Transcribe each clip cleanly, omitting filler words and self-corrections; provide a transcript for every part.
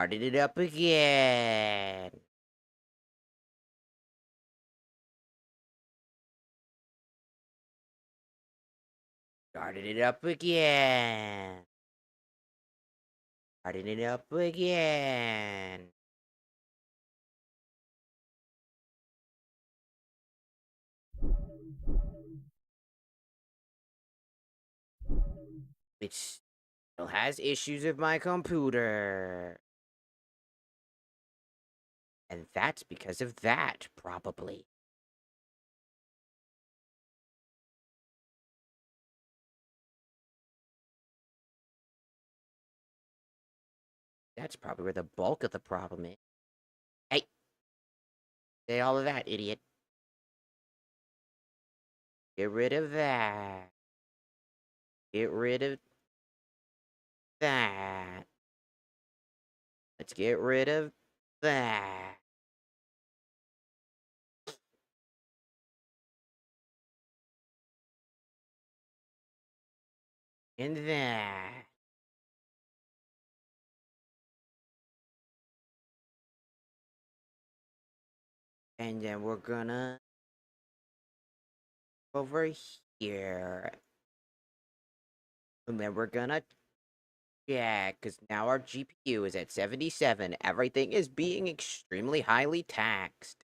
Started it up again. Started it up again. Started it up again. It still has issues with my computer. And that's because of that, probably. That's probably where the bulk of the problem is. Hey, say all of that, idiot. Get rid of that. Get rid of that. Let's get rid of that. And that. And then we're gonna over here. And then we're gonna check, because now our GPU is at 77. Everything is being extremely highly taxed.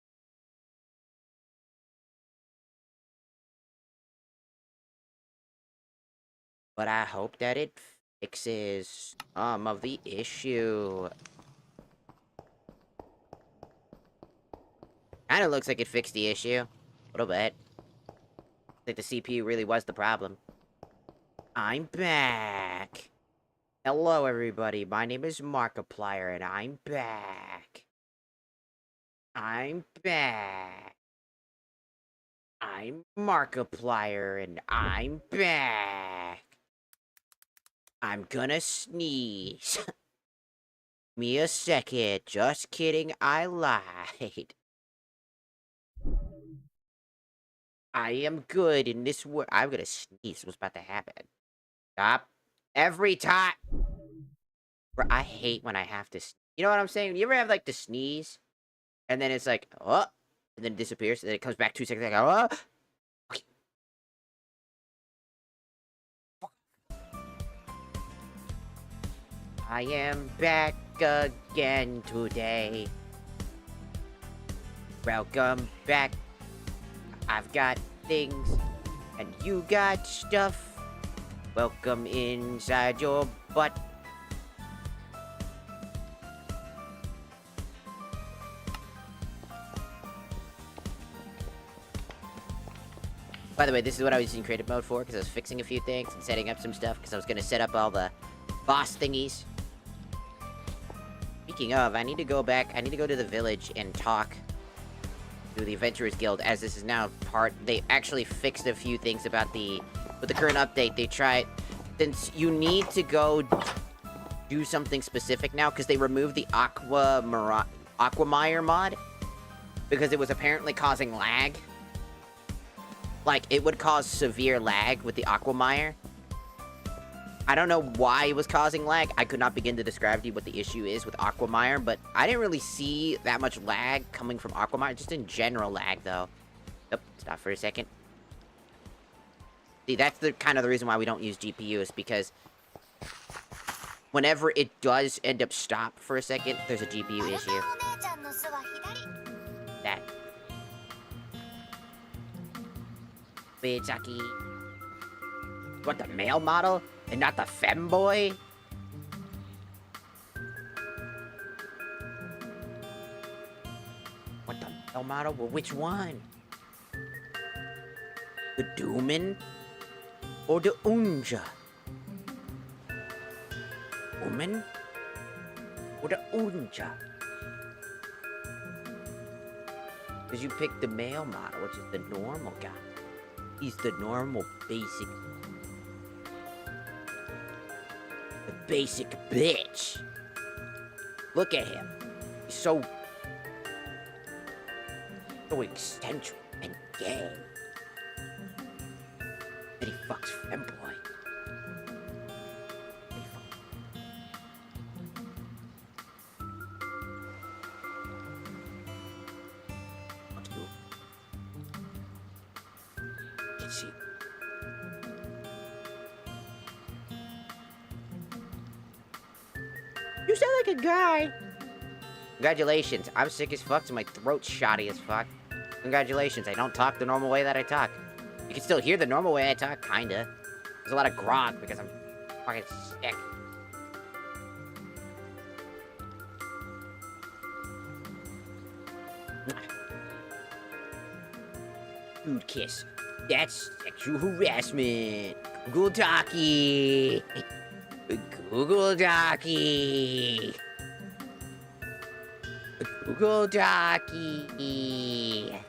But I hope that it fixes some of the issue. Kinda looks like it fixed the issue. A little bit. I think the CPU really was the problem. I'm back. Hello, everybody. My name is Markiplier, and I'm back. I'm back. I'm Markiplier, and I'm back. I'm gonna sneeze. Me a second. Just kidding, I lied. I am good in this world. I'm gonna sneeze. What's about to happen? Stop. Every time. Bro, I hate when I have to. You know what I'm saying? You ever have like to sneeze, and then it's like, oh, and then it disappears, and then it comes back 2 seconds. Like, oh, okay. I am back again today. Welcome back. I've got things, and you got stuff. Welcome inside your butt. By the way, this is what I was using creative mode for, because I was fixing a few things and setting up some stuff, because I was going to set up all the boss thingies. Speaking of, I need to go back, I need to go to the village and talk to the Adventurers Guild, as this is now they actually fixed a few things about with the current update. They tried, since you need to go do something specific now, because they removed the Aquamire mod, because it was apparently causing lag. Like, it would cause severe lag with the Aquamire. I don't know why it was causing lag. I could not begin to describe to you what the issue is with Aquamire, but I didn't really see that much lag coming from Aquamire. Just in general lag, though. Oh, stop for a second. See, that's the kind of the reason why we don't use GPU, is because whenever it does end up stop for a second, there's a GPU issue. That. Bitchaki. What, the male model? And not the femboy? What, the male model? Well, which one? The Dooman? Or the Unja? Woman? Or the Unja? Because you picked the male model, which is the normal guy. He's the normal, basic... The basic bitch. Look at him. He's so eccentric and gay. And he fucks femboy. can see. You sound like a guy. Congratulations. I'm sick as fuck, so my throat's shoddy as fuck. Congratulations. I don't talk the normal way that I talk. You can still hear the normal way I talk, kinda. There's a lot of grog because I'm fucking sick. Food kiss. That's sexual harassment. Google Docky. Google Docky. Google Docky.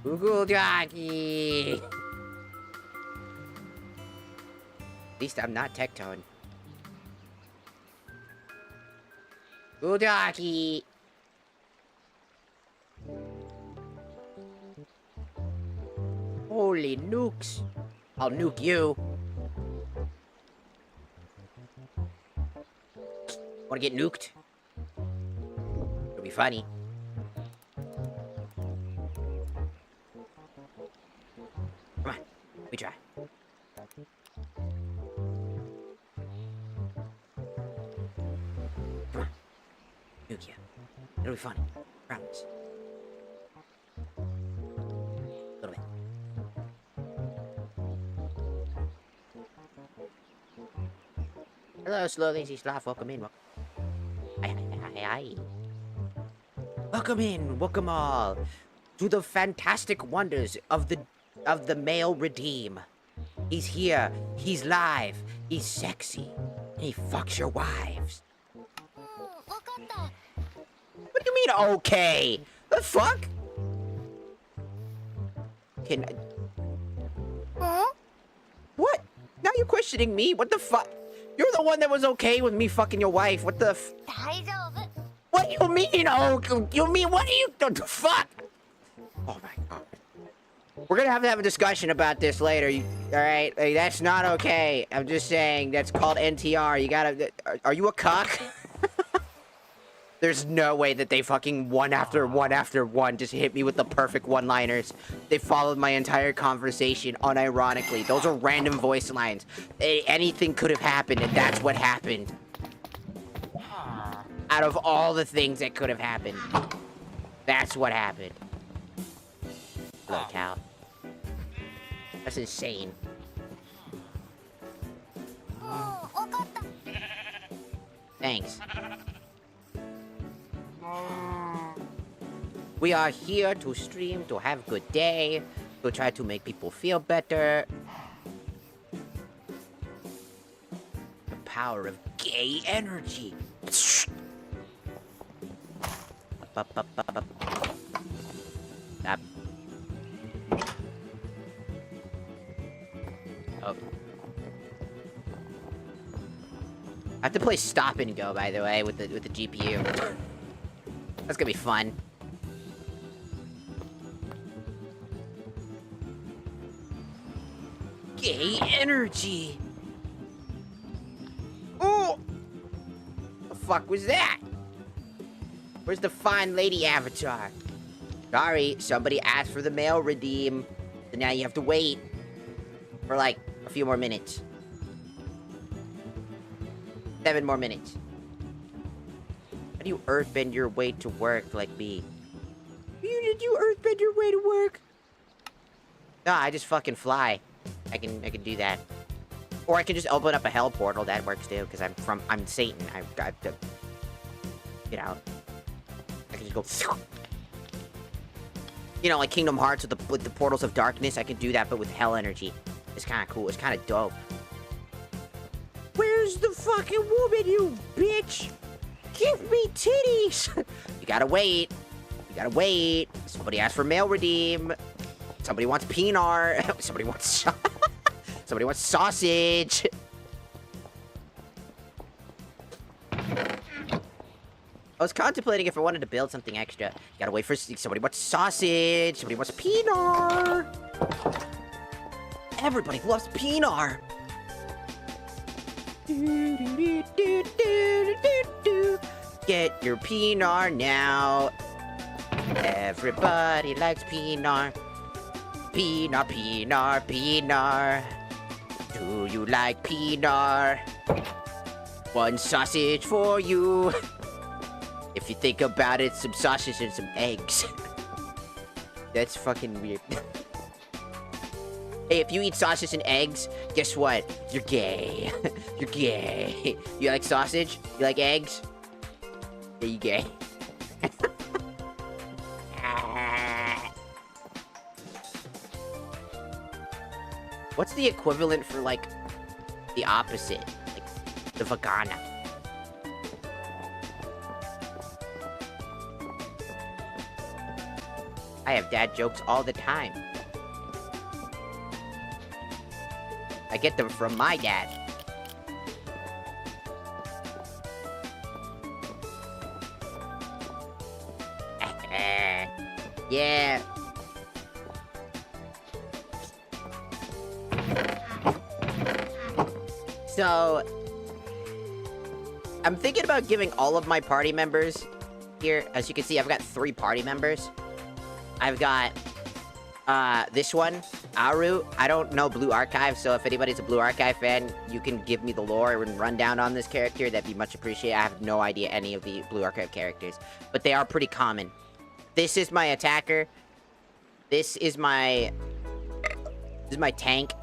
Google Docky. At least I'm not Tectone. Google Docky. Holy nukes. I'll nuke you. Wanna get nuked? It'll be funny. Come on, we try. Come on, nuke you. It'll be funny. Promise. A little bit. Hello, slow lazy sloth. Welcome in. Hi. Welcome in, welcome all, to the fantastic wonders of the male redeem. He's here, he's live, he's sexy, and he fucks your wives. What do you mean, okay? The fuck? Huh? What? Now you're questioning me? What the fuck? You're the one that was okay with me fucking your wife. What the f- What do you mean, oh, you mean, what do you, the fuck? Oh my god. We're gonna have to have a discussion about this later, alright? Like, that's not okay. I'm just saying, that's called NTR. You gotta, are you a cuck? There's no way that they fucking one after one just hit me with the perfect one-liners. They followed my entire conversation unironically. Those are random voice lines. Anything could have happened, and that's what happened. Out of all the things that could have happened, that's what happened. Little cow. That's insane. Thanks. We are here to stream, to have a good day, to try to make people feel better. The power of gay energy. Stop. Oh. I have to play stop and go, by the way, with the GPU. That's gonna be fun. Gay energy. Oh! The fuck was that? Where's the fine lady avatar? Sorry, somebody asked for the male redeem. So now you have to wait for like a few more minutes. 7 more minutes. How do you earthbend your way to work like me? Did you earthbend your way to work? No, I just fucking fly. I can do that. Or I can just open up a hell portal. That works too, because I'm Satan. I've got to get out. I can just go. You know, like Kingdom Hearts with the portals of darkness. I can do that, but with hell energy. It's kind of cool. It's kind of dope. Where's the fucking woman, you bitch? Give me titties. You gotta wait. You gotta wait. Somebody asked for male redeem. Somebody wants peanut. Somebody wants somebody wants sausage. I was contemplating if I wanted to build something extra. You gotta wait for somebody wants sausage. Somebody wants peanut. Everybody loves peanut. Get your peanut now. Everybody likes peanut. Pinar, Pinar, Pinar. Do you like Pinar? One sausage for you. If you think about it, some sausage and some eggs. That's fucking weird. Hey, if you eat sausage and eggs, guess what? You're gay. You're gay. You like sausage? You like eggs? Yeah, you gay. What's the equivalent for, like, the opposite? Like, the vagina. I have dad jokes all the time. I get them from my dad. Yeah. So, I'm thinking about giving all of my party members here. As you can see, I've got 3 party members. I've got, this one, Aru. I don't know Blue Archive, so if anybody's a Blue Archive fan, you can give me the lore and rundown on this character. That'd be much appreciated. I have no idea any of the Blue Archive characters, but they are pretty common. This is my attacker. This is my tank.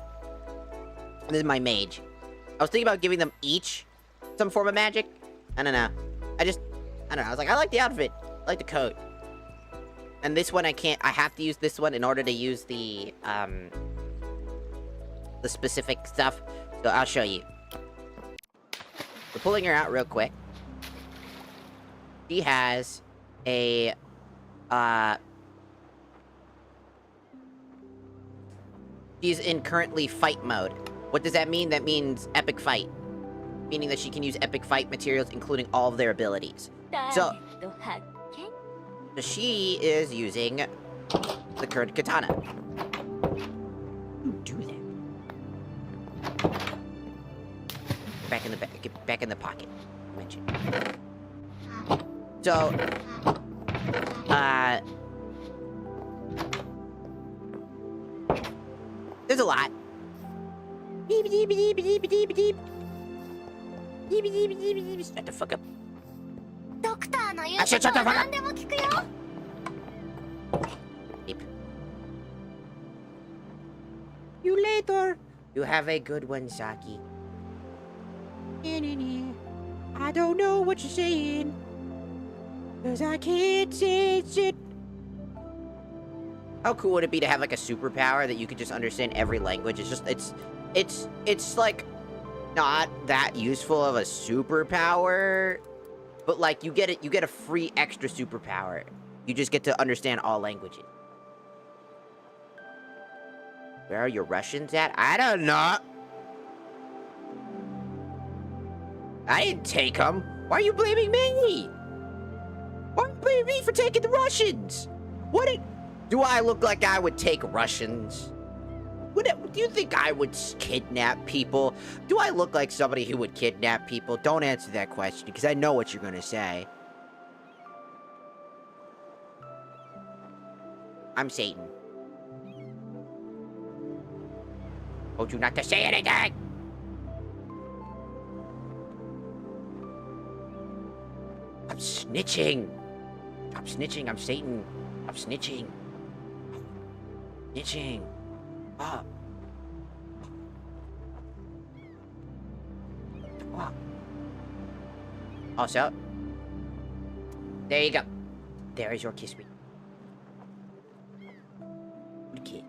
And this is my mage. I was thinking about giving them each some form of magic. I don't know. I don't know. I was like, I like the outfit. I like the coat. And this one I can't, I have to use this one in order to use the specific stuff. So I'll show you. We're pulling her out real quick. She has a, she's in currently fight mode. What does that mean? That means epic fight. Meaning that she can use epic fight materials, including all of their abilities. So she is using the current katana. Who do that? Get back in the pocket. Mention. So, there's a lot. Shut the fuck up. Shut the fuck up. You later. You have a good one, Saki. I don't know what you're saying, 'cause I can't say shit. How cool would it be to have like a superpower that you could just understand every language? It's just, it's like not that useful of a superpower, but like you get a free extra superpower. You just get to understand all languages. Where are your Russians at? I don't know. I didn't take them. Why are you blaming me? Why are you blaming me for taking the Russians? Do I look like I would take Russians? Do you think I would kidnap people? Do I look like somebody who would kidnap people? Don't answer that question, because I know what you're gonna say. I'm Satan. Told you not to say anything! I'm snitching! Stop snitching, I'm Satan. I'm snitching. Snitching. Ah. Ah. Also, there you go. There is your kiss me. Good kid.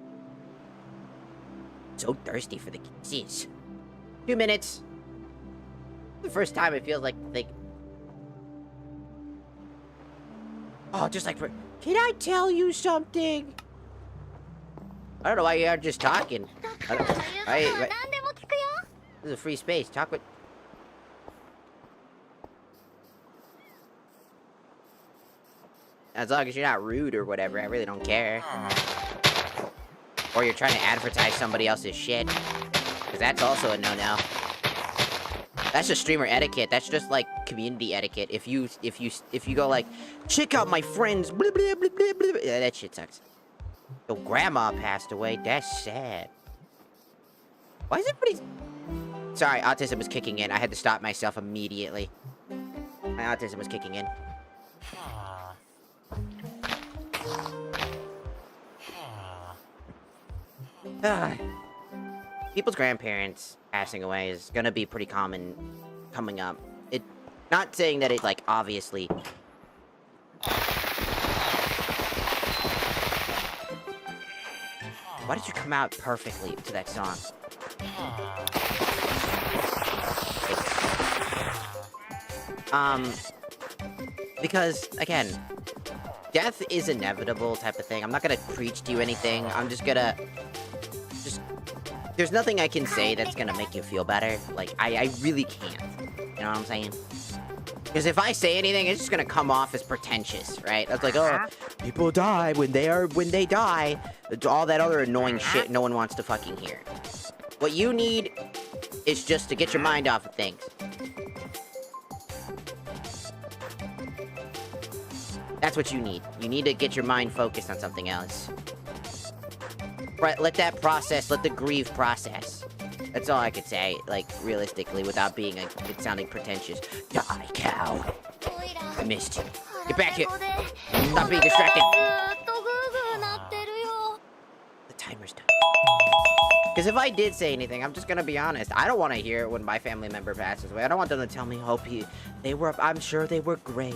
So thirsty for the kisses. 2 minutes. The first time it feels like oh, just like for, can I tell you something? I don't know why you are just talking. Right. This is a free space. Talk with. As long as you're not rude or whatever, I really don't care. Or you're trying to advertise somebody else's shit. Because that's also a no-no. That's just streamer etiquette. That's just like community etiquette. If you go like, check out my friends, blah, blah, blah, blah, blah. Yeah, that shit sucks. Your grandma passed away. That's sad. Why is everybody... Sorry, autism was kicking in. I had to stop myself immediately. My autism was kicking in. People's grandparents passing away is gonna be pretty common coming up. Not saying that it, like, obviously... Why did you come out perfectly to that song? Because, again, death is inevitable type of thing. I'm not gonna preach to you anything. I'm just gonna... There's nothing I can say that's gonna make you feel better. Like, I really can't. You know what I'm saying? Because if I say anything, it's just gonna come off as pretentious, right? That's like, oh, people die when they die. All that other annoying shit no one wants to fucking hear. What you need is just to get your mind off of things. That's what you need. You need to get your mind focused on something else. Right, let that process, let the grieve process. That's all I could say, like, realistically, without being, it sounding pretentious. Die, cow. I missed you. Get back here. Stop being distracted. The timer's done. Because if I did say anything, I'm just gonna be honest. I don't want to hear it when my family member passes away. I don't want them to tell me, I'm sure they were great.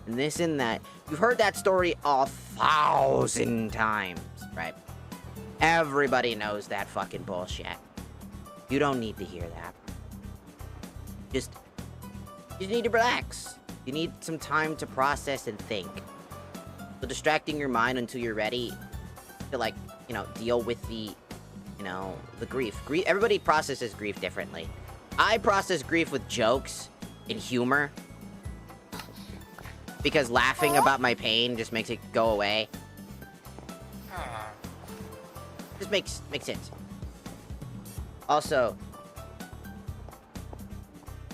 And this and that. You've heard that story 1,000 times, right? Everybody knows that fucking bullshit. You don't need to hear that. You need to relax. You need some time to process and think. So distracting your mind until you're ready to, like, you know, deal with the, you know, the grief. Everybody processes grief differently. I process grief with jokes and humor. Because laughing about my pain just makes it go away. Just makes sense. Also,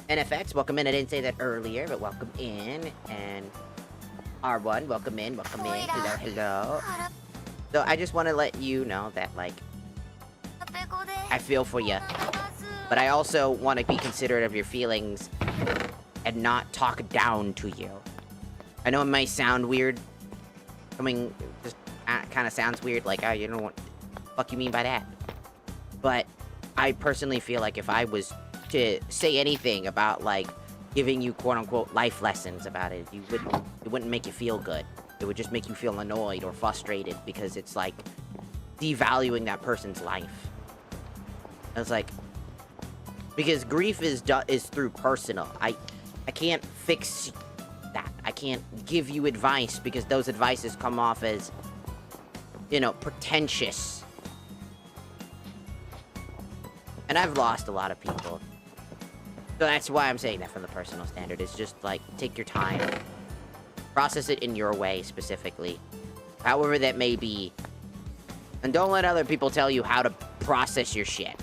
NFX, welcome in. I didn't say that earlier, but welcome in. And R1, welcome in. Hello. So I just want to let you know that, like, I feel for you. But I also want to be considerate of your feelings and not talk down to you. I know it might sound weird. Just kind of sounds weird, like, oh, you know what the fuck you mean by that? But I personally feel like if I was to say anything about, like, giving you quote-unquote life lessons about it, it wouldn't make you feel good. It would just make you feel annoyed or frustrated because it's, like, devaluing that person's life. It's like, because grief is through personal. I can't fix that. I can't give you advice because those advices come off as, you know, pretentious. And I've lost a lot of people. So that's why I'm saying that from the personal standard. It's just, like, take your time. Process it in your way, specifically. However that may be. And don't let other people tell you how to process your shit.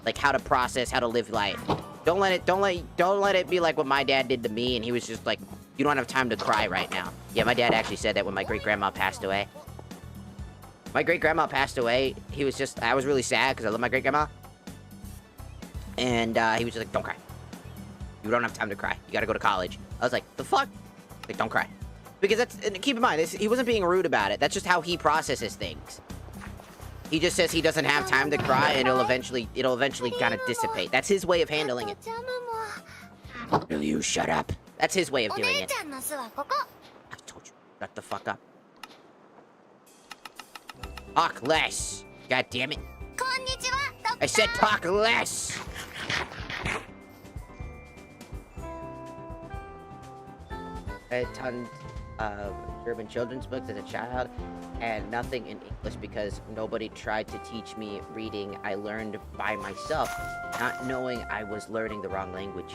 Like, how to process, how to live life. Don't let it be like what my dad did to me, and he was just like, you don't have time to cry right now. Yeah, my dad actually said that when my great-grandma passed away. My great-grandma passed away, I was really sad because I love my great-grandma. And he was just like, don't cry. You don't have time to cry. You gotta go to college. I was like, the fuck? Like, don't cry. Because keep in mind, he wasn't being rude about it. That's just how he processes things. He just says he doesn't have time to cry, and it'll eventually kind of dissipate. That's his way of handling it. Will you shut up? That's his way of doing it. I told you, shut the fuck up. Talk less. God damn it. I said talk less. I had tons of German children's books as a child, and nothing in English because nobody tried to teach me reading. I learned by myself, not knowing I was learning the wrong language.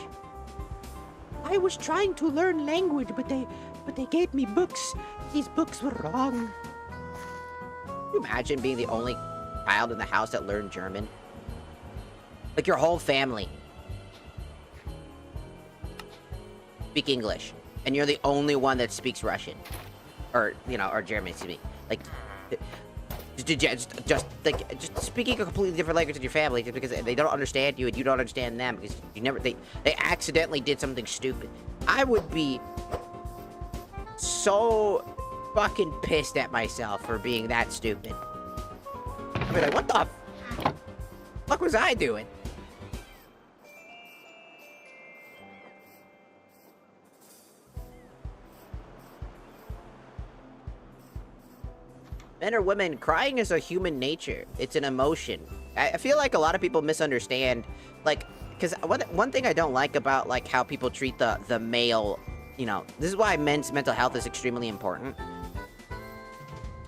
I was trying to learn language, but they gave me books. These books were wrong. Can you imagine being the only child in the house that learned German? Like, your whole family speak English, and you're the only one that speaks Russian. Or, you know, or German, excuse me. Like, just speaking a completely different language than your family, just because they don't understand you and you don't understand them, because they accidentally did something stupid. I would be so fucking pissed at myself for being that stupid. I'd be like, what the fuck was I doing? Men or women, crying is a human nature. It's an emotion. I feel like a lot of people misunderstand, like, because one thing I don't like about, like, how people treat the male, you know, this is why men's mental health is extremely important.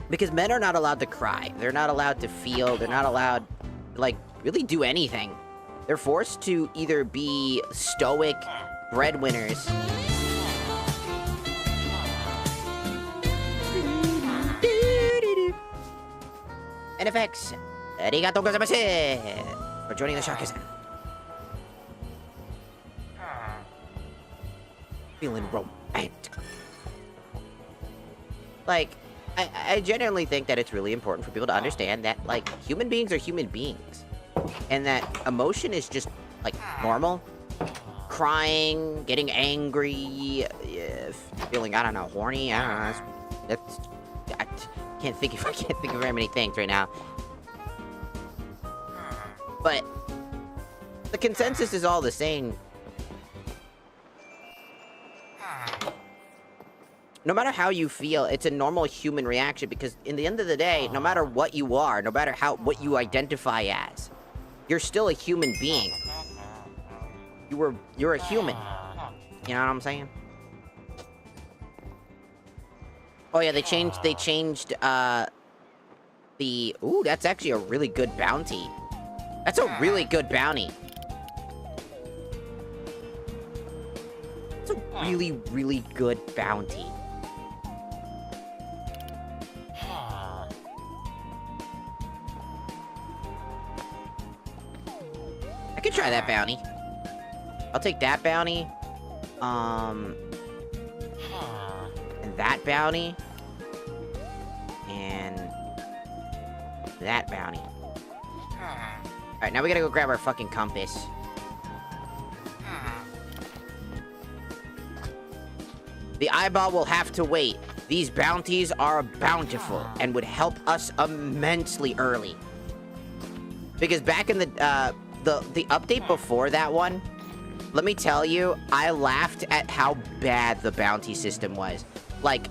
Because men are not allowed to cry. They're not allowed to feel. They're not allowed to, like, really do anything. They're forced to either be stoic breadwinners. NFX, arigatou gozaimasu for joining the Shakusan. Feeling romantic. Like, I genuinely think that it's really important for people to understand that, like, human beings are human beings. And that emotion is just, like, normal. Crying, getting angry, feeling, I don't know, horny, I don't know. I can't think of very many things right now. But the consensus is all the same. No matter how you feel, it's a normal human reaction, because in the end of the day, no matter what you are, no matter what you identify as, you're still a human being. You're a human. You know what I'm saying? Oh yeah, they changed the ooh, that's actually a really good bounty. That's a really good bounty. It's a really, really good bounty. I could try that bounty. I'll take that bounty. And that bounty. And that bounty. Alright, now we gotta go grab our fucking compass. The eyeball will have to wait. These bounties are bountiful and would help us immensely early. Because back in the update before that one, let me tell you, I laughed at how bad the bounty system was. Like,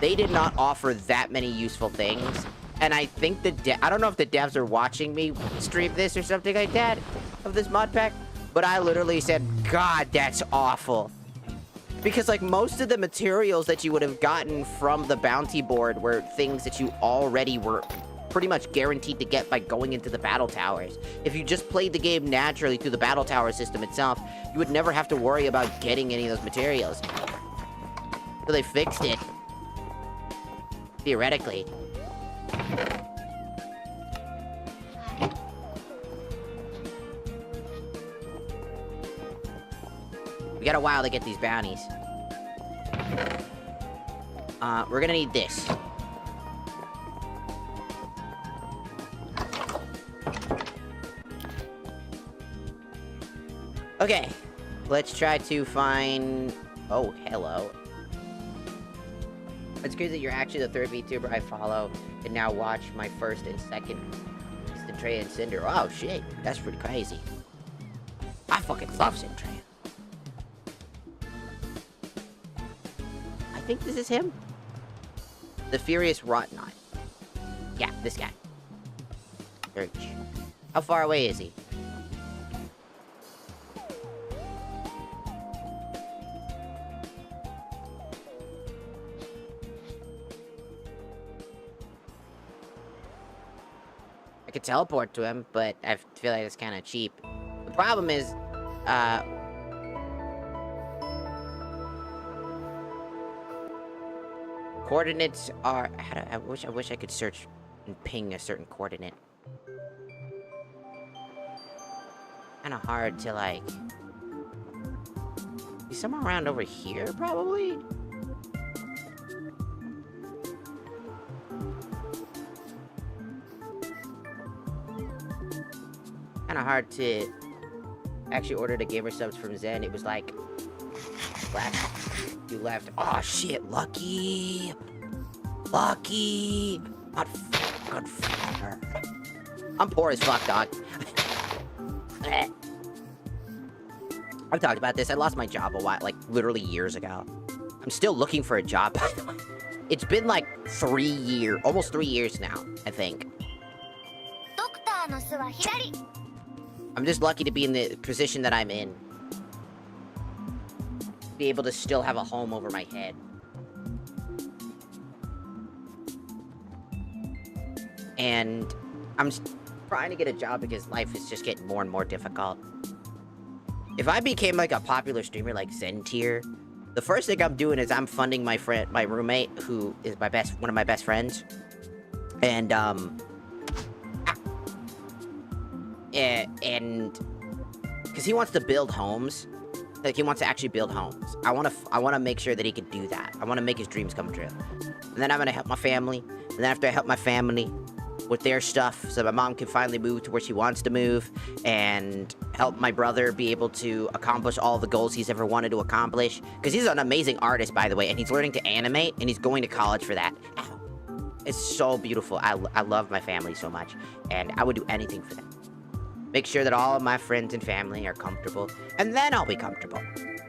they did not offer that many useful things. And I think I don't know if the devs are watching me stream this or something like that, of this mod pack, but I literally said, God, that's awful. Because, like, most of the materials that you would have gotten from the bounty board were things that you already were pretty much guaranteed to get by going into the battle towers. If you just played the game naturally through the battle tower system itself, you would never have to worry about getting any of those materials. So they fixed it. Theoretically. We got a while to get these bounties. We're gonna need this. Okay, let's try to find... Oh, hello. It's good that you're actually the third VTuber I follow and now watch my first and second Centrea and Cinder. Oh, shit. That's pretty crazy. I fucking love Centrea. I think this is him. The Furious Rotnot. Yeah, this guy. Search. How far away is he? I could teleport to him, but I feel like it's kind of cheap. The problem is, coordinates are... I wish I could search and ping a certain coordinate. Kind of hard to, like... He's somewhere around over here, probably? kind of hard to actually order the gamer subs from Zen. It was like, you left. Oh shit, Lucky. Lucky. Not good father. I'm poor as fuck, dog. I've talked about this. I lost my job a while, like literally years ago. I'm still looking for a job, by the way. It's been like almost 3 years now, I think. I'm just lucky to be in the position that I'm in. Be able to still have a home over my head. And I'm trying to get a job because life is just getting more and more difficult. If I became like a popular streamer like Zen Tier, the first thing I'm doing is I'm funding my roommate, who is one of my best friends. And because he wants to build homes. Like, he wants to actually build homes. I want to make sure that he can do that. I want to make his dreams come true. And then I'm going to help my family. And then after I help my family with their stuff, so my mom can finally move to where she wants to move, and help my brother be able to accomplish all the goals he's ever wanted to accomplish. Because he's an amazing artist, by the way, and he's learning to animate, and he's going to college for that. Ow. It's so beautiful. I love my family so much, and I would do anything for them. Make sure that all of my friends and family are comfortable, and then I'll be comfortable. And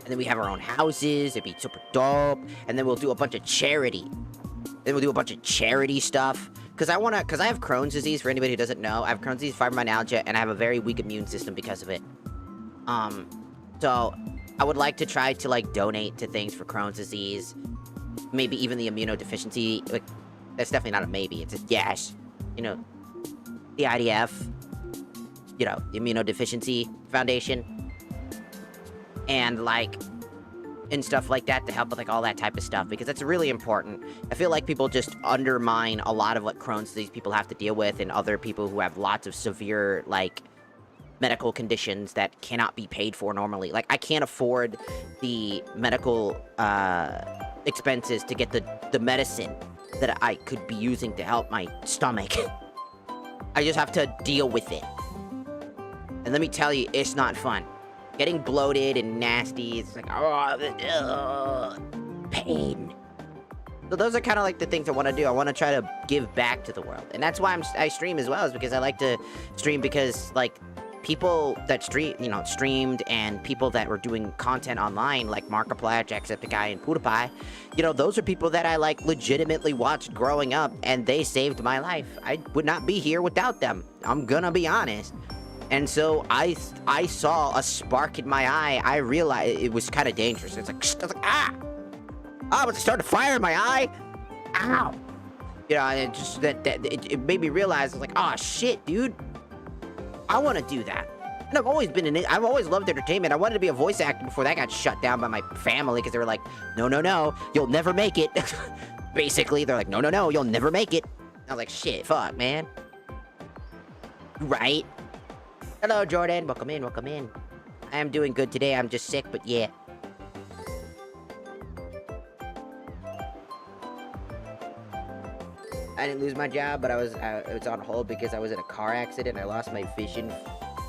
then we have our own houses. It'd be super dope. And then we'll do a bunch of charity. Stuff. Because I have Crohn's disease, for anybody who doesn't know. I have Crohn's disease, fibromyalgia, and I have a very weak immune system because of it. So I would like to try to, like, donate to things for Crohn's disease. Maybe even the immunodeficiency. Like, that's definitely not a maybe. It's a yes. You know, the IDF, you know, the Immunodeficiency Foundation, and like, and stuff like that to help with like all that type of stuff, because that's really important. I feel like people just undermine a lot of what Crohn's disease people have to deal with, and other people who have lots of severe, like, medical conditions that cannot be paid for normally. Like, I can't afford the medical expenses to get the medicine that I could be using to help my stomach. I just have to deal with it. And let me tell you, it's not fun. Getting bloated and nasty, it's like, pain. So those are kind of like the things I want to do. I want to try to give back to the world. And that's why I stream as well, is because I like to stream, because, like, people that streamed, and people that were doing content online, like Markiplier, Jacksepticeye, and PewDiePie, you know, those are people that I, like, legitimately watched growing up, and they saved my life. I would not be here without them. I'm gonna be honest. And so I saw a spark in my eye. I realized it was kind of dangerous. It's like, I was like, ah! I was starting to fire in my eye. Ow! You know, and it just, it made me realize, I was like, oh, shit, dude. I want to do that. And I've always been I've always loved entertainment. I wanted to be a voice actor before that got shut down by my family, because they were like, no, you'll never make it. Basically, they're like, no, you'll never make it. I was like, shit, fuck, man. Right? Hello, Jordan. Welcome in. I am doing good today. I'm just sick, but yeah. I didn't lose my job, but it was on hold because I was in a car accident. I lost my vision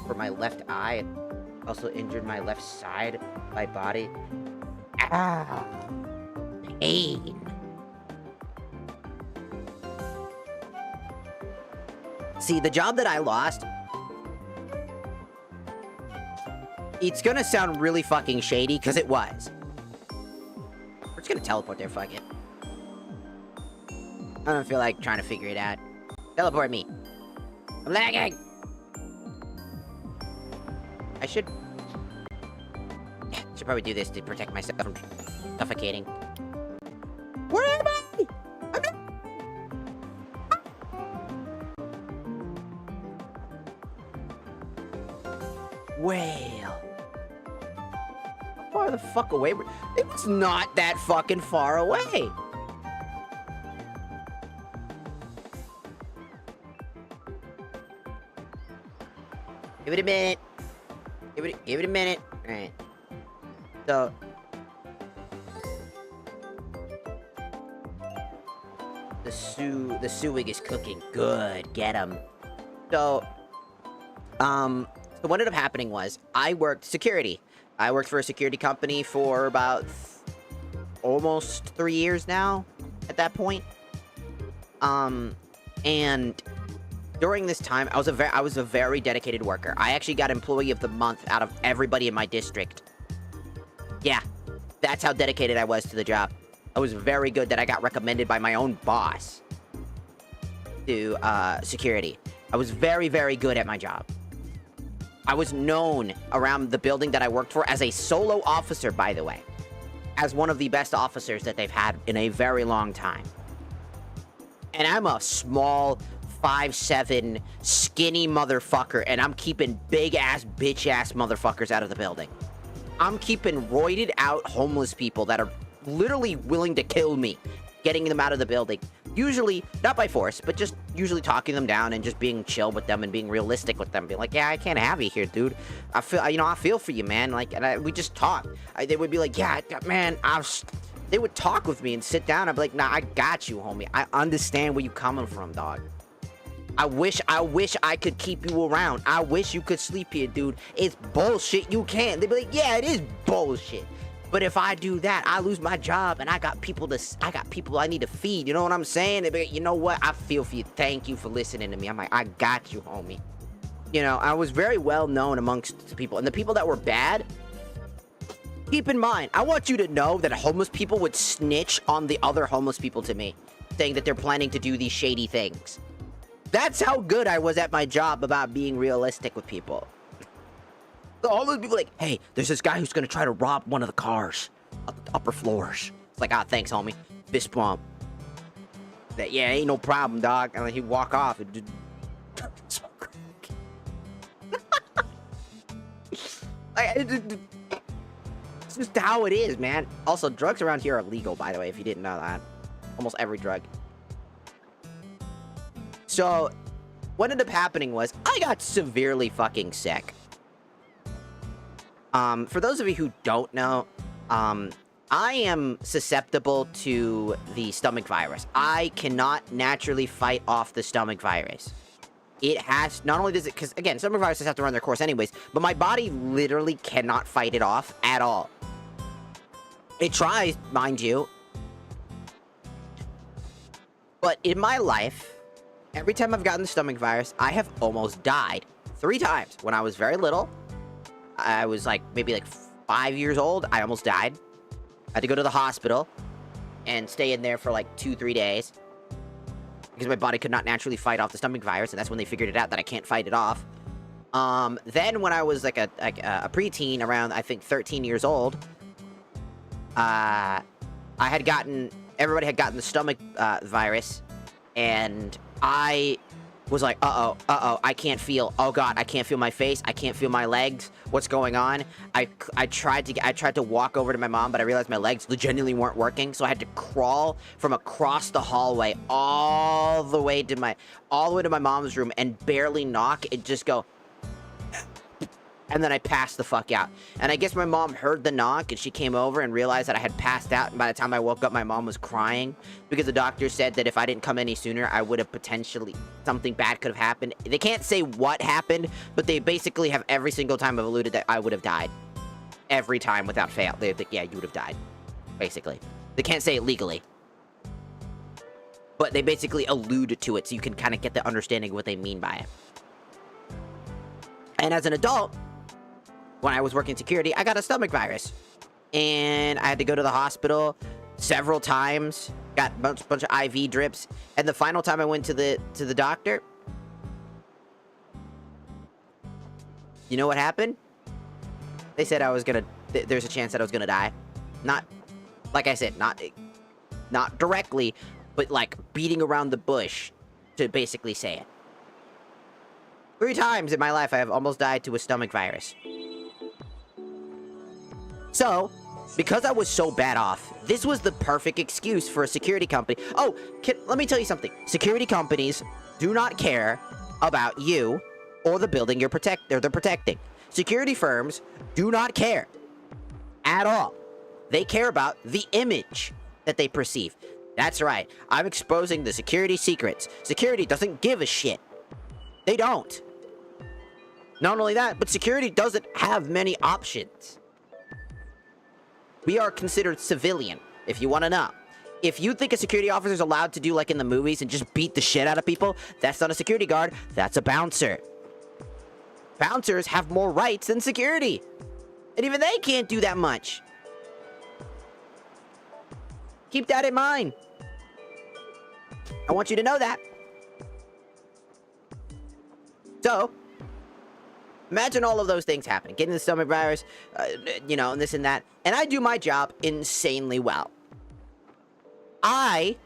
for my left eye, and also injured my left side of my body. Ah, pain. See, the job that I lost, it's gonna sound really fucking shady, because it was. We're just gonna teleport there, fuck it. I don't feel like trying to figure it out. Teleport me. I'm lagging! I should probably do this to protect myself from suffocating. Where am I? Well, how far the fuck away? It was not that fucking far away. Give it a minute. Give it a minute. Alright. So. The sewing is cooking. Good. Get him. So, so what ended up happening was I worked security. I worked for a security company for about almost 3 years now at that point. And during this time, I was a very dedicated worker. I actually got Employee of the Month out of everybody in my district. Yeah, that's how dedicated I was to the job. I was very good that I got recommended by my own boss to security. I was very, very good at my job. I was known around the building that I worked for as a solo officer, by the way. As one of the best officers that they've had in a very long time. And I'm a small, 5'7", skinny motherfucker, and I'm keeping big-ass, bitch-ass motherfuckers out of the building. I'm keeping roided-out homeless people that are literally willing to kill me, getting them out of the building. Usually, not by force, but just usually talking them down and just being chill with them and being realistic with them. Being like, yeah, I can't have you here, dude. I feel for you, man. Like, and we just talk. They would be like, yeah, man, they would talk with me and sit down. I'd be like, nah, I got you, homie. I understand where you coming from, dog. I wish I could keep you around. I wish you could sleep here, dude. It's bullshit. You can't. They'd be like, yeah, it is bullshit. But if I do that, I lose my job, and I got people I need to feed. You know what I'm saying? They'd be like, you know what? I feel for you. Thank you for listening to me. I'm like, I got you, homie. You know, I was very well known amongst the people, and the people that were bad. Keep in mind, I want you to know that homeless people would snitch on the other homeless people to me, saying that they're planning to do these shady things. That's how good I was at my job about being realistic with people. The homeless people like, hey, there's this guy who's gonna try to rob one of the cars up the upper floors. It's like, thanks, homie. Fist bump. That, yeah, ain't no problem, dog. And then he'd walk off and just... It's just how it is, man. Also, drugs around here are legal, by the way, if you didn't know that. Almost every drug. So, what ended up happening was, I got severely fucking sick. For those of you who don't know, I am susceptible to the stomach virus. I cannot naturally fight off the stomach virus. It has, not only does it, because again, stomach viruses have to run their course anyways, but my body literally cannot fight it off at all. It tries, mind you. But in my life, every time I've gotten the stomach virus, I have almost died. 3 times. When I was very little, I was like, maybe like 5 years old, I almost died. I had to go to the hospital and stay in there for like 2-3 days. Because my body could not naturally fight off the stomach virus, and that's when they figured it out that I can't fight it off. Then when I was like a preteen, around, I think, 13 years old, everybody had gotten the stomach virus, and I was like, uh-oh, I can't feel, oh god, I can't feel my face, I can't feel my legs, what's going on? I tried to walk over to my mom, but I realized my legs legitimately weren't working, so I had to crawl from across the hallway all the way to my mom's room and barely knock, and just go, and then I passed the fuck out. And I guess my mom heard the knock, and she came over and realized that I had passed out, and by the time I woke up, my mom was crying, because the doctor said that if I didn't come any sooner, I would have potentially, something bad could have happened. They can't say what happened, but they basically have every single time have alluded that I would have died. Every time, without fail. They're like, yeah, you would have died. Basically. They can't say it legally. But they basically allude to it, so you can kind of get the understanding of what they mean by it. And as an adult, when I was working security, I got a stomach virus. And I had to go to the hospital several times. Got a bunch of IV drips. And the final time I went to the doctor, you know what happened? They said I was gonna, there's a chance that I was gonna die. Not, like I said, not directly, but like beating around the bush to basically say it. 3 times in my life I have almost died to a stomach virus. So, because I was so bad off, this was the perfect excuse for a security company. Oh, let me tell you something. Security companies do not care about you or the building they're protecting. Security firms do not care at all. They care about the image that they perceive. That's right. I'm exposing the security secrets. Security doesn't give a shit They don't. Not only that, but security doesn't have many options. We are considered civilian, if you want to know. If you think a security officer is allowed to do like in the movies and just beat the shit out of people, that's not a security guard, that's a bouncer. Bouncers have more rights than security. And even they can't do that much. Keep that in mind. I want you to know that. So, imagine all of those things happening. Getting the stomach virus, you know, and this and that. And I do my job insanely well. I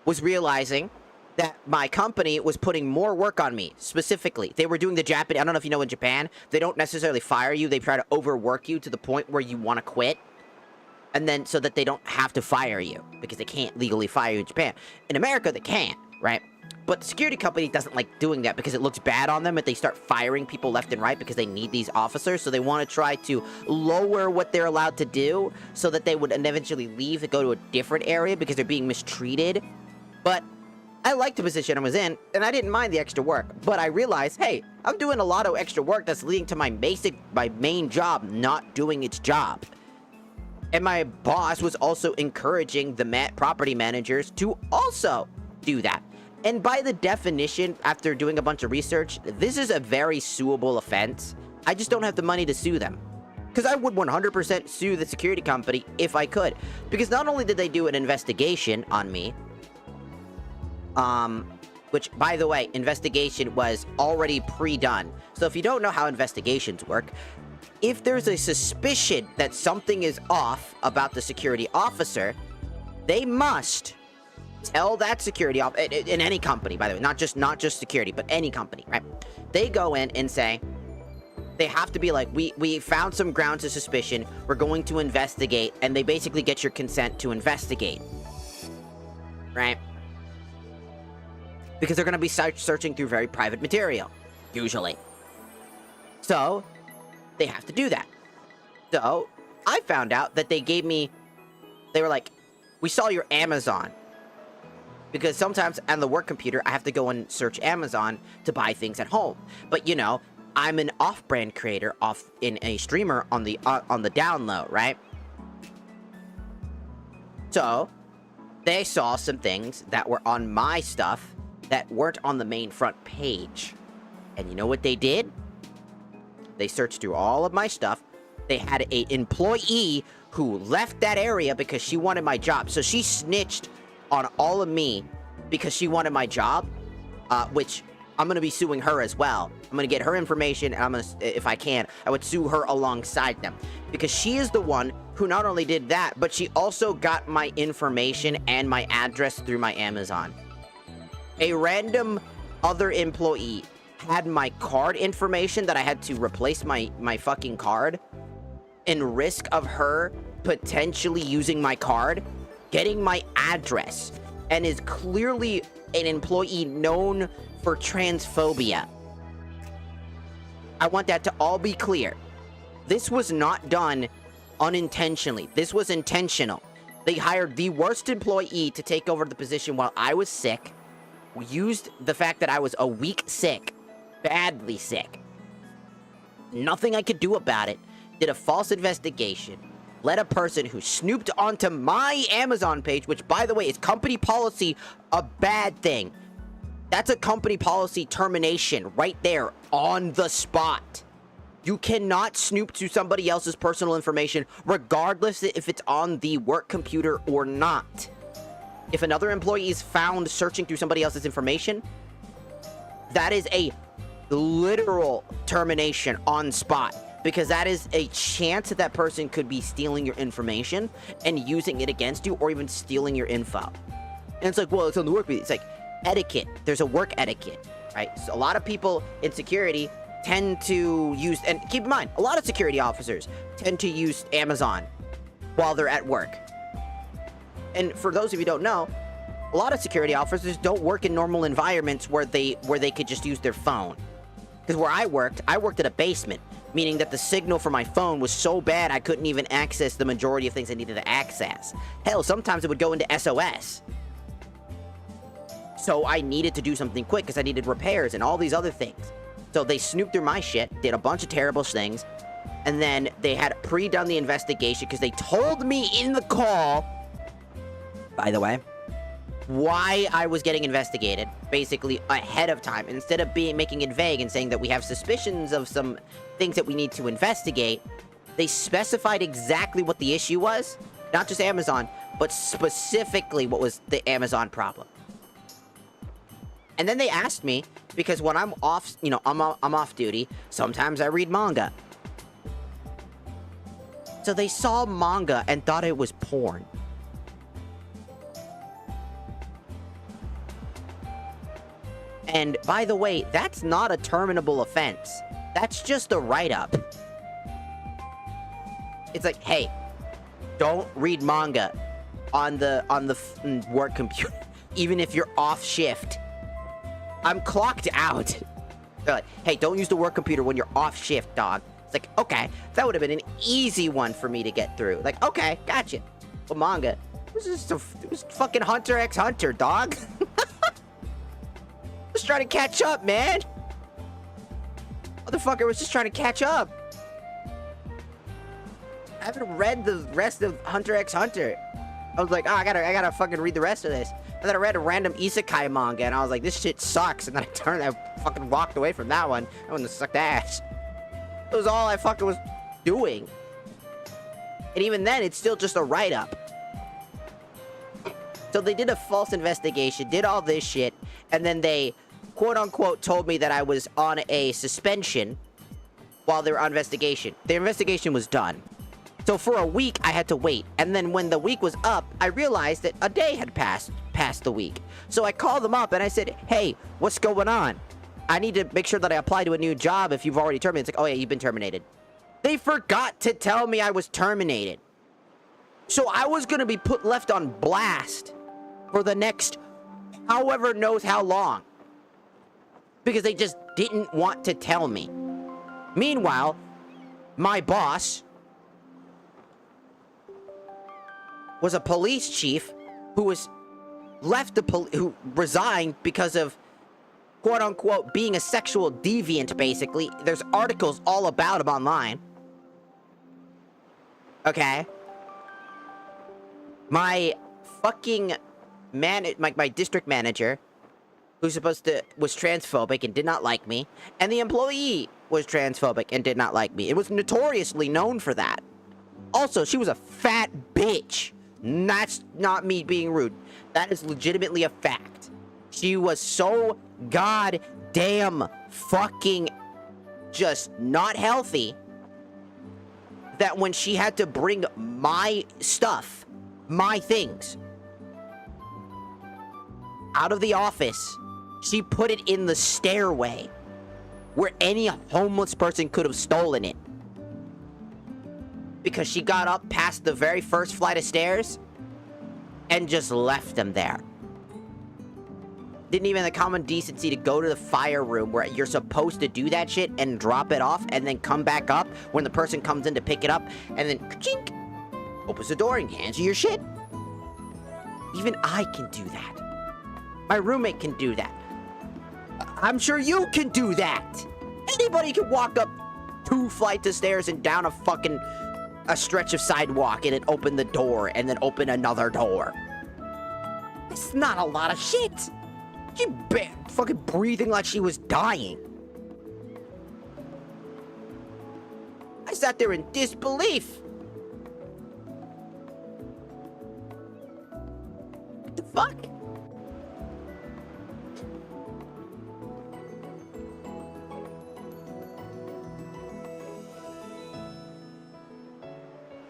was realizing that my company was putting more work on me, specifically. They were doing the Japanese... I don't know if you know, in Japan, they don't necessarily fire you. They try to overwork you to the point where you want to quit. And then, so that they don't have to fire you. Because they can't legally fire you in Japan. In America, they can't, right? But the security company doesn't like doing that because it looks bad on them if they start firing people left and right because they need these officers. So they want to try to lower what they're allowed to do so that they would eventually leave to go to a different area because they're being mistreated. But I liked the position I was in, and I didn't mind the extra work. But I realized, hey, I'm doing a lot of extra work that's leading to my main job not doing its job. And my boss was also encouraging the property managers to also do that. And by the definition, after doing a bunch of research, this is a very suable offense. I just don't have the money to sue them. Because I would 100% sue the security company if I could. Because not only did they do an investigation on me, which, by the way, investigation was already pre-done. So if you don't know how investigations work, if there's a suspicion that something is off about the security officer, they must tell that security in any company, by the way, not just security, but any company, right? They go in and say, they have to be like, we found some grounds of suspicion, we're going to investigate, and they basically get your consent to investigate, right? Because they're going to be searching through very private material, usually. So, they have to do that. So, I found out that they were like, we saw your Amazon. Because sometimes on the work computer, I have to go and search Amazon to buy things at home. But, you know, I'm an off-brand creator in a streamer on the down low, right? So, they saw some things that were on my stuff that weren't on the main front page. And you know what they did? They searched through all of my stuff. They had an employee who left that area because she wanted my job. So she snitched on all of me because she wanted my job, which I'm going to be suing her as well. I'm going to get her information, and I'm going to, if I can, I would sue her alongside them. Because she is the one who not only did that, but she also got my information and my address through my Amazon. A random other employee had my card information that I had to replace my fucking card, and risk of her potentially using my card, getting my address, and is clearly an employee known for transphobia. I want that to all be clear. This was not done unintentionally. This was intentional. They hired the worst employee to take over the position while I was sick, used the fact that I was a week sick, badly sick. Nothing I could do about it. Did a false investigation. Let a person who snooped onto my Amazon page, which, by the way, is company policy, a bad thing. That's a company policy termination right there on the spot. You cannot snoop to somebody else's personal information, regardless if it's on the work computer or not. If another employee is found searching through somebody else's information, that is a literal termination on spot. Because that is a chance that person could be stealing your information and using it against you, or even stealing your info. And it's like, well, it's on the work. It's like etiquette. There's a work etiquette, right? So a lot of people in security tend to use, and keep in mind, a lot of security officers tend to use Amazon while they're at work. And for those of you who don't know, a lot of security officers don't work in normal environments where they could just use their phone. Because where I worked at a basement, meaning that the signal for my phone was so bad I couldn't even access the majority of things I needed to access. Hell, sometimes it would go into SOS. So I needed to do something quick because I needed repairs and all these other things. So they snooped through my shit, did a bunch of terrible things, and then they had pre-done the investigation because they told me in the call, by the way, why I was getting investigated, basically ahead of time. Instead of making it vague and saying that we have suspicions of some things that we need to investigate, they specified exactly what the issue was. Not just Amazon, but specifically what was the Amazon problem. And then they asked me, because when I'm off, you know, I'm off duty, sometimes I read manga. So they saw manga and thought it was porn. And by the way, that's not a terminable offense. That's just a write-up. It's like, hey, don't read manga on the work computer, even if you're off shift. I'm clocked out. They're like, hey, don't use the work computer when you're off shift, dog. It's like, okay, that would have been an easy one for me to get through. Like, okay, gotcha. But manga, it was fucking Hunter x Hunter, dog. Just trying to catch up, man. Motherfucker was just trying to catch up. I haven't read the rest of Hunter x Hunter. I was like, oh, I gotta fucking read the rest of this. And then I read a random isekai manga, and I was like, this shit sucks. And then I fucking walked away from that one. That one sucked ass. It was all I fucking was doing. And even then, it's still just a write-up. So they did a false investigation, did all this shit, and then they, quote-unquote, told me that I was on a suspension while they were on investigation. The investigation was done. So for a week, I had to wait. And then when the week was up, I realized that a day had passed the week. So I called them up and I said, hey, what's going on? I need to make sure that I apply to a new job if you've already terminated. It's like, oh yeah, you've been terminated. They forgot to tell me I was terminated. So I was going to be left on blast for the next however knows how long. Because they just didn't want to tell me. Meanwhile, my boss was a police chief who was who resigned because of, quote-unquote, being a sexual deviant, basically. There's articles all about him online. Okay? My fucking my district manager, was transphobic and did not like me, and the employee was transphobic and did not like me. It was notoriously known for that. Also, she was a fat bitch. That's not me being rude. That is legitimately a fact. She was so goddamn fucking just not healthy that when she had to bring my stuff, my things, out of the office, she put it in the stairway where any homeless person could have stolen it. Because she got up past the very first flight of stairs and just left them there. Didn't even have the common decency to go to the fire room where you're supposed to do that shit and drop it off and then come back up when the person comes in to pick it up and then chink, opens the door and hands you your shit. Even I can do that. My roommate can do that. I'm sure you can do that. Anybody can walk up 2 flights of stairs and down a stretch of sidewalk and then open the door and then open another door. It's not a lot of shit. She fucking breathing like she was dying. I sat there in disbelief. What the fuck?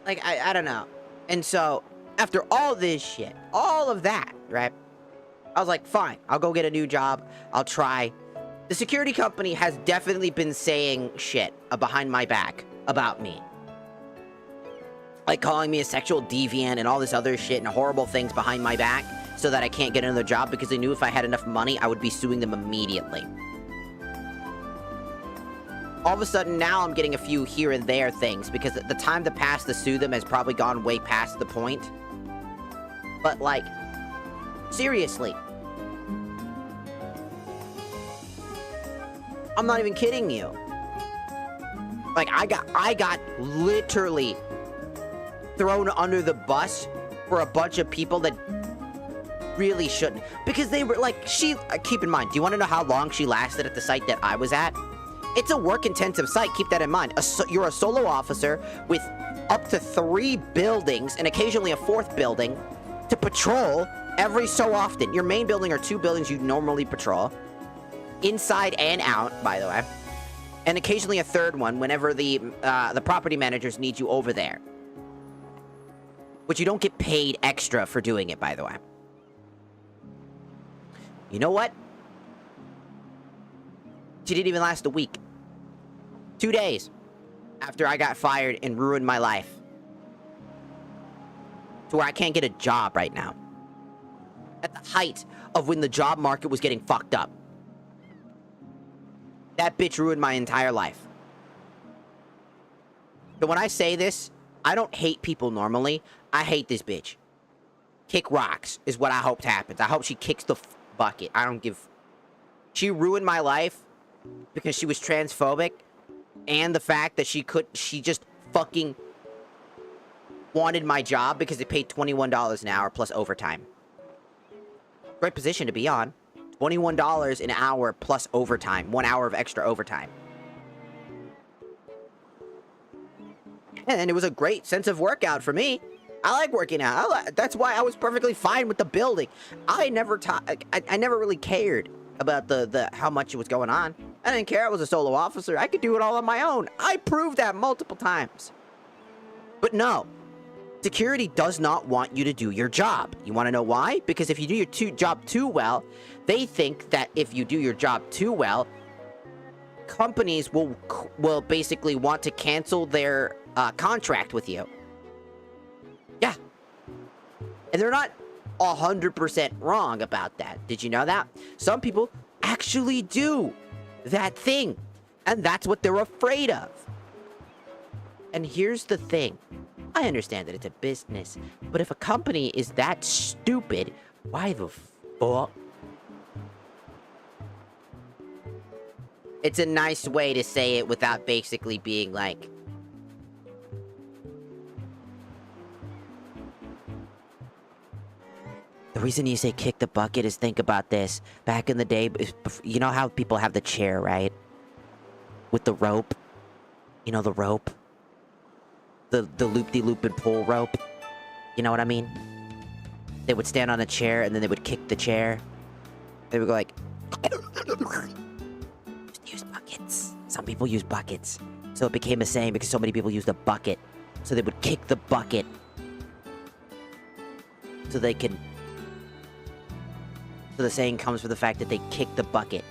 Like, I don't know. And so, after all this shit, all of that, right? I was like, fine, I'll go get a new job. I'll try. The security company has definitely been saying shit behind my back about me. Like calling me a sexual deviant and all this other shit and horrible things behind my back so that I can't get another job because they knew if I had enough money, I would be suing them immediately. All of a sudden, now I'm getting a few here and there things because the time to pass to sue them has probably gone way past the point. But, like, seriously, I'm not even kidding you. Like, I got literally thrown under the bus for a bunch of people that really shouldn't. Because they were like, keep in mind, do you want to know how long she lasted at the site that I was at? It's a work-intensive site, keep that in mind. You're a solo officer with up to 3 buildings, and occasionally a 4th building, to patrol every so often. Your main building are 2 buildings you normally patrol. Inside and out, by the way. And occasionally a 3rd one whenever the property managers need you over there. Which you don't get paid extra for doing it, by the way. You know what? She didn't even last a week. 2 days after I got fired and ruined my life. To where I can't get a job right now. At the height of when the job market was getting fucked up. That bitch ruined my entire life. But when I say this, I don't hate people normally. I hate this bitch. Kick rocks is what I hope happens. I hope she kicks the bucket. I don't give... She ruined my life because she was transphobic. And the fact that she just fucking wanted my job because it paid $21 an hour plus overtime. Great position to be on. $21 an hour plus overtime. 1 hour of extra overtime. And it was a great sense of workout for me. I like working out. That's why I was perfectly fine with the building. I never really cared about the how much it was going on. I didn't care. I was a solo officer. I could do it all on my own. I proved that multiple times. But no. Security does not want you to do your job. You want to know why? Because if you do your job too well, they think that if you do your job too well, companies will basically want to cancel their contract with you. Yeah. And they're not 100% wrong about that. Did you know that? Some people actually do that thing. And that's what they're afraid of. And here's the thing. I understand that it's a business, but if a company is that stupid, why the fuck? It's a nice way to say it without basically being like... The reason you say kick the bucket is, think about this. Back in the day, you know how people have the chair, right? With the rope. You know the rope? The loop-de-loop and pull rope. You know what I mean? They would stand on a chair and then they would kick the chair. They would go like... Just use buckets. Some people use buckets. So it became a saying because so many people used a bucket. So they would kick the bucket. So they can... So the saying comes from the fact that they kick the bucket.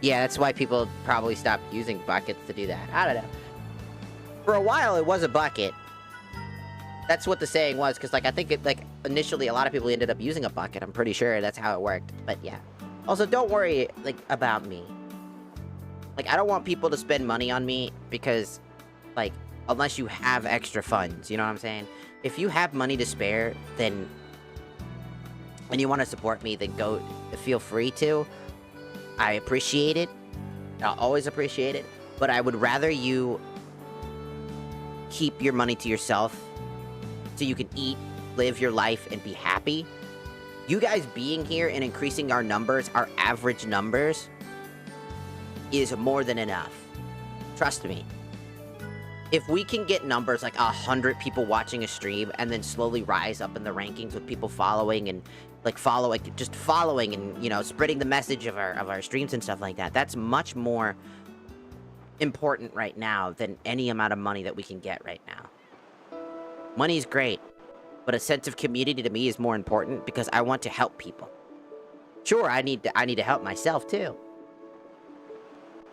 Yeah, that's why people probably stopped using buckets to do that. I don't know. For a while, it was a bucket. That's what the saying was, because, like, I think, initially, a lot of people ended up using a bucket. I'm pretty sure that's how it worked. But, yeah. Also, don't worry, about me. Like, I don't want people to spend money on me, because, unless you have extra funds, you know what I'm saying? If you have money to spare, then... and you want to support me, then feel free to. I appreciate it. I'll always appreciate it. But I would rather you keep your money to yourself so you can eat, live your life, and be happy. You guys being here and increasing our numbers, our average numbers, is more than enough. Trust me. If we can get numbers like 100 people watching a stream and then slowly rise up in the rankings with people following and just following and, you know, spreading the message of our streams and stuff like that. That's much more important right now than any amount of money that we can get right now. Money's great, but a sense of community to me is more important because I want to help people. Sure, I need to help myself too.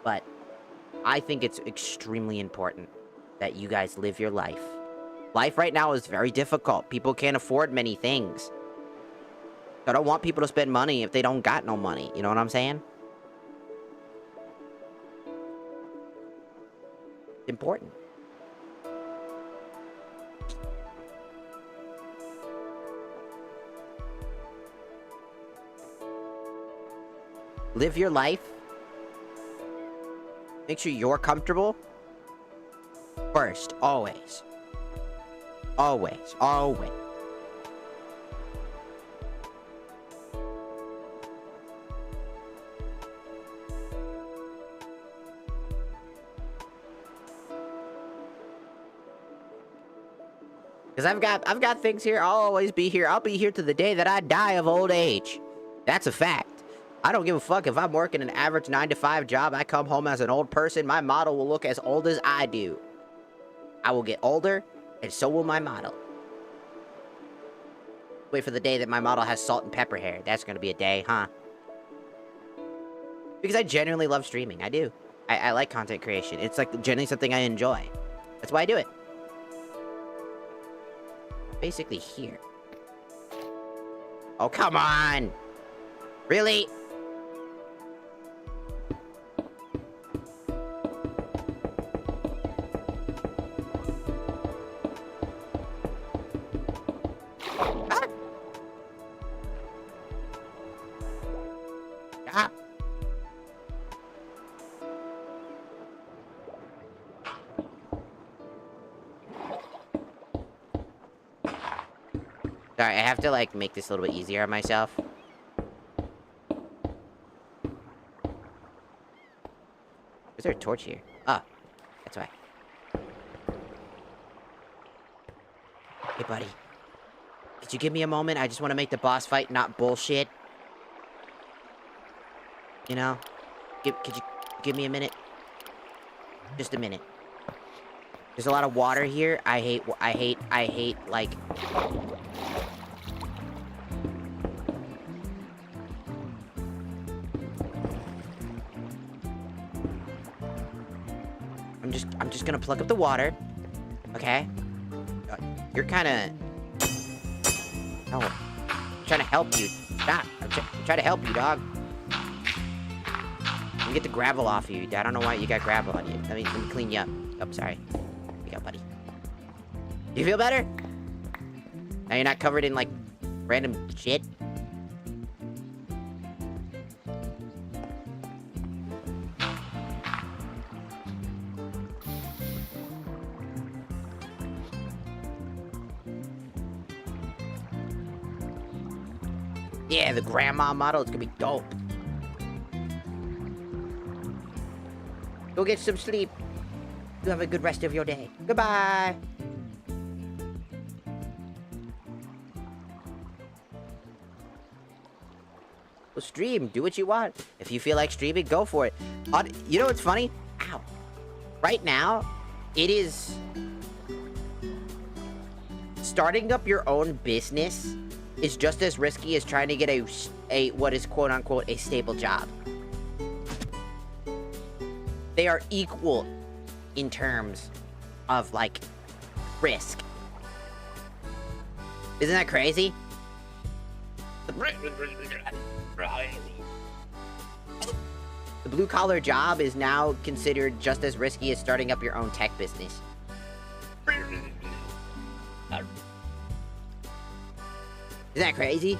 But I think it's extremely important that you guys live your life. Life right now is very difficult. People can't afford many things. I don't want people to spend money if they don't got no money. You know what I'm saying? Important. Live your life. Make sure you're comfortable. First, always. Always, always. Because I've got things here. I'll always be here. I'll be here to the day that I die of old age. That's a fact. I don't give a fuck if I'm working an average 9-to-5 job. I come home as an old person. My model will look as old as I do. I will get older, and so will my model. Wait for the day that my model has salt and pepper hair. That's gonna be a day, huh? Because I genuinely love streaming. I do. I like content creation. It's like genuinely something I enjoy. That's why I do it. Basically here. Oh, come on! Really? Ah! Ah! Sorry, I have to, like, make this a little bit easier on myself. Is there a torch here? Oh, that's why. Hey, buddy. Could you give me a moment? I just want to make the boss fight not bullshit. You know? Could you give me a minute? Just a minute. There's a lot of water here. I hate, like... I'm just gonna plug up the water. Okay? You're kinda... Oh. I'm trying to help you. Stop. I'm trying to help you, dog. Let me get the gravel off you. I don't know why you got gravel on you. Let me clean you up. Oh, sorry. Here you go, buddy. You feel better? Now you're not covered in, like, random shit? Yeah, the grandma model, it's gonna be dope. Go get some sleep. You have a good rest of your day. Goodbye. Well, stream. Do what you want. If you feel like streaming, go for it. You know what's funny? Ow. Right now, it is... starting up your own business is just as risky as trying to get a what is quote-unquote a stable job. They are equal in terms of, like, risk. Isn't that crazy? The blue-collar job is now considered just as risky as starting up your own tech business. Isn't that crazy?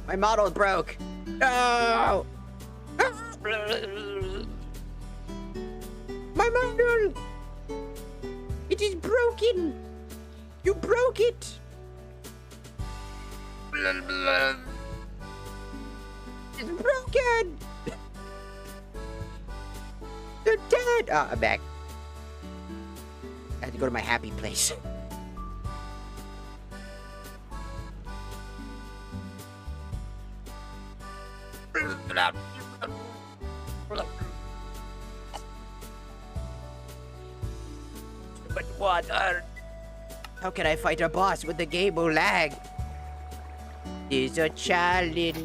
My model broke. No! My model! It is broken! You broke it! It's broken! They're dead! Ah, I'm back. I have to go to my happy place. But water. How can I fight a boss with the game will lag? It's a challenge.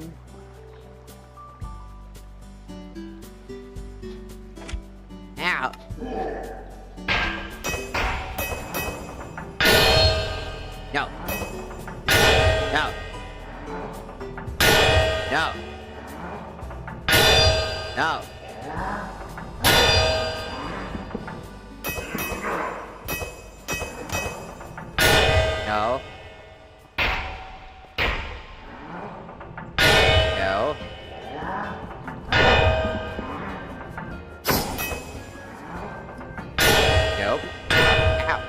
No. No. No. Nope. Ow.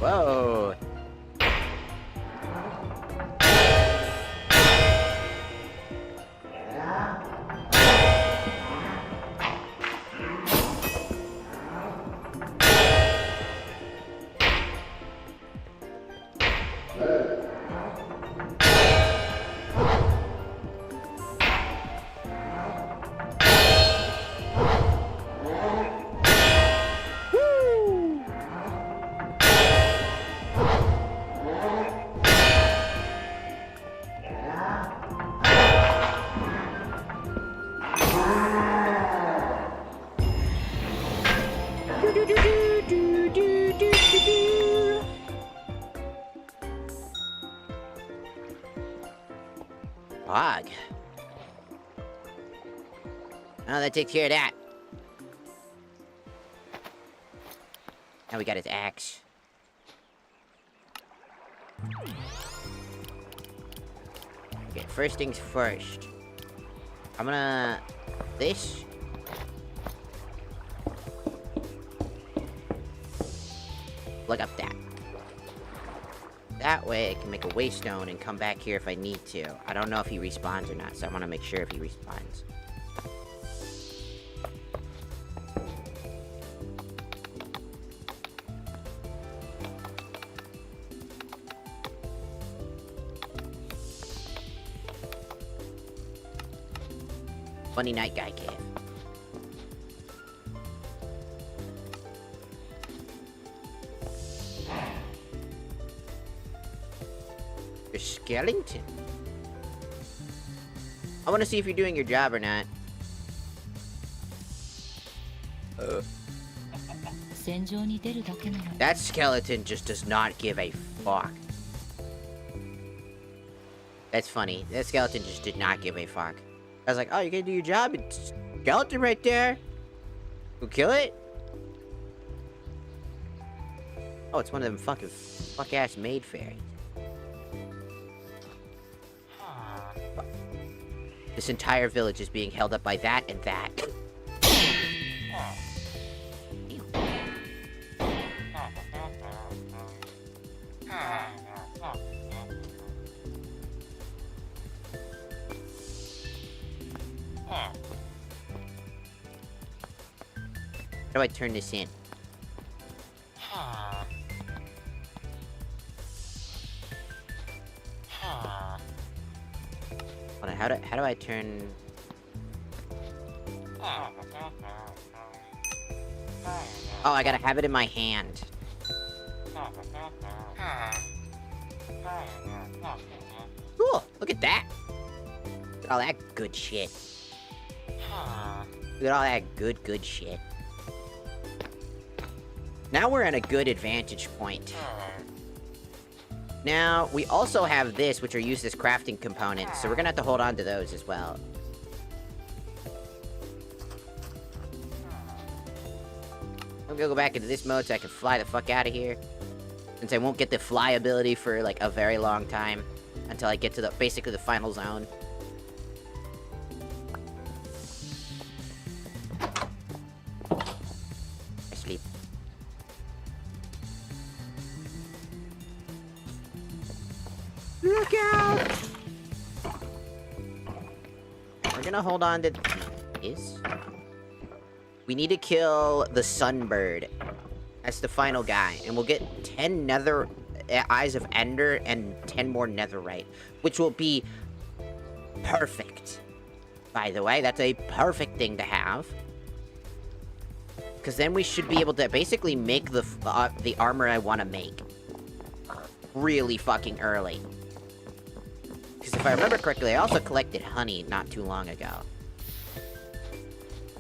Whoa. Fog. Oh, that takes care of that. Now we got his axe. Okay, first things first. I'm gonna... This. Plug up that. That way I can make a waystone and come back here if I need to. I don't know if he respawns or not, so I want to make sure if he respawns. Funny night guy cave. Your skeleton. I want to see if you're doing your job or not. That skeleton just does not give a fuck. That's funny. That skeleton just did not give a fuck. I was like, oh, you gotta do your job? It's skeleton right there. Go kill it? Oh, it's one of them fuck-ass maid fairies. This entire village is being held up by that and that. How do I turn this in? Hold on, how do I turn... Oh, I gotta have it in my hand. Cool, look at that. Look at all that good shit. Look at all that good shit. Now we're at a good advantage point. Now, we also have this, which are used as crafting components, so we're gonna have to hold on to those as well. I'm gonna go back into this mode so I can fly the fuck out of here. Since I won't get the fly ability for, like, a very long time. Until I get to basically the final zone. I sleep. Look out! We're gonna hold on to this. We need to kill the sunbird. That's the final guy, and we'll get 10 nether eyes of ender and 10 more netherite, which will be perfect. By the way, that's a perfect thing to have. Because then we should be able to basically make the armor I want to make really fucking early. Because if I remember correctly, I also collected honey not too long ago.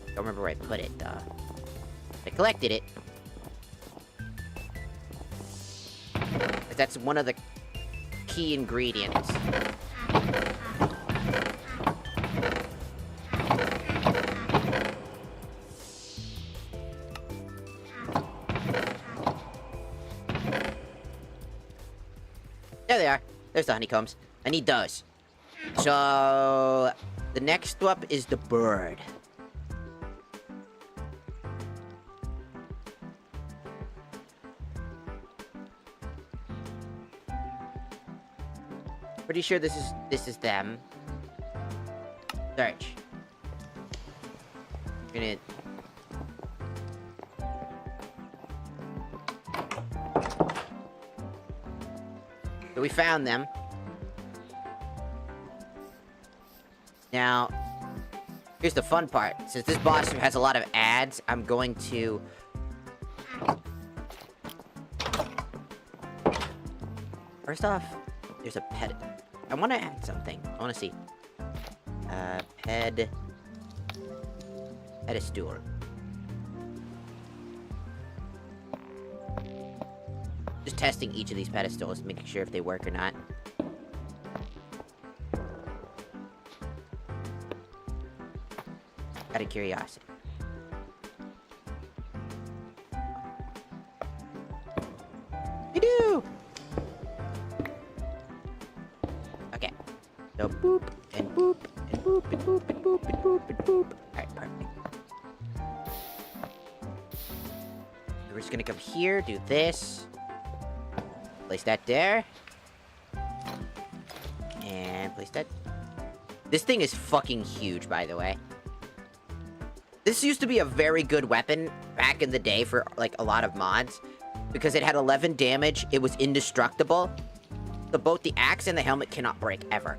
Don't remember where I put it, though. I collected it. That's one of the key ingredients. There they are. There's the honeycombs. I need those. So, the next up is the bird. Pretty sure this is them. Search. Gonna... So we found them. Now, here's the fun part. Since this boss has a lot of ads, I'm going to... First off, there's a pet... I want to add something. I want to see. Pedestal. Just testing each of these pedestals, making sure if they work or not. Out of curiosity. They do! Okay. So boop, and boop, and boop, and boop, and boop, and boop, and boop. Alright, perfect. We're just gonna come here, do this. Place that there. And place that... This thing is fucking huge, by the way. This used to be a very good weapon back in the day for, like, a lot of mods. Because it had 11 damage, it was indestructible. So both the axe and the helmet cannot break, ever.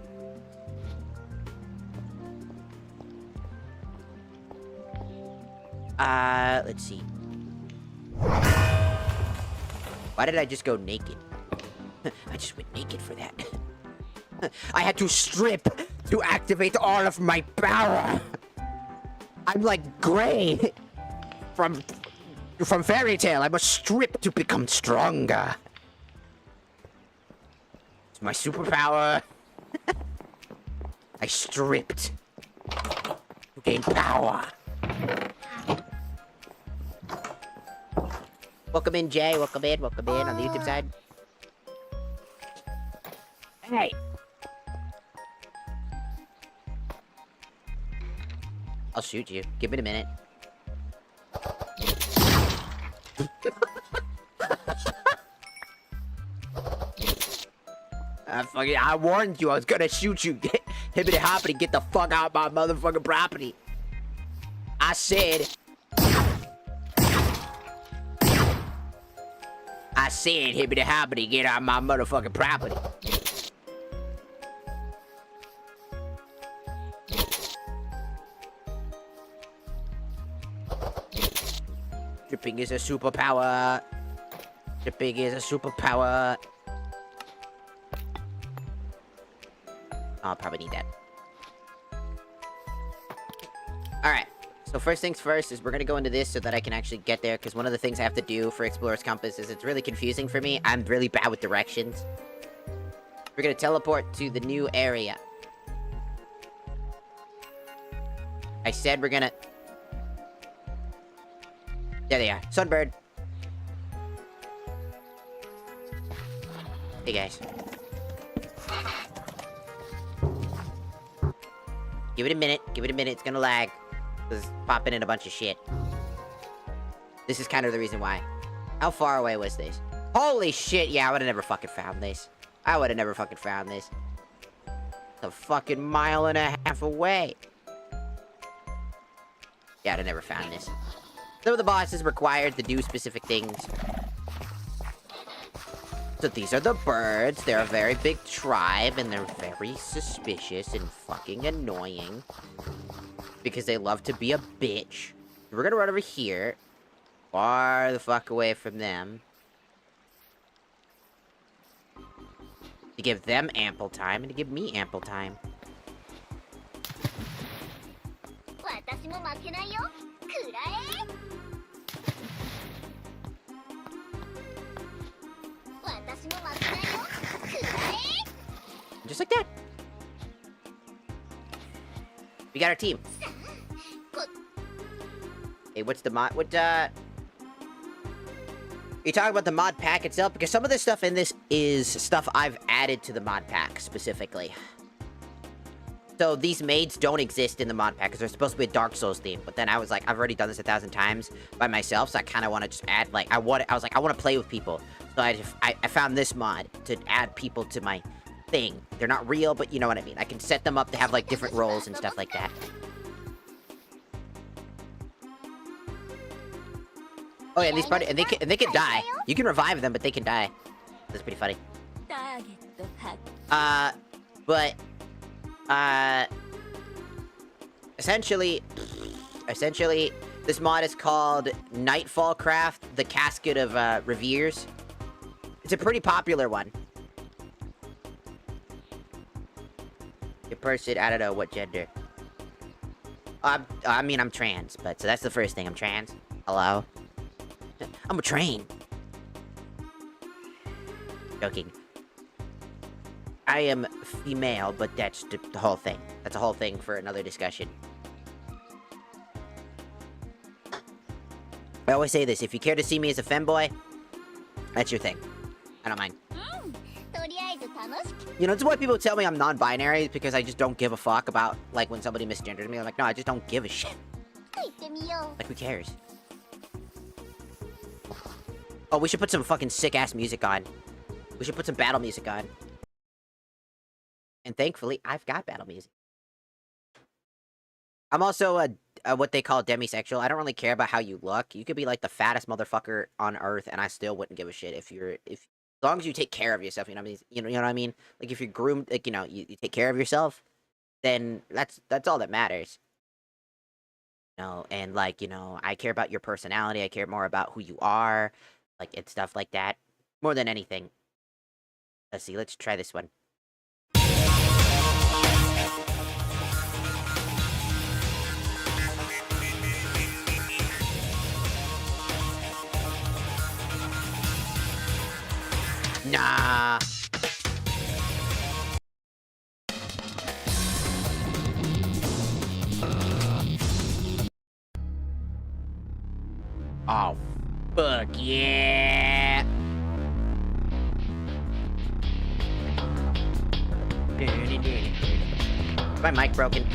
Let's see. Why did I just go naked? I just went naked for that. I had to strip to activate all of my power. I'm like Gray from Fairy Tail. I must strip to become stronger. It's my superpower. I stripped to gain power. Welcome in, Jay. Welcome in on the YouTube side. Hey. I'll shoot you. Give it a minute. I warned you I was gonna shoot you. Hibbity hoppity, get the fuck out of my motherfucking property. I said, hibbity hoppity, get out of my motherfucking property. Dripping is a superpower. Dripping is a superpower. I'll probably need that. Alright. So first things first is we're gonna go into this so that I can actually get there, because one of the things I have to do for Explorer's Compass is it's really confusing for me. I'm really bad with directions. We're gonna teleport to the new area. I said we're gonna... There they are. Sunbird. Hey, guys. Give it a minute. Give it a minute. It's gonna lag. It's popping in a bunch of shit. This is kind of the reason why. How far away was this? Holy shit, yeah, I would've never fucking found this. I would've never fucking found this. It's a fucking mile and a half away. Yeah, I'd have never found this. Some of the bosses required to do specific things. So these are the birds. They're a very big tribe, and they're very suspicious and fucking annoying. Because they love to be a bitch. We're gonna run over here. Far the fuck away from them. To give them ample time, and to give me ample time. Just like that. We got our team. Hey, what's the mod? What, Are you talking about the mod pack itself? Because some of the stuff in this is stuff I've added to the mod pack, specifically. So, these maids don't exist in the mod pack, because they're supposed to be a Dark Souls theme. But then I was like, I've already done this 1,000 times by myself, so I kind of want to just add, like, I was like, I want to play with people. So I found this mod to add people to my thing. They're not real, but you know what I mean. I can set them up to have, like, different roles and stuff like that. Oh yeah, these party and they can die. You can revive them, but they can die. That's pretty funny. Essentially, this mod is called Nightfall Craft, the Casket of Reveres. It's a pretty popular one. Your person, I don't know what gender. I mean, I'm trans, but so that's the first thing. I'm trans. Hello. I'm a train. Joking. I am female, but that's the whole thing. That's a whole thing for another discussion. I always say this, if you care to see me as a femboy, that's your thing. I don't mind. You know, it's why people tell me I'm non-binary, because I just don't give a fuck about, like, when somebody misgenders me. I'm like, no, I just don't give a shit. Like, who cares? Oh, we should put some fucking sick-ass music on. We should put some battle music on. And thankfully, I've got battle music. I'm also a what they call demisexual. I don't really care about how you look. You could be like the fattest motherfucker on earth, and I still wouldn't give a shit as long as you take care of yourself. You know what I mean? You know what I mean? Like if you're groomed, like you take care of yourself, then that's all that matters. You know, and like I care about your personality. I care more about who you are. Like, and stuff like that. More than anything. Let's see, let's try this one. Nah. Oh, fuck yeah! Is my mic broken?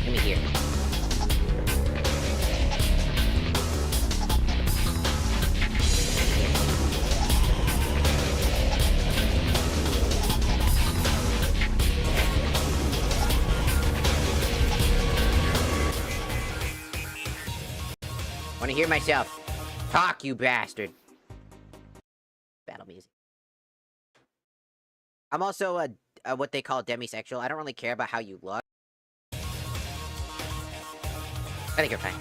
Let me hear. Want to hear myself talk, you bastard. Battle music. I'm also a what they call demisexual. I don't really care about how you look. I think you're fine.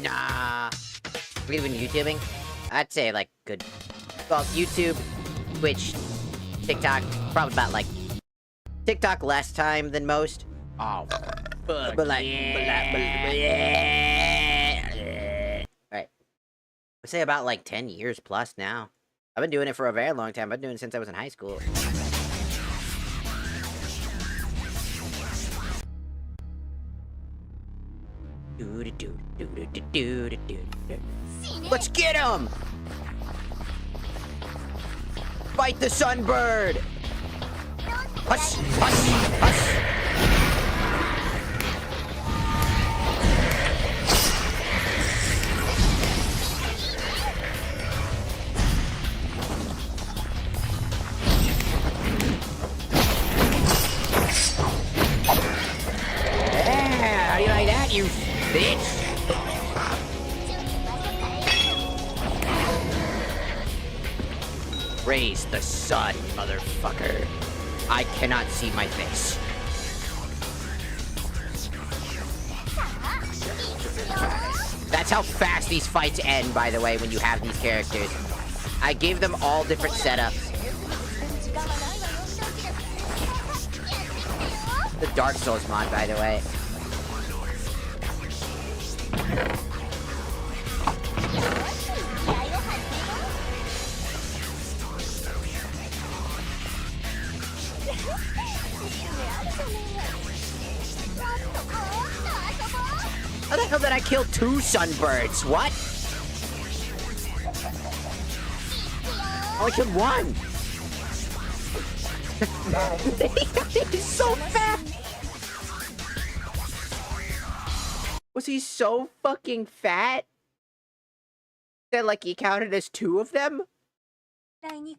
Nah. Are you even YouTubing? I'd say like good. Well, YouTube, Twitch, TikTok, probably about like TikTok less time than most. Oh. But like, Right. I say about like 10 years plus now. I've been doing it for a very long time. I've been doing it since I was in high school. Let's get him! Fight the sunbird! Hush! Hush! Hush! that, you bitch! Raise the sun, motherfucker. I cannot see my face. That's how fast these fights end, by the way, when you have these characters. I gave them all different setups. The Dark Souls mod, by the way. How the hell did I kill 2 sunbirds? What? I only killed 1. He's so fat. Was he so fucking fat that, like, he counted as 2 of them? You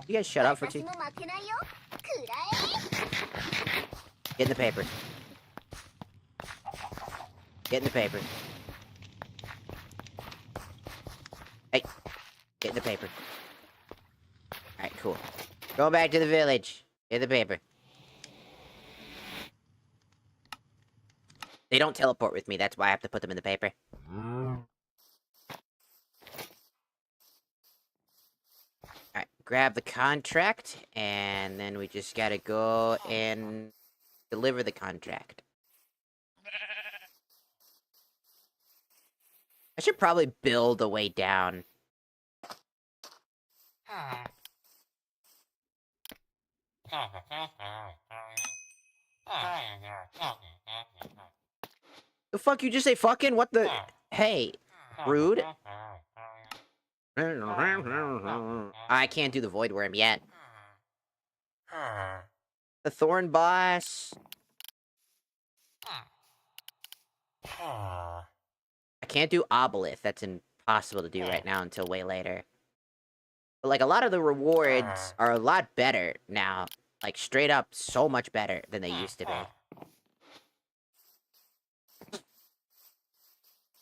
guys shut up for 2. Get in the paper. Get in the paper. Hey, get in the paper. Alright, cool. Go back to the village. Get the paper. They don't teleport with me, that's why I have to put them in the paper. Alright, grab the contract, and then we just gotta go and deliver the contract. I should probably build a way down. The fuck you just say fucking? What the? Hey, rude. I can't do the void worm yet. The thorn boss. I can't do Obelith. That's impossible to do right now until way later. But, like, a lot of the rewards are a lot better now. Like, straight up, so much better than they used to be.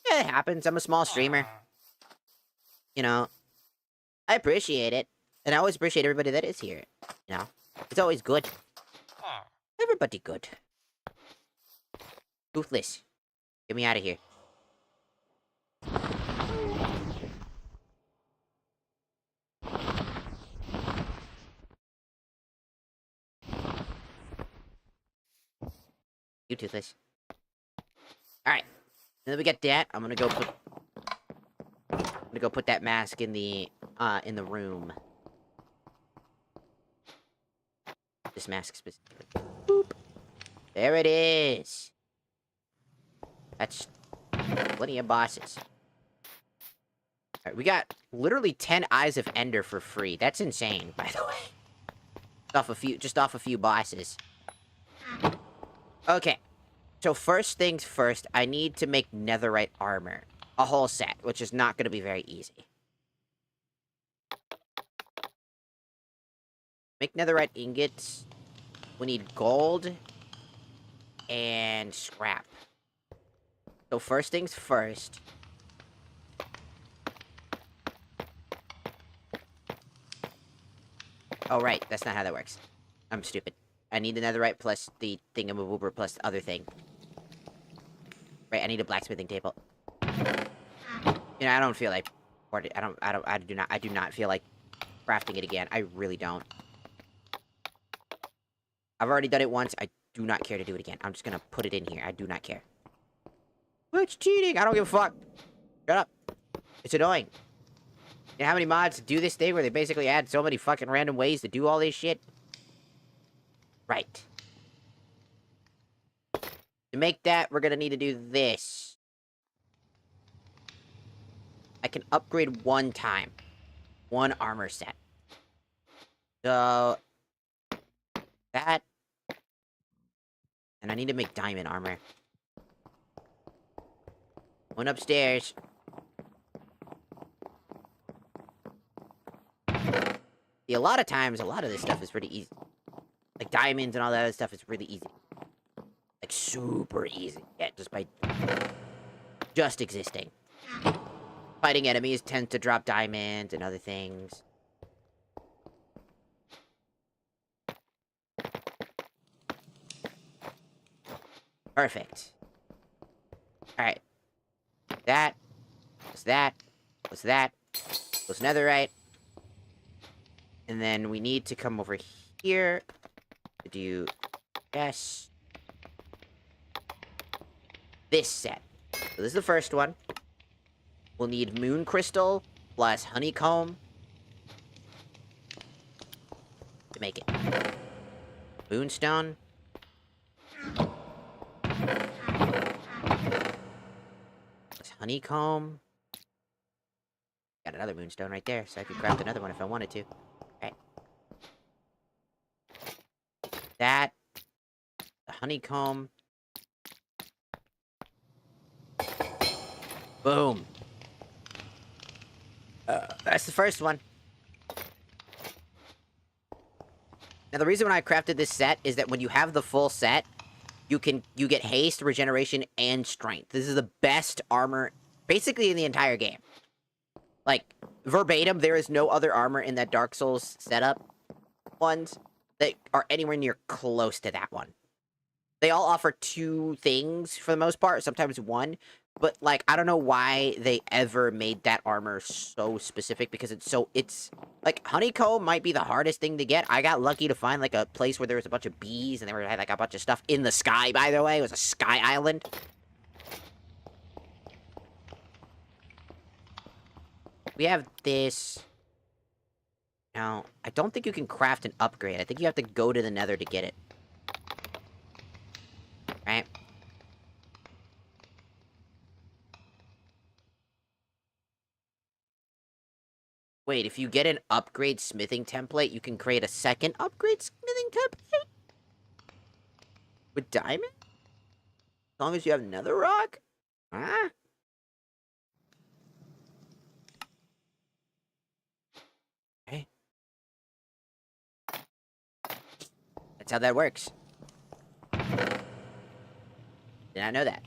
Yeah, it happens. I'm a small streamer. You know, I appreciate it. And I always appreciate everybody that is here. You know, it's always good. Everybody good. Toothless. Get me out of here. You Toothless. Alright. Then we get that. I'm gonna go put that mask in the room. This mask specifically. Boop. There it is. That's plenty of bosses. Alright, we got literally 10 Eyes of Ender for free. That's insane, by the way. Just off a few bosses. Okay. So first things first, I need to make netherite armor. A whole set, which is not going to be very easy. Make netherite ingots. We need gold and scrap. So first things first. Oh, right. That's not how that works. I'm stupid. I need the netherite plus the thingamaboober plus the other thing. Right, I need a blacksmithing table. You know, I don't feel like... I do not feel like crafting it again. I really don't. I've already done it once. I do not care to do it again. I'm just gonna put it in here. I do not care. It's cheating. I don't give a fuck. Shut up. It's annoying. You know how many mods do this thing where they basically add so many fucking random ways to do all this shit? Right. To make that, we're gonna need to do this. I can upgrade one time. One armor set. So... that. And I need to make diamond armor. One upstairs. See, a lot of times, a lot of this stuff is pretty easy. Like, diamonds and all that other stuff is really easy. Like, super easy to get just by just existing. Fighting enemies tends to drop diamonds and other things. Perfect. Alright. That. What's that? What's that? What's netherite? And then we need to come over here to do yes. This set. So this is the first one. We'll need moon crystal plus honeycomb to make it. Moonstone. Plus honeycomb. Got another moonstone right there, so I could craft another one if I wanted to. Alright. That. The honeycomb. Boom. That's the first one. Now, the reason when I crafted this set is that when you have the full set, you get haste, regeneration, and strength. This is the best armor, basically, in the entire game. Like, verbatim, there is no other armor in that Dark Souls setup ones that are anywhere near close to that one. They all offer 2 things for the most part, sometimes 1. But, like, I don't know why they ever made that armor so specific, because it's, like, honeycomb might be the hardest thing to get. I got lucky to find, like, a place where there was a bunch of bees, and they had, like, a bunch of stuff in the sky, by the way. It was a sky island. We have this. Now, I don't think you can craft an upgrade. I think you have to go to the nether to get it. Right? Wait, if you get an upgrade smithing template, you can create a second upgrade smithing template? With diamond? As long as you have nether rock? Huh? Okay. That's how that works. Did not know that.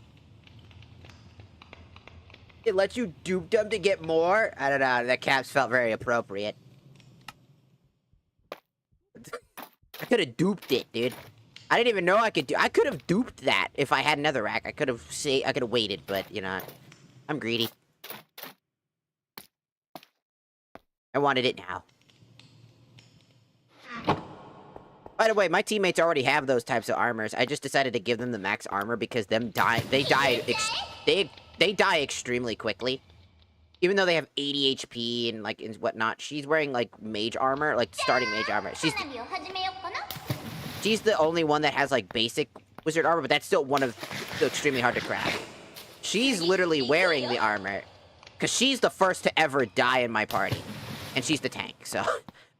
It lets you dupe them to get more? I don't know, that caps felt very appropriate. I could have duped it, dude. I didn't even know I could do. I could have duped that if I had another rack. I could have waited, but you know, I'm greedy. I wanted it now. By the way, my teammates already have those types of armors. I just decided to give them the max armor because they die extremely quickly. Even though they have 80 HP and like and whatnot, she's wearing like mage armor, like starting mage armor. She's the only one that has like basic wizard armor, but that's still one of the extremely hard to craft. She's literally wearing the armor because she's the first to ever die in my party, and she's the tank. So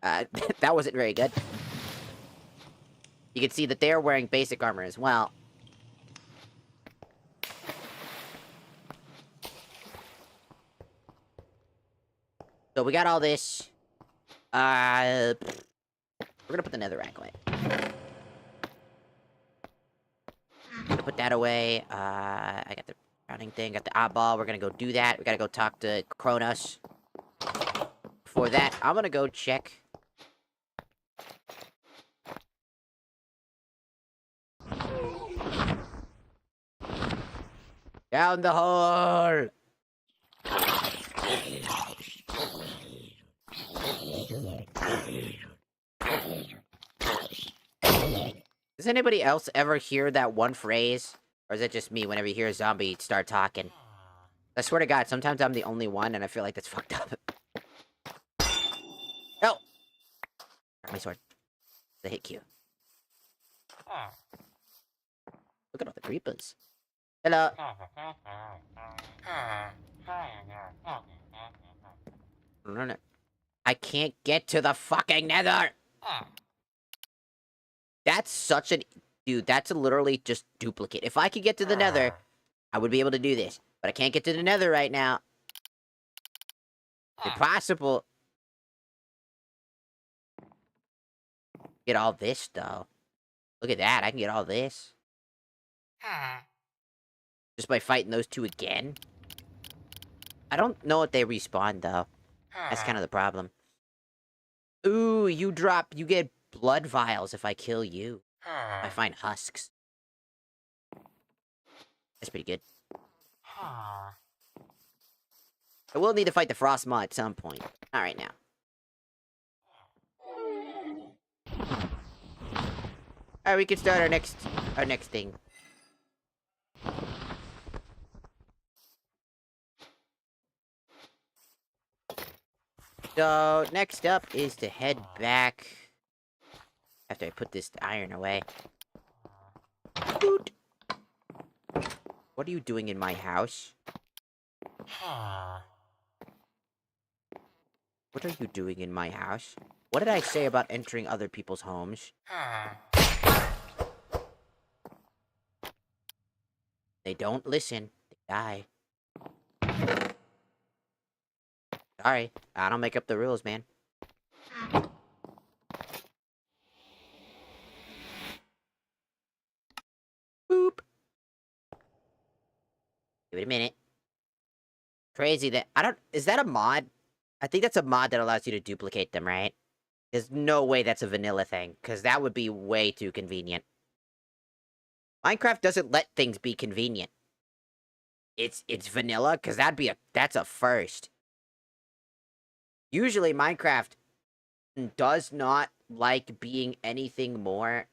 that wasn't very good. You can see that they're wearing basic armor as well. So we got all this. We're gonna put the netherrack away. Gonna put that away. I got the crowning thing, got the oddball. We're gonna go do that. We gotta go talk to Kronos. Before that, I'm gonna go check. Down the hole! Does anybody else ever hear that one phrase? Or is it just me whenever you hear a zombie start talking? I swear to God, sometimes I'm the only one, and I feel like that's fucked up. Oh! Got my sword. The hit Q. Look at all the creepers. Hello. No. I can't get to the fucking nether! That's such an... Dude, that's literally just duplicate. If I could get to the nether, I would be able to do this. But I can't get to the nether right now. Impossible. Get all this, though. Look at that, I can get all this. Just by fighting those two again? I don't know if they respawn, though. That's kind of the problem. Ooh, you get blood vials if I kill you. I find husks. That's pretty good. I will need to fight the frost maw at some point. Not right now. Alright, we can start our next thing. So, next up is to head back after I put this iron away. Boot. What are you doing in my house? What are you doing in my house? What did I say about entering other people's homes? They don't listen. They die. Sorry, I don't make up the rules, man. Boop. Give it a minute. Crazy that is that a mod? I think that's a mod that allows you to duplicate them, right? There's no way that's a vanilla thing, because that would be way too convenient. Minecraft doesn't let things be convenient. It's vanilla, because that's a first. Usually Minecraft does not like being anything more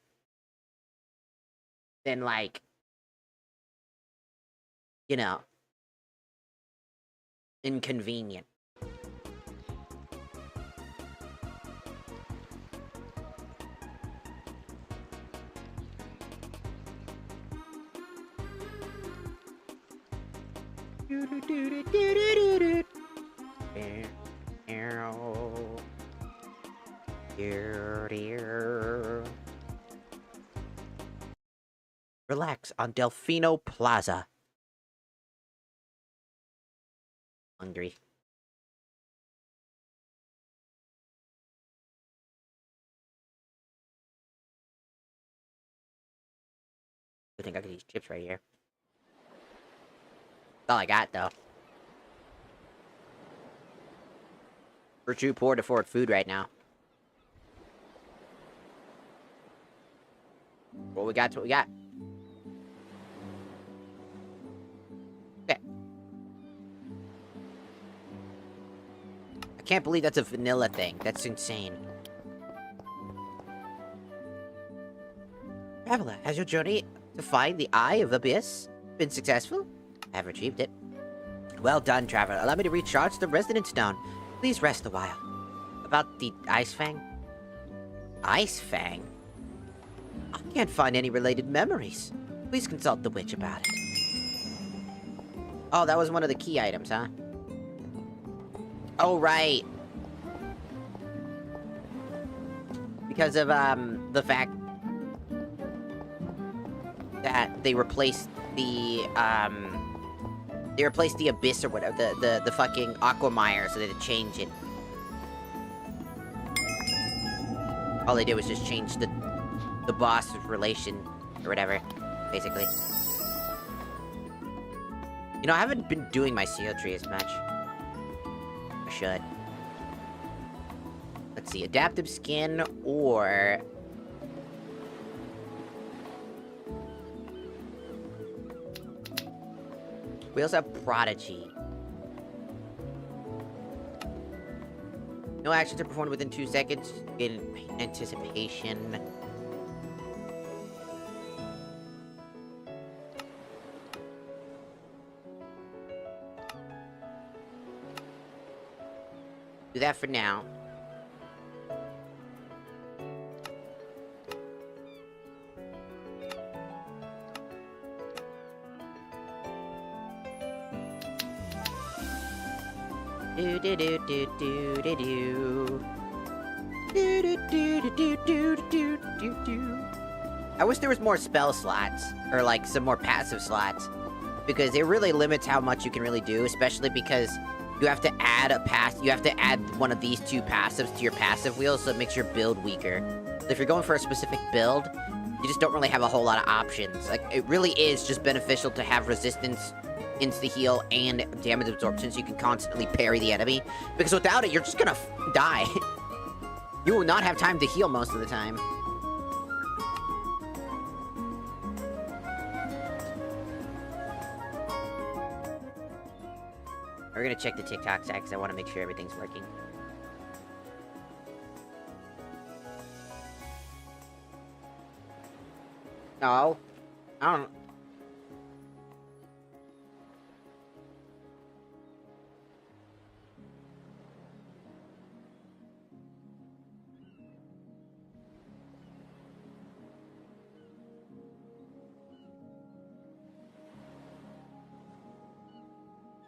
than, like, you know, inconvenient. Relax on Delfino Plaza. Hungry. I think I got these chips right here. That's all I got, though. We're too poor to afford food right now. What we got's what we got. Okay. I can't believe that's a vanilla thing. That's insane. Traveler, has your journey to find the Eye of Abyss been successful? I have retrieved it. Well done, Traveler. Allow me to recharge the Resonance Stone. Please rest a while. About the Ice Fang? Ice Fang? I can't find any related memories. Please consult the witch about it. Oh, that was one of the key items, huh? Oh, right. Because of, the fact that they replaced the Abyss or whatever, the fucking Aquamire, so they had to change it. All they did was just change the boss relation, or whatever, basically. You know, I haven't been doing my seal tree as much. I should. Let's see, adaptive skin, or... We also have Prodigy. No actions are performed within 2 seconds in anticipation. Do that for now. Do do do do do do do. Do do do do do do do do. I wish there was more spell slots, or like some more passive slots, because it really limits how much you can really do, especially because you have to add one of these two passives to your passive wheel, so it makes your build weaker. So if you're going for a specific build, you just don't really have a whole lot of options. Like, it really is just beneficial to have resistance, insta-heal, and damage absorption so you can constantly parry the enemy. Because without it, you're just gonna die. You will not have time to heal most of the time. We're gonna check the TikTok side because I want to make sure everything's working. No. I don't...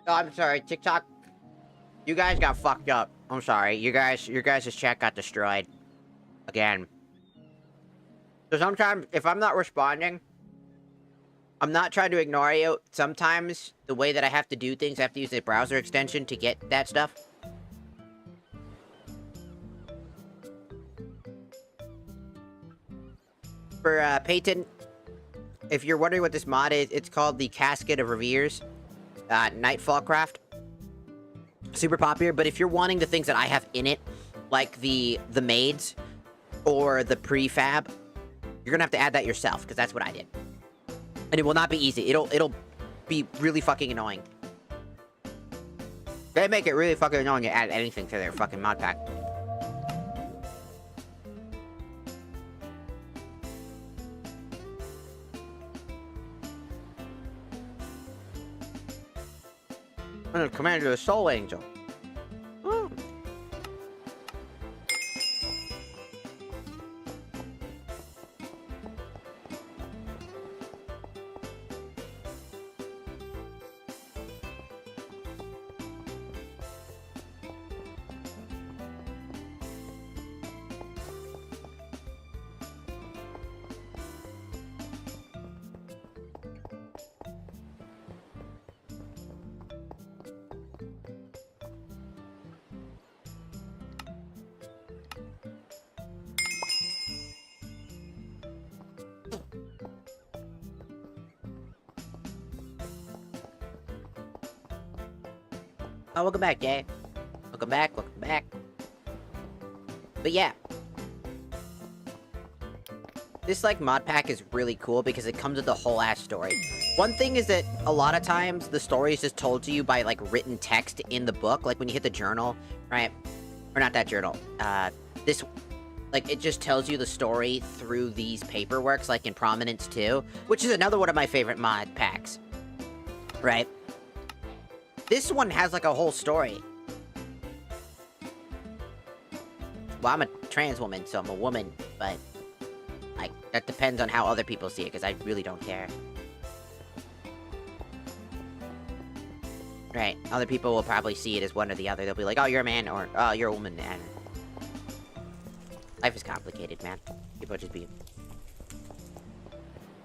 Oh, I'm sorry, TikTok. You guys got fucked up. I'm sorry. Your guys' chat got destroyed. Again. So sometimes, if I'm not responding, I'm not trying to ignore you. Sometimes, the way that I have to do things, I have to use a browser extension to get that stuff. For, Peyton, if you're wondering what this mod is, it's called the Casket of Reveres. Nightfall Craft. Super popular, but if you're wanting the things that I have in it, like the maids, or the prefab, you're gonna have to add that yourself, because that's what I did. And it will not be easy. It'll be really fucking annoying. They make it really fucking annoying to add anything to their fucking mod pack. I'm the commander of the Soul Angel. Oh. Oh, welcome back, Jay. Welcome back, welcome back. But yeah. This, like, mod pack is really cool because it comes with a whole ass story. One thing is that a lot of times the story is just told to you by, like, written text in the book. Like, when you hit the journal, right? Or not that journal. This, like, it just tells you the story through these paperworks, like in Prominence 2. Which is another one of my favorite mod packs. Right? This one has, like, a whole story. Well, I'm a trans woman, so I'm a woman, but... like, that depends on how other people see it, because I really don't care. Right, other people will probably see it as one or the other. They'll be like, oh, you're a man, or, oh, you're a woman, man. Life is complicated, man. People just be...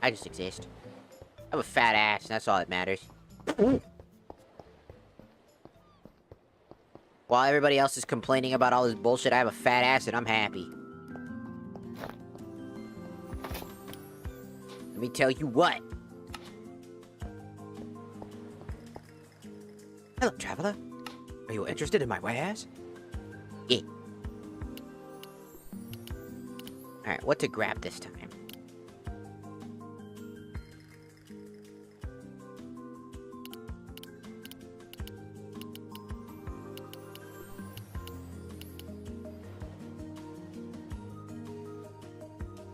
I just exist. I have a fat ass, and that's all that matters. While everybody else is complaining about all this bullshit, I have a fat ass and I'm happy. Let me tell you what. Hello, traveler. Are you interested in my wares? Yeah. Alright, what to grab this time?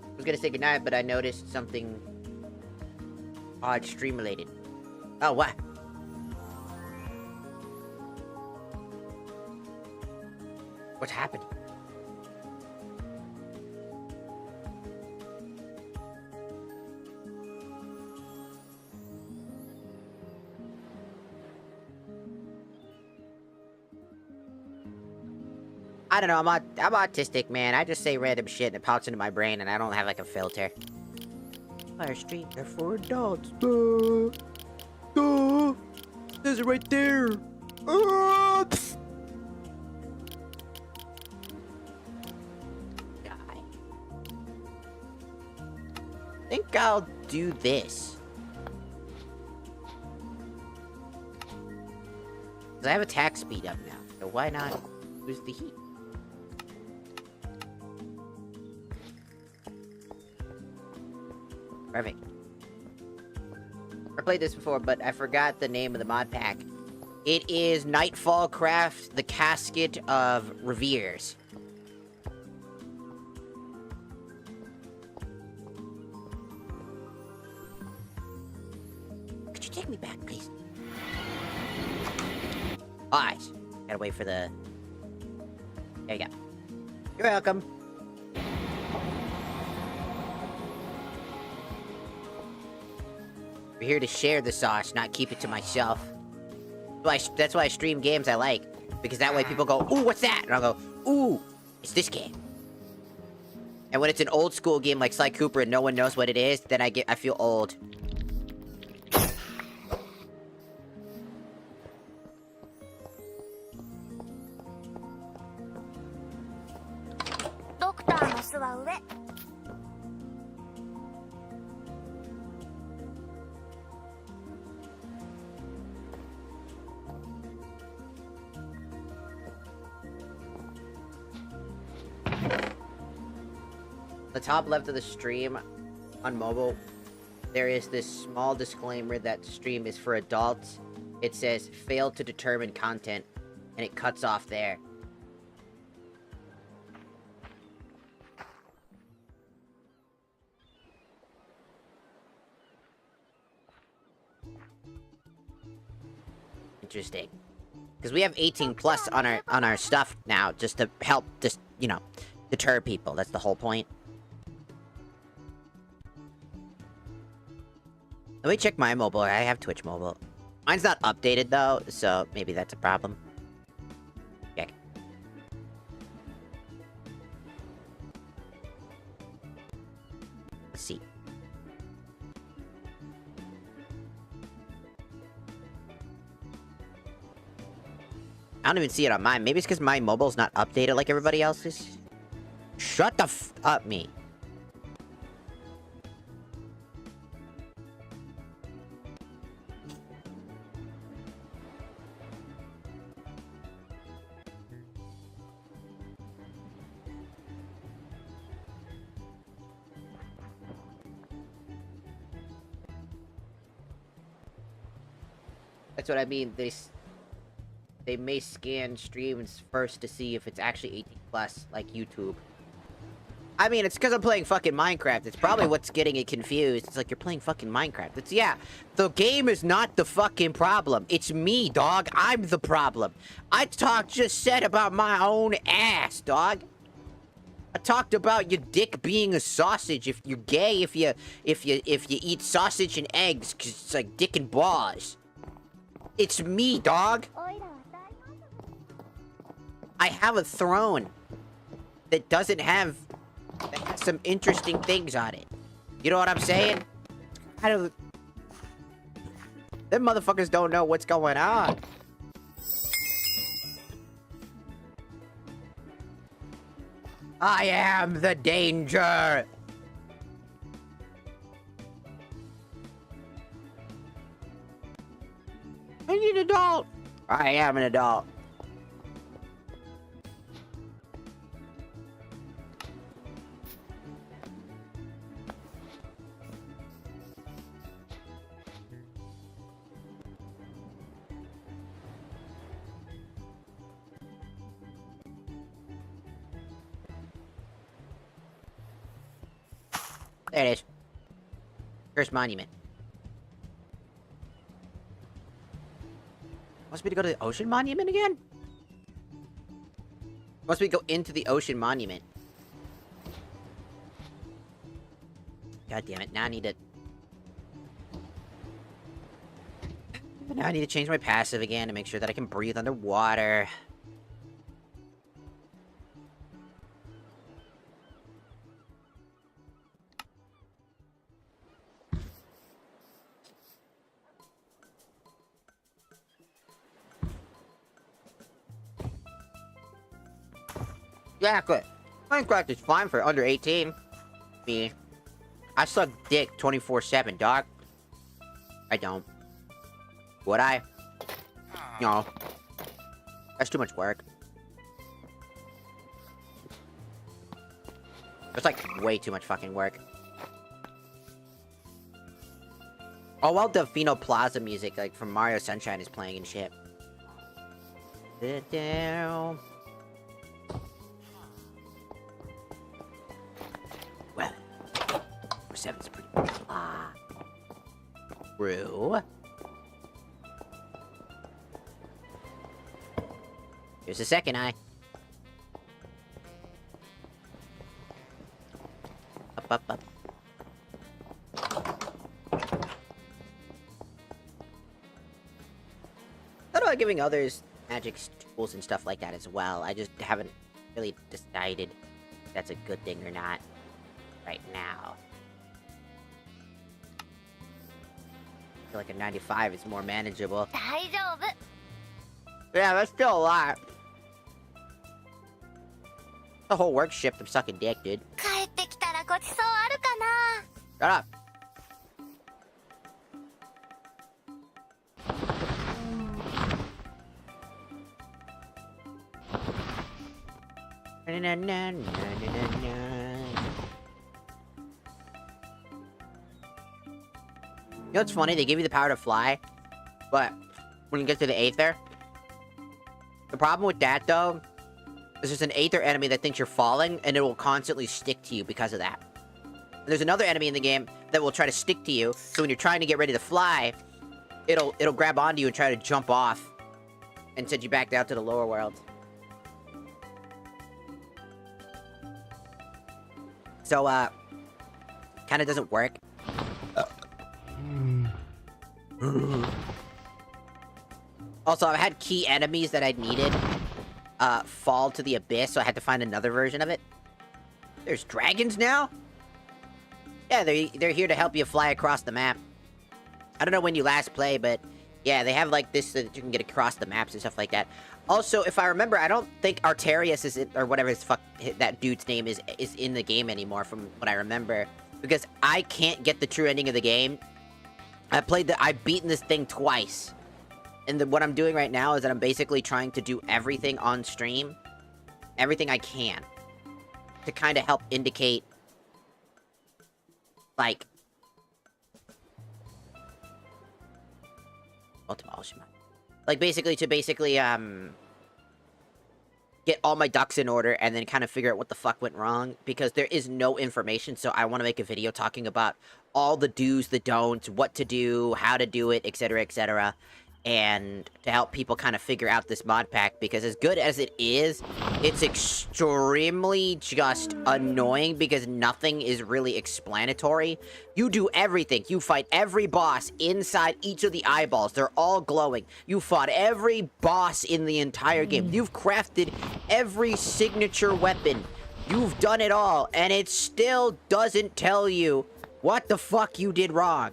I was gonna say goodnight, but I noticed something odd stream related. Oh, what? What's happening? I don't know, I'm autistic, man. I just say random shit and it pops into my brain and I don't have, like, a filter. Fire Street, they're for adults. Duh. Duh. Says it right there. Die. I'll do this. Because I have attack speed up now, so why not use the heat? Perfect. I played this before, but I forgot the name of the mod pack. It is Nightfall Craft, the Casket of Reveres. Could you take me back, please? Alright. Gotta wait for the... There you go. You're welcome. We're here to share the sauce, not keep it to myself. That's why I stream games I like. Because that way people go, ooh, what's that? And I'll go, ooh, it's this game. And when it's an old school game like Sly Cooper and no one knows what it is, then I feel old. The top left of the stream on mobile, there is this small disclaimer that the stream is for adults. It says failed to determine content, and it cuts off there. Interesting. Because we have 18 plus on our stuff now, just to help just, you know, deter people. That's the whole point. Let me check my mobile. I have Twitch mobile. Mine's not updated though, so maybe that's a problem. Okay. Let's see. I don't even see it on mine. Maybe it's because my mobile's not updated like everybody else's. Shut the f up, me. That's what I mean. They may scan streams first to see if it's actually 18 plus, like YouTube. I mean, it's because I'm playing fucking Minecraft. It's probably what's getting it confused. It's like, you're playing fucking Minecraft. It's, yeah, the game is not the fucking problem. It's me, dog. I'm the problem. I just said about my own ass, dog. I talked about your dick being a sausage. If you're gay, if you eat sausage and eggs, because it's like dick and balls. It's me, dog. I have a throne that that has some interesting things on it. You know what I'm saying? Them motherfuckers don't know what's going on. I am the danger. I need an adult. I am an adult. There it is. First monument. Must be to go to the ocean monument again? Must we go into the ocean monument? God damn it, now I need to change my passive again to make sure that I can breathe underwater. Yeah, good. Minecraft is fine for under 18. Me. I suck dick 24/7, dog. I don't. Would I? No. That's too much work. That's like way too much fucking work. Oh, well, Delfino Plaza music, like, from Mario Sunshine is playing and shit. Well, 7's pretty good. True. Here's the second eye. Up, up. I thought about giving others magic tools and stuff like that as well. I just haven't really decided if that's a good thing or not right now. I feel like a 95 is more manageable. Yeah, that's still a lot. The whole work shift of sucking dick, dude. Shut up. You know what's funny? They give you the power to fly, but when you get to the Aether, the problem with that, though, is there's an Aether enemy that thinks you're falling, and it will constantly stick to you because of that. And there's another enemy in the game that will try to stick to you, so when you're trying to get ready to fly, it'll grab onto you and try to jump off and send you back down to the lower world. So, kind of doesn't work. Also, I've had key enemies that I'd needed, fall to the abyss, so I had to find another version of it. There's dragons now? Yeah, they're here to help you fly across the map. I don't know when you last play, but yeah, they have like this so that you can get across the maps and stuff like that. Also, if I remember, I don't think Arterius is in, or whatever his fuck that dude's name is in the game anymore from what I remember. Because I can't get the true ending of the game. I've beaten this thing twice. And what I'm doing right now is that I'm basically trying to do everything on stream. Everything I can. To kind of help indicate, like, Ultima Ultima. Like, basically, get all my ducks in order and then kind of figure out what the fuck went wrong. Because there is no information, so I want to make a video talking about all the do's, the don'ts, what to do, how to do it, etc., etc. And to help people kind of figure out this mod pack, because as good as it is, it's extremely just annoying because nothing is really explanatory. You do everything. You fight every boss inside each of the eyeballs. They're all glowing. You fought every boss in the entire game. You've crafted every signature weapon. You've done it all, and it still doesn't tell you what the fuck you did wrong.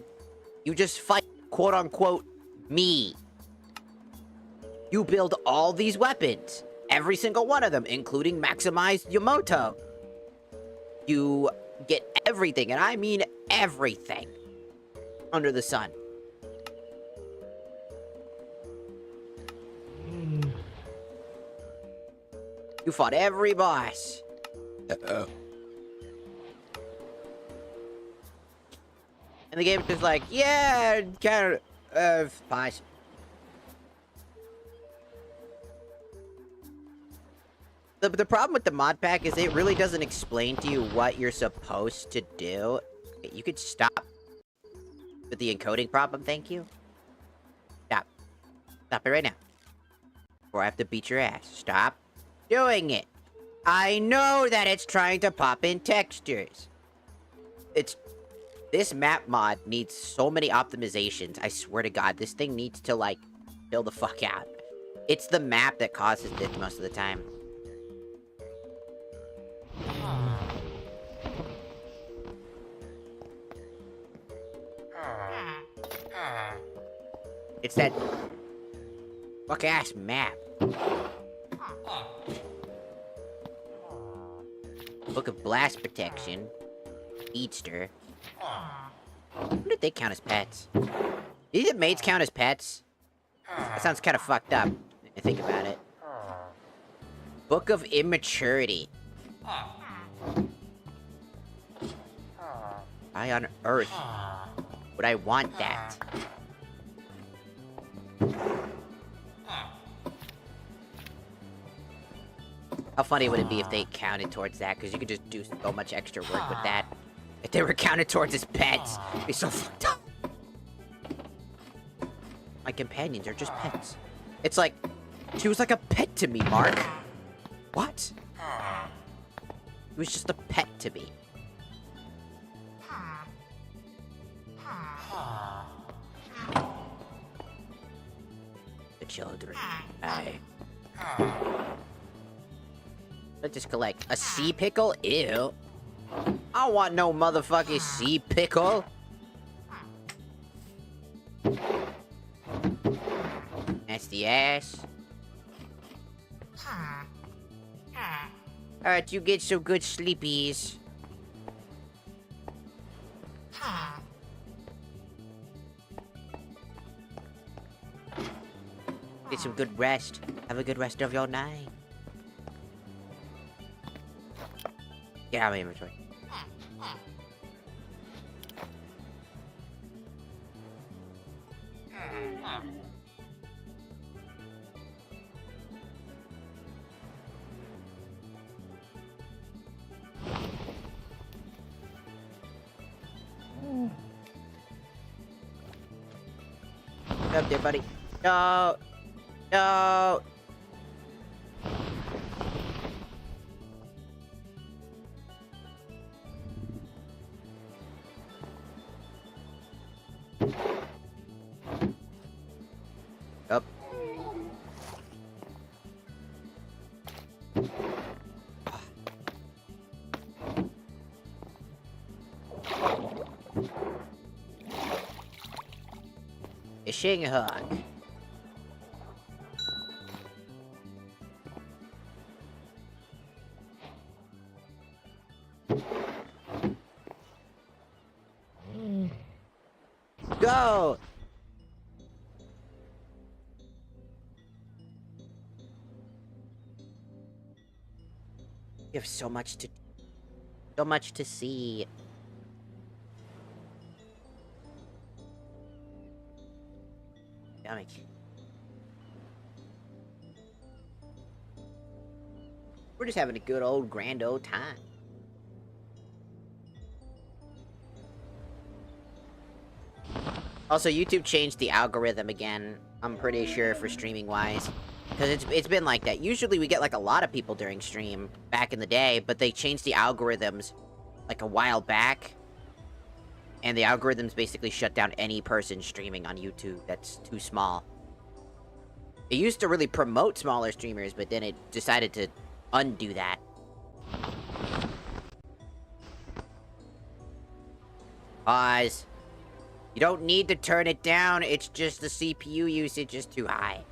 You just fight, quote-unquote, me. You build all these weapons. Every single one of them, including Maximized Yamoto. You get everything, and I mean everything, under the sun. You fought every boss. And the game is just like, yeah, kind of, boss. The problem with the mod pack is it really doesn't explain to you what you're supposed to do. You could stop with the encoding problem, thank you. Stop. Stop it right now. Or I have to beat your ass. Stop doing it. I know that it's trying to pop in textures. This map mod needs so many optimizations. I swear to God, this thing needs to, like, chill the fuck out. It's the map that causes this most of the time. It's that fuck-ass map. Book of Blast Protection. Eatster. Who did they count as pets? Did the maids count as pets? That sounds kind of fucked up, if you think about it. Book of Immaturity. Why on earth would I want that? How funny would it be if they counted towards that? Because you could just do so much extra work with that. If they were counted towards as pets, it'd be so fucked up. My companions are just pets. It's like, she was like a pet to me, Mark. What? It was just a pet to me. The children. Let's just collect a sea pickle? Ew. I don't want no motherfucking sea pickle. That's the ass. Alright, you get some good sleepies. Get some good rest. Have a good rest of your night. Get out of my inventory. Get up there, buddy. No! No! Up. Fishing hook. Go! You have so much to see. Damn. We're just having a good old grand old time. Also, YouTube changed the algorithm again, I'm pretty sure, for streaming wise. Because it's been like that. Usually we get like a lot of people during stream back in the day, but they changed the algorithms like a while back. And the algorithms basically shut down any person streaming on YouTube that's too small. It used to really promote smaller streamers, but then it decided to undo that. Pause. You don't need to turn it down, it's just the CPU usage is too high.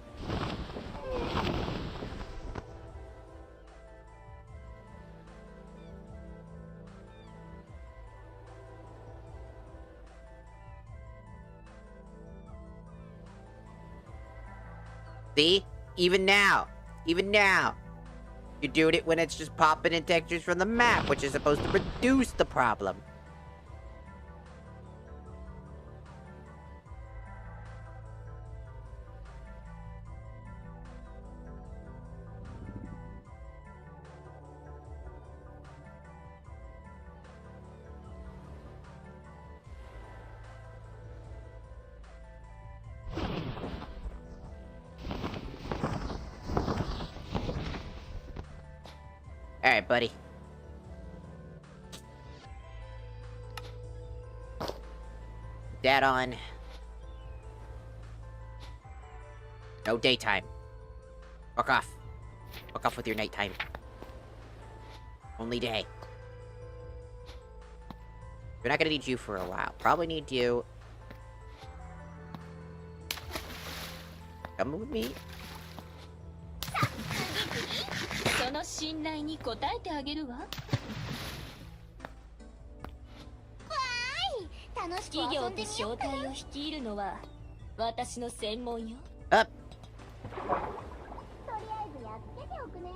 See? Even now. You're doing it when it's just popping in textures from the map, which is supposed to reduce the problem. Alright, buddy. That on. No daytime. Fuck off. Fuck off with your nighttime. Only day. We're not gonna need you for a while. Probably need you. Come with me. その信頼に応えてあげるわ。わーい、企業と商隊を率いるのは私の専門よ。 Up. とりあえずやっつけておくね。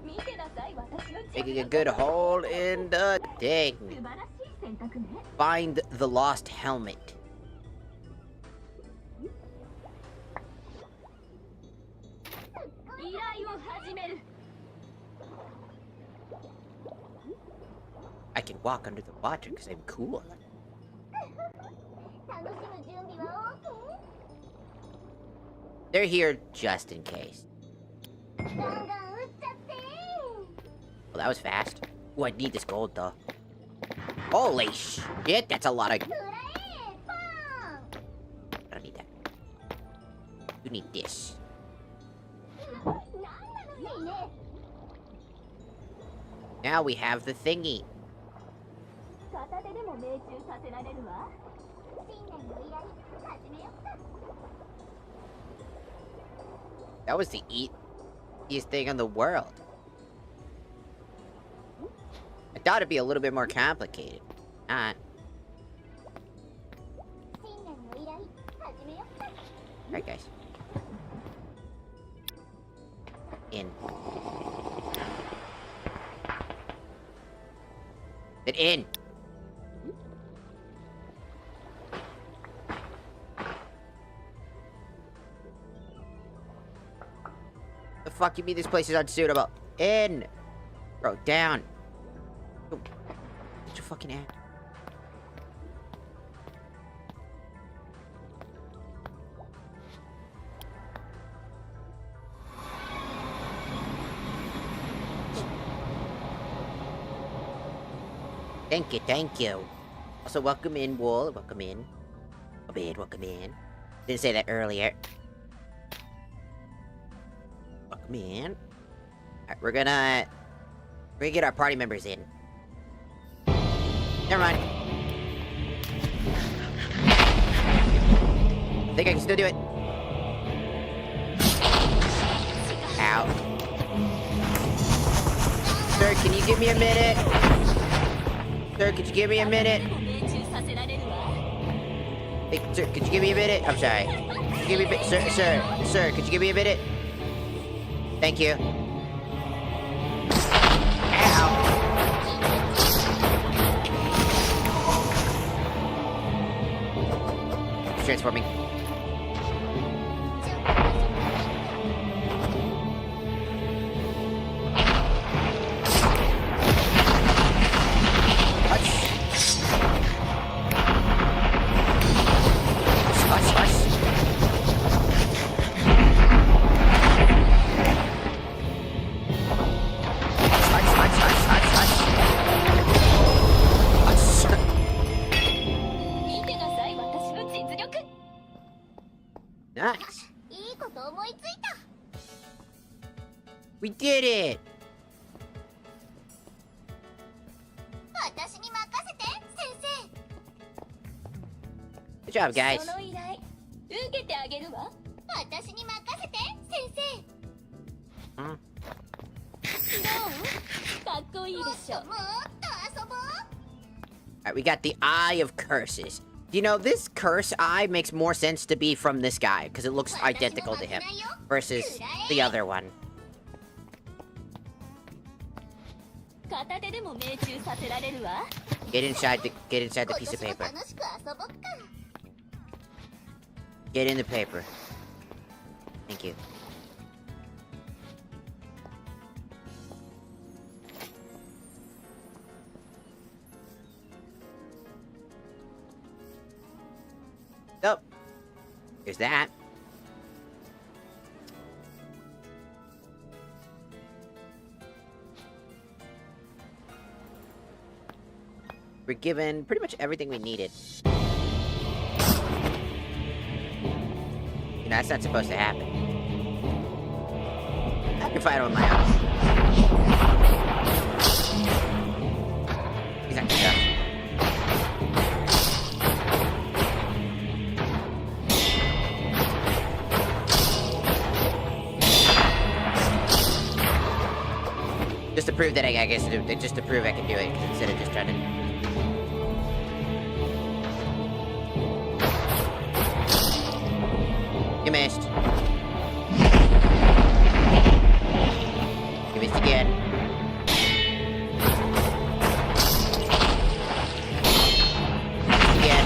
見てなさい、私の Making a good hole in the thing. 素晴らしい選択ね。 Find the lost helmet. 依頼を始める。 I can walk under the water because I'm cool. 楽しむ準備は They're here just in case. OK？ ガンガン撃っちゃって。 Well, that was fast. Oh, I need this gold though. Holy shit, that's a lot of. くらえパン。 I don't need that. You need this. なんなのいいね。 Now we have the thingy. 片手でも命中させられるわ。新年の依頼始めよっか。 That was the easiest thing in the world. I thought it'd be a little bit more complicated. Not. 新年の依頼始めよっか。 Alright, guys. In. Get in. The fuck you mean this place is unsuitable? In. Bro, down. Get your fucking ass. Thank you, thank you. Also, welcome in, Wool. Welcome in. Welcome in. Didn't say that earlier. Welcome in. Alright, we're gonna get our party members in. Never mind. I think I can still do it. Ow. Sir, can you give me a minute? Sir, could you give me a minute? でも命中させられるわ。 Hey, sir, could you give me a minute? I'm sorry. Could you give me a bit, sir, could you give me a minute? Thank you. Ow. It's transforming. Nice. いいこと思いついた。 We did it. 私に任せて先 Good job, guys. その依頼受けてあげるわ。生。私に任せて先 Hmm? どう？かっこいいでしょ。生。もっと遊ぼう。 Alright, we got the Eye of Curses. You know, this curse eye makes more sense to be from this guy, because it looks identical to him, versus the other one. 片手でも命中させられるわ。 Get inside the piece of 今年 paper. も楽しく遊ぼっか。 Get in the paper. Thank you. Oh, there's that. We're given pretty much everything we needed. You know, that's not supposed to happen. I can fight it on my own. He's not good enough. Just a prove that I guess, just to prove I can do it, instead of just trying to... You missed. You missed again. Again.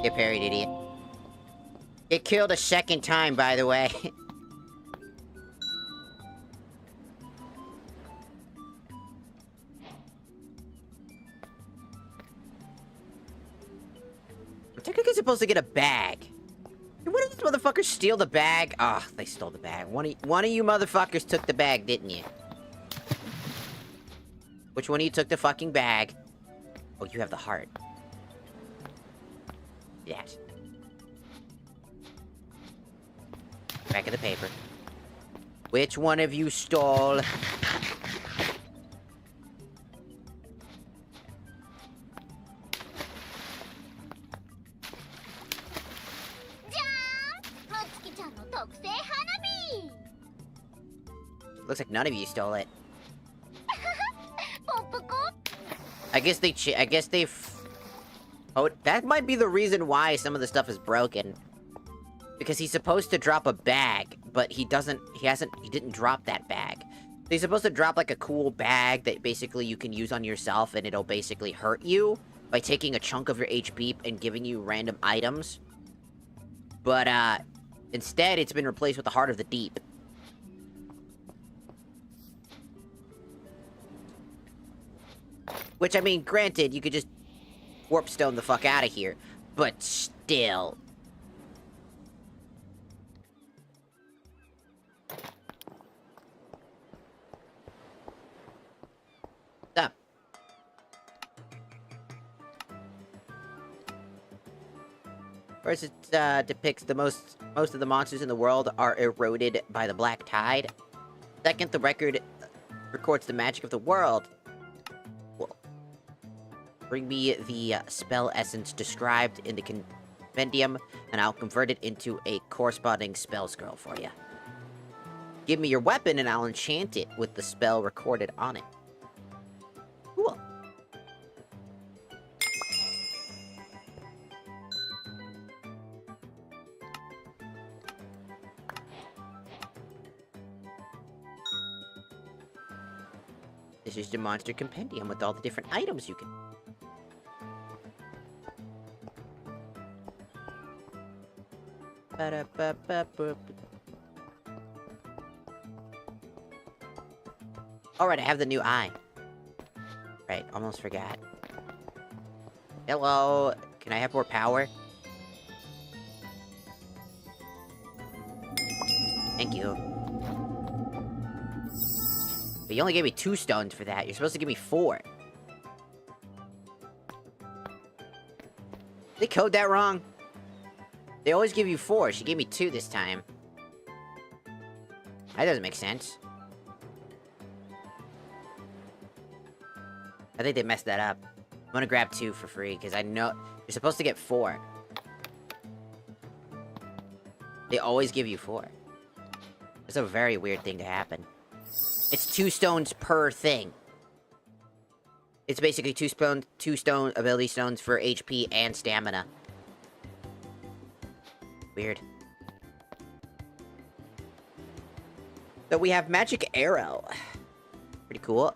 Get parried, idiot. Get killed a second time, by the way. I'm technically supposed to get a bag. Hey, what if these motherfuckers steal the bag? Oh, they stole the bag. One of you motherfuckers took the bag, didn't you? Which one of you took the fucking bag? Oh, you have the heart. Yes. Back of the paper. Which one of you stole? Looks like none of you stole it. I guess they oh, that might be the reason why some of the stuff is broken. Because he's supposed to drop a bag, but he didn't drop that bag. He's supposed to drop like a cool bag that basically you can use on yourself and it'll basically hurt you by taking a chunk of your HP and giving you random items. But, instead it's been replaced with the Heart of the Deep. Which, I mean, granted, you could just warp stone the fuck out of here, but still. Stop. First, it depicts the most of the monsters in the world are eroded by the black tide. Second, the record records the magic of the world. Bring me the spell essence described in the compendium, and I'll convert it into a corresponding spell scroll for you. Give me your weapon, and I'll enchant it with the spell recorded on it. Cool. This is the monster compendium with all the different items you can... Alright, I have the new eye. Right, almost forgot. Hello, can I have more power? Thank you. But you only gave me 2 stones for that. You're supposed to give me 4. They code that wrong? They always give you 4. She gave me 2 this time. That doesn't make sense. I think they messed that up. I'm gonna grab 2 for free, because I know... You're supposed to get 4. They always give you 4. It's a very weird thing to happen. It's 2 stones per thing. It's basically 2 stone ability stones for HP and stamina. Weird. So we have Magic Arrow. Pretty cool.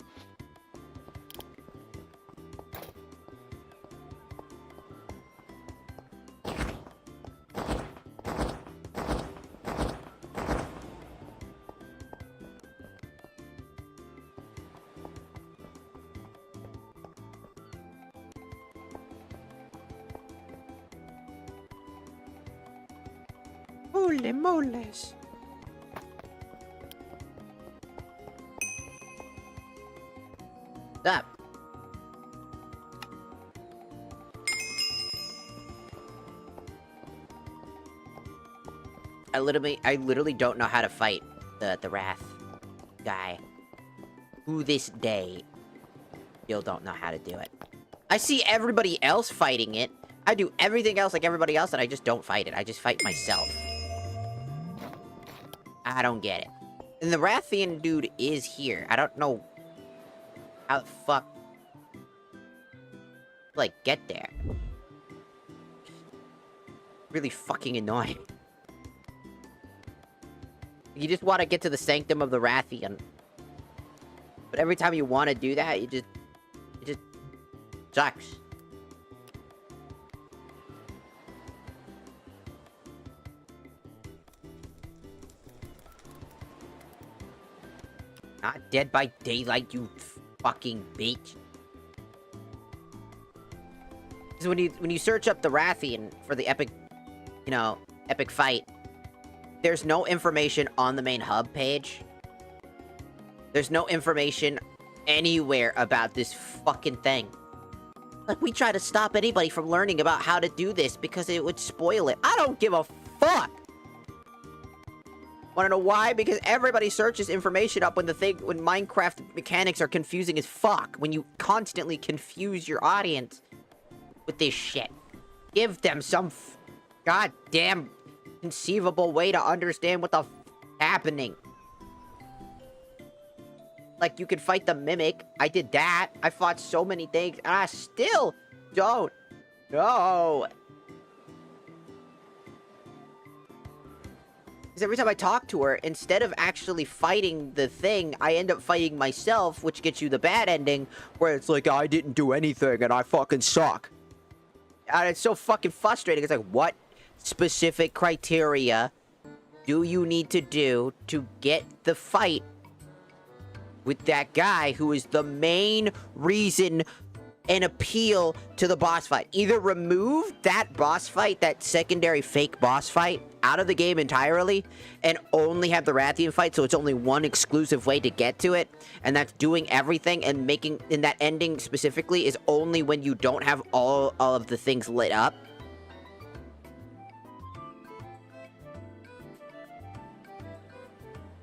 Holy moles. Stop. I literally don't know how to fight the Wrath guy. To this day, still don't know how to do it. I see everybody else fighting it. I do everything else like everybody else, and I just don't fight it. I just fight myself. I don't get it. And the Rathian dude is here. I don't know how the fuck, like, get there. Really fucking annoying. You just want to get to the sanctum of the Rathian. But every time you want to do that, it just sucks. Not Dead by Daylight, you fucking bitch. Because when you search up the Rathian for the epic, you know, epic fight, there's no information on the main hub page. There's no information anywhere about this fucking thing. Like, we try to stop anybody from learning about how to do this because it would spoil it. I don't give a fuck! Wanna know why? Because everybody searches information up when Minecraft mechanics are confusing as fuck. When you constantly confuse your audience with this shit. Give them some goddamn conceivable way to understand what the happening. Like, you could fight the Mimic. I did that. I fought so many things, and I still don't know. Because every time I talk to her, instead of actually fighting the thing, I end up fighting myself, which gets you the bad ending, where it's like, I didn't do anything, and I fucking suck. And it's so fucking frustrating. It's like, what specific criteria do you need to do to get the fight with that guy who is the main reason and appeal to the boss fight? Either remove that boss fight, that secondary fake boss fight, out of the game entirely, and only have the Rathian fight, so it's only one exclusive way to get to it, and that's doing everything, and making, in that ending specifically, is only when you don't have all of the things lit up.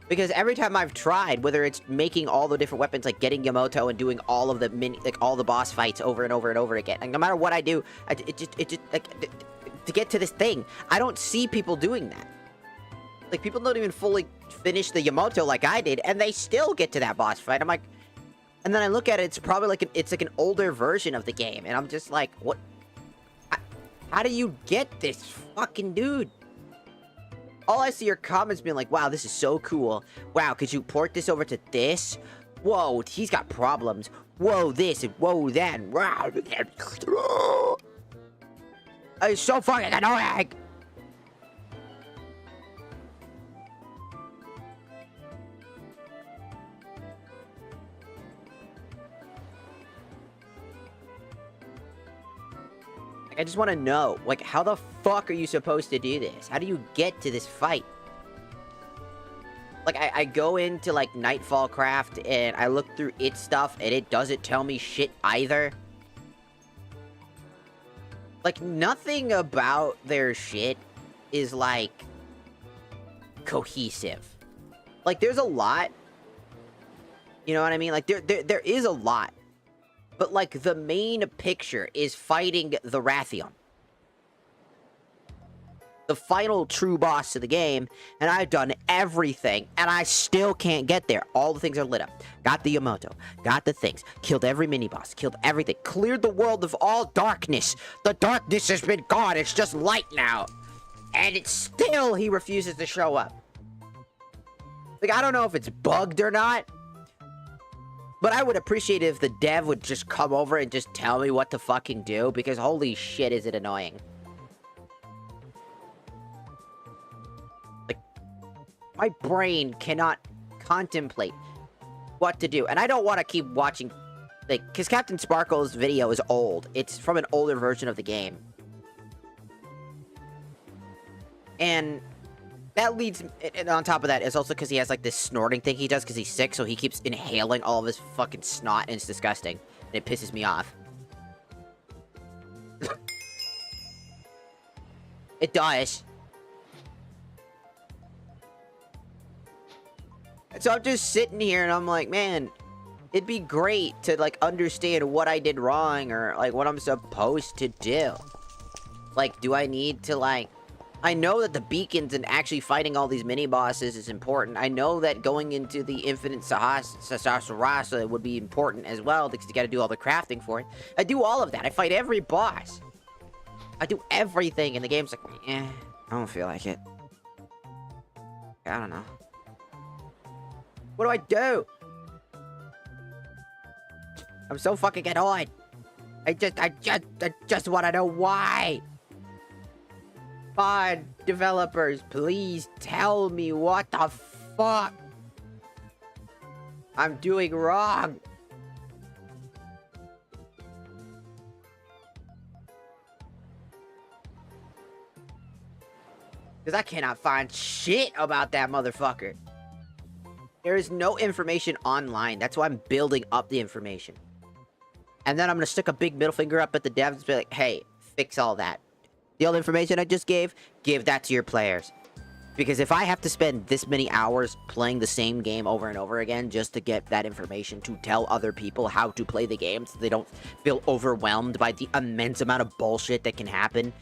Because every time I've tried, whether it's making all the different weapons, like getting Yamoto and doing all of the all the boss fights over and over and over again, like no matter what I do, it just like to get to this thing, I don't see people doing that. Like, people don't even fully finish the Yamoto like I did, and they still get to that boss fight. I'm like, and then I look at it, it's probably like it's like an older version of the game, and I'm just like, what? How do you get this fucking dude? All I see are comments being like, wow, this is so cool. Wow, could you port this over to this? Whoa, he's got problems. Whoa, this and whoa, that. Wow. It's so fucking annoying. I just want to know, like, how the fuck are you supposed to do this? How do you get to this fight? Like, I go into, like, Nightfall Craft, and I look through its stuff, and it doesn't tell me shit either. Like, nothing about their shit is, like, cohesive. Like, there's a lot. You know what I mean? Like, there is a lot. But, like, the main picture is fighting the Rathian. The final true boss of the game, and I've done everything, and I still can't get there. All the things are lit up. Got the Yamoto, got the things, killed every mini-boss, killed everything, cleared the world of all darkness. The darkness has been gone, it's just light now. And it's still, he refuses to show up. Like, I don't know if it's bugged or not, but I would appreciate it if the dev would just come over and just tell me what to fucking do, because holy shit is it annoying. Like, my brain cannot contemplate what to do, and I don't want to keep watching, like, because Captain Sparkle's video is old. It's from an older version of the game. And that leads, and on top of that, it's also because he has, like, this snorting thing he does because he's sick, so he keeps inhaling all of his fucking snot, and it's disgusting. And it pisses me off. It does. And so I'm just sitting here, and I'm like, man, It'd be great to, like, understand what I did wrong or, like, what I'm supposed to do. Like, do I need to, like... I know that the beacons and actually fighting all these mini-bosses is important. I know that going into the Infinite Sahasrasa would be important as well, because you gotta do all the crafting for it. I do all of that. I fight every boss. I do everything, and the game's like, I don't feel like it. I don't know. What do I do? I'm so fucking annoyed. I just want to know why. Come on, developers, please tell me what the fuck I'm doing wrong. Because I cannot find shit about that motherfucker. There is no information online. That's why I'm building up the information. And then I'm gonna stick a big middle finger up at the devs and be like, hey, fix all that. The old information I just gave, give that to your players. Because if I have to spend this many hours playing the same game over and over again just to get that information to tell other people how to play the game so they don't feel overwhelmed by the immense amount of bullshit that can happen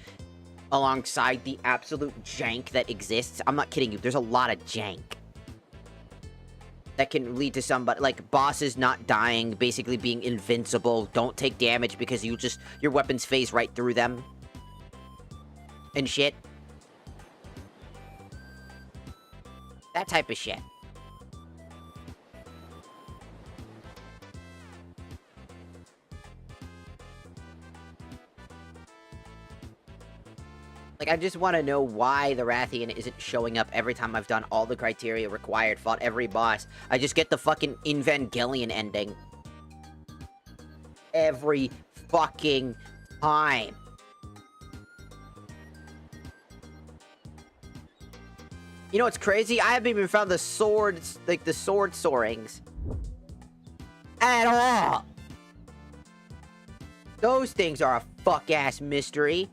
alongside the absolute jank that exists. I'm not kidding you, there's a lot of jank that can lead to somebody, like, bosses not dying, basically being invincible, don't take damage because your weapons phase right through them. And shit. That type of shit. Like, I just want to know why the Rathian isn't showing up every time I've done all the criteria required, fought every boss. I just get the fucking Evangelion ending. Every fucking time. You know what's crazy? I haven't even found the swords, like the sword soarings. At all! Those things are a fuck-ass mystery.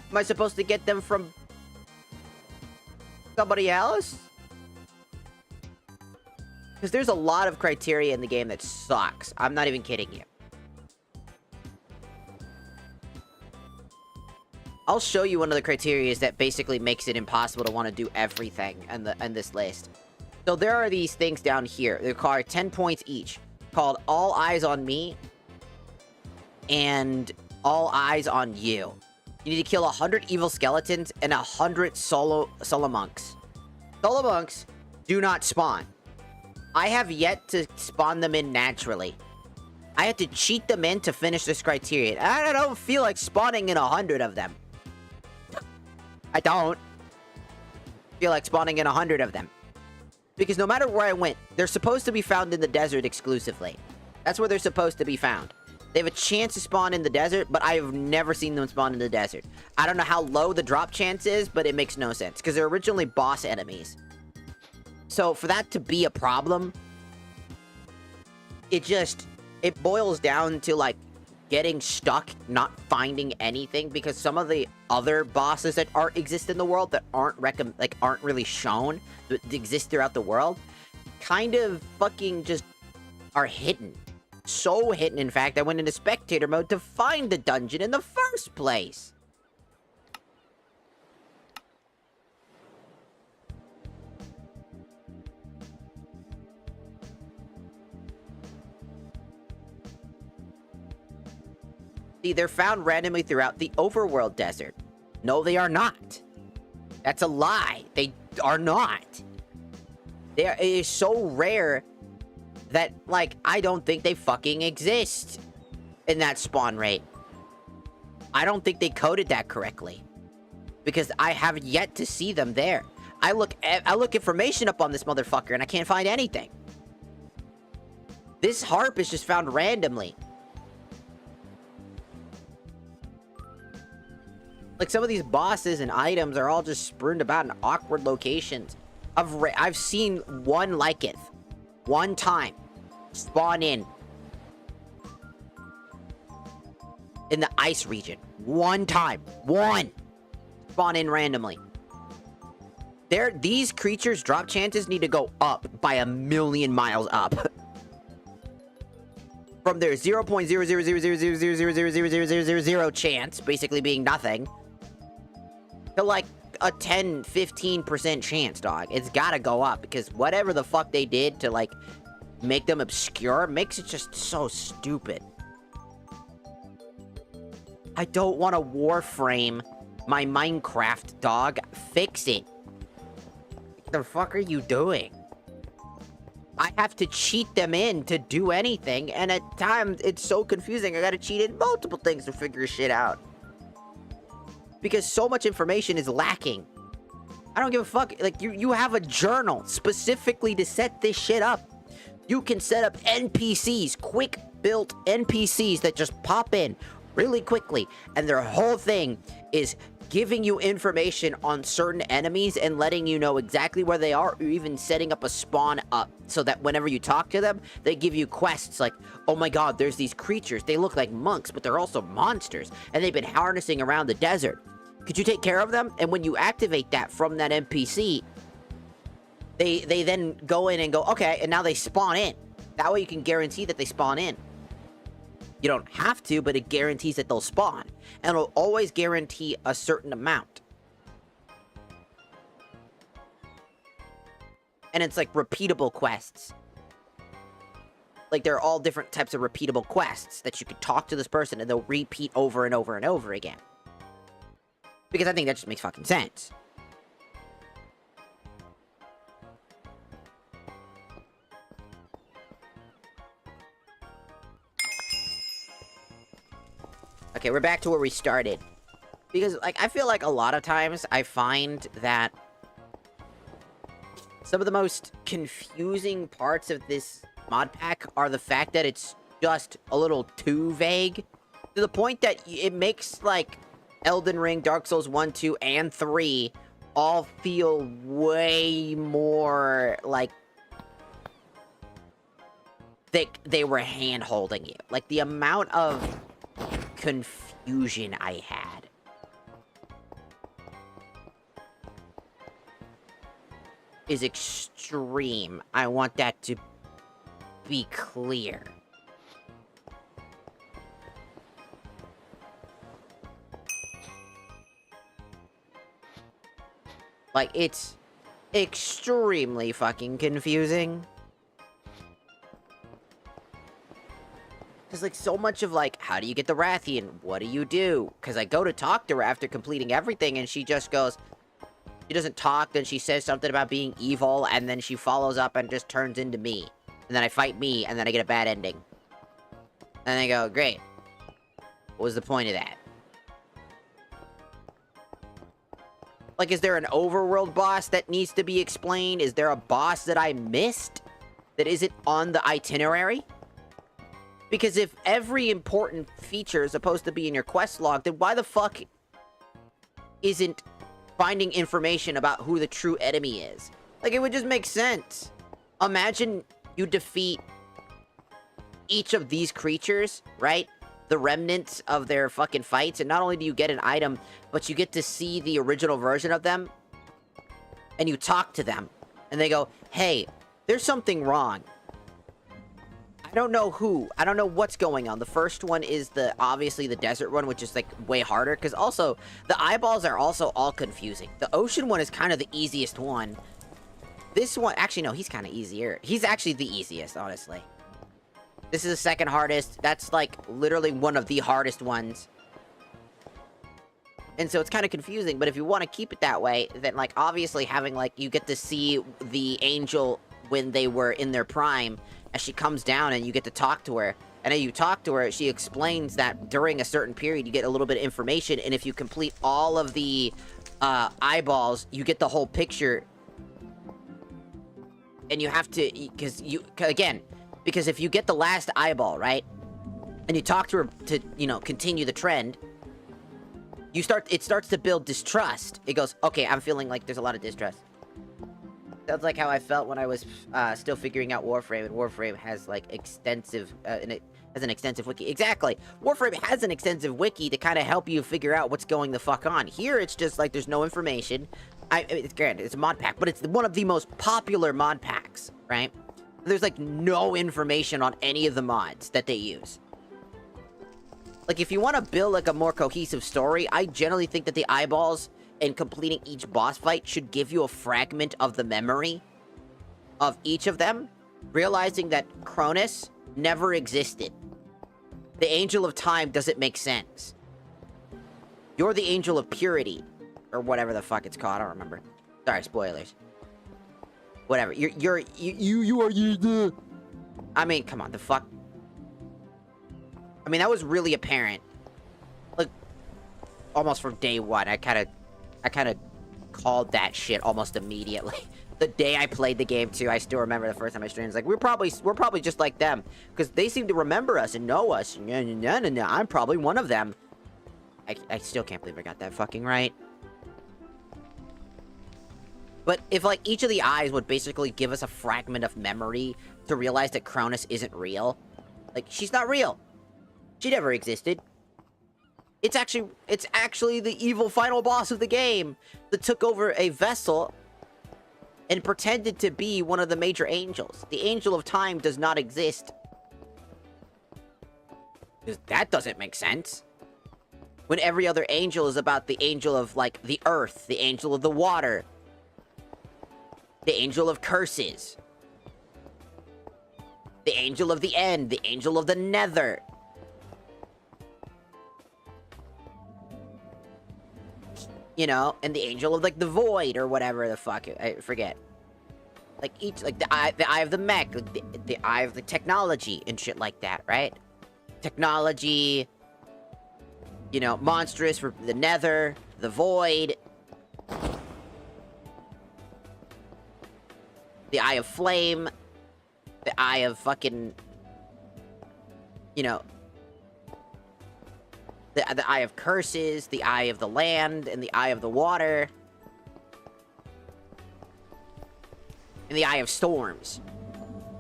Am I supposed to get them from somebody else? Because there's a lot of criteria in the game that sucks. I'm not even kidding you. I'll show you one of the criteria that basically makes it impossible to want to do everything in this list. So there are these things down here. They're called 10 points each. Called All Eyes on Me and All Eyes on You. You need to kill 100 evil skeletons and 100 solo monks. Solo monks do not spawn. I have yet to spawn them in naturally. I had to cheat them in to finish this criteria. And I don't feel like spawning in 100 of them. I don't feel like spawning in 100 of them. Because no matter where I went, they're supposed to be found in the desert exclusively. That's where they're supposed to be found. They have a chance to spawn in the desert, but I have never seen them spawn in the desert. I don't know how low the drop chance is, but it makes no sense. Because they're originally boss enemies. So for that to be a problem, it boils down to, like, getting stuck, not finding anything, because some of the other bosses that exist in the world that aren't really shown, that exist throughout the world, kind of fucking just are hidden. So hidden, in fact, I went into spectator mode to find the dungeon in the first place. See, they're found randomly throughout the overworld desert. No, they are not. That's a lie. They are not. It is so rare that, like, I don't think they fucking exist in that spawn rate. I don't think they coded that correctly. Because I have yet to see them there. I look information up on this motherfucker and I can't find anything. This harp is just found randomly. Like, some of these bosses and items are all just spurned about in awkward locations. I've seen one liketh. One time. Spawn in the ice region. One time. One. Spawn in randomly. These creatures' drop chances need to go up by 1,000,000 miles up. from their 0.00000000000 chance, basically being nothing, to like a 10-15% chance, dog. It's gotta go up, because whatever the fuck they did to like make them obscure makes it just so stupid. I don't want to warframe my Minecraft, dog. Fix it. What the fuck are you doing? I have to cheat them in to do anything, and at times it's so confusing. I gotta cheat in multiple things to figure shit out. Because so much information is lacking. I don't give a fuck. Like, you have a journal specifically to set this shit up. You can set up NPCs, quick-built NPCs that just pop in really quickly, and their whole thing is giving you information on certain enemies and letting you know exactly where they are, or even setting up a spawn up so that whenever you talk to them, they give you quests like, oh my god, there's these creatures. They look like monks, but they're also monsters, and they've been harnessing around the desert. Could you take care of them? And when you activate that from that NPC, they then go in and go, okay, and now they spawn in. That way you can guarantee that they spawn in. You don't have to, but it guarantees that they'll spawn. And it'll always guarantee a certain amount. And it's like repeatable quests. Like, they're all different types of repeatable quests that you can talk to this person and they'll repeat over and over and over again. Because I think that just makes fucking sense. Okay, we're back to where we started. Because, like, I feel like a lot of times I find that some of the most confusing parts of this mod pack are the fact that it's just a little too vague. To the point that it makes, like, Elden Ring, Dark Souls 1, 2, and 3 all feel way more like they were hand-holding you. Like, the amount of confusion I had is extreme. I want that to be clear. Like, it's extremely fucking confusing. Because, like, so much of, like, how do you get the Rathian? What do you do? Because I go to talk to her after completing everything, and she just goes... She doesn't talk, then she says something about being evil, and then she follows up and just turns into me. And then I fight me, and then I get a bad ending. And I go, great. What was the point of that? Like, is there an overworld boss that needs to be explained? Is there a boss that I missed that isn't on the itinerary? Because if every important feature is supposed to be in your quest log, then why the fuck isn't finding information about who the true enemy is? Like, it would just make sense. Imagine you defeat each of these creatures, right? The remnants of their fucking fights, and not only do you get an item, but you get to see the original version of them, and you talk to them, and they go, hey, there's something wrong. I don't know who. I don't know what's going on. The first one is obviously the desert one, which is, like, way harder, because also, the eyeballs are also all confusing. The ocean one is kind of the easiest one. This one, actually, no, he's kind of easier. He's actually the easiest, honestly. This is the second hardest. That's, like, literally one of the hardest ones. And so it's kind of confusing, but if you want to keep it that way, then, like, obviously having, like, you get to see the angel when they were in their prime, as she comes down and you get to talk to her. And as you talk to her, she explains that during a certain period, you get a little bit of information, and if you complete all of the eyeballs, you get the whole picture. And you have to, because if you get the last eyeball, right, and you talk to her to, you know, continue the trend, it starts to build distrust. It goes, okay, I'm feeling like there's a lot of distrust. Sounds like how I felt when I was still figuring out Warframe, and Warframe has, like, extensive, and it has an extensive wiki. Exactly! Warframe has an extensive wiki to kind of help you figure out what's going the fuck on. Here, it's just, like, there's no information. It's granted, it's a mod pack, but it's one of the most popular mod packs, right? There's, like, no information on any of the mods that they use. Like, if you want to build, like, a more cohesive story, I generally think that the eyeballs and completing each boss fight should give you a fragment of the memory of each of them, realizing that Cronus never existed. The Angel of Time doesn't make sense. You're the Angel of Purity, or whatever the fuck it's called, I don't remember. Sorry, spoilers. Whatever, you are. I mean, come on, the fuck. I mean, that was really apparent. Like, almost from day one, I kind of called that shit almost immediately. The day I played the game too, I still remember the first time I streamed. It's like, we're probably just like them, because they seem to remember us and know us. I'm probably one of them. I still can't believe I got that fucking right. But if, like, each of the eyes would basically give us a fragment of memory to realize that Cronus isn't real. Like, she's not real. She never existed. It's actually the evil final boss of the game that took over a vessel and pretended to be one of the major angels. The Angel of Time does not exist. 'Cause that doesn't make sense. When every other angel is about the angel of, like, the earth, the angel of the water, the angel of curses, the angel of the end, the angel of the nether. You know, and the angel of, like, the void, or whatever the fuck, I forget. Like, each, like, the eye of the mech, like, the eye of the technology, and shit like that, right? Technology, you know, monstrous for the nether, the void, the eye of flame, the eye of fucking, you know, the eye of curses, the eye of the land, and the eye of the water, and the eye of storms.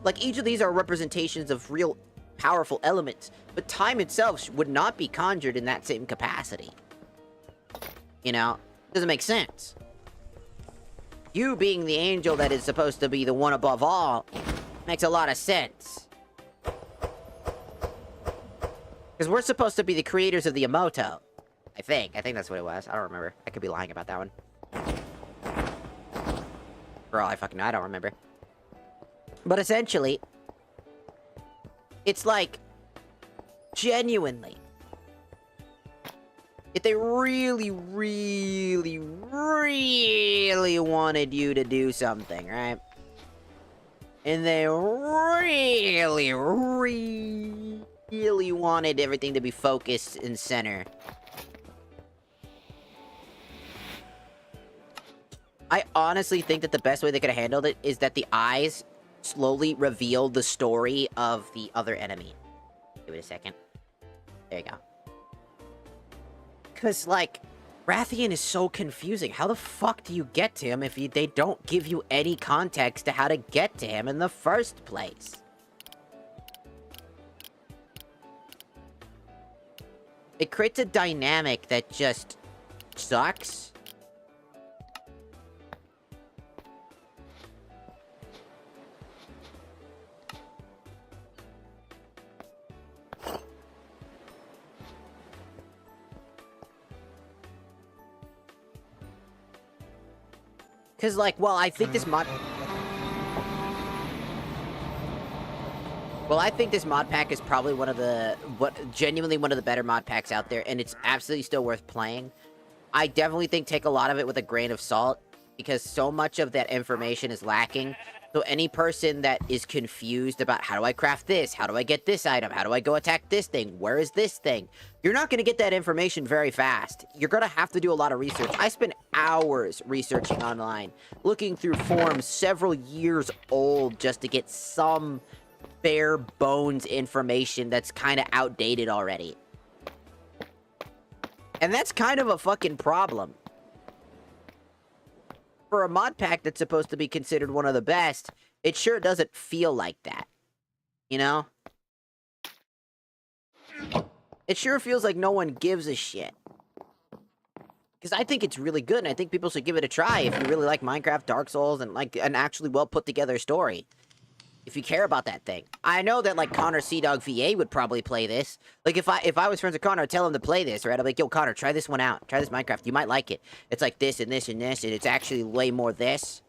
Like, each of these are representations of real powerful elements, but time itself would not be conjured in that same capacity. You know? Doesn't make sense. You being the angel that is supposed to be the one above all makes a lot of sense. Because we're supposed to be the creators of the Emoto. I think that's what it was. I don't remember. I could be lying about that one. For all I fucking know, I don't remember. But essentially, it's like, genuinely, if they really, really, really wanted you to do something, right? And they really, really wanted everything to be focused and center. I honestly think that the best way they could have handled it is that the eyes slowly revealed the story of the other enemy. Give it a second. There you go. Because, like, Rathian is so confusing. How the fuck do you get to him if they don't give you any context to how to get to him in the first place? It creates a dynamic that just sucks. Because, like, well, I think this mod... Well, I think this mod pack is probably one of the... genuinely one of the better mod packs out there, and it's absolutely still worth playing. I definitely think take a lot of it with a grain of salt, because so much of that information is lacking. So any person that is confused about how do I craft this, how do I get this item, how do I go attack this thing, where is this thing, you're not going to get that information very fast. You're going to have to do a lot of research. I spent hours researching online, looking through forums several years old just to get some bare bones information that's kind of outdated already. And that's kind of a fucking problem. For a mod pack that's supposed to be considered one of the best, it sure doesn't feel like that. You know? It sure feels like no one gives a shit. Because I think it's really good, and I think people should give it a try if you really like Minecraft, Dark Souls, and like an actually well put together story. If you care about that thing. I know that, like, Connor Dog VA would probably play this. Like, if I was friends with Connor, I'd tell him to play this, right? I'd be like, yo, Connor, try this one out. Try this Minecraft. You might like it. It's like this and this and this, and it's actually way more this.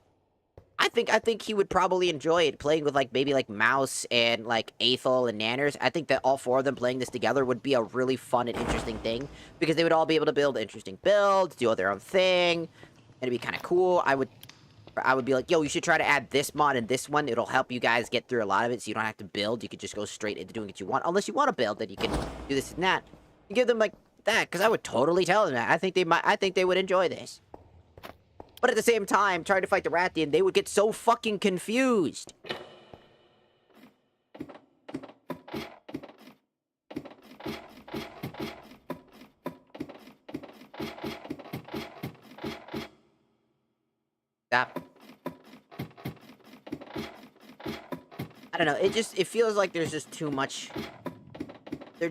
I think he would probably enjoy it, playing with, like, maybe, like, Mouse and, like, Aethel and Nanners. I think that all 4 of them playing this together would be a really fun and interesting thing, because they would all be able to build interesting builds, do their own thing, and it'd be kind of cool. I would be like, yo, you should try to add this mod and this one. It'll help you guys get through a lot of it, so you don't have to build. You could just go straight into doing what you want. Unless you want to build, then you can do this and that. You give them, like, that, because I would totally tell them that. I think they would enjoy this. But at the same time, trying to fight the Rathian, they would get so fucking confused. Stop. I don't know, it feels like there's just too much. They're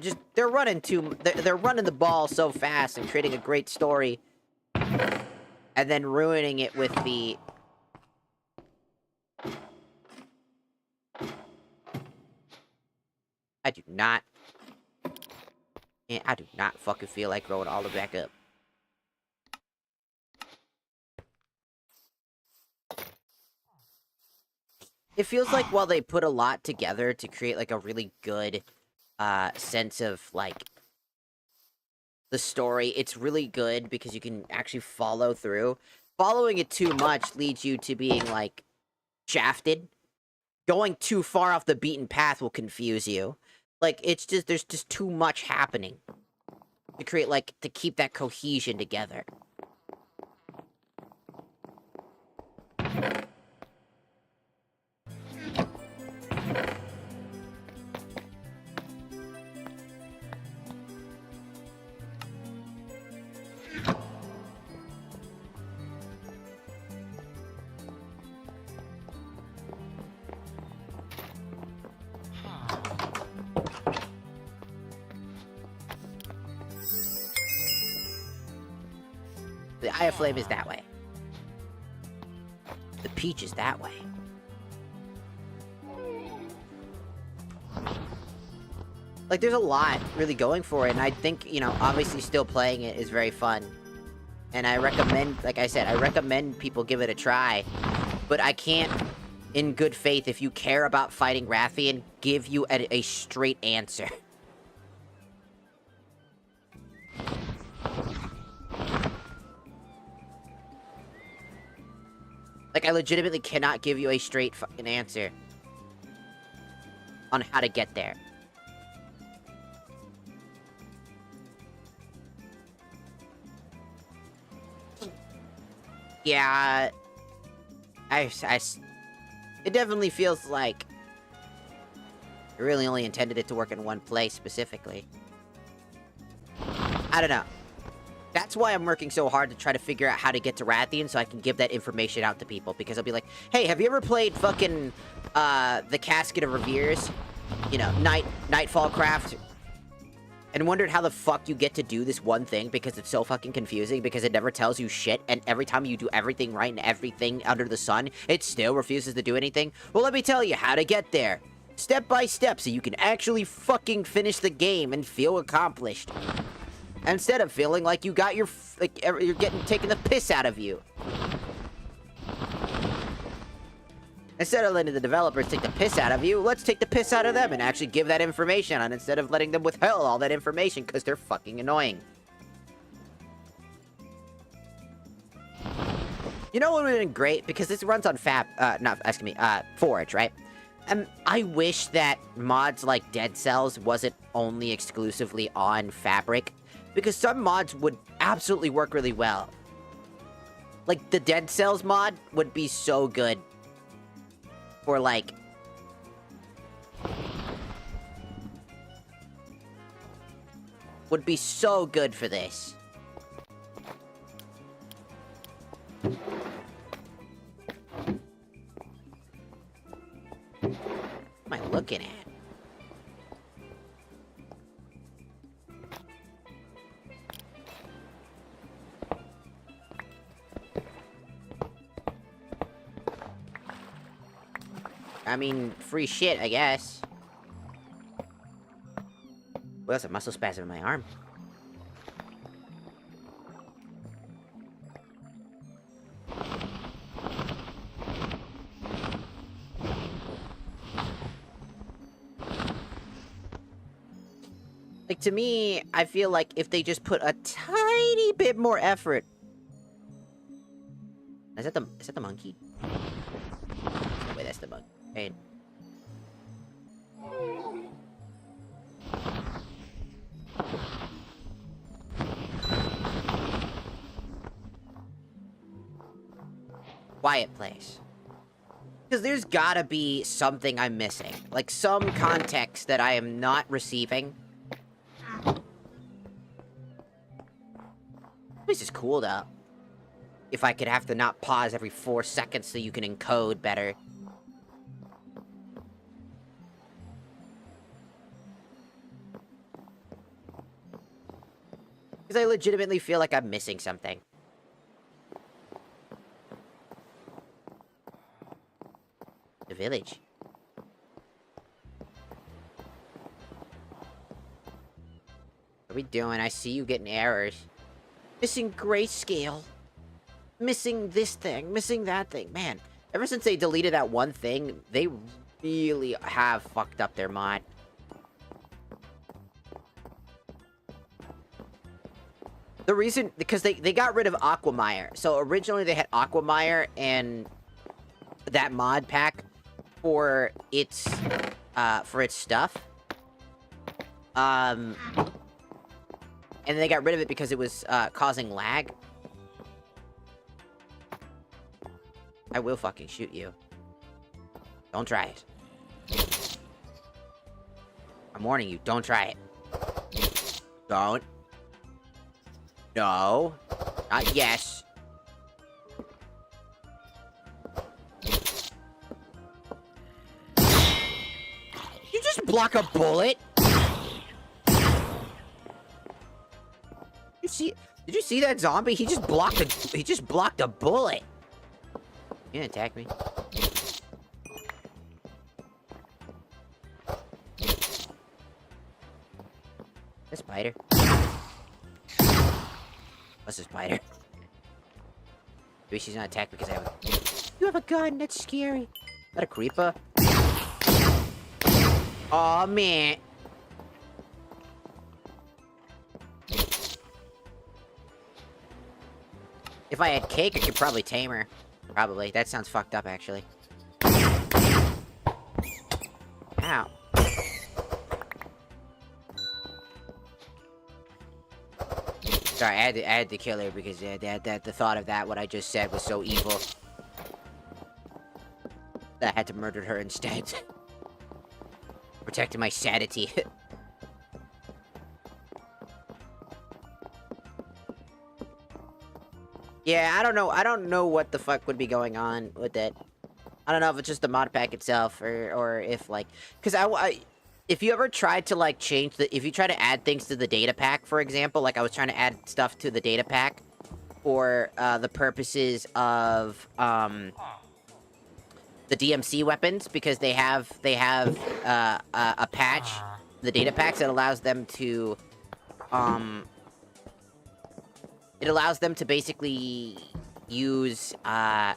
running the ball so fast and creating a great story. And then ruining it with the... I do not fucking feel like growing all the way back up. It feels like while they put a lot together to create, like, a really good, sense of, like, the story, it's really good because you can actually follow through. Following it too much leads you to being, like, shafted. Going too far off the beaten path will confuse you. Like, it's just, there's just too much happening to create, like, to keep that cohesion together. The Eye of Flame is that way. The Peach is that way. Like, there's a lot really going for it, and I think, you know, obviously still playing it is very fun. And I recommend, like I said, I recommend people give it a try. But I can't, in good faith, if you care about fighting Rathian, give you a straight answer. Like, I legitimately cannot give you a straight fucking answer on how to get there. Yeah, it definitely feels like I really only intended it to work in one place specifically. I don't know. That's why I'm working so hard to try to figure out how to get to Rathian so I can give that information out to people. Because I'll be like, hey, have you ever played fucking, the Casket of Reveres? You know, Nightfall Craft? And wondered how the fuck you get to do this one thing because it's so fucking confusing because it never tells you shit, and every time you do everything right and everything under the sun, it still refuses to do anything? Well, let me tell you how to get there. Step by step so you can actually fucking finish the game and feel accomplished. Instead of feeling like you got your, like, you're getting taken the piss out of you. Instead of letting the developers take the piss out of you, let's take the piss out of them and actually give that information on instead of letting them withhold all that information because they're fucking annoying. You know what would have been great? Because this runs on Forge, right? I wish that mods like Dead Cells wasn't only exclusively on Fabric. Because some mods would absolutely work really well. Like, the Dead Cells mod would be so good. For, like... would be so good for this. What am I looking at? I mean, free shit, I guess. Well, that's a muscle spasm in my arm. Like, to me, I feel like if they just put a tiny bit more effort... Is that the monkey? Wait, that's the monkey. Right. Quiet place. Because there's gotta be something I'm missing. Like, some context that I am not receiving. This is cool, though. If I could have to not pause every 4 seconds so you can encode better. Because I legitimately feel like I'm missing something. The village. What are we doing? I see you getting errors. Missing grayscale. Missing this thing. Missing that thing. Man, ever since they deleted that one thing, they really have fucked up their mod. The reason... Because they got rid of Aquamire. So originally they had Aquamire and that mod pack for its stuff. And they got rid of it because it was causing lag. I will fucking shoot you. Don't try it. I'm warning you, don't try it. Don't. No. Not yes. You just block a bullet? Did you see that zombie? He just blocked a bullet. You didn't attack me. A spider. What's a spider? Maybe she's not attacked because I have a... You have a gun, that's scary. Is that a creeper? Aw, man. If I had cake, I could probably tame her. Probably. That sounds fucked up, actually. Ow. Sorry, I had to kill her because the thought of that, what I just said, was so evil. That I had to murder her instead. Protecting my sanity. Yeah, I don't know what the fuck would be going on with it. I don't know if it's just the mod pack itself, or if, like... Because if you ever tried to, like, if you try to add things to the data pack, for example, like I was trying to add stuff to the data pack for, the purposes of, the DMC weapons, because they have, a patch, the data packs, that allows them to, it allows them to basically use, the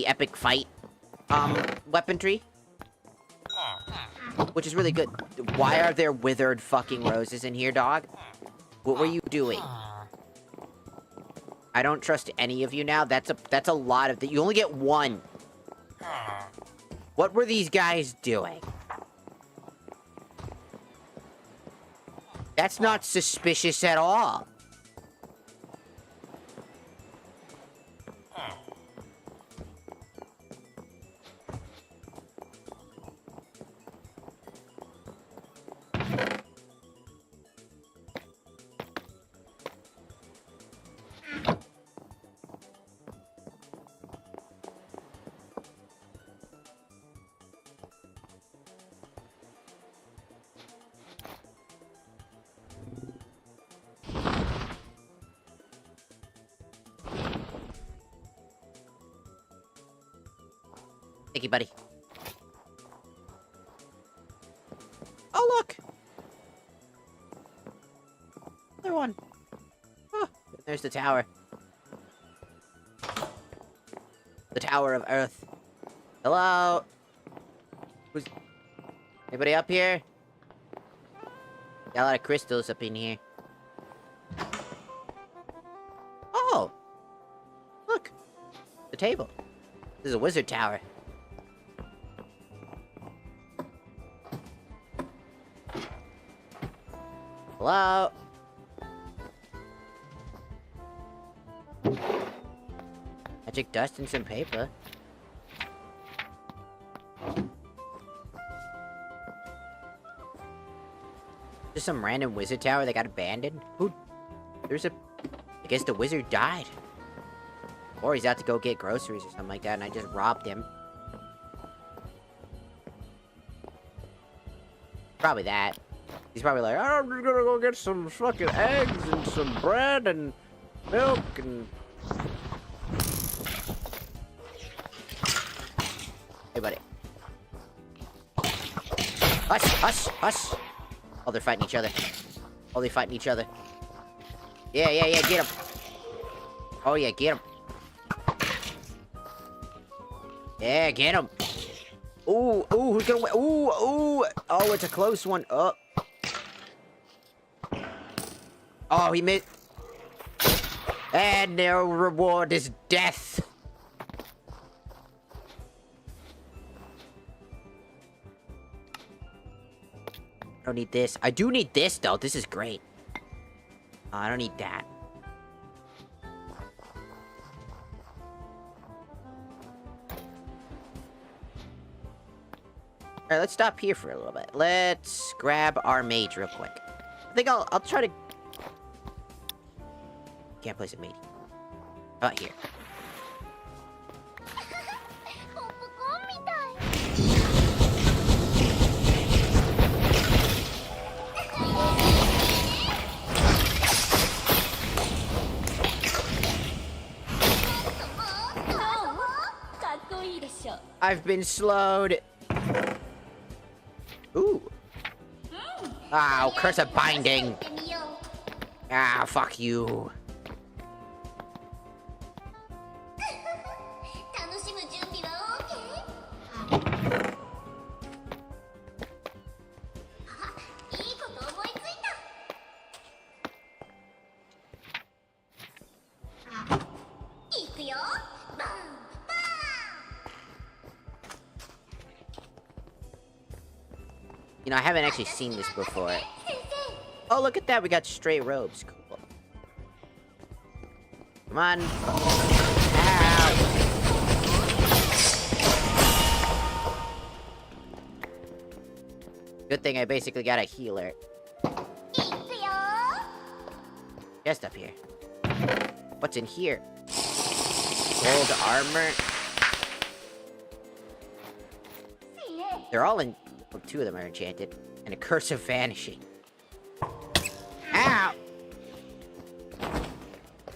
epic fight, weaponry. Which is really good. Why are there withered fucking roses in here, dog? What were you doing? I don't trust any of you now. That's a lot of... You only get one. What were these guys doing? That's not suspicious at all. Thank you, buddy. There's the tower. The Tower of Earth. Hello? Who's... Anybody up here? Got a lot of crystals up in here. Oh! Look! The table. This is a wizard tower. Hello? Magic dust and some paper. Just some random wizard tower that got abandoned? Who? There's a... I guess the wizard died. Or he's out to go get groceries or something like that and I just robbed him. Probably that. He's probably like, I'm just gonna go get some fucking eggs and some bread and milk and... Hey, buddy. Hush, hush, hush! Oh, they're fighting each other. Oh, they're fighting each other. Yeah, get him. Oh, yeah, get him. Yeah, get him. Ooh, who's gonna win? Ooh. Oh, it's a close one. Oh, he missed. And their reward is death. I don't need this. I do need this, though. This is great. I don't need that. Alright, let's stop here for a little bit. Let's grab our mage real quick. I think I'll try to... Can't place a mage. How about here? ポップコーンみたい。かっこいいでしょ。 I've been slowed. Ooh. Oh, curse of binding. やってみよう。 Ah, fuck you. 楽しむ準備は OK？ あ、いいこと思いついた。いくよ。バンバン。 You know, I haven't actually seen this before. 先生。 Oh, look at that. We got straight robes. Cool. Come on. Ow. Good thing I basically got a healer. いくよ。 Just up here. What's in here? Gold armor. They're all in... Well, 2 of them are enchanted. And a curse of vanishing. Ow!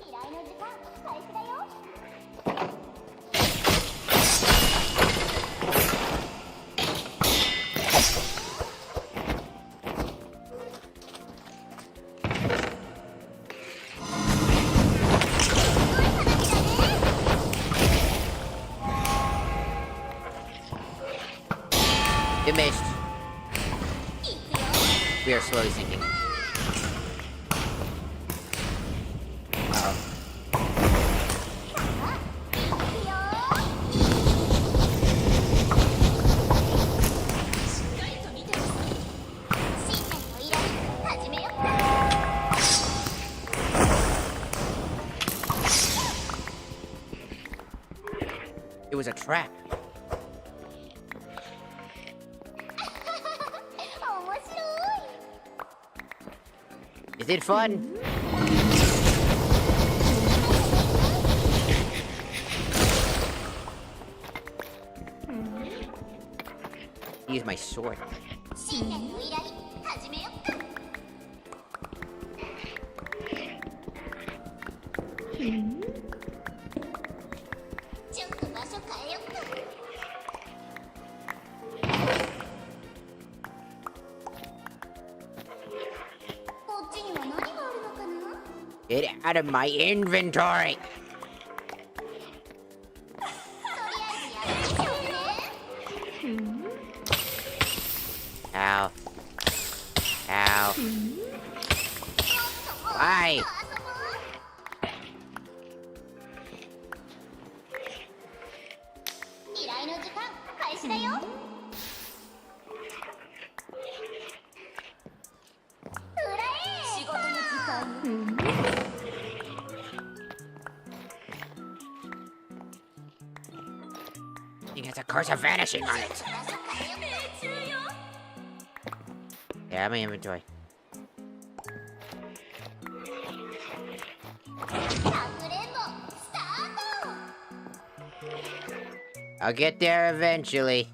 依頼の時間開始だよ。 You missed. いくよ。 We are slowly sinking. Uh-oh. いくよ。 しっかりと見てるぞ。 新年の依頼始めよう。 It was a trap. 面白い。 Is it fun? Use my sword. 新年の依頼始めようか。ちょっと場所変えようか。こっちには何があるのかな。Get out of my inventory! Ow. Ow. Why? 依頼の時間開始だよ。仕事の時間。It has a curse of vanishing on it. 命中よ。 Yeah, my inventory. かくれんぼスタート。 I'll get there eventually.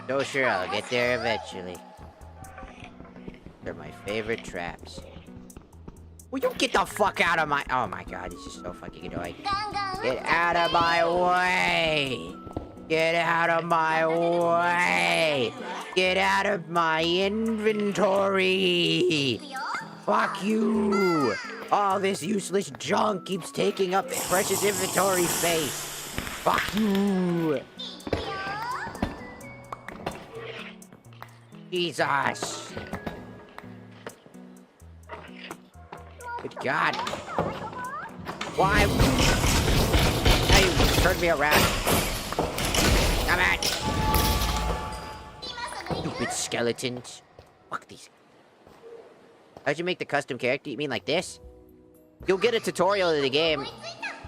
So sure, I'll get there eventually. They're my favorite traps. Will you get the fuck out of my... Oh my god, this is so fucking annoying. ガンガン Get out of my way! Get out of my way! Get out of my inventory! 撃つよ。 Fuck you! All this useless junk keeps taking up precious inventory space. Fuck you! いくよ。 Jesus! Good God! Why? Now you turned me around. Come on! 今すぐ行く。 Stupid skeletons. Fuck these. How'd you make the custom character? You mean like this? You'll get a tutorial of the game.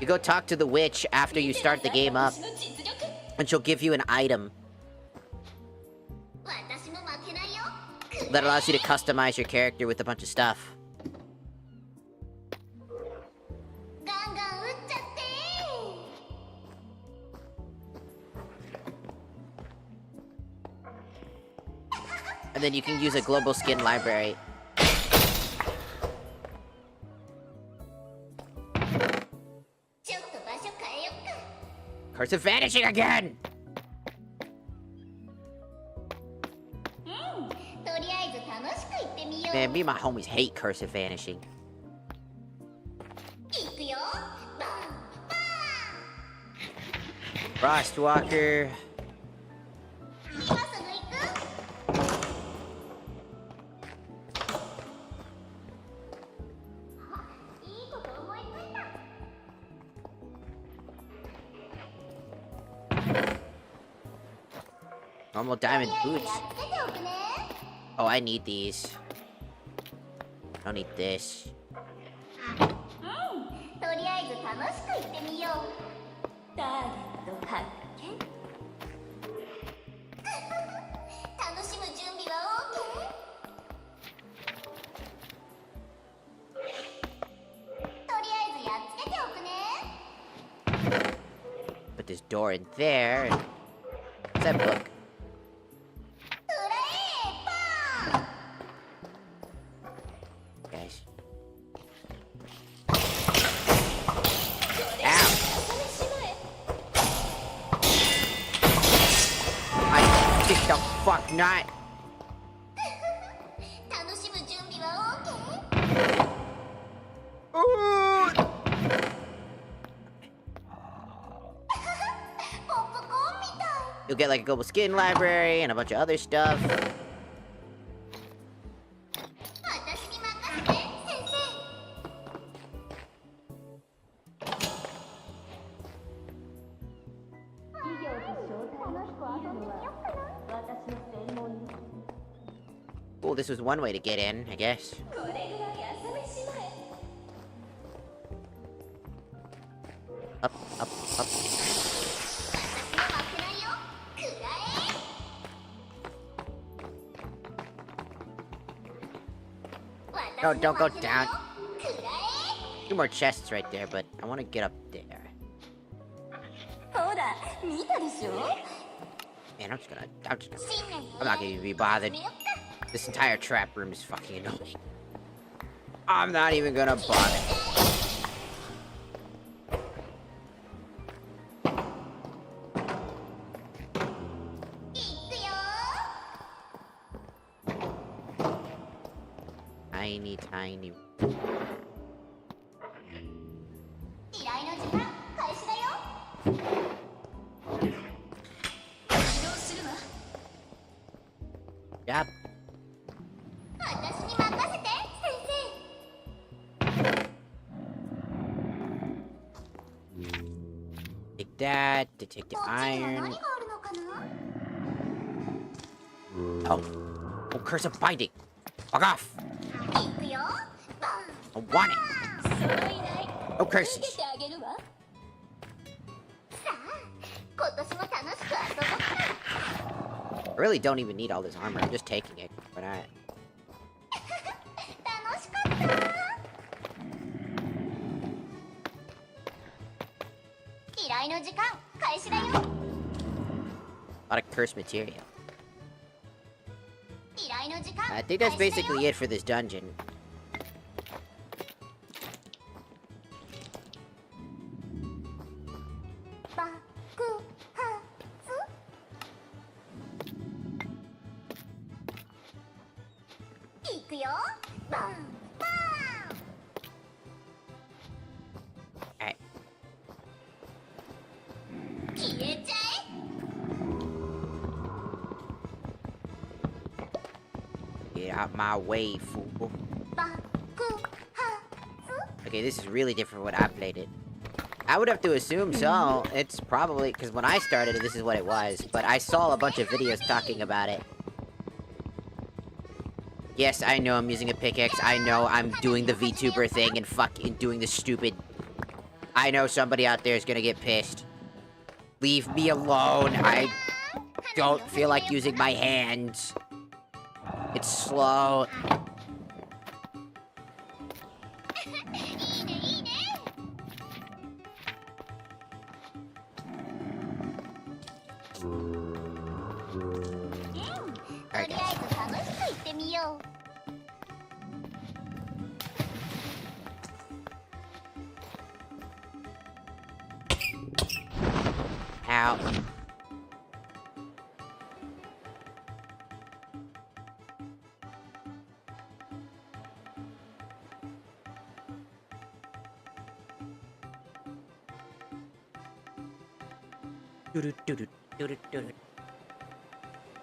You go talk to the witch after you start the game up, 私の実力。 and she'll give you an item 私も負けないよ。 that allows you to customize your character with a bunch of stuff. ガンガン撃っちゃって。 And then you can use a global skin library. ちょっと場所変えよっか。 Curse of vanishing again! とりあえず楽しく行ってみよう。 Man, me and my homies hate curse of vanishing. 行くよ。バンバ Frostwalker. ン。今すぐ行く。あ、いいこと思いついた。 Normal diamond とりあえず boots. やっつけておくね。 Oh, I need these. I don't need this. とりあえず楽しく行ってみよう。ターゲット発見。楽しむ準備は OK？ とりあえずやっつけておくね。 Put this door in there. And... What's that book? フライパン。 Guys. 朝 Ow! 飯前。 I think the fuck not. 楽しむ準備は OK？ Ooh! ポップコーンみたい。 You'll get like a global skin library and a bunch of other stuff. 私に任せて、先生。企業と商談のスキルは私の専門よ。 Cool, this was one way to get in, I guess. これぐらい朝飯前。 Up, up, up. 私も負けないよ。くらえ。 No, don't go down. くら Two more chests right there, but I want to get up there. ほら、見たでしょ。 Man, I'm just gonna... え。新年 I'm not gonna even be bothered. 始めよっか。 This entire trap room is fucking annoying. I'm not even gonna bother. いくよ。 I tiny, tiny. 依頼の時間開始だよ。指導するわ。 Yep. 私に任せて、先 Take that to take 生。 the こっちには何 iron. があるのかな。 Oh. Oh, curse of binding. Fuck off. いくよ。バン。 I want it. その依頼 Oh, 受け curses. てあげるわ。さあ、今年も楽しく遊ぼうか。 I really don't even need all this armor. I'm just taking it. But 楽しかった。依頼の時間開始だよ。 a lot of cursed material. 依頼の時間 I think that's 開始だよ。 basically it for this dungeon. 爆発。いくよ。バンバン。 Alright. 消えちゃえ。 Get out my way, fool. 爆発。 Okay, this is really different from what I played it. I would have to assume so. It's probably... Because when I started it, this is what it was. But I saw a bunch of videos talking about it. Yes, I know I'm using a pickaxe. I know I'm doing the VTuber thing and fucking doing the stupid... I know somebody out there is gonna get pissed. Leave me alone. I don't feel like using my hands. It's slow. いいねいいね。とりあえず楽しく行ってみよう。 Ow. A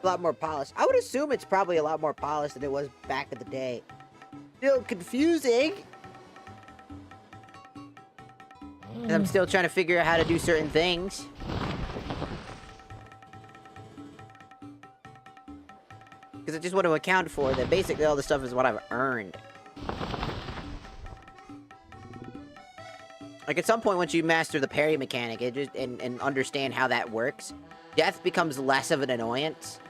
lot more polished. I would assume it's probably a lot more polished than it was back in the day. Still confusing. And I'm still trying to figure out how to do certain things. Because I just want to account for that basically all this stuff is what I've earned. Like, at some point, once you master the parry mechanic and understand how that works, death becomes less of an annoyance.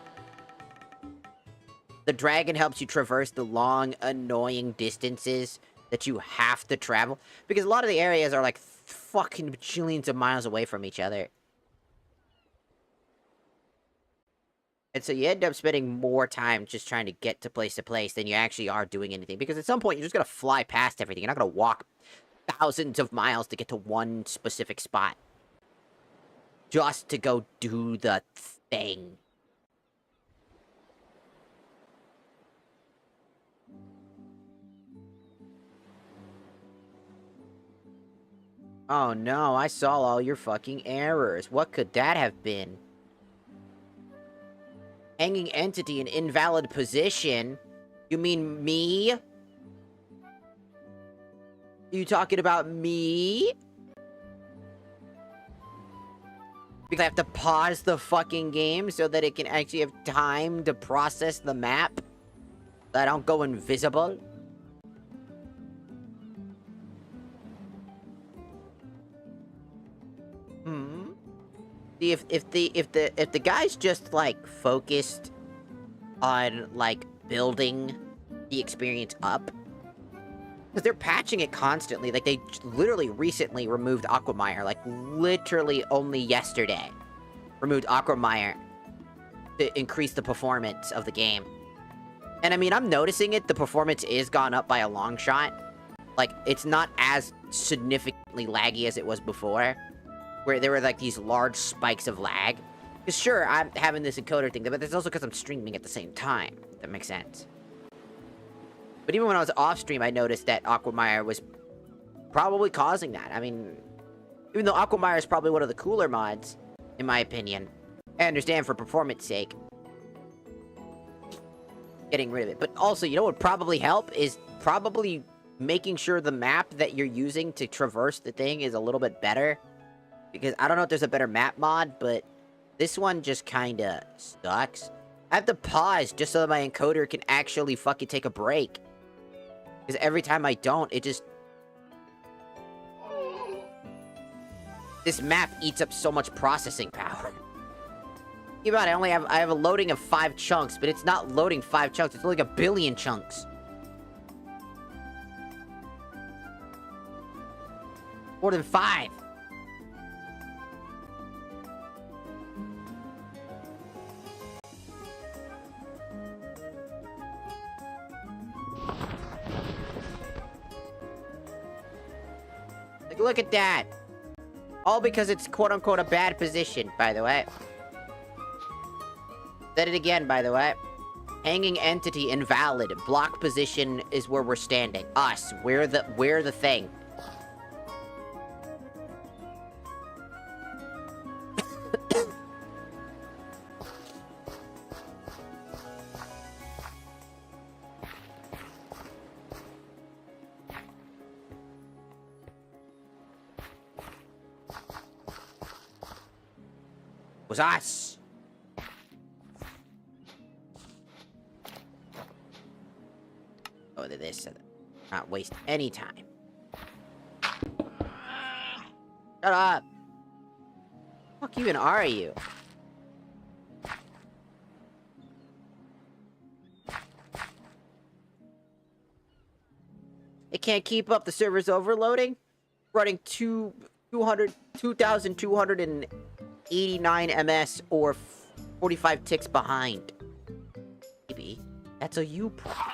The dragon helps you traverse the long, annoying distances that you have to travel. Because a lot of the areas are, like, fucking bajillions of miles away from each other. And so you end up spending more time just trying to get to place than you actually are doing anything. Because at some point, you're just gonna fly past everything. You're not gonna walk thousands of miles to get to one specific spot. Just to go do the thing. Oh no, I saw all your fucking errors. What could that have been? Hanging entity in invalid position? You mean me? You talking about me? Because I have to pause the fucking game so that it can actually have time to process the map? So I don't go invisible? See, if the guy's just like focused on like building the experience up, because they're patching it constantly. Like they literally recently removed Aquamire, like literally only yesterday, removed Aquamire to increase the performance of the game. And I mean, I'm noticing it. The performance is gone up by a long shot. Like it's not as significantly laggy as it was before, where there were like these large spikes of lag. Because sure, I'm having this encoder thing, but it's also because I'm streaming at the same time. If that makes sense. But even when I was off stream, I noticed that Aquamire was probably causing that. I mean, even though Aquamire is probably one of the cooler mods, in my opinion, I understand for performance sake getting rid of it. But also, you know what would probably help is probably making sure the map that you're using to traverse the thing is a little bit better. Because I don't know if there's a better map mod, but this one just kinda sucks. I have to pause just so that my encoder can actually fucking take a break. Because every time I don't, it just... This map eats up so much processing power. Think about it, I have a loading of 5 chunks, but it's not loading 5 chunks, it's like a billion chunks. More than 5. Like, look at that. All because it's quote-unquote a bad position, by the way. Said it again, by the way. Hanging entity invalid. Block position is where we're standing. Us. We're the thing. Was us. Go to this so that not waste any time. Shut up. Fuck even are you? It can't keep up, the server's overloading? Running 2,289 ms or 45 ticks behind. Maybe. That's a you problem.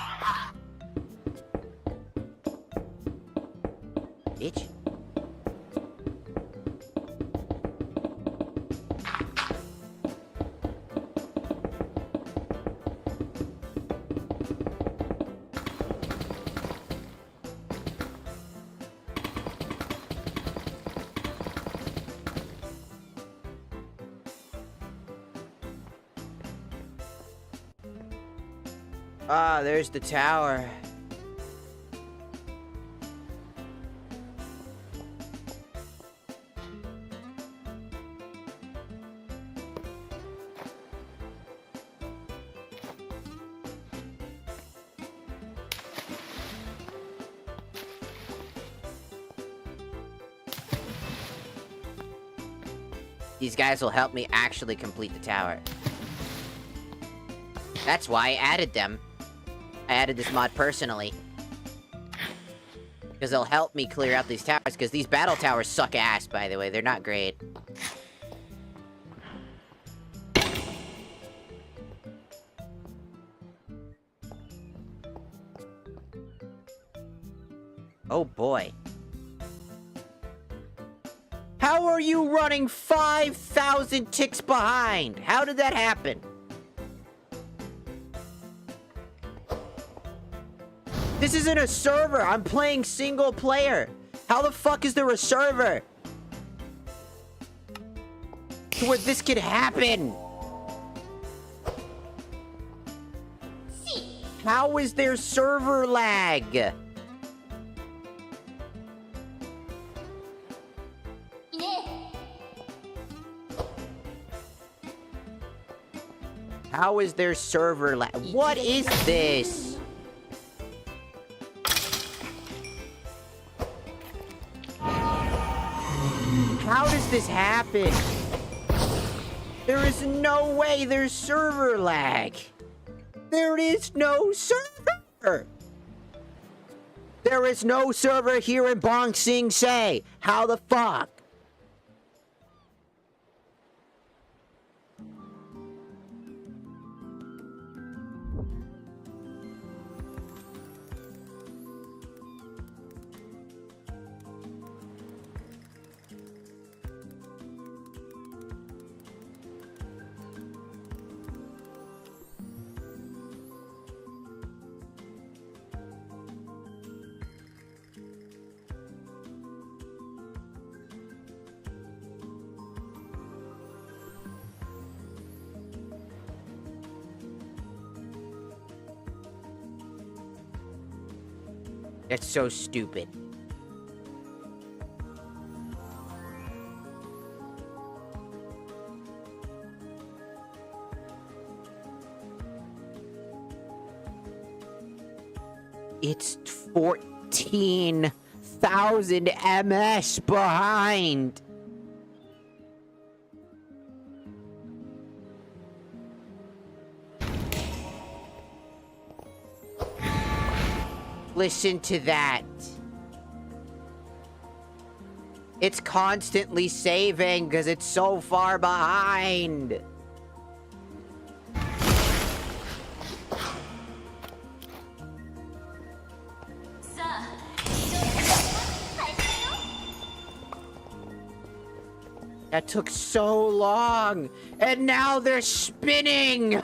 Bitch. Ah, there's the tower. These guys will help me actually complete the tower. That's why I added them. I added this mod personally. Because they'll help me clear out these towers, because these battle towers suck ass, by the way. They're not great. Oh boy. How are you running 5,000 ticks behind? How did that happen? This isn't a server. I'm playing single player. How the fuck is there a server to where this could happen? How is there server lag? How is there server lag? What is this? How does this happen? There is no way there's server lag. There is no server. There is no server here in Bong Sing Se. How the fuck? That's so stupid. It's 14,000 MS behind. Listen to that. It's constantly saving because it's so far behind. That took so long, and now they're spinning!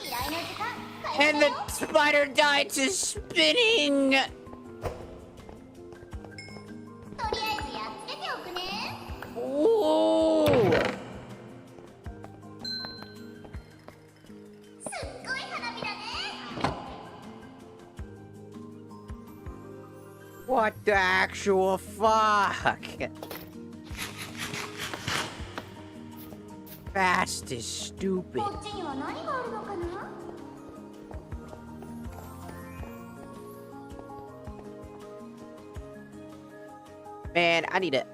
And the spider died to spinning! とりあえずやっつけておくね。 Whoa! すっごい花火だね。 What the actual fuck? Fast is stupid. こっちには何があるのかな。 Man, I need to...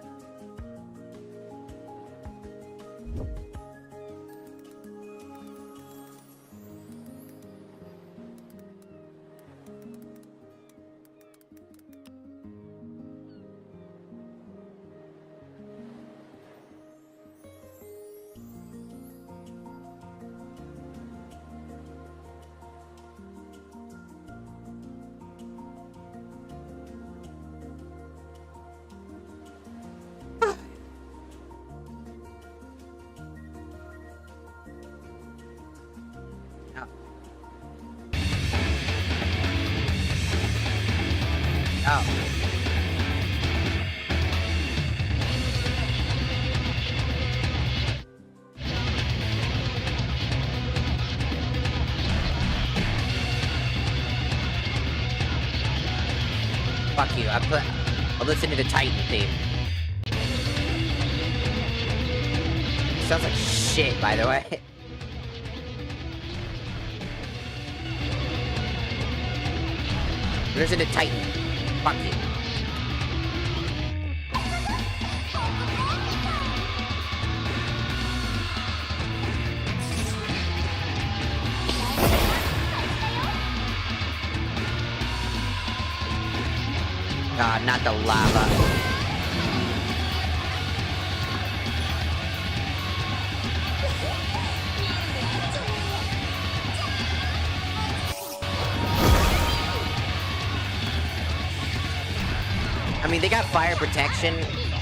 Oh. Fuck you, I'll listen to the Titan theme. Sounds like shit, by the way. Listen to Titan. Fuck you. God, not the lava. I mean, they got fire protection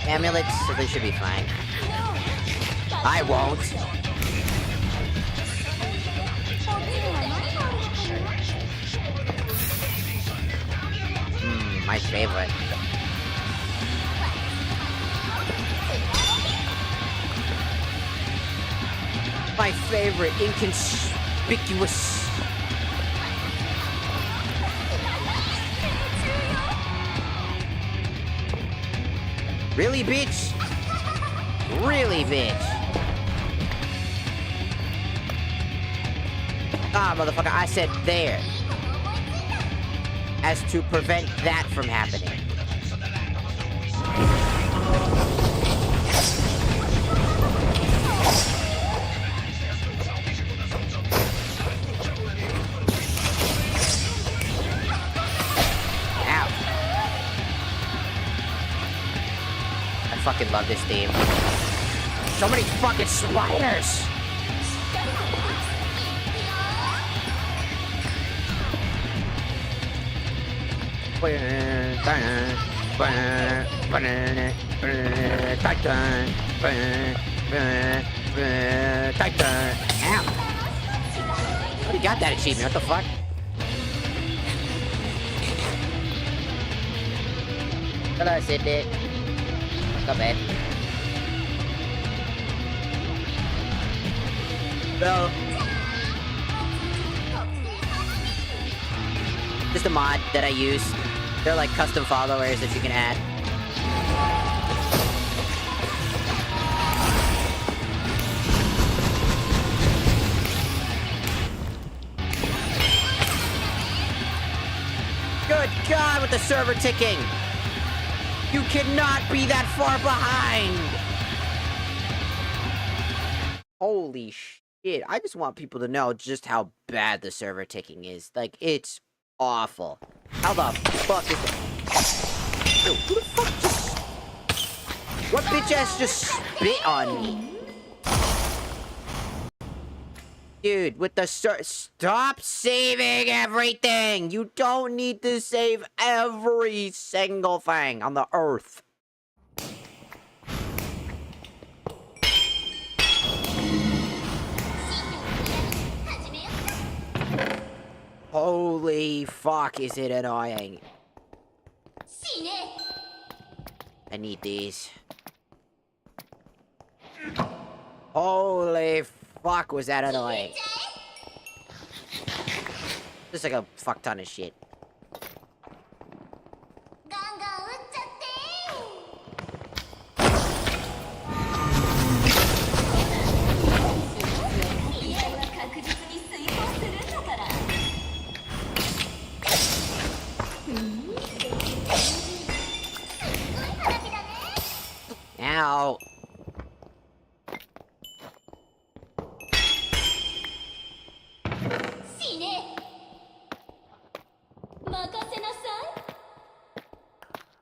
amulets, so they should be fine. I won't. My favorite. My favorite, inconspicuous. Really, bitch? Really, bitch? Ah, motherfucker, I said there. As to prevent that from happening. Ow. I fucking love this theme. So many fucking spiders! Titan! Titan! Ow! I already got that achievement, what the fuck? Hello, Sydney. Not bad. Well, just a mod that I use They're like custom followers that you can add. Good God, with the server ticking! You cannot be that far behind! Holy shit, I just want people to know just how bad the server ticking is. Like, it's awful. How the fuck is that? Yo, who the fuck just... What bitch ass just spit on me? Dude, with the stop saving everything! You don't need to save every single thing on the earth. Holy fuck, is it annoying. I need these. Holy fuck, was that annoying. Just like a fuck ton of shit. Ow.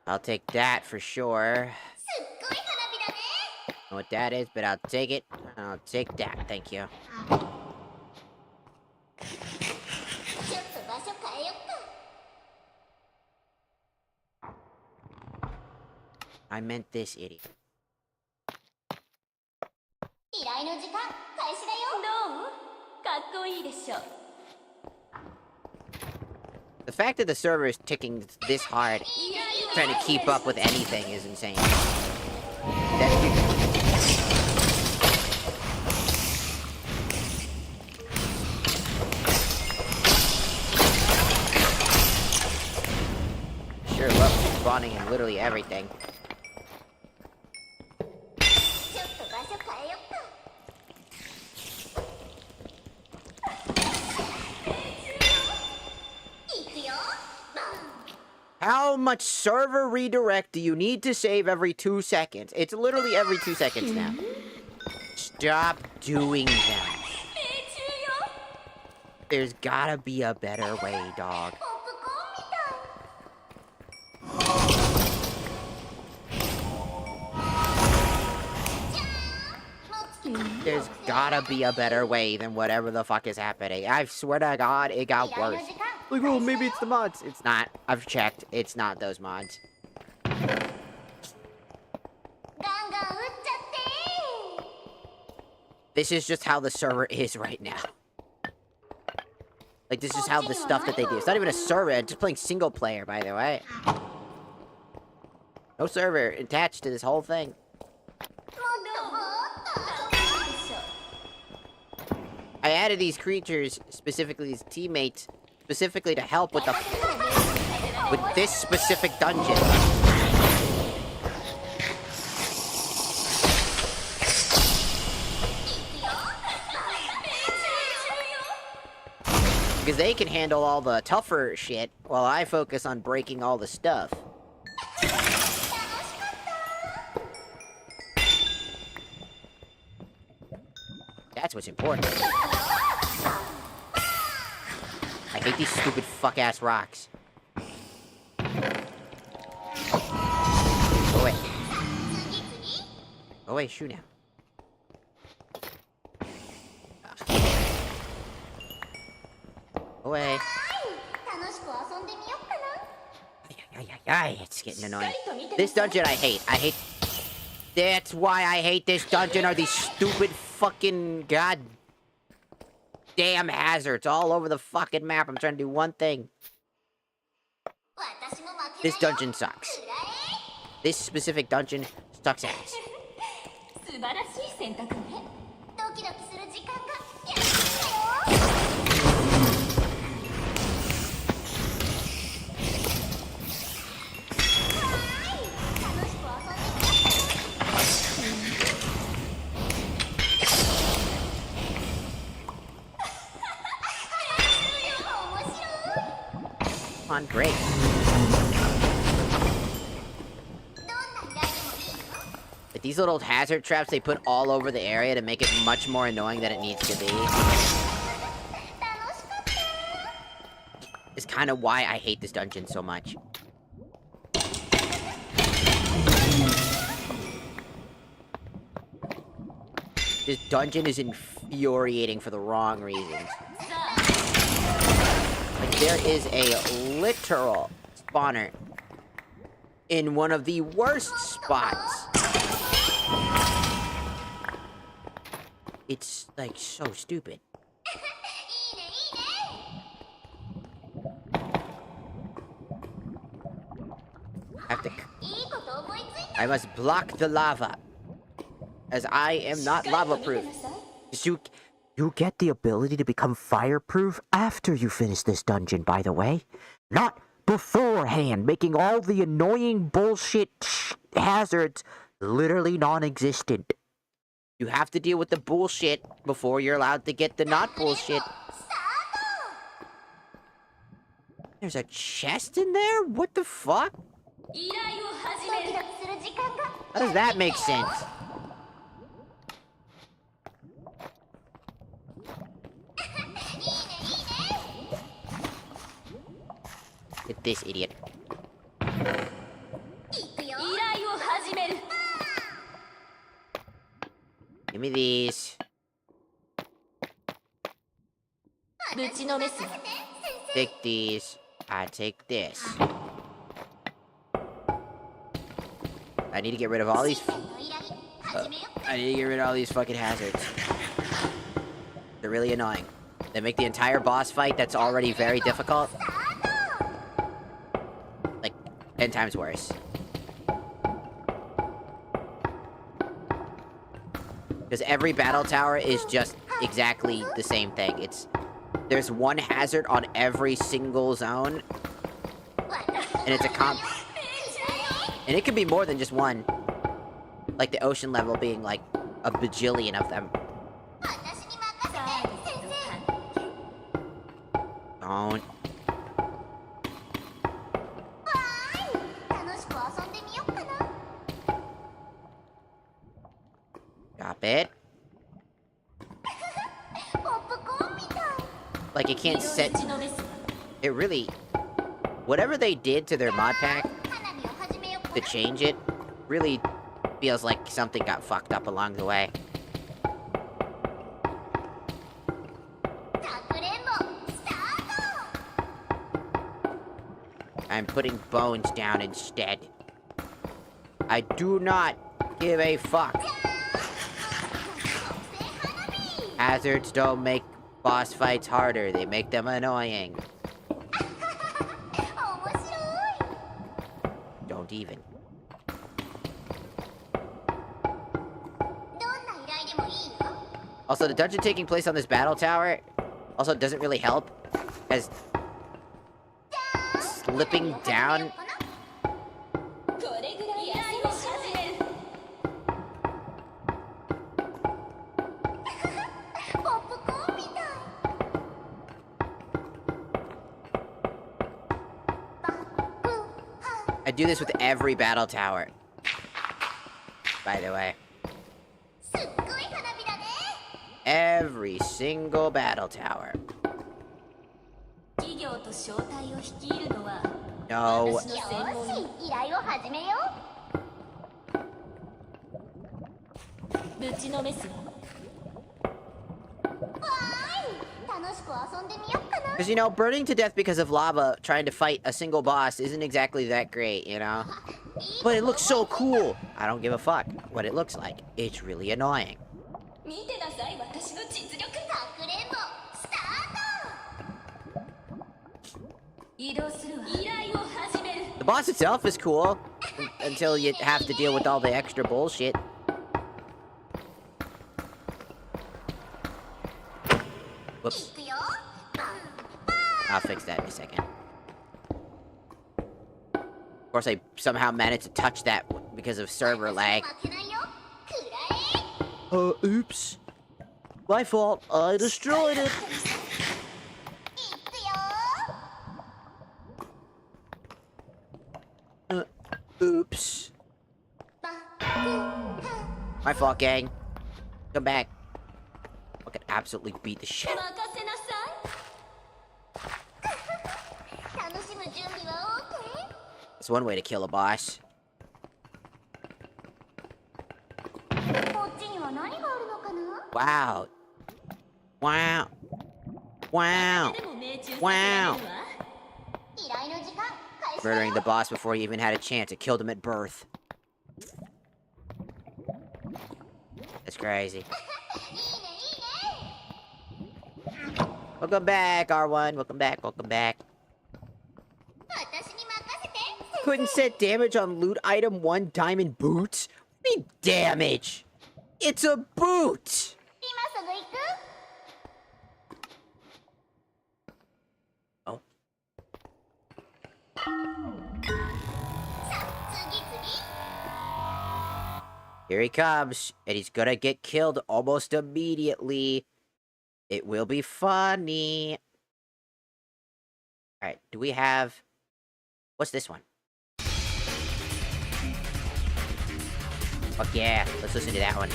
I'll take that for sure. I don't know what that is, but I'll take it. I'll take that, thank you. I meant this, idiot. The fact that the server is ticking this hard, trying to keep up with anything, is insane. Sure love spawning in literally everything. How much server redirect do you need to save every 2 seconds? It's literally every 2 seconds now. Stop doing that. There's gotta be a better way, dog. There's gotta be a better way than whatever the fuck is happening. I swear to God, it got worse. Like, oh, maybe it's the mods. It's not. I've checked. It's not those mods. This is just how the server is right now. Like, this is how the stuff that they do. It's not even a server. It's just playing single player, by the way. No server attached to this whole thing. I added these creatures, specifically these teammates, specifically to help with this specific dungeon. Because they can handle all the tougher shit, while I focus on breaking all the stuff. That's what's important. I hate these stupid fuck-ass rocks. Go away. Go away, shoot now. Go away. It's getting annoying. This dungeon I hate. That's why I hate this dungeon, are these stupid fucking god damn hazards all over the fucking map. I'm trying to do one thing. This dungeon sucks. This specific dungeon sucks ass. on, great. Like, these little hazard traps they put all over the area to make it much more annoying than it needs to be. Is kind of why I hate this dungeon so much. This dungeon is infuriating for the wrong reasons. Like, there is a literal spawner in one of the worst spots. It's, like, so stupid. I must block the lava, as I am not lava-proof. You get the ability to become fireproof after you finish this dungeon, by the way. Not beforehand, making all the annoying bullshit hazards literally non-existent. You have to deal with the bullshit before you're allowed to get the not bullshit. There's a chest in there? What the fuck? How does that make sense? Get this idiot. Give me these. Take these. I take this. I need to get rid of all these. I need to get rid of all these fucking hazards. They're really annoying. They make the entire boss fight that's already very difficult, like, 10 times worse. Because every battle tower is just exactly the same thing. There's one hazard on every single zone. And it's a and it can be more than just one. Like the ocean level being like a bajillion of them. Don't. Stop it. Like, it can't set... It really... Whatever they did to their mod pack to change it really feels like something got fucked up along the way. I'm putting bones down instead. I do not give a fuck. Hazards don't make boss fights harder, they make them annoying. Don't even. Also, the dungeon taking place on this battle tower also doesn't really help, as slipping down... I do this with every battle tower, by the way. Every single battle tower. No. Because, you know, burning to death because of lava trying to fight a single boss isn't exactly that great, you know? But it looks so cool! I don't give a fuck what it looks like. It's really annoying. The boss itself is cool, until you have to deal with all the extra bullshit. Whoops. I'll fix that in a second. Of course, I somehow managed to touch that because of server lag. Oops. My fault. I destroyed it. fault, gang. Come back. Fucking absolutely beat the shit. 任せなさい。楽しむ準備は That's one way to kill a boss. こっちには何があるのかな Wow. Wow. Wow. でも命中させられる Wow. 依頼の時間開始だよ Murdering the boss before he even had a chance. It killed him at birth. That's crazy. いいねいいね Welcome back, R1. Welcome back. Welcome back. 私に任せて Couldn't set damage on loot item 1 diamond boots? What do you mean damage? It's a boot! 今すぐ行く Oh. 次次 Here he comes, and he's gonna get killed almost immediately. It will be funny. Alright, do we have... What's this one? Fuck yeah, let's listen to that one.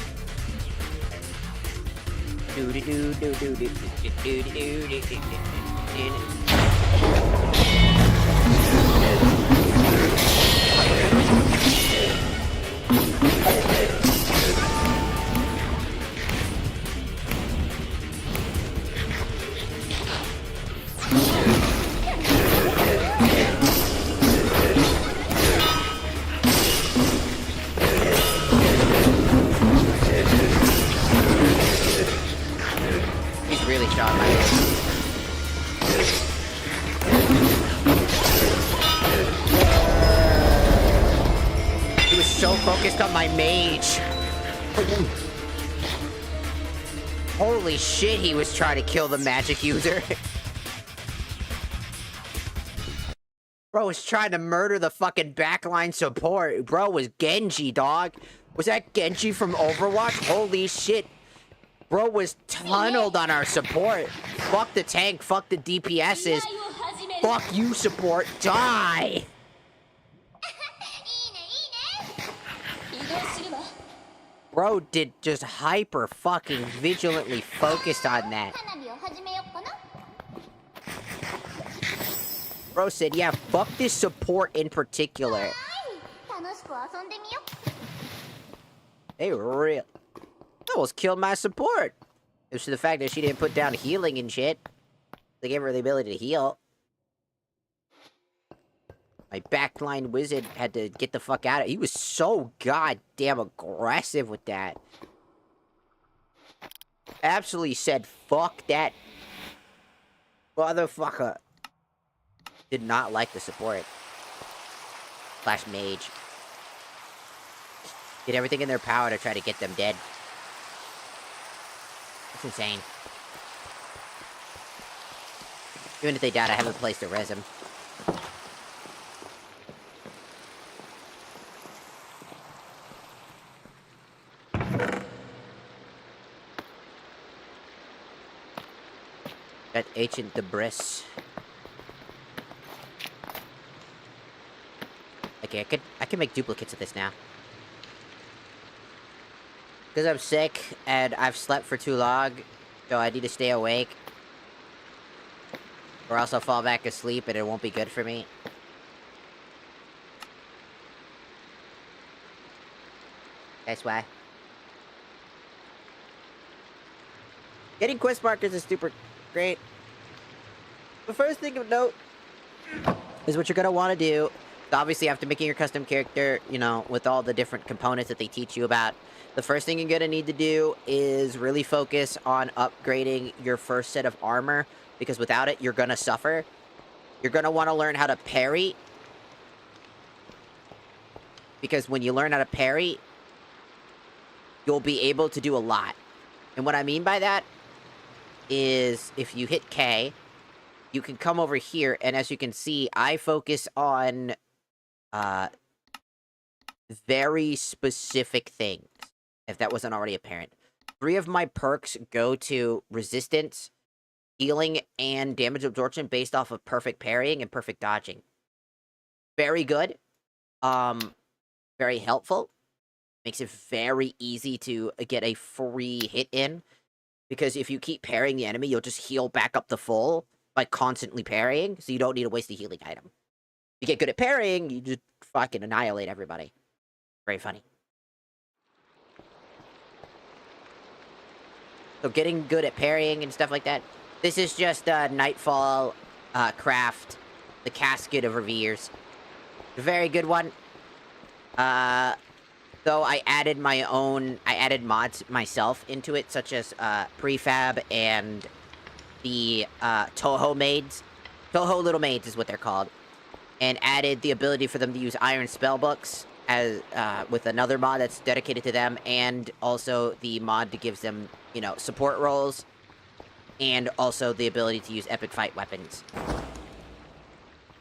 He's really shot my head. He was so focused on my mage. Holy shit, he was trying to kill the magic user. Bro was trying to murder the fucking backline support. Bro was Genji, dog. Was that Genji from Overwatch? Holy shit. Bro was tunneled on our support. Fuck the tank, fuck the DPSs. 依頼を始める。 Fuck you, support. Die! いいねいいね移動するわ。 Bro did just hyper fucking vigilantly focused on that. 花火を始めよっかな Bro said, yeah, fuck this support in particular. はい楽しく遊んでみよ They real. Almost killed my support. It was to the fact that she didn't put down healing and shit. They gave her the ability to heal. My backline wizard had to get the fuck out of it. He was so goddamn aggressive with that. Absolutely said, fuck that motherfucker. Did not like the support. Slash mage. Did everything in their power to try to get them dead. It's insane. Even if they died, I have a place to res them. Got ancient debris. Okay, I can make duplicates of this now. Because I'm sick, and I've slept for too long, so I need to stay awake. Or else I'll fall back asleep, and it won't be good for me. That's why. Getting quest markers is super great. The first thing of note is what you're going to want to do. Obviously, after making your custom character, you know, with all the different components that they teach you about, the first thing you're going to need to do is really focus on upgrading your first set of armor, because without it, you're going to suffer. You're going to want to learn how to parry, because when you learn how to parry, you'll be able to do a lot. And what I mean by that is if you hit K, you can come over here, and as you can see, I focus on very specific things, if that wasn't already apparent. 3 of my perks go to resistance, healing, and damage absorption based off of perfect parrying and perfect dodging. Very good. Very helpful. Makes it very easy to get a free hit in. Because if you keep parrying the enemy, you'll just heal back up to full by constantly parrying, so you don't need to waste a healing item. If you get good at parrying, you just fucking annihilate everybody. Very funny. So getting good at parrying and stuff like that. This is just Nightfall Craft, the Casket of Reveres. A very good one. Though I added mods myself into it, such as Prefab and the Toho Maids. Toho Little Maids is what they're called. And added the ability for them to use Iron Spellbooks as with another mod that's dedicated to them, and also the mod that gives them, you know, support roles, and also the ability to use epic fight weapons.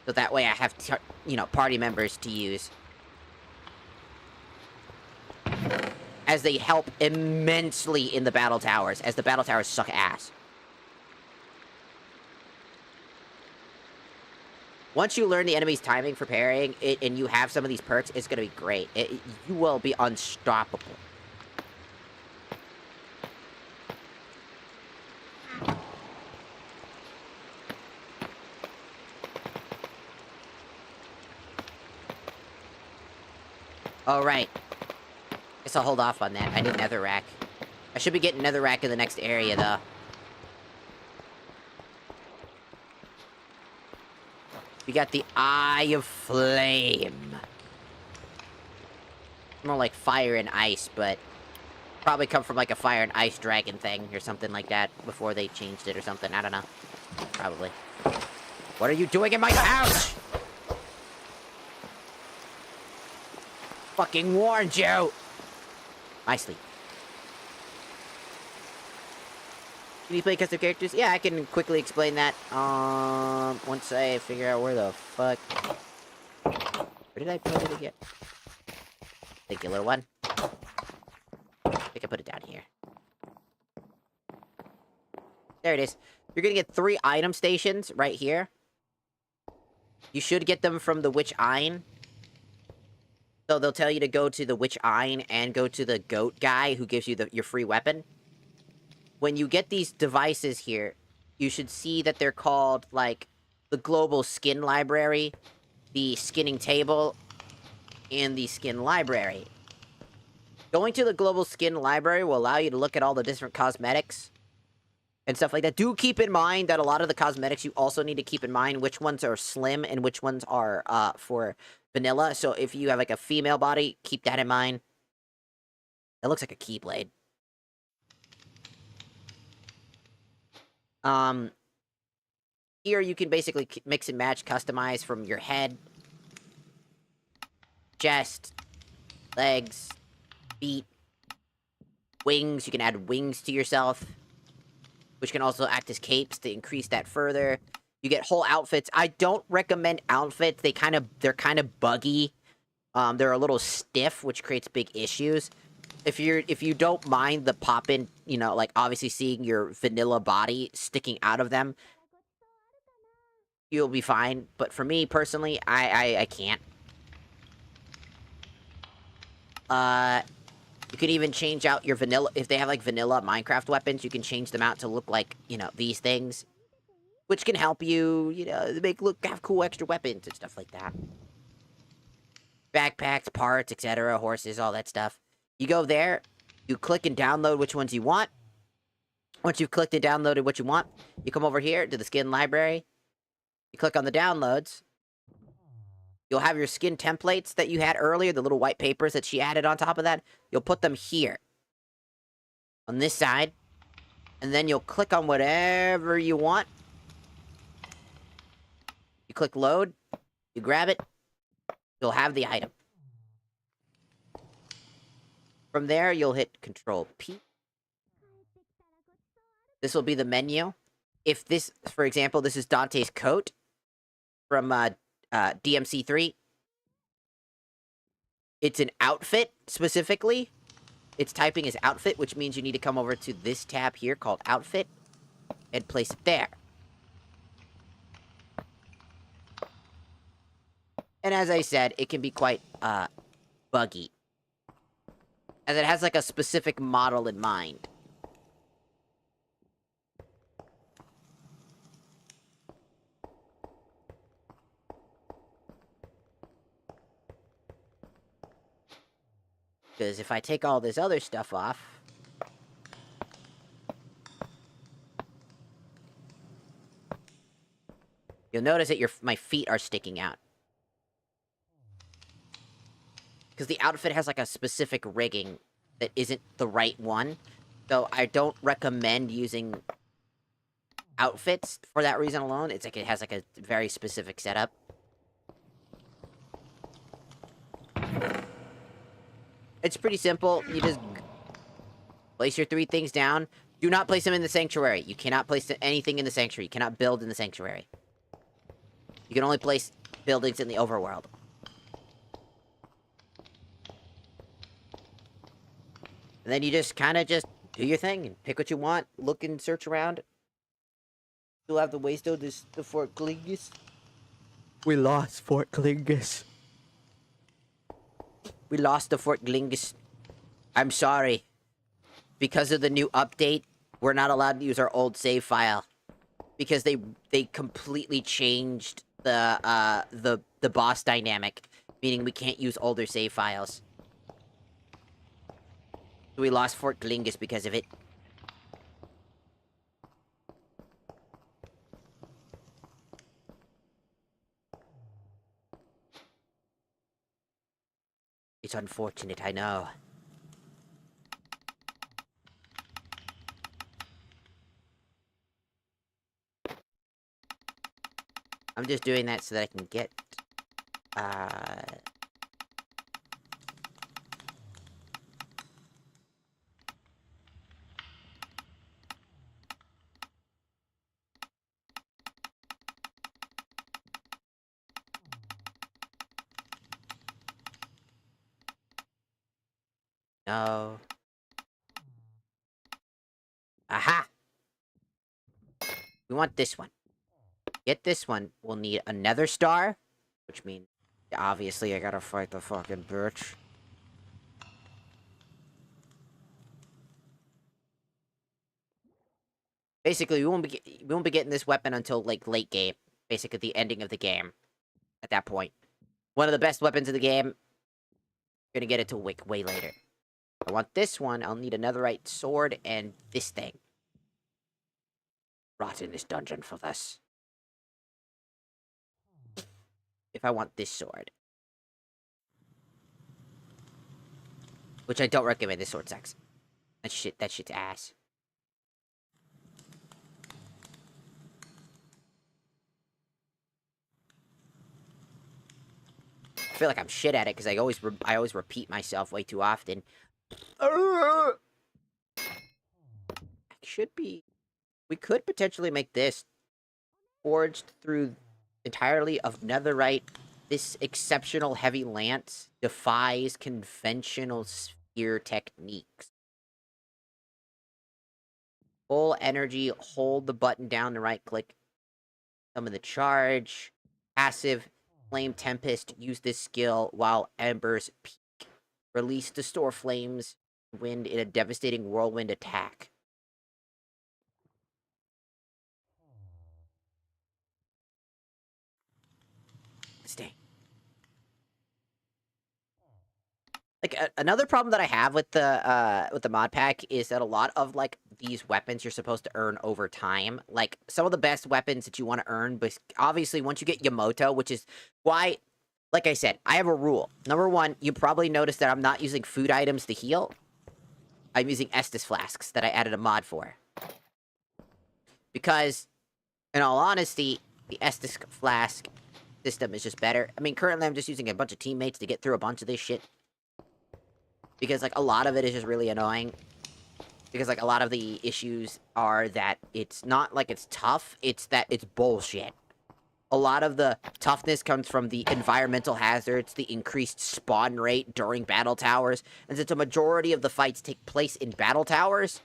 So that way I have, you know, party members to use. As they help immensely in the battle towers, as the battle towers suck ass. Once you learn the enemy's timing for parrying, and you have some of these perks, it's gonna be great. You will be unstoppable. Alright. Guess I'll hold off on that. I need netherrack. I should be getting netherrack in the next area, though. We got the Eye of Flame. More like fire and ice, but probably come from like a fire and ice dragon thing or something like that before they changed it or something. I don't know. Probably. What are you doing in my house? Fucking warned you! My sleep. Can you play custom characters? Yeah, I can quickly explain that. Once I figure out where the fuck... Where did I put it again? Thank you, little one. I think I put it down here. There it is. You're gonna get 3 item stations right here. You should get them from the Witch Ein. So they'll tell you to go to the Witch Ein and go to the goat guy who gives you your free weapon. When you get these devices here, you should see that they're called, like, the Global Skin Library, the Skinning Table, and the Skin Library. Going to the Global Skin Library will allow you to look at all the different cosmetics and stuff like that. Do keep in mind that a lot of the cosmetics, you also need to keep in mind which ones are slim and which ones are for vanilla. So if you have, like, a female body, keep that in mind. That looks like a Keyblade. Here you can basically mix and match, customize from your head, chest, legs, feet, wings. You can add wings to yourself, which can also act as capes to increase that further. You get whole outfits. I don't recommend outfits. They're kind of buggy. They're a little stiff, which creates big issues. If you don't mind the pop-in, you know, like, obviously seeing your vanilla body sticking out of them, you'll be fine. But for me, personally, I can't. You can even change out your vanilla, if they have, like, vanilla Minecraft weapons, you can change them out to look like, you know, these things. Which can help you, you know, have cool extra weapons and stuff like that. Backpacks, parts, etc., horses, all that stuff. You go there, you click and download which ones you want. Once you've clicked and downloaded what you want, you come over here to the skin library. You click on the downloads. You'll have your skin templates that you had earlier, the little white papers that she added on top of that. You'll put them here. On this side. And then you'll click on whatever you want. You click load. You grab it. You'll have the item. From there, you'll hit Control P. This will be the menu. If this, for example, this is Dante's coat from DMC3. It's an outfit, specifically. It's typing as outfit, which means you need to come over to this tab here called outfit and place it there. And as I said, it can be quite buggy. As it has, like, a specific model in mind. Because if I take all this other stuff off... You'll notice that my feet are sticking out. Because the outfit has, like, a specific rigging that isn't the right one. So I don't recommend using outfits for that reason alone. It's like it has, like, a very specific setup. It's pretty simple. You just place your 3 things down. Do not place them in the sanctuary. You cannot place anything in the sanctuary. You cannot build in the sanctuary. You can only place buildings in the overworld. And then you just kind of just do your thing and pick what you want. Look and search around. Still have the ways though. This the Fort Glingus. We lost Fort Glingus. We lost the Fort Glingus. I'm sorry. Because of the new update, we're not allowed to use our old save file. Because they completely changed the boss dynamic, meaning we can't use older save files. We lost Fort Glingus because of it. It's unfortunate, I know. I'm just doing that so that I can get, no. Aha! We want this one. Get this one, we'll need another star, which means, obviously, I gotta fight the fucking bitch. Basically, we won't be getting this weapon until, like, late game. Basically, the ending of the game. At that point. One of the best weapons in the game. Gonna get it to way later. I want this one, I'll need another right sword, and this thing. Rot in this dungeon for this. If I want this sword. Which I don't recommend, this sword sucks. That shit's ass. I feel like I'm shit at it because I always repeat myself way too often. We could potentially make this forged through entirely of netherite. This exceptional heavy lance defies conventional spear techniques. Full energy, hold the button down to right click. Summon the charge. Passive. Flame Tempest, use this skill while embers peak. Release to store flames, wind in a devastating whirlwind attack. Stay. Like, another problem that I have with the mod pack is that a lot of, like, these weapons you're supposed to earn over time. Like, some of the best weapons that you want to earn, but obviously once you get Yamoto, which is why, like I said, I have a rule. Number one, you probably noticed that I'm not using food items to heal. I'm using Estus flasks that I added a mod for. Because, in all honesty, the Estus flask system is just better. I mean, currently I'm just using a bunch of teammates to get through a bunch of this shit. Because, like, a lot of it is just really annoying. Because, like, a lot of the issues are that it's not like it's tough, it's that it's bullshit. A lot of the toughness comes from the environmental hazards, the increased spawn rate during battle towers, and since a majority of the fights take place in battle towers,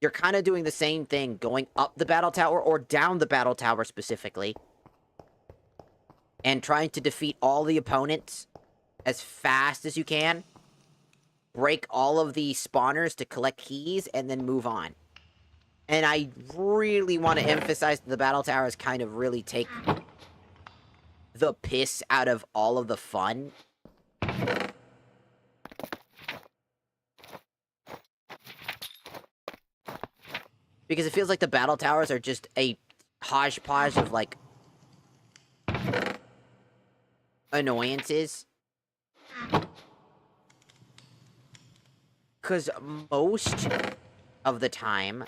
you're kind of doing the same thing, going up the battle tower, or down the battle tower specifically, and trying to defeat all the opponents as fast as you can. break all of the spawners to collect keys and then move on. And I really want to emphasize that the battle towers kind of really take the piss out of all of the fun. Because it feels like the battle towers are just a hodgepodge of, like, annoyances. Because most of the time...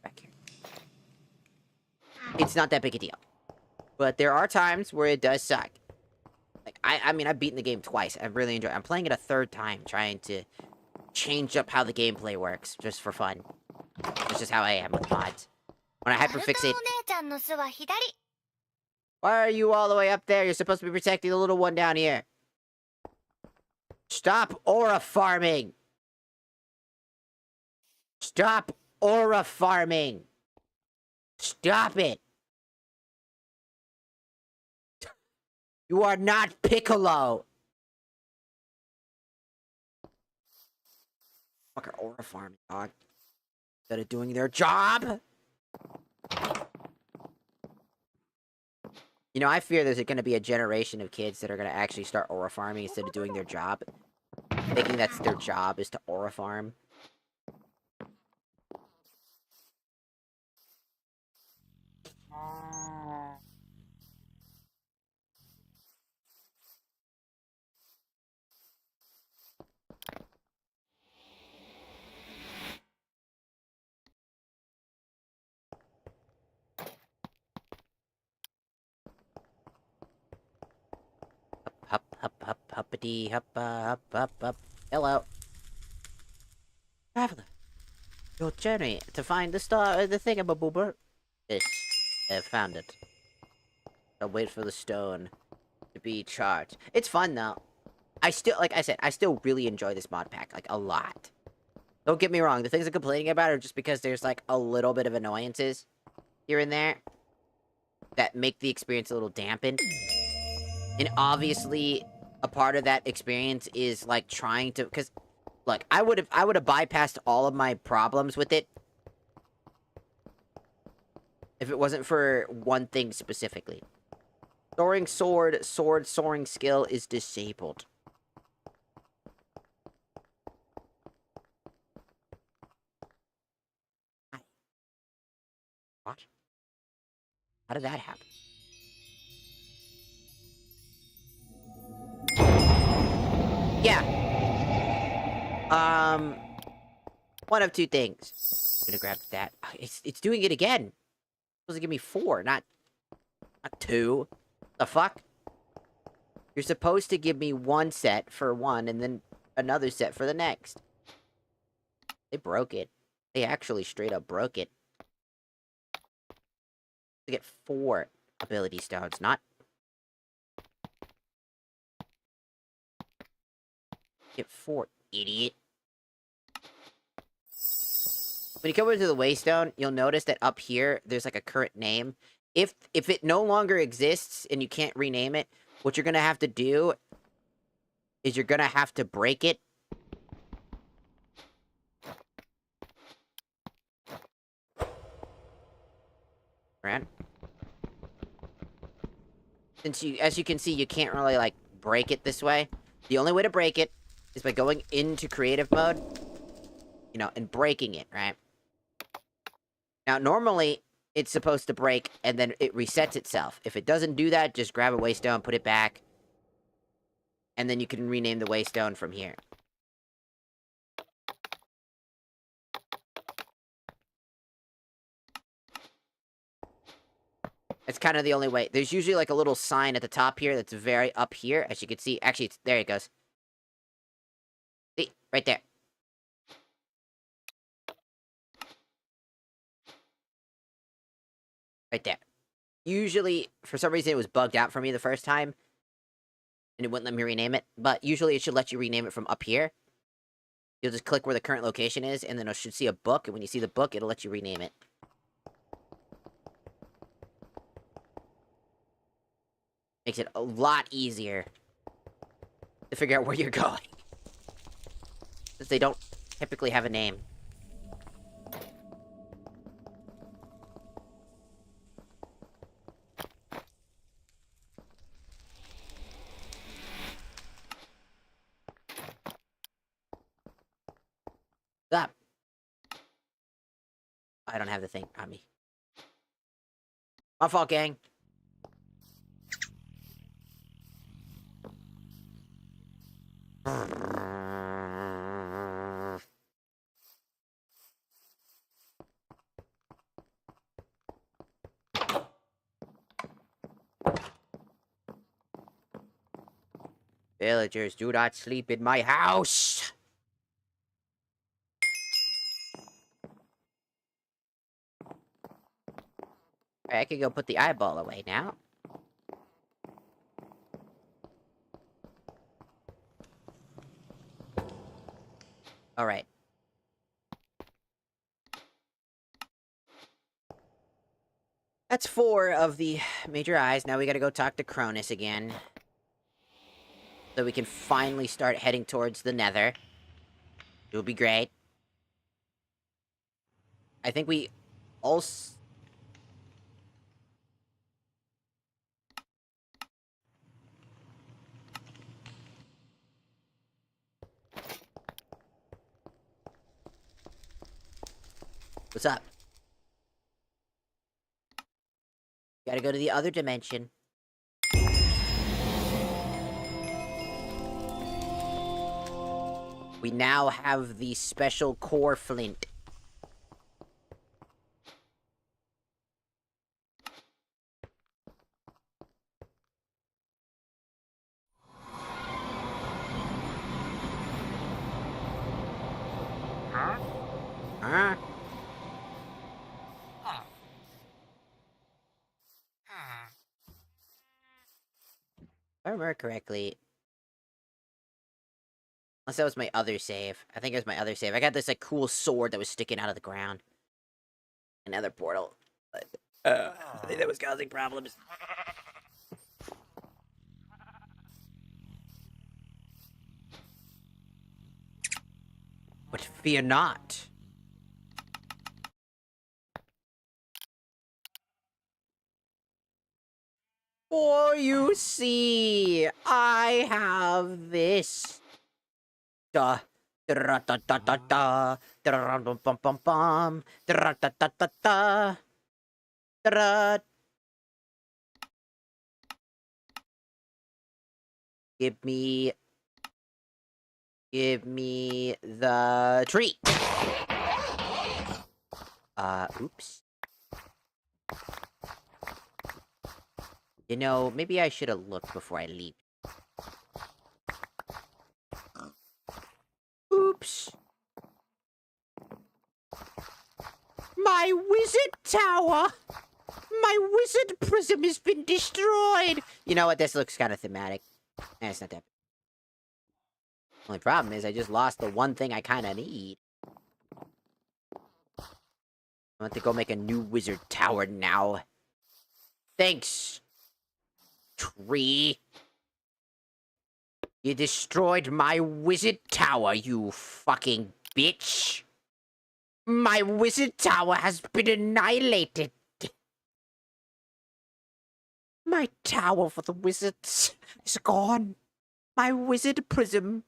Back here. It's not that big a deal. But there are times where it does suck. Like, I mean, I've beaten the game twice. I really enjoy it. I'm playing it a third time, trying to change up how the gameplay works, just for fun. It's just how I am with mods. When I hyperfixate... Why are you all the way up there? You're supposed to be protecting the little one down here. Stop aura farming! Stop aura farming! Stop it! You are not Piccolo! Fucker aura farming, dog. Instead of doing their job? You know, I fear there's gonna be a generation of kids that are gonna actually start aura farming instead of doing their job. Thinking that's their job, is to aura farm. Hup, hup, hup, huppity, hup, hup, hup, hup. Hello. Traveler. Your journey to find the star, the thingamaboober. Yes, I found it. I'll wait for the stone to be charged. It's fun, though. I still, like I said, I still really enjoy this mod pack, like, a lot. Don't get me wrong, the things I'm complaining about are just because there's, like, a little bit of annoyances here and there that make the experience a little dampened. And obviously, a part of that experience is, like, trying to... Because, look, I would have bypassed all of my problems with it if it wasn't for one thing specifically. Soaring sword soaring skill is disabled. What? How did that happen? Yeah. One of two things. I'm gonna grab that. It's doing it again. It's supposed to give me 4, not 2. The fuck? You're supposed to give me 1 set for one and then another set for the next. They broke it. They actually straight up broke it. To get 4 ability stones, not... Get 4, idiot. When you come into the Waystone, you'll notice that up here, there's like a current name. If it no longer exists and you can't rename it, what you're gonna have to do is you're gonna have to break it. Right? Since as you can see, you can't really, like, break it this way. The only way to break it is by going into creative mode, you know, and breaking it, right? Now, normally, it's supposed to break, and then it resets itself. If it doesn't do that, just grab a Waystone, put it back, and then you can rename the Waystone from here. It's kind of the only way. There's usually, like, a little sign at the top here that's very up here, as you can see. Actually, it's, there it goes. See? Right there. Right there. Usually, for some reason, it was bugged out for me the first time. And it wouldn't let me rename it. But usually, it should let you rename it from up here. You'll just click where the current location is, and then it should see a book. And when you see the book, it'll let you rename it. Makes it a lot easier to figure out where you're going. Because they don't typically have a name. Stop. I don't have the thing on me. My fault, gang. Villagers, do not sleep in my house! I can go put the eyeball away now. Alright. That's 4 of the major eyes. Now we gotta go talk to Cronus again. So we can finally start heading towards the Nether. It'll be great. I think we also... What's up? Gotta go to the other dimension. We now have the special core flint. Huh? If I remember correctly... Unless that was my other save. I think it was my other save. I got this, like, cool sword that was sticking out of the ground. Another portal. But, I think that was causing problems. But fear not. For you see, I have this. Da da da da da da da bum bum bum bum da da da da da da. Give me the tree. Oops. You know, maybe I should have looked before I leaped. Oops. My wizard tower! My wizard prism has been destroyed! You know what? This looks kind of thematic. It's not that bad. Only problem is I just lost the one thing I kind of need. I want to go make a new wizard tower now. Thanks, tree. You destroyed my wizard tower, you fucking bitch. My wizard tower has been annihilated. My tower for the wizards is gone. My wizard prism.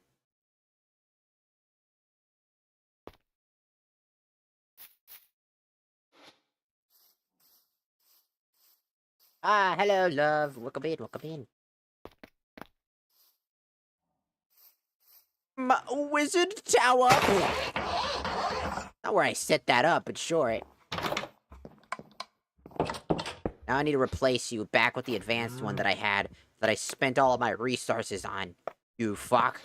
Ah, hello, love. Welcome in, welcome in. My wizard tower. Not where I set that up, but sure. Now I need to replace you back with the advanced one that I had, that I spent all of my resources on. You fuck.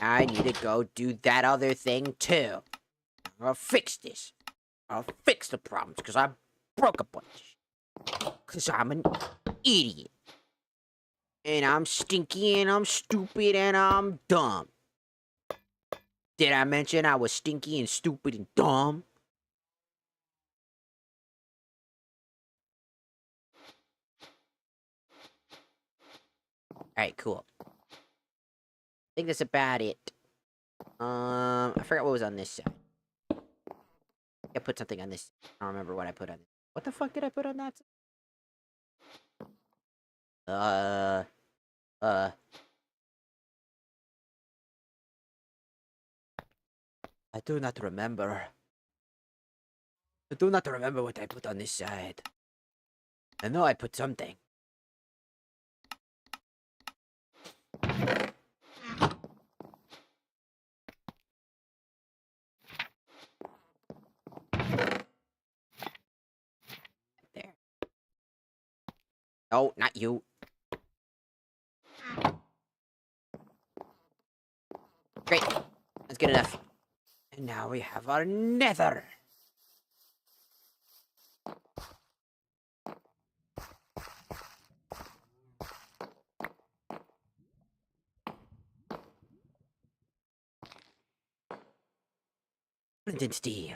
I need to go do that other thing, too. I'll fix this. I'll fix the problems, because I broke a bunch. Because I'm an idiot. And I'm stinky, and I'm stupid, and I'm dumb. Did I mention I was stinky and stupid and dumb? Alright, cool. I think that's about it. I forgot what was on this side. I put something on this. I don't remember what I put on this. What the fuck did I put on that side? I do not remember. I do not remember what I put on this side. I know I put something. There. Oh, not you. Great. That's good enough. And now we have our nether. Flint and steel.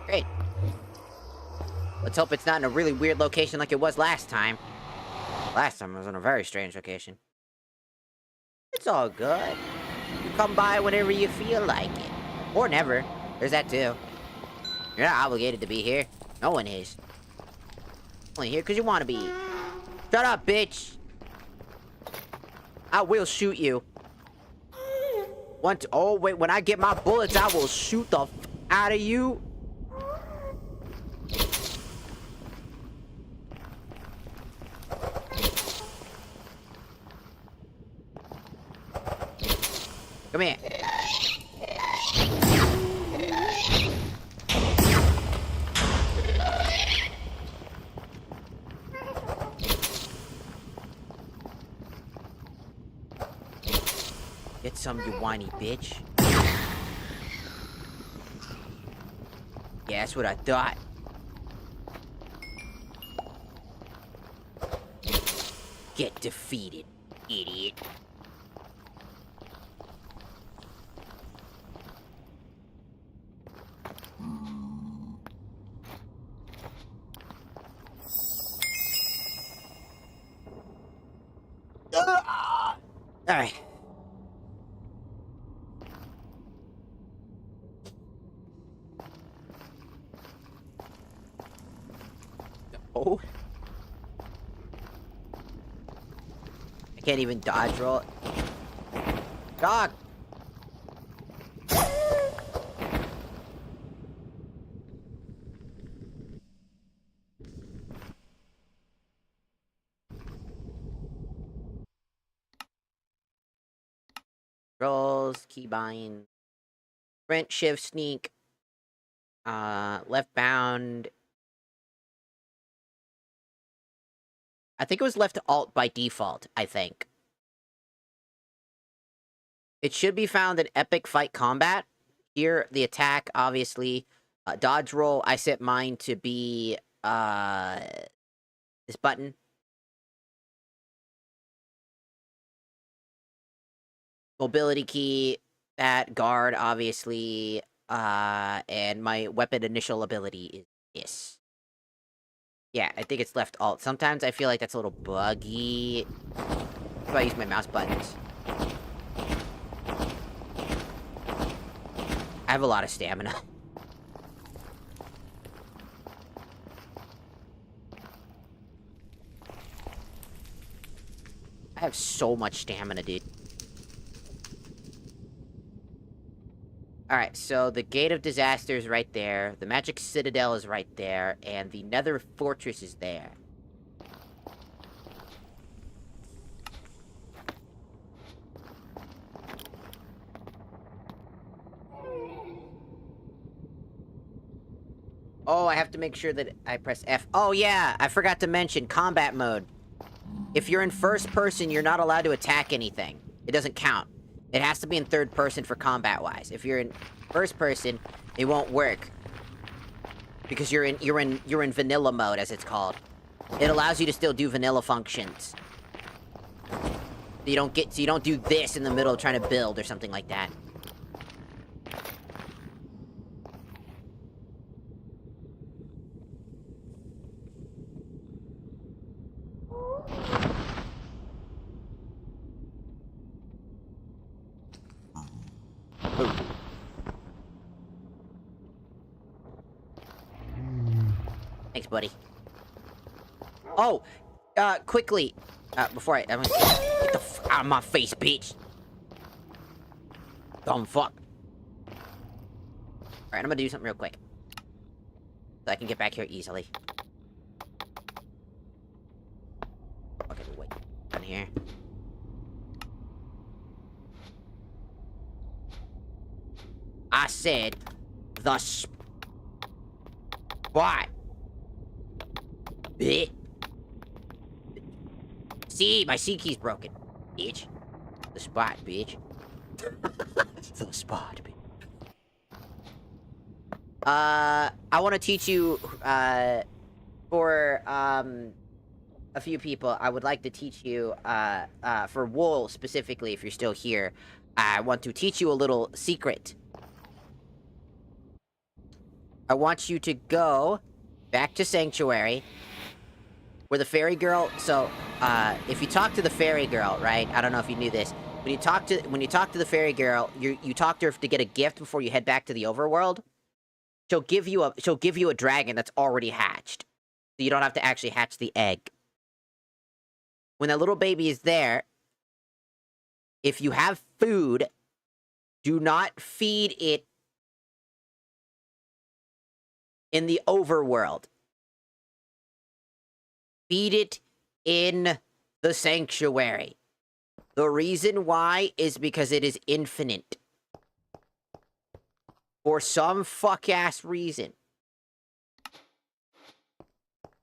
Great. Let's hope it's not in a really weird location like it was last time. Last time it was in a very strange location. It's all good. You come by whenever you feel like it. Or never. There's that too. You're not obligated to be here. No one is. Only here because you want to be. Shut up, bitch! I will shoot you. Oh, wait, when I get my bullets, I will shoot the f out of you. Come here. Get some, you whiny bitch. Yeah, that's what I thought. Get defeated, idiot. Alright. Oh. I can't even dodge roll it. Dog! Rolls, keybind, sprint, shift, sneak, left bound. I think it was left alt by default, I think. It should be found in epic fight combat. Here, the attack, obviously. Dodge roll, I set mine to be, this button. Mobility key, that, guard, obviously, and my weapon initial ability is this. Yeah, I think it's left alt. Sometimes I feel like that's a little buggy. So I use my mouse buttons. I have a lot of stamina. I have so much stamina, dude. Alright, so the Gate of Disaster is right there, the Magic Citadel is right there, and the Nether Fortress is there. Oh, I have to make sure that I press F. Oh yeah, I forgot to mention combat mode. If you're in first person, you're not allowed to attack anything. It doesn't count. It has to be in third person for combat-wise. If you're in first person, it won't work. Because you're in vanilla mode, as it's called. It allows you to still do vanilla functions. So you don't do this in the middle of trying to build or something like that. Ooh. Thanks, buddy. Oh, quickly, before I'm gonna get the f out of my face, bitch. Dumb fuck. Alright, I'm gonna do something real quick. So I can get back here easily. Okay, wait. Down here. I said the spot. Bitch. See, my C key's broken. Bitch. The spot, bitch. The spot, bitch. I want to teach you, for, a few people, I would like to teach you, for Wool specifically, if you're still here, I want to teach you a little secret. I want you to go back to Sanctuary, where the fairy girl, so, if you talk to the fairy girl, right, I don't know if you knew this, when you talk to the fairy girl, you talk to her to get a gift before you head back to the overworld. She'll give you a dragon that's already hatched. So you don't have to actually hatch the egg. When that little baby is there, if you have food, do not feed it in the overworld. Feed it in the sanctuary. The reason why is because it is infinite. For some fuck-ass reason.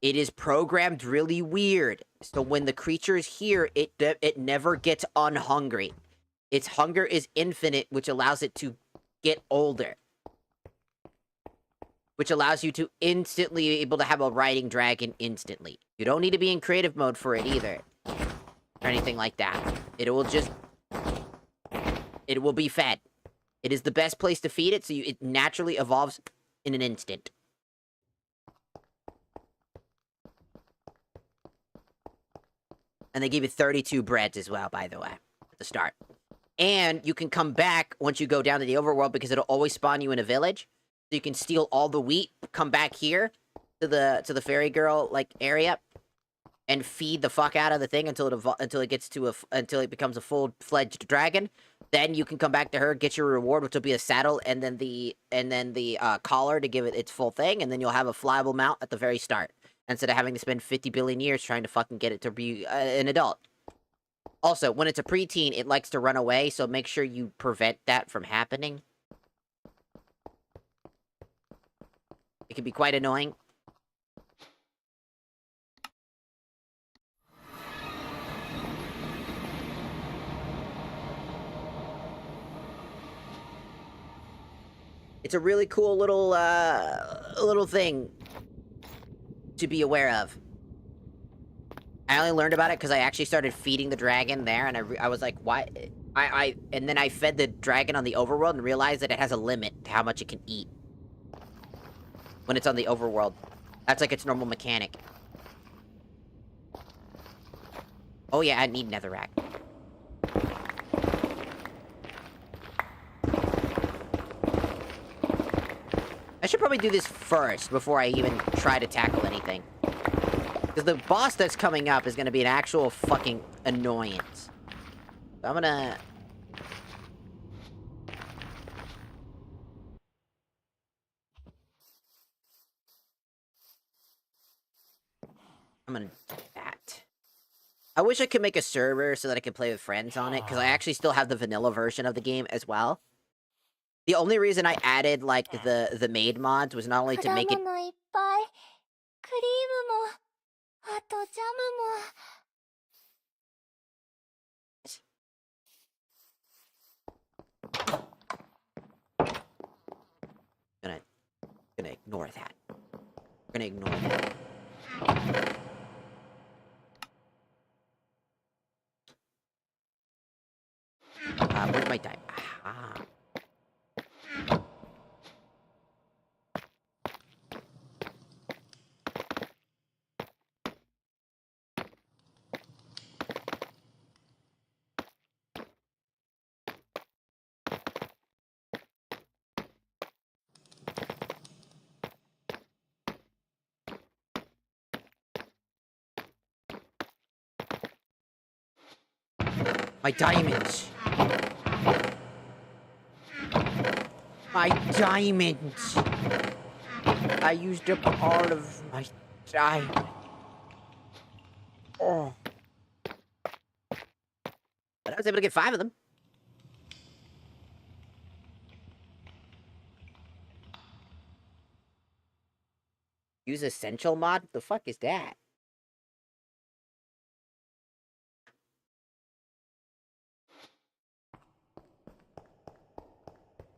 It is programmed really weird. So when the creature is here, it never gets unhungry. Its hunger is infinite, which allows it to get older. Which allows you to instantly be able to have a riding dragon instantly. You don't need to be in creative mode for it either. Or anything like that. It will be fed. It is the best place to feed it, so it naturally evolves in an instant. And they give you 32 breads as well, by the way, at the start. And you can come back once you go down to the overworld, because it'll always spawn you in a village. So you can steal all the wheat, come back here to the fairy girl like area, and feed the fuck out of the thing until it becomes a full-fledged dragon. Then you can come back to her, get your reward, which will be a saddle, and then the collar to give it its full thing, and then you'll have a flyable mount at the very start, instead of having to spend 50 billion years trying to fucking get it to be an adult. Also, when it's a preteen, it likes to run away, so make sure you prevent that from happening. It can be quite annoying. It's a really cool little thing to be aware of. I only learned about it because I actually started feeding the dragon there, and I was like, why? And then I fed the dragon on the overworld and realized that it has a limit to how much it can eat when it's on the overworld. That's like its normal mechanic. Oh yeah, I need netherrack. I should probably do this first before I even try to tackle anything. Because the boss that's coming up is going to be an actual fucking annoyance. So I'm gonna... do that. I wish I could make a server so that I could play with friends on it, because I actually still have the vanilla version of the game as well. The only reason I added, like, the maid mods was not only to make it... Gonna ignore that. Gonna ignore that. Where's my diamond? Aha. My diamonds! My diamonds! I used up all of my diamonds. Oh. But I was able to get 5 of them. Use essential mod? What the fuck is that?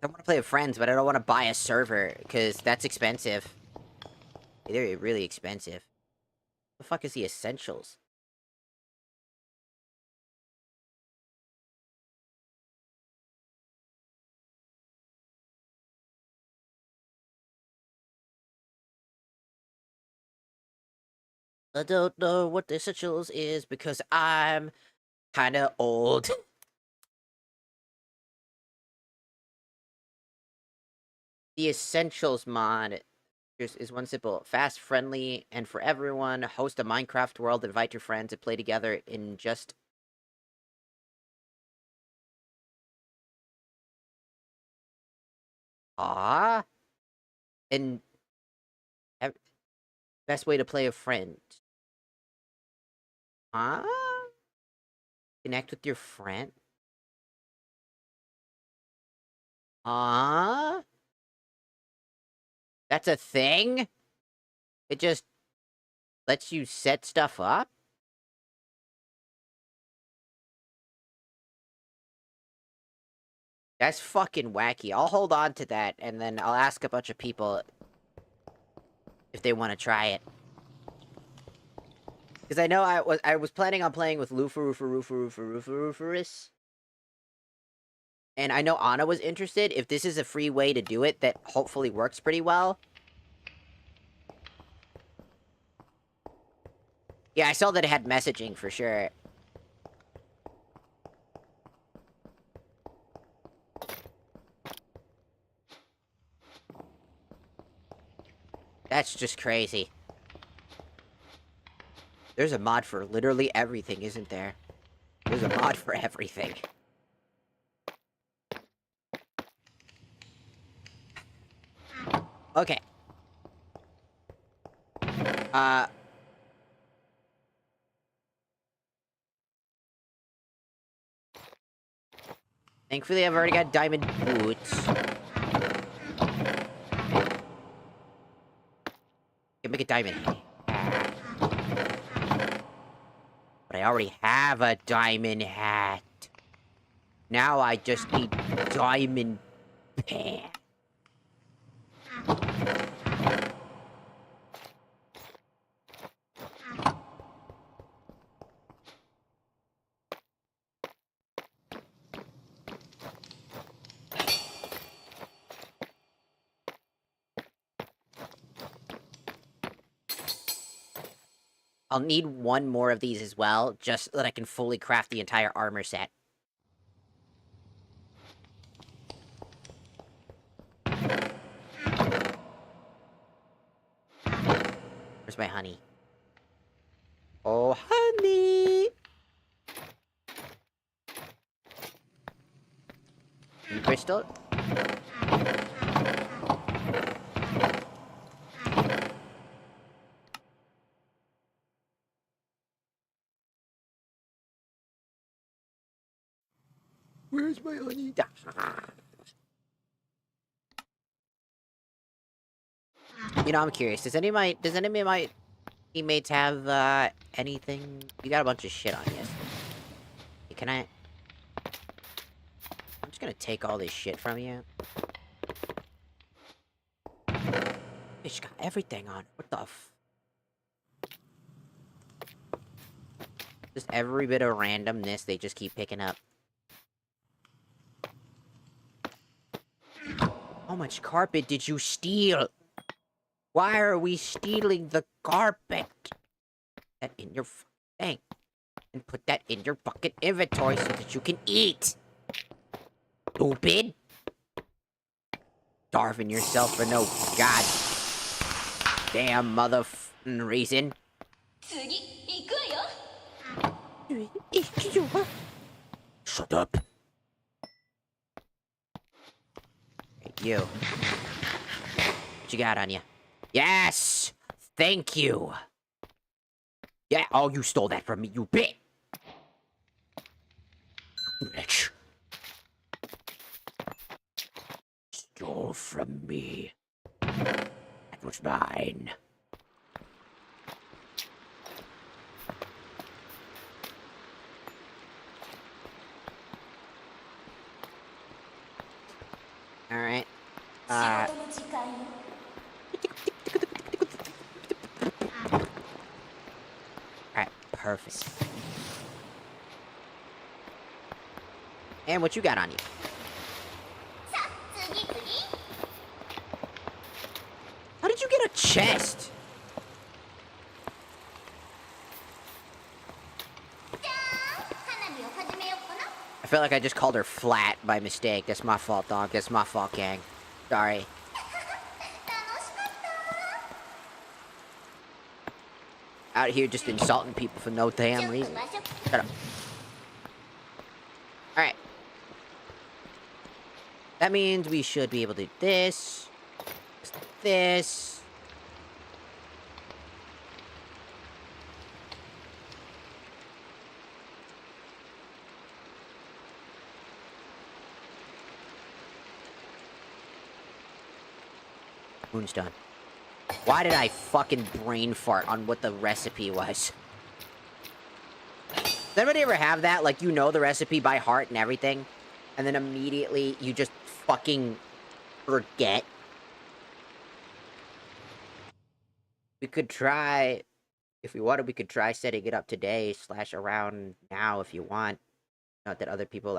I want to play with friends, but I don't want to buy a server, because that's expensive. They're really expensive. What the fuck is the essentials? I don't know what the essentials is, because I'm kinda old. The essentials mod is one simple, fast, friendly, and for everyone. Host a Minecraft world, invite your friends, and play together in just... Ah, and best way to play a friend. Huh? Connect with your friend. Huh? That's a thing? It just lets you set stuff up? That's fucking wacky. I'll hold on to that, and then I'll ask a bunch of people if they want to try it. Because I know I was planning on playing with Lufa-Rufa-Rufa-Rufa-Rufa-Rufa-Rus. And I know Anna was interested. If this is a free way to do it that hopefully works pretty well. Yeah, I saw that it had messaging for sure. That's just crazy. There's a mod for literally everything, isn't there? There's a mod for everything. Okay. Thankfully I've already got diamond boots. Can make a diamond hat. But I already have a diamond hat. Now I just need diamond pants. I'll need one more of these as well, just so that I can fully craft the entire armor set. Where's my honey? Oh, honey! Crystal? Where's my honey? You know, I'm curious. Does any of my teammates have anything? You got a bunch of shit on you. Can I? I'm just gonna take all this shit from you. Bitch got everything on. What the f? Just every bit of randomness they just keep picking up. How much carpet did you steal? Why are we stealing the carpet? Put that in your thing. And put that in your fucking inventory so that you can eat. Stupid. Starving yourself for no god damn motherfucking reason. 次行くわよ Shut up. Hey, you. What you got on you? Yes! Thank you! Yeah, oh, you stole that from me, you bitch! Bitch. Stole from me. That was mine. Alright. 仕事の時間よ Alright, perfect. And what you got on you? さあ次次 How did you get a chest? じゃーん花火を始めようかな I feel like I just called her flat by mistake. That's my fault, dog. That's my fault, gang. Sorry. 楽しかった Out here just insulting people for no ちょ damn っと reason. 和食 Shut up. Alright. That means we should be able to do this. This. Moonstone. Why did I fucking brain fart on what the recipe was? Does anybody ever have that? Like, you know the recipe by heart and everything, and then immediately you just fucking forget? We could try... If we wanted, we could try setting it up today / around now if you want. Not that other people...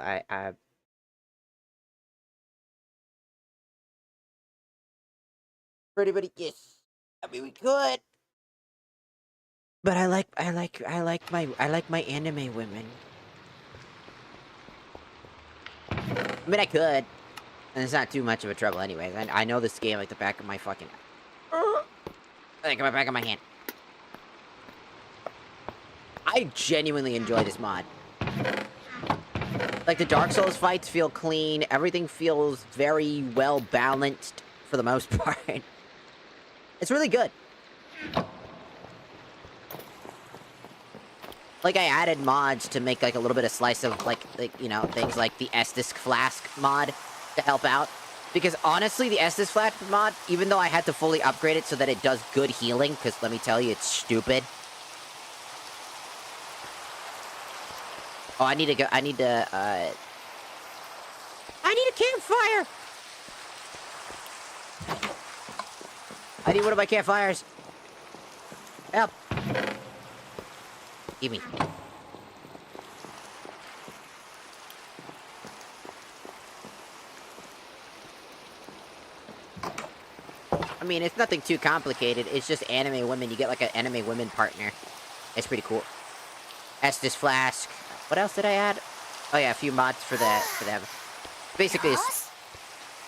For anybody, yes. I mean, we could. But I like my anime women. I mean, I could. And it's not too much of a trouble anyways. I know this game like the back of my fucking... Like the back of my hand. I genuinely enjoy this mod. Like, the Dark Souls fights feel clean. Everything feels very well balanced for the most part. It's really good. Like, I added mods to make, like, a little bit of slice of, like you know, things like the Estus Flask mod to help out. Because, honestly, the Estus Flask mod, even though I had to fully upgrade it so that it does good healing, because, let me tell you, it's stupid. Oh, I need to go, I need a campfire! I need one of my campfires. Help. Give me. I mean, it's nothing too complicated. It's just anime women. You get like an anime women partner. It's pretty cool. Estus Flask. What else did I add? Oh yeah, a few mods for that for them. Basically, it's...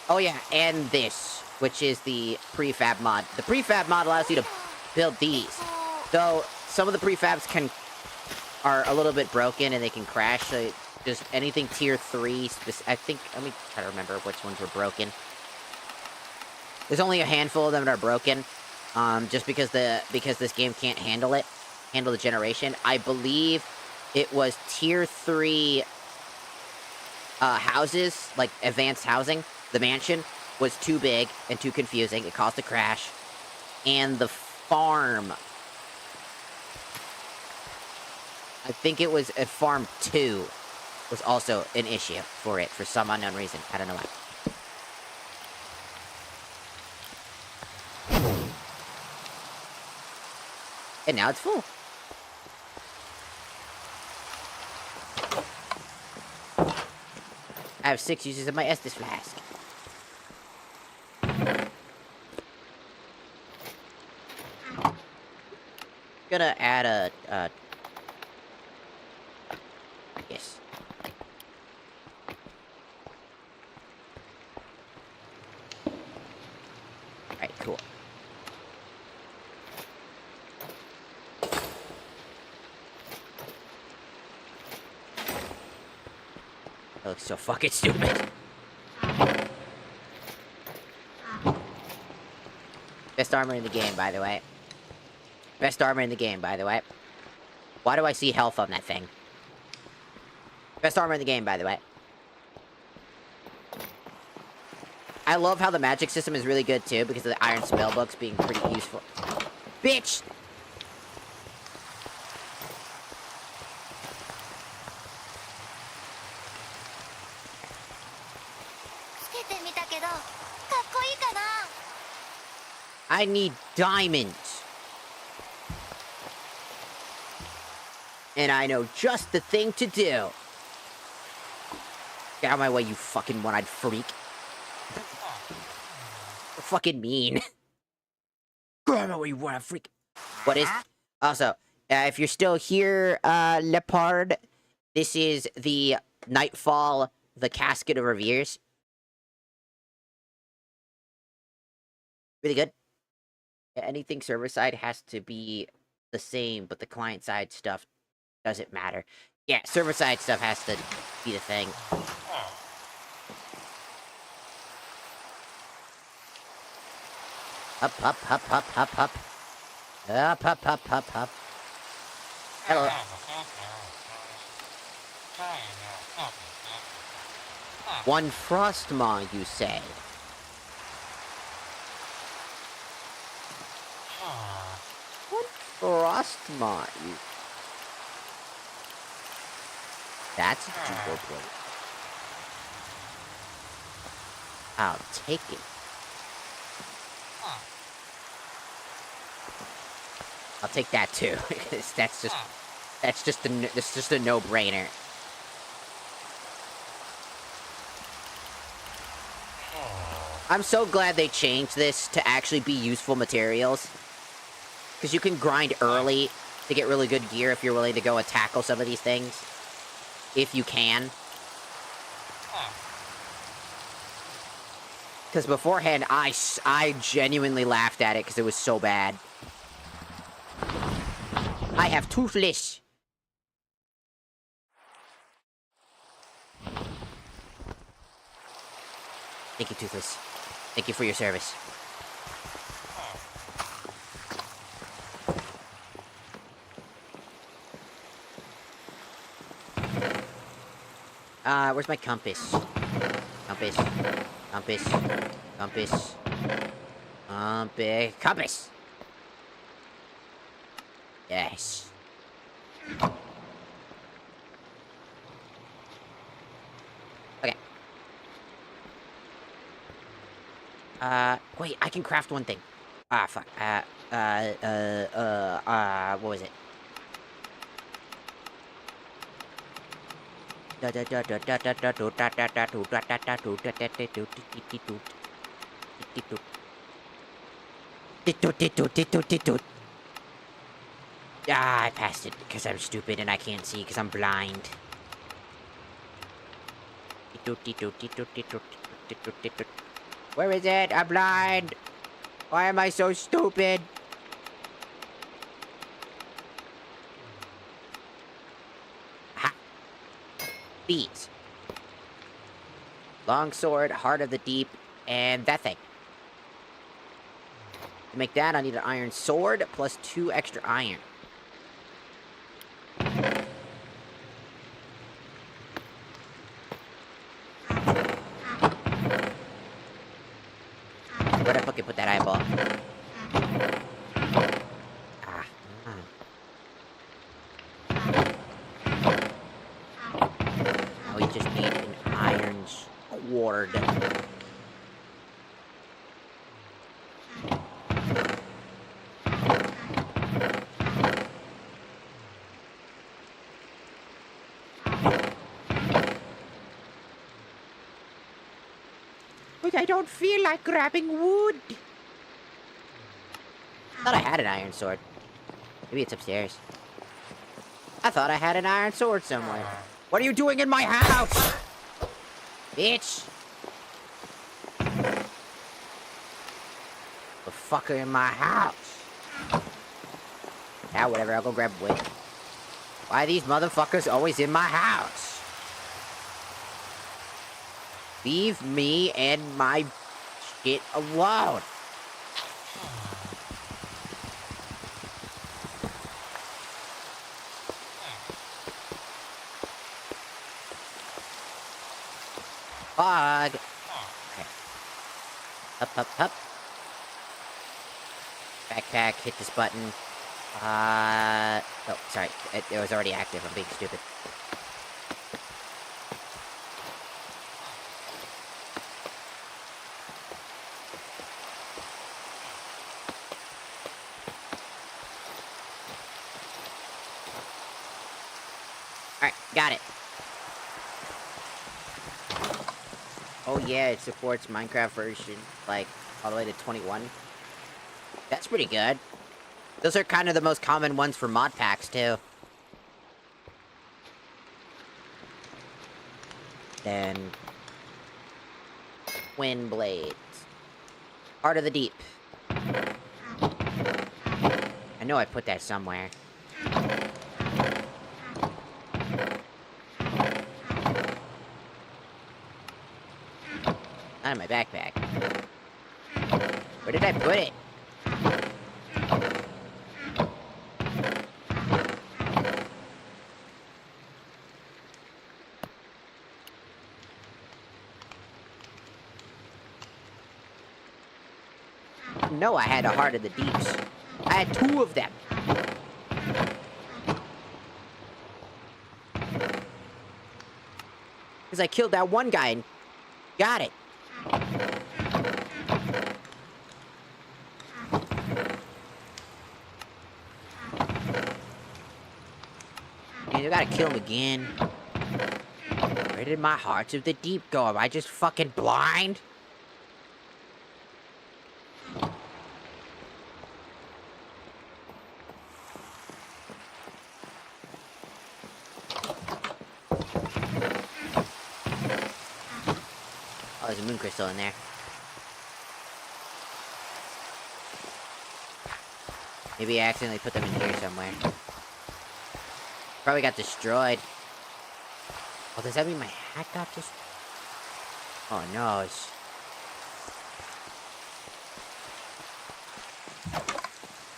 Oh yeah, and this, which is the prefab mod. The prefab mod allows you to build these. So some of the prefabs are a little bit broken and they can crash. So just anything tier 3. I think. Let me try to remember which ones were broken. There's only a handful of them that are broken. Just because this game can't handle the generation. I believe it was tier 3 houses, like advanced housing. The mansion was too big and too confusing. It caused a crash. And the farm, I think it was a farm 2, was also an issue for it for some unknown reason. I don't know why. And now it's full. I have 6 uses of my Estus Flask. gonna add a yes. Alright, cool. That looks so fucking stupid. Best armor in the game, by the way. Best armor in the game, by the way. Why do I see health on that thing? Best armor in the game, by the way. I love how the magic system is really good, too, because of the iron spellbooks being pretty useful. Bitch! つけてみたけどかっこいいかな I need diamonds. And I know just the thing to do. Get out of my way, you fucking one-eyed freak. You're fucking mean. Get out of my way, you one-eyed freak. What is... Also, if you're still here, Leopard, this is the Nightfall, the Casket of Reveres. Really good. Anything server-side has to be the same, but the client-side stuff doesn't matter. Yeah, server-side stuff has to be the thing. Up, up, up, up, up, up. Up, up, up, up, up. Hello. One Frostmaw, you say? One Frostmaw, you... That's a duo plate. I'll take it. I'll take that too. that's just a no-brainer. I'm so glad they changed this to actually be useful materials. Because you can grind early to get really good gear if you're willing to go and tackle some of these things. If you can. Because beforehand, I genuinely laughed at it because it was so bad. I have Toothless. Thank you, Toothless. Thank you for your service. Where's my compass? Compass. Compass. Compass. Compass! Yes. Okay. Wait, I can craft one thing. Ah, fuck. What was it? Ah, I passed it because I'm stupid and I can't see because I'm blind. Where is it? I'm blind. Why am I so stupid? Ha. These. Longsword, Heart of the Deep, and that thing. To make that, I need an iron sword plus 2 extra iron. Where'd I fucking put that eyeball? Ah. Now we just need an iron sword. But I don't feel like grabbing wood. Thought I had an iron sword. Maybe it's upstairs. I thought I had an iron sword somewhere. What are you doing in my house? Bitch! The fucker in my house. Now, whatever, I'll go grab wood. Why are these motherfuckers always in my house? Leave me and my shit alone. Fog. Okay. Up. Backpack, hit this button. Oh, sorry. It was already active. I'm being stupid. Alright, got it. Oh yeah, it supports Minecraft version, like, all the way to 21. That's pretty good. Those are kind of the most common ones for mod packs, too. Then... Twin Blades. Heart of the Deep. I know I put that somewhere. Not in my backpack. Where did I put it? No, I had a Heart of the Deeps. I had 2 of them. Because I killed that one guy and got it. Man, I gotta kill him again. Where did my Hearts of the Deep go? Am I just fucking blind? Oh, there's a moon crystal in there. Maybe I accidentally put them in here somewhere. Probably got destroyed. Oh, does that mean my hat got just... Oh, no, it's...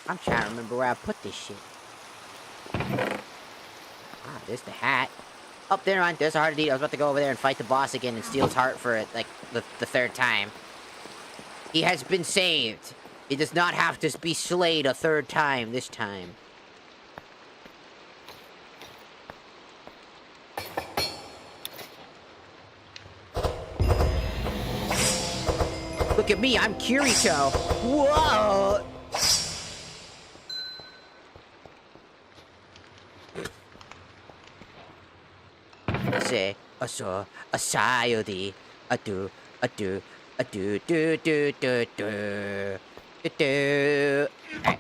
I'm trying to remember where I put this shit. Ah, there's the hat. Oh, there on. There's a Heart of the Deep. I was about to go over there and fight the boss again and steal his heart for, like, the 3rd time. He has been saved. He does not have to be slayed a 3rd time this time. Look at me, I'm Kirito. Whoa! Say, asayodi, adu, do. Alright.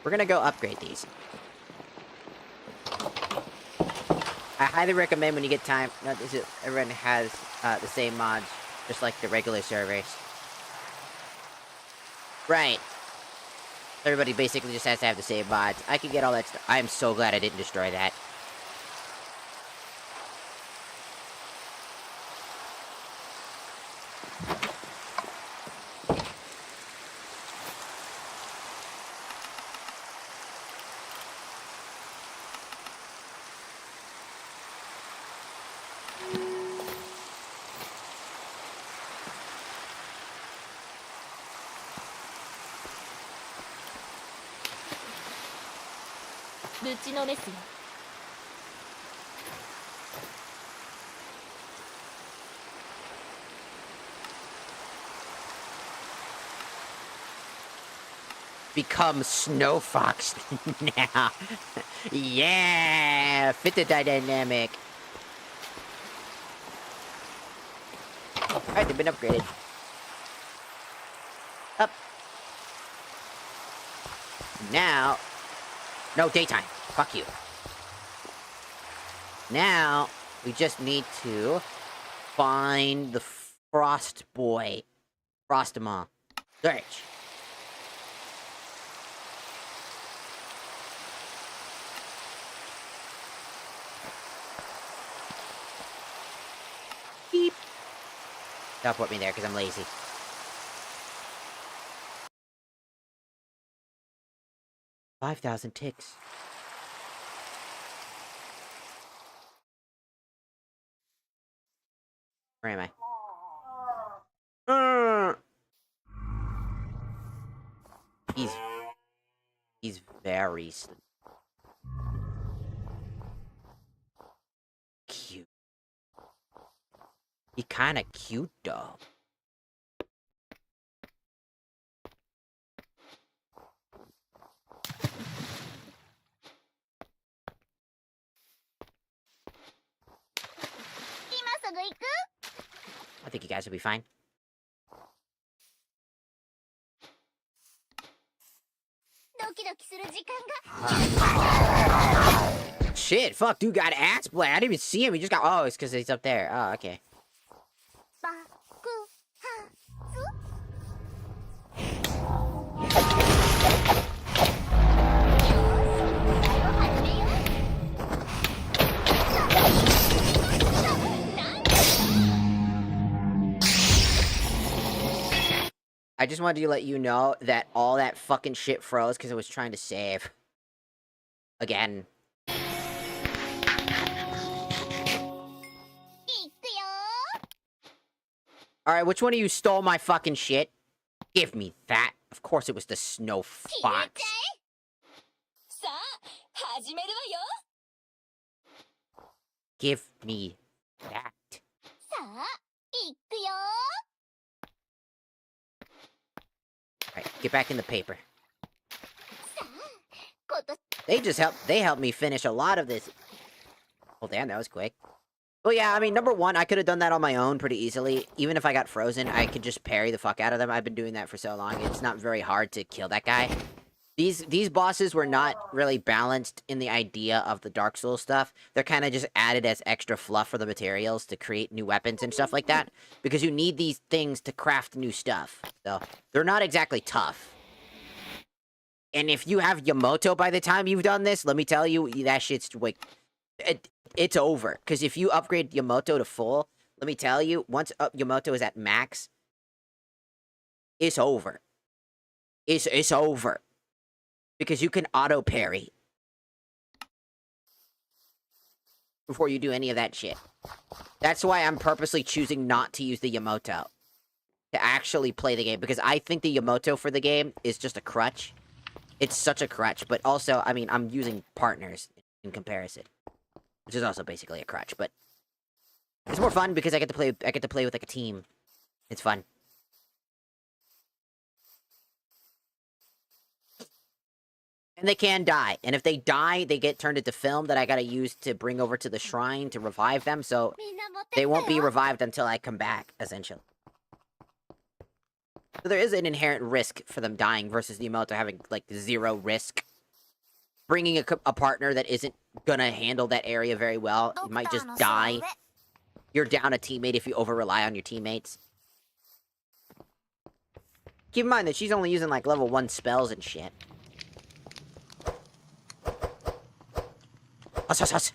We're gonna go upgrade these. I highly recommend when you get time, everyone has the same mods, just like the regular servers. Right. Everybody basically just has to have the same mods. I can get all that stuff. I am so glad I didn't destroy that. Become Snow Fox now. Yeah! Fit the dynamic. Alright, they've been upgraded. Up. Now, No, daytime. Fuck you. Now, we just need to find the Frost Boy. Frostima. Search. Beep. Teleport me there because I'm lazy. $5,000 ticks. Where am I? He's very cute. He kinda cute though. I think you guys will be fine. Shit, fuck, dude got ass play. I didn't even see him. He just got. Oh, it's because he's up there. Oh, okay. I just wanted to let you know that all that fucking shit froze because I was trying to save. Again. Alright, which one of you stole my fucking shit? Give me that. Of course it was the snow fox. Give me that. Alright, get back in the paper. They helped me finish a lot of this. Oh damn, that was quick. Well, yeah, I mean, number one, I could have done that on my own pretty easily. Even if I got frozen, I could just parry the fuck out of them. I've been doing that for so long. It's not very hard to kill that guy. These bosses were not really balanced in the idea of the Dark Souls stuff. They're kind of just added as extra fluff for the materials to create new weapons and stuff like that. Because you need these things to craft new stuff. So, they're not exactly tough. And if you have Yamoto by the time you've done this, let me tell you, that shit's like... It's over. Because if you upgrade Yamoto to full, let me tell you, once Yamoto is at max, it's over. It's over. Because you can auto parry before you do any of that shit. That's why I'm purposely choosing not to use the Yamoto to actually play the game. Because I think the Yamoto for the game is just a crutch. It's such a crutch. But also, I mean, I'm using partners in comparison. Which is also basically a crutch, but it's more fun because I get to play with like a team. It's fun. And they can die. And if they die, they get turned into film that I gotta use to bring over to the shrine to revive them, so they won't be revived until I come back, essentially. So there is an inherent risk for them dying versus the Yamoto having, like, zero risk. Bringing a partner that isn't gonna handle that area very well, you might just die. You're down a teammate if you over-rely on your teammates. Keep in mind that she's only using, like, level 1 spells and shit. Us.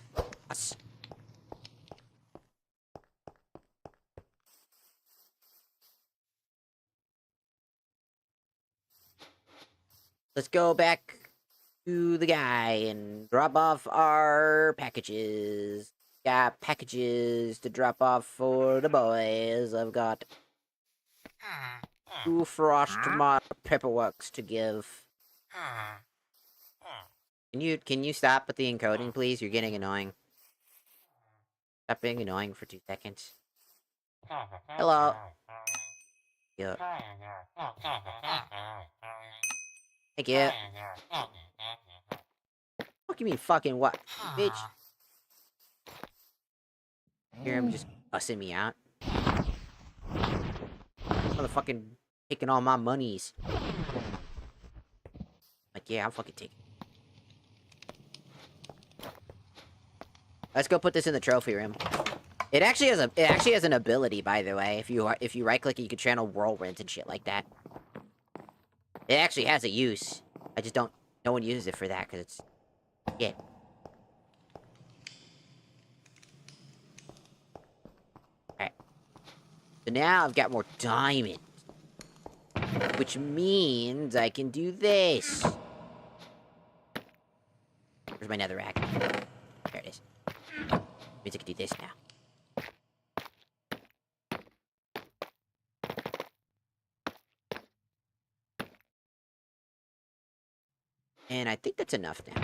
Let's go back to the guy and drop off our packages. Got packages to drop off for the boys. I've got 2 Frostima paperworks to give. Can you stop with the encoding, please? You're getting annoying. Stop being annoying for 2 seconds. Hello. Yeah. Thank you. What do you mean fucking what? Bitch. Hear him just bussing me out. Motherfucking taking all my monies. Like, yeah, I'm fucking taking. Let's go put this in the trophy room. It actually has an ability, by the way. If you right click it, you can channel whirlwinds and shit like that. It actually has a use. I just don't. No one uses it for that because it's shit. Alright. So now I've got more diamonds. Which means I can do this. Where's my netherrack? There it is. Means I can do this now. And I think that's enough now.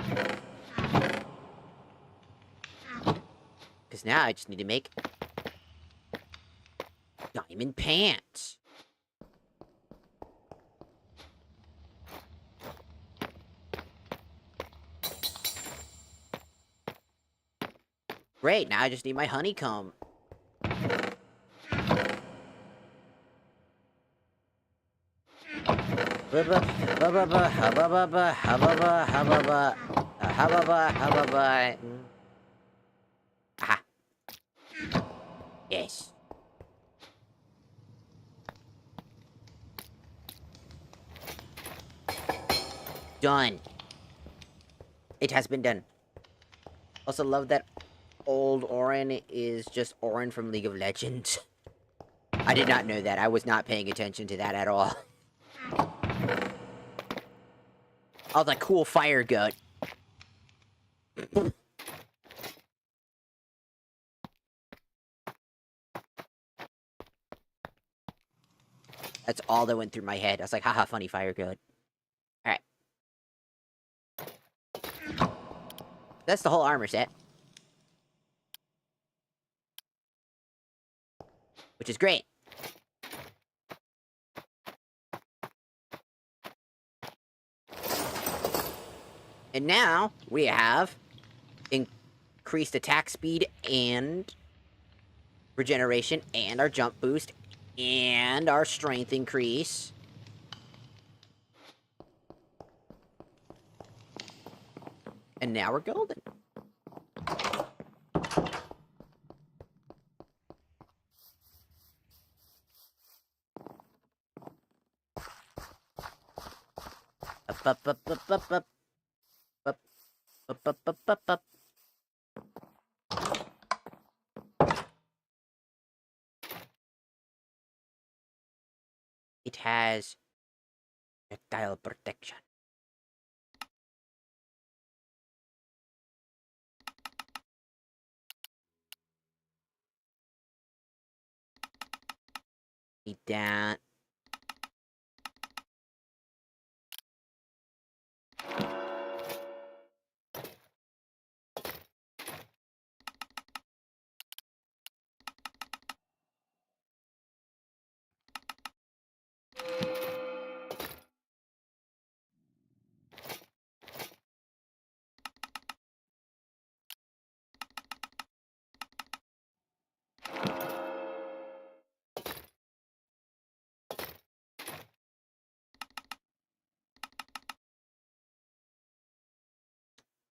Because now I just need to make diamond pants. Great, now I just need my honeycomb. Aha. Yes. Done. It has been done. Also love that old Orin is just Orin from League of Legends. I did not know that. I was not paying attention to that at all. Oh, the cool fire goat. That's all that went through my head. I was like, haha, funny fire goat. Alright. That's the whole armor set. Which is great. And now, we have increased attack speed and regeneration and our jump boost and our strength increase. And now we're golden. Up, up, up, up, up. Up, up, up, up, up, up. It has projectile protection. Need that.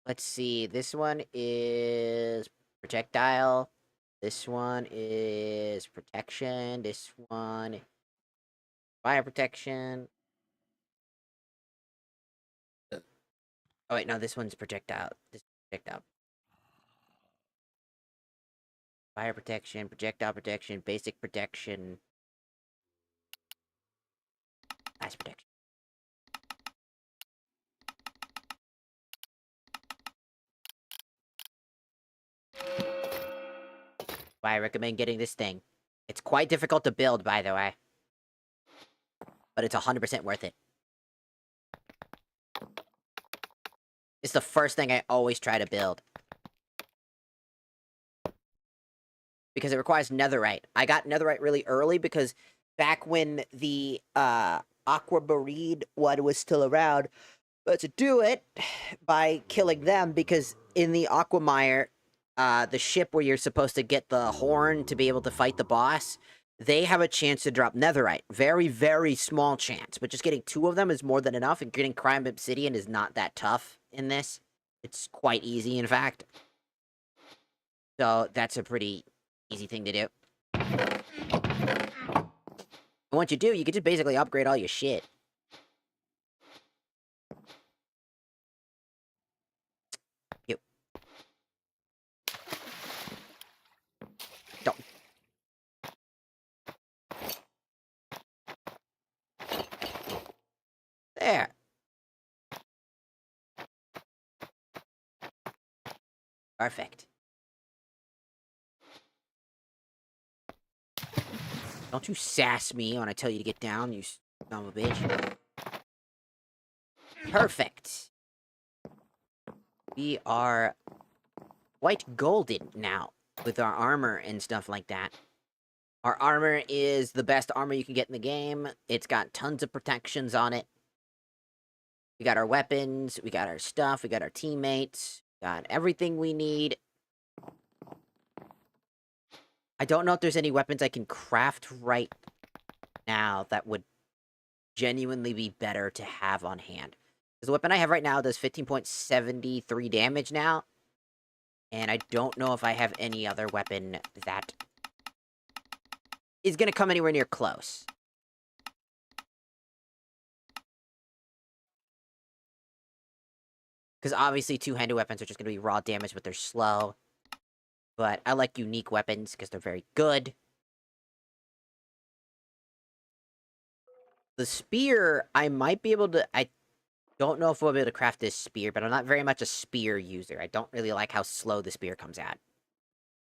Let's see. This one is projectile. This one is protection. This one fire protection. Oh wait, no, this one's projectile. This is projectile. Fire protection, projectile protection, basic protection, ice protection. Why I recommend getting this thing. It's quite difficult to build, by the way. But it's 100% worth it. It's the first thing I always try to build. Because it requires netherite. I got netherite really early because back when the aquamarine one was still around, but to do it by killing them, because in the Aquamire, the ship where you're supposed to get the horn to be able to fight the boss, they have a chance to drop netherite. Very, very small chance. But just getting 2 of them is more than enough, and getting crime obsidian is not that tough in this. It's quite easy, in fact. So that's a pretty easy thing to do. And once you do, you can just basically upgrade all your shit. Yep. Don't. There. Perfect. Don't you sass me when I tell you to get down, you son of a bitch. Perfect. We are quite golden now with our armor and stuff like that. Our armor is the best armor you can get in the game. It's got tons of protections on it. We got our weapons, we got our stuff, we got our teammates, got everything we need. I don't know if there's any weapons I can craft right now that would genuinely be better to have on hand. Because the weapon I have right now does 15.73 damage now. And I don't know if I have any other weapon that is going to come anywhere near close. Because obviously two-handed weapons are just going to be raw damage, but they're slow. But I like unique weapons because they're very good. The spear, I might be able to... I don't know if we'll be able to craft this spear, but I'm not very much a spear user. I don't really like how slow the spear comes out.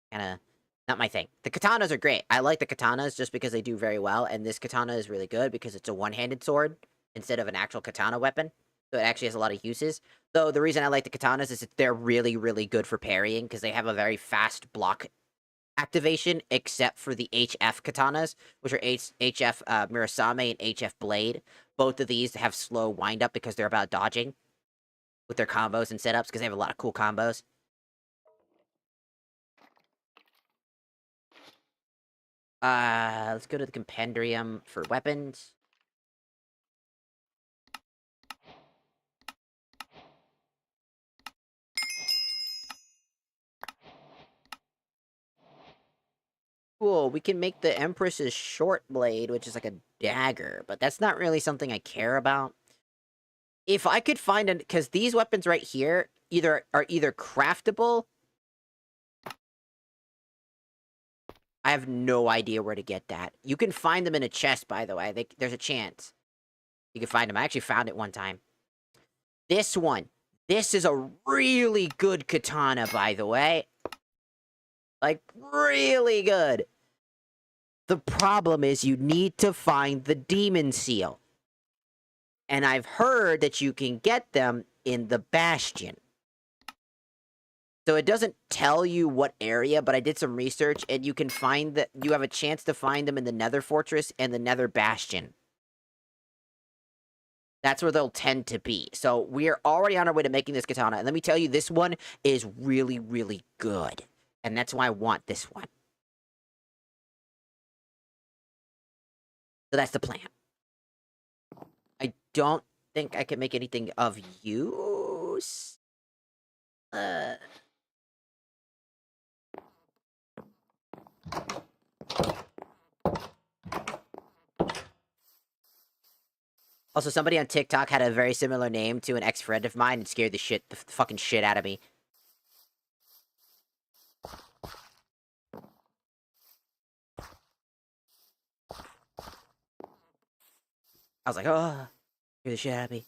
Kinda... not my thing. The katanas are great. I like the katanas just because they do very well, and this katana is really good because it's a one-handed sword instead of an actual katana weapon. So it actually has a lot of uses. Though the reason I like the katanas is that they're really, really good for parrying because they have a very fast block activation, except for the HF katanas, which are HF Murasame and HF Blade. Both of these have slow wind-up because they're about dodging with their combos and setups because they have a lot of cool combos. Let's go to the compendium for weapons. Cool, we can make the Empress's short blade, which is like a dagger, but that's not really something I care about. If I could find an... because these weapons right here are either craftable... I have no idea where to get that. You can find them in a chest, by the way. There's a chance you can find them. I actually found it one time. This one. This is a really good katana, by the way. Like, really good. The problem is you need to find the demon seal. And I've heard that you can get them in the Bastion. So it doesn't tell you what area, but I did some research, and you can find that you have a chance to find them in the Nether Fortress and the Nether Bastion. That's where they'll tend to be. So we are already on our way to making this katana. And let me tell you, this one is really, really good. And that's why I want this one. So that's the plan. I don't think I can make anything of use. Also, somebody on TikTok had a very similar name to an ex-friend of mine and scared the fucking shit out of me. I was like, oh, scared the shit out of me.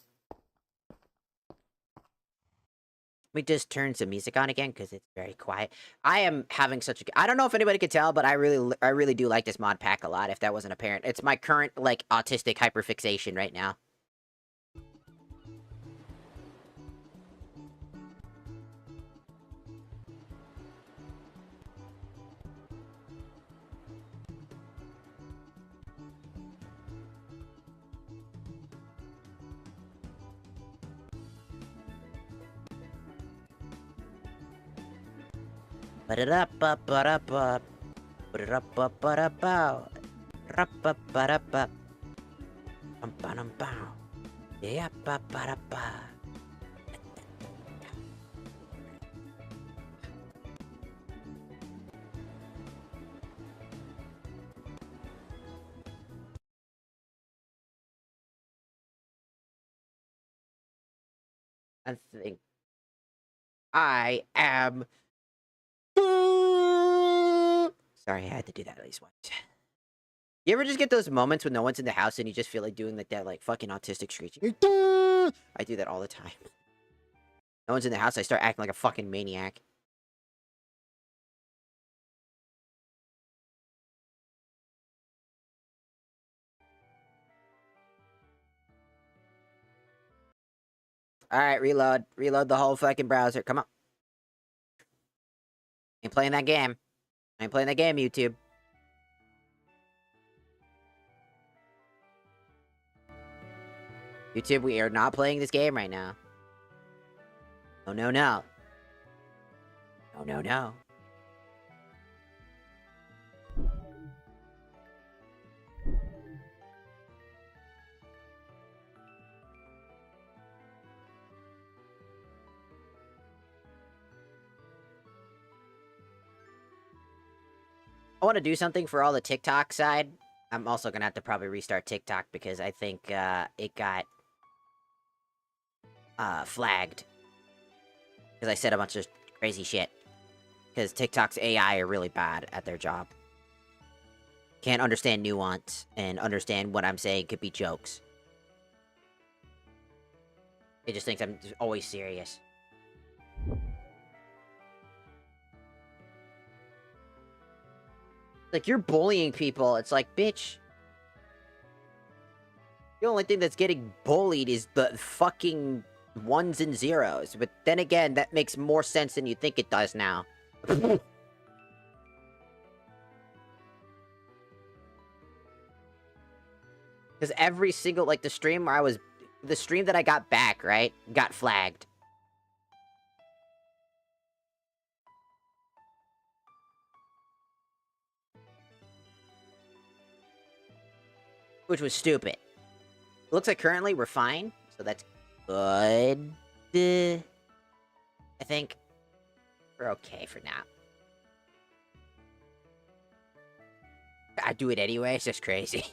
Let me just turn some music on again, because it's very quiet. I am having such a... I don't know if anybody could tell, but I really do like this mod pack a lot, if that wasn't apparent. It's my current, like, autistic hyperfixation right now. Ba-da-da-ba-ba-da-ba. Ba-da-da-ba-ba-da-bow. Ra-ba-ba-da-ba. Bum-ba-dum-bow. Yeah-ba-ba-da-ba. I think I am. Sorry, I had to do that at least once. You ever just get those moments when no one's in the house and you just feel like doing like that, like fucking autistic screeching? I do that all the time. No one's in the house, I start acting like a fucking maniac. Alright, reload. Reload the whole fucking browser. Come on. Ain't playing that game. I ain't playing that game, YouTube. YouTube, we are not playing this game right now. Oh, no, no. Oh, no, no. I want to do something for all the TikTok side. I'm also gonna have to probably restart TikTok because I think it got flagged because I said a bunch of crazy shit. Because TikTok's AI are really bad at their job. Can't understand nuance and understand what I'm saying could be jokes. It just thinks I'm always serious. Like, you're bullying people. It's like, bitch. The only thing that's getting bullied is the fucking ones and zeros. But then again, that makes more sense than you think it does now. Because every single, like, the stream where I was... The stream that I got back, right? Got flagged. Which was stupid. Looks like currently we're fine, so that's good. I think we're okay for now. I do it anyway, it's just crazy.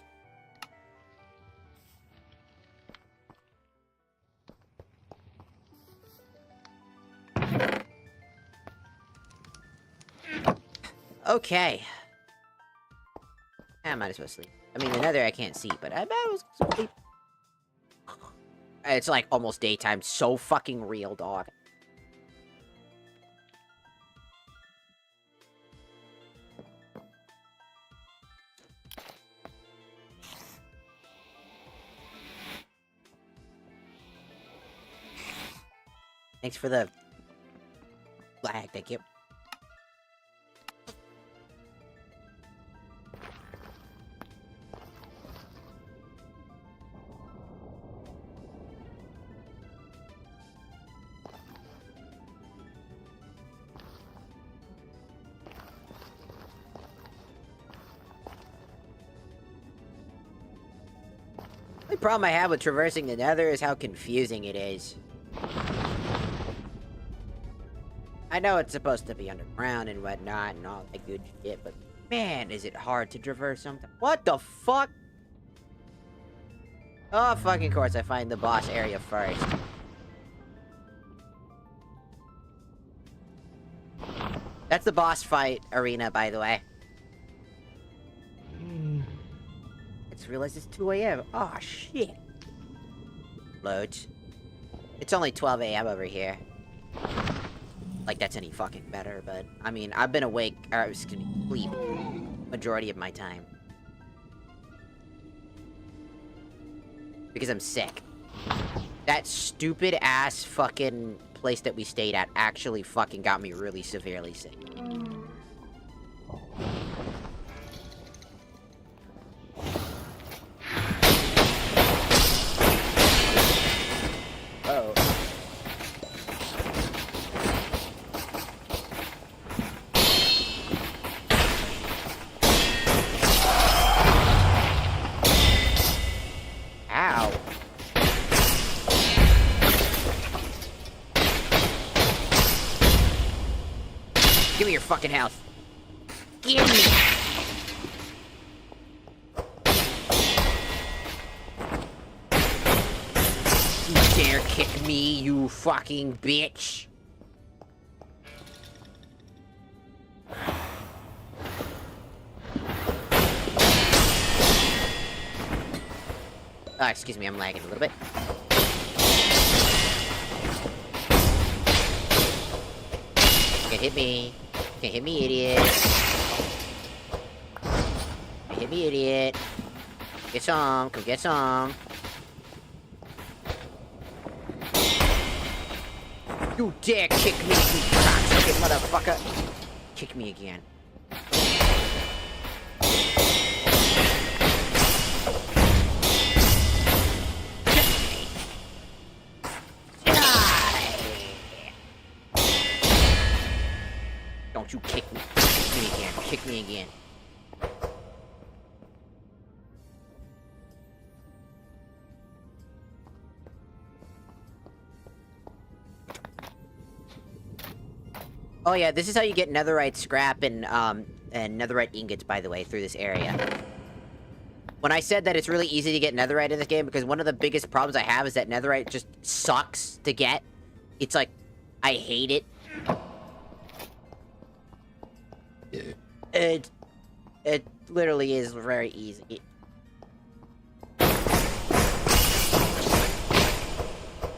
Okay. I might as well sleep. I mean, the nether I can't see, but I might as well sleep. It's like almost daytime. So fucking real, dog. Thanks for the flag, thank you. The problem I have with traversing the nether is how confusing it is. I know it's supposed to be underground and whatnot and all that good shit, but man, is it hard to traverse something. What the fuck? Oh, fucking course, I find the boss area first. That's the boss fight arena, by the way. I just realized it's 2 AM. Oh, shit. Loads. It's only 12 AM over here. Like, that's any fucking better, but... I mean, I've been awake, or excuse me, asleep, majority of my time. Because I'm sick. That stupid-ass fucking place that we stayed at actually fucking got me really severely sick. Uh-oh. Ow. Give me your fucking health. Give me. You dare kick me, you fucking bitch. Excuse me, I'm lagging a little bit. Can't hit me. Can't hit me, idiot. Can't hit me, idiot. Get some. Come get some. You dare kick me, you cocksucking motherfucker. Kick me again. Don't you kick me. Kick me again. Kick me again. Oh yeah, this is how you get netherite scrap and netherite ingots, by the way, through this area. When I said that it's really easy to get netherite in this game, because one of the biggest problems I have is that netherite just sucks to get. It's like, I hate it. It literally is very easy.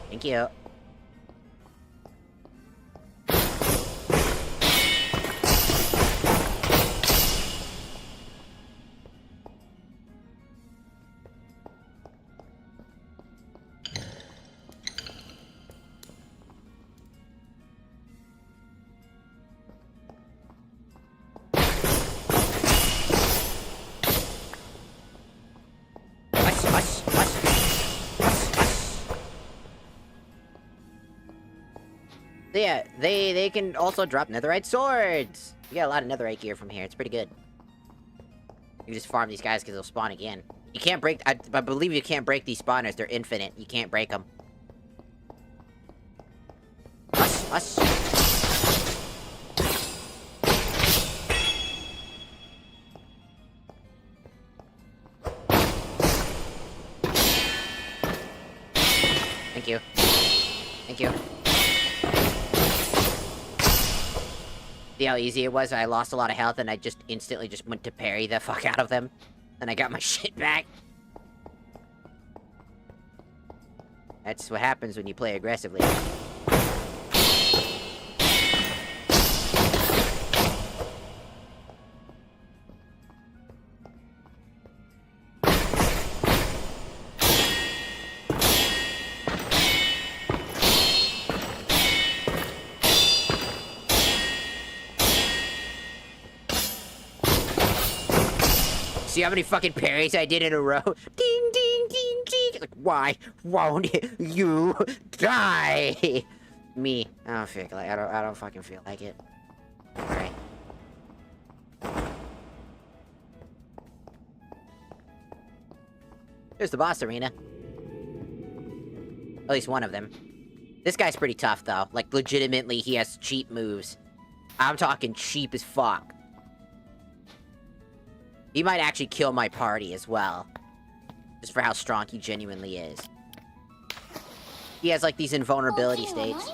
Thank you. So yeah, they can also drop netherite swords! You get a lot of netherite gear from here, it's pretty good. You can just farm these guys because they'll spawn again. You can't break- I believe you can't break these spawners, they're infinite. You can't break them. Hush, hush. Thank you. Thank you. See how easy it was? I lost a lot of health and I just instantly just went to parry the fuck out of them. And I got my shit back. That's what happens when you play aggressively. See how many fucking parries I did in a row? Ding, ding, ding, ding. Like, why won't you die? Me. I don't feel like I don't fucking feel like it. Alright. There's the boss arena. At least one of them. This guy's pretty tough, though. Like, legitimately, he has cheap moves. I'm talking cheap as fuck. He might actually kill my party as well. Just for how strong he genuinely is. He has, like, these invulnerability states.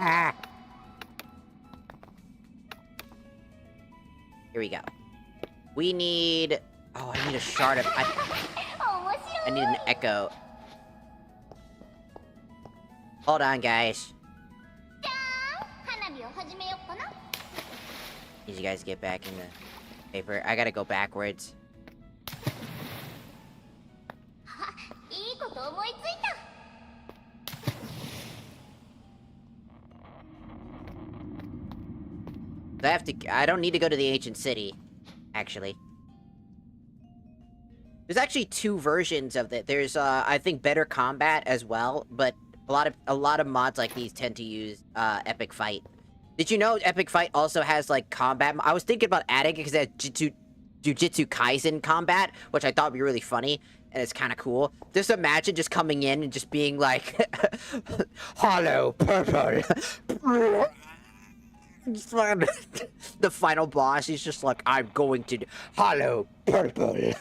Ah. Here we go. We need... Oh, I need a shard of... I need an echo. Hold on, guys. Need you guys to get back in the paper. I gotta go backwards. I don't need to go to the ancient city, actually. There's actually two versions of it. There's, I think, better combat as well, but a lot of mods like these tend to use, Epic Fight. Did you know Epic Fight also has, like, combat? I was thinking about adding it because it has Jujutsu Kaisen combat, which I thought would be really funny, and it's kind of cool. Just imagine just coming in and just being like, hollow purple. The final boss, he's just like, I'm going to hollow purple.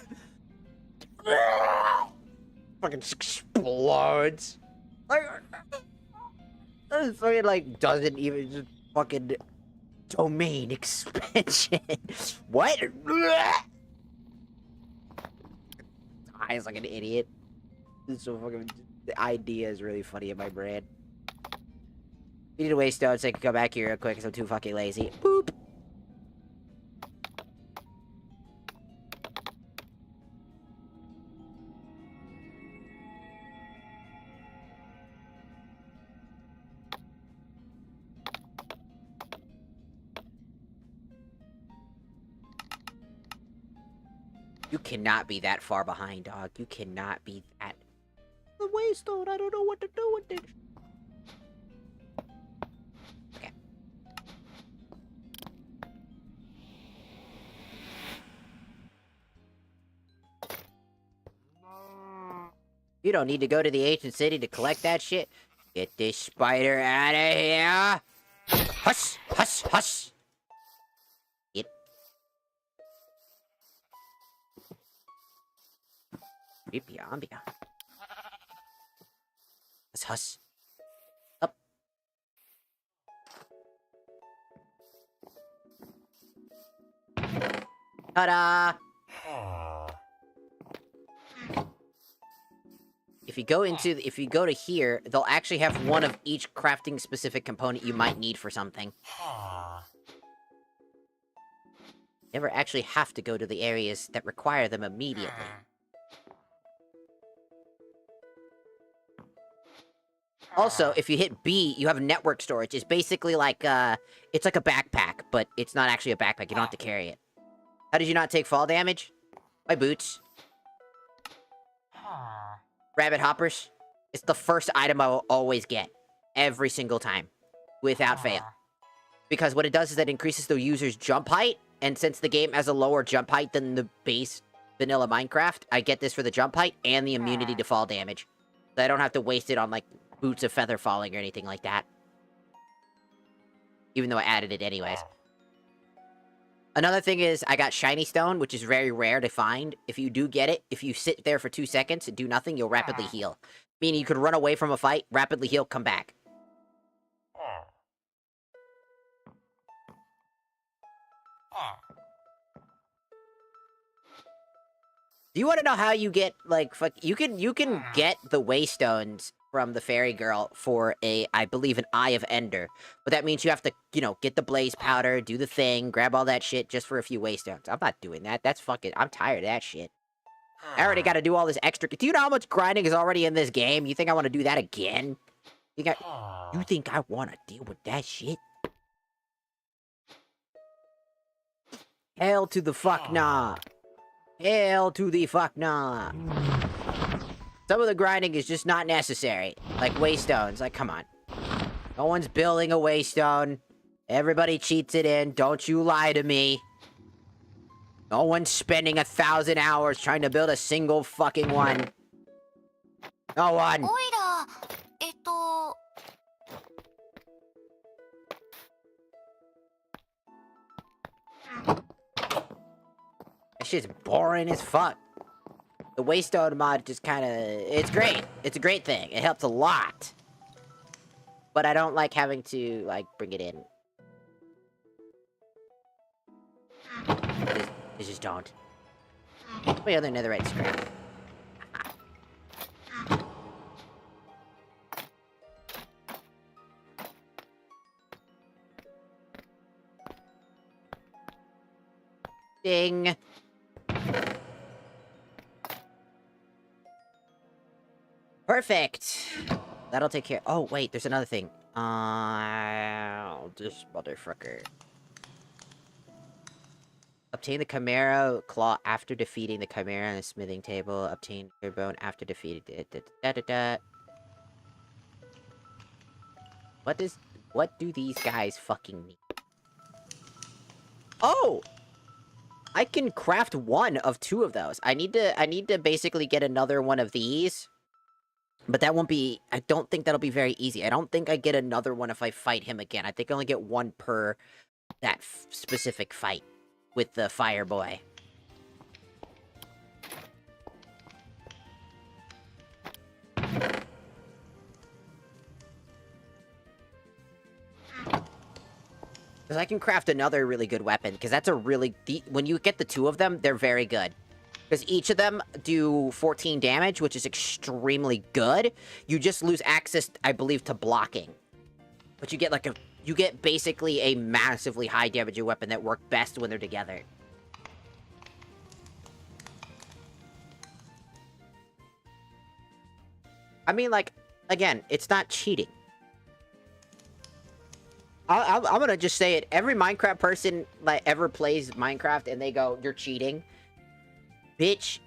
Fucking explodes. Like, fucking like doesn't even just fucking domain expansion. What? Dies like an idiot. This is so fucking. The idea is really funny in my brain. We need a waystone so I can come back here real quick because I'm too fucking lazy. Boop. You cannot be that far behind, dog. You cannot be that. The waystone, I don't know what to do with it. Okay. You don't need to go to the ancient city to collect that shit. Get this spider out of here. Hush, hush, hush. It. Creepy ambia. Let's hush. Up. Ta-da! If you go to here, they'll actually have one of each crafting specific component you might need for something. Never actually have to go to the areas that require them immediately. Also, if you hit B, you have network storage. It's basically like, it's like a backpack, but it's not actually a backpack. You don't have to carry it. How did you not take fall damage? My boots. Rabbit hoppers. It's the first item I will always get. Every single time. Without fail. Because what it does is that it increases the user's jump height, and since the game has a lower jump height than the base vanilla Minecraft, I get this for the jump height and the immunity to fall damage. So I don't have to waste it on, like, boots of feather falling or anything like that. Even though I added it anyways. Another thing is, I got shiny stone, which is very rare to find. If you do get it, if you sit there for 2 seconds and do nothing, you'll rapidly heal. Meaning you could run away from a fight, rapidly heal, come back. Do you want to know how you get, like, you can get the waystones from the fairy girl for I believe, an Eye of Ender. But that means you have to, get the blaze powder, do the thing, grab all that shit just for a few waystones. I'm not doing that. That's fucking, I'm tired of that shit. I already gotta do all this extra. Do you know how much grinding is already in this game? You think I want to do that again? You think I want to deal with that shit? Hell to the fuck nah. Hell to the fuck nah. Some of the grinding is just not necessary. Like waystones. Like, come on. No one's building a waystone. Everybody cheats it in. Don't you lie to me. No one's spending 1,000 hours trying to build a single fucking one. No one. That shit's boring as fuck. The waystone mod just kinda... It's great. It's a great thing. It helps a lot. But I don't like having to, like, bring it in. I just don't. My other netherite scrap. Ding. Perfect. That'll take care. Oh, wait, there's another thing. This motherfucker. Obtain the Chimera Claw after defeating the Chimera on the smithing table. Obtain your bone after defeating it. What do these guys fucking mean? Oh! I can craft one of 2 of those. I need to basically get another one of these. But that won't be... I don't think that'll be very easy. I don't think I get another one if I fight him again. I think I only get one per that specific fight with the fire boy. Because I can craft another really good weapon, because that's a really... when you get the 2 of them, they're very good. Because each of them do 14 damage, which is extremely good. You just lose access, I believe, to blocking. But you get like a... you get basically a massively high damage weapon that work best when they're together. I mean, like, again, it's not cheating. I'm gonna just say it. Every Minecraft person that ever plays Minecraft and they go, "You're cheating." Bitch.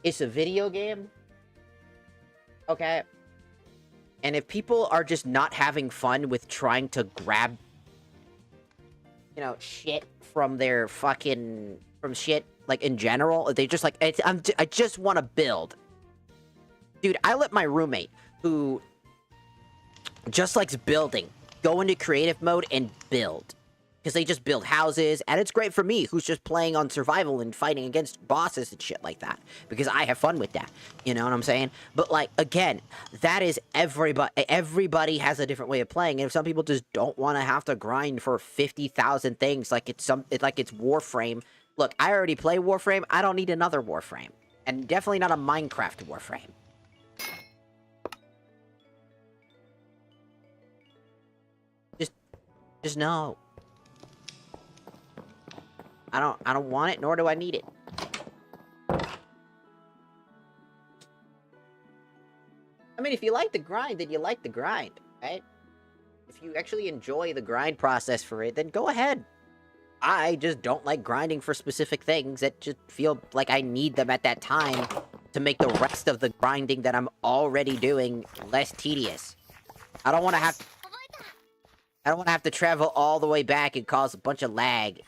It's a video game. Okay? And if people are just not having fun with trying to grab, you know, shit from their fucking... from shit, like, in general, they just like, I just want to build. Dude, I let my roommate, who just likes building, go into creative mode and build. Because they just build houses, and it's great for me, who's just playing on survival and fighting against bosses and shit like that. Because I have fun with that. You know what I'm saying? But, like, again, that is everybody. Everybody has a different way of playing, and if some people just don't want to have to grind for 50,000 things, like it's Warframe. Look, I already play Warframe. I don't need another Warframe. And definitely not a Minecraft Warframe. Just no. I don't want it, nor do I need it. I mean, if you like the grind, then you like the grind, right? If you actually enjoy the grind process for it, then go ahead. I just don't like grinding for specific things that just feel like I need them at that time to make the rest of the grinding that I'm already doing less tedious. I don't want to have to travel all the way back and cause a bunch of lag.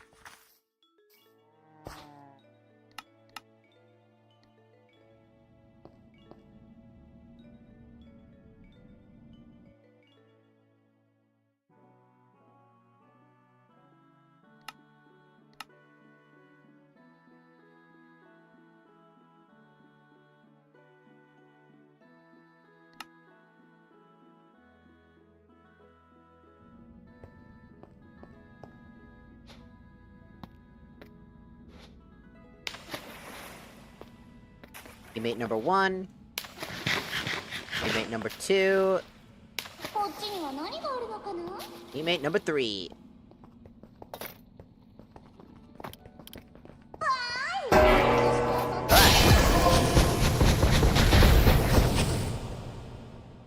Teammate number 1. Teammate number 2. こっちには何があるのかな Teammate number 3.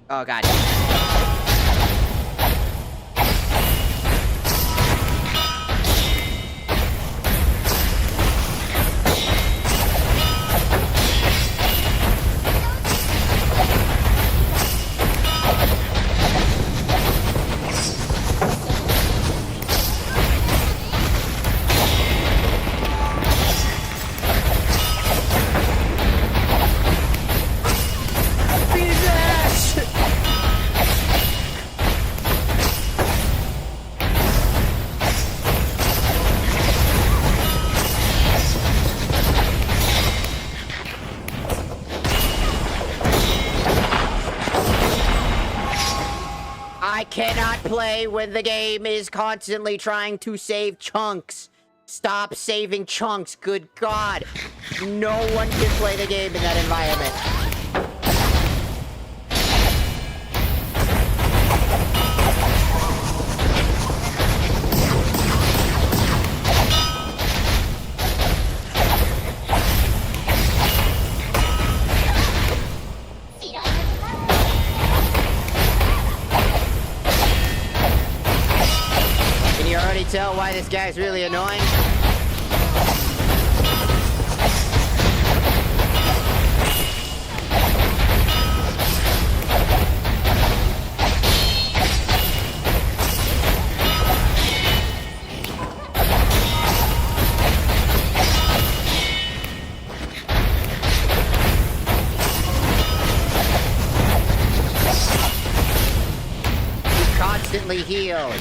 Oh god. I cannot play when the game is constantly trying to save chunks. Stop saving chunks, good god. No one can play the game in that environment. Can you already tell why this guy's really annoying? he heals.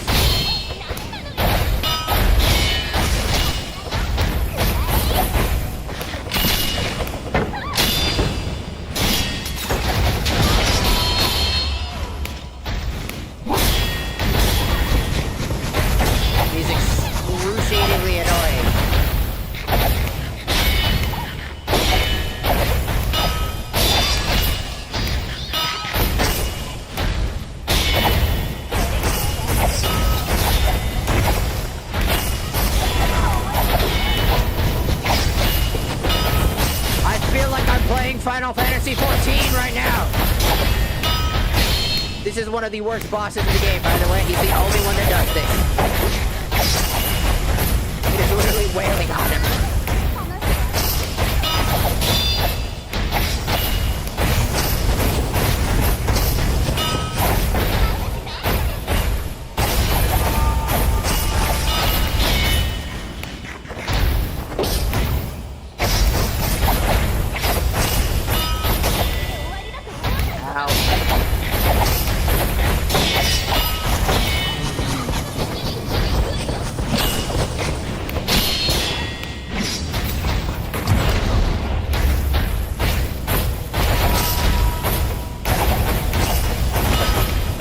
He's excruciatingly annoying. I feel like I'm playing Final Fantasy XIV right now. This is one of the worst bosses in the game, by the way. He's the only one that does this. It is literally wailing on him.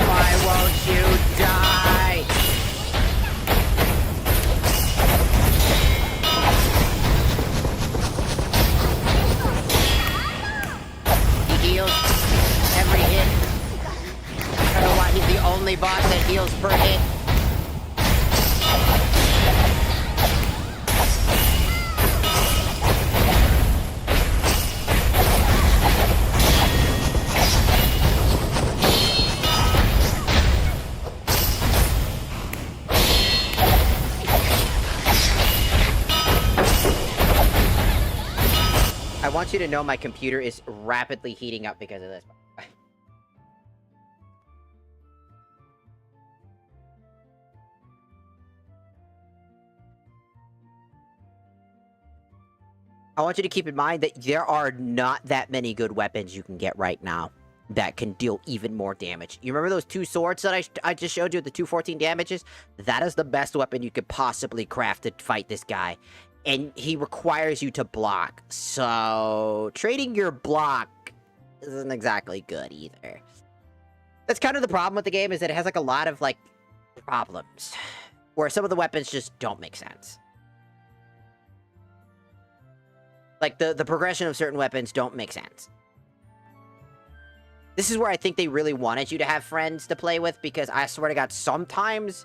Why won't you die? He heals every hit. I don't know why he's the only boss that heals per hit. I want you to know my computer is rapidly heating up because of this. I want you to keep in mind that there are not that many good weapons you can get right now that can deal even more damage. You remember those two swords that I just showed you, the 214 damages? That is the best weapon you could possibly craft to fight this guy. And he requires you to block. So trading your block isn't exactly good either. That's kind of the problem with the game, is that it has like a lot of like problems where some of the weapons just don't make sense. Like the progression of certain weapons don't make sense. This is where I think they really wanted you to have friends to play with, because I swear to God, sometimes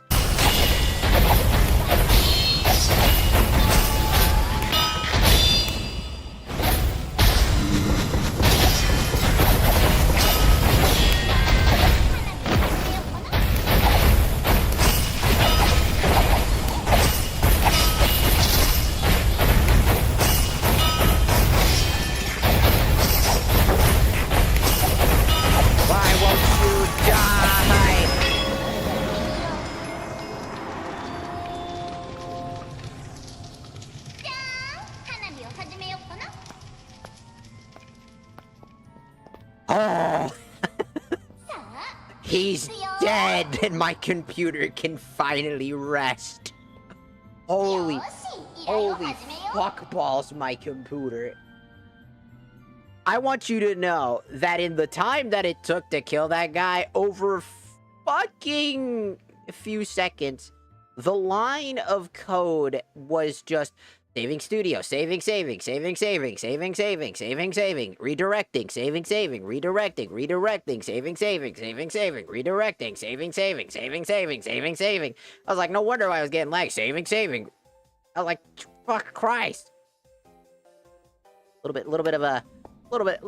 why won't you die? Oh, he's dead, and my computer can finally rest. Holy fuck balls, my computer. I want you to know that in the time that it took to kill that guy, over fucking a few seconds, the line of code was just saving studio, saving, redirecting, saving, redirecting, saving, redirecting, redirecting. I was like, no wonder why I was getting lag. Saving. I was like, fuck Christ. Little bit of a, little bit.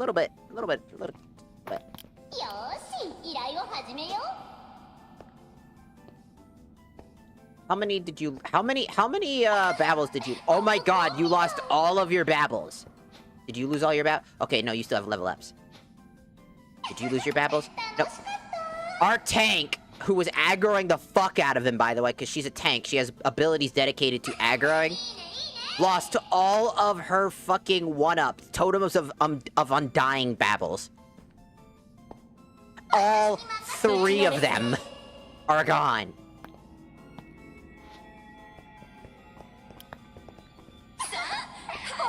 How many babbles did you... Oh my God, you lost all of your babbles. Did you lose all your babbles? Okay, no, you still have level ups. Did you lose your babbles? No. Our tank, who was aggroing the fuck out of him, by the way, because she's a tank. She has abilities dedicated to aggroing. Lost all of her fucking one-ups. Totems of undying babbles. All 3 of them are gone.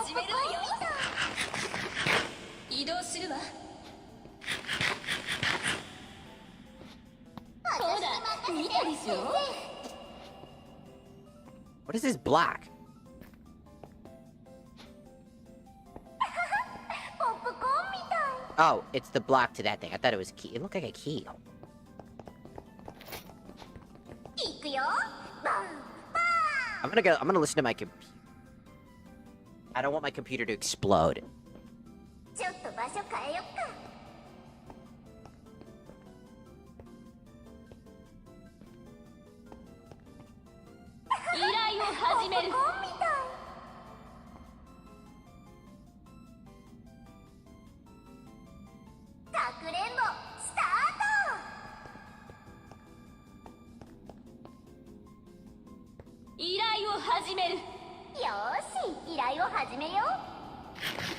始めるわよ。移動するわ。ほら見たでしょ。 What is this block? ポップコーンみたい。 Oh, it's the block to that thing. I thought it was a key. It looked like a key. いくよ。バン I'm gonna listen to my computer. I don't want my computer to explode. ちょっと場所変えよっか。依頼を始める。ポップコーンみたい。かくれんぼスタ依頼を始める。ート。よーし、依頼を始めよう。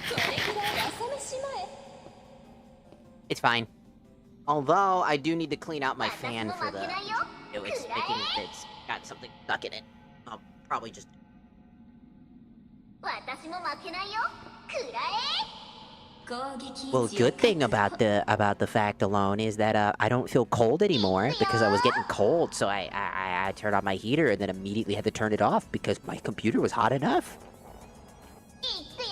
これくらい朝飯前。 It's fine. Although I do need to clean out my 私 fan も for 負 the. けないよ。 It's making it's got something stuck in it. I'll probably just. 私も負けないよ。くらえ。 Well, good thing about the fact alone is that I don't feel cold anymore because I was getting cold, so I turned on my heater and then immediately had to turn it off because my computer was hot enough. いくよ。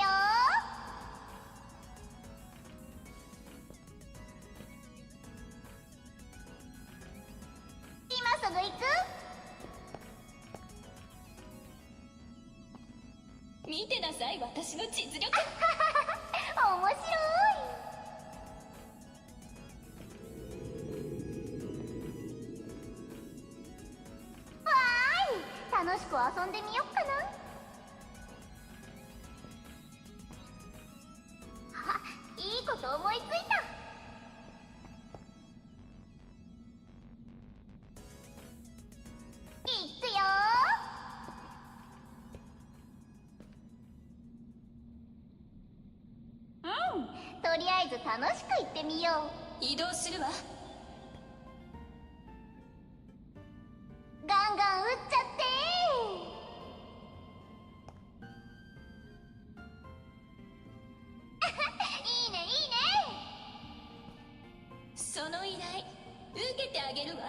今すぐ行く。見てなさい私の実力。面白い。わーい、楽しく遊んでみよっかな。あ、いいこと思いついた。いくよ。とりあえず楽しく行ってみよ移動するわ。う。ガンガン撃っちゃっていいねいいね。その依頼受けてあげるわ。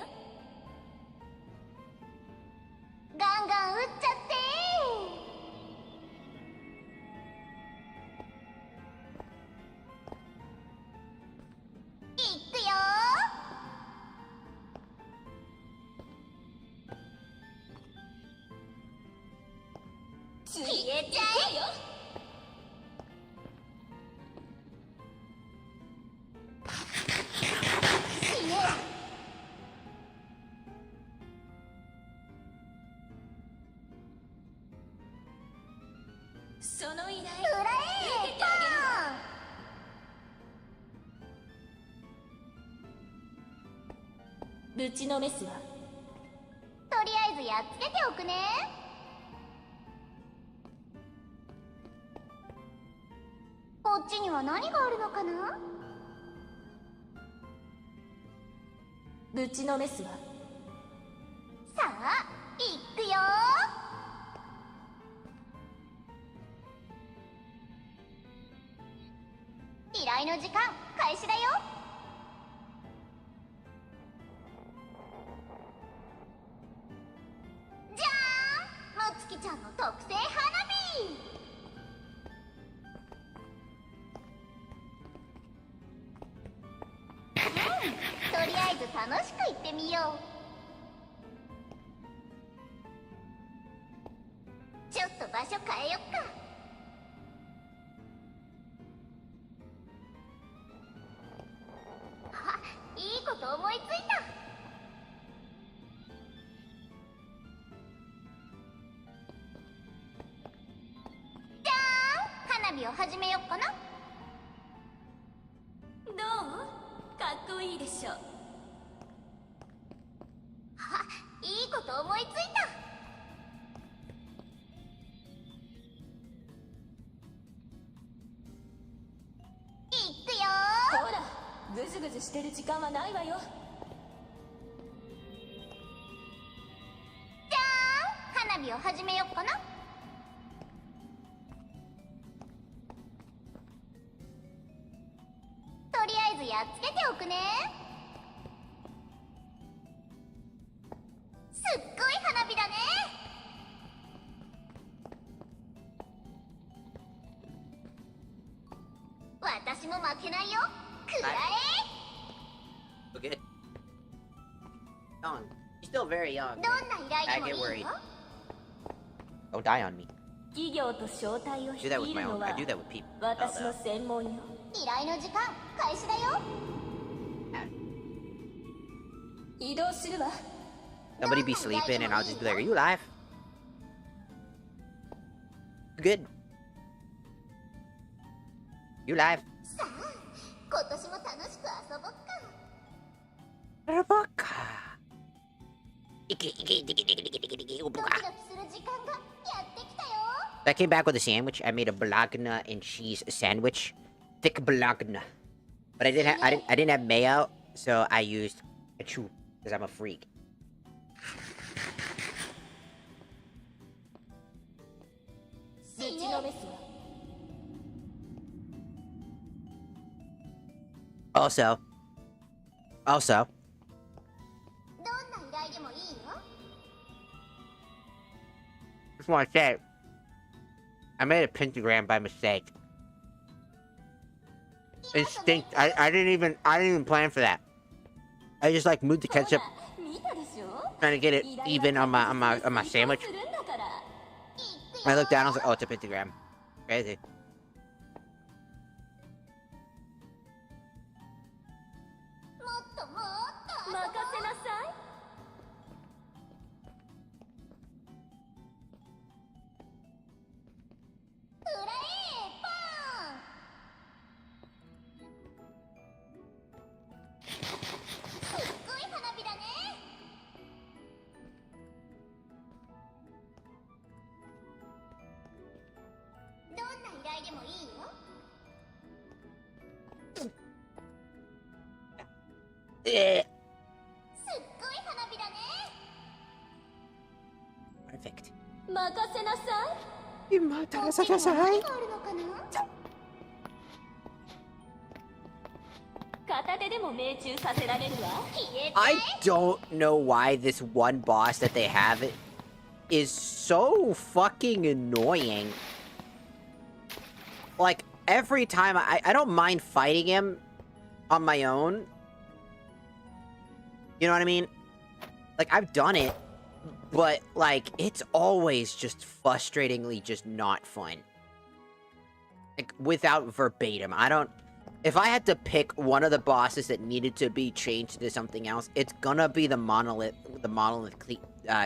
ガンガン撃っちゃっていくよ。次消えちゃえ。行くわよ。死ね。その依頼くらえ。受けてあげるわ。ぶちのめすわ。とりあえずやっつけておくね。こっちには何があるのかな。ぶちのめすわ。さあ行くよ。依頼の時間開始だよ。じゃーん、むつきちゃんの特製花火。とりあえず楽しく行ってみよう。ちょっと場所変えよっか。あ、いいこと思いついた。じゃーん、花火を始めよっかな。どう？かっこいいでしょ。あ、いいこと思いついた。いくよほらぐずぐずしてる時間はないわよ。ー。じゃーん、花火を始めよっかな。つやっつけておくね。すっごい花火だね。私も負けないよ。くらえ。 Okay. Young. You're still very young. どんな依頼 I で get もい worried. いよ。 Don't die on me. 企業と商隊を I 率 do that with い my る own. の I は do that with people. 私の専門よ。依頼の時間開始だよ。移動するわ。 Somebody be sleeping and I'll just be like, are you alive? Good. You alive? さあ、今年も楽しく遊ぼっか。 Rebecca. ドキドキする時間がやってきたよ。 I came back with a sandwich. I made a bologna and cheese sandwich, thick bologna. But I didn't have mayo, so I used a chew because I'm a freak. ぶちのめすわ。 Also, どんな依頼でもいいよ。 just want to say, I made a pentagram by mistake. Instinct. I didn't even plan for that. I just like moved the ほら ketchup, 見たでしょ。 trying to get it 依頼は even on my 確実に sandwich. 成功するんだから。 I looked down, I was like, oh, it's a pentagram. Crazy. もっともっと。任せなさい。くらえ、パン。すっごい花火だね。どんな依頼でもいいよ。 Eh. すっごい花火だね。 Perfect. 任せなさい。 何があるのかな。 片手でも命中させられるわ。 消えて。 I don't know why this one boss that they have is so fucking annoying. Like, every time I don't mind fighting him on my own. You know what I mean? Like, I've done it, but, like, it's always just frustratingly just not fun. Like, without verbatim. If I had to pick one of the bosses that needed to be changed to something else, it's gonna be the monolith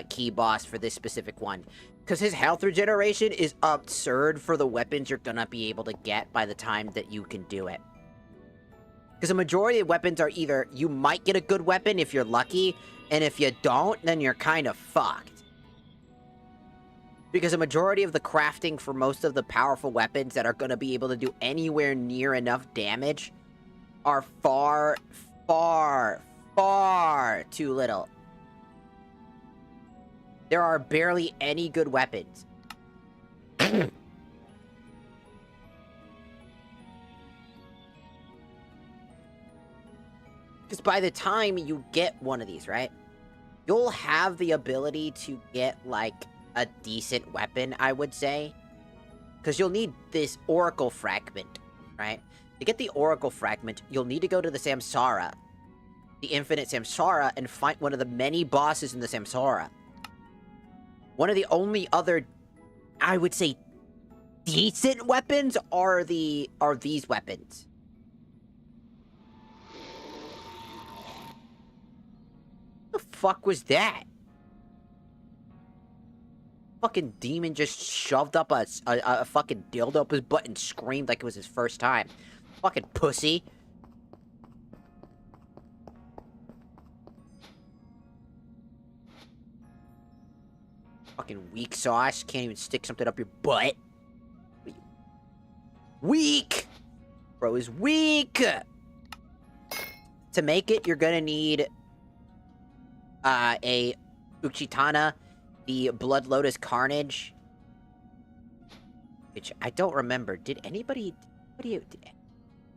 key boss for this specific one. Because his health regeneration is absurd for the weapons you're gonna be able to get by the time that you can do it. Because the majority of weapons are either you might get a good weapon if you're lucky, and if you don't, then you're kind of fucked. Because the majority of the crafting for most of the powerful weapons that are going to be able to do anywhere near enough damage are far, far, far too little. There are barely any good weapons. Because by the time you get one of these, right, you'll have the ability to get, like, a decent weapon, I would say. Because you'll need this Oracle Fragment, right? To get the Oracle Fragment, you'll need to go to the Samsara, the Infinite Samsara, and fight one of the many bosses in the Samsara. One of the only other, I would say, decent weapons are these weapons. What the fuck was that? Fucking demon just shoved up a fucking dildo up his butt and screamed like it was his first time. Fucking pussy. Fucking weak sauce. Can't even stick something up your butt. Weak! Bro is weak! To make it, you're gonna need a Uchitana, the Blood Lotus Carnage, which I don't remember. Did anybody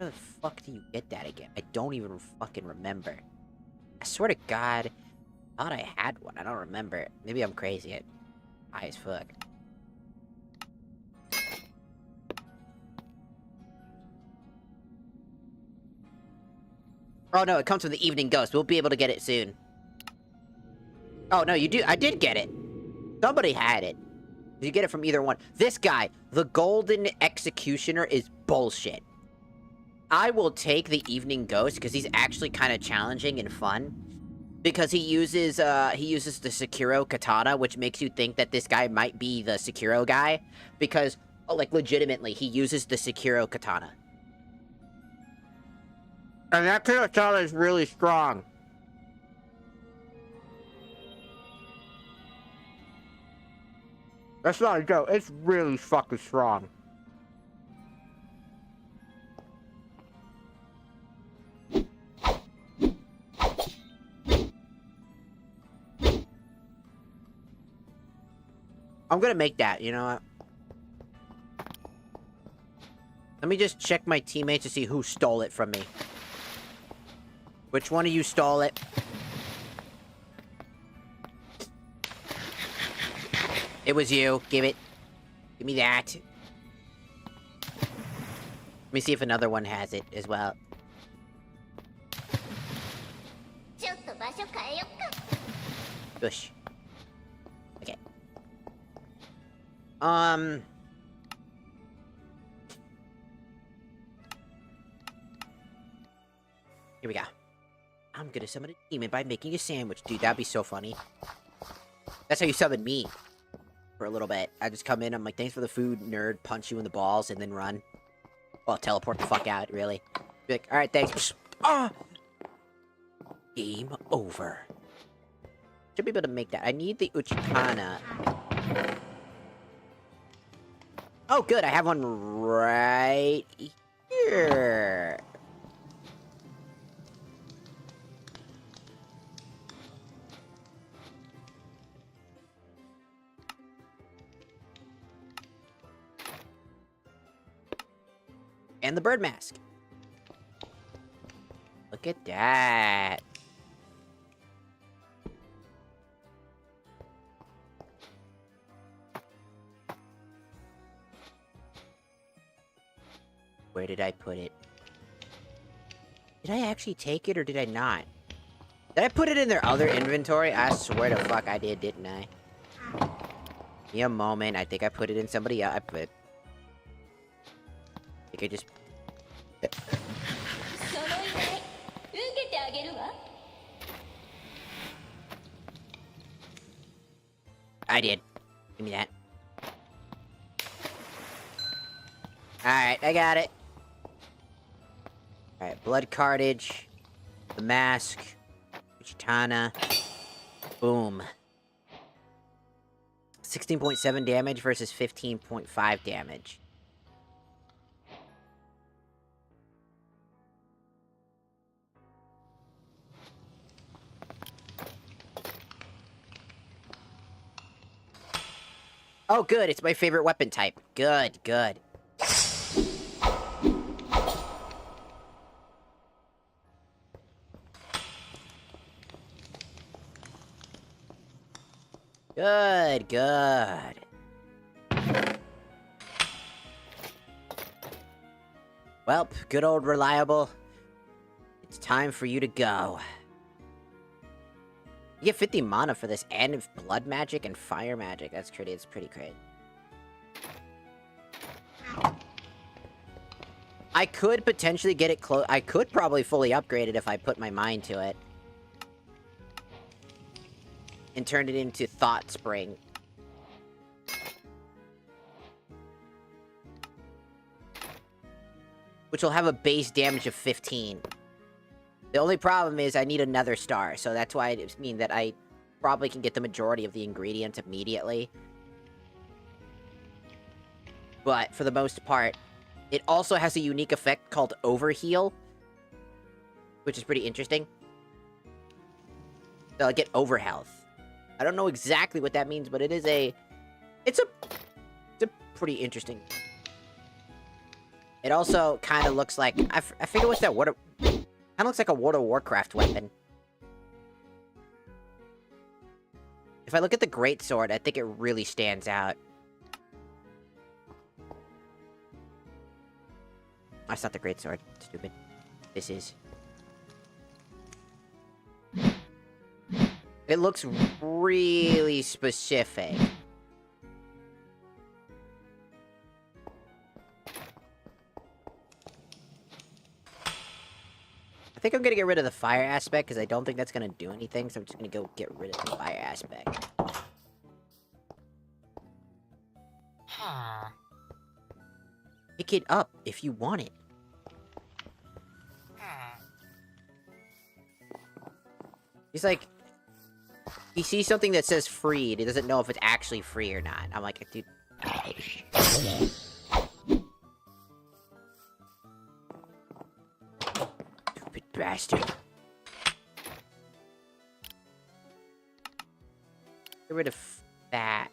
Where the fuck do you get that again? I don't even fucking remember. I swear to God, I thought I had one. I don't remember. Maybe I'm crazy. I'm high as fuck. Oh no, it comes from the Evening Ghost. We'll be able to get it soon. Oh no, you do. I did get it. Somebody had it. You get it from either one. This guy, the Golden Executioner, is bullshit. I will take the Evening Ghost because he's actually kind of challenging and fun. Because he uses the Sekiro katana, which makes you think that this guy might be the Sekiro guy. Because, like, legitimately, he uses the Sekiro katana. And that katana is really strong. That's not a joke. It's really fucking strong. I'm gonna make that, you know what? Let me just check my teammates to see who stole it from me. Which one of you stole it? It was you. Give it. Give me that. Let me see if another one has it as well. ちょっと場所変えよっか。 Bush. Okay. Here we go. I'm gonna summon a demon by making a sandwich. Dude, that'd be so funny. That's how you summon me. For a little bit. I just come in, I'm like, thanks for the food, nerd, punch you in the balls, and then run. Well, teleport the fuck out, really. Be like, alright, thanks. Ah! Game over. Should be able to make that. I need the Uchikana. Oh, good, I have one right here. And the bird mask. Look at that. Where did I put it? Did I actually take it or did I not? Did I put it in their other inventory? I swear to fuck I did, didn't I? Give me a moment. I think I put it in somebody else. I think I just... その依頼受けてあげるわ。 I did. Give me that. Alright, I got it. Alright, blood cartage. The mask. Chitana. Boom. 16.7 damage versus 15.5 damage. Oh, good. It's my favorite weapon type. Good, good. Good, good. Well, good old reliable. It's time for you to go. You get 50 mana for this, and blood magic and fire magic. That's pretty. It's pretty great. I could potentially get it close. I could probably fully upgrade it if I put my mind to it. And turn it into Thought Spring. Which will have a base damage of 15. The only problem is I need another star, so that's why it means that I probably can get the majority of the ingredients immediately. But for the most part, it also has a unique effect called Overheal, which is pretty interesting. So I get Overhealth. I don't know exactly what that means, but it's a pretty interesting. It also kind of looks like... I figure what's that? Kind of looks like a World of Warcraft weapon. If I look at the greatsword, I think it really stands out. That's not the greatsword. Stupid. This is. It looks really specific. I think I'm gonna get rid of the fire aspect, because I don't think that's gonna do anything, so I'm just gonna go get rid of the fire aspect. Pick it up if you want it. He's like... He sees something that says freed, he doesn't know if it's actually free or not. I'm like, dude... Stupid bastard. Get rid of that.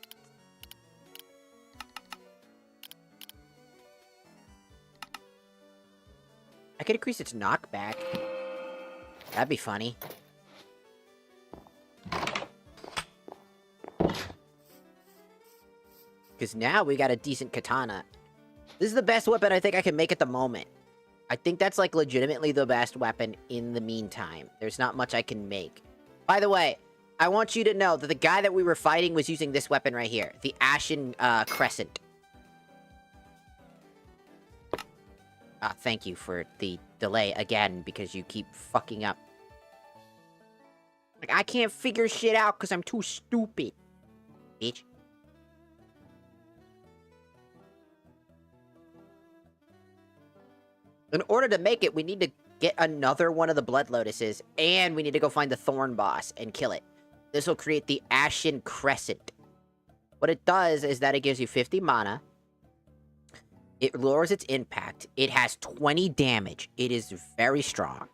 I could increase its knockback. That'd be funny. Because now we got a decent katana. This is the best weapon I think I can make at the moment. I think that's, like, legitimately the best weapon in the meantime. There's not much I can make. By the way, I want you to know that the guy that we were fighting was using this weapon right here. The Ashen Crescent. Thank you for the delay again, because you keep fucking up. Like, I can't figure shit out because I'm too stupid. Bitch. In order to make it, we need to get another one of the Blood Lotuses, and we need to go find the Thorn Boss and kill it. This will create the Ashen Crescent. What it does is that it gives you 50 mana. It lowers its impact. It has 20 damage. It is very strong.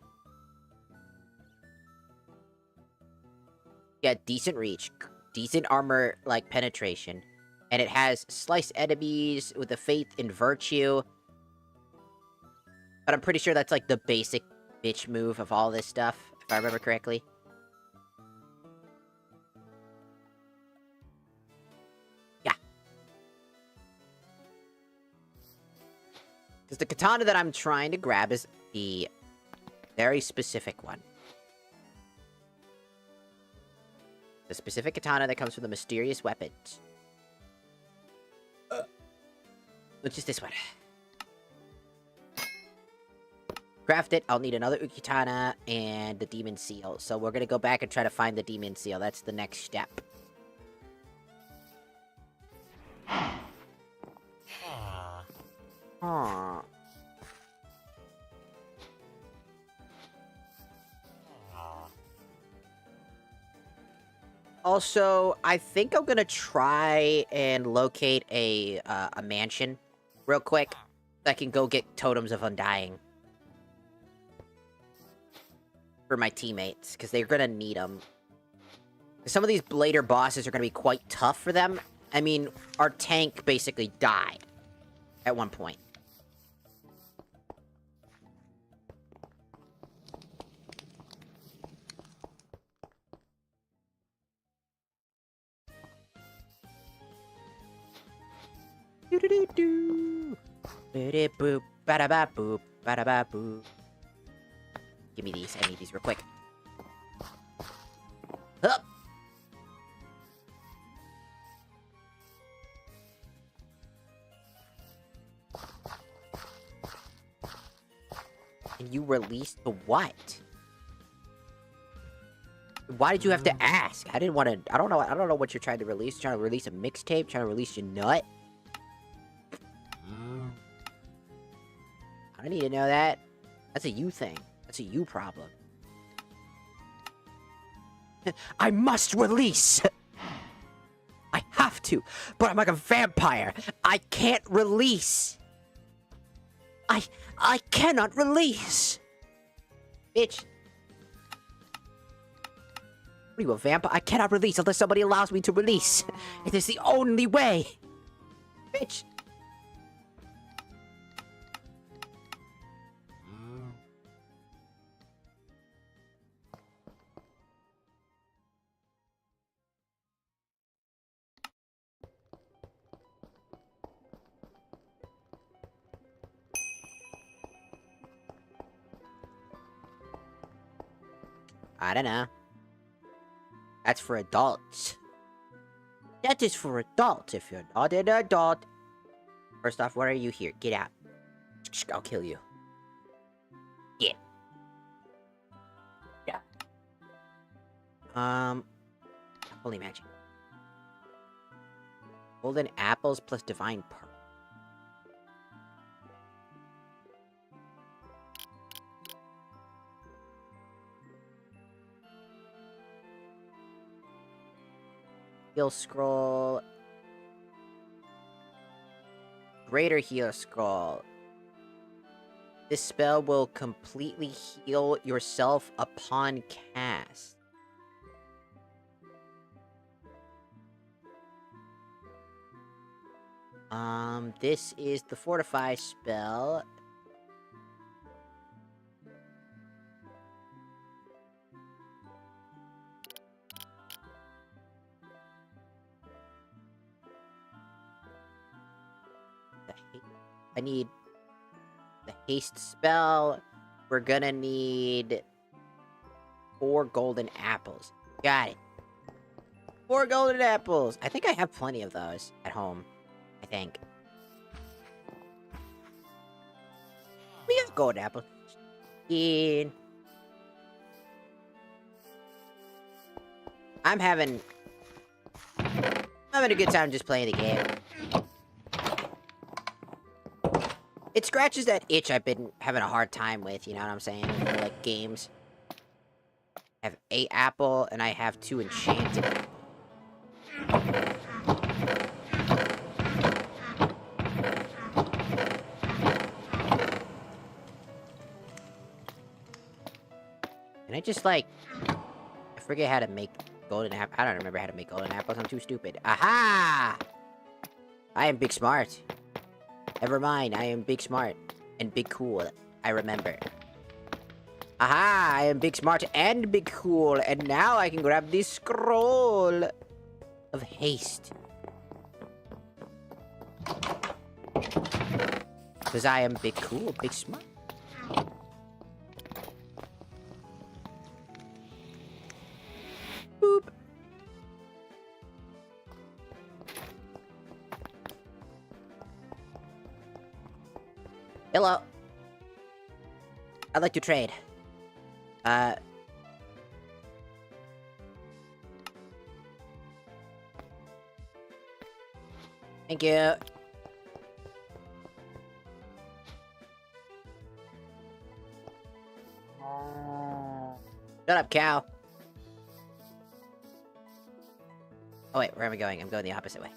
Yeah, decent reach. Decent armor, like, penetration. And it has slice enemies with a faith in virtue. But I'm pretty sure that's, like, the basic bitch move of all this stuff, if I remember correctly. Yeah. Because the katana that I'm trying to grab is the very specific one. The specific katana that comes from the mysterious weapons. Which is this one. Craft it, I'll need another Ukitana and the Demon Seal. So we're gonna go back and try to find the Demon Seal. That's the next step. Aww. Also, I think I'm gonna try and locate a mansion real quick. So I can go get Totems of Undying. For my teammates, because they're gonna need them. Some of these later bosses are gonna be quite tough for them. I mean, our tank basically died at one point. Do-do-do-do. Boop, ba-da-ba boop, ba-da-ba boop. Give me these. I need these real quick. Up. And you released the what? Why did you have to ask? I didn't want to. I don't know what you're trying to release. Trying to release a mixtape? Trying to release your nut? I don't need to know that. That's a you thing. That's a you problem. I must release! I have to, but I'm like a vampire. I can't release. I cannot release. Bitch. What are you, a vampire? I cannot release unless somebody allows me to release. It is the only way. Bitch. I don't know. That's for adults. That is for adults. If you're not an adult. First off, why are you here? Get out. I'll kill you. Yeah. Yeah. Holy magic. Golden apples plus divine pearl. Heal scroll. Greater heal scroll. This spell will completely heal yourself upon cast. This is the fortify spell. I need the haste spell. We're gonna need 4 golden apples. Got it. 4 golden apples. I think I have plenty of those at home. I think. We have golden apples. I'm having a good time just playing the game. It scratches that itch I've been having a hard time with, you know what I'm saying? For, like, games. I have 8 apple, and I have 2 enchanted. And I just, like... I forget how to make golden apple. I don't remember how to make golden apples. I'm too stupid. Aha! I am big smart. Never mind, I am big smart and big cool. I remember. Aha! I am big smart and big cool, and now I can grab this scroll of haste. Because I am big cool, big smart. Boop. Hello. I'd like to trade. Thank you. Shut up, cow. Oh wait, where am I going? I'm going the opposite way.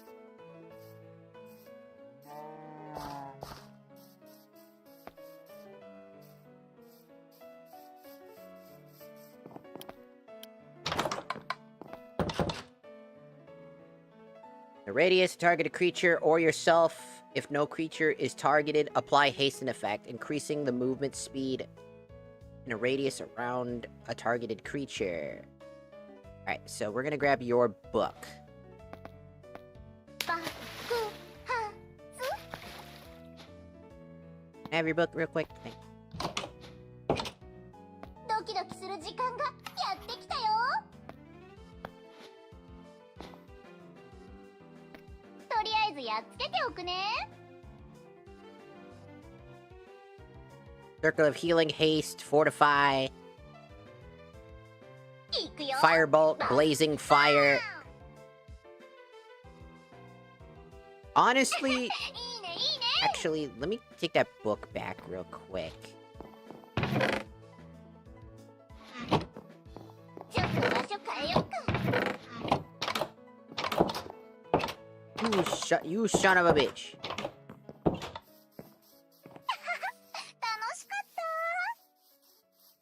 The radius, target a creature or yourself. If no creature is targeted, apply hasten effect, increasing the movement speed in a radius around a targeted creature. Alright, so we're gonna grab your book. Can I have your book real quick? Thanks. ドキドキする時間がやってきたよ。とりあえずやっつけておくね。 Circle of healing, haste, fortify, いくよ。 firebolt, blazing fire. Honestly, いいねいいね。 actually, let me take that book back real quick. ちょっと場所変えよっか。 You son of a bitch. 楽しかっ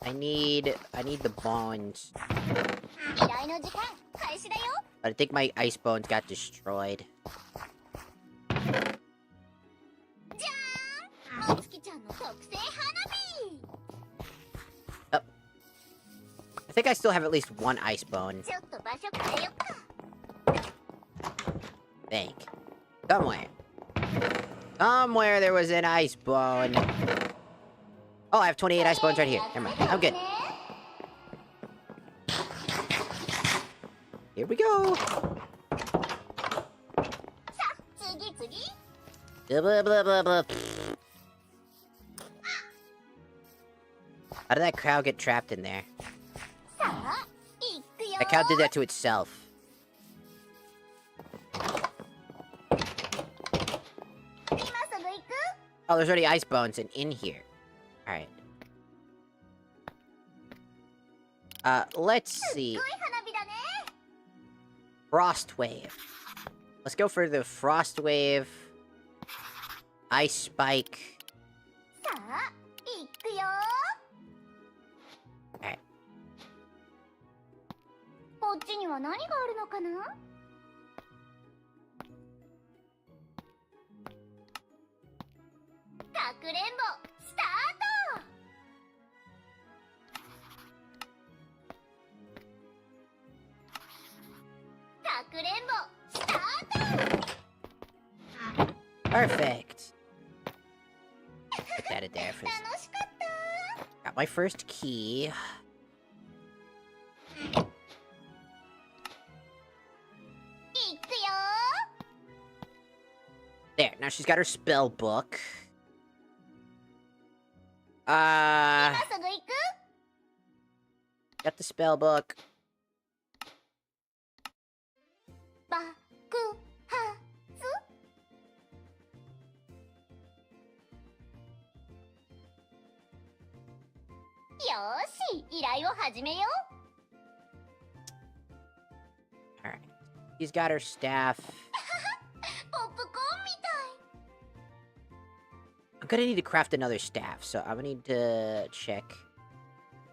た。 I need the bones. 依頼の時間開始だよ。 But I think my ice bones got destroyed. じゃーん。もつきちゃんの特製花火。 I think I still have at least 1 ice bone. ちょっと場所変えよっか。 Think. Somewhere there was an ice bone. Oh, I have 28 ice bones right here. Never mind. I'm good. Here we go. 次次 Blah, blah, blah, blah, blah. How did that cow get trapped in there? さあ行くよ That cow did that to itself. 今すぐ行く Oh, there's already ice bones in here. Alright. Let's すっ see. ごい花火だね Frost Wave. Let's go for the Frost Wave. Ice Spike. さあ行くよ Alright. こっちには何があるのかなかくれんぼスタートかくれんぼスタート Perfect. Put that in there for 楽しかった got my first key. 行くよ There, now she's got her spell book. 今すぐ行く Got the spell book. バクハツよーし依頼を始めよ Alright. She's got her staff. うポップコーンみたい I'm gonna need to craft another staff, so I'm gonna need to check.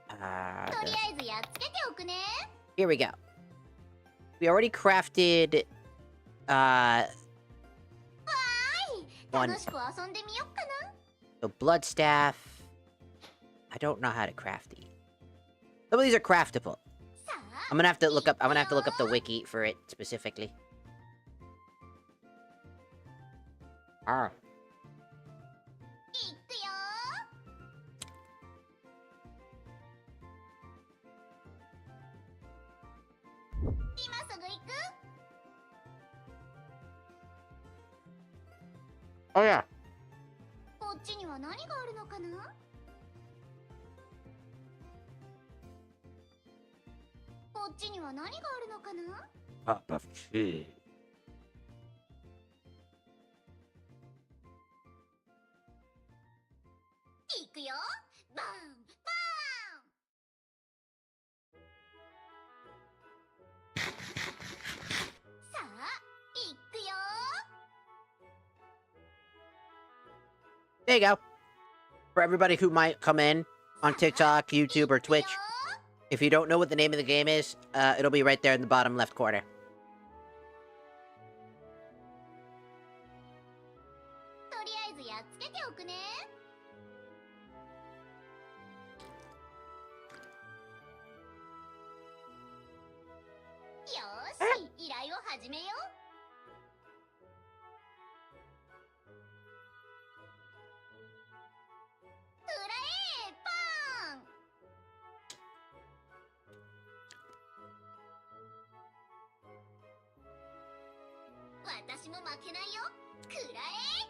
とりあえずやっつけておくね Here we go. We already crafted, はい one. 楽しく遊んでみよっかな So blood staff. I don't know how to craft these. Some of these are craftable. さあ I'm gonna have to look up. I'm gonna have to look up the wiki for it specifically. Ah. 行くよ今すぐ行く Oh yeah. こっちには何があるのかなこっちには何があるのかな Papa fish. 行くよバンバーンさあ行くよ There you go. For everybody who might come in on TikTok, YouTube, or Twitch, if you don't know what the name of the game is, it'll be right there in the bottom left corner. とりあえずやっつけておくねよーし依頼を始めようくらえパン私も負けないよくらえ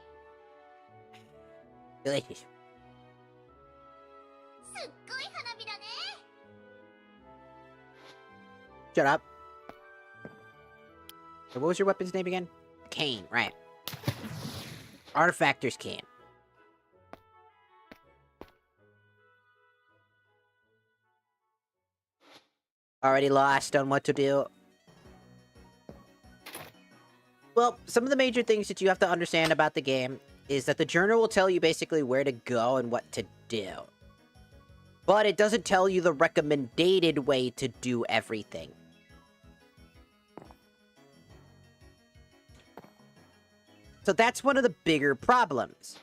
Delicious. すっごい花火だね Shut up. So what was your weapon's name again? Cane, right. Artifactor's cane. Already lost on what to do. Well, some of the major things that you have to understand about the game is that the journal will tell you basically where to go and what to do. But it doesn't tell you the recommended way to do everything. So that's one of the bigger problems.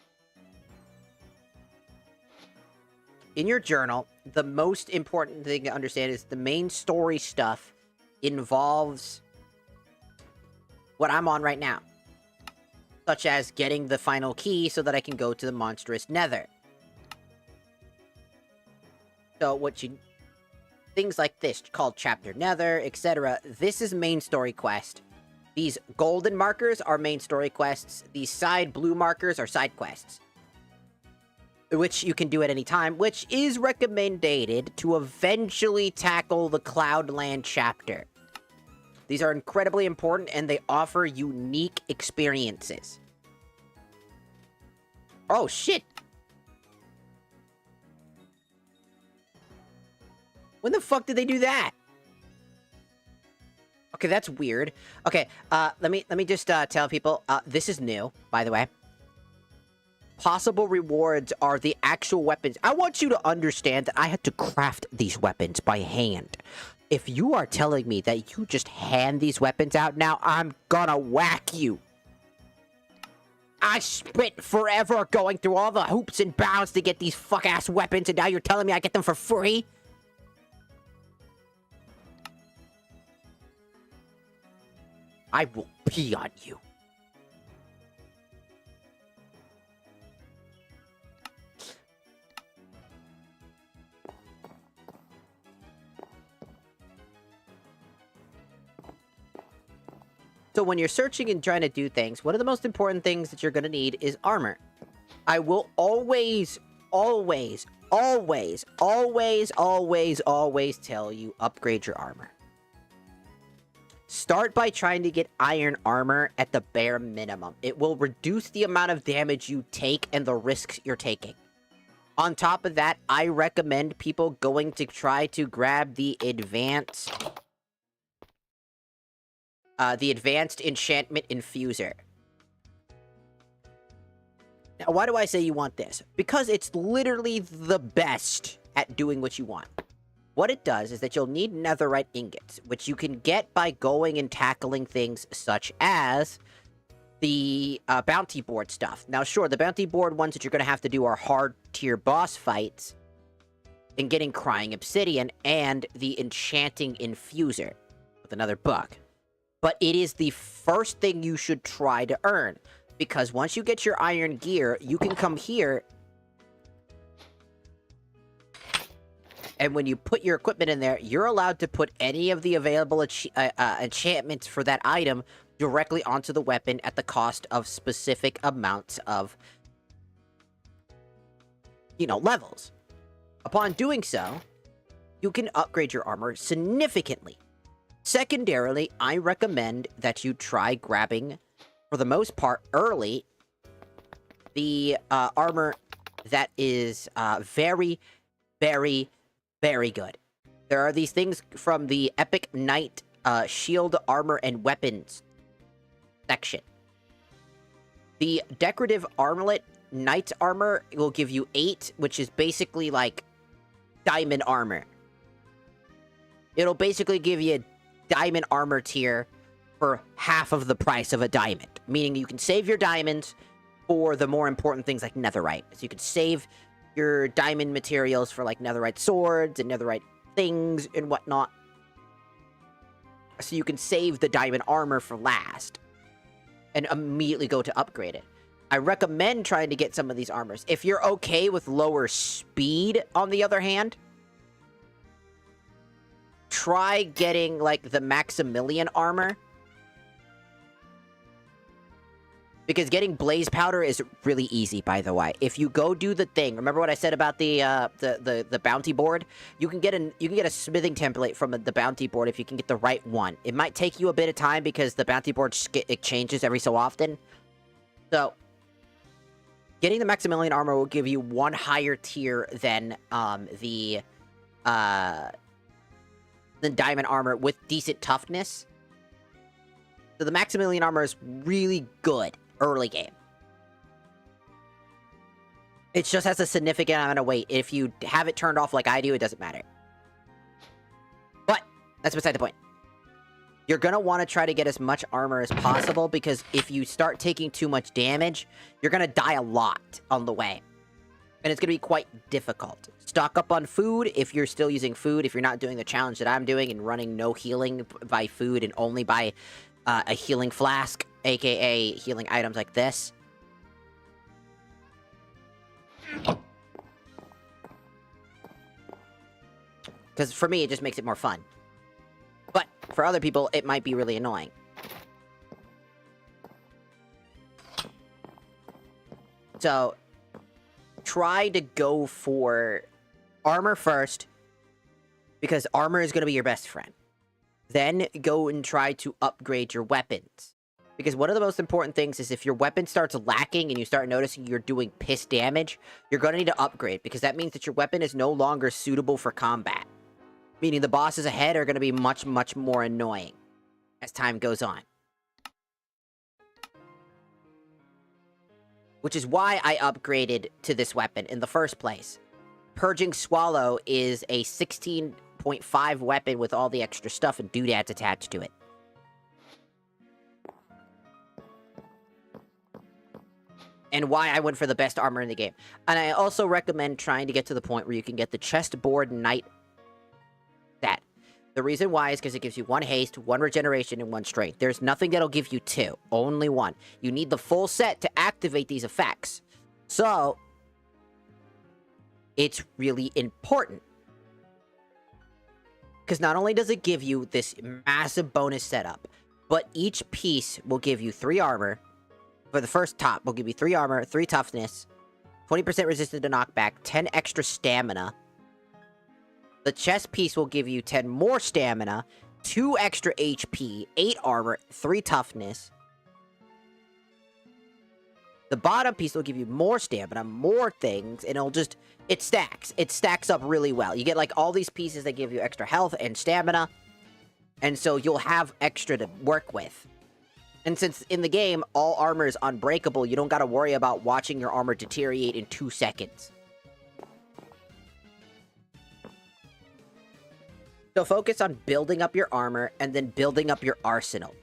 In your journal, the most important thing to understand is the main story stuff involves what I'm on right now. Such as getting the final key so that I can go to the monstrous nether. So what you things like this, called Chapter Nether, etc. This is main story quest. These golden markers are main story quests. These side blue markers are side quests, which you can do at any time, which is recommended to eventually tackle the Cloudland chapter. These are incredibly important, and they offer unique experiences. Oh, shit! When the fuck did they do that? Okay, that's weird. Okay, let me just tell people, this is new, by the way. Possible rewards are the actual weapons. I want you to understand that I had to craft these weapons by hand. If you are telling me that you just hand these weapons out now, I'm gonna whack you. I spent forever going through all the hoops and bounds to get these fuck-ass weapons, and now you're telling me I get them for free? I will pee on you. So when you're searching and trying to do things, one of the most important things that you're going to need is armor. I will always tell you, upgrade your armor. Start by trying to get iron armor at the bare minimum. It will reduce the amount of damage you take and the risks you're taking. On top of that, I recommend people going to try to grab the advanced enchantment infuser. Now, why do I say you want this? Because it's literally the best at doing what you want. What it does is that you'll need netherite ingots, which you can get by going and tackling things such as the bounty board stuff. Now, sure, the bounty board ones that you're going to have to do are hard tier boss fights and getting crying obsidian and the enchanting infuser with another book. But it is the first thing you should try to earn, because once you get your iron gear, you can come here, and when you put your equipment in there, you're allowed to put any of the available enchantments for that item directly onto the weapon at the cost of specific amounts of, levels. Upon doing so, you can upgrade your armor significantly. Secondarily, I recommend that you try grabbing, for the most part, early, the armor that is very, very, very good. There are these things from the Epic Knight Shield, Armor, and Weapons section. The Decorative Armlet Knight's Armor will give you 8, which is basically like diamond armor. It'll basically give you a diamond armor tier for half of the price of a diamond, meaning you can save your diamonds for the more important things like netherite. So you can save your diamond materials for like netherite swords and netherite things and whatnot. So you can save the diamond armor for last and immediately go to upgrade it. I recommend trying to get some of these armors. If you're okay with lower speed, on the other hand, try getting, like, the Maximilian armor. Because getting blaze powder is really easy, by the way. If you go do the thing, remember what I said about the bounty board? You can get a smithing template from the bounty board if you can get the right one. It might take you a bit of time because the bounty board it changes every so often. So, getting the Maximilian armor will give you one higher tier than the diamond armor with decent toughness. So the Maximilian armor is really good early game. It just has a significant amount of weight. If you have it turned off like I do, it doesn't matter. But that's beside the point. You're going to want to try to get as much armor as possible, because if you start taking too much damage, you're going to die a lot on the way. And it's going to be quite difficult. Stock up on food if you're still using food. If you're not doing the challenge that I'm doing and running no healing by food and only by a healing flask, aka healing items like this. Because Because for me, it just makes it more fun. But for other people, it might be really annoying. So, try to go for armor first, because armor is going to be your best friend. Then go and try to upgrade your weapons. Because one of the most important things is if your weapon starts lacking and you start noticing you're doing piss damage, you're going to need to upgrade, because that means that your weapon is no longer suitable for combat. Meaning the bosses ahead are going to be much, much more annoying as time goes on. Which is why I upgraded to this weapon in the first place. Purging Swallow is a 16.5 weapon with all the extra stuff and doodads attached to it. And why I went for the best armor in the game. And I also recommend trying to get to the point where you can get the chestboard knight stat. The reason why is because it gives you 1 haste, 1 regeneration, and 1 strength. There's nothing that'll give you 2. Only 1. You need the full set to activate these effects. So, it's really important. Because not only does it give you this massive bonus setup, but each piece will give you 3 armor. For the first top, will give you 3 armor, 3 toughness, 20% resistance to knockback, 10 extra stamina. The chest piece will give you 10 more stamina, 2 extra HP, 8 armor, 3 toughness. The bottom piece will give you more stamina, more things, and it stacks. It stacks up really well. You get like all these pieces that give you extra health and stamina, and so you'll have extra to work with. And since in the game, all armor is unbreakable, you don't gotta worry about watching your armor deteriorate in 2 seconds. So focus on building up your armor, and then building up your arsenal.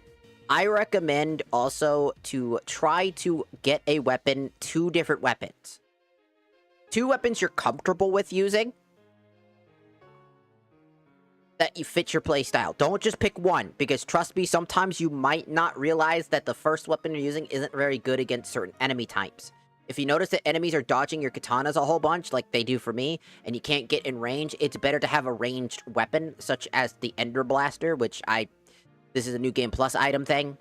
I recommend also to try to get a weapon, 2 different weapons. 2 weapons you're comfortable with using, that you fit your playstyle. Don't just pick one, because trust me, sometimes you might not realize that the first weapon you're using isn't very good against certain enemy types. If you notice that enemies are dodging your katanas a whole bunch, like they do for me, and you can't get in range, it's better to have a ranged weapon, such as the Ender Blaster, which this is a New Game Plus item thing.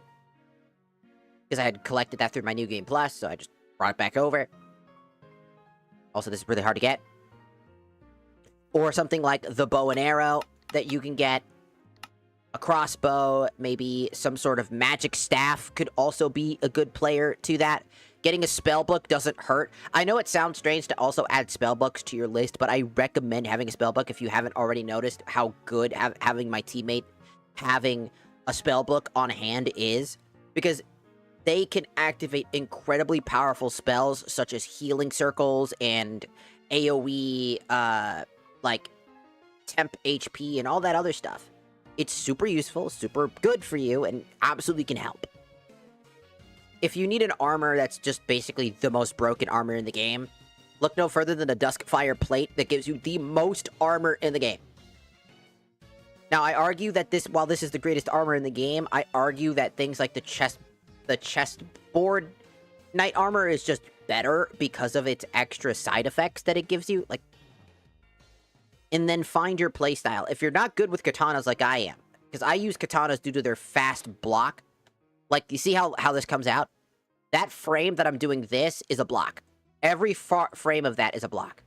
Because I had collected that through my New Game Plus, so I just brought it back over. Also, this is really hard to get. Or something like the bow and arrow that you can get. A crossbow, maybe some sort of magic staff could also be a good player to that. Getting a spellbook doesn't hurt. I know it sounds strange to also add spellbooks to your list, but I recommend having a spellbook if you haven't already noticed how good having my teammate having a spellbook on hand is. Because they can activate incredibly powerful spells such as healing circles and AoE, like temp HP and all that other stuff. It's super useful, super good for you, and absolutely can help. If you need an armor that's just basically the most broken armor in the game, look no further than the Duskfire plate that gives you the most armor in the game. Now, I argue that while this is the greatest armor in the game, I argue that things like the chestboard knight armor is just better because of its extra side effects that it gives you, like. And then find your playstyle. If you're not good with katanas like I am, because I use katanas due to their fast block. Like, you see how this comes out? That frame that I'm doing this is a block. Every frame of that is a block.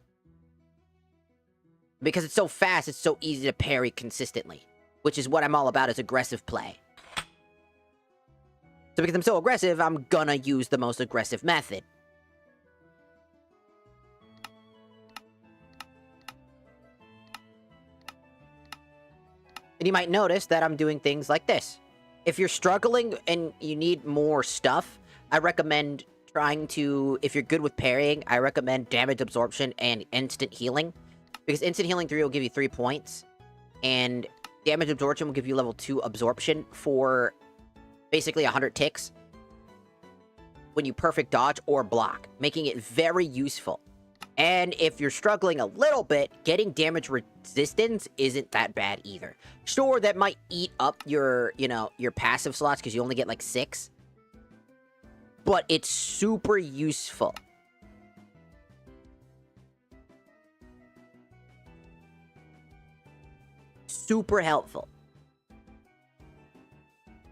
Because it's so fast, it's so easy to parry consistently. Which is what I'm all about, is aggressive play. So because I'm so aggressive, I'm gonna use the most aggressive method. And you might notice that I'm doing things like this. If you're struggling and you need more stuff, I recommend trying to, if you're good with parrying, I recommend damage absorption and instant healing. Because instant healing 3 will give you 3 points. And damage absorption will give you level 2 absorption for basically 100 ticks when you perfect dodge or block, making it very useful. And if you're struggling a little bit, getting damage resistance isn't that bad either. Sure, that might eat up your passive slots because you only get like 6. But it's super useful. super helpful.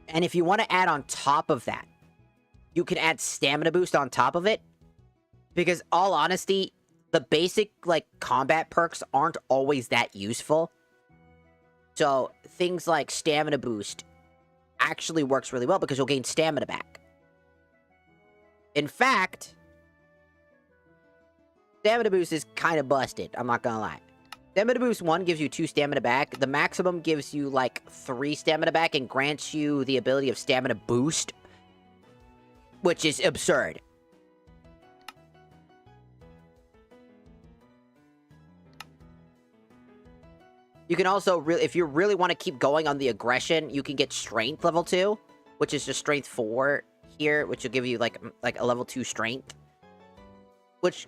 And if you want to add on top of that, you can add stamina boost on top of it. Because, all honesty, the basic, like, combat perks aren't always that useful. So, things like stamina boost actually works really well because you'll gain stamina back. In fact, stamina boost is kind of busted, I'm not gonna lie. Stamina boost 1 gives you 2 stamina back. The maximum gives you, like, 3 stamina back and grants you the ability of stamina boost, which is absurd. You can also, if you really want to keep going on the aggression, you can get strength level 2, which is just strength 4 here, which will give you, like a level 2 strength. Which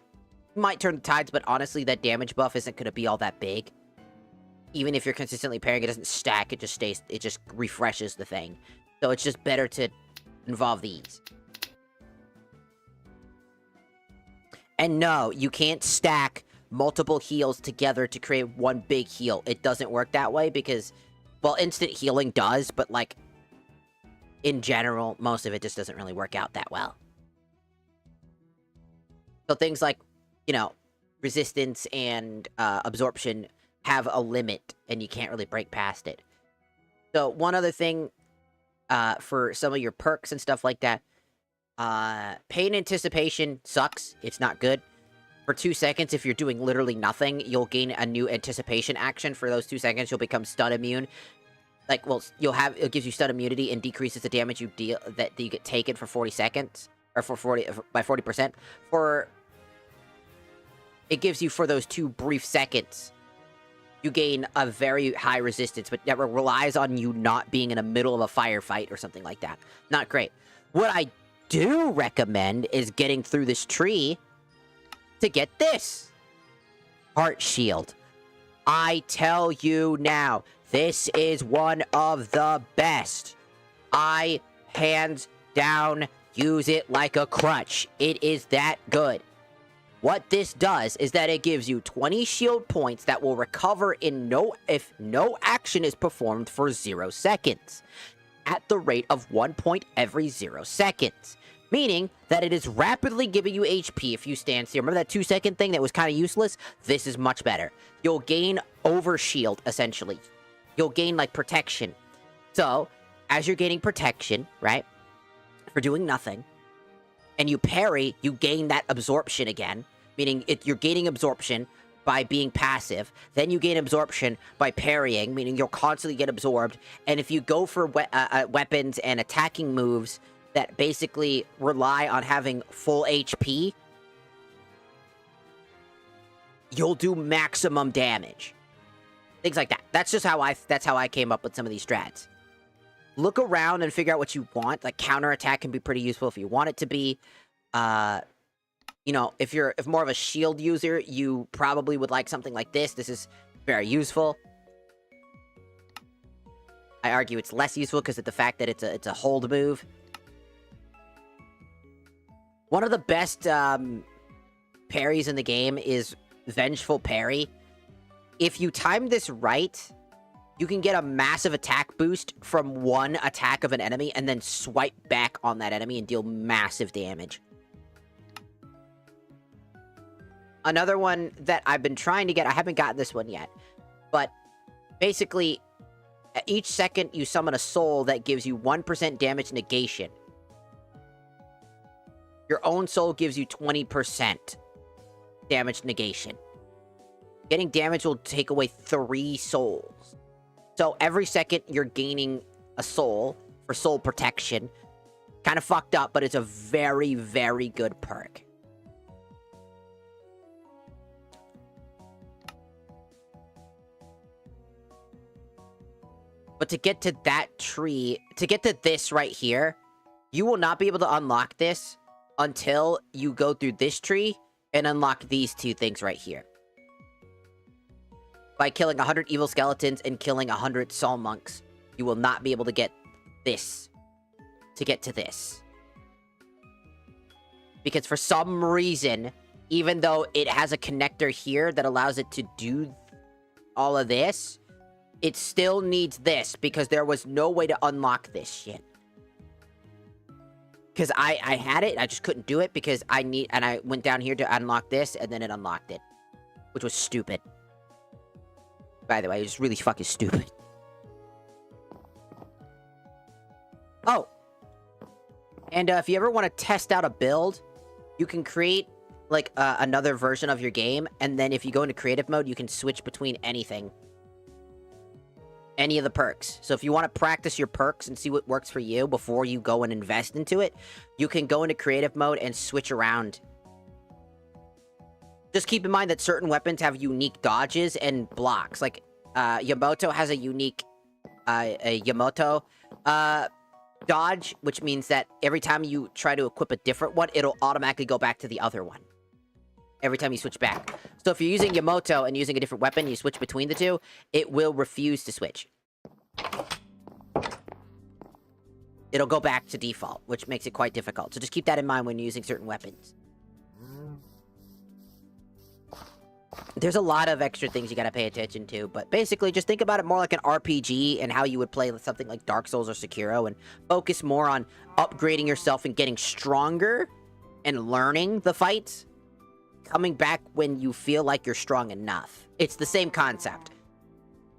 might turn the tides, but honestly, that damage buff isn't going to be all that big. Even if you're consistently parrying, it doesn't stack, it just refreshes the thing. So it's just better to involve these. And no, you can't stack multiple heals together to create one big heal. It doesn't work that way because, well, instant healing does, but, like, in general, most of it just doesn't really work out that well. So things like, you know, resistance and absorption have a limit, and you can't really break past it. So one other thing for some of your perks and stuff like that, pain anticipation sucks. It's not good. For 2 seconds, if you're doing literally nothing, you'll gain a new anticipation action. For those 2 seconds, you'll become stun immune. Like, well, it gives you stun immunity and decreases the damage you deal that you get taken for 40 seconds, or by 40%. It gives you for those 2 brief seconds. You gain a very high resistance, but that relies on you not being in the middle of a firefight or something like that. Not great. What I do recommend is getting through this tree to get this heart shield. I tell you now, this is one of the best. I, hands down, use it like a crutch. It is that good. What this does is that it gives you 20 shield points that will recover if no action is performed for 0 seconds, at the rate of 1 point every 0 seconds. Meaning that it is rapidly giving you HP if you stand still. Remember that 2-second thing that was kind of useless? This is much better. You'll gain overshield, essentially. You'll gain, like, protection. So, as you're gaining protection, right, for doing nothing, and you parry, you gain that absorption again. Meaning you're gaining absorption by being passive. Then you gain absorption by parrying, meaning you'll constantly get absorbed. And if you go for weapons and attacking moves that basically rely on having full HP, you'll do maximum damage. Things like that. That's how I came up with some of these strats. Look around and figure out what you want. Like, counterattack can be pretty useful if you want it to be. You know, if more of a shield user, you probably would like something like this. This is very useful. I argue it's less useful because of the fact that it's a hold move. One of the best parries in the game is Vengeful Parry. If you time this right, you can get a massive attack boost from one attack of an enemy and then swipe back on that enemy and deal massive damage. Another one that I've been trying to get, I haven't gotten this one yet, but basically, each second you summon a soul that gives you 1% damage negation. Your own soul gives you 20% damage negation. Getting damage will take away 3 souls. So every second you're gaining a soul for soul protection. Kind of fucked up, but it's a very, very good perk. But to get to that tree, to get to this right here, you will not be able to unlock this until you go through this tree and unlock these 2 things right here. By killing 100 evil skeletons and killing 100 soul monks, you will not be able to get this. To get to this. Because for some reason, even though it has a connector here that allows it to do all of this, it still needs this because there was no way to unlock this shit. Because I had it, I just couldn't do it because I went down here to unlock this, and then it unlocked it. Which was stupid. By the way, it was really fucking stupid. Oh. And if you ever want to test out a build, you can create, like, another version of your game, and then if you go into creative mode, you can switch between anything. Any of the perks. So if you want to practice your perks and see what works for you before you go and invest into it, you can go into creative mode and switch around. Just keep in mind that certain weapons have unique dodges and blocks. Like, Yamato has a unique, Yamato, dodge, which means that every time you try to equip a different one, it'll automatically go back to the other one. Every time you switch back. So if you're using Yamato and using a different weapon, you switch between the two, it will refuse to switch. It'll go back to default, which makes it quite difficult. So just keep that in mind when you're using certain weapons. There's a lot of extra things you gotta pay attention to, but basically just think about it more like an RPG and how you would play something like Dark Souls or Sekiro, and focus more on upgrading yourself and getting stronger and learning the fights. Coming back when you feel like you're strong enough. It's the same concept.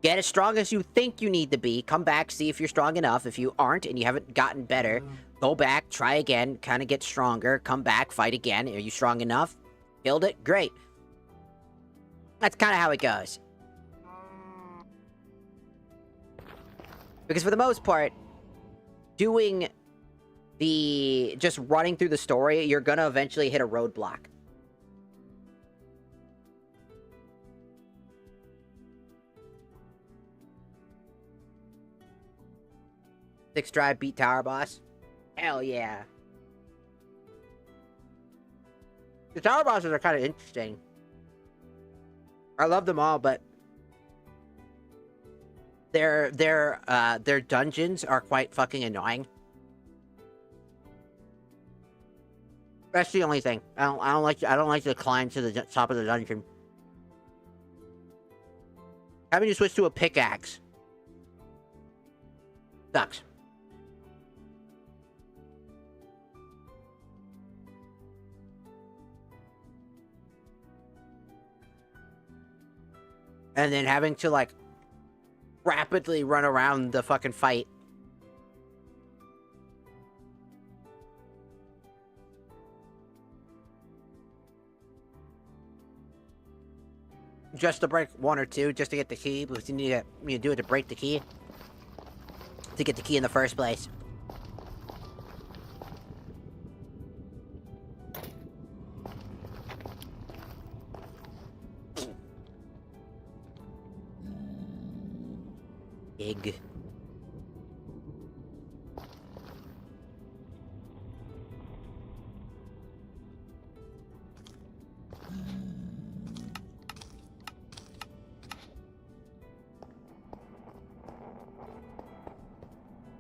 Get as strong as you think you need to be. Come back, see if you're strong enough. If you aren't and you haven't gotten better, go back, try again, kind of get stronger. Come back, fight again. Are you strong enough? Killed it? Great. That's kind of how it goes. Because for the most part, doing just running through the story, you're gonna eventually hit a roadblock. Six drive beat tower boss. Hell yeah. The tower bosses are kind of interesting. I love them all, but their dungeons are quite fucking annoying. That's the only thing. I don't like to climb to the top of the dungeon. Having to switch to a pickaxe sucks. And then having to, like, rapidly run around the fucking fight. Just to break one or two, just to get the key, because you need to do it to break the key. To get the key in the first place. Egg.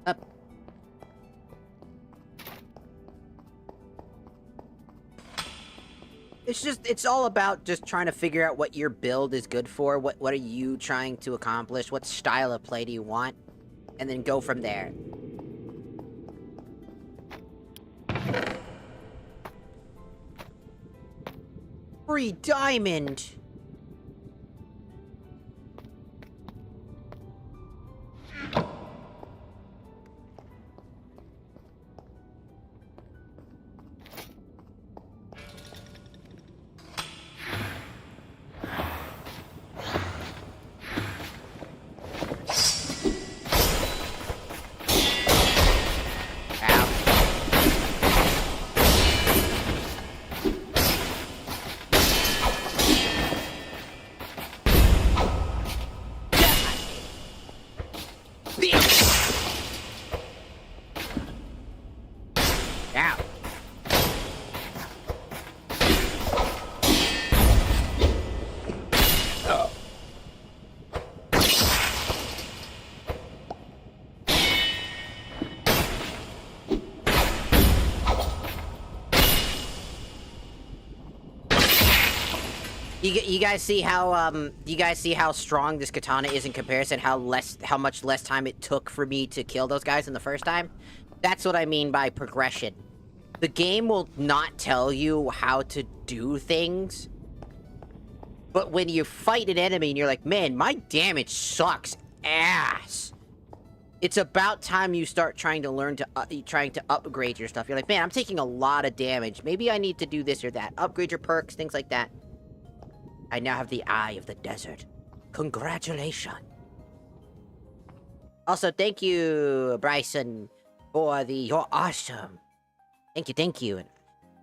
Up. It's all about just trying to figure out what your build is good for, what are you trying to accomplish, what style of play do you want, and then go from there. Free diamond! You guys see how you guys see how strong this katana is in comparison? How much less time it took for me to kill those guys in the first time? That's what I mean by progression. The game will not tell you how to do things, but when you fight an enemy and you're like, man, my damage sucks ass. It's about time you start trying to learn to upgrade your stuff. You're like, man, I'm taking a lot of damage. Maybe I need to do this or that. Upgrade your perks, things like that. I now have the Eye of the Desert. Congratulations. Also, thank you, Bryson, for you're awesome. Thank you. And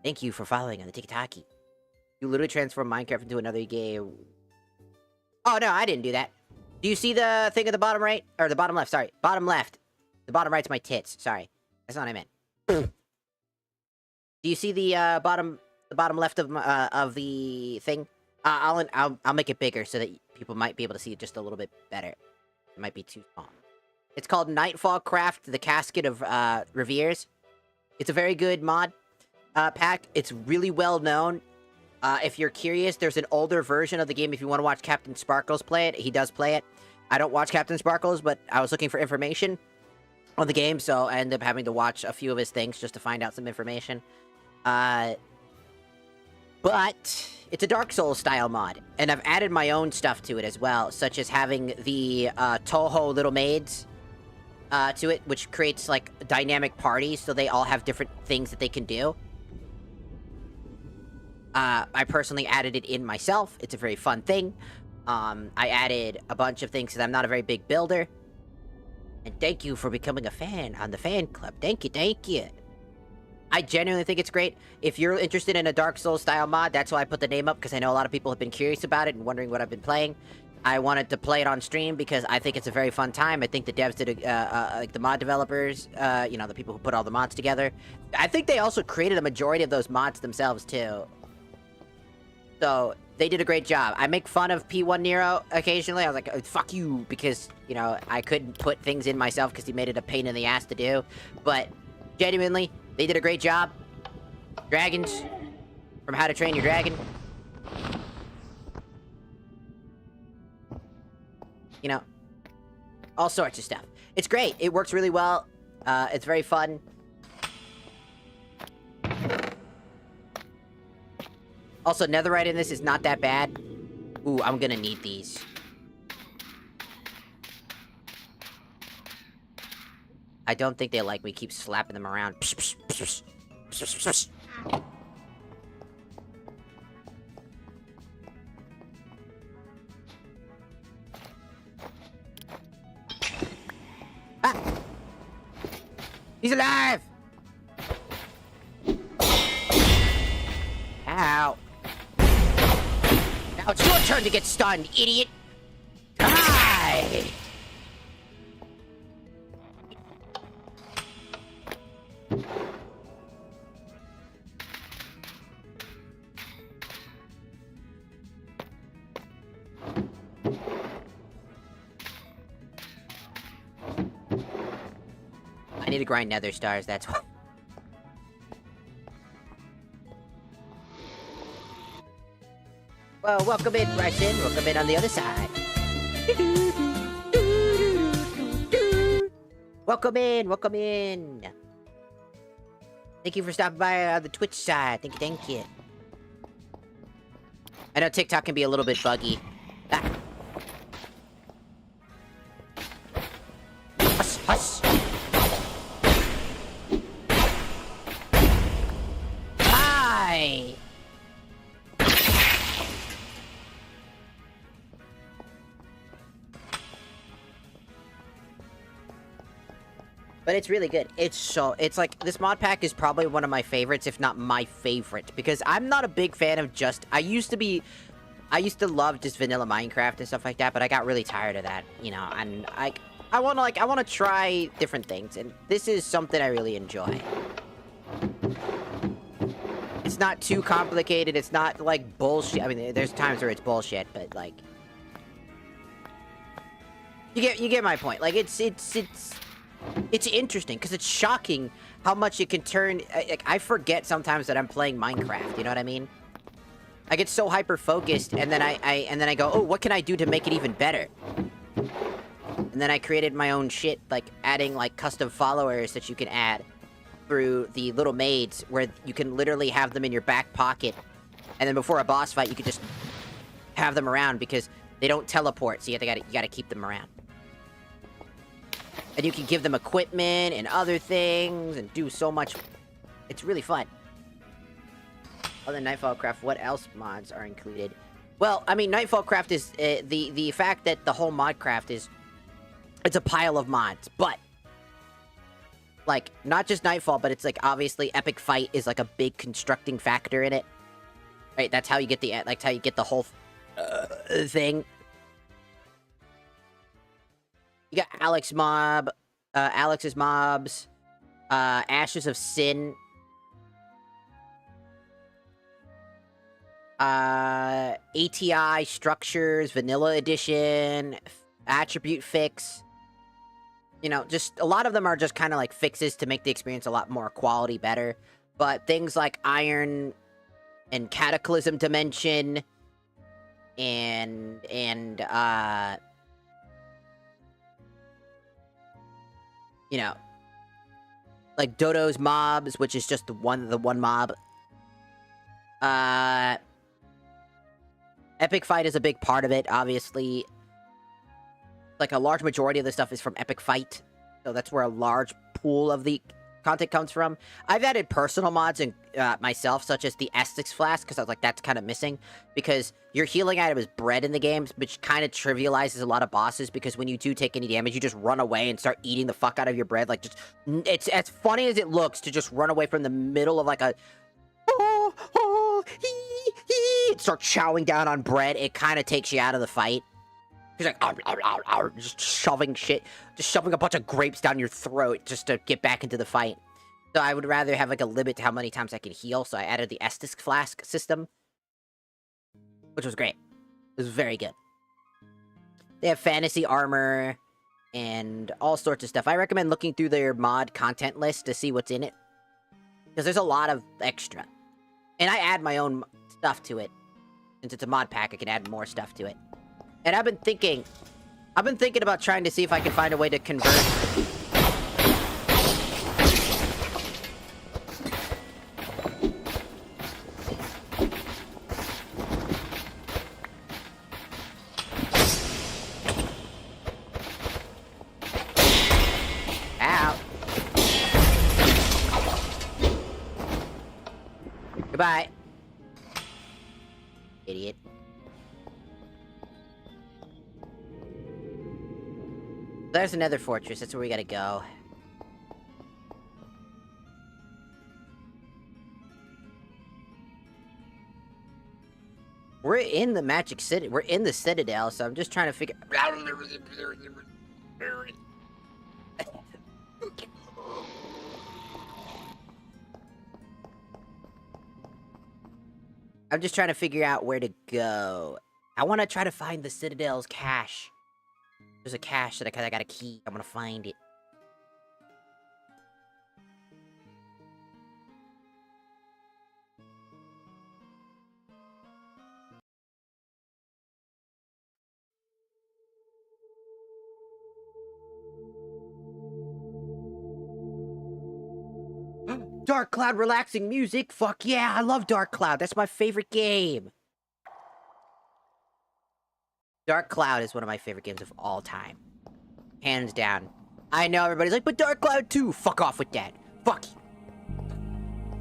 thank you for following on the TikTok. You literally transform Minecraft into another game. Oh, no, I didn't do that. Do you see the thing at the bottom right? Or the bottom left, sorry. Bottom left. The bottom right's my tits. Sorry. That's not what I meant. Do you see the bottom left of the thing? I'll make it bigger so that people might be able to see it just a little bit better. It might be too small. It's called Nightfall Craft, the Casket of Reveres. It's a very good mod pack. It's really well known. If you're curious, there's an older version of the game if you want to watch Captain Sparkles play it. He does play it. I don't watch Captain Sparkles, but I was looking for information on the game, so I ended up having to watch a few of his things just to find out some information. But it's a Dark Souls style mod, and I've added my own stuff to it as well, such as having the Toho Little Maids to it, which creates like dynamic parties, so they all have different things that they can do. I personally added it in myself. It's a very fun thing. I added a bunch of things because I'm not a very big builder. And thank you for becoming a fan on the fan club. Thank you. I genuinely think it's great. If you're interested in a Dark Souls style mod, that's why I put the name up, because I know a lot of people have been curious about it and wondering what I've been playing. I wanted to play it on stream because I think it's a very fun time. I think the devs did, like the mod developers, you know, the people who put all the mods together. I think they also created a majority of those mods themselves, too. So, they did a great job. I make fun of P1 Nero occasionally. I was like, oh, fuck you, because, you know, I couldn't put things in myself because he made it a pain in the ass to do. But, genuinely, they did a great job. Dragons, from How to Train Your Dragon. You know, all sorts of stuff. It's great. It works really well. It's very fun. Also, netherite in this is not that bad. Ooh, I'm gonna need these. I don't think they like me keep slapping them around. Ah! He's alive! Ow. Now it's your turn to get stunned, idiot! Die! I need to grind nether stars, that's what. Well, welcome in, Bryson. Welcome in on the other side. Welcome in. Thank you for stopping by on the Twitch side. Thank you. I know TikTok can be a little bit buggy. Ah. Huss. Hi! But it's really good. It's like, this mod pack is probably one of my favorites, if not my favorite. Because I'm not a big fan of I used to love just vanilla Minecraft and stuff like that, but I got really tired of that, you know, and I wanna try different things, and this is something I really enjoy. It's not too complicated, it's not, like, bullshit. I mean, there's times where it's bullshit, but, like... You get my point. Like, it's interesting, because it's shocking how much it can turn... Like, I forget sometimes that I'm playing Minecraft, you know what I mean? I get so hyper focused, and then I go, oh, what can I do to make it even better? And then I created my own shit, like adding like custom followers that you can add through the little maids, where you can literally have them in your back pocket, and then before a boss fight, you could just have them around because they don't teleport, so you gotta keep them around. And you can give them equipment and other things and do so much. It's really fun. Other than Nightfall Craft, what else mods are included? Well, I mean, Nightfall Craft is the fact that the whole mod craft is, it's a pile of mods, but like not just Nightfall, but it's like obviously Epic Fight is like a big constructing factor in it. Right, that's how you get the whole thing. You got Alex's mobs, Ashes of Sin, ATI structures, Vanilla Edition, Attribute Fix. You know, just a lot of them are just kind of like fixes to make the experience a lot more quality better. But things like Iron and Cataclysm Dimension and you know, like Dodo's mobs, which is just the one mob. Epic Fight is a big part of it, obviously. Like, a large majority of the stuff is from Epic Fight, so that's where a large pool of the content comes from. I've added personal mods in, myself, such as the Estus Flask, because I was like, that's kind of missing, because your healing item is bread in the games, which kind of trivializes a lot of bosses, because when you do take any damage, you just run away and start eating the fuck out of your bread. Like, just, it's as funny as it looks to just run away from the middle of, like, a start chowing down on bread. It kind of takes you out of the fight. He's like, just shoving shit, just shoving a bunch of grapes down your throat just to get back into the fight. So I would rather have like a limit to how many times I can heal, so I added the Estus Flask system, which was great. It was very good. They have fantasy armor and all sorts of stuff. I recommend looking through their mod content list to see what's in it, because there's a lot of extra. And I add my own stuff to it. Since it's a mod pack, I can add more stuff to it. And I've been thinking about trying to see if I can find a way to convert. Ow. Goodbye. Idiot. There's another fortress. That's where we gotta go. We're in the Magic City. We're in the Citadel, so I'm just trying to figure... I'm just trying to figure out where to go. I want to try to find the Citadel's cache. There's a cache that I got a key. I'm gonna find it. Dark Cloud relaxing music? Fuck yeah, I love Dark Cloud. That's my favorite game. Dark Cloud is one of my favorite games of all time. Hands down. I know everybody's like, but Dark Cloud 2! Fuck off with that. Fuck you.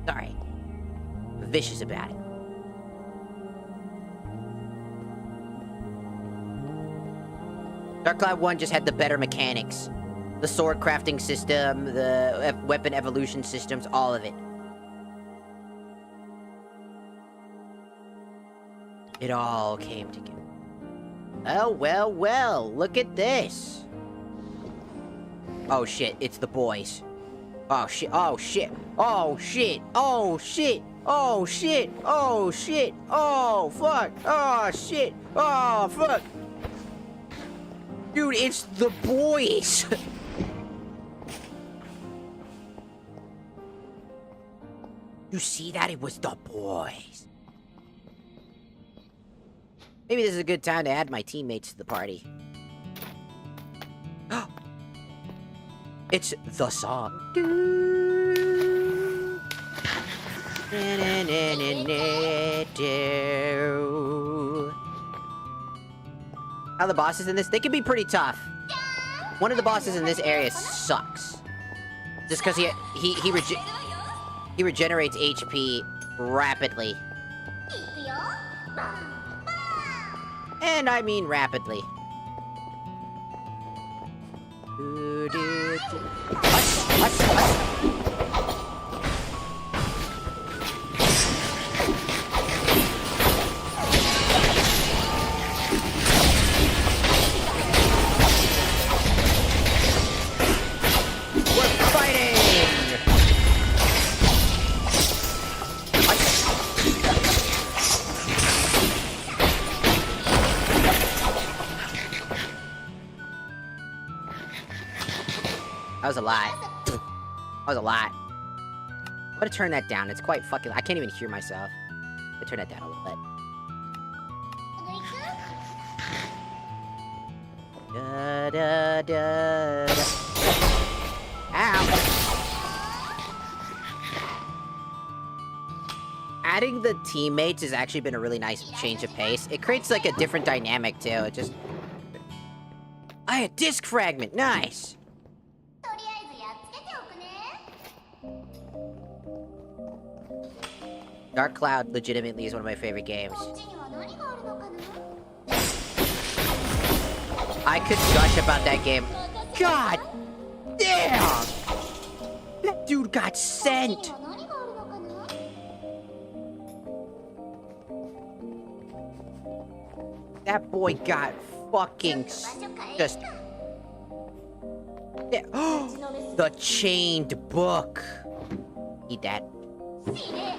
Sorry. I'm vicious about it. Dark Cloud 1 just had the better mechanics. The sword crafting system, the weapon evolution systems, all of it. It all came together. Oh, well, well, look at this. Oh, shit, it's the boys. Oh, shit, oh, shit, oh, shit, oh, shit, oh, shit, oh, shit, oh, fuck, oh, shit, oh, fuck. Dude, it's the boys. You see that? It was the boys. Maybe this is a good time to add my teammates to the party. It's the song. How the bosses in this? They can be pretty tough. One of the bosses in this area sucks. Just because he regenerates HP rapidly. いくよバンバン And I mean rapidly. Hush, hush, hush. We're fighting! That was a lot. That was a lot. I'm gonna turn that down. It's quite fucking... I can't even hear myself. I'm gonna turn that down a little bit. すぐ行く Da, da, da, da. Ow! Adding the teammates has actually been a really nice change of pace. It creates like a different dynamic too. It just... I had disc fragment. Nice. とりあえずやっつけておくね Dark Cloud legitimately is one of my favorite games. こっちには何があるのかな I could gush about that game. God damn! That dude got こっち sent! には何があるのかな That boy got ちょっ fucking と場所変え just... るか The chained book. Eat that. 司令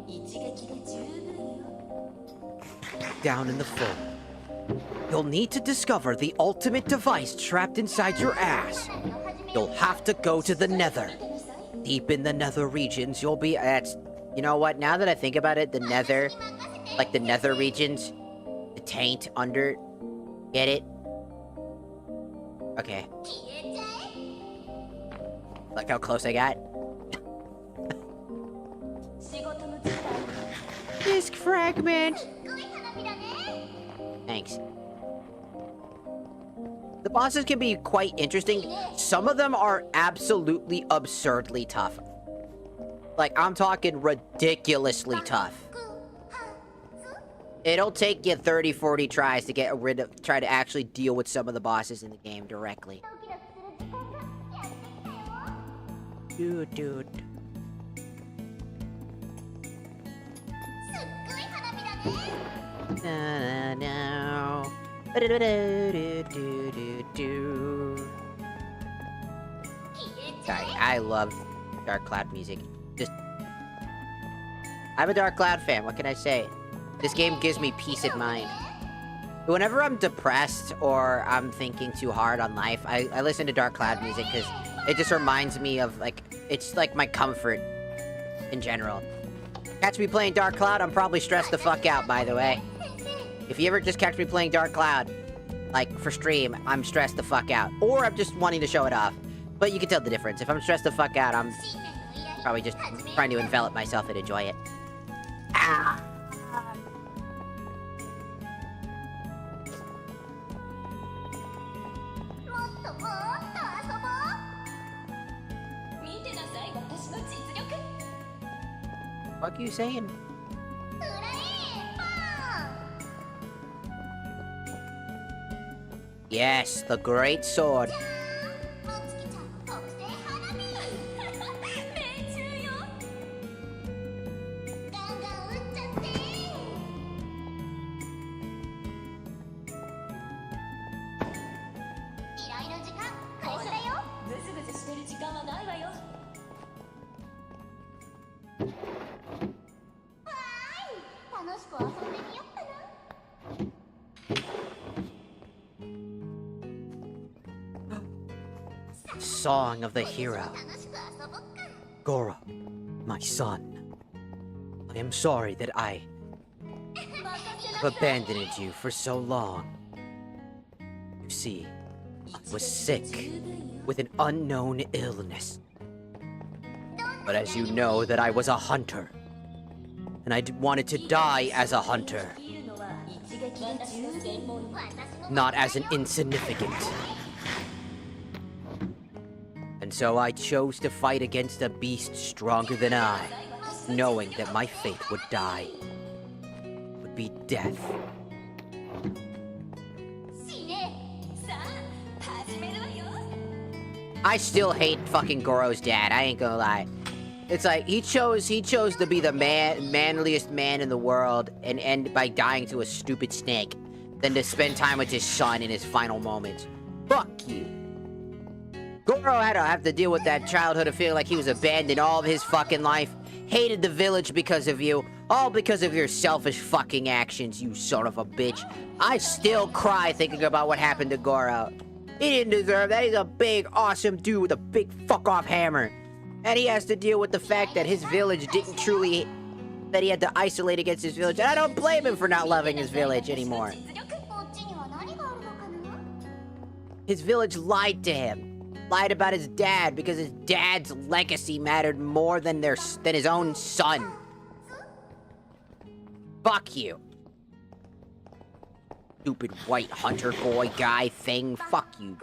一撃で十分よ Down in the fold. You'll need to discover the ultimate device trapped inside your ass. 花火を始める You'll have to go to the nether. 見てなさい Deep in the nether regions, you'll be... That's... You know what? Now that I think about it, the nether... 任せて Like the nether regions... The taint under... Get it? Okay. 消えちゃえ Like how close I got? 仕事の時間 Disc fragment! すっごい花火だね Thanks. The bosses can be quite interesting. Some of them are absolutely absurdly tough. Like, I'm talking ridiculously tough. くはつ It'll take you 30, 40 tries to get rid of... Try to actually deal with some of the bosses in the game directly. ドキドキする時間がやってきたよ Dude. すっごい花火だね No. Sorry, I love Dark Cloud music. Just... I'm a Dark Cloud fan, what can I say? This game gives me peace of mind. Whenever I'm depressed or I'm thinking too hard on life, I listen to Dark Cloud music because it just reminds me of, like, it's like my comfort in general. Catch me playing Dark Cloud, I'm probably stressed the fuck out, by the way. If you ever just catch me playing Dark Cloud, like, for stream, I'm stressed the fuck out. Or I'm just wanting to show it off. But you can tell the difference. If I'm stressed the fuck out, I'm 新年の依頼 probably just 始める trying to envelop myself and enjoy it. Ah! もっともっと遊ぼう見てなさい私の実力 What are you saying? フライパン Yes, the great sword. もつきちゃんの特製花火命中よガンガン撃っちゃって依頼の時間開始だよグズグズしてる時間はないわよ楽しく遊んでみよっかな Song of the hero. 楽しく遊ぼっか Goro, my son. I am sorry that I... 任せ I've abandoned you for so long. You see, I was sick with an unknown illness. But as you know that I was a hunter, and I wanted to die as a hunter, not as an insignificant. And so I chose to fight against a beast stronger than I, knowing that my fate would be death. I still hate fucking Goro's dad, I ain't gonna lie. It's like, he chose to be the manliest man in the world and end by dying to a stupid snake than to spend time with his son in his final moments. Fuck you. Goro had to have to deal with that childhood of feeling like he was abandoned all of his fucking life, hated the village because of you, all because of your selfish fucking actions, you son of a bitch. I still cry thinking about what happened to Goro. He didn't deserve that. He's a big, awesome dude with a big fuck-off hammer. And he has to deal with the fact that his village didn't truly... that he had to isolate against his village. And I don't blame him for not loving his village anymore. His village lied to him. Lied about his dad because his dad's legacy mattered more than his own son. Fuck you. Stupid white hunter boy guy thing. Fuck you.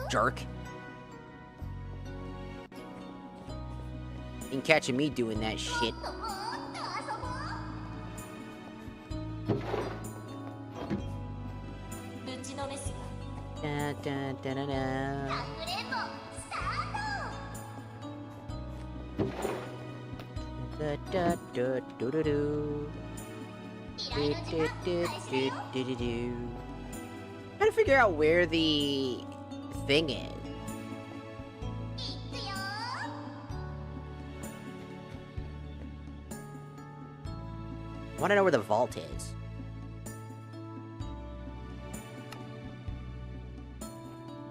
Jerk. Ain't catching me doing that shit. Da, da, da, da, da. Da, da, da, do, do, do. Do, do, do, do, do, do, do. Trying to figure out where the thing is. I want to know where the vault is.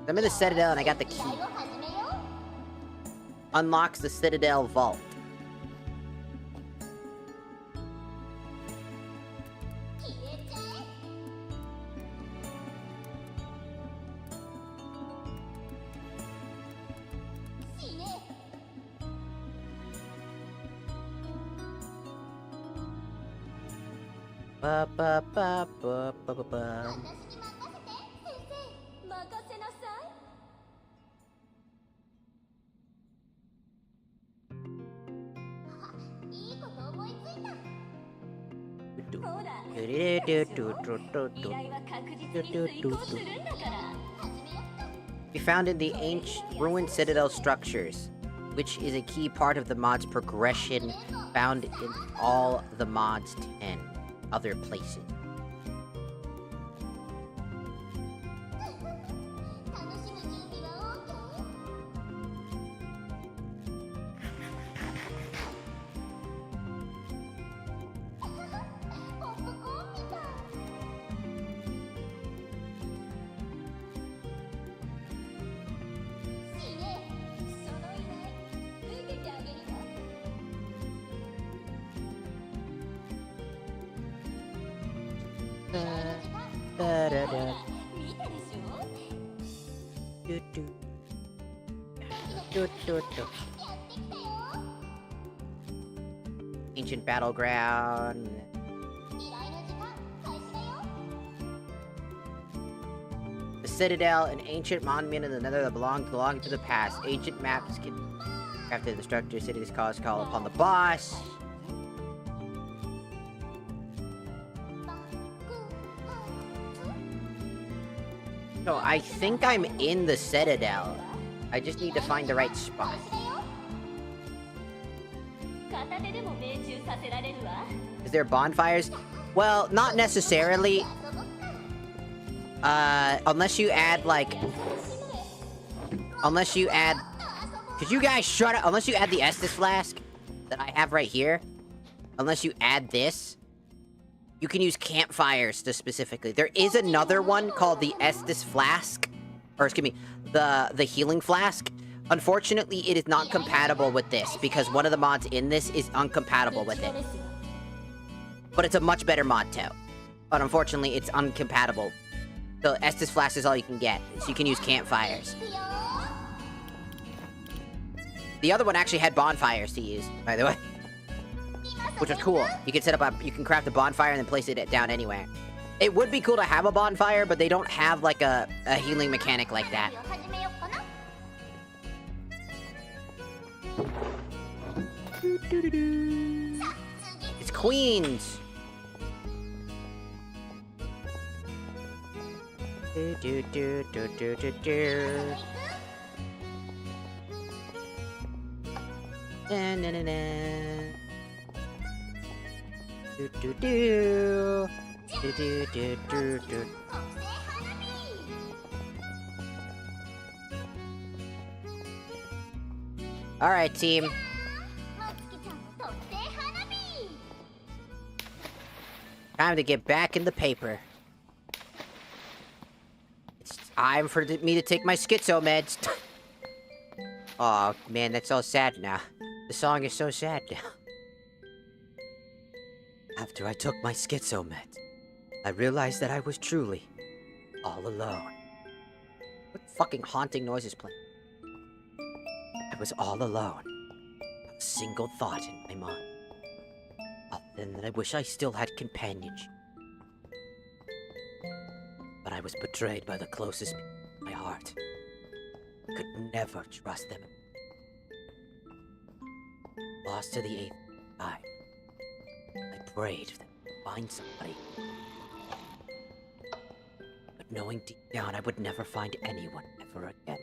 I'm in the Citadel and I got the key. Unlocks the Citadel vault. Ba ba ba ba ba ba ba. We found in the ancient ruined citadel structures, which is a key part of the mod's progression found in all the mod's 10 other places. Ancient battleground. The Citadel, an ancient monument in the Nether that belonged to the past. Ancient maps can crafted the structure. City's call upon the boss. So I think I'm in the Citadel. I just need to find the right spot. Is there bonfires? Well, not necessarily. Unless you add, like... Unless you add... Could you guys shut up? Unless you add the Estus Flask that I have right here. Unless you add this. You can use campfires to specifically. There is another one called the Estus Flask. Or, excuse me, the Healing Flask. Unfortunately, it is not compatible with this, because one of the mods in this is incompatible with it. But it's a much better mod too. But unfortunately, it's uncompatible. So Estus Flask is all you can get. So you can use campfires. The other one actually had bonfires to use, by the way. Which was cool. You can set up you can craft a bonfire and then place it down anywhere. It would be cool to have a bonfire, but they don't have like a healing mechanic like that. It's Queens! Do, do, do, do, do, do, do. Na, na, na, na. Do, do, do. Do, do, do, do, do. Alright, team. Time to get back in the paper. It's time for me to take my schizo meds. Oh man, that's all sad now. The song is so sad now. After I took my schizo meds, I realized that I was truly all alone. What fucking haunting noise is playing? I was all alone. Not a single thought in my mind. Other than that I wish I still had companionship. But I was betrayed by the closest people in my heart. I could never trust them. Lost to the eighth time. I prayed that I'd find somebody. But knowing deep down I would never find anyone ever again.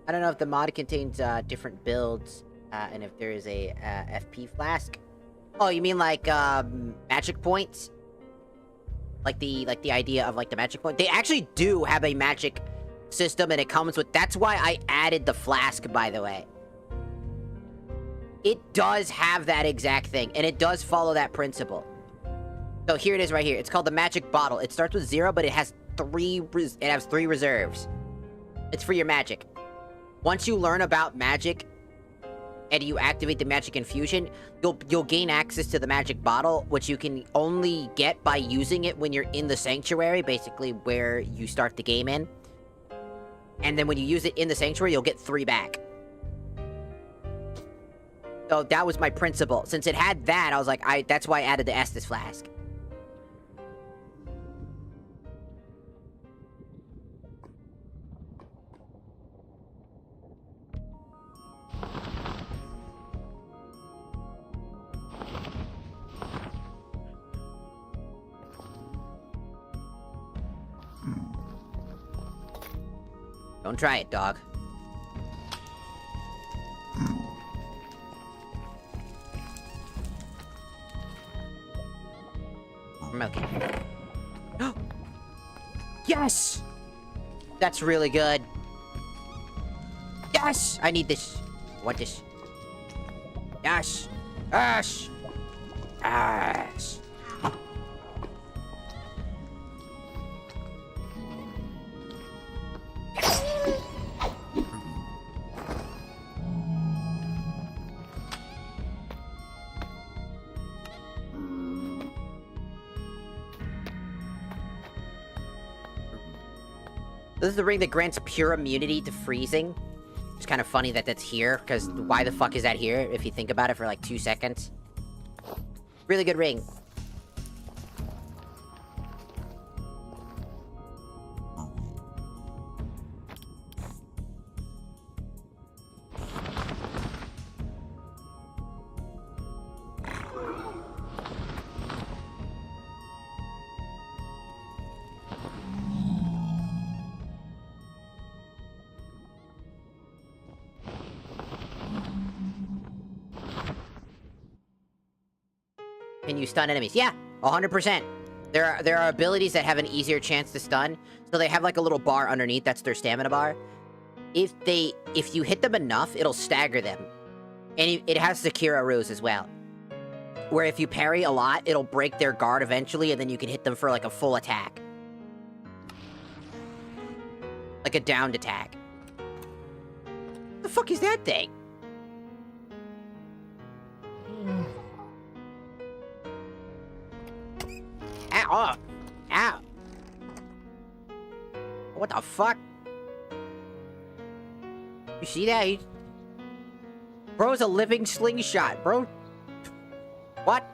I don't know if the mod contains different builds, and if there is a FP flask. Oh, you mean like magic points? Like the idea of like the magic point? They actually do have a magic system, and it comes with. That's why I added the flask, by the way. It does have that exact thing, and it does follow that principle. So here it is, right here. It's called the magic bottle. It starts with 0, but it has 3. It has 3 reserves. It's for your magic. Once you learn about magic and you activate the magic infusion, you'll gain access to the magic bottle, which you can only get by using it when you're in the sanctuary, basically where you start the game in. And then when you use it in the sanctuary, you'll get 3 back. So that was my principle. Since it had that, I was like, that's why I added the Estus Flask. Don't try it, dog. Okay. Yes! That's really good. Yes! I need this. I want this. Yes! Yes! Yes! This is the ring that grants pure immunity to freezing. It's kind of funny that that's here, because why the fuck is that here, if you think about it for like 2 seconds? Really good ring. Can you stun enemies? Yeah, 100%. There are abilities that have an easier chance to stun. So they have like a little bar underneath, that's their stamina bar. If you hit them enough, it'll stagger them. And it has Sakura Rose as well. where if you parry a lot, it'll break their guard eventually, and then you can hit them for, like, a full attack. Like a downed attack. What the fuck is that thing? Ow! Oh. Ow! What the fuck? You see that? Bro's a living slingshot, bro. What?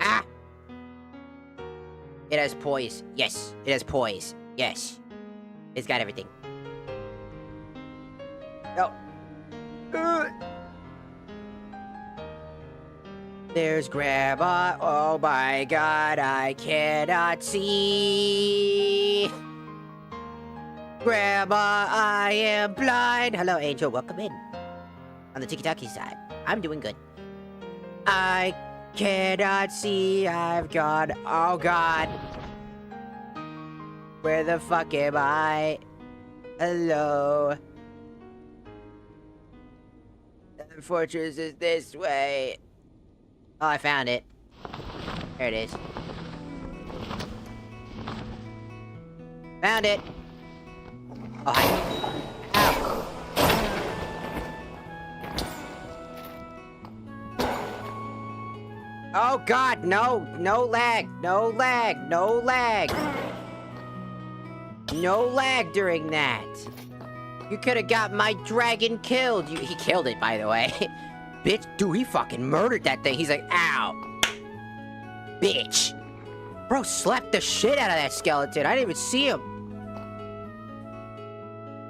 Ah! It has poise. Yes, it has poise. Yes. It's got everything. No. There's Grandma. Oh my god, I cannot see. Grandma, I am blind. Hello, Angel. Welcome in. On the tiki-taki side. I'm doing good. I cannot see. I've gone. Oh god. Where the fuck am I? Hello. The fortress is this way. Oh, I found it. There it is. Found it. Oh, hi. Ow. Oh god, no! No lag! No lag! No lag! No lag during that! You could've got my dragon killed! He killed it, by the way. Bitch, dude, he fucking murdered that thing. He's like, ow! Bitch! Bro slapped the shit out of that skeleton. I didn't even see him.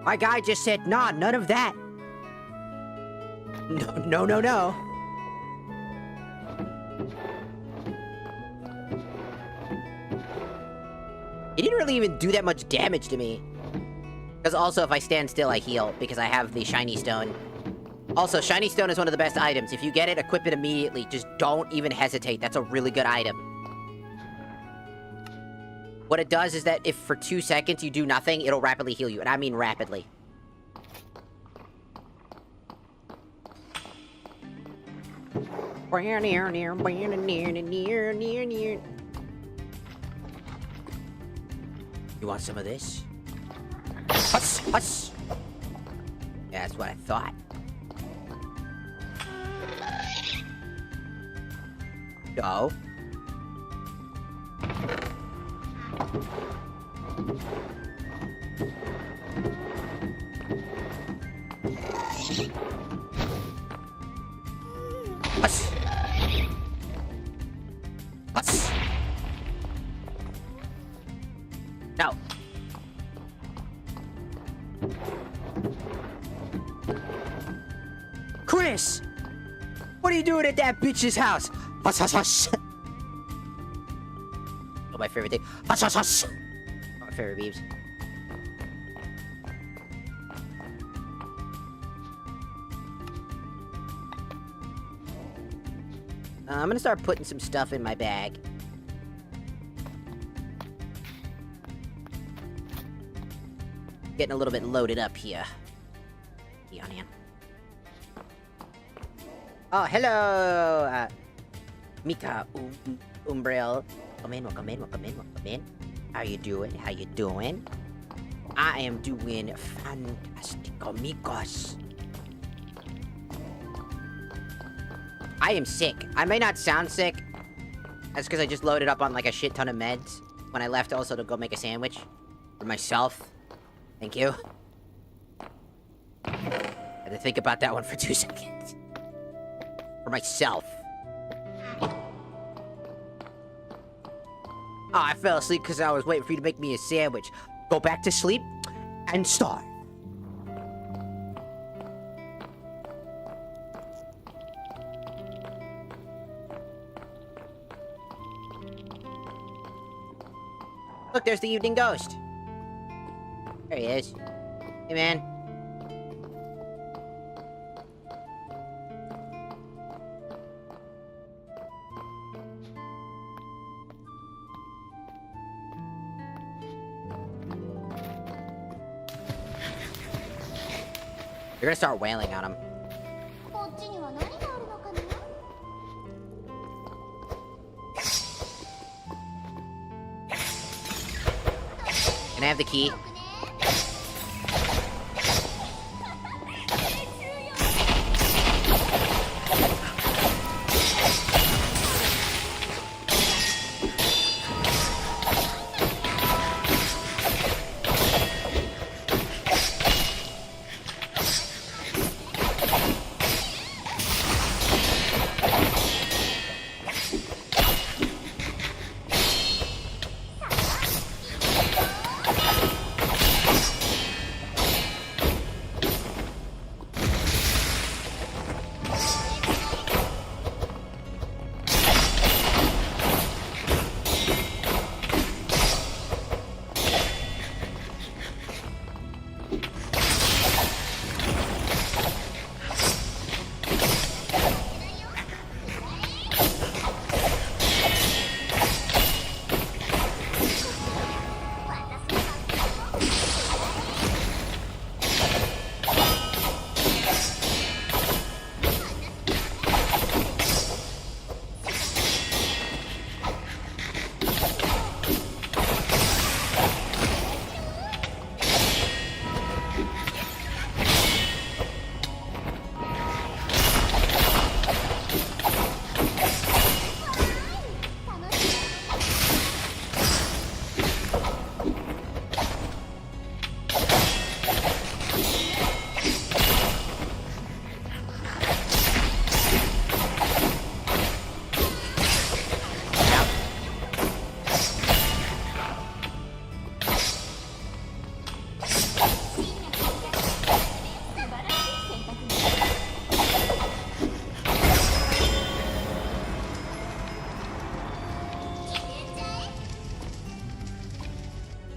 My guy just said, nah, none of that. No, no, no, no. He didn't really even do that much damage to me. Because also, if I stand still, I heal, because I have the shiny stone. Also, shiny stone is one of the best items. If you get it, equip it immediately. Just don't even hesitate. That's a really good item. What it does is that if for 2 seconds you do nothing, it'll rapidly heal you. And I mean rapidly. You want some of this? Huss! Huss! Yeah, that's what I thought. Go. Huss! Huss! No. Chris! What are you doing at that bitch's house? Huss, huss, huss! Oh, my favorite thing. Huss, huss, huss! Oh, my favorite beeps. I'm gonna start putting some stuff in my bag. Getting a little bit loaded up here. On in. Oh, hello! Mika, Umbrel. Welcome in, welcome in, welcome in, welcome in. How you doing? How you doing? I am doing fantastic, amigos. I am sick. I may not sound sick. That's because I just loaded up on like a shit ton of meds when I left also to go make a sandwich for myself. Thank you. I had to think about that one for 2 seconds. For myself. Oh, I fell asleep because I was waiting for you to make me a sandwich. Go back to sleep and start. Look, there's the evening ghost. There he is. Hey, man. You're gonna start wailing on him. こっちには何があるのかな。 Can I have the key?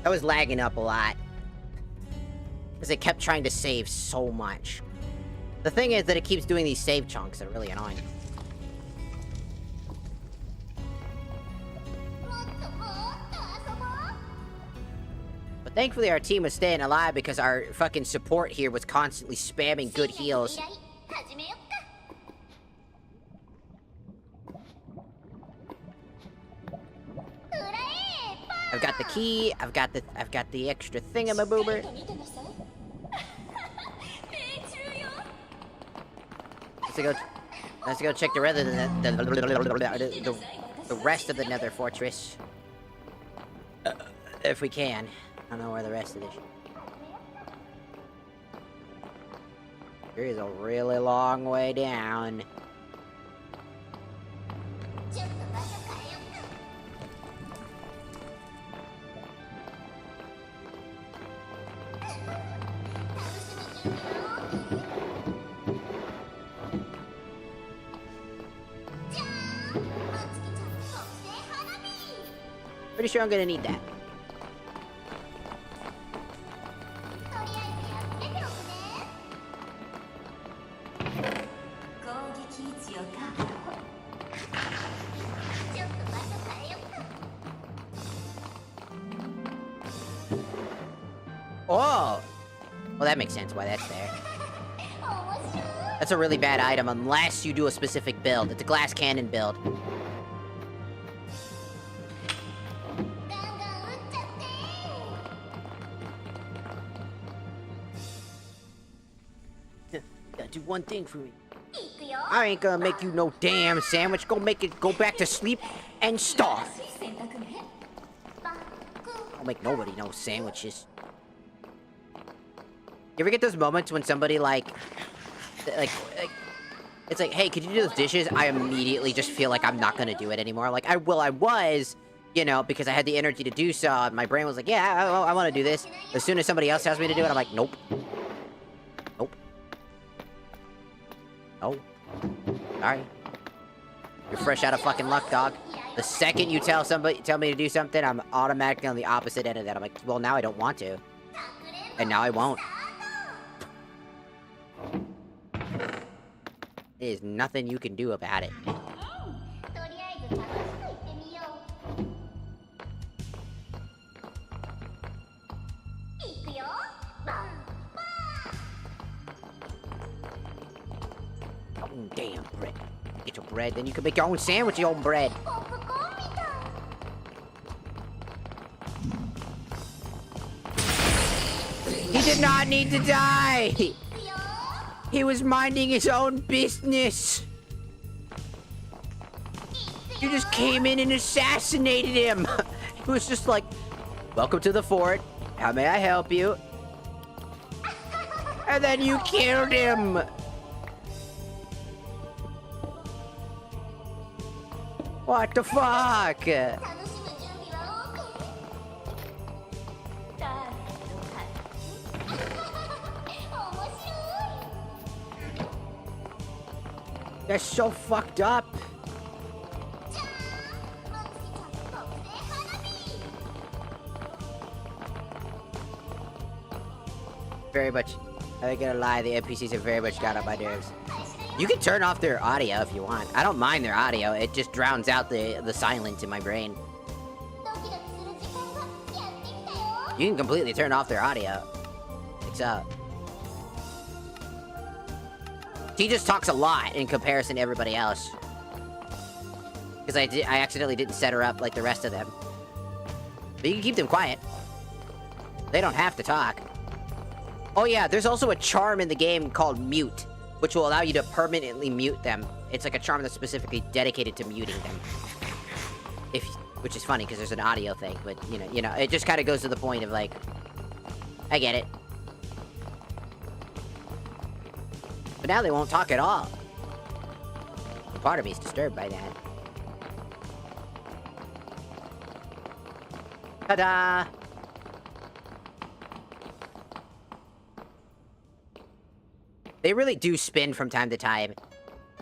I was lagging up a lot. Because it kept trying to save so much. The thing is that it keeps doing these save chunks. They're really annoying. But thankfully our team was staying alive because our fucking support here was constantly spamming good heals. I've got the key, I've got the extra thingamaboober. Let's go check the rest of the Nether Fortress. If we can. I don't know where the rest of this. There is a really long way down. Pretty sure I'm gonna need that. Oh! Well, that makes sense why that's there. That's a really bad item unless you do a specific build. It's a glass cannon build. Gotta do one thing for me. I ain't gonna make you no damn sandwich. Go back to sleep and starve. I'll make nobody no sandwiches. You ever get those moments when somebody like it's like, hey, could you do those dishes? I immediately just feel like I'm not gonna do it anymore. Like, I was, you know, because I had the energy to do so. And my brain was like, yeah, I want to do this. As soon as somebody else tells me to do it, I'm like, nope. Nope. No. Sorry. You're fresh out of fucking luck, dog. The second you tell me to do something, I'm automatically on the opposite end of that. I'm like, well, now I don't want to. And now I won't. There's nothing you can do about it. bread. Get your bread, then you can make your own sandwich, your own bread. ポップコーンみたい。 He did not need to die! いくよ He was minding his own business. You just came in and assassinated him. He was just like, welcome to the fort. How may I help you? And then you killed him. What the fuck? 楽しむ準備は OK ターゲット面白い That's so fucked up. じゃーんマックスちゃん特製花火 Very much. I ain't gonna lie, the NPCs have very much got on my nerves. You can turn off their audio if you want. I don't mind their audio. It just drowns out the silence in my brain. ドキドキする時間がやってきたよ You can completely turn off their audio. It's He just talks a lot in comparison to everybody else. Because I accidentally didn't set her up like the rest of them. But you can keep them quiet. They don't have to talk. Oh yeah, there's also a charm in the game called Mute, which will allow you to permanently mute them. It's like a charm that's specifically dedicated to muting them. Which is funny because there's an audio thing, but you know, it just kind of goes to the point of like, I get it. But now they won't talk at all. Part of me is disturbed by that. Ta-da! They really do spin from time to time.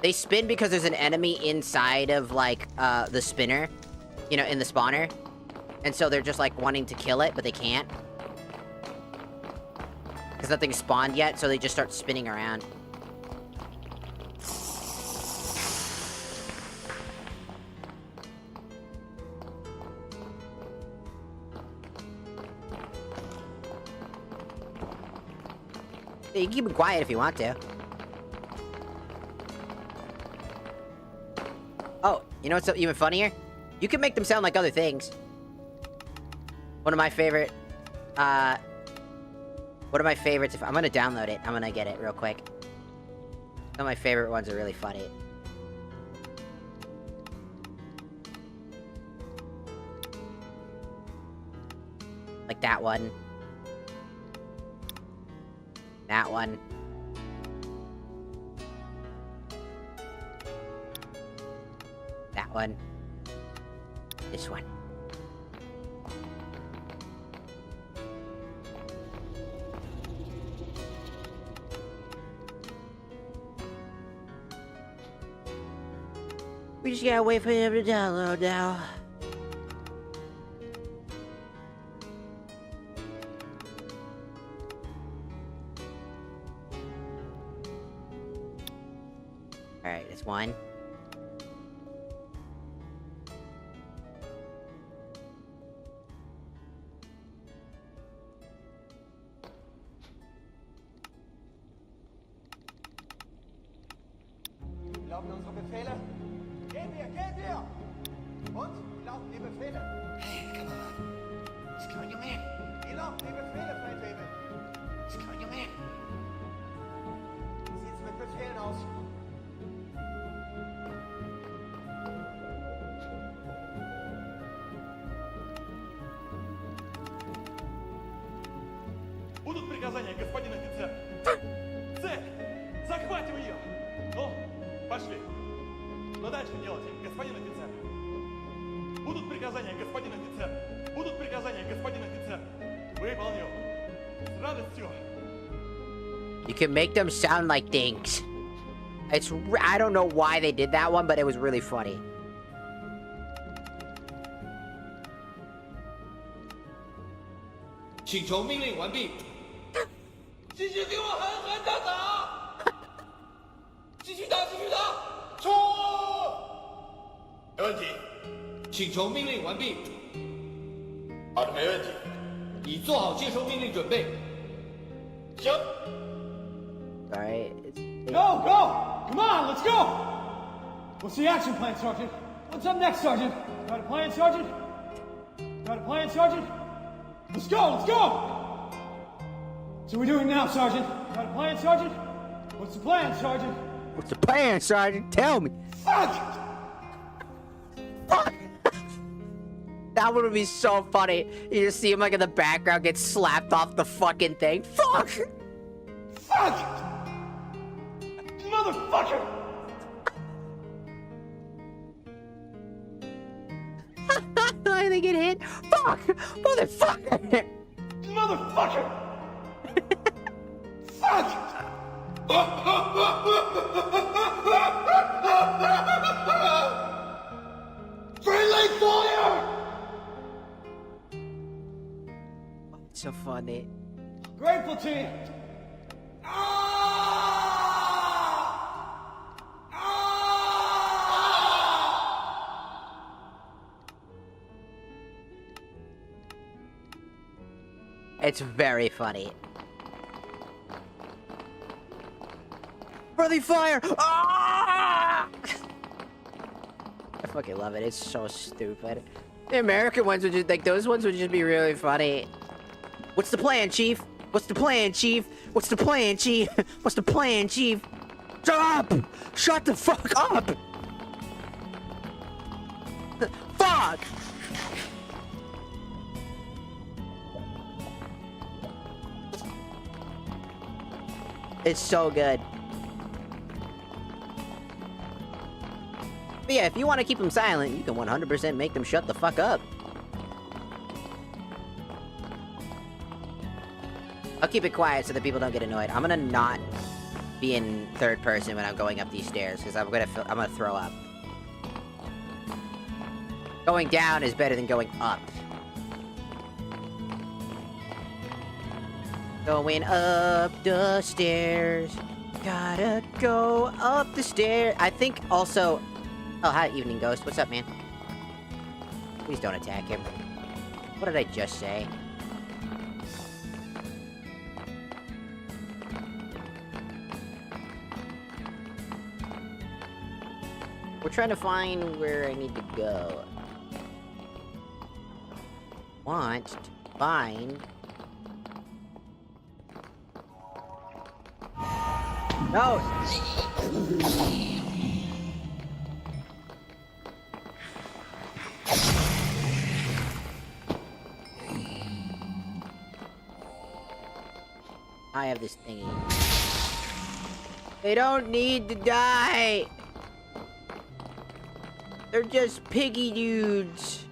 They spin because there's an enemy inside of, like, the spinner. You know, in the spawner. And so they're just, like, wanting to kill it, but they can't. Because nothing's spawned yet, so they just start spinning around. You can keep it quiet if you want to. Oh, you know what's even funnier? You can make them sound like other things. One of my favorite, one of my favorites, if I'm gonna download it, I'm gonna get it real quick. Some of my favorite ones are really funny. Like that one. That one. That one. This one. We just gotta wait for him to download now. Alright, that's one. Glauben unsere Befehle? Gehen wir! Und? Glauben die Befehle? Hey, come on. It's coming your man. Glauben die Befehle, Feldwebel? It's coming your man. Wie sieht's mit Befehlen aus? Будут приказания, господин офицер? Цель! Захватим ее! Ну, пошли. Что дальше делать, господин офицер? Будут приказания, господин офицер! Будут приказания, господин офицер! Выполню. С радостью. You can make them sound like things. I don't know why they did that one, but it was really funny. Alright. Go! Come on, let's go! What's the action plan, Sergeant? What's up next, Sergeant? Got a plan, Sergeant? Got a plan, Sergeant? Let's go, let's go! So we're doing now, Sergeant. Got a plan, Sergeant? What's the plan, Sergeant? What's the plan, Sergeant? Tell me. Fuck! Fuck! That would be so funny. You just see him like in the background get slapped off the fucking thing. Fuck! Fuck! Motherfucker! I think it hit. Fuck! Motherfucker! Motherfucker! Fuck! Friendly fire! It's so funny. Grateful team! It's very funny. Friendly fire! Ah! I fucking love it. It's so stupid. The American ones would just like those ones would just be really funny. What's the plan, Chief? What's the plan, Chief? What's the plan, Chief? What's the plan, Chief? Shut up! Shut the fuck up! Fuck! It's so good. But yeah, if you want to keep them silent, you can 100% make them shut the fuck up. I'll keep it quiet so that people don't get annoyed. I'm gonna not be in third person when I'm going up these stairs, because I'm gonna throw up. Going down is better than going up. Going up the stairs. Gotta go up the stairs. I think also... Oh, hi, Evening Ghost. What's up, man? Please don't attack him. What did I just say? We're trying to find where I need to go. Want to find... No! I have this thingy. They don't need to die! They're just piggy dudes.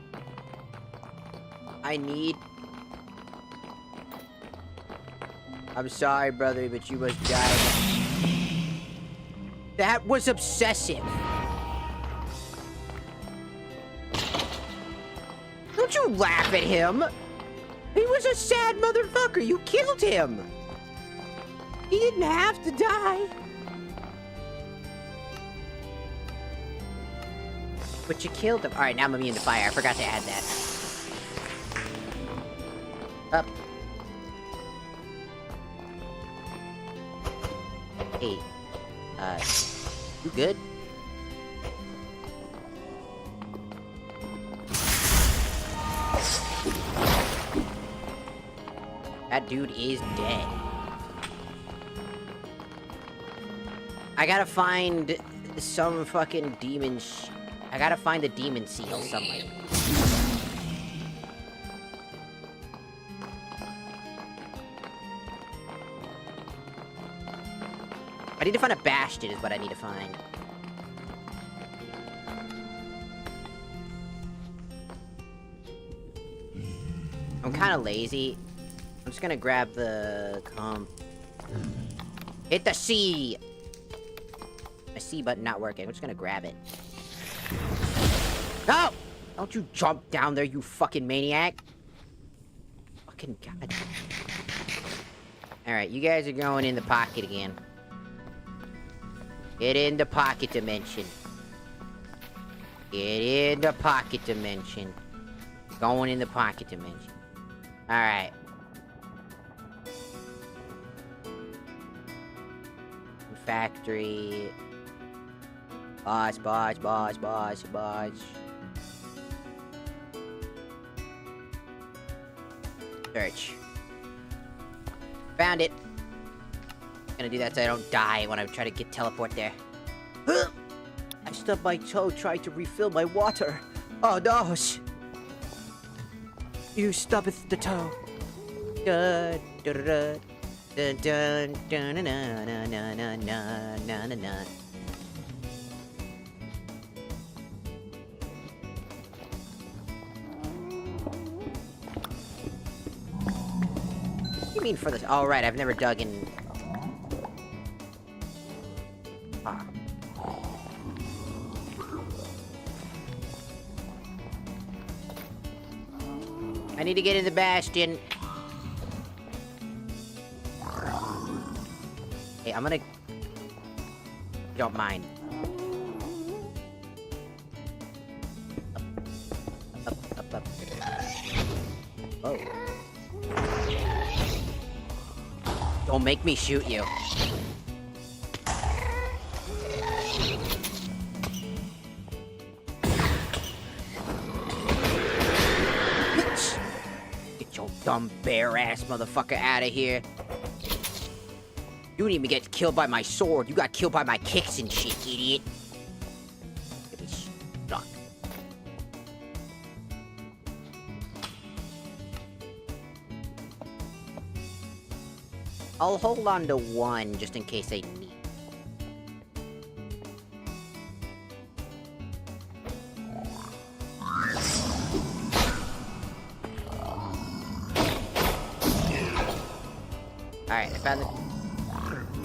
I need... I'm sorry, brother, but you must die. That was obsessive. Don't you laugh at him. He was a sad motherfucker. You killed him. He didn't have to die. But you killed him. Alright, now I'm immune to fire. I forgot to add that. Up. Hey. You good? That dude is dead. I gotta find some fucking demon I gotta find the demon seal somewhere. I need to find a bastion is what I need to find. I'm kinda lazy. I'm just gonna grab the hit the C! My C button not working. I'm just gonna grab it. No! Don't you jump down there, you fucking maniac! Fucking god. Alright, you guys are going in the pocket again. Get in the pocket dimension. Get in the pocket dimension. Going in the pocket dimension. Alright. Factory. Boss, boss, boss, boss, boss. Search. Found it. Gonna do that so I don't die when I try to teleport there. I stubbed my toe trying to refill my water. Oh no! You stubbeth the toe. Dun dun dun dun dun dun dun dun dun dun dun dun dun. What do you mean for this? Oh right, I've never dug in. Ah. I need to get in the bastion. Hey, I'm gonna... Don't mind. Up, up, up. Oh. Don't make me shoot you. Get your dumb bear-ass motherfucker out of here. You didn't even get killed by my sword. You got killed by my kicks and shit, idiot. Get me stuck. I'll hold on to one just in case I need. Alright, I found the...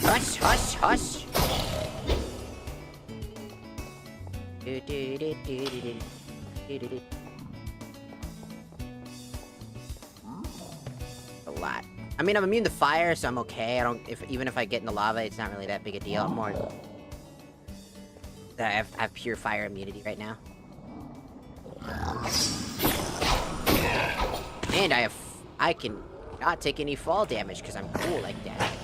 Hush, hush, hush! A lot. I mean, I'm immune to fire, so I'm okay. Even if I get in the lava, it's not really that big a deal. I'm more... I have pure fire immunity right now. And I can not take any fall damage because I'm cool like that.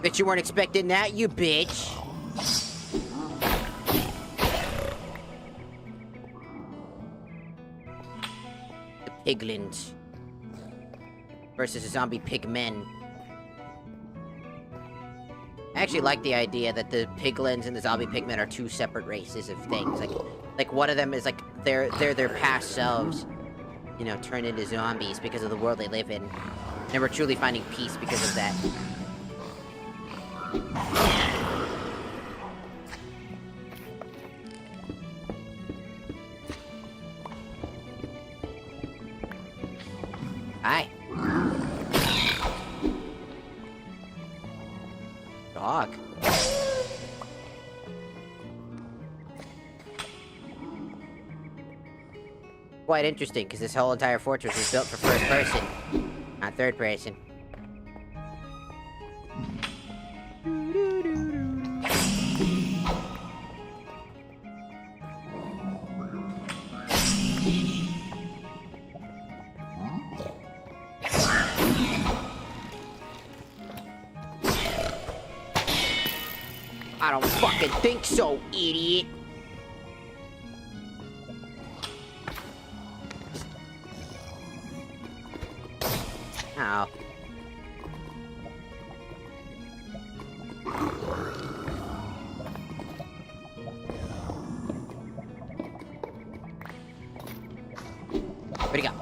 Bet you weren't expecting that, you bitch. The piglins versus a zombie pigmen. I actually like the idea that the piglins and the zombie pigmen are two separate races of things. Like one of them is like they're their past selves, you know, turned into zombies because of the world they live in. And we're truly finding peace because of that. Hi. Dog. Quite interesting, because this whole entire fortress was built for first person, not third person. I don't fucking think so, idiot! Ow. Where'd he go?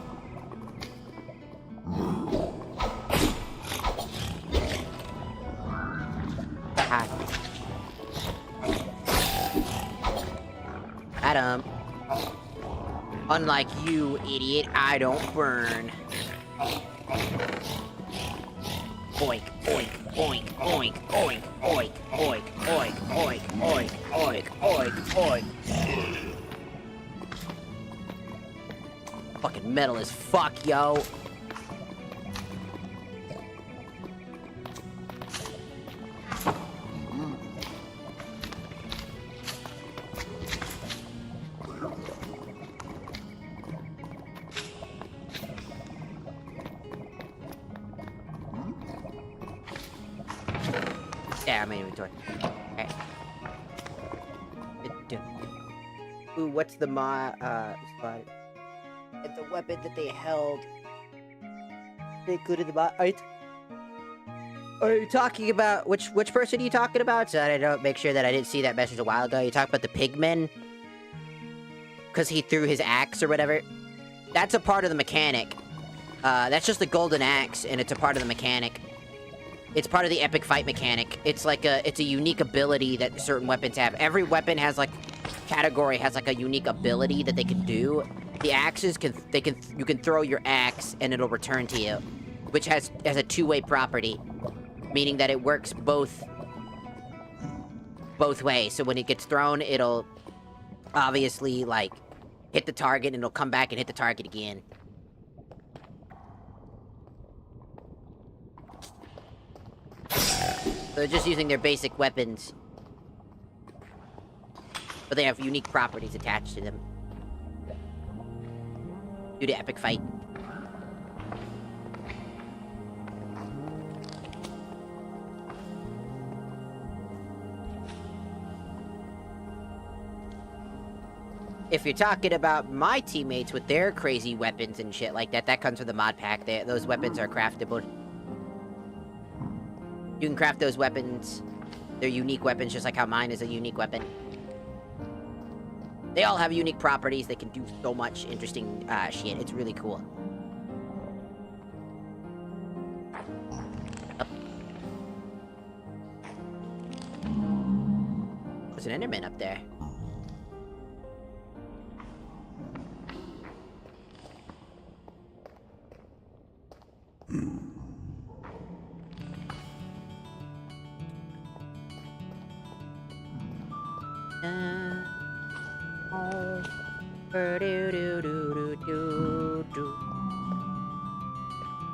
Hi. Adam. Unlike you, idiot, I don't burn. Oink, oink, oink, oink, oink, oink, oink, oink, oink, oink, oink, oink, oink. Fucking metal as fuck, yo. I'm in inventory. Okay. Ooh, what's the spot? It's a weapon that they held. They included the mod. Are you talking about which person are you talking about? So I don't make sure that I didn't see that message a while ago. You talk about the pigman? Because he threw his axe or whatever. That's a part of the mechanic. That's just the golden axe, and it's a part of the mechanic. It's part of the epic fight mechanic. It's like it's a unique ability that certain weapons have. Every weapon has like category has like a unique ability that they can do. The axes you can throw your axe and it'll return to you, which has a two-way property, meaning that it works both ways. So when it gets thrown, it'll obviously like hit the target and it'll come back and hit the target again. So they're just using their basic weapons, but they have unique properties attached to them due to epic fight. If you're talking about my teammates with their crazy weapons and shit like that, that comes from the mod pack. Those weapons are craftable. You can craft those weapons. They're unique weapons, just like how mine is a unique weapon. They all have unique properties. They can do so much interesting shit. It's really cool. Up. There's an Enderman up there.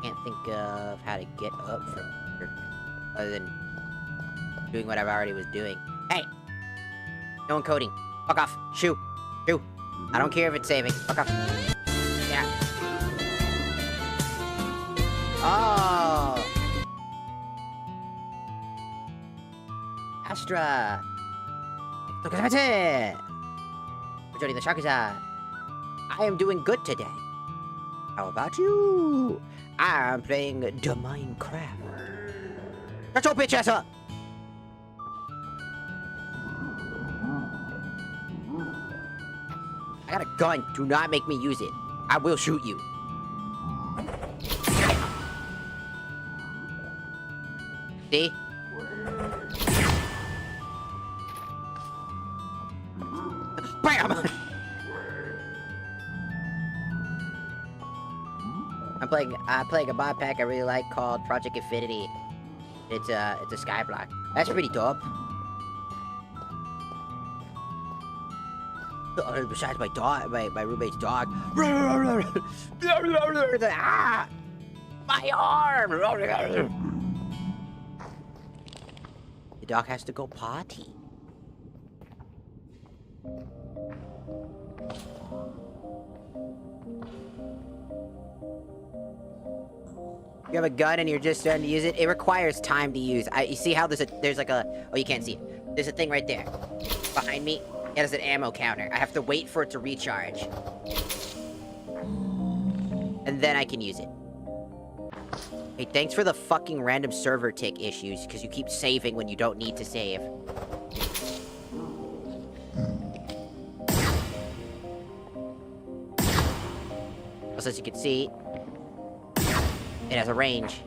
Can't think of how to get up from here other than doing what I already was doing. Hey! No encoding. Fuck off. Shoo. Shoo. I don't care if it's saving. Fuck off. Yeah. Oh! Astra! Joining the Shakuza. I am doing good today. How about you? I'm playing the Minecraft. Shut your bitch ass up! I got a gun. Do not make me use it. I will shoot you. See? BAM! I'm playing a mod pack I really like called Project Infinity. It's a skyblock. That's pretty dope. Besides my dog, my roommate's dog. Ah! My arm! The dog has to go potty. You have a gun and you're just starting to use it. It requires time to use. You see how there's like a oh, you can't see it. There's a thing right there behind me. It has an ammo counter. I have to wait for it to recharge, and then I can use it. Hey, thanks for the fucking random server tick issues, because you keep saving when you don't need to save. Also, as you can see, it has a range.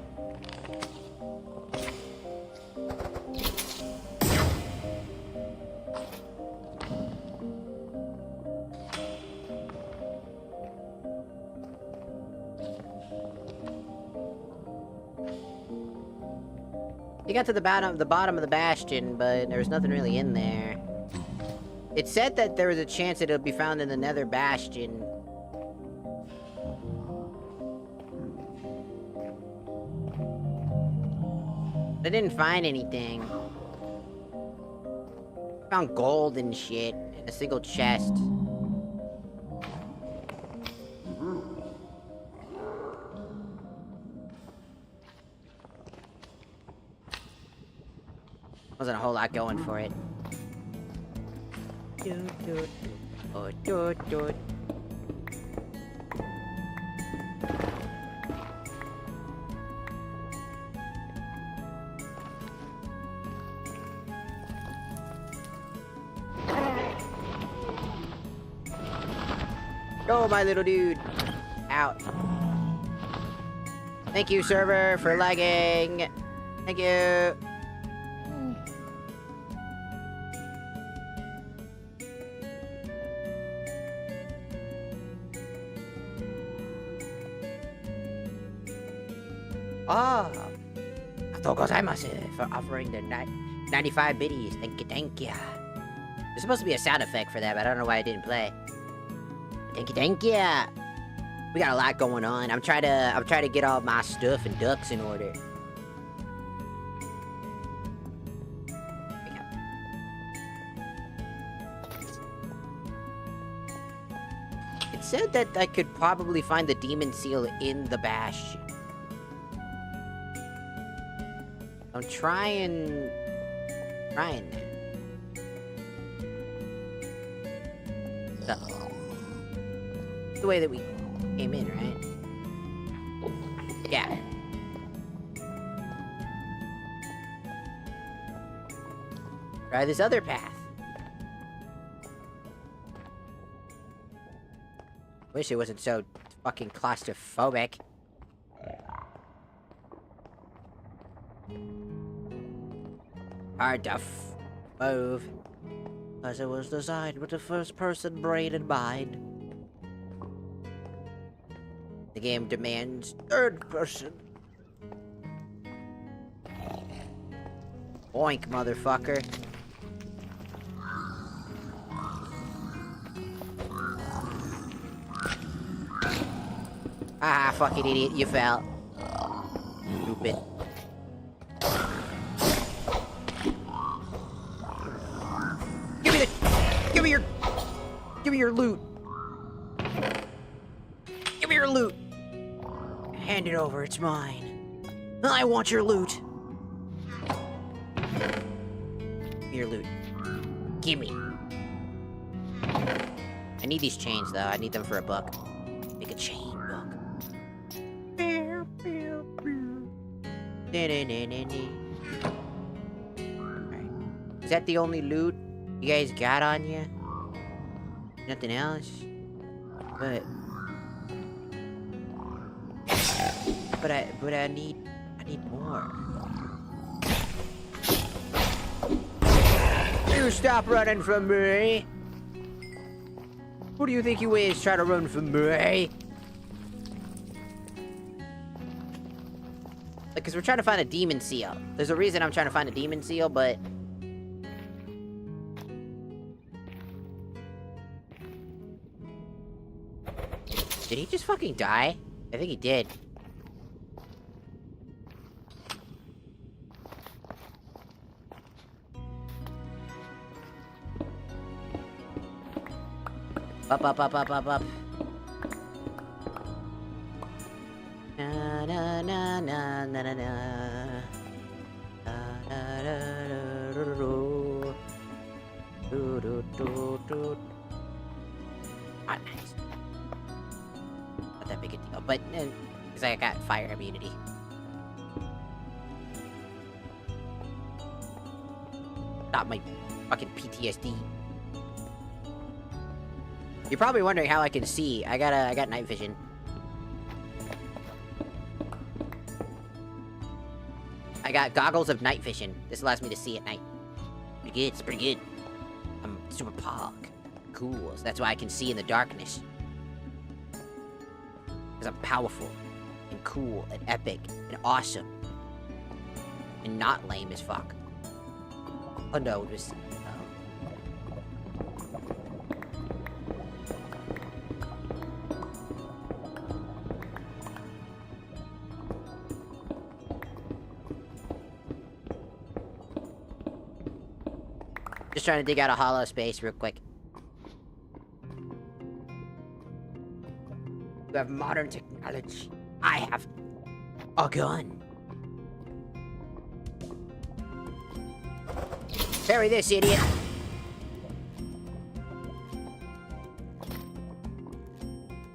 You got to the bottom of the bastion, but there was nothing really in there. It said that there was a chance that it'll be found in the nether bastion. I didn't find anything. Found gold and shit in a single chest. Wasn't a whole lot going for it. Oh, my little dude. Out. Thank you, server, for lagging. Thank you. Ah, arigatou gozaimasu for offering the 95 biddies. Thank you. There's supposed to be a sound effect for that, but I don't know why it didn't play. Thank you. We got a lot going on. I'm trying to get all my stuff and ducks in order. It said that I could probably find the demon seal in the bastion. I'm trying now. So, the way that we came in, right? Yeah. Try this other path. Wish it wasn't so fucking claustrophobic. Hard to move. As it was designed with the first person brain in mind. The game demands third person. Oink, motherfucker. Ah, fucking idiot, you fell. Stupid. Give me your loot. Give me your loot. Hand it over, it's mine. I want your loot. Give me your loot. Gimme. I need these chains, though. I need them for a buck. Make a chain book. Alright. Is that the only loot you guys got on you? Nothing else? But I need more. You stop running from me! Who do you think you is trying to run from me? Because we're trying to find a demon seal. There's a reason I'm trying to find a demon seal, but... Did he just fucking die? I think he did. Up. Na na na na na na na. Ah, nice. Not that big a deal, but because I got fire immunity. Not my fucking PTSD. You're probably wondering how I can see. I got night vision. I got goggles of night vision. This allows me to see at night. Pretty good, it's pretty good. I'm super pog. Cool, so that's why I can see in the darkness. Because I'm powerful, and cool, and epic, and awesome. And not lame as fuck. Oh no, just... Just trying to dig out a hollow space real quick. You have modern technology. I have a gun. Parry this, idiot!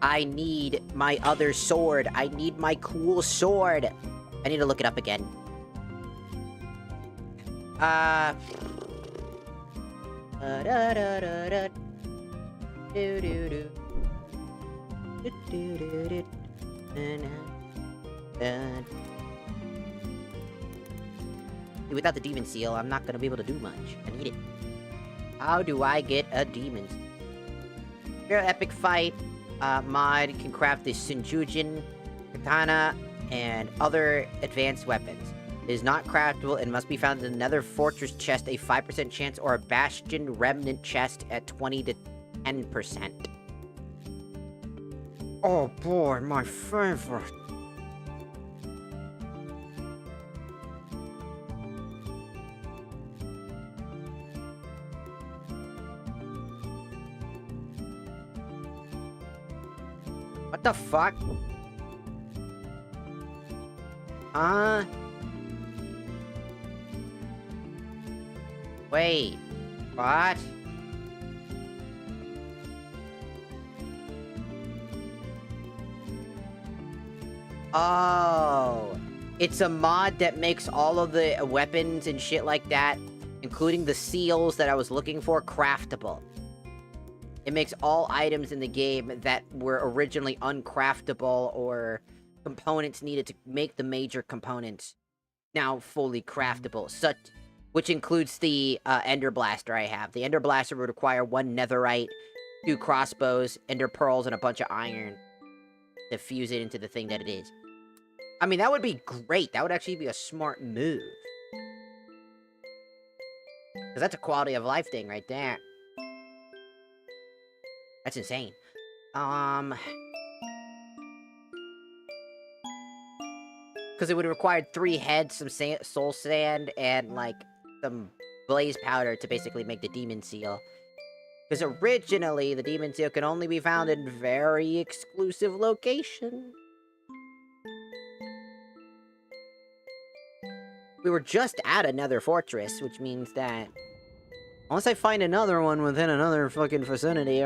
I need my other sword. I need my cool sword. I need to look it up again. Without the demon seal, I'm not gonna be able to do much. I need it. How do I get a demon? Very epic fight. Mod can craft the Senjujin, Katana, and other advanced weapons. It is not craftable and must be found in another fortress chest, a 5% chance, or a Bastion Remnant chest at 20 to 10%. Oh boy, my favorite. What the fuck? Wait. What? Oh. It's a mod that makes all of the weapons and shit like that, including the seals that I was looking for, craftable. It makes all items in the game that were originally uncraftable or components needed to make the major components now fully craftable, which includes the Ender Blaster I have. The Ender Blaster would require 1 netherite, 2 crossbows, Ender Pearls, and a bunch of iron to fuse it into the thing that it is. I mean, that would be great. That would actually be a smart move. Because that's a quality of life thing right there. That's insane. Because it would have required 3 heads, some soul sand, and, like, some blaze powder to basically make the demon seal. Because originally, the demon seal can only be found in very exclusive locations. We were just at another fortress, which means that unless I find another one within another fucking vicinity,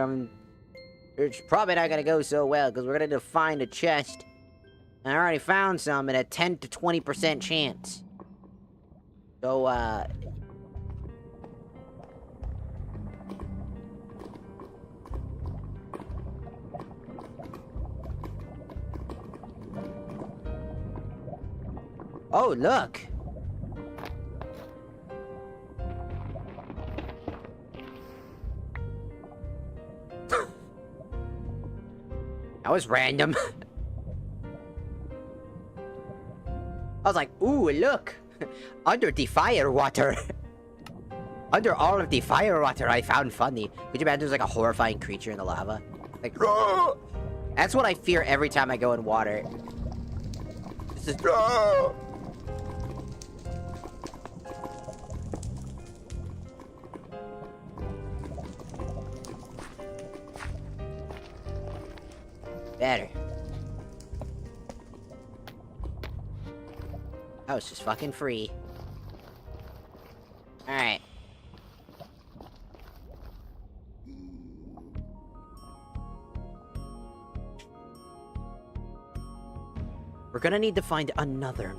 it's probably not gonna go so well, because we're gonna need to find a chest. And I already found some at a 10 to 20% chance. So, oh, look! That was random. I was like, ooh, look! Under the fire water! Under all of the fire water I found funny. Could you imagine there's like a horrifying creature in the lava? Like, "Roar!" That's what I fear every time I go in water. This is... "Roar!" Better. Oh, it's just fucking free. Alright. We're gonna need to find another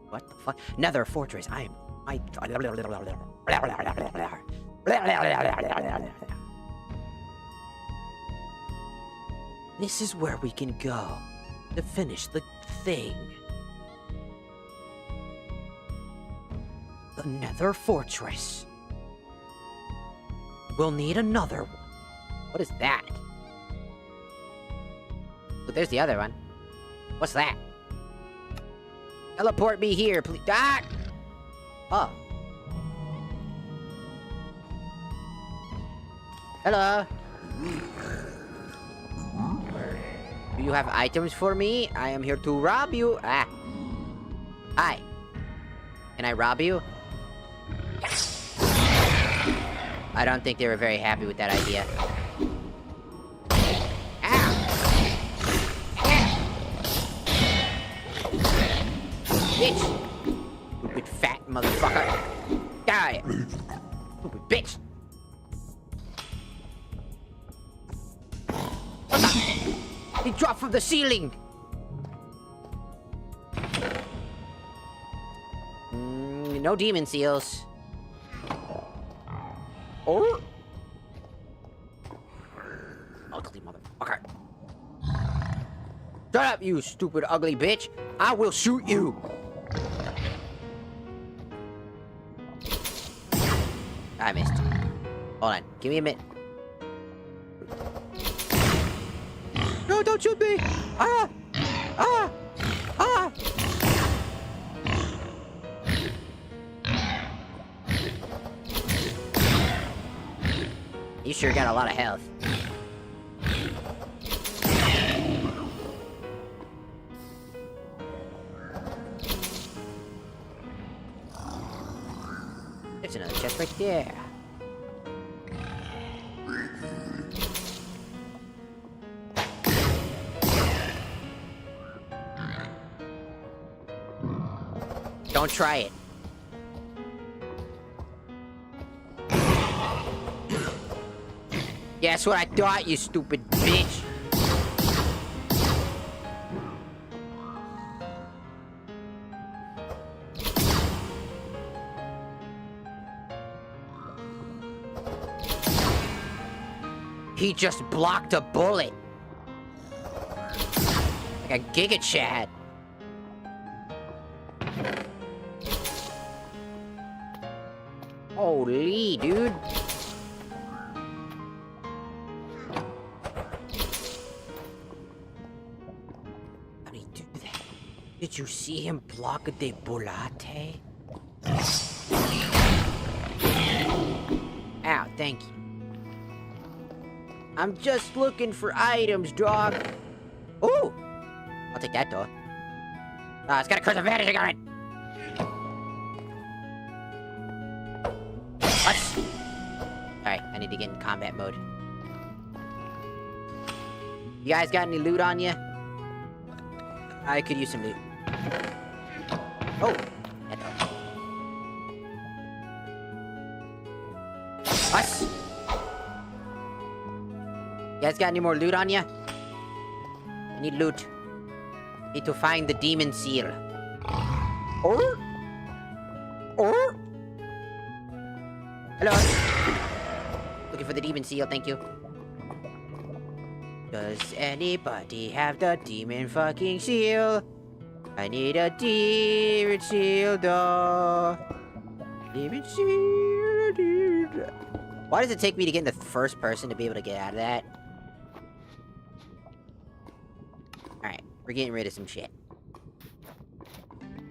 what the fuck? Nether fortress. This is where we can go to finish the thing. The Nether Fortress. We'll need another one. What is that? But there's the other one. What's that? Teleport me here, please. Ah! Oh. Hello. Do you have items for me? I am here to rob you. Ah. Hi. Can I rob you? I don't think they were very happy with that idea. Bitch! Stupid fat motherfucker. Die! What the? He dropped from the ceiling! No demon seals. Or... Ugly motherfucker. Shut up, you stupid ugly bitch! I will shoot you! I missed. Hold on, give me a minute. No, don't shoot me! Ah! Ah! Ah! You sure got a lot of health. There's another chest right there. Don't try it. Yeah, that's what I thought, you stupid bitch. He just blocked a bullet. Like a Giga Chad. Holy, dude. How did he do that? Did you see him block the bulate? Ow, thank you. I'm just looking for items, dog. Ooh! I'll take that, though. It's got a curse of vanishing on it! What? Alright, I need to get in combat mode. You guys got any loot on you? I could use some loot. Oh! That door. What? You guys got any more loot on you? I need loot. Need to find the demon seal. Or? Hello? Looking for the demon seal, thank you. Does anybody have the demon fucking seal? I need a demon seal, though. Demon seal. Why does it take me to get in the first person to be able to get out of that? Alright, we're getting rid of some shit.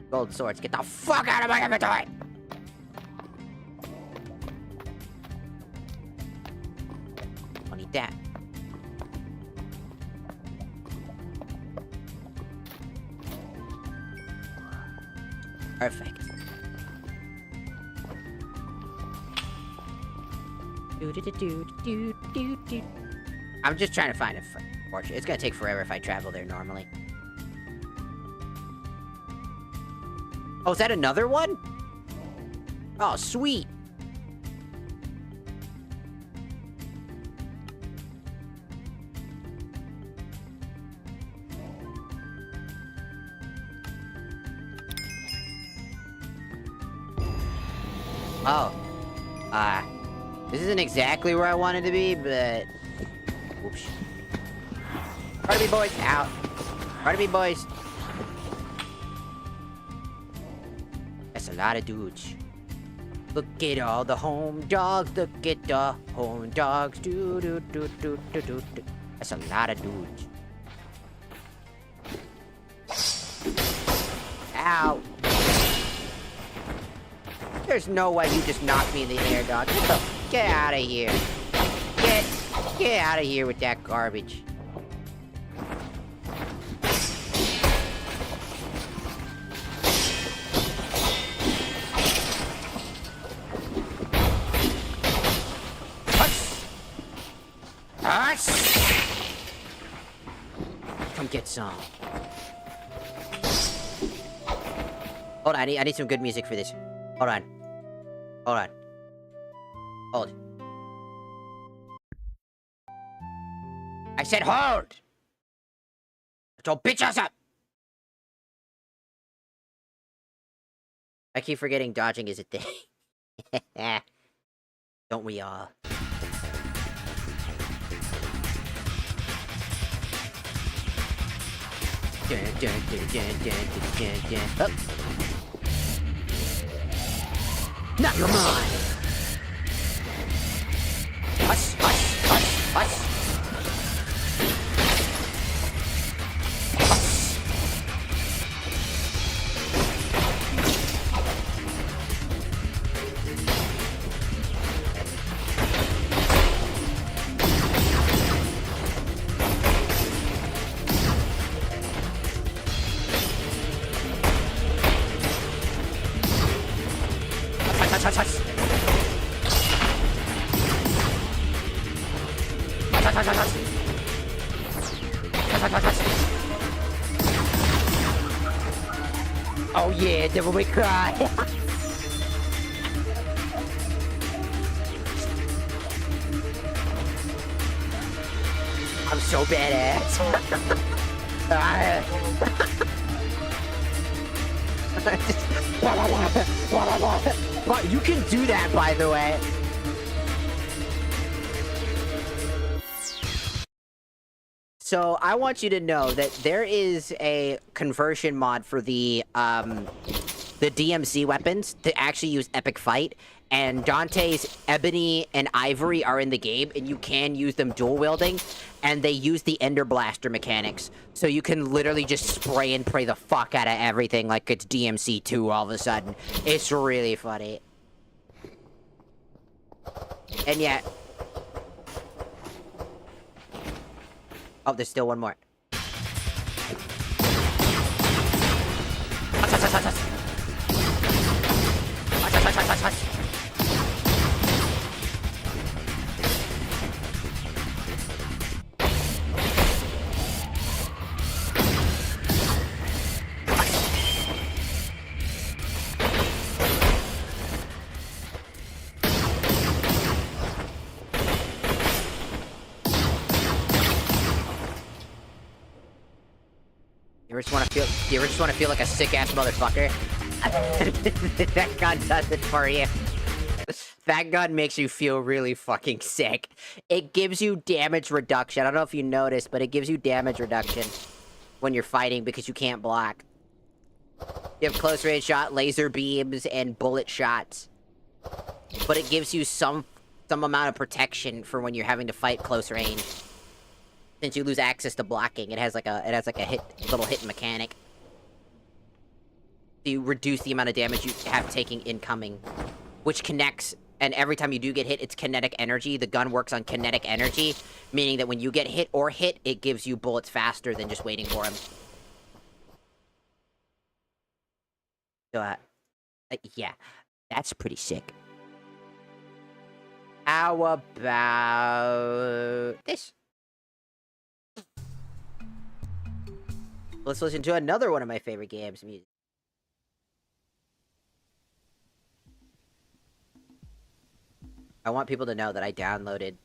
Gold swords, get the fuck out of my inventory! Don't need that. Perfect. I'm just trying to find a fortune. It's gonna take forever if I travel there normally. Oh, is that another one? Oh, sweet. Oh. This isn't exactly where I wanted to be, but... Whoops. Pardon me, boys. Out. Pardon me, boys. That's a lot of dudes. Look at all the home dogs. Look at the home dogs. Do do do do do do do. That's a lot of dudes. Ow. There's no way you just knocked me in the air, dog. Get out of here. Get out of here with that garbage. Come get some. Hold on, I need some good music for this. Hold on. Hold on. Hold. I said hold! Don't bitch us up! I keep forgetting dodging is a thing. Don't we all? Oh. Now you're mine! Hush, hush, hush, hush! Hush, hush, hush! Hush, hush, hush, hush! Hush, hush, hush, hush! Oh yeah, Devil May Cry! I'm so badass! But you can do that, by the way. So I want you to know that there is a conversion mod for the DMC weapons to actually use Epic Fight, and Dante's Ebony and Ivory are in the game, and you can use them dual wielding, and they use the Ender Blaster mechanics, so you can literally just spray and pray the fuck out of everything like it's DMC 2 all of a sudden. It's really funny. And yet... Oh, there's still one more. You ever just want to feel like a sick-ass motherfucker? That gun does it for you. That gun makes you feel really fucking sick. It gives you damage reduction. I don't know if you noticed, but it gives you damage reduction when you're fighting because you can't block. You have close range shot, laser beams, and bullet shots. But it gives you some amount of protection for when you're having to fight close range. Since you lose access to blocking, it has like a little hit mechanic. You reduce the amount of damage you have taking incoming, which connects, and every time you do get hit, it's kinetic energy. The gun works on kinetic energy, meaning that when you get hit, it gives you bullets faster than just waiting for them. So, yeah, that's pretty sick. How about this? Let's listen to another one of my favorite games' music. I want people to know that I downloaded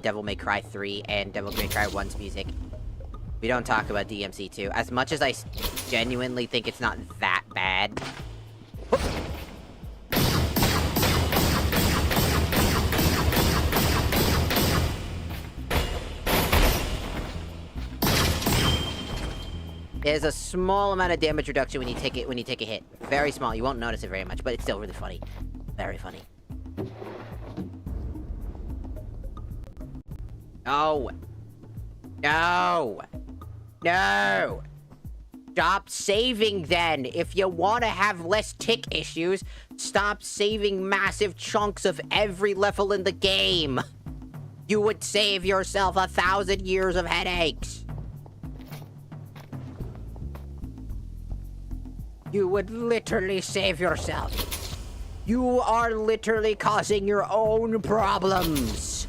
Devil May Cry 3 and Devil May Cry 1's music. We don't talk about DMC 2. As much as I genuinely think it's not that bad. There's a small amount of damage reduction when you take a hit. Very small. You won't notice it very much, but it's still really funny. Very funny. No. No. No. Stop saving then. If you want to have less tick issues, stop saving massive chunks of every level in the game. You would save yourself 1,000 years of headaches. You would literally save yourself. You are literally causing your own problems.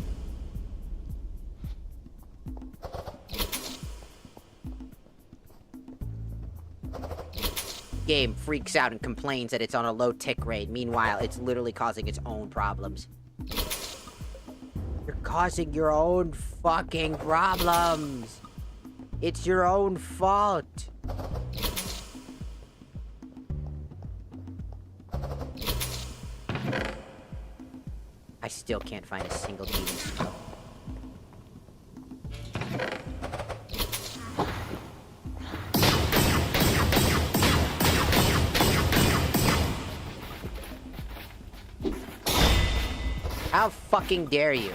Game freaks out and complains that it's on a low tick rate. Meanwhile, it's literally causing its own problems. You're causing your own fucking problems. It's your own fault. I still can't find a single demon skull. How fucking dare you?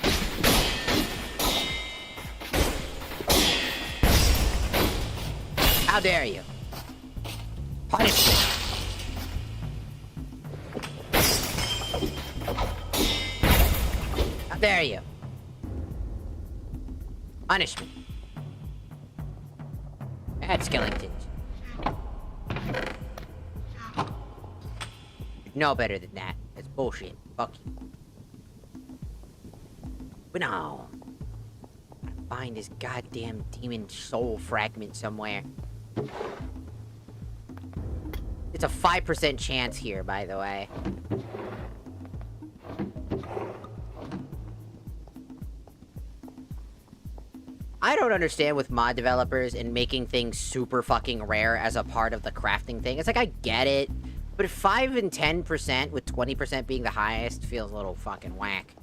How dare you? Punish me! How dare you? Punish me. Bad skeletons. You know better than that. That's bullshit. Fuck you. But no. Gotta find this goddamn demon soul fragment somewhere. It's a 5% chance here, by the way. I don't understand with mod developers and making things super fucking rare as a part of the crafting thing. It's like, I get it. But if 5 and 10% with 20% being the highest feels a little fucking whack.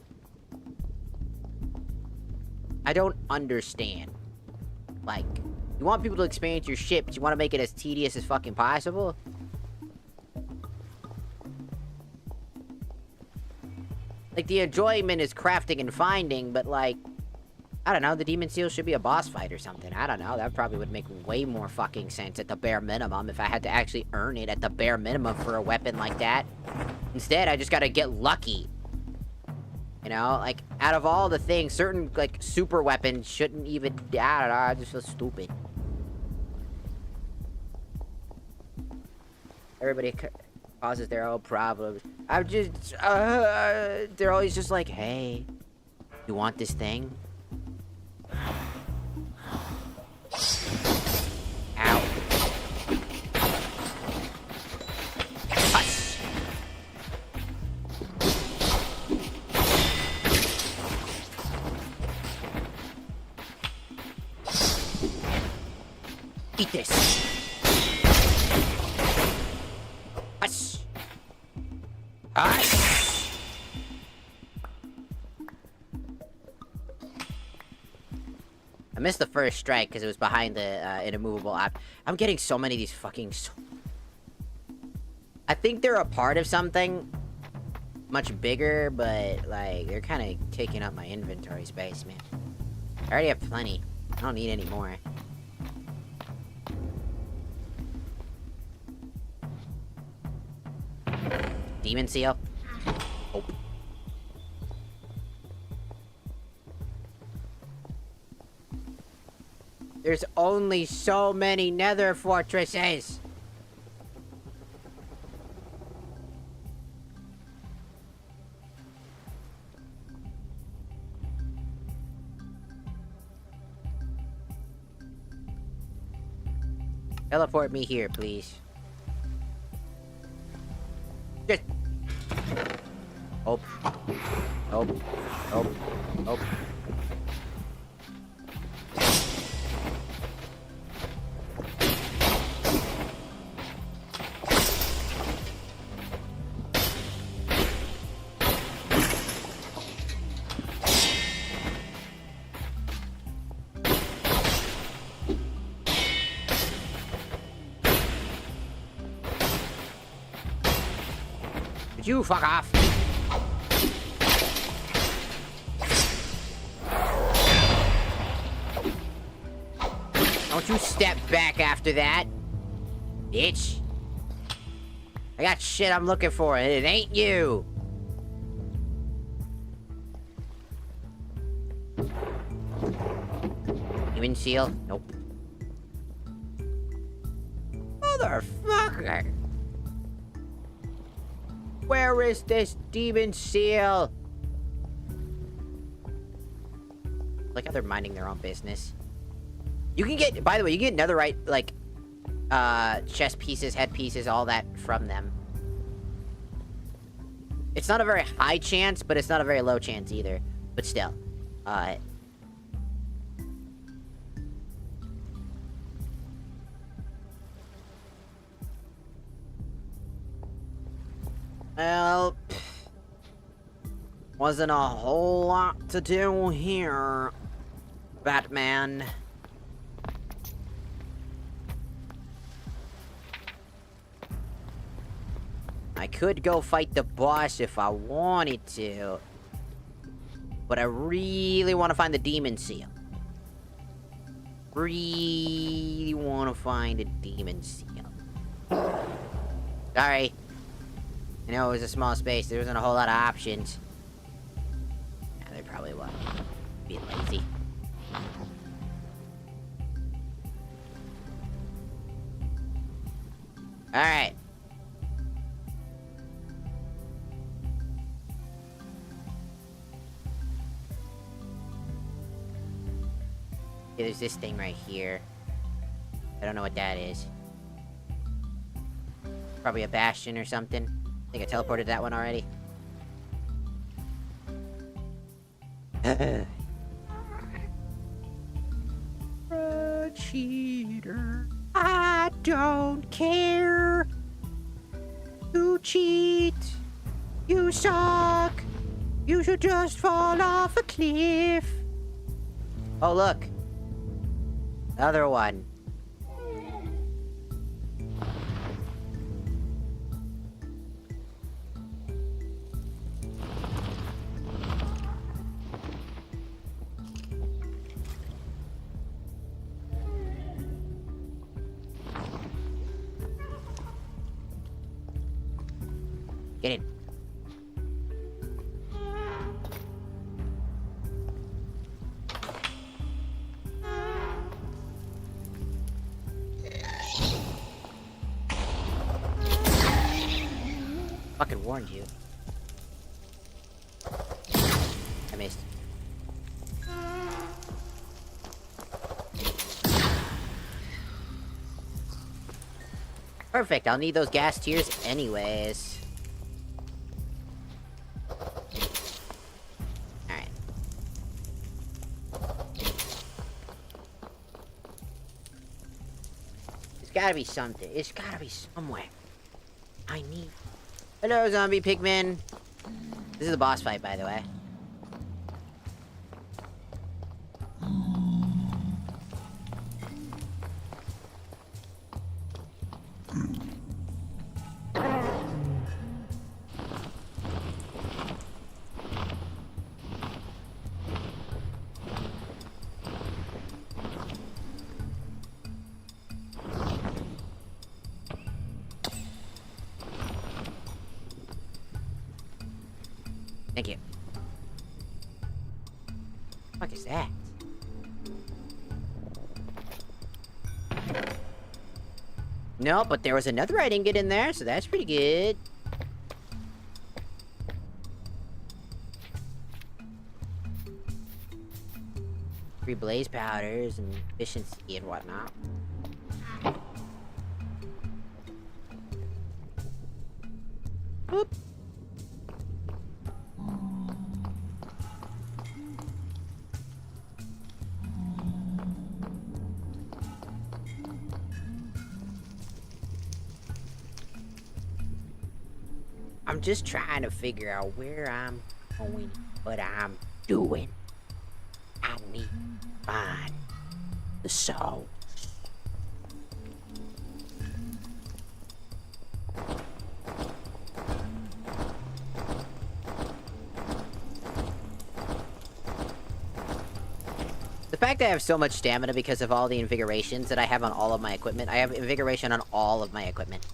I don't understand. Like, you want people to experience your shit, but you want to make it as tedious as fucking possible? Like, the enjoyment is crafting and finding, but like, I don't know, the Demon Seal should be a boss fight or something. I don't know, that probably would make way more fucking sense at the bare minimum if I had to actually earn it at the bare minimum for a weapon like that. Instead, I just gotta get lucky. You know, like, out of all the things, certain, like, super weapons shouldn't even, I don't know, I just feel stupid. Everybody causes their own problems. I'm just, they're always just like, hey, you want this thing? Ow. Hush. Eat this. Hush. Hush. I missed the first strike because it was behind the immovable op. I'm getting so many of these fucking... I think they're a part of something much bigger, but like they're kind of taking up my inventory space, man. I already have plenty. I don't need any more. Demon Seal? Oh. There's only so many nether fortresses! Teleport me here, please. Just... Oh. Oh. Oh. Oh. Would you fuck off? Don't you step back after that, bitch. I got shit I'm looking for, and it ain't you. Demon Seal? Nope. Motherfucker! Where is this Demon Seal? Like how they're minding their own business. You can get, by the way, you can get netherite, like, chest pieces, head pieces, all that from them. It's not a very high chance, but it's not a very low chance either. But still. Uh... Well... Wasn't a whole lot to do here, Batman. I could go fight the boss if I wanted to. But I really want to find the demon seal. Really want to find a demon seal. Sorry. I know it was a small space. There wasn't a whole lot of options. Yeah, they probably was. Being lazy. Alright. Yeah, there's this thing right here. I don't know what that is. Probably a bastion or something. I think I teleported that one already. Cheater. I don't care. You cheat. You suck. You should just fall off a cliff. Oh, look. Another one. Get in. Fucking warned you. I missed. Perfect, I'll need those gas tiers anyways. Alright. There's gotta be something. It's gotta be somewhere. I need... Hello, zombie pigmen. This is a boss fight, by the way. Thank you. What the fuck is that? No, but there was another I didn't get in there, so that's pretty good. Free blaze powders and efficiency and whatnot. Boop. I'm just trying to figure out where I'm going, what I'm doing. I need to find the soul. The fact that I have so much stamina because of all the invigorations that I have on all of my equipment. I have invigoration on all of my equipment.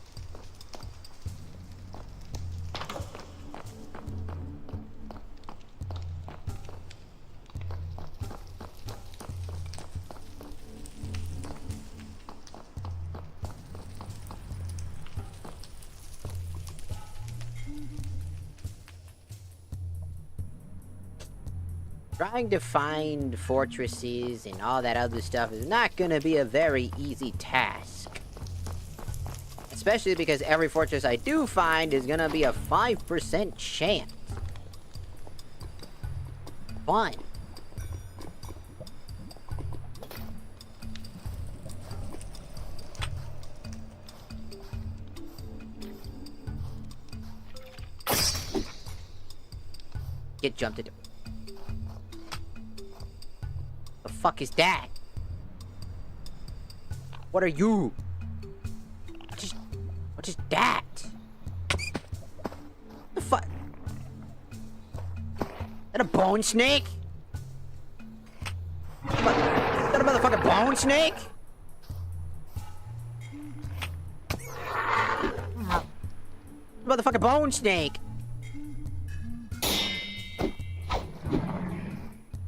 Trying to find fortresses and all that other stuff is not gonna be a very easy task. Especially because every fortress I do find is gonna be a 5% chance. Fun. Get jumped into. The fuck is that? What are you? What is that? The fuck? Is that a bone snake? Is that a motherfucking bone snake? Motherfucking bone snake.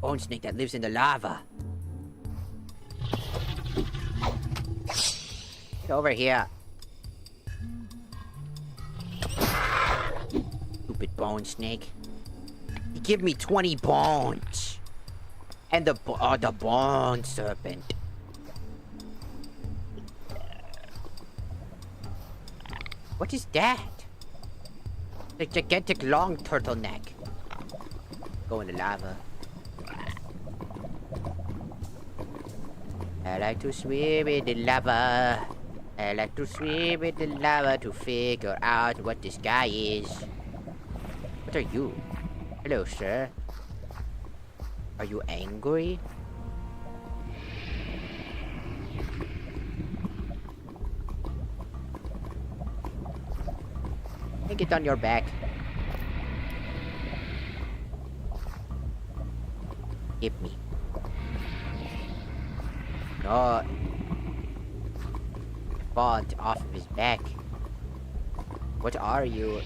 Bone snake that lives in the lava. Get over here. Stupid bone snake. He give me 20 bones. And the bone serpent. What is that? The gigantic long turtleneck. Go in the lava. I like to swim in the lava. I like to swim in the lava to figure out what this guy is. What are you? Hello, sir. Are you angry? Hey, get on your back. Hit me. No. Fall off of his back. What are you?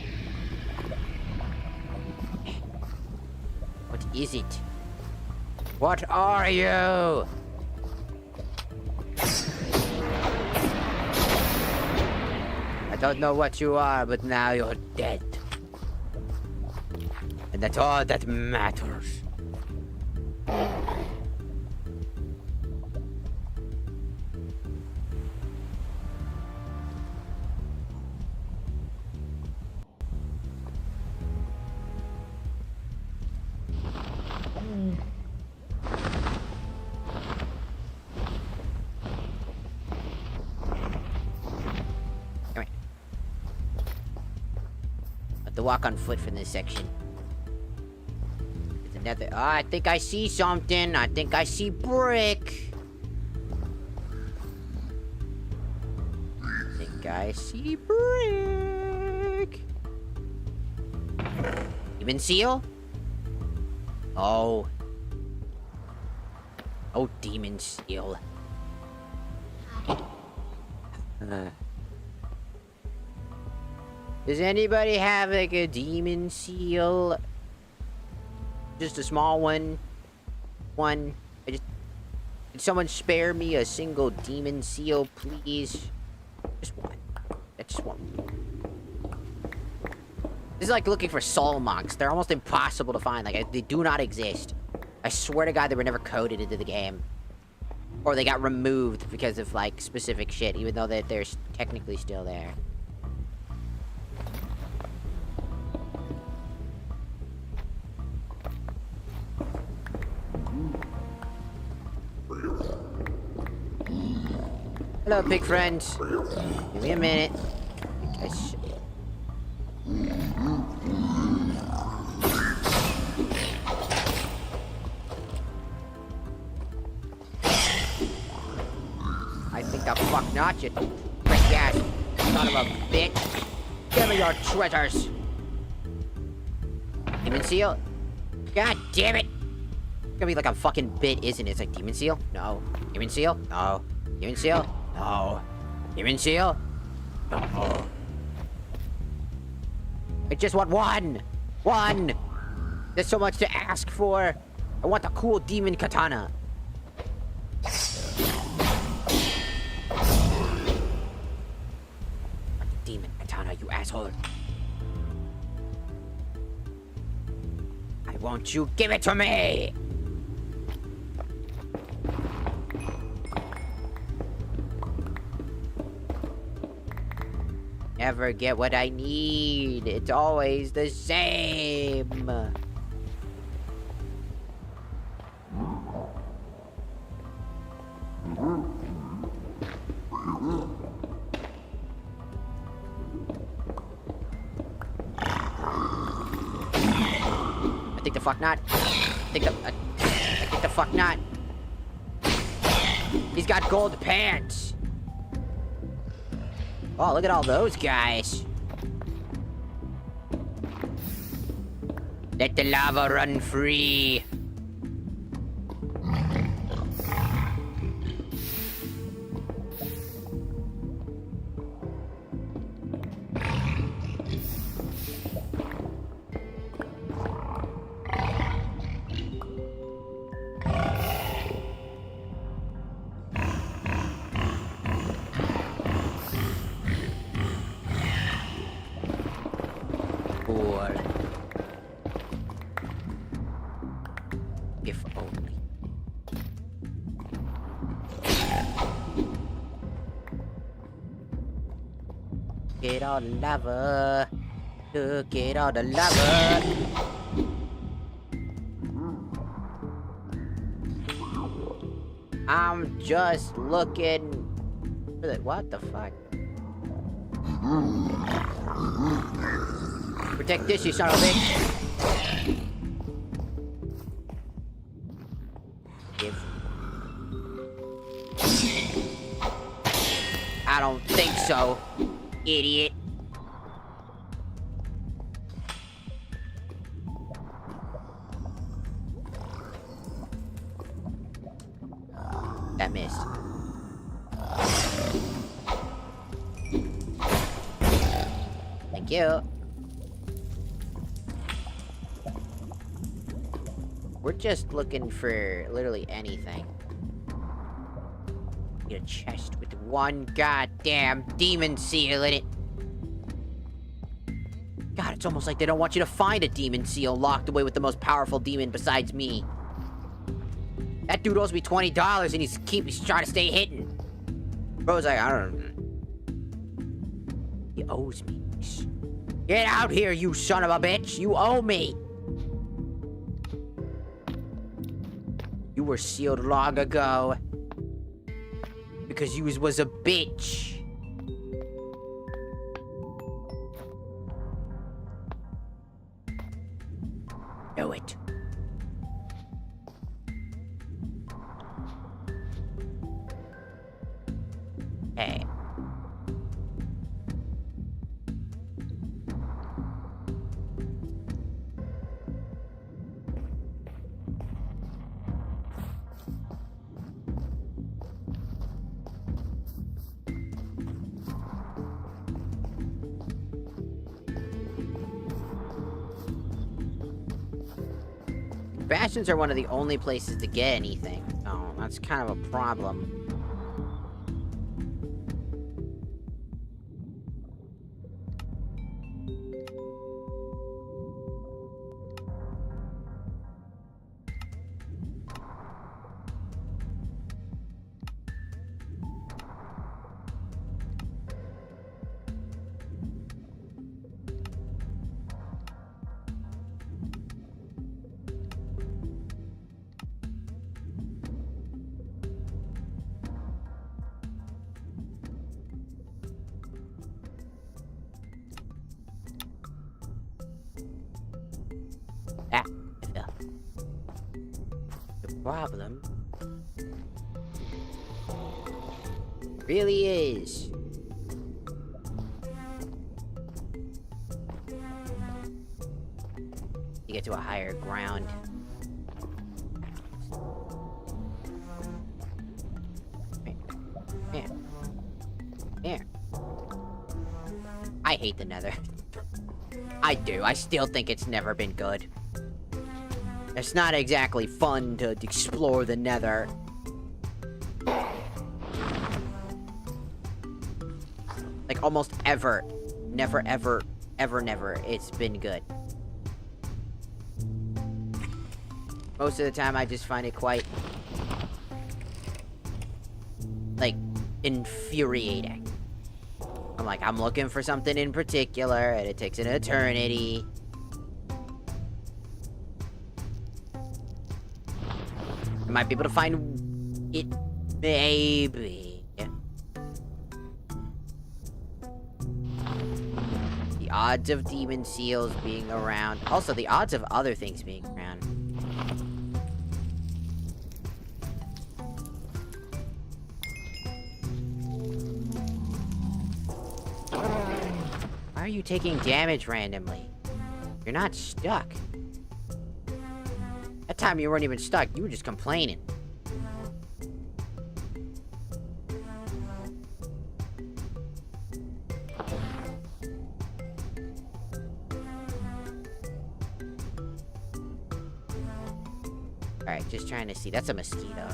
What is it? What are you? I don't know what you are, but now you're dead. And that's all that matters. To walk on foot from this section. There's another. Oh, I think I see something. I think I see brick. I think I see brick. Demon seal? Oh. Oh, demon seal. Does anybody have like a demon seal? Just a small one. Could someone spare me a single demon seal, please? Just one. That's just one. This is like looking for soul monks. They're almost impossible to find. Like, they do not exist. I swear to God, they were never coded into the game. Or they got removed because of, like, specific shit, even though they're technically still there. Hello, big friend. Give me a minute. I think the fuck not, you brick ass son of a bitch. Give me your treasures. Demon seal? God damn it! It's gonna be like a fucking bit, isn't it? It's like demon seal? No. Demon seal? No. Demon seal? No. Demon seal? No. I just want one! One! There's so much to ask for. I want the cool demon katana. Demon katana, you asshole. I want you give it to me! Never get what I need. It's always the same. I think the fuck not. I think the fuck not. He's got gold pants. Oh, look at all those guys. Let the lava run free. Or if only. Get all the lava. Look at all the lava. I'm just looking for the, what the fuck? Protect this, you son of a bitch. I don't think so, idiot. That missed. Thank you. We're just looking for literally anything. Get a chest with one goddamn demon seal in it. God, it's almost like they don't want you to find a demon seal locked away with the most powerful demon besides me. That dude owes me $20 and he's trying to stay hidden. Bro's like, I don't know. He owes me. Get out here, you son of a bitch! You owe me! You were sealed long ago. Because you was a bitch. Know it. Hey. Bastions are one of the only places to get anything. Oh, that's kind of a problem. Ah, I fell. The problem really is you get to a higher ground. Here. I hate the Nether. I do. I still think it's never been good. It's not exactly fun to explore the Nether. Like, almost ever. Never, ever, ever, never. It's been good. Most of the time, I just find it quite, like, infuriating. I'm like, I'm looking for something in particular, and it takes an eternity. I might be able to find it, maybe. Yeah. The odds of demon seals being around. Also, the odds of other things being around. are you taking damage randomly? You're not stuck. That time you weren't even stuck, you were just complaining. Alright, just trying to see. That's a mosquito.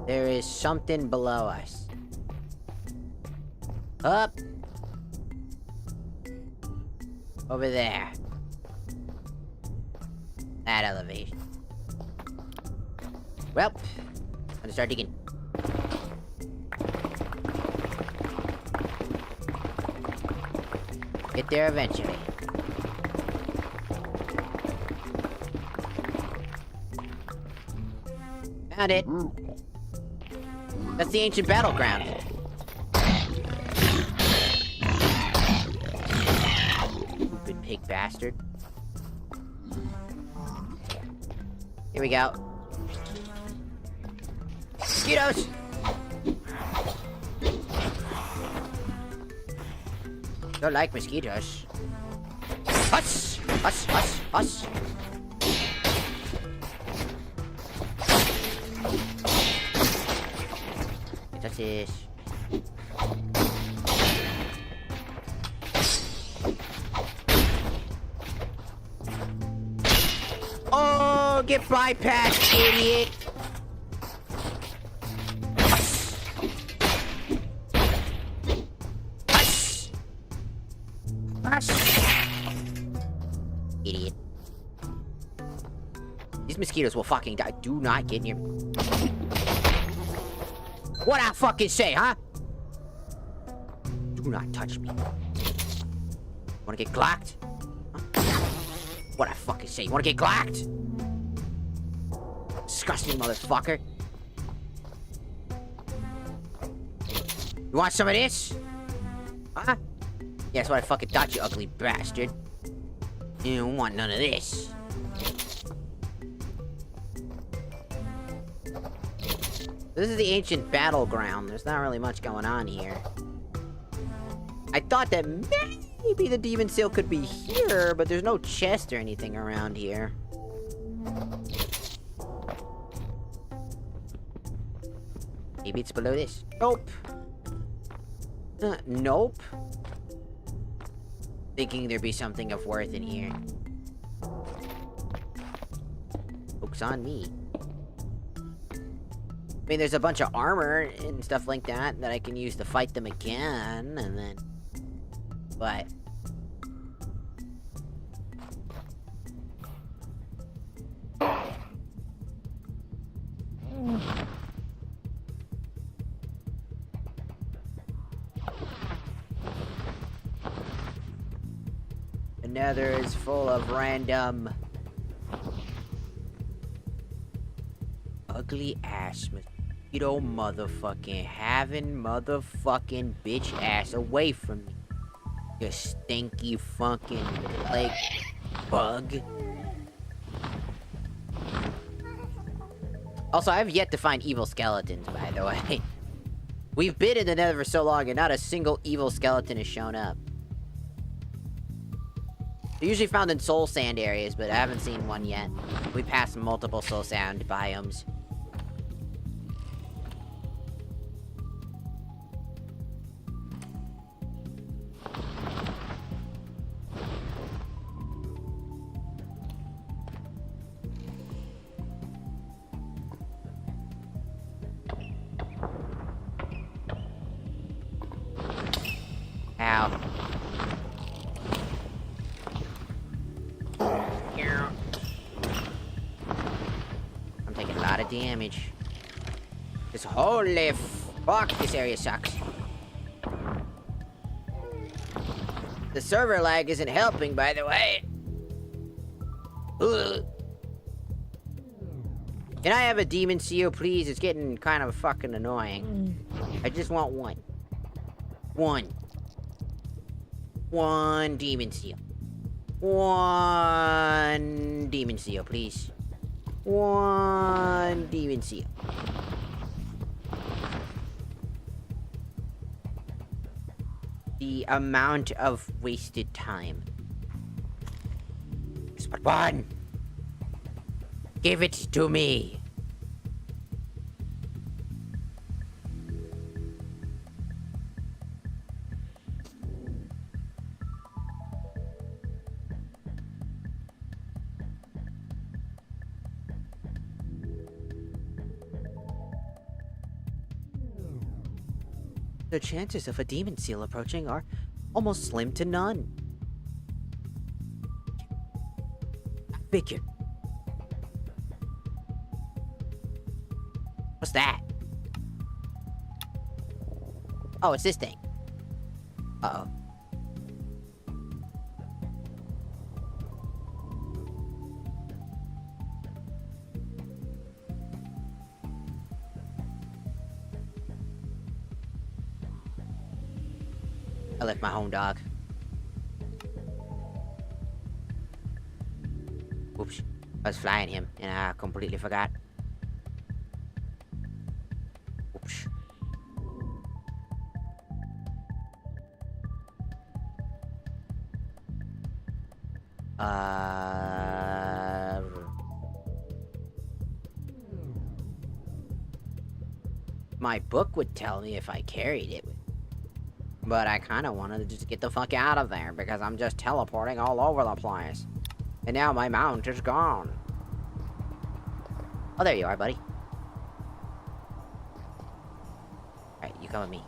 There is something below us. Up. Over there. That elevation. Well, I'm gonna start digging. Get there eventually. Found it. That's the ancient battleground. Stupid pig bastard. Here we go. Mosquitoes! Don't like mosquitoes. Huss! Huss! Huss! Huss! Touch this. Oh, get bypassed, idiot! Hush! Hush! Idiot. These mosquitoes will fucking die. Do not get near me. What I fucking say, huh? Do not touch me. Wanna get glocked? Huh? What I fucking say? You wanna get glocked? Disgusting motherfucker. You want some of this? Huh? Yeah, that's what I fucking thought, you ugly bastard. You don't want none of this. This is the ancient battleground. There's not really much going on here. I thought that maybe the demon seal could be here, but there's no chest or anything around here. Maybe it's below this. Nope. Nope. Thinking there'd be something of worth in here. Joke's on me. I mean, there's a bunch of armor and stuff like that that I can use to fight them again, and then... But... The nether is full of random... ugly ass mosquito motherfucking having motherfucking bitch ass away from me. You stinky fucking like bug. Also, I've yet to find evil skeletons, by the way. We've been in the nether for so long and not a single evil skeleton has shown up. They're usually found in soul sand areas, but I haven't seen one yet. We passed multiple soul sand biomes. Ow. I'm taking a lot of damage. This holy fuck, this area sucks. The server lag isn't helping, by the way. Ugh. Can I have a demon seal, please? It's getting kind of fucking annoying. I just want one. One. One demon seal. One demon seal, please. One demon seal. The amount of wasted time. Just but one. Give it to me. The chances of a demon seal approaching are almost slim to none. I figured. What's that? Oh, it's this thing. Uh-oh. I left my home dog. Oops. I was flying him and I completely forgot. Oops. My book would tell me if I carried it with me. But I kind of wanted to just get the fuck out of there because I'm just teleporting all over the place. And now my mount is gone. Oh, there you are, buddy. Alright, you come with me.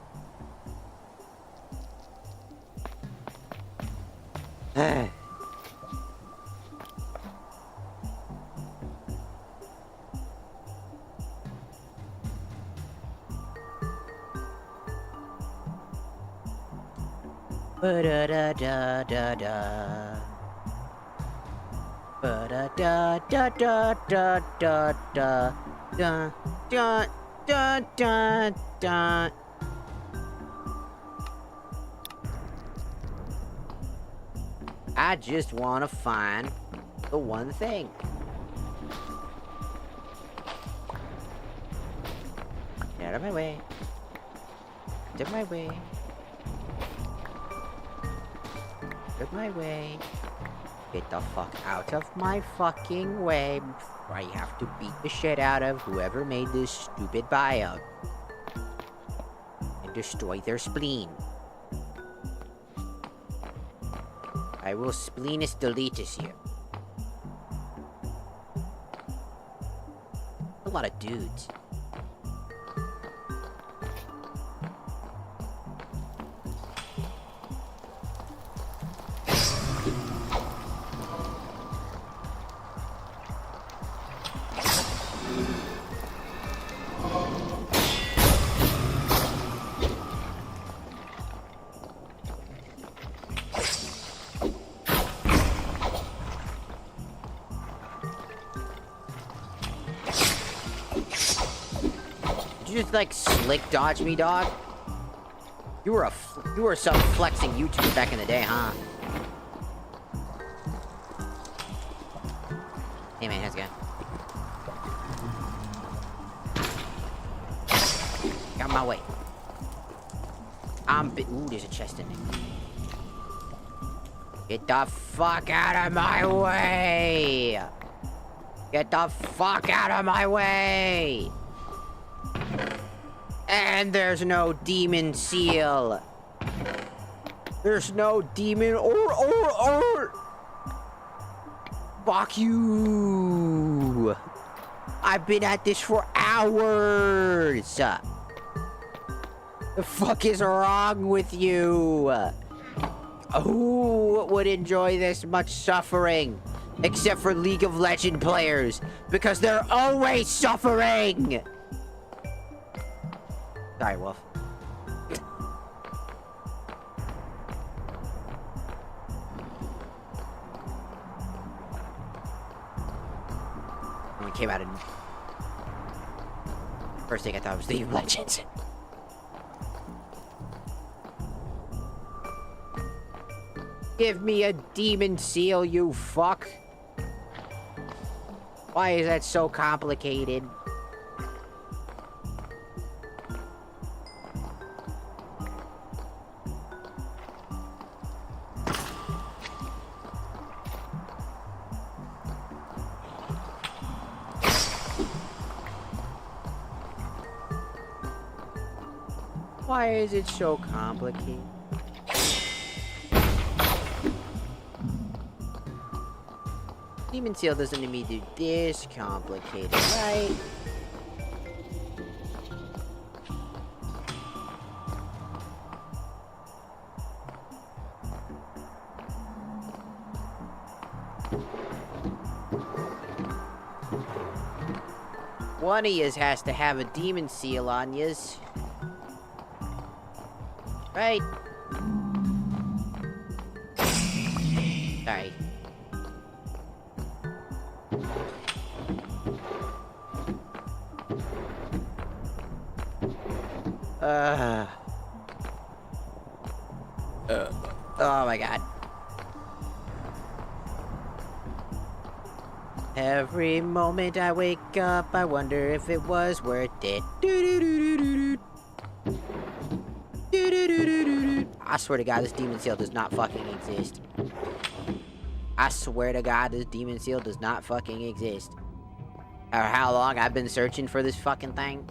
Ba-da-da-da-da-da. Ba-da-da-da-da-da-da. Da-da-da-da-da. I just want to find the one thing. Get out of my way. Get my way. Get my way. Get the fuck out of my fucking way before I have to beat the shit out of whoever made this stupid biome. And destroy their spleen. I will spleenus deletus you. A lot of dudes. You just like slick dodge me, dog? You were some flexing YouTuber back in the day, huh? Hey man, how's it going? Got my way. Ooh, there's a chest in there. Get the fuck out of my way! Get the fuck out of my way! And there's no demon seal. There's no demon or. Fuck you. I've been at this for hours. The fuck is wrong with you? Who would enjoy this much suffering? Except for League of Legends players. Because they're always suffering. Sorry, Wolf. When it came out in... First thing I thought was League of Legends. Give me a demon seal, you fuck. Why is that so complicated? Why is it so complicated? Demon seal doesn't need me to do this complicated, right? One of yous has to have a demon seal on yous. Right? Sorry. Oh my god. Every moment I wake up, I wonder if it was worth it. I swear to God, this demon seal does not fucking exist. I swear to God, this demon seal does not fucking exist. Or how long I've been searching for this fucking thing.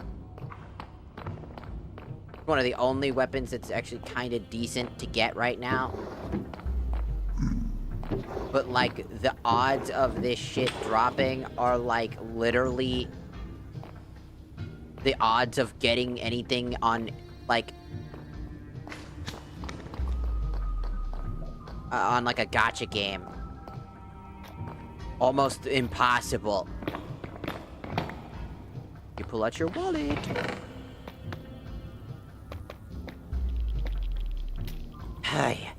One of the only weapons that's actually kind of decent to get right now. But, like, the odds of this shit dropping are, like, literally the odds of getting anything on, like, like, a gacha game. Almost impossible. You pull out your wallet. Hi.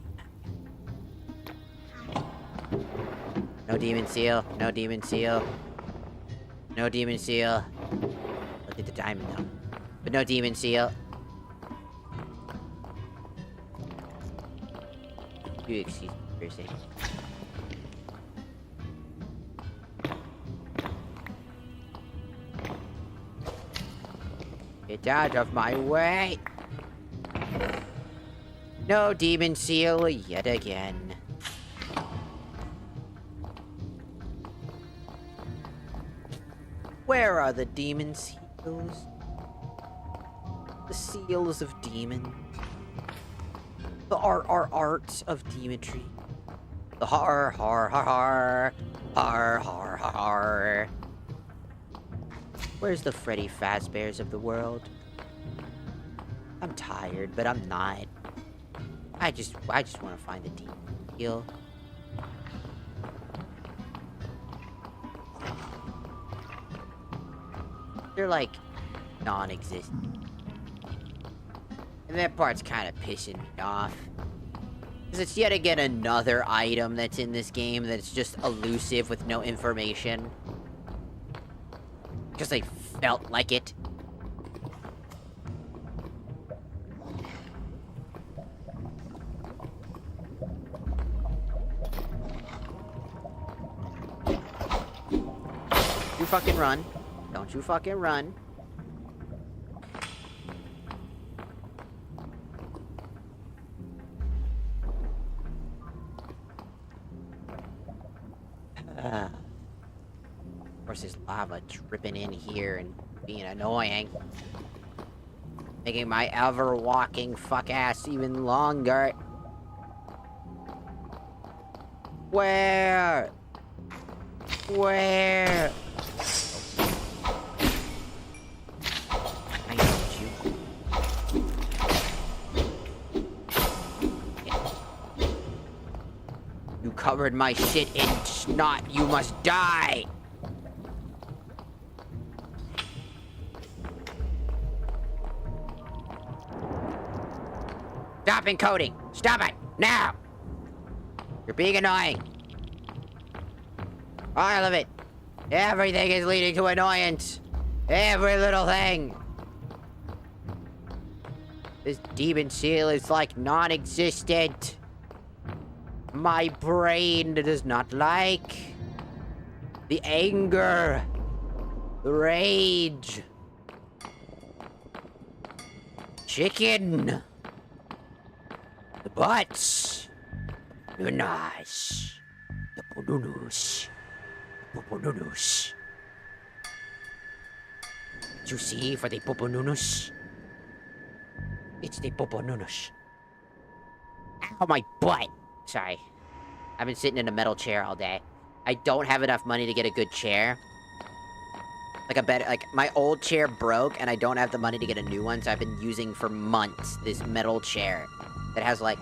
No demon seal. No demon seal. No demon seal. Look at the diamond though. But no demon seal. You excuse me for a second. Get out of my way! No demon seal yet again. Where are the demon seals? The seals of demon. The arts of demonry. The har. Where's the Freddy Fazbears of the world? I'm tired, but I'm not. I just want to find the demon seal. They're like non-existent. And that part's kind of pissing me off. Because it's yet again another item that's in this game that's just elusive with no information. Because I felt like it. You fucking run. Don't you fucking run. Of course, there's lava dripping in here and being annoying. Making my ever-walking fuck ass even longer. Where? Where? I need you. You covered my shit in snot. You must die. Stop encoding! Stop it! Now! You're being annoying. All of it. Everything is leading to annoyance. Every little thing. This demon seal is like non-existent. My brain does not like the anger, the rage. Chicken. The butts. The nice. The pununus. The pupununus. Did you see for the pupununus? It's the pupununus. Ow, my butt. Sorry. I've been sitting in a metal chair all day. I don't have enough money to get a good chair. Like my old chair broke and I don't have the money to get a new one, so I've been using for months this metal chair that has like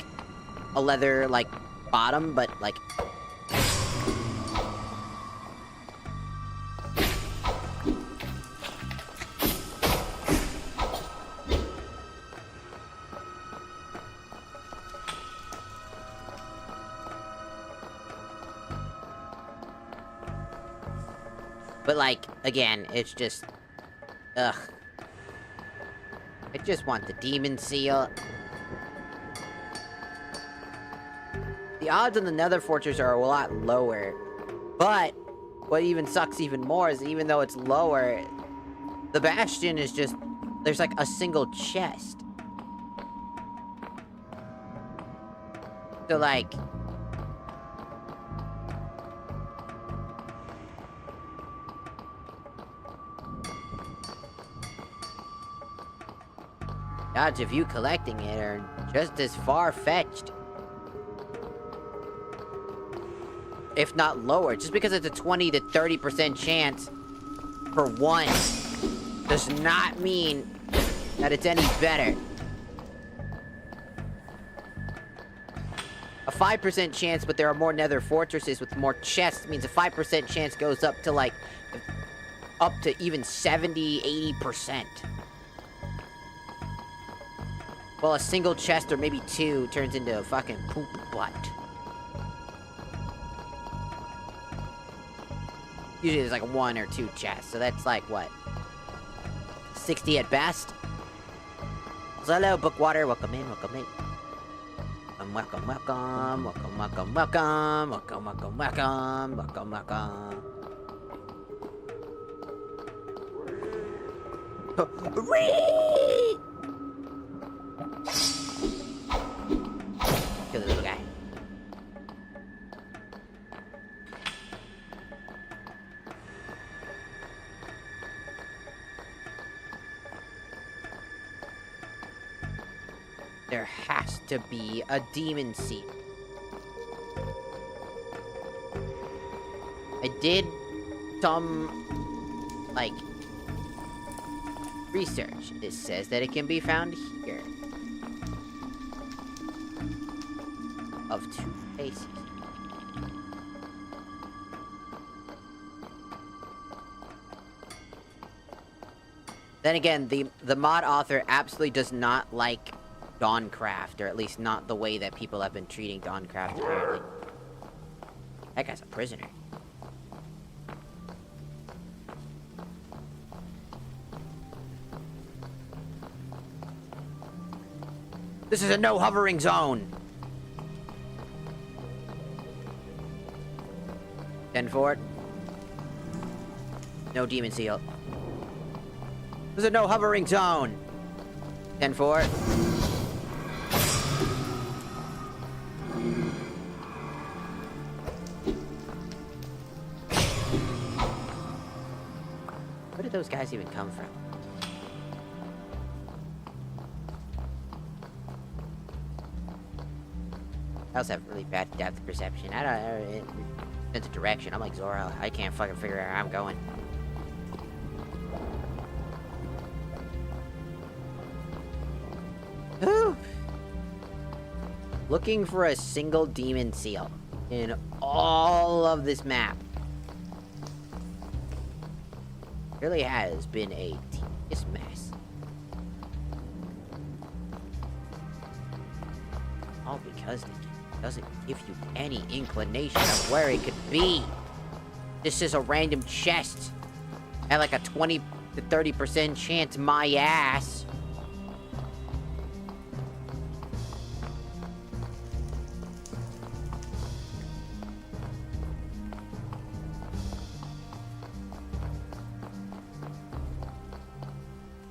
a leather like bottom, but like like, again, it's just... Ugh. I just want the demon seal. The odds on the Nether Fortress are a lot lower. But, what even sucks even more is even though it's lower, the Bastion is just... There's like a single chest. So like... odds of you collecting it are just as far-fetched. If not lower. Just because it's a 20 to 30% chance for one does not mean that it's any better. A 5% chance, but there are more Nether Fortresses with more chests, means a 5% chance goes up to like... up to even 70, 80%. Well, a single chest or maybe two turns into a fucking poop butt. Usually there's like one or two chests, so that's like, what? 60 at best? So hello, Bookwater, welcome in, welcome in. Welcome, welcome, welcome, welcome, welcome, welcome, welcome, welcome, welcome, welcome. Whee! Kill the little guy. There has to be a demon seed. I did some, like, research. It says that it can be found here. Of two faces. Then again, the mod author absolutely does not like Dawncraft, or at least not the way that people have been treating Dawncraft, apparently. That guy's a prisoner. This is a no hovering zone. 10-4. No demon seal. This is a no hovering zone. 10-4. Where did those guys even come from? I also have really bad depth perception. I don't sense of direction. I'm like Zoro. I can't fucking figure out where I'm going. Whew. Looking for a single demon seal in all of this map. Really has been a tedious mess. All because the game doesn't give you any inclination of where it could be. This is a random chest. At like a 20 to 30% chance, my ass.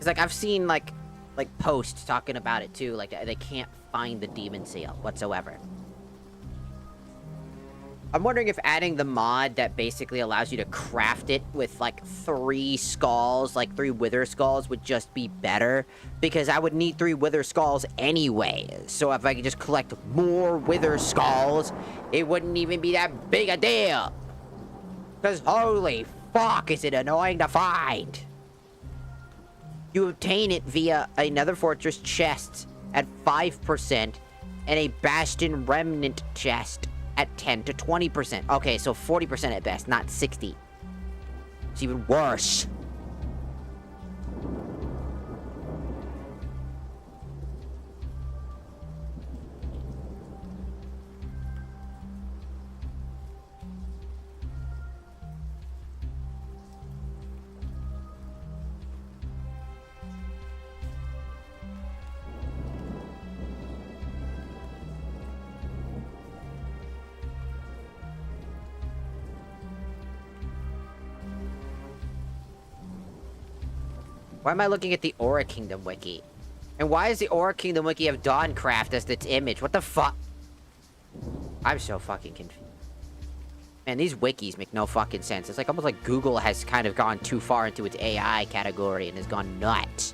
Cause like I've seen like posts talking about it too. Like they can't find the demon seal whatsoever. I'm wondering if adding the mod that basically allows you to craft it with like 3 skulls, like 3 wither skulls, would just be better. Because I would need 3 wither skulls anyway. So if I could just collect more wither skulls, it wouldn't even be that big a deal. Because holy fuck, is it annoying to find. You obtain it via a Nether Fortress chest at 5% and a Bastion Remnant chest at 10 to 20%. Okay, so 40% at best, not 60. It's even worse. Why am I looking at the Aura Kingdom wiki? And why does the Aura Kingdom wiki have Dawncraft as its image? What the fuck? I'm so fucking confused. Man, these wikis make no fucking sense. It's like almost like Google has kind of gone too far into its AI category and has gone nuts.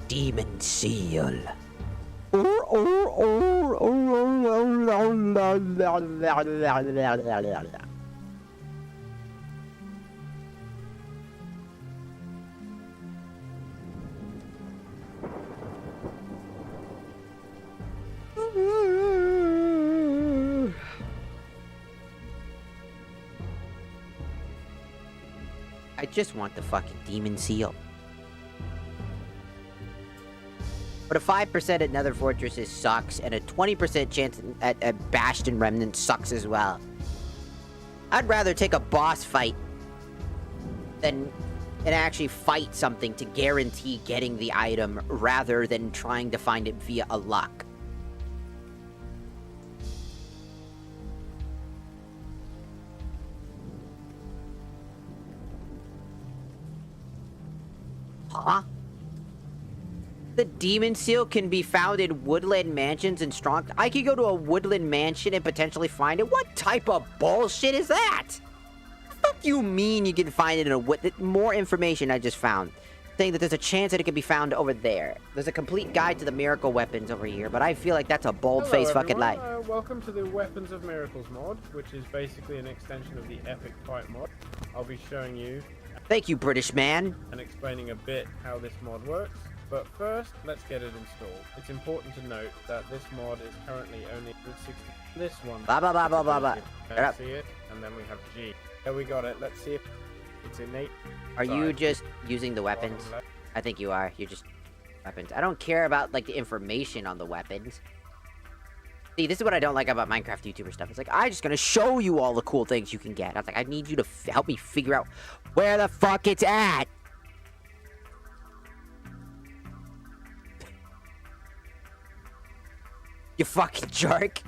Demon Seal. I just want the fucking demon seal. But a 5% at Nether Fortresses sucks, and a 20% chance at Bastion Remnant sucks as well. I'd rather take a boss fight than and actually fight something to guarantee getting the item rather than trying to find it via a luck. Huh? The demon seal can be found in woodland mansions and strong... I could go to a woodland mansion and potentially find it? What type of bullshit is that? The fuck you mean you can find it in a wood... More information I just found. Saying that there's a chance that it can be found over there. There's a complete guide to the miracle weapons over here, but I feel like that's a bold-faced fucking lie. Welcome to the Weapons of Miracles mod, which is basically an extension of the Epic Fight mod. I'll be showing you... Thank you, British man. And explaining a bit how this mod works. But first, let's get it installed. It's important to note that this mod is currently only 60. This one. Blah, blah, blah, blah, blah, blah. See it? And then we have G. There we got it. Let's see if it's innate. Are you just using the weapons? I think you are. You're just... weapons. I don't care about, like, the information on the weapons. See, this is what I don't like about Minecraft YouTuber stuff. It's like, I'm just gonna show you all the cool things you can get. I was like, I need you to help me figure out where the fuck it's at. You fucking jerk.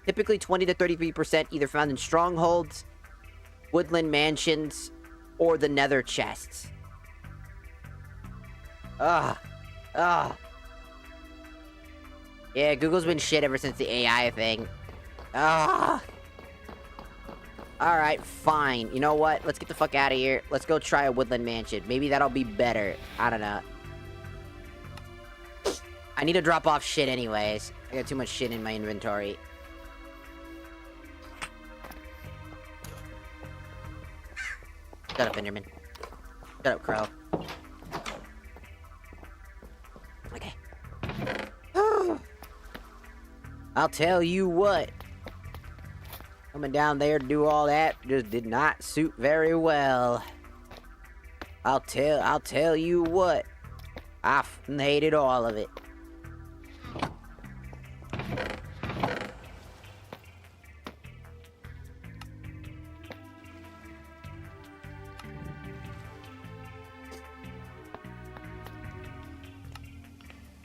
Typically 20 to 33% either found in strongholds, woodland mansions, or the nether chests. Ugh. Ugh. Yeah, Google's been shit ever since the AI thing. Ugh. Alright, fine. You know what? Let's get the fuck out of here. Let's go try a woodland mansion. Maybe that'll be better. I don't know. I need to drop off shit anyways. I got too much shit in my inventory. Shut up, Enderman. Shut up, Crow. Okay. I'll tell you what. Coming down there to do all that just did not suit very well. I'll tell you what. I hated all of it.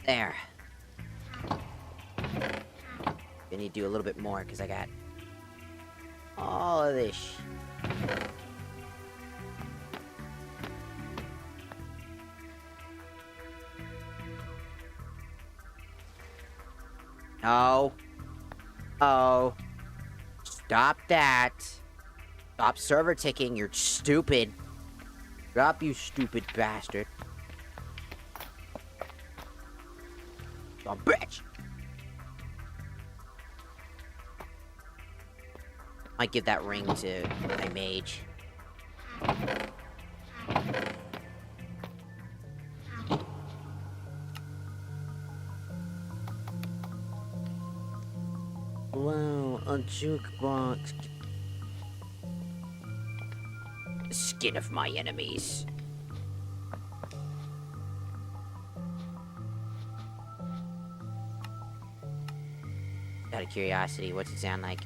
There. I need to do a little bit more because I got All of this. No. Oh. Stop that. Stop server ticking. You're stupid. Stop, you stupid bastard. Oh, bitch. Might give that ring to my mage. Wow, a jukebox. The skin of my enemies. Out of curiosity, what's it sound like?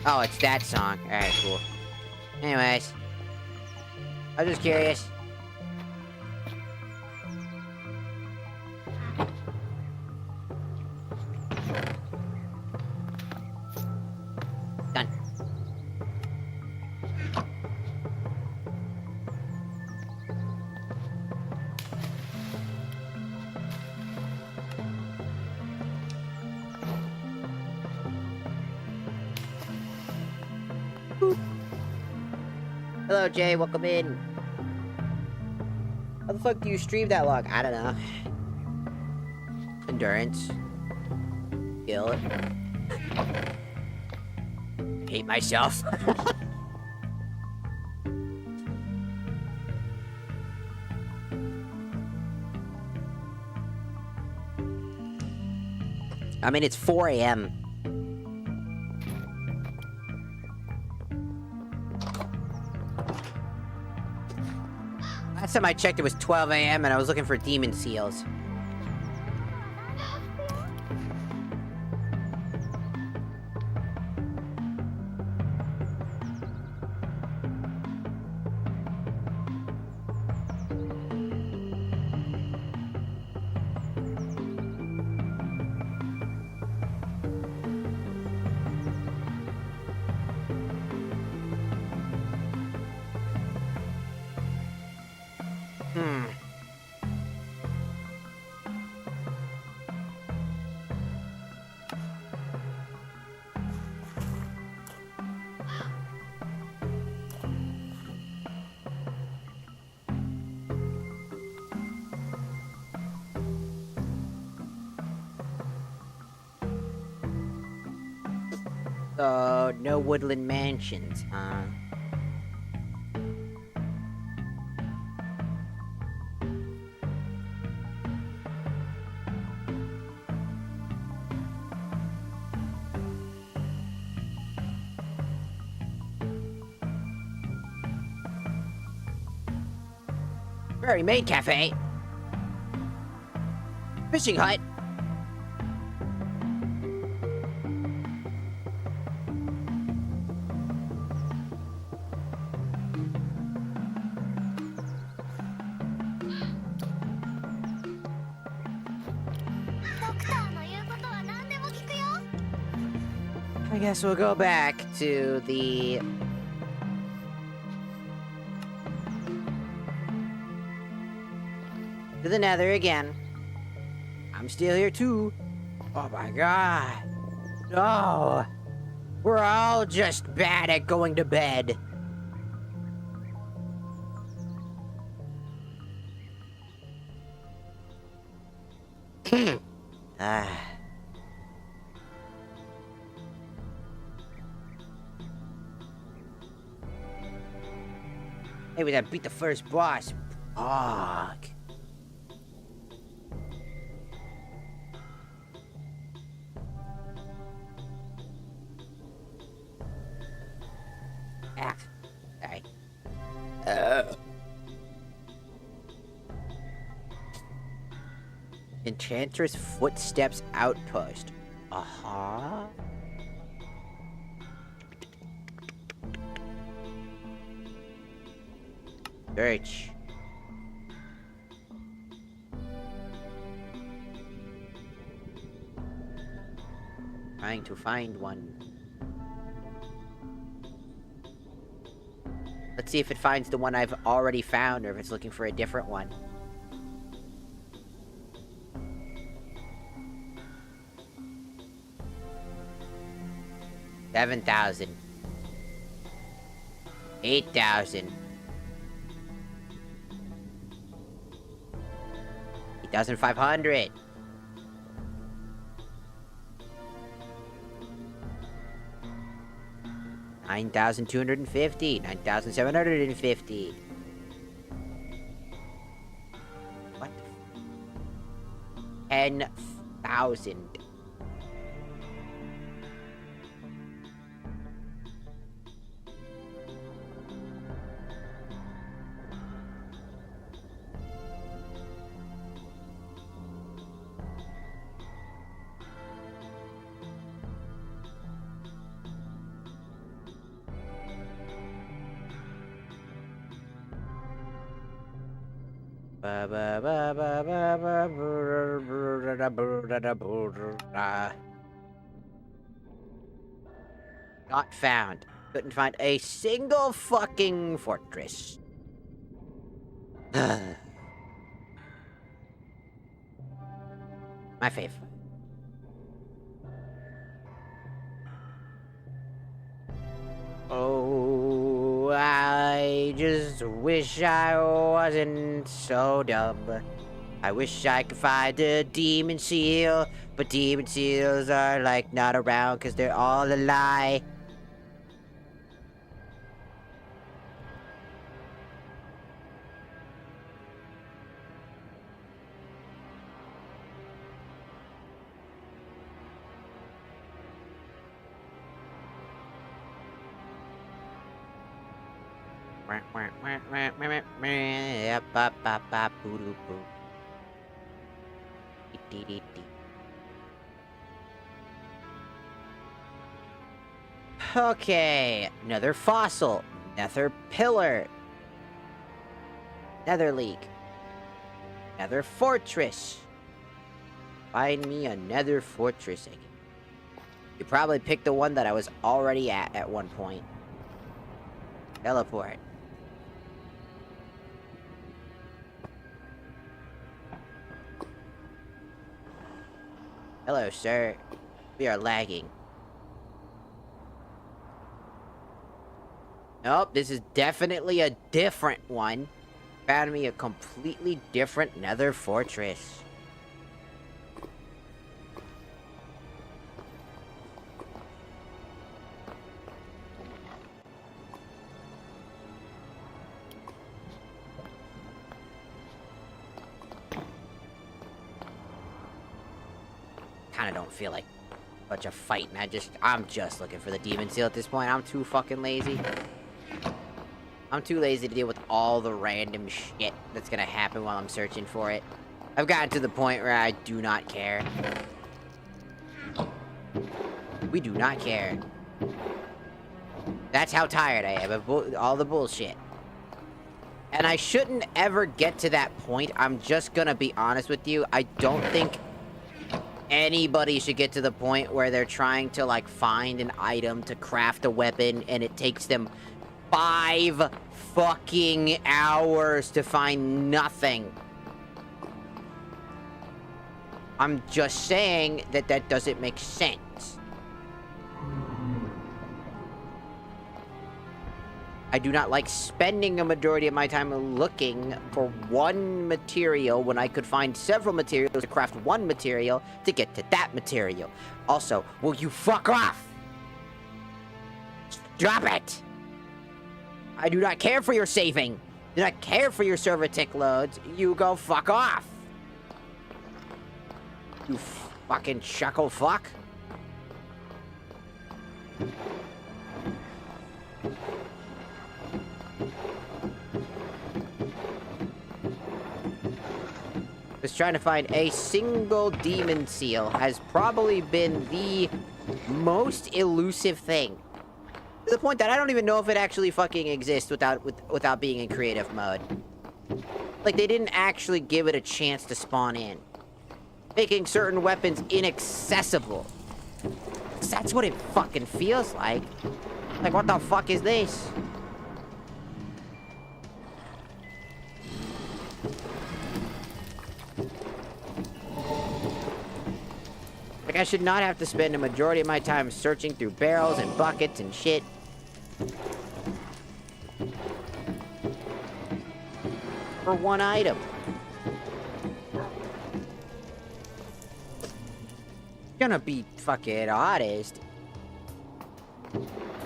Oh, it's that song. Alright, cool. Anyways. I was just curious. Done. Hello, Jay. Welcome in. How the fuck do you stream that long? I don't know. Endurance. Skill. Hate myself. I mean, it's 4 a.m. Last time I checked, it was 12 a.m. and I was looking for demon seals. So, no woodland mansions, huh? Very maid cafe. Fishing hut. I guess we'll go back to the... to the nether again. I'm still here too. Oh my god. No. We're all just bad at going to bed. Ah. Hey, we gotta beat the first boss. Fuck. Ah. Sorry. Enchantress Footsteps Outpost. Uh-huh. Search. trying to find one. Let's see if it finds the one I've already found, or if it's looking for a different one. $7,000. $8,000. $8,500. $9,250. $9,750. What? 10,000. Not found. Couldn't find a single fucking fortress. My fave. Oh, I just wish I wasn't so dumb. I wish I could find a demon seal, but demon seals are like not around because they're all a lie. Okay, another fossil, nether pillar, nether leak, nether fortress. Find me a nether fortress again. You probably picked the one that I was already at one point. Teleport. Hello, sir. We are lagging. Nope, this is definitely a different one. Found me a completely different nether fortress. Kinda don't feel like much of fighting. I'm just looking for the demon seal at this point. I'm too fucking lazy. I'm too lazy to deal with all the random shit that's gonna happen while I'm searching for it. I've gotten to the point where I do not care. We do not care. That's how tired I am of all the bullshit. And I shouldn't ever get to that point. I'm just gonna be honest with you. I don't think anybody should get to the point where they're trying to, like, find an item to craft a weapon, and it takes them 5 fucking hours to find nothing. I'm just saying that that doesn't make sense. I do not like spending a majority of my time looking for one material when I could find several materials to craft one material to get to that material. Also, will you fuck off? Drop it! I do not care for your saving. Do not care for your server tick loads. You go fuck off. You fucking chuckle fuck. Was trying to find a single demon seal has probably been the most elusive thing. To the point that I don't even know if it actually fucking exists without being in creative mode. Like, they didn't actually give it a chance to spawn in. Making certain weapons inaccessible. That's what it fucking feels like. Like, what the fuck is this? Like, I should not have to spend a majority of my time searching through barrels and buckets and shit. For one item. Gonna be fucking honest.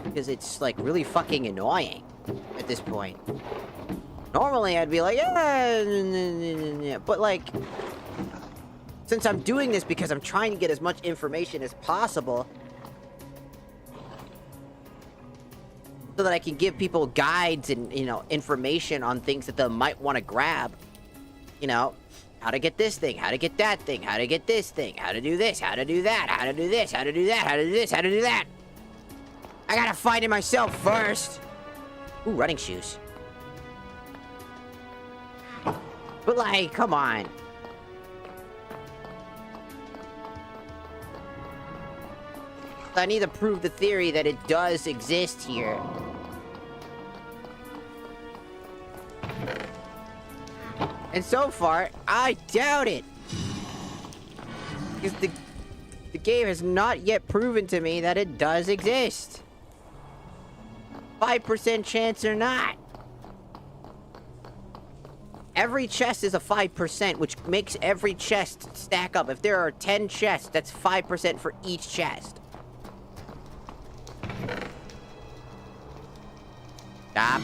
Because it's, like, really fucking annoying at this point. Normally, I'd be like, yeah, but, like, since I'm doing this because I'm trying to get as much information as possible so that I can give people guides and, you know, information on things that they might want to grab. You know, how to get this thing, how to get that thing, how to get this thing, how to do this, how to do that, how to do this, how to do that, how to do this, how to do that. I gotta find it myself first. Ooh, running shoes. But, like, come on. I need to prove the theory that it does exist here. And so far, I doubt it. Because the game has not yet proven to me that it does exist. 5% chance or not. Every chest is a 5%, which makes every chest stack up. If there are 10 chests, that's 5% for each chest. Stop.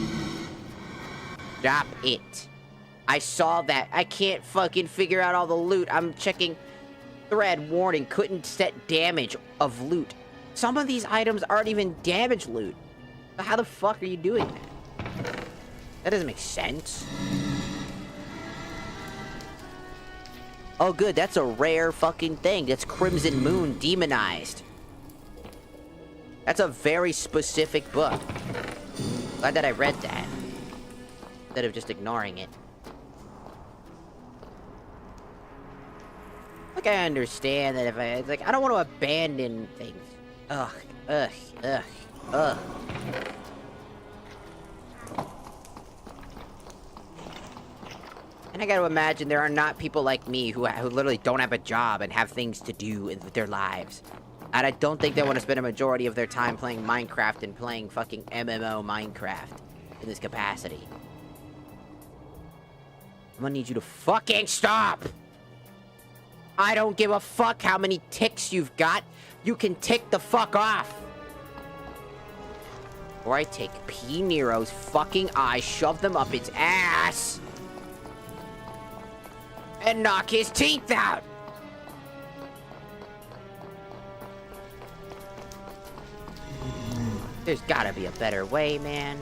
Stop it. I saw that. I can't fucking figure out all the loot. I'm checking thread warning. Couldn't set damage of loot. Some of these items aren't even damage loot. So how the fuck are you doing that? That doesn't make sense. Oh good, that's a rare fucking thing. That's Crimson Moon demonized. That's a very specific book. Glad that I read that. Instead of just ignoring it. Like, I understand that if it's like, I don't want to abandon things. Ugh. And I gotta imagine there are not people like me who literally don't have a job and have things to do with their lives. And I don't think they want to spend a majority of their time playing Minecraft and playing fucking MMO Minecraft in this capacity. I'm gonna need you to fucking stop! I don't give a fuck how many ticks you've got. You can tick the fuck off. Or I take P. Nero's fucking eyes, shove them up its ass, and knock his teeth out. There's gotta be a better way, man.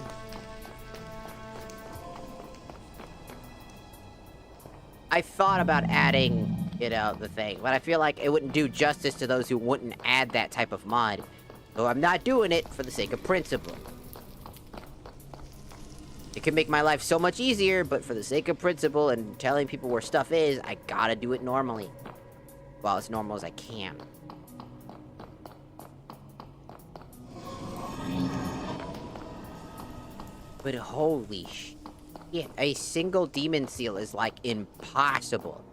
I thought about adding, you know, the thing, but I feel like it wouldn't do justice to those who wouldn't add that type of mod. So I'm not doing it for the sake of principle. It can make my life so much easier, but for the sake of principle and telling people where stuff is, I gotta do it normally. Well, as normal as I can. But holy shit, a single demon seal is like impossible.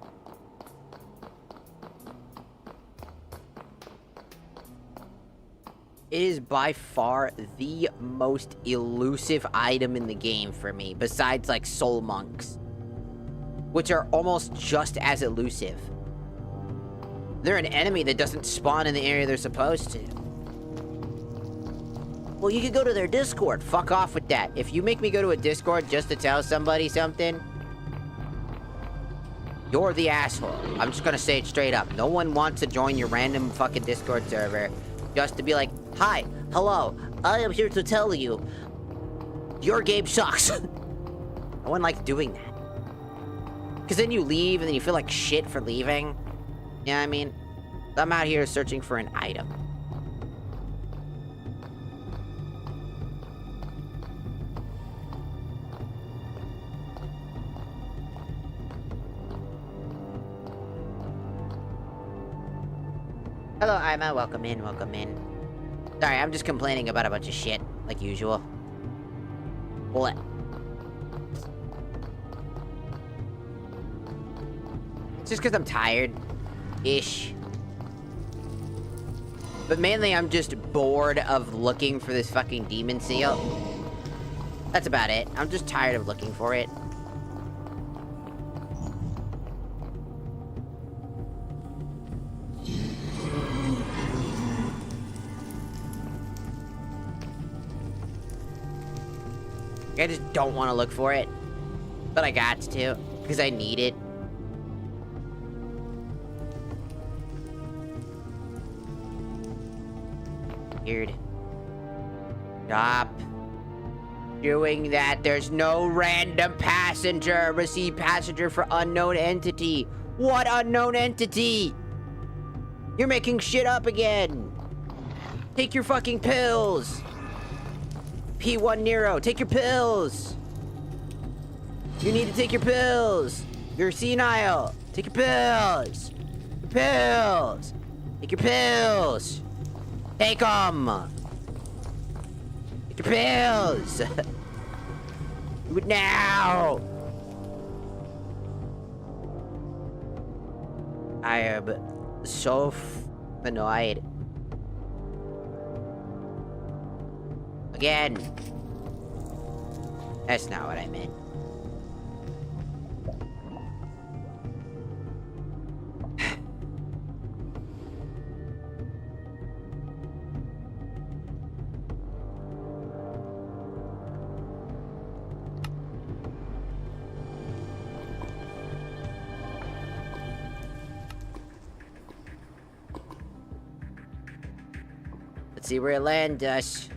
It is by far the most elusive item in the game for me, besides like soul monks, which are almost just as elusive. They're an enemy that doesn't spawn in the area they're supposed to. Well, you could go to their Discord. Fuck off with that. If you make me go to a Discord just to tell somebody something, you're the asshole. I'm just gonna say it straight up. No one wants to join your random fucking Discord server just to be like, hi, hello, I am here to tell you, your game sucks. No one likes doing that. Because then you leave and then you feel like shit for leaving. You know what I mean? I'm out here searching for an item. Hello, Ima. Welcome in, welcome in. Sorry, I'm just complaining about a bunch of shit, like usual. What? It's just because I'm tired-ish. But mainly, I'm just bored of looking for this fucking demon seal. That's about it. I'm just tired of looking for it. I just don't want to look for it. But I got to, because I need it. Weird. Stop doing that. There's no random passenger. Receive passenger for unknown entity. What unknown entity? You're making shit up again. Take your fucking pills. P1 Nero, take your pills. You need to take your pills. You're senile. Take your pills. Your pills. Take your pills. Take them. Take your pills. Do it now. I am so annoyed. Again. That's not what I meant. Let's see where it lands us.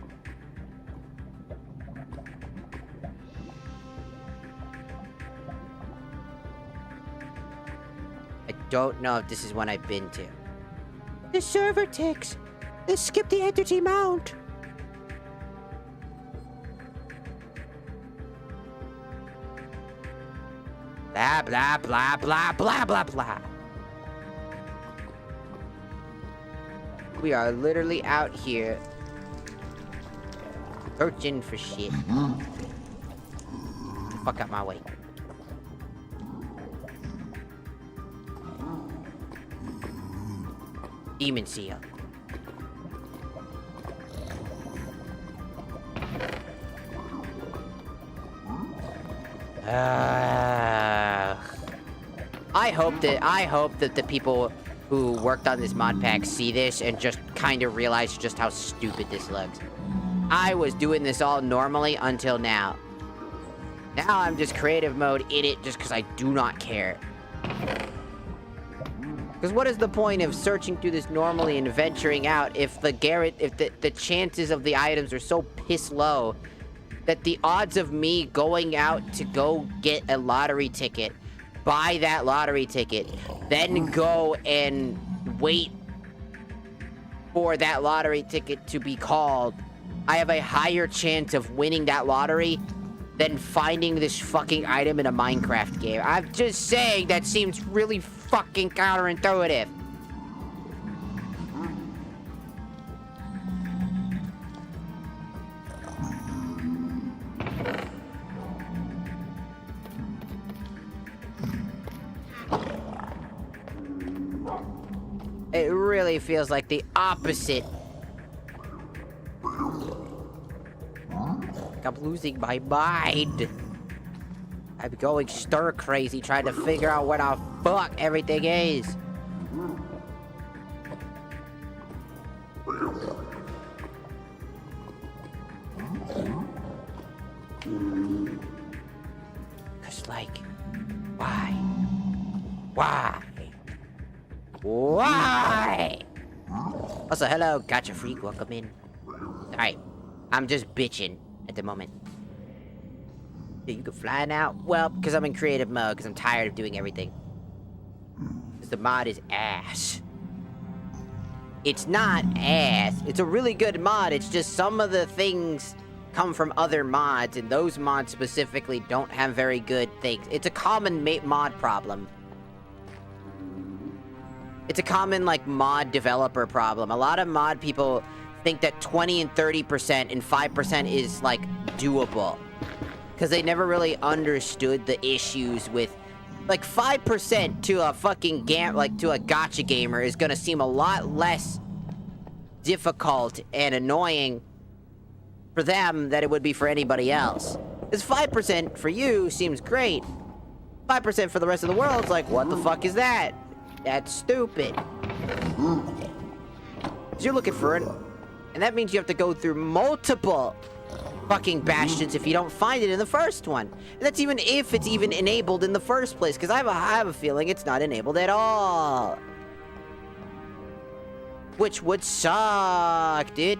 I don't know if this is one I've been to. The server ticks. Let's skip the entity mount. Blah, blah, blah, blah, blah, blah, blah. We are literally out here searching for shit. Fuck out my way. Demon seal. I hope that the people who worked on this mod pack see this and just kind of realize just how stupid this looks. I was doing this all normally until now. Now I'm just creative mode in it just because I do not care. Because what is the point of searching through this normally and venturing out if the chances of the items are so piss low that the odds of me going out to go get a lottery ticket, buy that lottery ticket, then go and wait for that lottery ticket to be called, I have a higher chance of winning that lottery than finding this fucking item in a Minecraft game. I'm just saying that seems really fucking counterintuitive. It really feels like the opposite. I'm losing my mind. I'm going stir crazy trying to figure out where the fuck everything is. Cause like, why? Why? Why? Also, hello, gotcha freak, welcome in. Alright, I'm just bitching at the moment. Yeah, you can fly now? Well, because I'm in creative mode, because I'm tired of doing everything. Because the mod is ass. It's not ass. It's a really good mod, it's just some of the things come from other mods, and those mods specifically don't have very good things. It's a common mod problem. It's a common, like, mod developer problem. A lot of mod people think that 20 and 30% and 5% is, like, doable. Because they never really understood the issues with... Like, 5% to a fucking to a gacha gamer is gonna seem a lot less difficult and annoying for them than it would be for anybody else. Because 5% for you seems great. 5% for the rest of the world is like, what the fuck is that? That's stupid. Because you're looking for it, and that means you have to go through multiple fucking bastions if you don't find it in the first one. And that's even if it's even enabled in the first place, because I have a feeling it's not enabled at all. Which would suck, dude.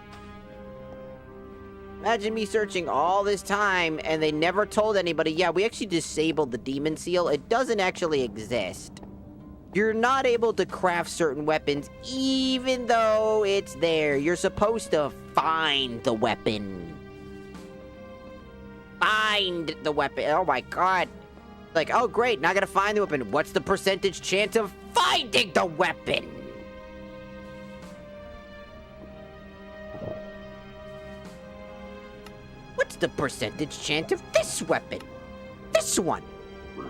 Imagine me searching all this time and they never told anybody, yeah, we actually disabled the demon seal. It doesn't actually exist. You're not able to craft certain weapons even though it's there. You're supposed to find the weapon. Find the weapon. Oh my god. Like, oh great, now I gotta find the weapon. What's the percentage chance of finding the weapon? What's the percentage chance of this weapon? This one.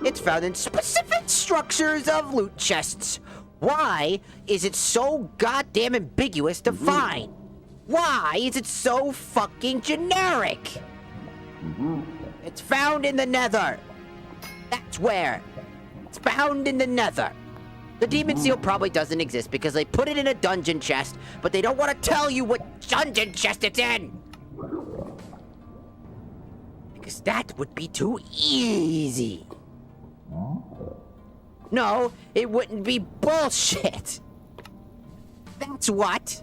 It's found in specific structures of loot chests. Why is it so goddamn ambiguous to find? Why is it so fucking generic? It's found in the nether. That's where. It's found in the nether. The demon seal probably doesn't exist because they put it in a dungeon chest, but they don't want to tell you what dungeon chest it's in. Because that would be too easy. No, it wouldn't be bullshit. That's what.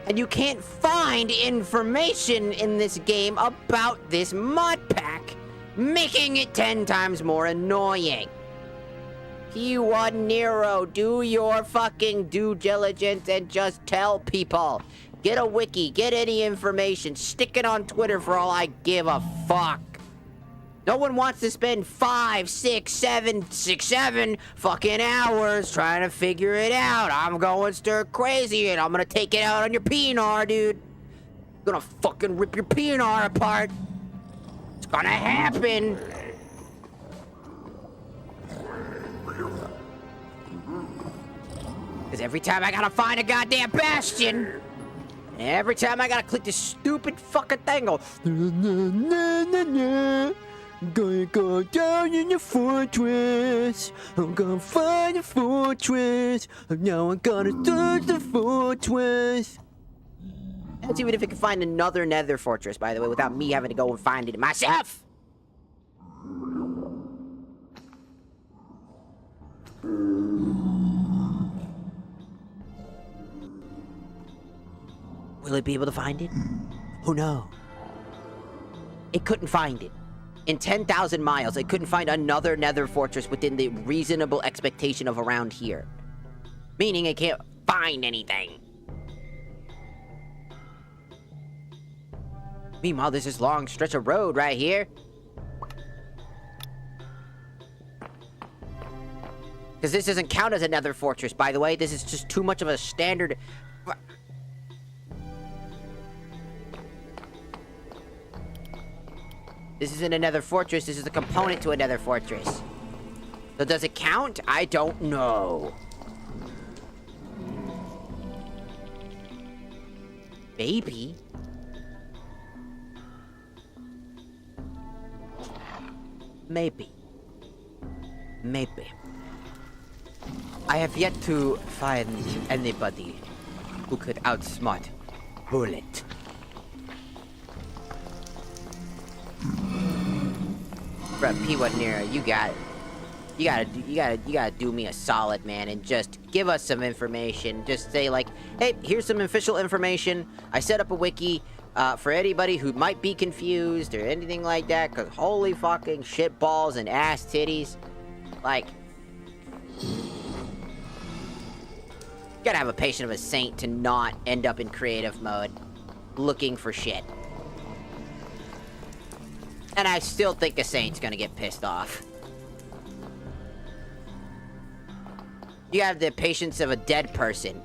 And you can't find information in this game about this mod pack, making it 10 times more annoying. P1 Nero, do your fucking due diligence and just tell people. Get a wiki, get any information, stick it on Twitter for all I give a fuck. No one wants to spend 5, 6, 7 fucking hours trying to figure it out. I'm going stir crazy and I'm gonna take it out on your PNR, dude. I'm gonna fucking rip your PNR apart. It's gonna happen. Because every time I gotta find a goddamn bastion, every time I gotta click this stupid fucking thing, go, I'm gonna go down in the fortress. I'm gonna find the fortress. Now I'm gonna search the fortress. Let's see if I can find another nether fortress, by the way, without me having to go and find it myself. Will it be able to find it? Oh no. It couldn't find it. In 10,000 miles, it couldn't find another nether fortress within the reasonable expectation of around here. Meaning it can't find anything. Meanwhile, there's this long stretch of road right here. Because this doesn't count as a nether fortress, by the way. This is just too much of a standard... This isn't another fortress, this is a component to another fortress. So does it count? I don't know. Maybe. Maybe. Maybe. I have yet to find anybody who could outsmart Bullet. Bruh, P1 Nero, you got it. You gotta do me a solid, man, and just give us some information. Just say like, hey, here's some official information. I set up a wiki for anybody who might be confused or anything like that, because holy fucking shit balls and ass titties. Like, you gotta have a patient of a saint to not end up in creative mode looking for shit. And I still think a saint's gonna get pissed off. You have the patience of a dead person.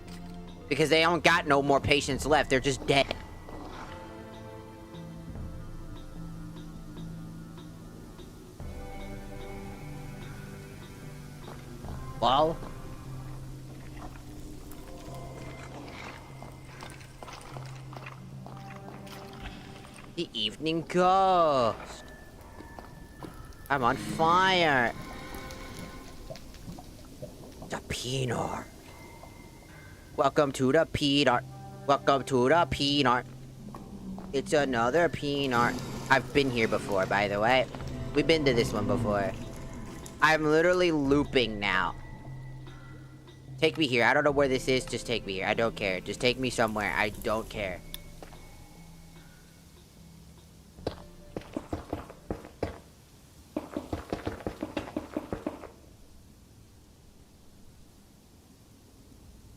Because they don't got no more patients left. They're just dead. Well? The evening ghost. I'm on fire. The Peanut. Welcome to the Peanut. Welcome to the Peanut. It's another Peanut. I've been here before, by the way. We've been to this one before. I'm literally looping now. Take me here. I don't know where this is. Just take me here. I don't care. Just take me somewhere. I don't care.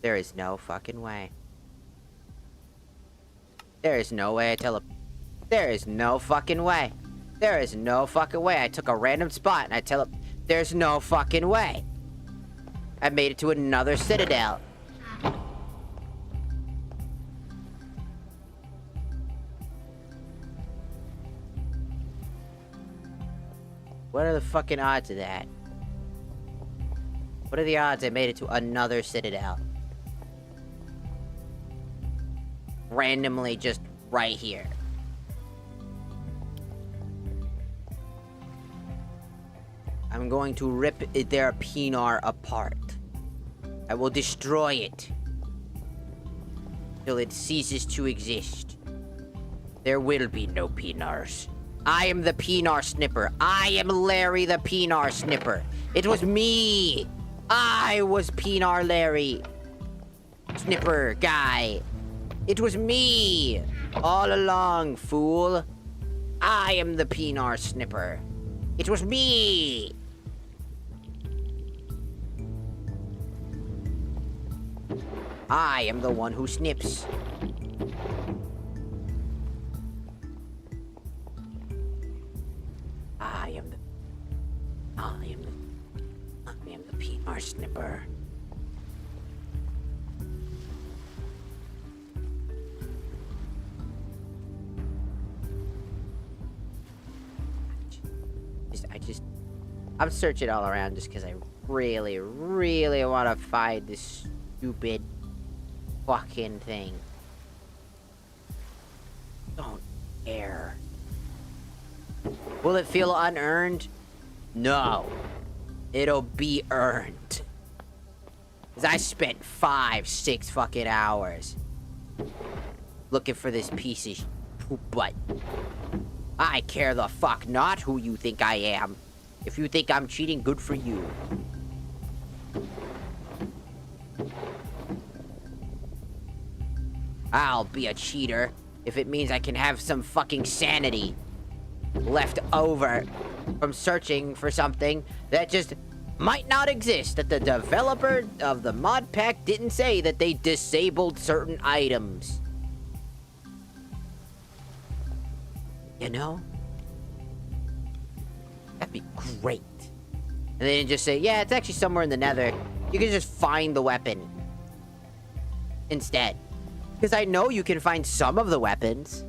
There is no fucking way. There is no way I There is no fucking way. There is no fucking way. I took a random spot and I there's no fucking way. I made it to another citadel. What are the fucking odds of that? What are the odds I made it to another citadel? Randomly just right here. I'm going to rip their Pinar apart. I will destroy it till it ceases to exist. There will be no Pinars. I am the Pinar Snipper. I am Larry the Pinar Snipper. It was me. I was Pinar Larry. Snipper guy. It was me. All along, fool. I am the Pinar Snipper. It was me. I am the one who snips. I am the Pinar Snipper. I'm searching all around just because I really, really want to find this stupid fucking thing. Don't care. Will it feel unearned? No. It'll be earned. Because I spent 5-6 fucking hours looking for this piece of poop butt. I care the fuck not who you think I am. If you think I'm cheating, good for you. I'll be a cheater if it means I can have some fucking sanity left over from searching for something that just might not exist, that the developer of the mod pack didn't say that they disabled certain items. You know? That'd be great. And they didn't just say, yeah, it's actually somewhere in the nether. You can just find the weapon instead. Because I know you can find some of the weapons.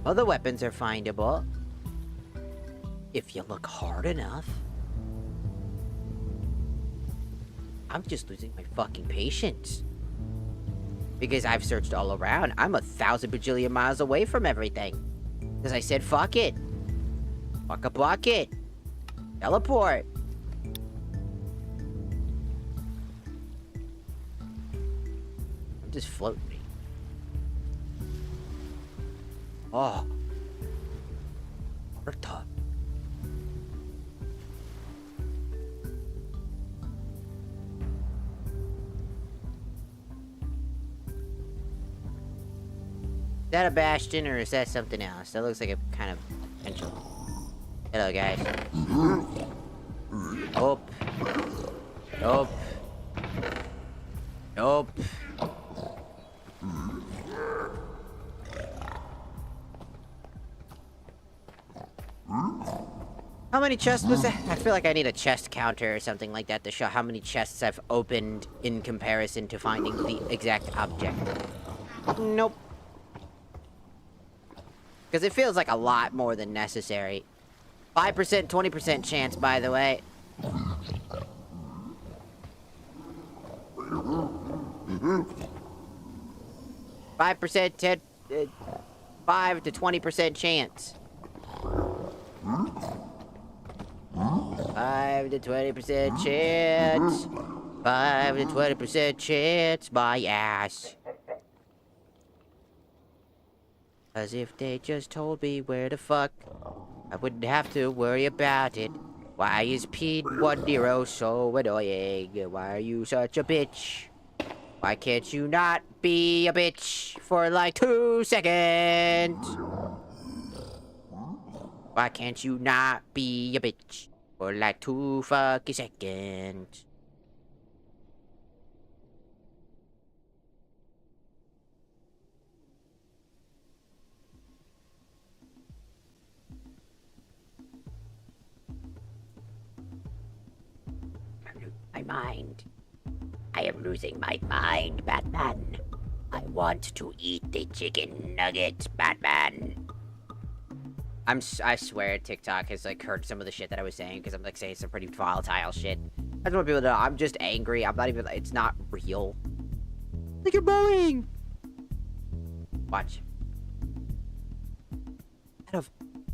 Other weapons are findable. If you look hard enough. I'm just losing my fucking patience. Because I've searched all around. I'm 1,000 bajillion miles away from everything. Because I said, fuck it. Fuck a block it. Teleport. I'm just floating. Oh. Berta. Is that a bastion or is that something else? That looks like a kind of potential. Hello, guys. Nope. Nope. Nope. many chests was that? I feel like I need a chest counter or something like that to show how many chests I've opened in comparison to finding the exact object. Nope. Because it feels like a lot more than necessary. 5%, 20% chance, by the way. Five percent, 5 to 20% chance. 5 to 20% chance. 5 to 20% chance, my ass. As if they just told me where the fuck, I wouldn't have to worry about it. Why is P10 so annoying? Why are you such a bitch? Why can't you not be a bitch for like 2 seconds? Why can't you not be a bitch for like 2 fucking seconds? My mind. I am losing my mind, Batman. I want to eat the chicken nuggets, Batman. I swear TikTok has like heard some of the shit that I was saying because I'm like saying some pretty volatile shit. I just want people to know I'm just angry. I'm not even, it's not real. Like, you're bullying. Watch.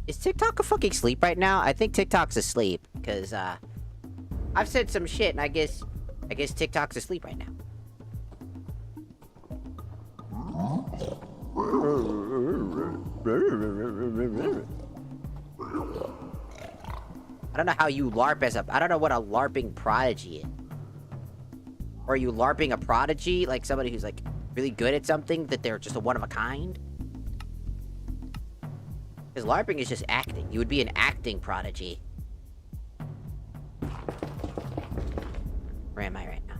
Is TikTok a fucking sleep right now? I think TikTok's asleep because I've said some shit and I guess TikTok's asleep right now. I don't know how you LARP as a... I don't know what a LARPing prodigy is. Or are you LARPing a prodigy? Like somebody who's like really good at something that they're just a one-of-a-kind? Because LARPing is just acting. You would be an acting prodigy. Where am I right now?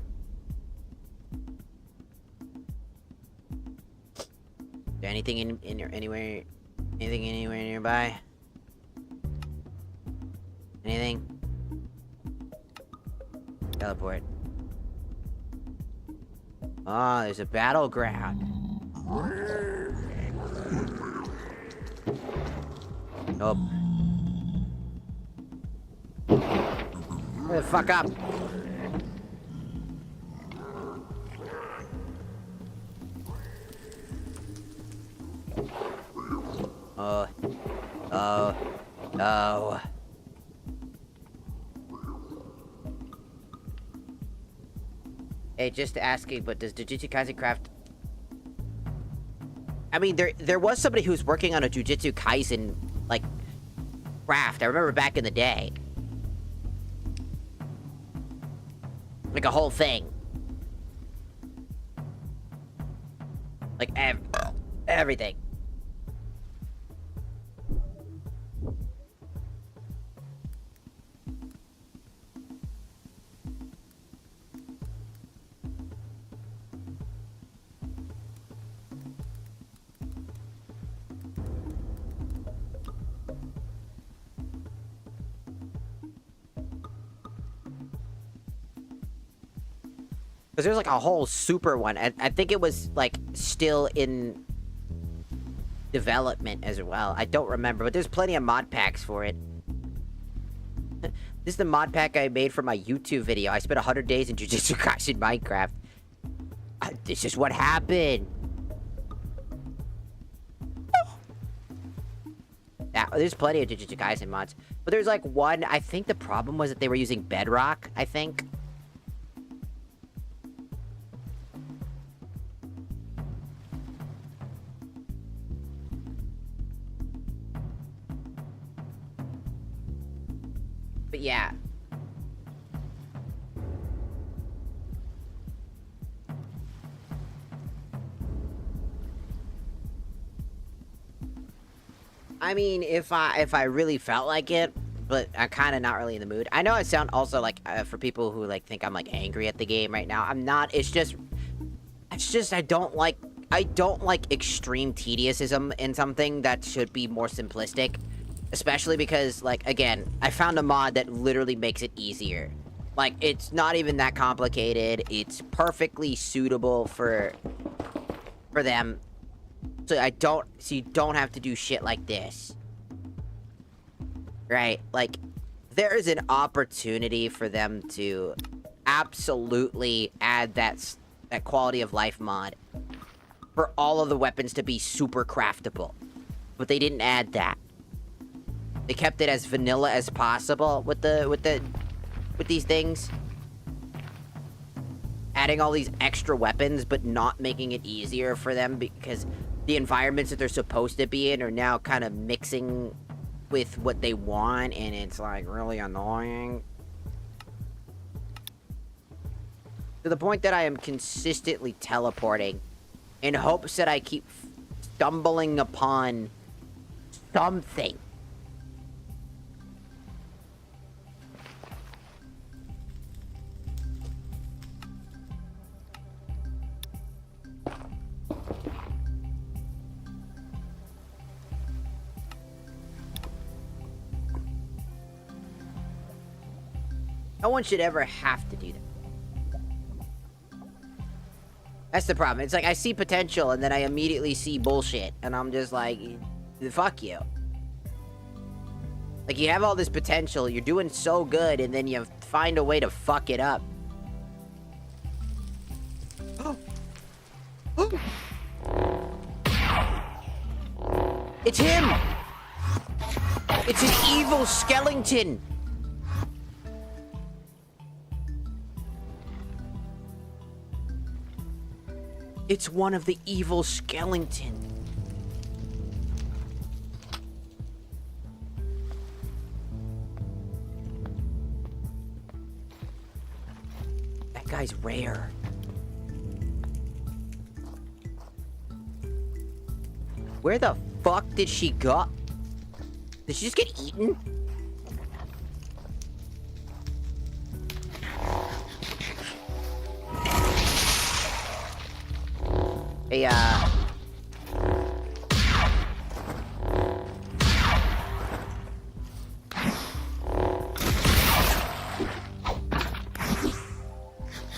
Is there anything anywhere nearby? Anything? Teleport. Oh, there's a battleground. Nope. Hurry the fuck up. No. Hey, just asking, but does Jujutsu Kaisen craft... I mean, there was somebody who was working on a Jujutsu Kaisen, like, craft. I remember back in the day. Like a whole thing. Like, everything. Because there's like a whole super one. I think it was like still in development as well. I don't remember, but there's plenty of mod packs for it. This is the mod pack I made for my YouTube video. I spent 100 days in Jujutsu Kaisen Minecraft. This is what happened. Yeah, there's plenty of Jujutsu Kaisen mods. But there's like one, I think the problem was that they were using Bedrock, I think. But yeah. I mean, if I really felt like it, but I'm kind of not really in the mood. I know I sound also like, for people who like think I'm like angry at the game right now. I'm not. It's just I don't like extreme tediousism in something that should be more simplistic. Especially because, like, again, I found a mod that literally makes it easier. Like, it's not even that complicated. It's perfectly suitable for them. So you don't have to do shit like this. Right? Like, there is an opportunity for them to absolutely add that quality of life mod for all of the weapons to be super craftable. But they didn't add that. They kept it as vanilla as possible with these things. Adding all these extra weapons, but not making it easier for them because the environments that they're supposed to be in are now kind of mixing with what they want, and it's like really annoying. To the point that I am consistently teleporting in hopes that I keep stumbling upon something. No one should ever have to do that. That's the problem. It's like I see potential and then I immediately see bullshit. And I'm just like, fuck you. Like, you have all this potential, you're doing so good, and then you find a way to fuck it up. It's him! It's an evil skeleton! It's one of the evil skeletons. That guy's rare. Where the fuck did she go? Did she just get eaten? Hey,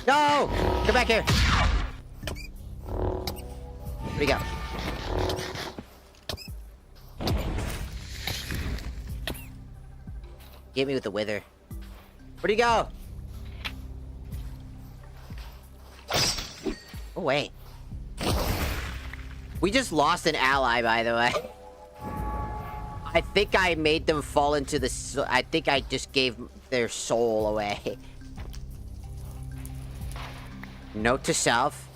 no! Come back here! Where'd he go? Get me with the wither. Where'd he go? Oh, wait. We just lost an ally, by the way. I think I made them fall into the... I think I just gave their soul away. Note to self.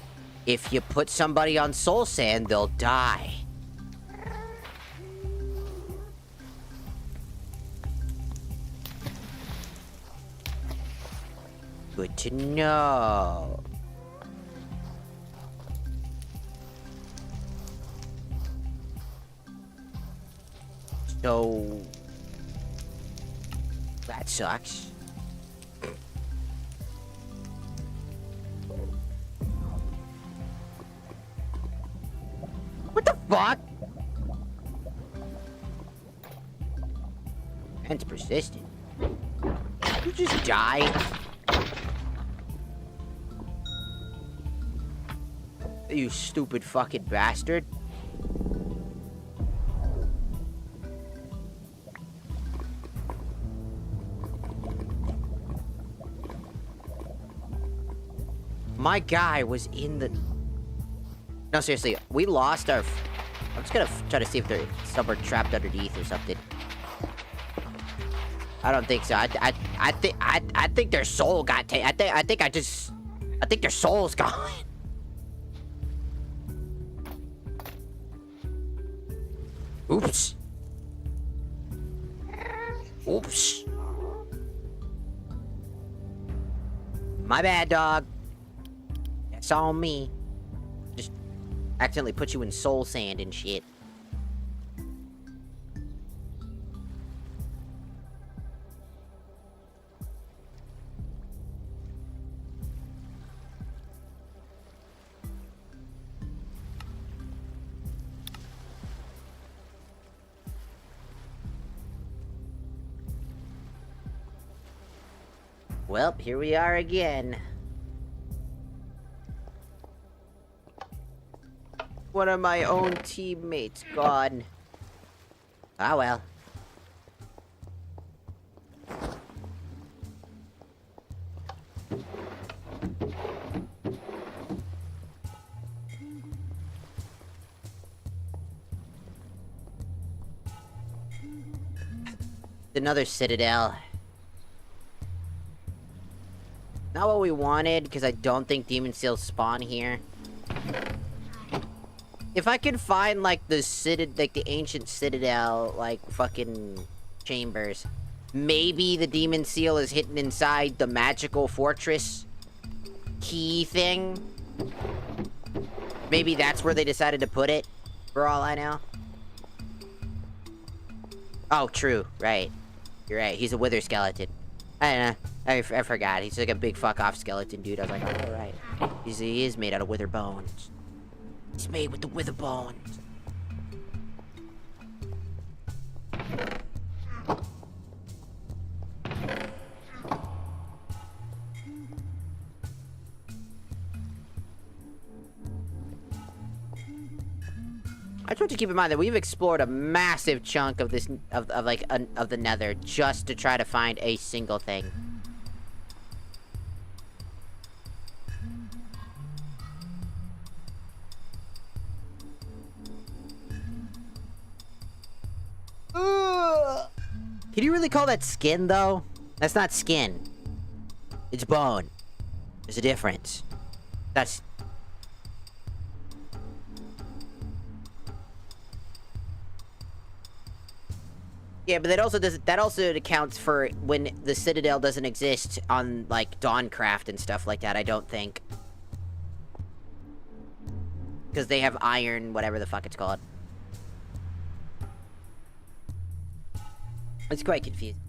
If you put somebody on soul sand, they'll die. Good to know. So... that sucks. What the fuck? Man's persistent. You just died? You stupid fucking bastard. My guy was in the... No, seriously, we lost our... I'm just gonna try to see if they're somewhere trapped underneath or something. I don't think so. I think their soul got taken. I think their soul's gone. Oops. Oops. My bad, dog. That's on me. Just accidentally put you in soul sand and shit. Well, here we are again. One of my own teammates gone. Ah, well. Another citadel. Not what we wanted, because I don't think demon seals spawn here. If I could find, like, the ancient citadel, like, fucking chambers, maybe the demon seal is hidden inside the magical fortress key thing. Maybe that's where they decided to put it, for all I know. Oh, true, right. You're right, he's a wither skeleton. I don't know. I forgot. He's like a big fuck-off skeleton dude. I was like, oh, right. He is made out of wither bones. He's made with the wither bones. I just want you to keep in mind that we've explored a massive chunk of this, of the nether just to try to find a single thing. Ugh. Can you really call that skin, though? That's not skin. It's bone. There's a difference. That's... Yeah, but that also accounts for when the Citadel doesn't exist on, like, Dawncraft and stuff like that, I don't think. Because they have iron, whatever the fuck it's called. It's quite confusing.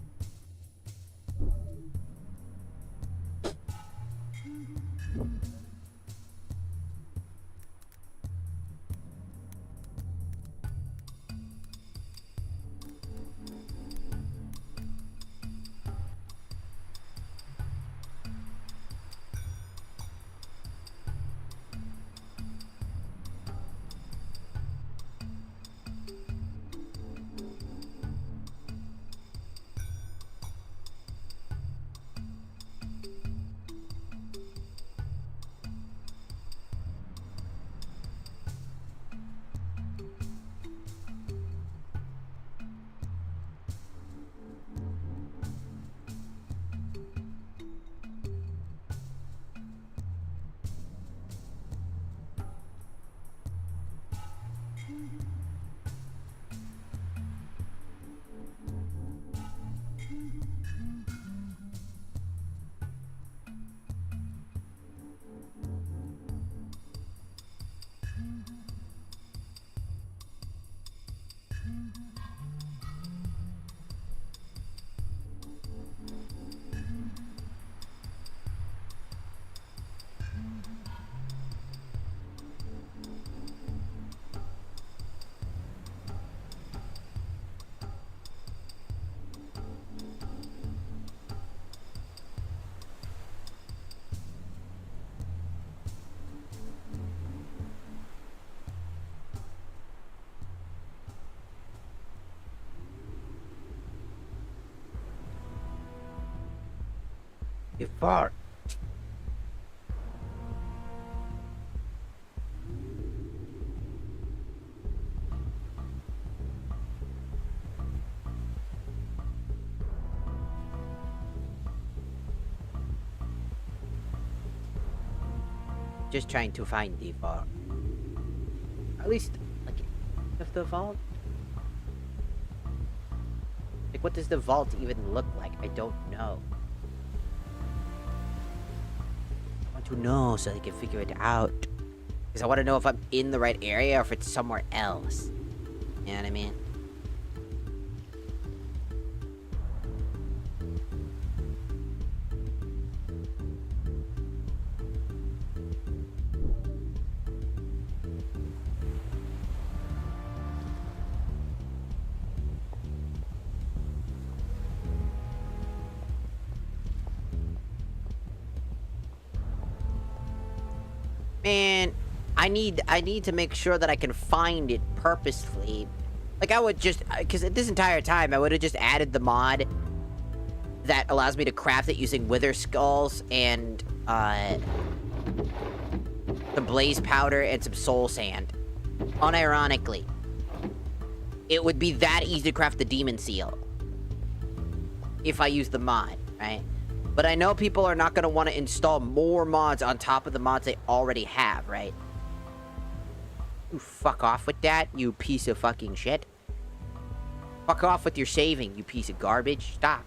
You fart. Just trying to find the vault. At least, like, of the vault. Like, what does the vault even look like? I don't know. To know so they can figure it out, because I want to know if I'm in the right area or if it's somewhere else. You know what I mean? Man, I need to make sure that I can find it purposefully. Like, I would just, because this entire time, I would have just added the mod that allows me to craft it using wither skulls and, some blaze powder and some soul sand. Unironically. It would be that easy to craft the demon seal. If I use the mod, right? But I know people are not going to want to install more mods on top of the mods they already have, right? You fuck off with that, you piece of fucking shit. Fuck off with your saving, you piece of garbage. Stop.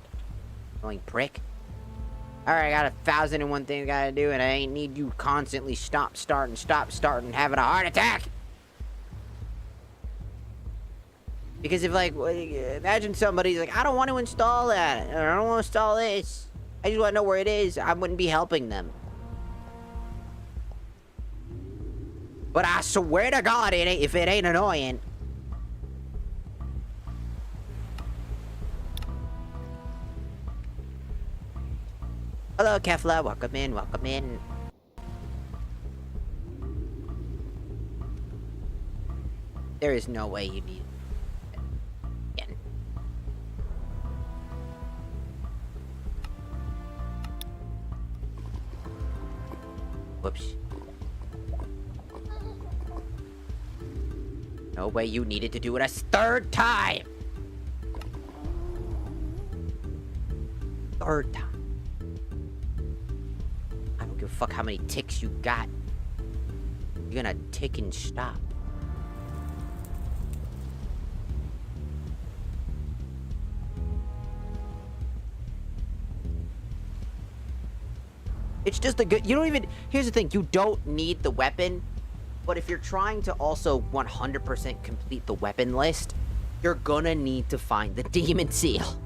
Annoying prick. Alright, I got 1,001 things I gotta do, and I ain't need you constantly stop starting, having a heart attack! Because if, like, imagine somebody's like, I don't want to install that, or I don't want to install this. I just want to know where it is. I wouldn't be helping them. But I swear to God, if it ain't annoying. Hello, Kefla. Welcome in, welcome in. There is no way you need it. Again. Whoops. No way you needed to do it a third time! Third time. I don't give a fuck how many ticks you got. You're gonna tick and stop. It's just a good... You don't even... Here's the thing. You don't need the weapon. But if you're trying to also 100% complete the weapon list, you're gonna need to find the demon seal.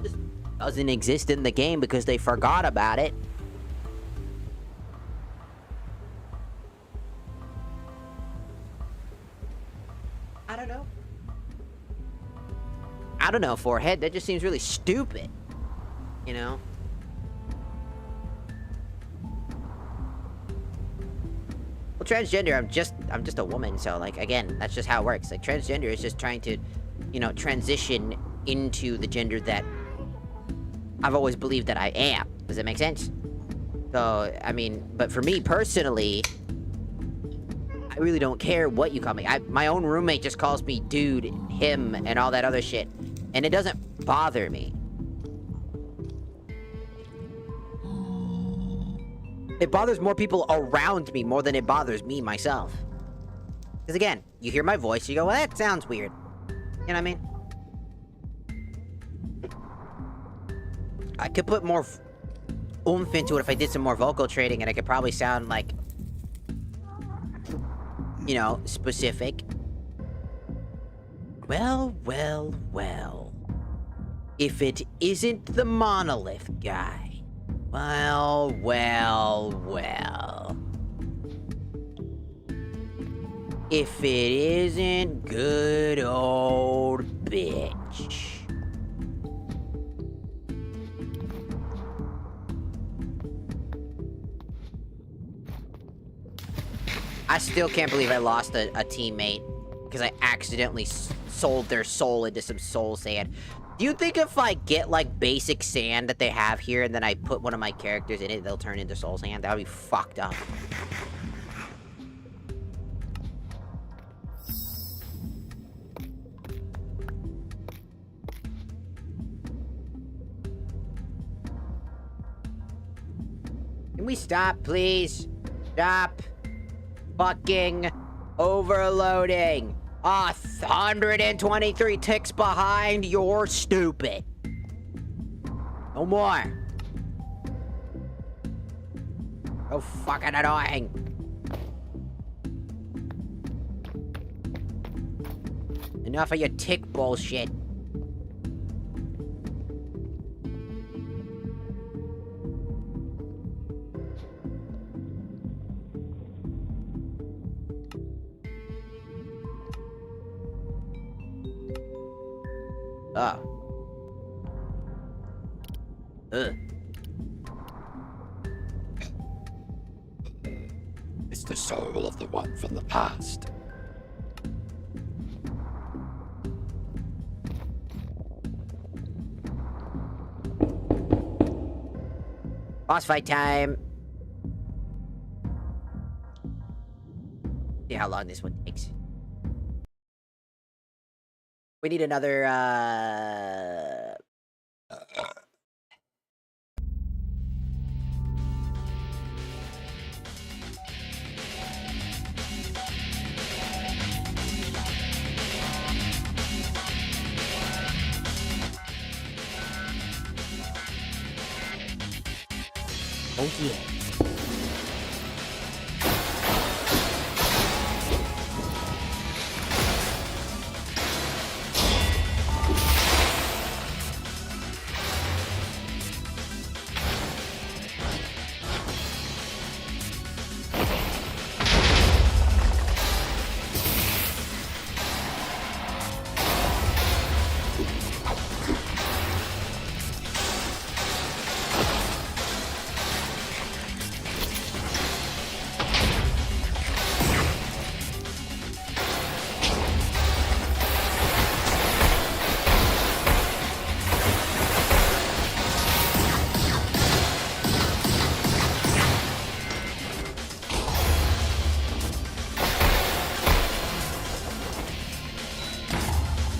Just doesn't exist in the game because they forgot about it. I don't know, Forehead. That just seems really stupid. You know? Well, transgender, I'm just a woman, so, like, again, that's just how it works. Like, transgender is just trying to, you know, transition into the gender that I've always believed that I am. Does that make sense? So, I mean, but for me, personally, I really don't care what you call me. My own roommate just calls me dude, him, and all that other shit. And it doesn't bother me. It bothers more people around me more than it bothers me myself. Because again, you hear my voice, you go, well, that sounds weird. You know what I mean? I could put more oomph into it if I did some more vocal trading, and I could probably sound like, you know, specific. Well, well, well. If it isn't the monolith guy. Well, well, well. If it isn't good old bitch. I still can't believe I lost a teammate because I accidentally sold their soul into some soul sand. Do you think if I get, like, basic sand that they have here and then I put one of my characters in it, they'll turn into soul sand? That would be fucked up. Can we stop, please? Stop. Fucking overloading. 123 ticks behind, you're stupid. No more. So fucking annoying. Enough of your tick bullshit. Oh. Ugh. It's the soul of the one from the past. Boss fight time. See how long this one takes. We need another, Oh yeah.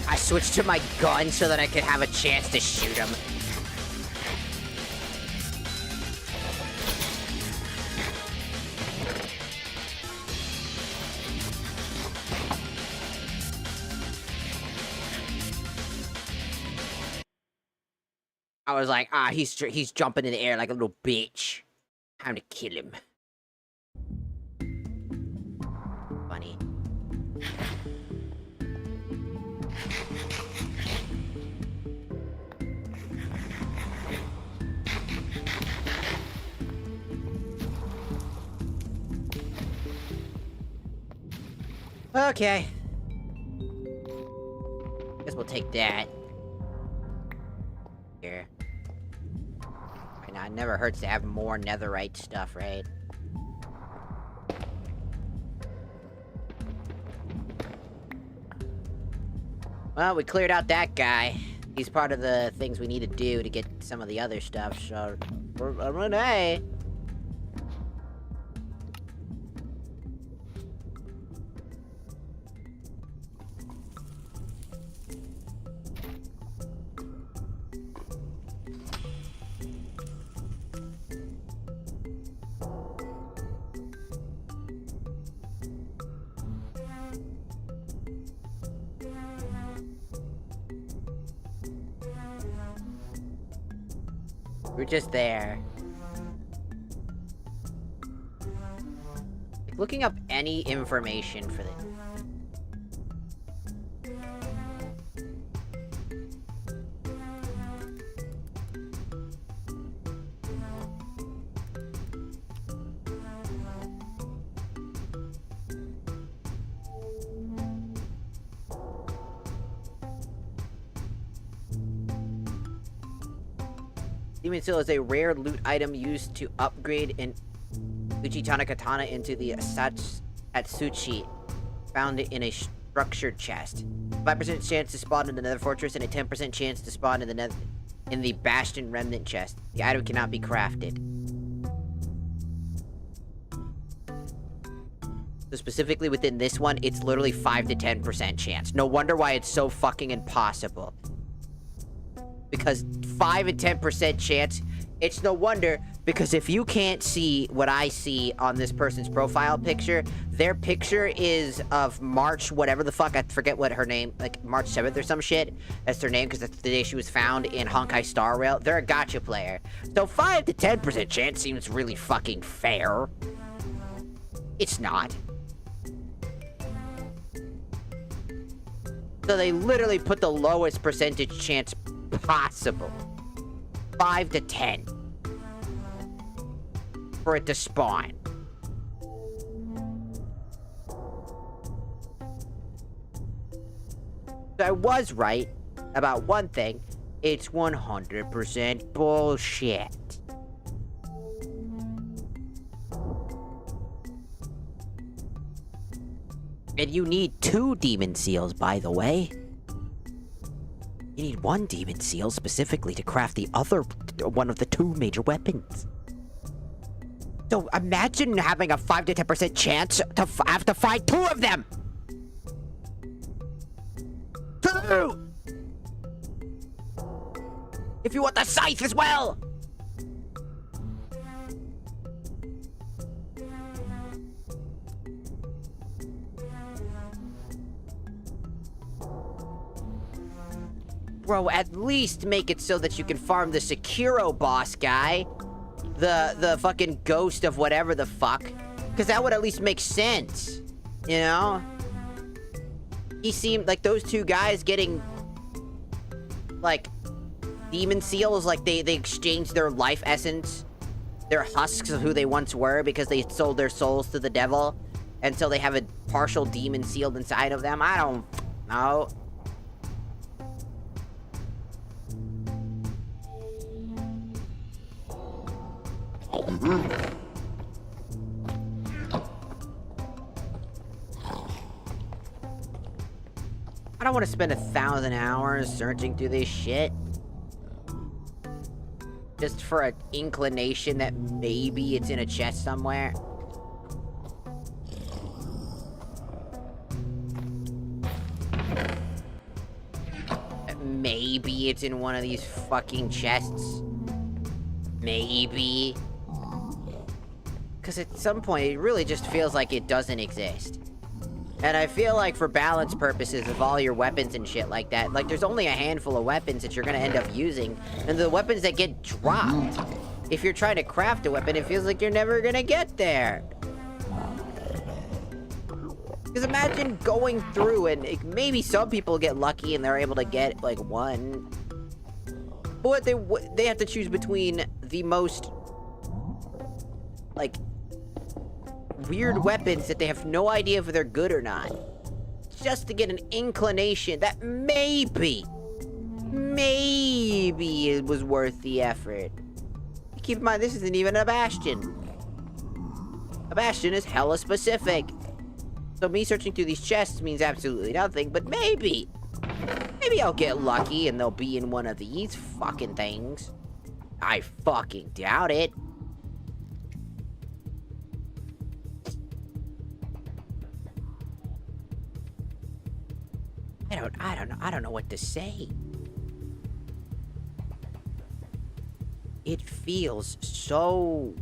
I switched to my gun so that I could have a chance to shoot him. I was like, ah, he's jumping in the air like a little bitch. Time to kill him. Funny. Okay. Guess we'll take that. Here. Right now, it never hurts to have more netherite stuff, right? Well, we cleared out that guy. He's part of the things we need to do to get some of the other stuff, so... Renee! We're just there. Looking up any information for this. Demon Seal is a rare loot item used to upgrade an Uchitana Katana into the Atsuchi, found in a structured chest. 5% chance to spawn in the Nether Fortress and a 10% chance to spawn in the Bastion Remnant chest. The item cannot be crafted. So specifically within this one, it's literally 5 to 10% chance. No wonder why it's so fucking impossible. Because 5 and 10% chance, it's no wonder, because if you can't see what I see on this person's profile picture, their picture is of March, whatever the fuck, I forget what her name, like March 7th or some shit. That's their name, because that's the day she was found in Honkai Star Rail. They're a gacha player. So 5 to 10% chance seems really fucking fair. It's not. So they literally put the lowest percentage chance possible. 5 to 10. For it to spawn. So I was right. about one thing, it's 100% bullshit. And you need 2 demon seals, by the way. You need 1 demon seal specifically to craft the other one of the 2 major weapons. So imagine having a 5 to 10% chance to have to fight 2 of them! 2! If you want the scythe as well! Bro, at least make it so that you can farm the Sekiro boss guy. The fucking ghost of whatever the fuck. Because that would at least make sense. You know? He seemed like those 2 guys getting... like... demon seals, like they exchanged their life essence. Their husks of who they once were because they sold their souls to the devil. And so they have a partial demon sealed inside of them. I don't know. I don't want to spend 1,000 hours searching through this shit. Just for an inclination that maybe it's in a chest somewhere. Maybe it's in one of these fucking chests. Maybe. Because at some point, it really just feels like it doesn't exist. And I feel like for balance purposes of all your weapons and shit like that, like there's only a handful of weapons that you're gonna end up using. And the weapons that get dropped, if you're trying to craft a weapon, it feels like you're never gonna get there. Because imagine going through and maybe some people get lucky and they're able to get like 1. But they have to choose between the most like weird weapons that they have no idea if they're good or not. Just to get an inclination that maybe it was worth the effort. Keep in mind, this isn't even a bastion. A bastion is hella specific. So me searching through these chests means absolutely nothing, but maybe I'll get lucky and they'll be in one of these fucking things. I fucking doubt it. I don't know what to say. It feels so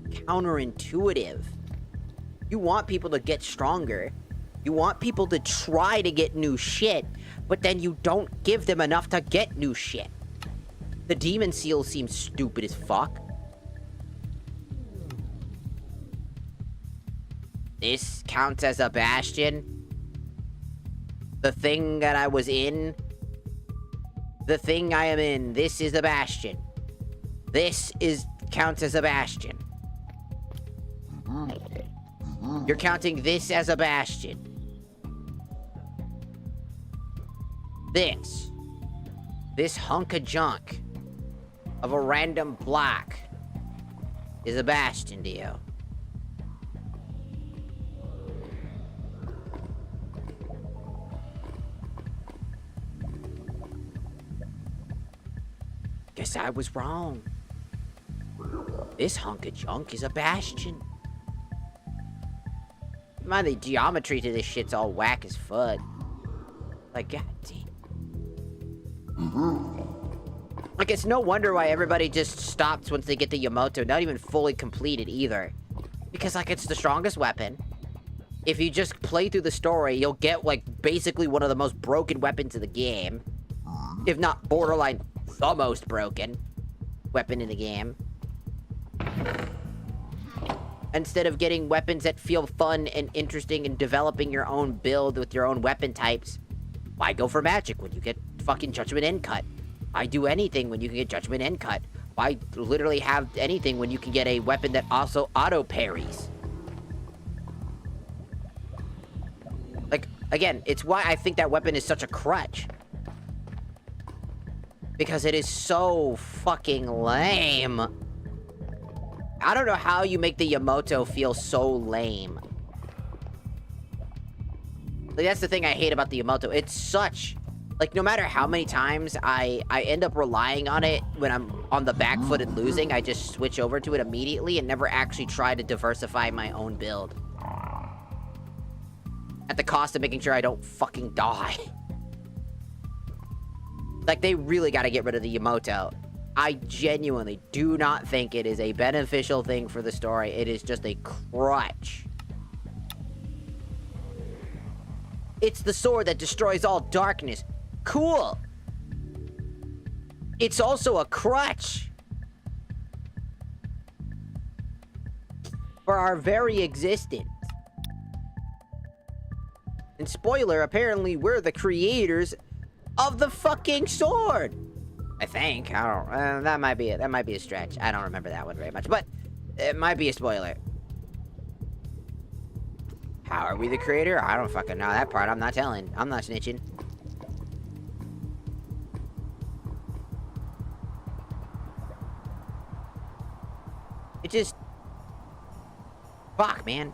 counterintuitive. You want people to get stronger. You want people to try to get new shit, but then you don't give them enough to get new shit. The demon seal seems stupid as fuck. This counts as a bastion. The thing that I was in. The thing I am in. This is a bastion. This counts as a bastion. You're counting this as a bastion. This hunk of junk of a random block is a bastion to you. Guess I was wrong. This hunk of junk is a bastion. Man, the geometry to this shit's all whack as fuck. Like, goddamn. Like, it's no wonder why everybody just stops once they get the Yamoto, not even fully completed either. Because, like, it's the strongest weapon. If you just play through the story, you'll get, like, basically one of the most broken weapons in the game. If not borderline the most broken weapon in the game. Instead of getting weapons that feel fun and interesting and developing your own build with your own weapon types, why go for magic when you get fucking Judgment End Cut? Why do anything when you can get Judgment End Cut? Why literally have anything when you can get a weapon that also auto parries? Like, Again, it's why I think that weapon is such a crutch. Because it is so fucking lame. I don't know how you make the Yamato feel so lame. Like, that's the thing I hate about the Yamato. It's such... Like, no matter how many times I end up relying on it when I'm on the back foot and losing, I just switch over to it immediately and never actually try to diversify my own build. At the cost of making sure I don't fucking die. Like, they really gotta get rid of the Yamato. I genuinely do not think it is a beneficial thing for the story. It is just a crutch. It's the sword that destroys all darkness. Cool. It's also a crutch. For our very existence. And spoiler, apparently we're the creators of the fucking sword. I think. I don't... that might be a stretch. I don't remember that one very much. But it might be a spoiler. How are we the creator? I don't fucking know that part. I'm not telling. I'm not snitching. It just... Fuck, man.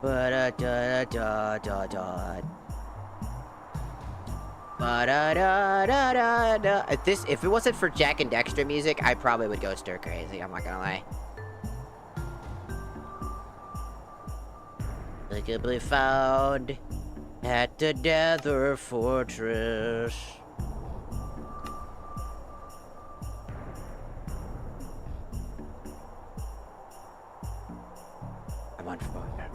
Ba-da-da-da-da-da. Ba-da-da-da-da-da. If it wasn't for Jack and Dexter music, I probably would go stir crazy. I'm not gonna lie. Likely found at the Nether Fortress. I'm on fire.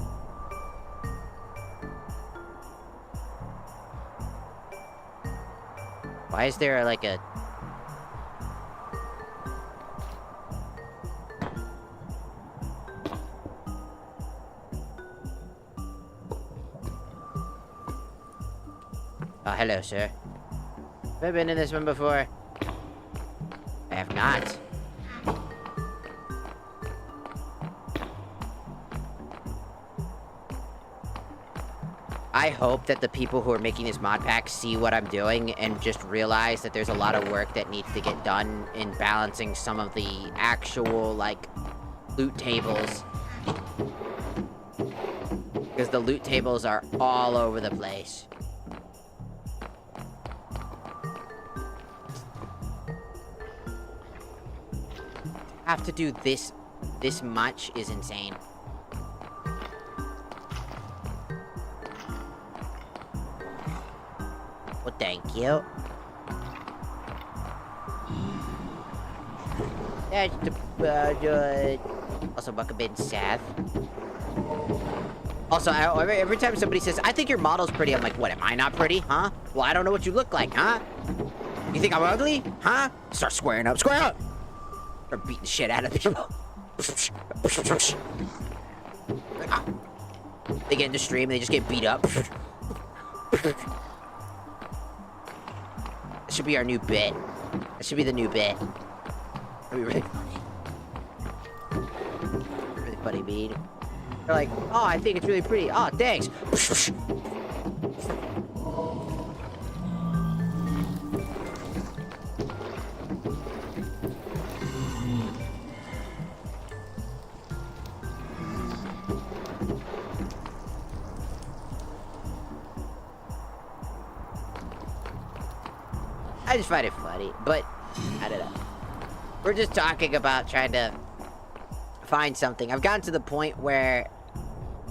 Why is there like a... Oh, hello, sir. Have I been in this one before? I have not. I hope that the people who are making this mod pack see what I'm doing and just realize that there's a lot of work that needs to get done in balancing some of the actual, like, loot tables. Because the loot tables are all over the place. Have to do this much is insane. Well, thank you. That's the also welcome in, Seth. Also, every time somebody says, "I think your model's pretty," I'm like, "What? Am I not pretty? Huh? Well, I don't know what you look like, huh? You think I'm ugly? Huh?" Start squaring up. Square up. Start beating the shit out of people. Like, ah. They get in the stream and they just get beat up. That should be our new bit. That should be the new bit. That'd be really funny. Really funny, mean. They're like, "Oh, I think it's really pretty. Oh, thanks." I just find it funny, but I don't know. We're just talking about trying to find something. I've gotten to the point where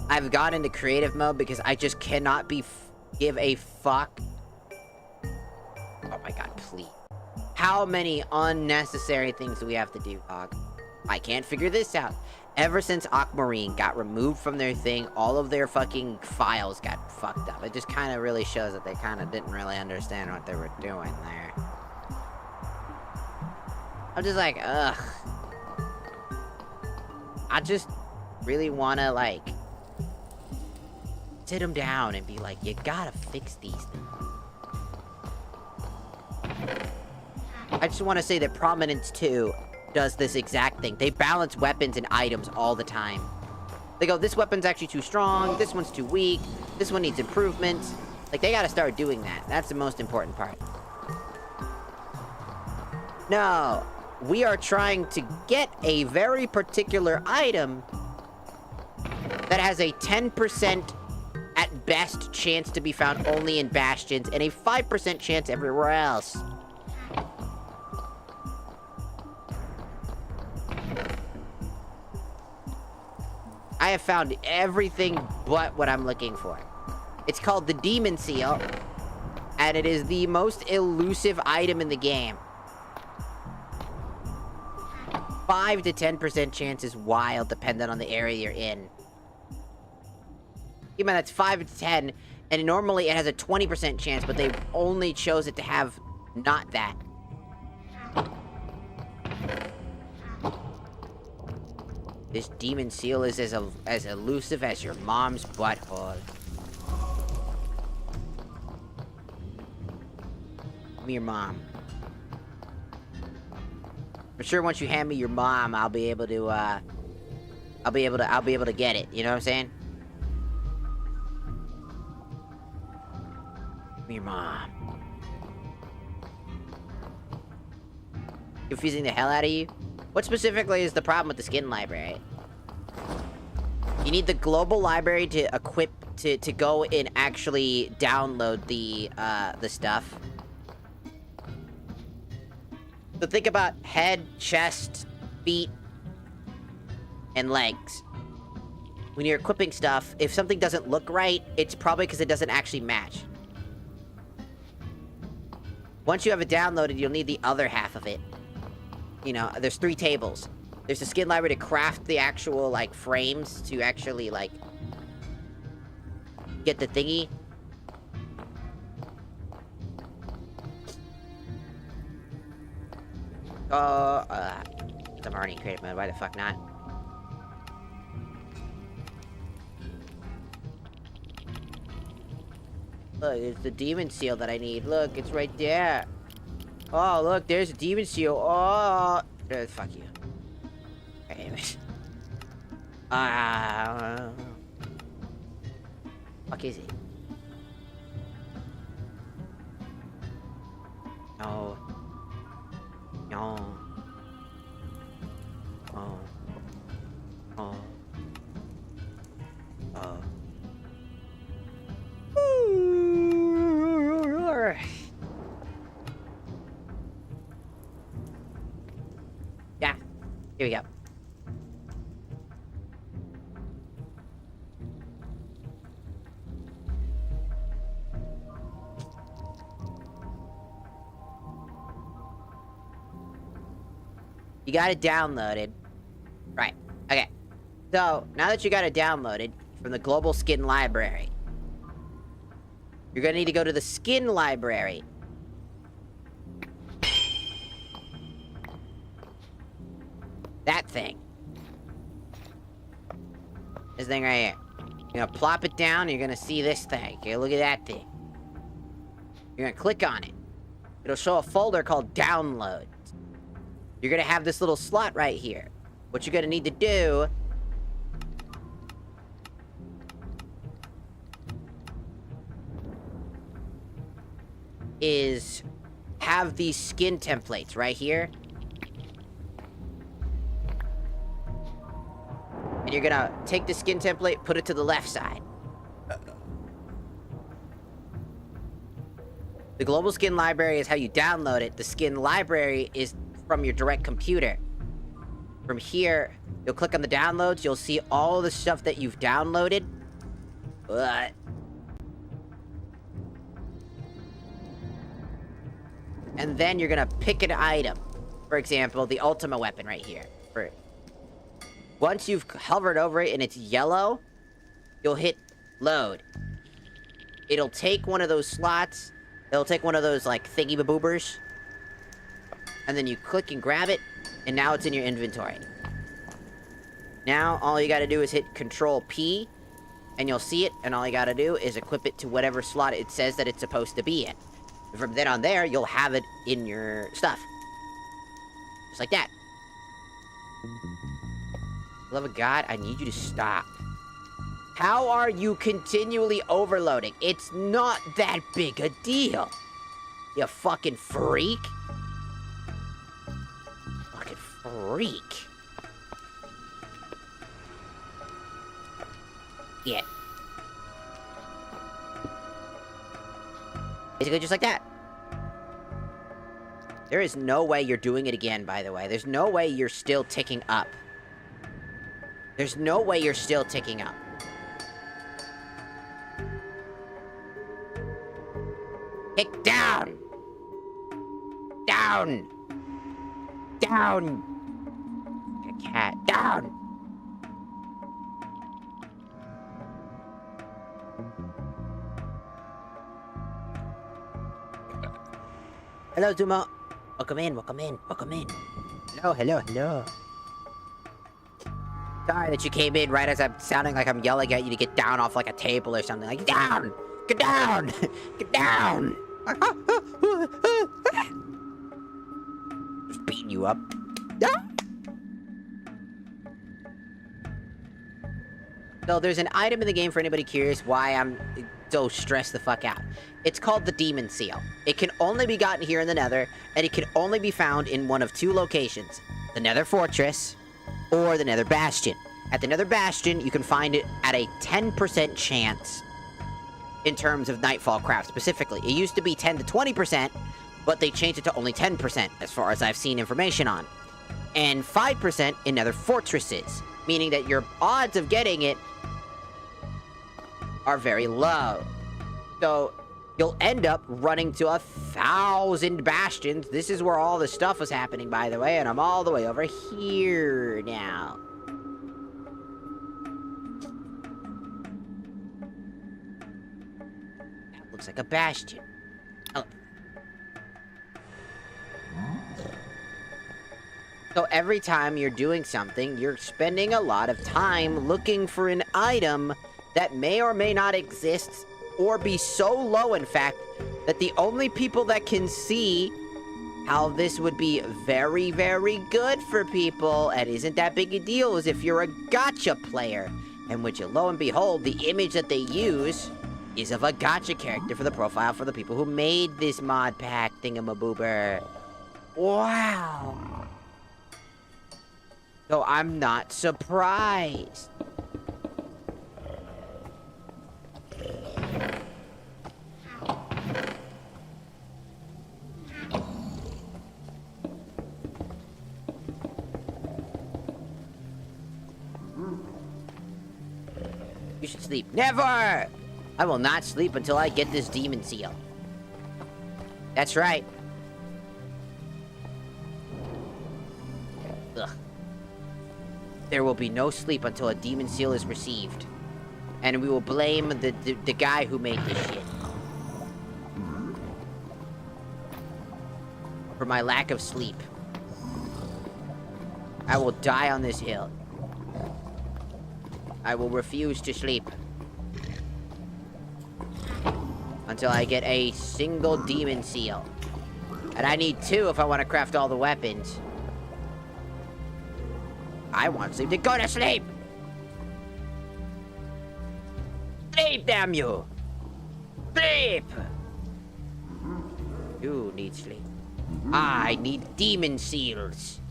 I've gone into creative mode because I just cannot give a fuck. Oh my god, please. How many unnecessary things do we have to do, dog? I can't figure this out. Ever since Aquamarine got removed from their thing, all of their fucking files got fucked up. It just kind of really shows that they kind of didn't really understand what they were doing there. I'm just like, ugh. I just really want to, like... sit them down and be like, you gotta fix these things. I just want to say that Prominence 2 does this exact thing. They balance weapons and items all the time. They go, this weapon's actually too strong, this one's too weak, this one needs improvements. Like, they gotta start doing that. That's the most important part. No, we are trying to get a very particular item that has a 10% at best chance to be found only in bastions and a 5% chance everywhere else. I have found everything but what I'm looking for. It's called the Demon Seal, and it is the most elusive item in the game. 5 to 10% chance is wild, depending on the area you're in. Even that's 5 to 10, and normally it has a 20% chance, but they only chose it to have not that. This demon seal is as elusive as your mom's butthole. Give me your mom. For sure, once you hand me your mom, I'll be able to get it. You know what I'm saying? Give me your mom. Confusing the hell out of you? What specifically is the problem with the skin library? You need the global library to equip to go and actually download the stuff. So think about head, chest, feet, and legs. When you're equipping stuff, if something doesn't look right, it's probably because it doesn't actually match. Once you have it downloaded, you'll need the other half of it. You know, there's 3 tables. There's a skin library to craft the actual, like, frames to actually, like, get the thingy. I'm already in creative mode, why the fuck not? Look, it's the demon seal that I need. Look, it's right there. Oh, look, there's a demon seal. Oh, fuck you. Anyways. Fuck is it? No. No. Oh. Oh. Oh. Yeah. Here we go. You got it downloaded. Right. Okay. So, now that you got it downloaded from the global skin library, you're gonna need to go to the skin library. That thing. This thing right here. You're gonna plop it down, and you're gonna see this thing. Okay, look at that thing. You're gonna click on it. It'll show a folder called Downloads. You're gonna have this little slot right here. What you're gonna need to do is have these skin templates right here. And you're gonna take the skin template, put it to the left side. The global skin library is how you download it. The skin library is from your direct computer. From here, you'll click on the downloads, you'll see all the stuff that you've downloaded. And then you're gonna pick an item. For example, the Ultima weapon right here. Once you've hovered over it and it's yellow, you'll hit load. It'll take one of those slots. It'll take one of those, like, thingy-baboobers. And then you click and grab it, and now it's in your inventory. Now, all you gotta do is hit Control P, And you'll see it, and all you gotta do is equip it to whatever slot it says that it's supposed to be in. And from then on there, you'll have it in your stuff. Just like that. Love of God, I need you to stop. How are you continually overloading? It's not that big a deal. You fucking freak. Fucking freak. Yeah. Basically just like that. There is no way you're doing it again, by the way. There's no way you're still ticking up. There's no way you're still ticking up. Tick down! Down! Down! Like a cat. Down! Hello, Zumo. Welcome in, welcome in, welcome in. Hello, hello, hello. Sorry that you came in right as I'm sounding like I'm yelling at you to get down off like a table or something. Like, get down! Get down! Get down! Just beating you up. So there's an item in the game for anybody curious why I'm so stressed the fuck out. It's called the Demon Seal. It can only be gotten here in the Nether, and it can only be found in one of two locations. The Nether Fortress, or the Nether Bastion. At the Nether Bastion, you can find it at a 10% chance in terms of Nightfall craft specifically. It used to be 10 to 20%, but they changed it to only 10% as far as I've seen information on. And 5% in Nether Fortresses, meaning that your odds of getting it are very low. So you'll end up running to 1,000 bastions. This is where all the stuff was happening, by the way, and I'm all the way over here now. That looks like a bastion. Oh. So every time you're doing something, you're spending a lot of time looking for an item that may or may not exist, or be so low, in fact, that the only people that can see how this would be very, very good for people, and isn't that big a deal, is if you're a gacha player. And which, lo and behold, the image that they use is of a gacha character for the profile for the people who made this mod pack thingamaboober. Wow. So I'm not surprised. You should sleep. Never! I will not sleep until I get this demon seal. That's right. Ugh. There will be no sleep until a demon seal is received. And we will blame the guy who made this shit for my lack of sleep. I will die on this hill. I will refuse to sleep until I get a single demon seal. And I need 2 if I want to craft all the weapons. I want sleep to go to sleep! Sleep, damn you! Sleep! You need sleep. I need demon seals.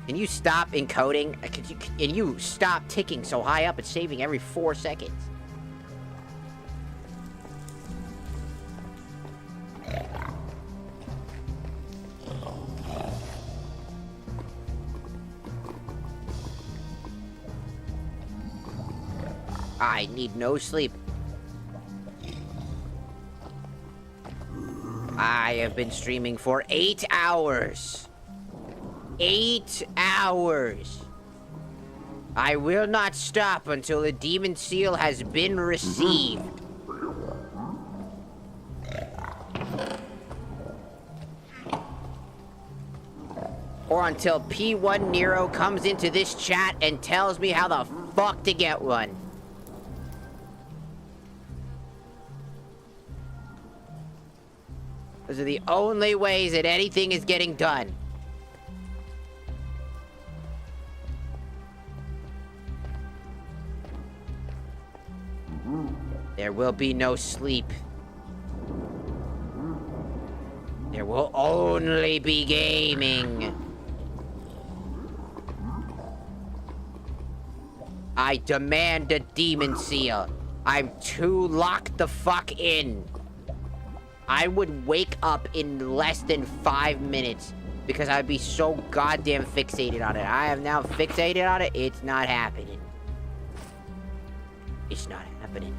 Can you stop encoding? Can you stop ticking so high up? It's saving every 4 seconds. I need no sleep. I have been streaming for 8 hours. 8 hours. I will not stop until the demon seal has been received. or until P1 Nero comes into this chat and tells me how the fuck to get one. Those are the only ways that anything is getting done. There will be no sleep. There will only be gaming. I demand a demon seal. I'm too locked the fuck in. I would wake up in less than 5 minutes because I'd be so goddamn fixated on it. I am now fixated on it. It's not happening. It's not happening.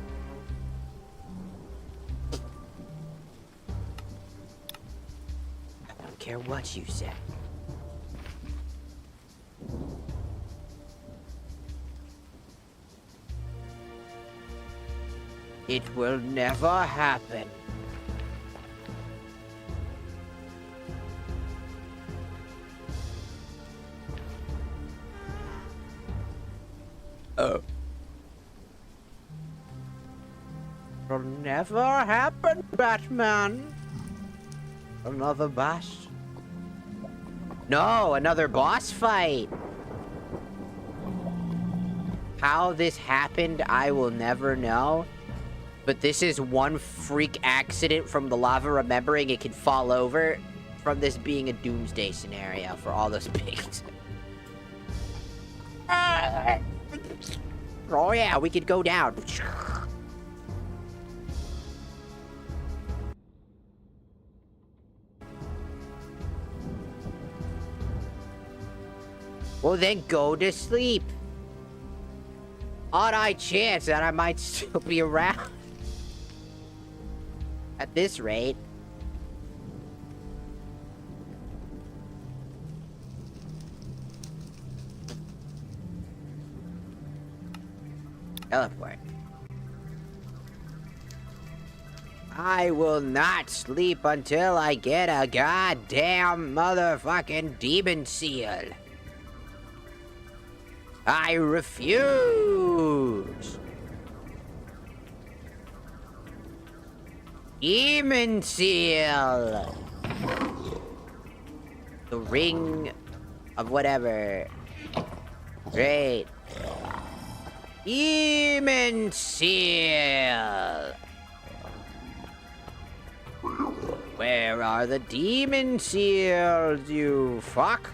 I don't care what you say. It will never happen. Oh. It'll never happen, Batman. Another boss? No, another boss fight. How this happened, I will never know. But this is one freak accident from the lava remembering it can fall over from this being a doomsday scenario for all those pigs. Oh yeah, we could go down. Well then go to sleep. Odd eye chance that I might still be around. At this rate. Teleport. I will not sleep until I get a goddamn motherfucking demon seal. I refuse. Demon seal. The ring of whatever. Great. Demon seal. Where are the demon seals, you fuck?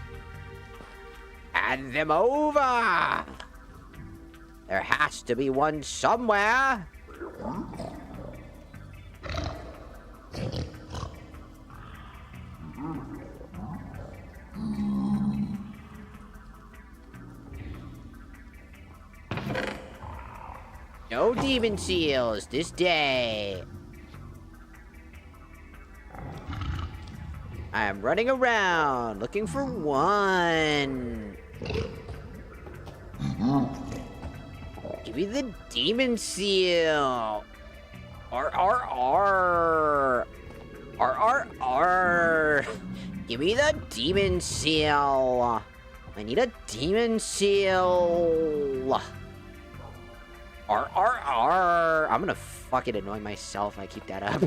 Hand them over. There has to be one somewhere. No demon seals this day. I am running around looking for one. Give me the demon seal. R. Give me the demon seal. I need a demon seal. R. I'm gonna fucking annoy myself if I keep that up.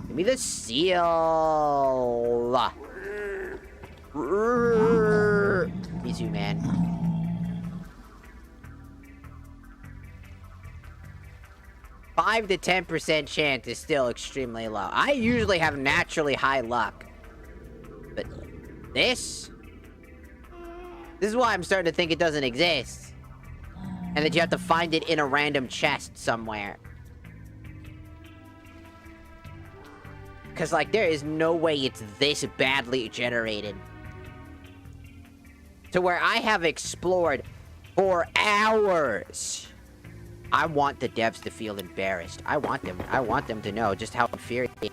Give me the seal. Me too, man. $5 to 10% chance is still extremely low. I usually have naturally high luck. But this is why I'm starting to think it doesn't exist. And that you have to find it in a random chest somewhere. Because, like, there is no way it's this badly generated. To where I have explored for hours. I want the devs to feel embarrassed. I want them to know just how infuriating.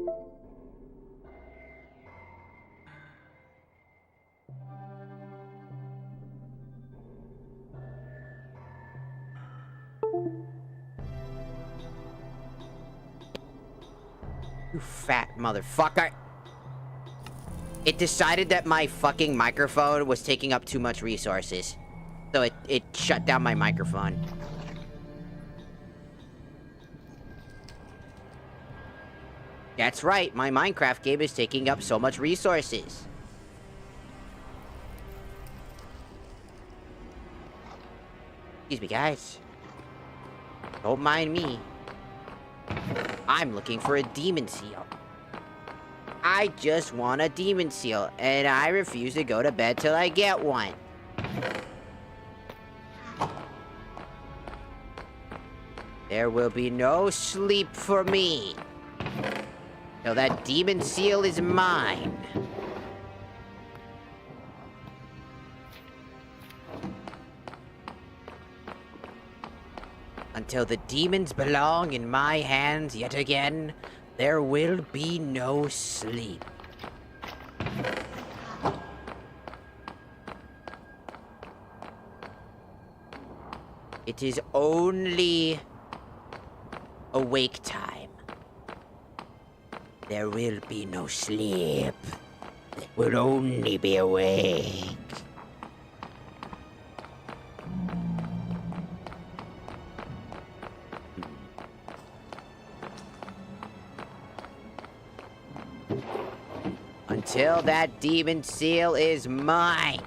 You fat motherfucker. It decided that my fucking microphone was taking up too much resources. So it shut down my microphone. That's right, my Minecraft game is taking up so much resources. Excuse me, guys. Don't mind me. I'm looking for a demon seal. I just want a demon seal, and I refuse to go to bed till I get one. There will be no sleep for me till that demon seal is mine. Until the demons belong in my hands yet again, there will be no sleep. It is only awake time. There will be no sleep. It will only be awake. Until that demon seal is mine.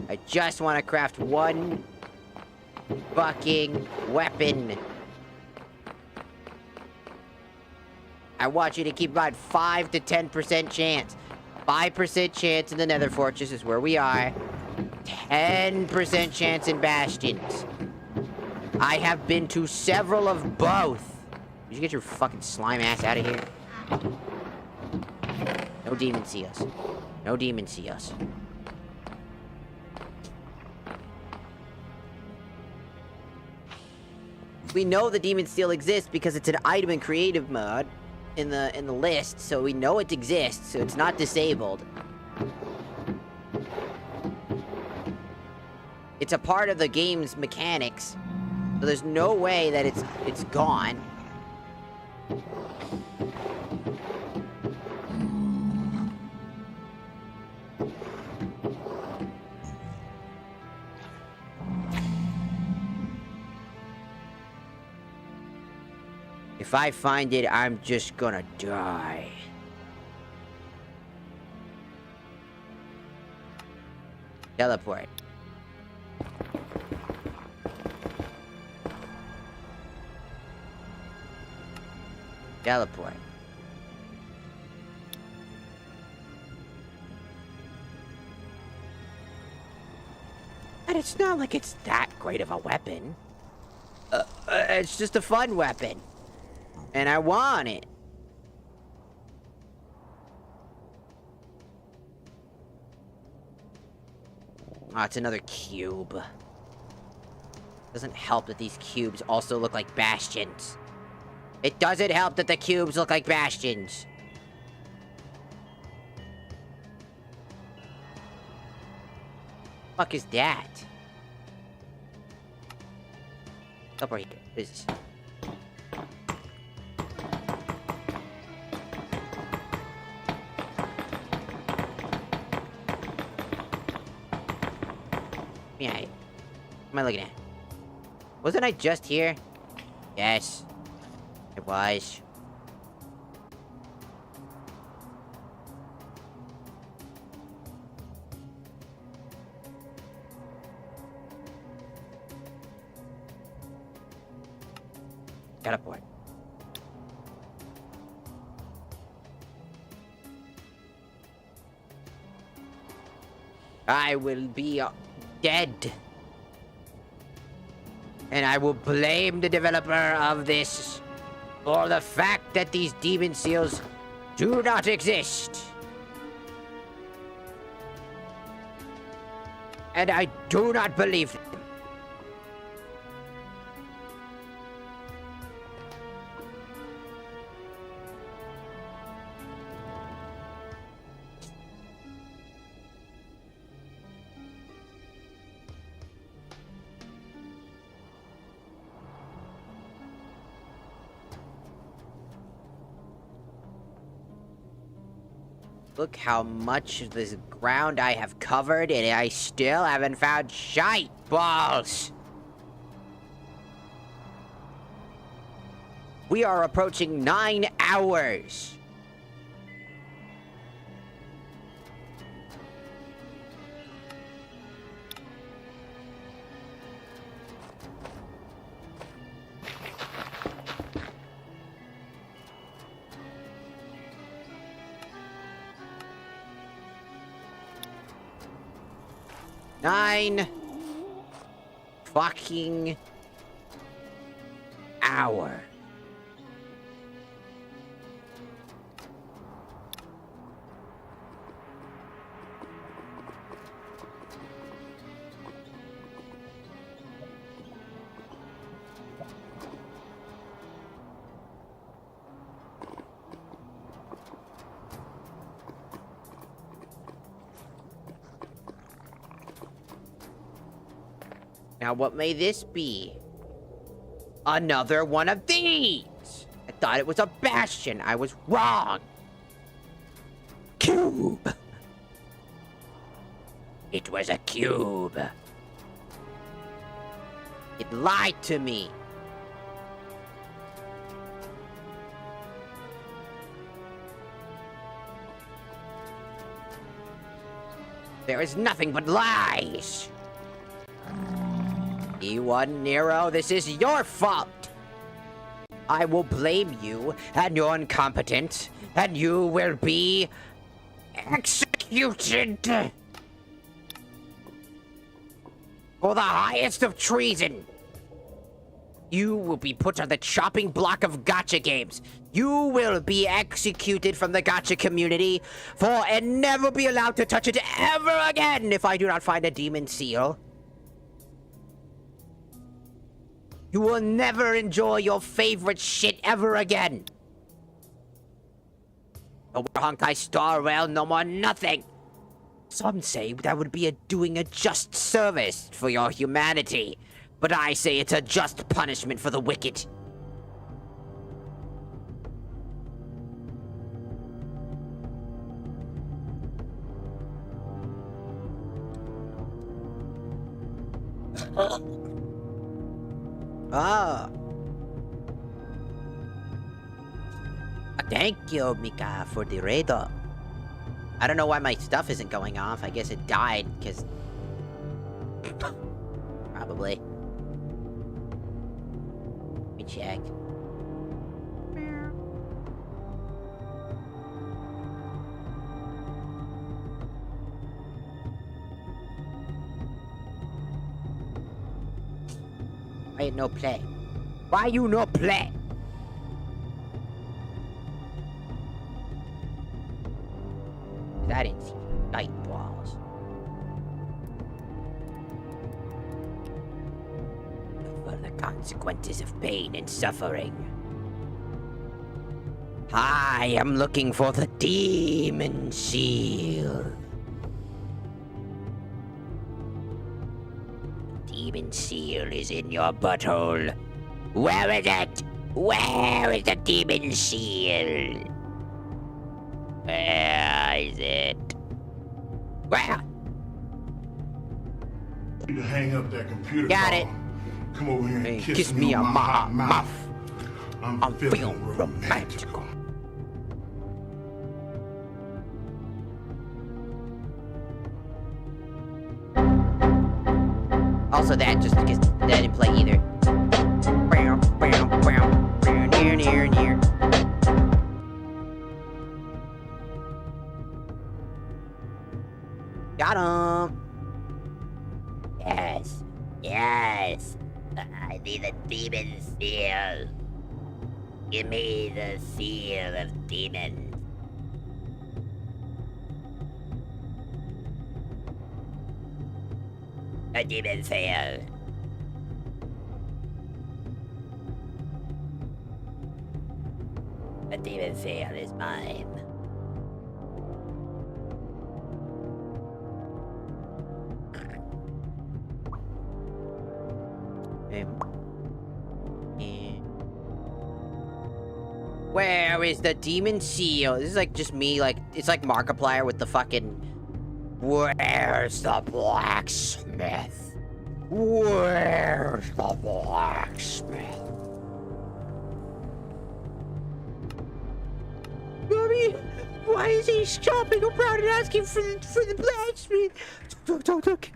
I just want to craft one fucking weapon. I want you to keep about 5 to 10% chance. 5% chance in the Nether Fortress is where we are. 10% chance in Bastions. I have been to several of both. Did you get your fucking slime ass out of here? No demon seals. No demon seals. We know the demon seal exists because it's an item in creative mode in the list, so we know it exists, so it's not disabled. It's a part of the game's mechanics, so there's no way that it's gone. If I find it, I'm just gonna die. Teleport. Teleport. And it's not like it's that great of a weapon. It's just a fun weapon. And I want it. Oh, it's another cube. Doesn't help that these cubes also look like bastions. It doesn't help that the cubes look like bastions. Fuck is that? Up right here. What is this? Yeah. What am I looking at? Wasn't I just here? Yes. It was. Teleport. I will be dead. And I will blame the developer of this for the fact that these demon seals do not exist. And I do not believe them. Look how much of this ground I have covered, and I still haven't found shite balls. We are approaching 9 hours. Nine fucking hour. Now, what may this be? Another one of these! I thought it was a bastion. I was wrong. Cube. It was a cube. It lied to me. There is nothing but lies. E1 Nero, this is your fault. I will blame you, and you're incompetent, and you will be executed for the highest of treason. You will be put on the chopping block of gacha games. You will be executed from the gacha community and never be allowed to touch it ever again if I do not find a demon seal. You will never enjoy your favorite shit ever again. No more Honkai Star Rail, no more nothing. Some say that would be doing a just service for your humanity. But I say it's a just punishment for the wicked. Ah. Thank you, Mika, for the radar. I don't know why my stuff isn't going off. I guess it died, because... Probably. Let me check. Why no play? Why you no play? I didn't see light balls. For the consequences of pain and suffering. I am looking for the demon seal. Demon seal is in your butthole. Where is it? Where is the demon seal? Where is it? Where? You to hang up that computer. Got it. Come over here and Kiss me on my hot mouth. I'm feeling romantical. Also, that just because that didn't play either. Near. Got him. Yes. I need a demon seal. Give me the seal of demons. A demon seal. A demon seal is mine. Where is the demon seal? This is like just me, like, it's like Markiplier with the fucking... Where's the blacksmith? Where's the blacksmith? Mommy, why is he stopping around and asking for the blacksmith? Talk.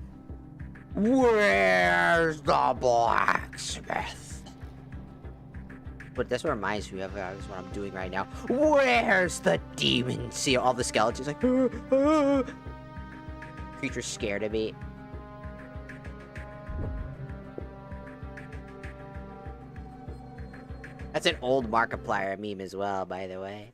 Where's the blacksmith? But that's what reminds me of is what I'm doing right now. Where's the demon seal? All the skeletons like... Creature's scared of me. That's an old Markiplier meme as well, by the way.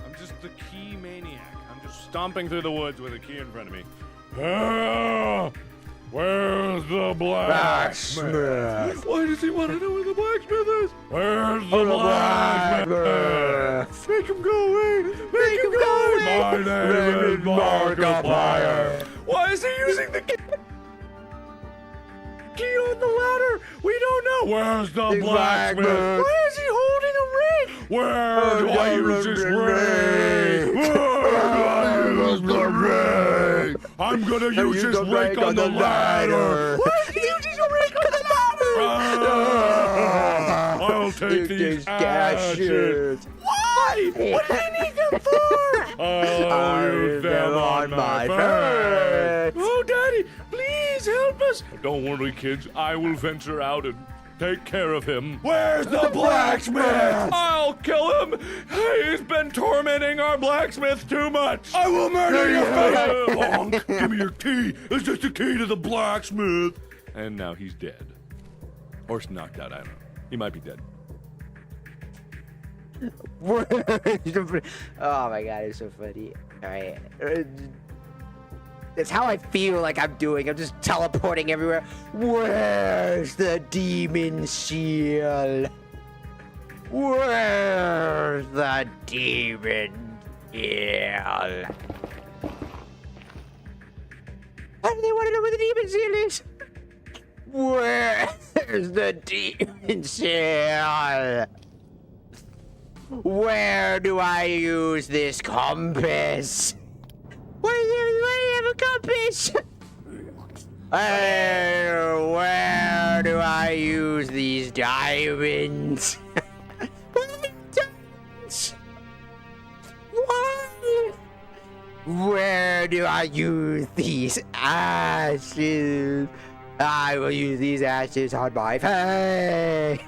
I'm just the key maniac. I'm just stomping through the woods with a key in front of me. Ah, where's the blacksmith? Why does he want to know where the blacksmith is? Where's the blacksmith? Make him go away! Make him go away! My name is Markiplier. Why is he using the key on the ladder? We don't know. Where's the blacksmith? Why is he holding a ring? Where do I use this ring? Where do I use the ring? I'm gonna use this rake on the ladder. Why is he using a rake on the ladder? I'll take these ashes. Why? What do you need them for? I'll use them on my face. Oh, Daddy, please help us. Don't worry, kids. I will venture out and take care of him. Where's the blacksmith? I'll kill him. He's been tormenting our blacksmith too much. I will murder your face. Honk. Give me your key. It's just a key to the blacksmith. And now he's dead. Or knocked out, I don't know. He might be dead. Oh my god, it's so funny. Alright. That's how I feel like I'm doing. I'm just teleporting everywhere. Where's the demon seal? Where's the demon seal? Why do they want to know where the demon seal is? Where's the demon seal? Where do I use this compass? Why do you have a compass? Where do I use these diamonds? Why? Where do I use these ashes? I will use these ashes on my face.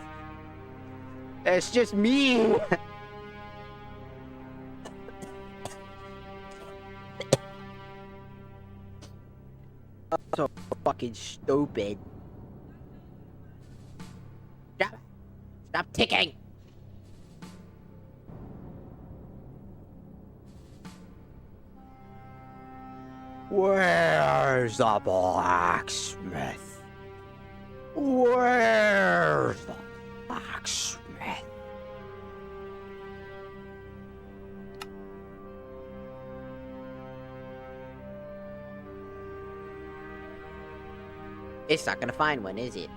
It's just me. So fucking stupid. Stop ticking. Where's the blacksmith? Where's the blacksmith? It's not gonna find one, is it?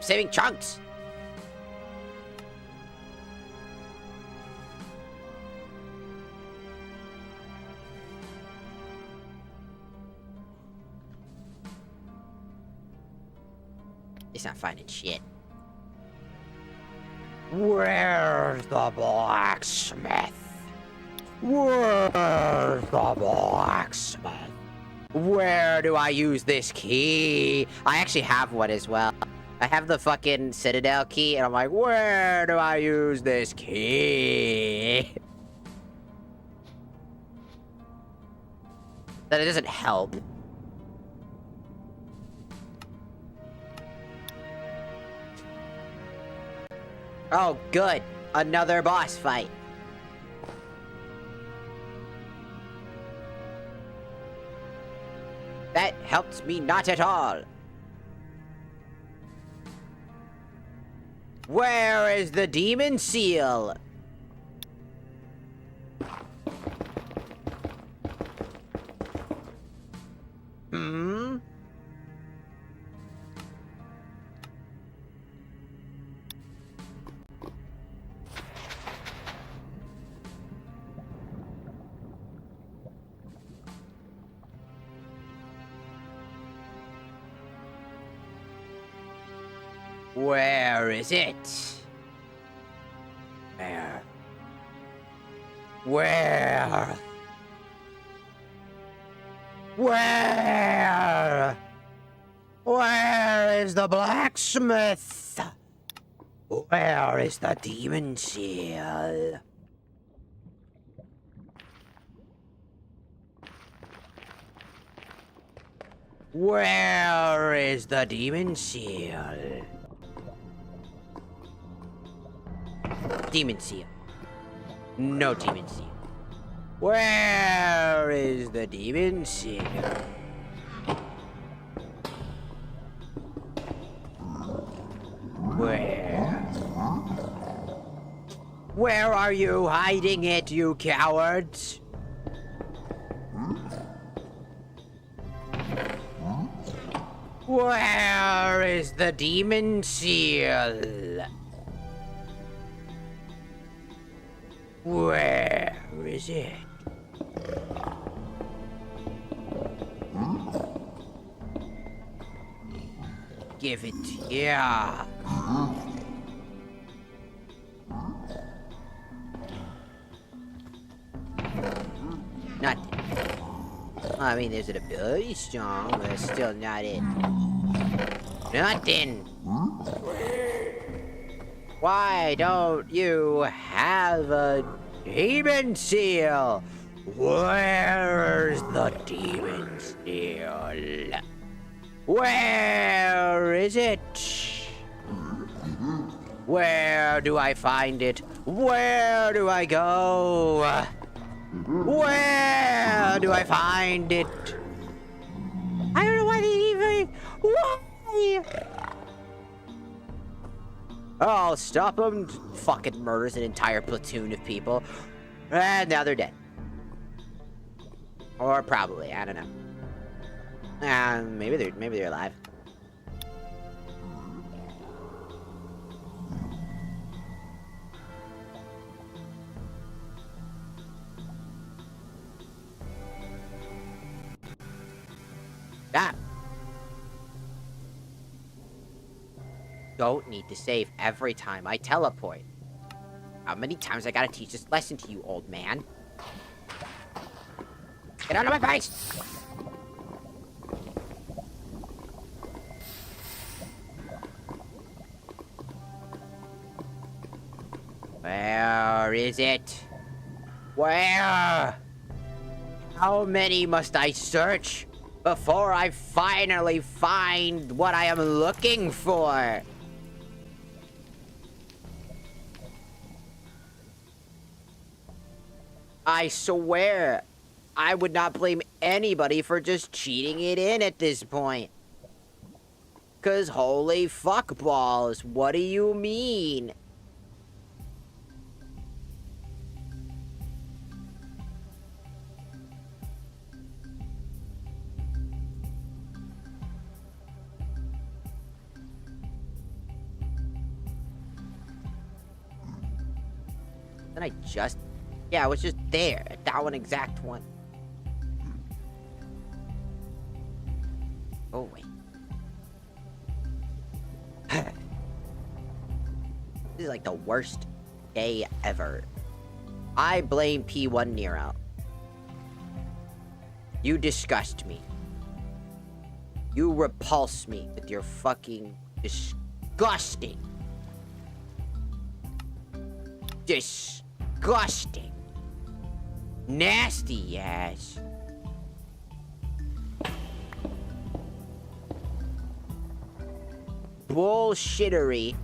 Saving chunks. It's not finding shit. Where's the blacksmith? Where's the blacksmith? Where do I use this key? I actually have one as well. I have the fucking Citadel key, and I'm like, where do I use this key? That it doesn't help. Oh, good. Another boss fight. That helps me not at all. Where is the demon seal? Hmm? Where is it? Where? Where? Where? Where is the blacksmith? Where is the demon seal? Where is the demon seal? Demon seal. No demon seal. Where is the demon seal? Where? Where are you hiding it, you cowards? Where is the demon seal? Where is it? Give it here. Nothing. I mean, there's an ability strong, but it's still not it. Nothing. Why don't you have a demon seal? Where's the demon seal? Where is it? Where do I find it? Where do I go? Where do I find it? I don't know why they even... Why? I'll stop him. Fucking murders an entire platoon of people. And now they're dead. Or probably, I don't know. Maybe they're alive. Stop. Don't need to save every time I teleport. How many times I gotta teach this lesson to you, old man? Get out of my face! Where is it? Where? How many must I search before I finally find what I am looking for? I swear, I would not blame anybody for just cheating it in at this point. 'Cause holy fuck balls, what do you mean? Then I just... Yeah, it was just there. That one exact one. Oh, wait. This is like the worst day ever. I blame P1 Nero. You disgust me. You repulse me with your fucking disgusting. Disgusting. Nasty ass. Bullshittery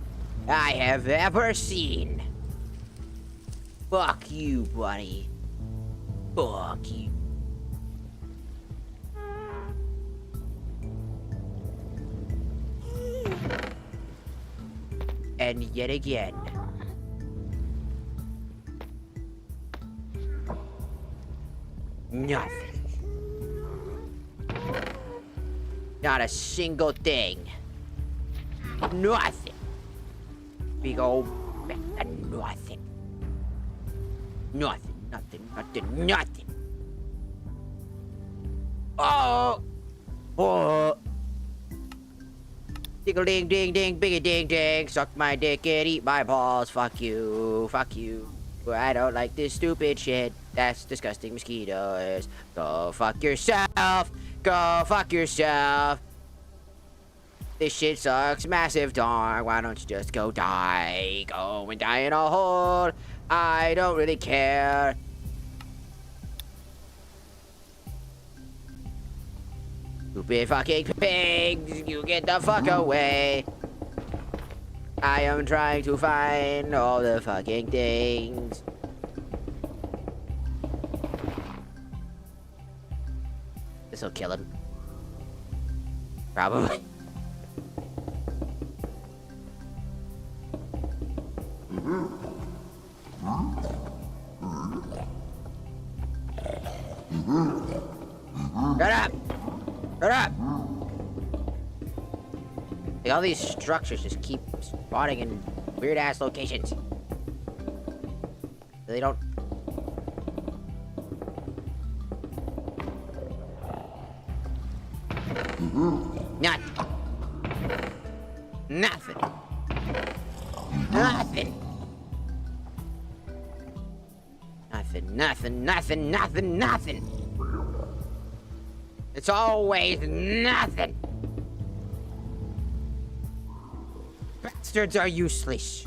I have ever seen. Fuck you, buddy. Fuck you. And yet again. Nothing. Not a single thing. Nothing. Big old nothing. Nothing, nothing. Oh! Oh! Tickle ding ding ding, biggie ding ding. Suck my dick and eat my balls. Fuck you, fuck you. I don't like this stupid shit. That's disgusting mosquitoes. Go fuck yourself. Go fuck yourself. This shit sucks, massive dog. Why don't you just go die? Go and die in a hole. I don't really care. Stupid fucking pigs, you get the fuck away. I am trying to find all the fucking things. This'll kill him. Probably. Shut up! Shut up! Like, all these structures just keep spawning in weird-ass locations. They don't... Nothing. Nothing. Nothing. Nothing. It's always nothing. Bastards are useless.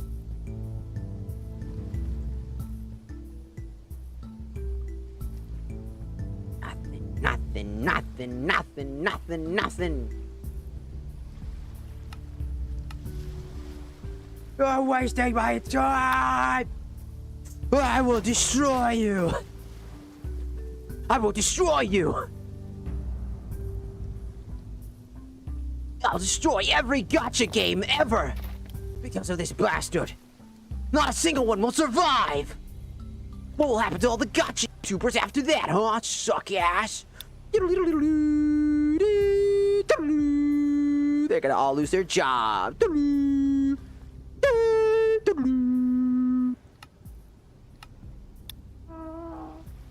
Nothing. You're wasting my time. I will destroy you. I'll destroy every gacha game ever because of this bastard. Not a single one will survive. What will happen to all the gacha YouTubers after that, huh? Suck ass. They're gonna all lose their job.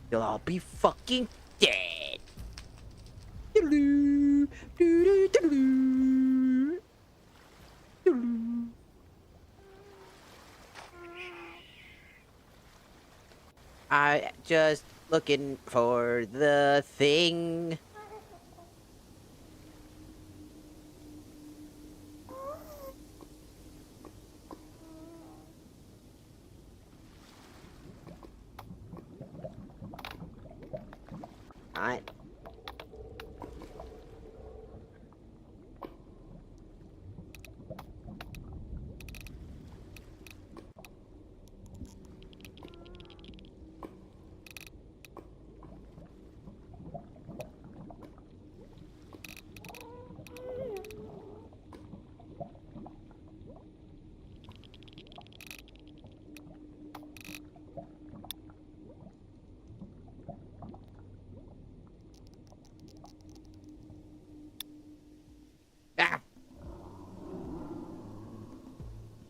They'll all be fucking dead. I just looking for the thing. Alright.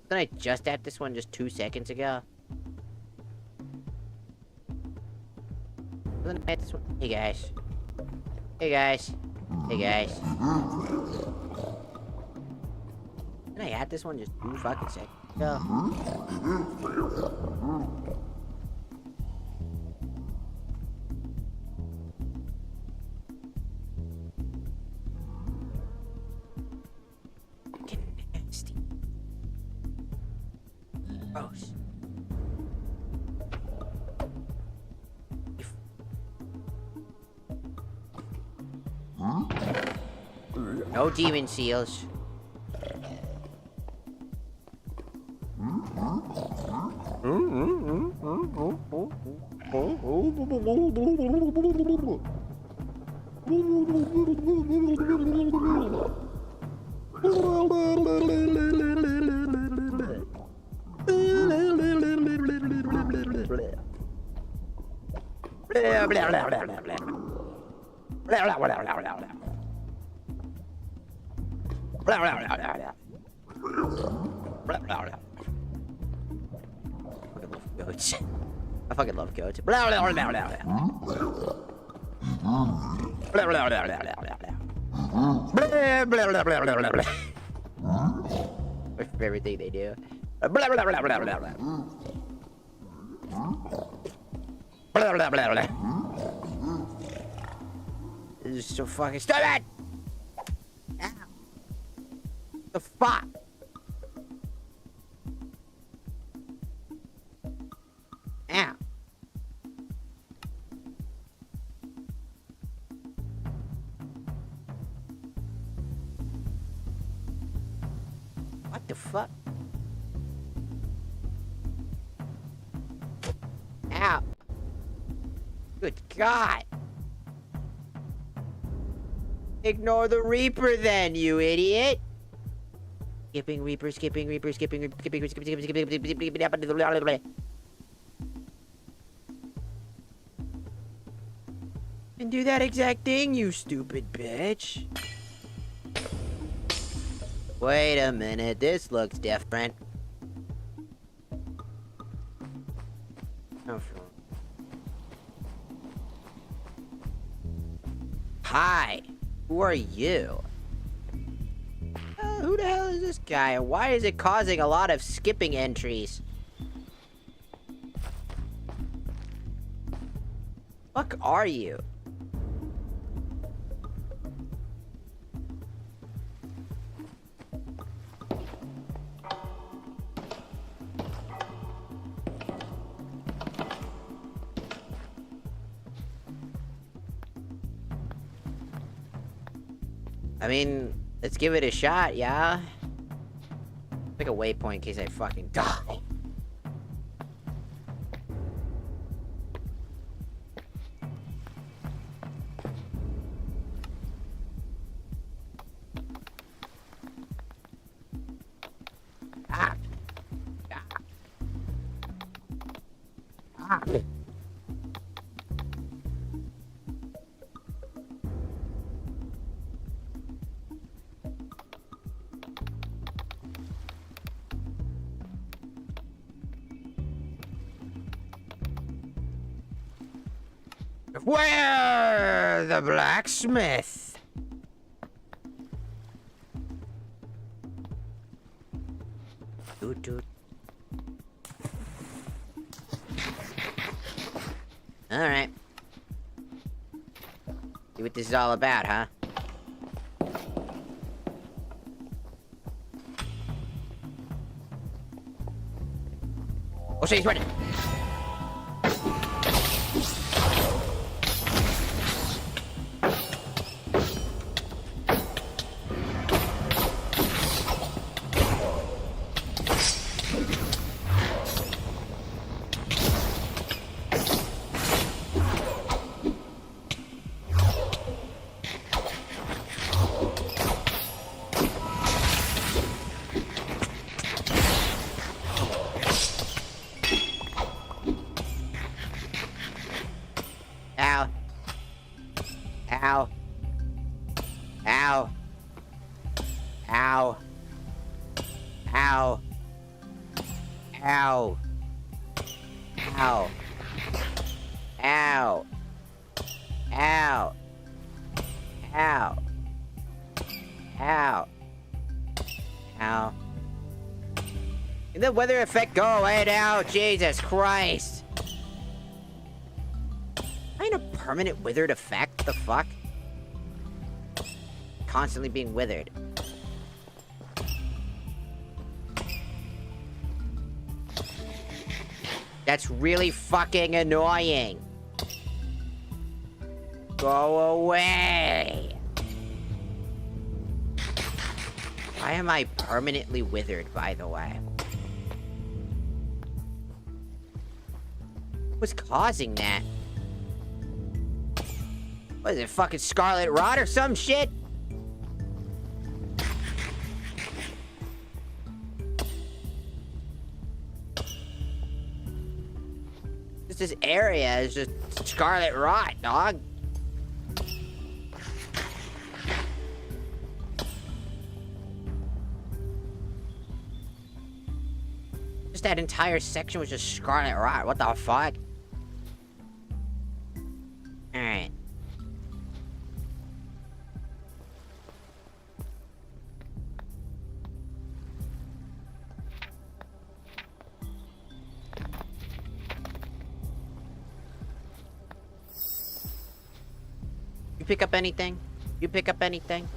Didn't I just at this one just 2 seconds ago? Wasn't I at this one? Hey guys. Did I at this one just 2 fucking seconds? Go. Getting nasty. Gross. No demon seals. Goats. I fucking love goats. Blah, blah, blah, blah, blah. Blah, blah, blah, blah, blah, blah. Blah, blah, blah, blah, blah, blah. My favorite thing they do. Blah, blah, blah, blah, blah, blah. Blah, blah, blah, blah. This is so fucking stupid! Ow. The fuck? Ow. What the fuck? Ow. Good God. Ignore the Reaper then, you idiot. Skipping Reaper, skipping Reaper, skipping Reaper, skipping Reaper, skipping. And do that exact thing, you stupid bitch. Wait a minute, this looks different. Oh, sure. Hi, who are you? Who the hell is this guy, and why is it causing a lot of skipping entries? Fuck are you? I mean, let's give it a shot, yeah? Like a waypoint in case I fucking die. Ah. Ah. Ah. Where the blacksmith? Doot doot. All right. See what this is all about, huh? Oh shit, he's running. Ow. Ow. Ow. Ow. Ow. Ow. Ow. Ow. Ow. Ow. Ow. Ow. the weather effect go away now? Jesus Christ. Am I in a permanent withered effect? The fuck? Constantly being withered. That's really fucking annoying. Go away. Why am I permanently withered, by the way? What's causing that? What is it, fucking scarlet rot or some shit? Just this area is just scarlet rot, dog. Just that entire section was just scarlet rot. What the fuck? Alright. You pick up anything? You pick up anything?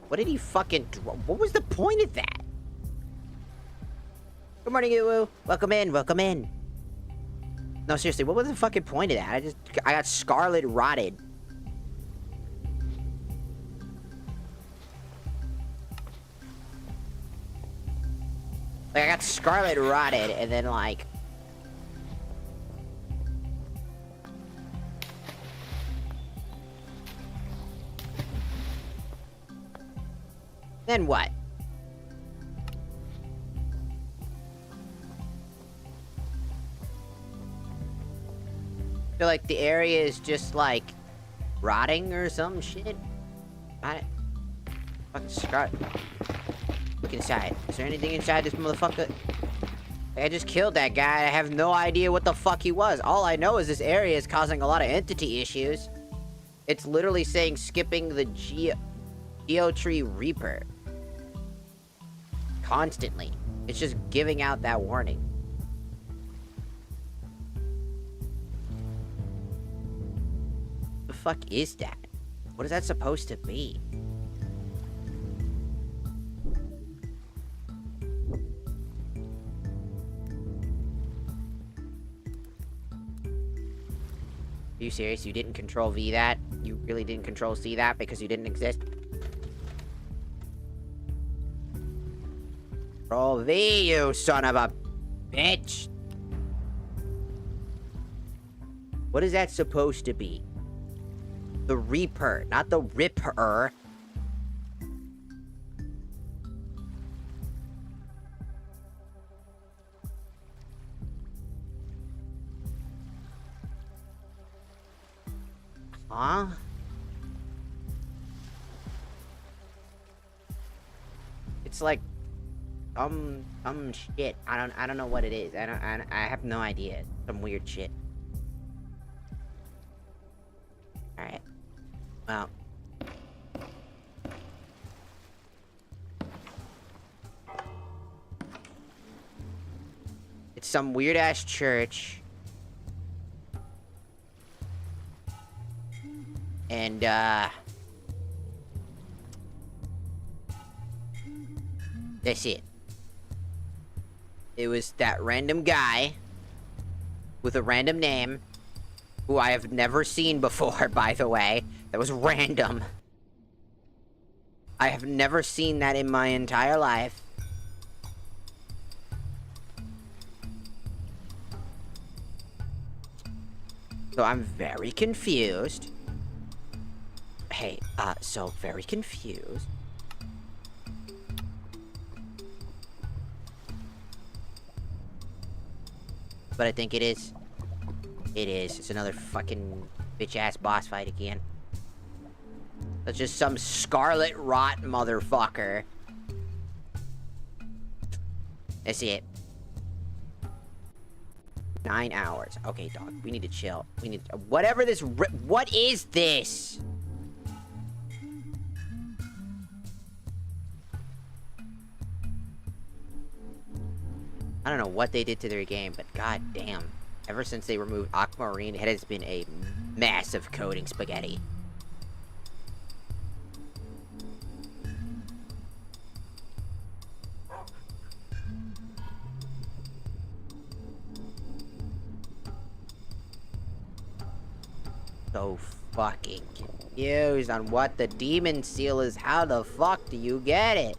What did he fucking... What was the point of that? Good morning, noooo. Welcome in, welcome in. No, seriously, what was the fucking point of that? I got scarlet rotted. Like, I got scarlet rotted, and then, like... Then what? I feel like the area is just, like, rotting or some shit. Fucking scarlet. Look inside. Is there anything inside this motherfucker? I just killed that guy. I have no idea what the fuck he was. All I know is this area is causing a lot of entity issues. It's literally saying skipping the Geotree Reaper. Constantly. It's just giving out that warning. The fuck is that? What is that supposed to be? Are you serious? You didn't control V that? You really didn't control C that because you didn't exist? Control V, you son of a bitch! What is that supposed to be? The Reaper, not the Ripper. Huh? It's like shit. I don't know what it is. I have no idea. Some weird shit. Alright. Well. It's some weird ass church. And that's it. It was that random guy with a random name who I have never seen before, by the way. That was random. I have never seen that in my entire life. So I'm very confused. Hey, so very confused. But I think it is. It is. It's another fucking bitch-ass boss fight again. That's just some scarlet rot motherfucker. That's it. 9 hours. Okay, dog. We need to chill. We need to... Whatever this... What is this? I don't know what they did to their game, but god damn. Ever since they removed Aquamarine, it has been a massive coding spaghetti. So fucking confused on what the demon seal is. How the fuck do you get it?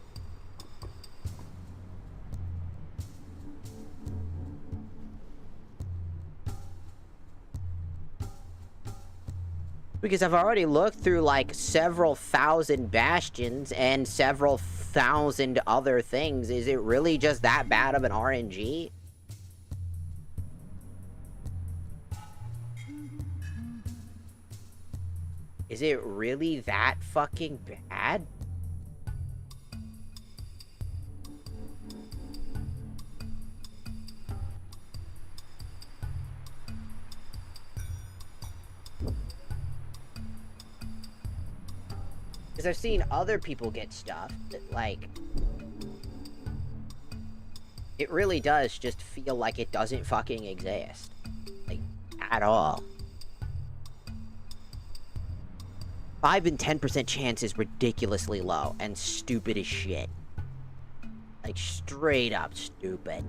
Because I've already looked through like several thousand bastions and several thousand other things. Is it really just that bad of an RNG? Is it really that fucking bad? Because I've seen other people get stuff that, like, it really does just feel like it doesn't fucking exist. Like, at all. 5 and 10% chance is ridiculously low and stupid as shit. Like, straight up stupid.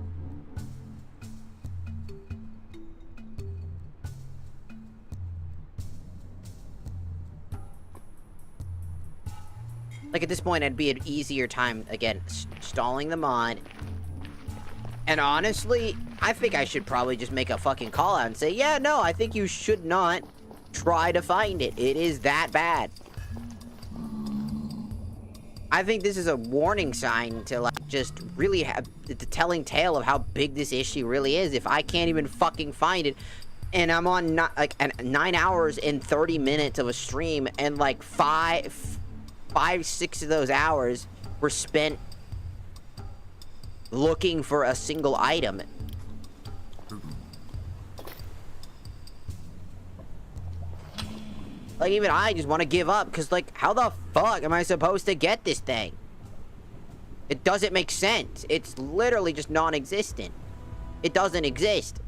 Like, at this point, it'd be an easier time, again, stalling them on. And honestly, I think I should probably just make a fucking call out and say, yeah, no, I think you should not try to find it. It is that bad. I think this is a warning sign to, like, just really have the telling tale of how big this issue really is. If I can't even fucking find it, and I'm on, 9 hours and 30 minutes of a stream, and, like, 6 of those hours were spent looking for a single item. Like, even I just want to give up, because, like, how the fuck am I supposed to get this thing? It doesn't make sense. It's literally just non-existent. It doesn't exist.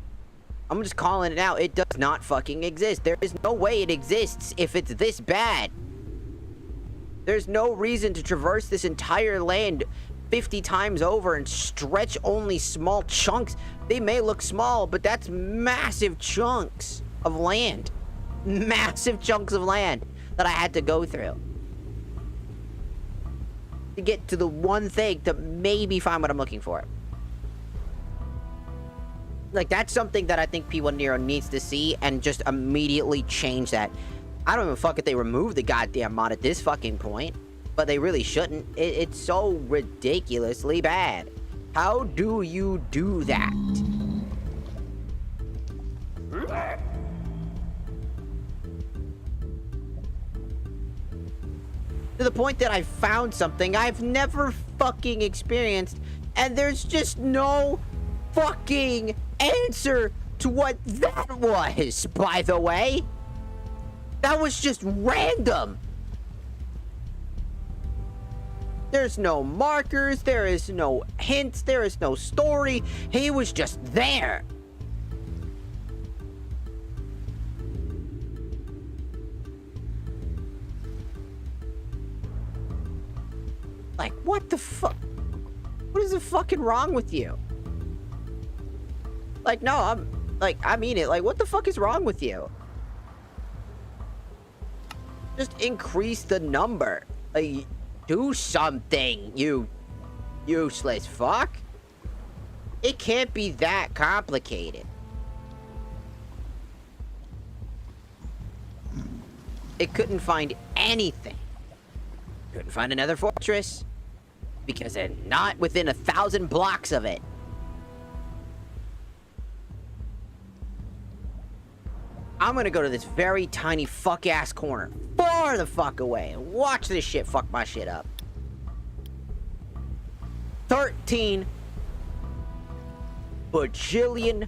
I'm just calling it out. It does not fucking exist. There is no way it exists if it's this bad. There's no reason to traverse this entire land 50 times over and stretch only small chunks. They may look small, but that's massive chunks of land. Massive chunks of land that I had to go through to get to the one thing to maybe find what I'm looking for. Like, that's something that I think people needs to see and just immediately change that. I don't even fuck if they remove the goddamn mod at this fucking point, but they really shouldn't. It's so ridiculously bad. How do you do that? To the point that I found something I've never fucking experienced, and there's just no fucking answer to what that was, by the way. That was just random. There's no markers, there is no hints, there is no story. He was just there. Like, what the fuck? What is the fucking wrong with you? Like, no, I mean it. Like, what the fuck is wrong with you? Just increase the number. Like, do something, you useless fuck. It can't be that complicated. It couldn't find anything. Couldn't find another fortress. Because they're not within 1,000 blocks of it. I'm gonna go to this very tiny fuck-ass corner. Far the fuck away. And watch this shit fuck my shit up. 13 bajillion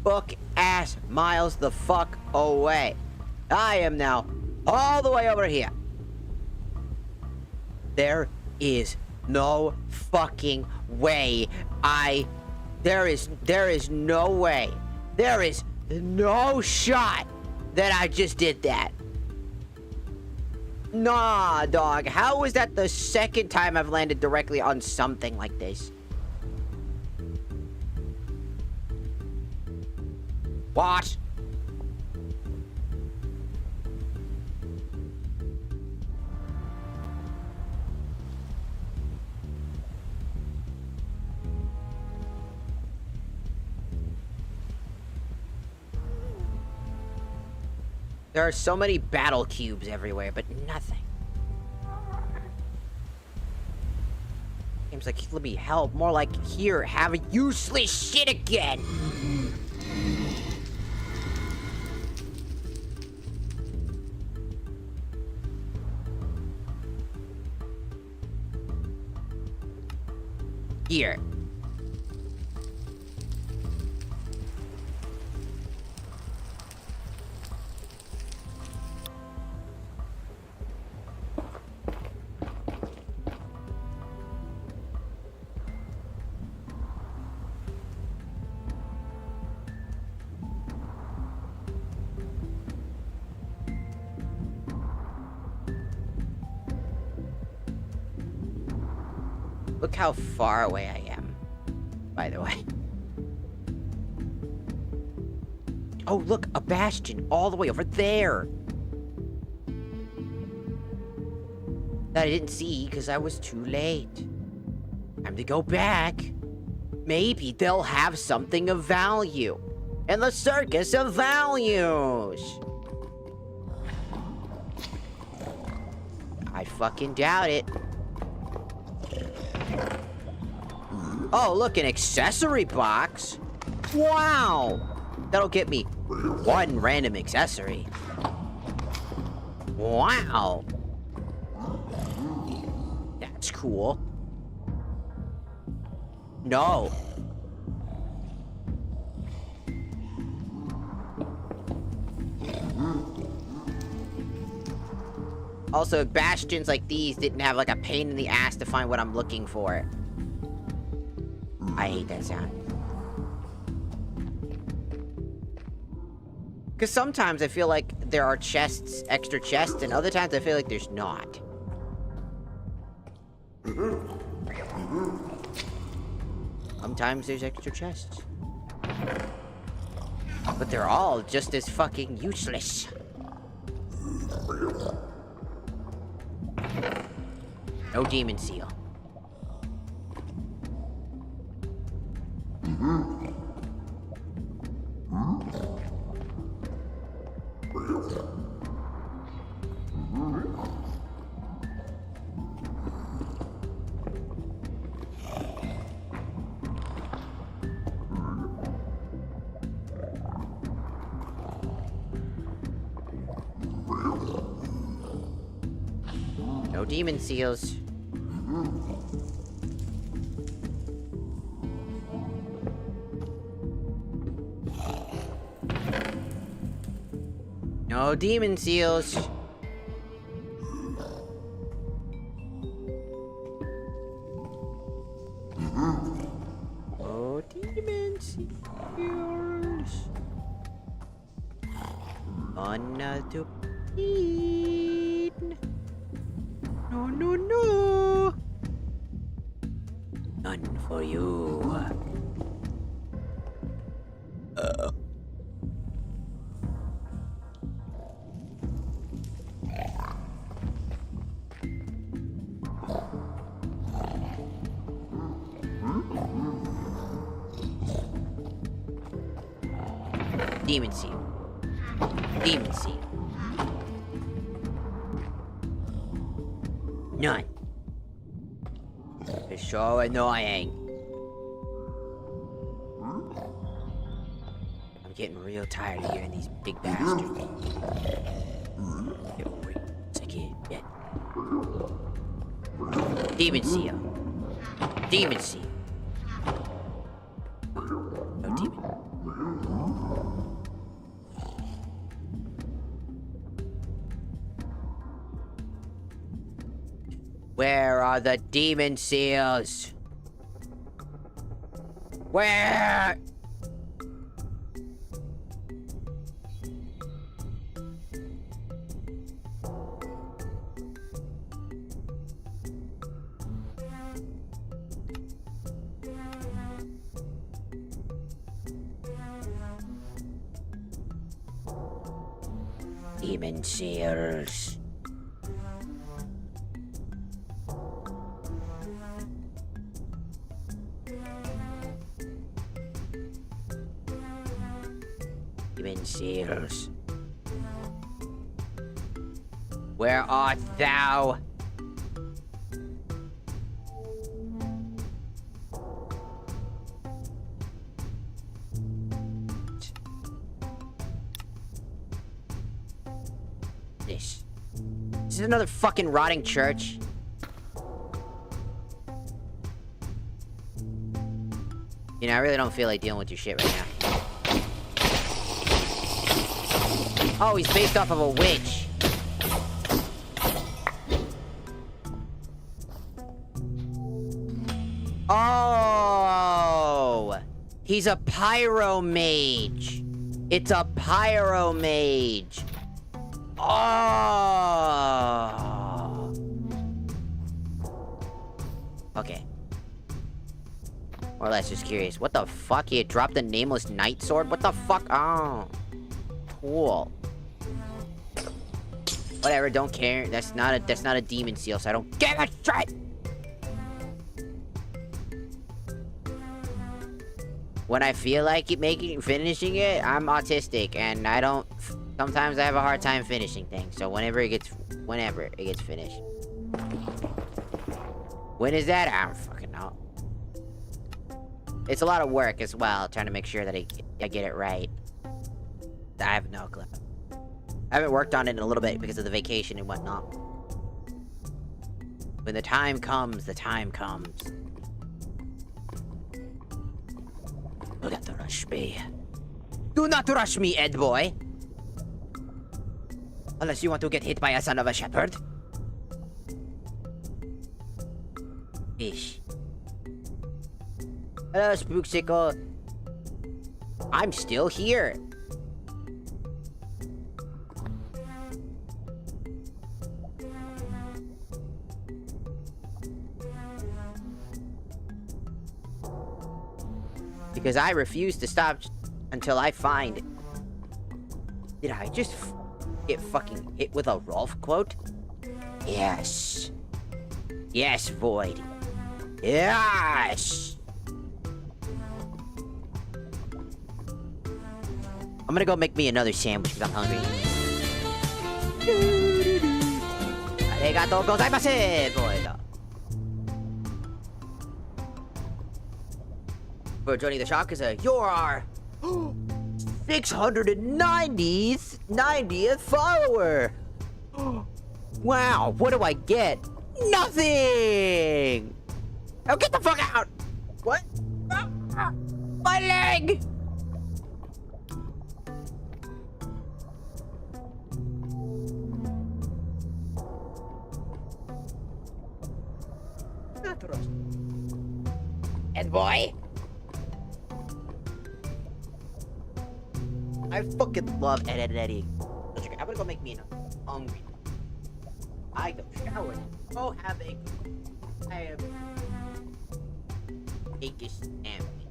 fuck-ass miles the fuck away. I am now all the way over here. There is no fucking way I There is no way. There is no shot that I just did that. Nah, dog. How is that the second time I've landed directly on something like this? What? There are so many battle cubes everywhere, but nothing. Seems like, let me help. More like, here, have a useless shit again. Here. Look how far away I am, by the way. Oh, look, a bastion all the way over there. That I didn't see because I was too late. Time to go back. Maybe they'll have something of value. In the circus of values. I fucking doubt it. Oh, look, an accessory box. Wow. That'll get me one random accessory. Wow. That's cool. No. Also, bastions like these didn't have like a pain in the ass to find what I'm looking for. I hate that sound. Because sometimes I feel like there are chests, extra chests, and other times I feel like there's not. Sometimes there's extra chests. But they're all just as fucking useless. No demon seal. No demon seals. No demon seals. Oh, demon seals. Another bean. No, no, no. None for you. Demon seal. Demon seal. None. They're so annoying. I'm getting real tired of hearing these big bastards. Wait a second. Yeah. Demon seal. Demon seal. No demon. Where are the demon seals? Where? Demon Seals. Demon Seals. Where art thou? This is another fucking rotting church. You know, I really don't feel like dealing with your shit right now. Oh, he's based off of a witch. Oh, he's a pyro mage. It's a pyro mage. Oh. Okay. More or less just curious. What the fuck? He had dropped the nameless night sword? What the fuck? Oh. Cool. Whatever, don't care. That's not a demon seal, so I don't give a shit. When I feel like finishing it, I'm autistic and I don't. Sometimes I have a hard time finishing things. So whenever it gets finished. When is that? I don't fucking know. It's a lot of work as well, trying to make sure that I get it right. I have no clue. I haven't worked on it in a little bit because of the vacation and whatnot. When the time comes, the time comes. Do not rush me. Do not rush me, Ed boy. Unless you want to get hit by a son of a shepherd. Ish. Hello, Spooksicle. I'm still here. Because I refuse to stop until I find... Did I just get fucking hit with a Rolf quote? Yes. Yes, Void. Yes! I'm gonna go make me another sandwich because I'm hungry. Arigatou gozaimasu, Void. For joining the Shakusa, you're our 690th follower. Wow, what do I get? Nothing! Now get the fuck out! What? My leg! Ed boy? I fucking love Ed and Eddie. I'm gonna go make me hungry. I go shower. Go have a... I am... Take a sandwich.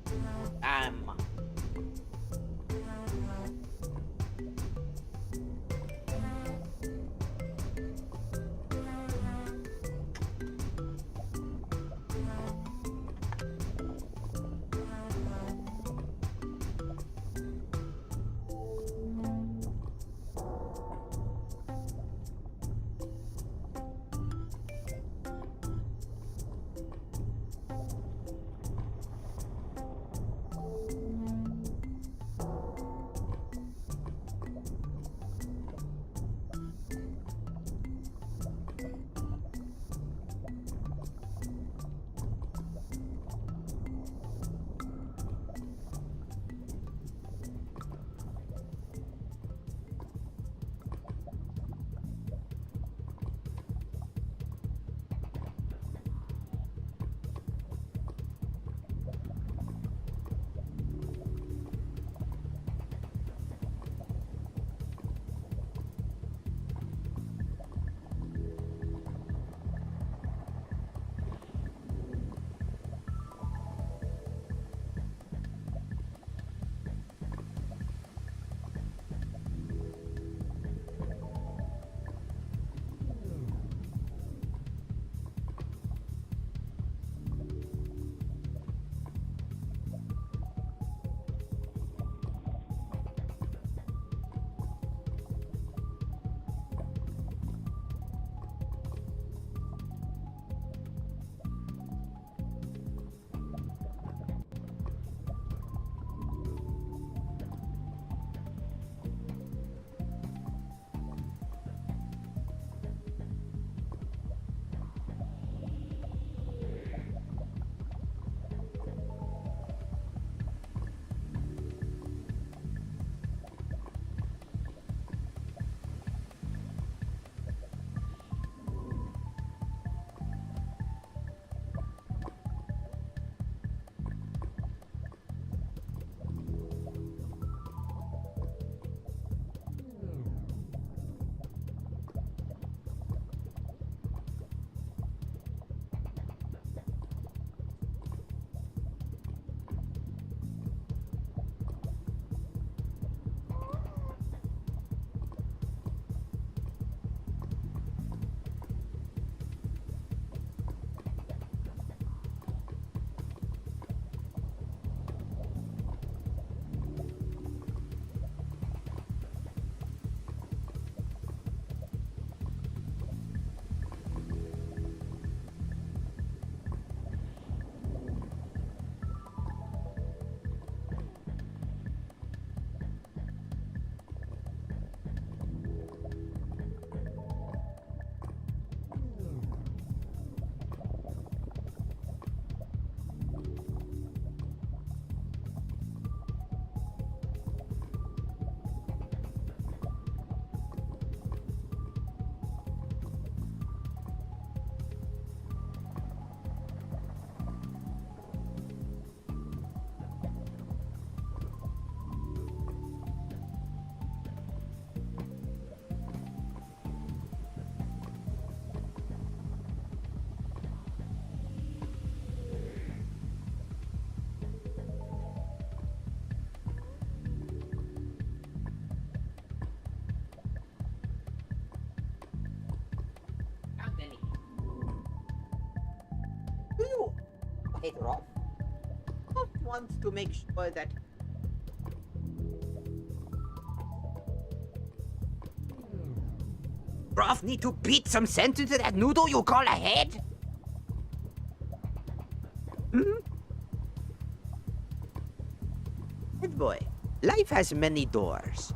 Hey, Rolf. Rolf wants to make sure that... Rolf need to beat some sense into that noodle you call a head? Hmm? Good boy. Life has many doors.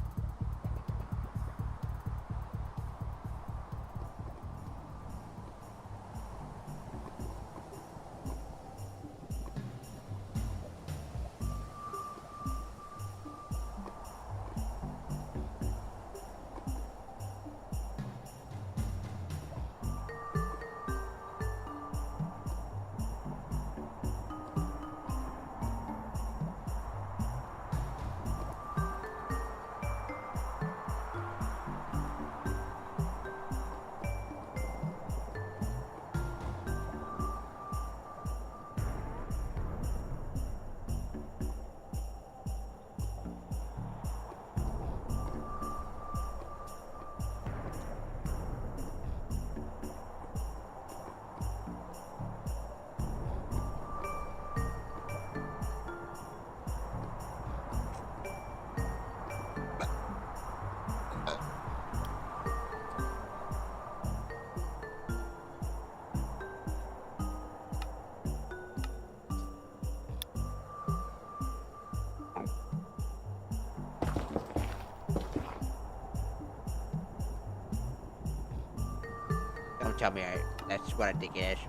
Don't tell me that's what I think it is.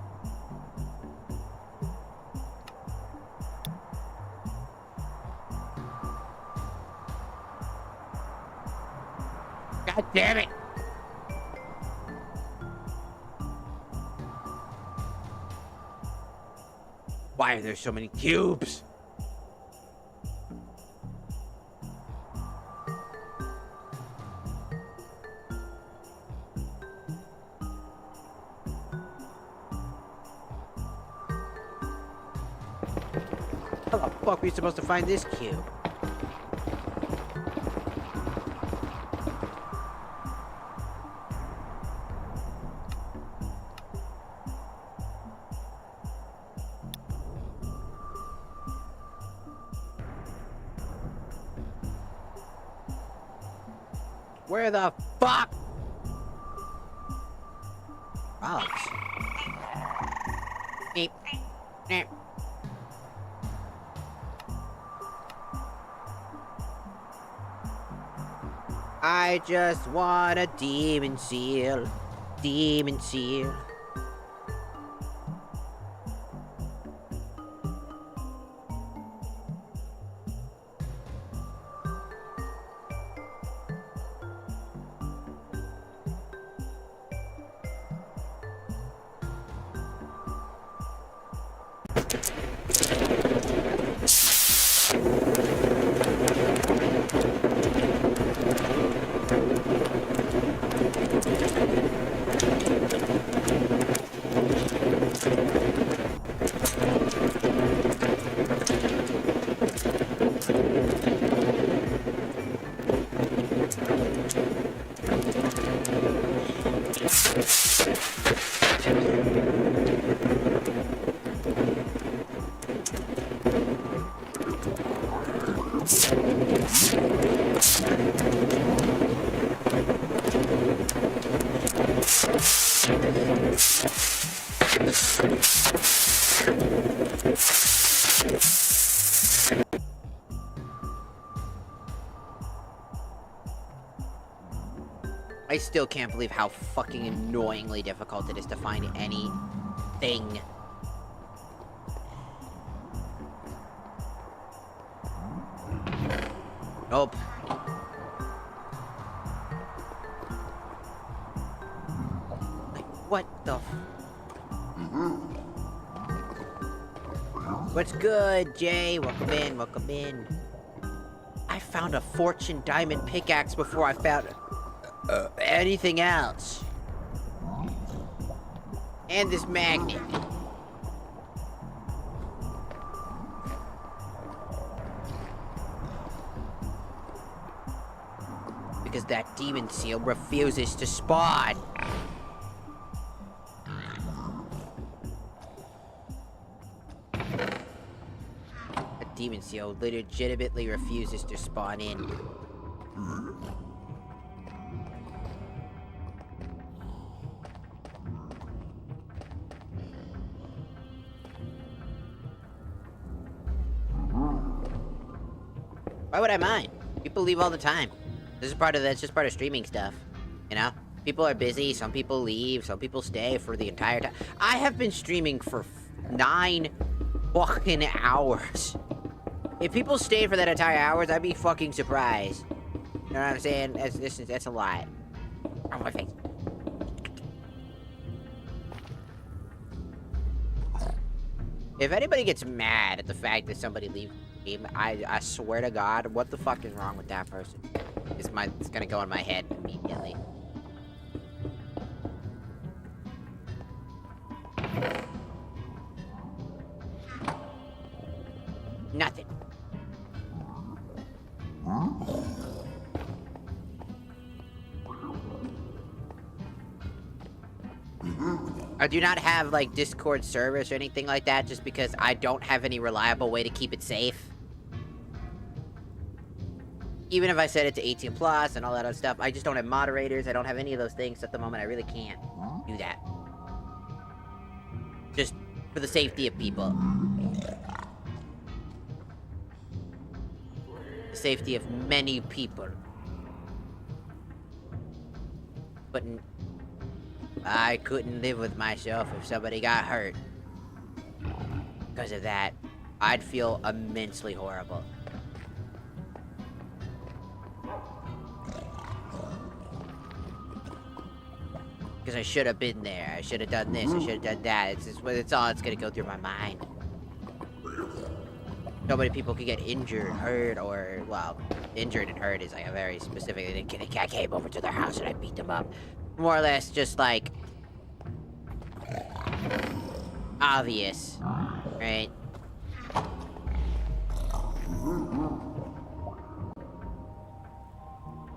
God damn it! Why are there so many cubes? How the fuck are we supposed to find this cube? Where the fuck? Frogs. Beep. Beep. I just want a demon seal. Demon seal. I still can't believe how fucking annoyingly difficult it is to find anything. Nope. Like, what the f- What's good, Jay? Welcome in, welcome in. I found a fortune diamond pickaxe before I found anything else. And this magnet. Because that demon seal refuses to spawn. demon seal legitimately refuses to spawn in. Why would I mind? People leave all the time. That's just part of streaming stuff. You know? People are busy, some people leave, some people stay for the entire time. I have been streaming for 9 fucking hours. If people stayed for that entire hours, I'd be fucking surprised. You know what I'm saying? That's a lot. Oh, my face. If anybody gets mad at the fact that somebody leaves the game, I swear to God, what the fuck is wrong with that person? It's gonna go in my head immediately. Nothing. I do not have, like, Discord service or anything like that, just because I don't have any reliable way to keep it safe. Even if I set it to 18 plus and all that other stuff, I just don't have moderators, I don't have any of those things at the moment. I really can't do that. Just for the safety of people. The safety of many people. But I couldn't live with myself if somebody got hurt. Because of that, I'd feel immensely horrible. Because I should have been there. I should have done this. I should have done that. It's all that's gonna go through my mind. So many people could get injured, hurt, or, well, injured and hurt is like a very specific. I came over to their house and I beat them up. More or less, just like obvious, right?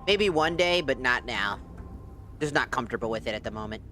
Maybe one day, but not now. Just not comfortable with it at the moment.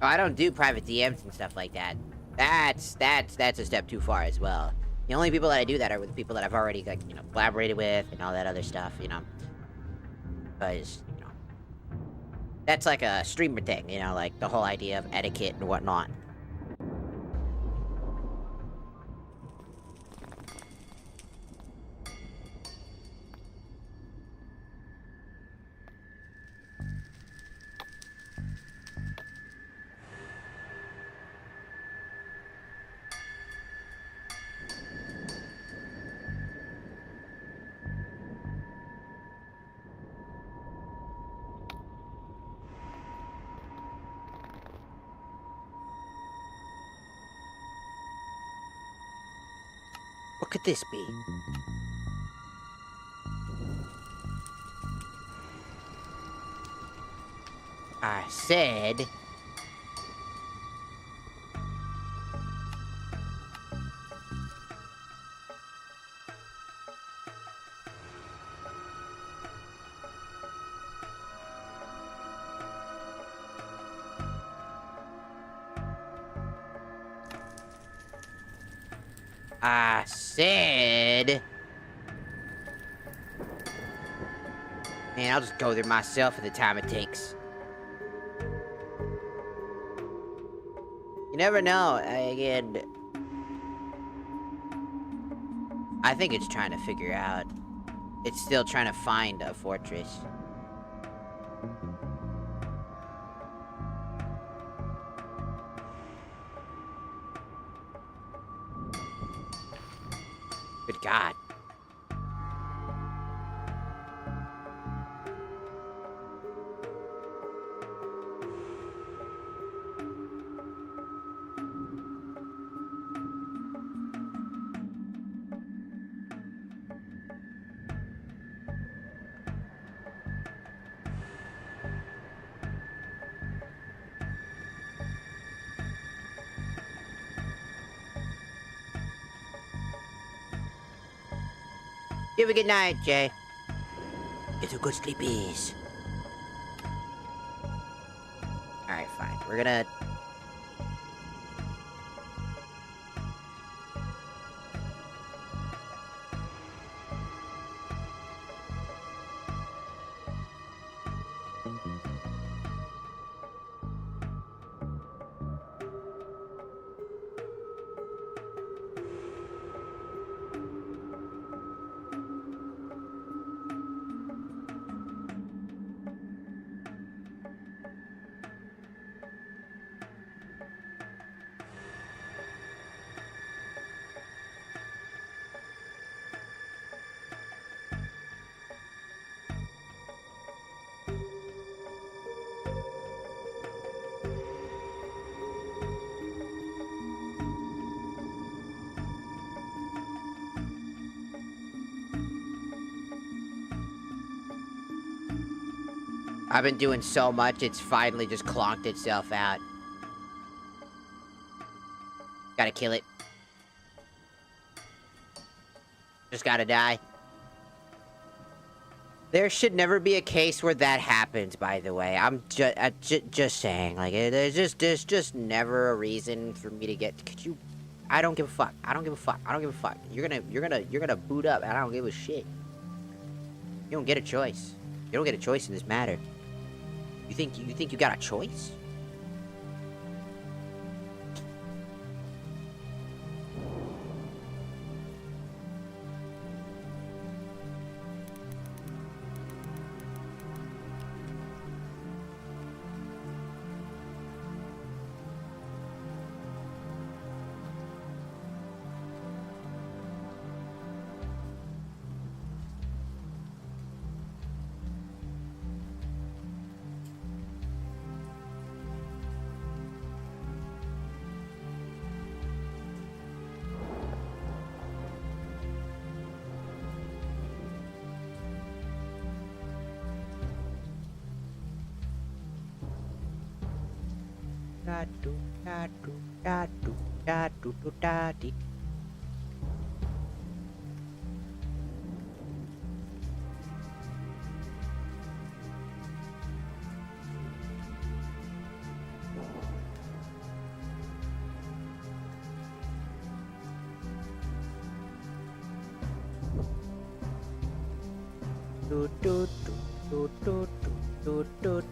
Oh, I don't do private DMs and stuff like that. That's a step too far as well. The only people that I do that are with people that I've already, like, you know, collaborated with and all that other stuff, you know. Because, you know, that's like a streamer thing, you know, like the whole idea of etiquette and whatnot. What could this be? I said... Man, I'll just go there myself for the time it takes. You never know, again... I think it's trying to figure out. It's still trying to find a fortress. God. You have a good night, Jay. Get a good sleepies. Alright, fine. We're gonna... I've been doing so much, it's finally just clonked itself out. Gotta kill it. Just gotta die. There should never be a case where that happens, by the way. I'm just saying. Like, there's just never a reason for me to get... Could you... I don't give a fuck. I don't give a fuck. I don't give a fuck. You're gonna boot up, and I don't give a shit. You don't get a choice. You don't get a choice in this matter. You think you got a choice? Da do da do da do da do do da dee. Do do do do do do do.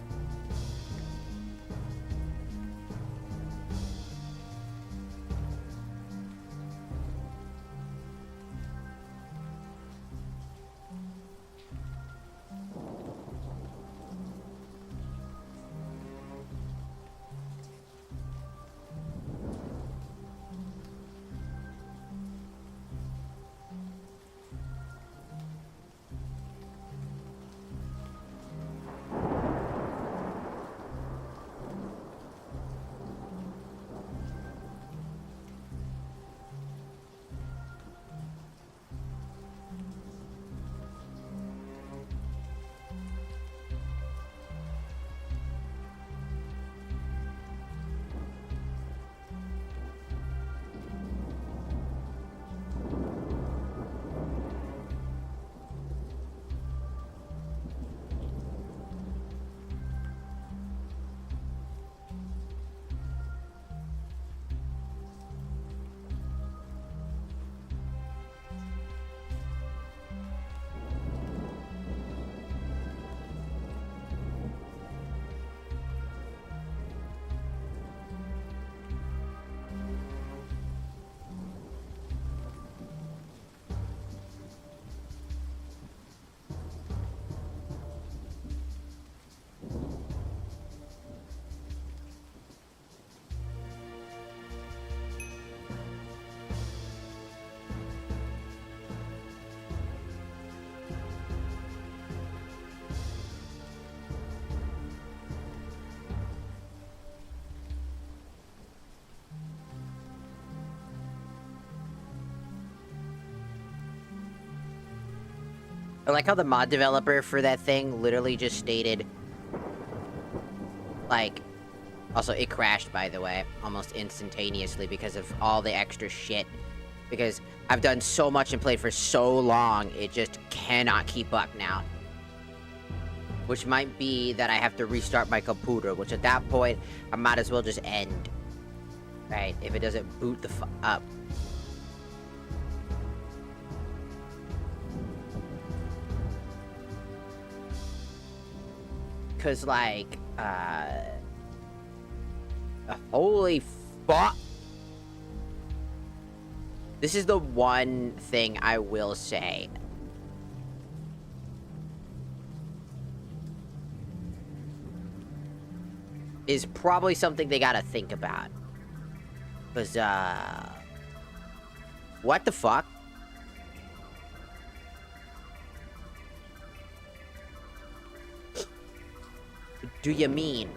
I like how the mod developer for that thing literally just stated, like, also it crashed, by the way, almost instantaneously because of all the extra shit. Because I've done so much and played for so long, it just cannot keep up now. Which might be that I have to restart my computer, which at that point, I might as well just end. Right, if it doesn't boot the up. Cause like, holy fuck. This is the one thing I will say. Is probably something they gotta think about. Cause, what the fuck? Do you mean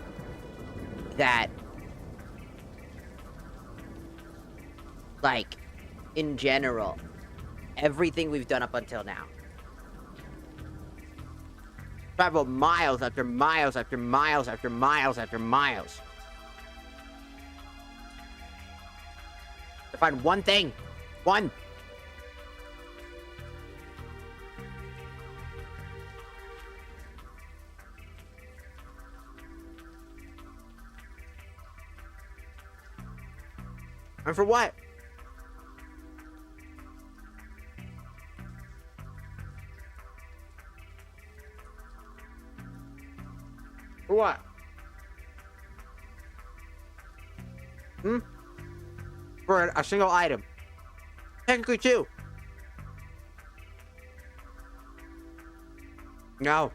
that, like, in general, everything we've done up until now, travel miles after miles after miles after miles after miles to find one thing, one. And for what? For what? For a single item. Technically two. No.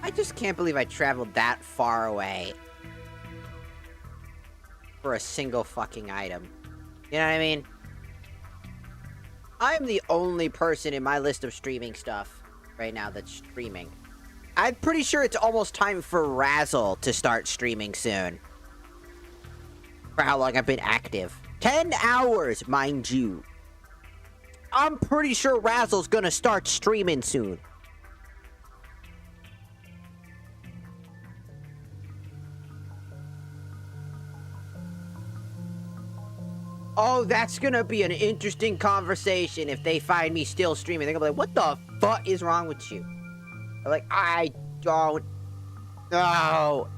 I just can't believe I traveled that far away for a single fucking item. You know what I mean? I'm the only person in my list of streaming stuff right now that's streaming. I'm pretty sure it's almost time for Razzle to start streaming soon. For how long I've been active. 10 hours, mind you. I'm pretty sure Razzle's gonna start streaming soon. Oh, that's gonna be an interesting conversation if they find me still streaming. They're gonna be like, what the fuck is wrong with you? I'm like, I don't know.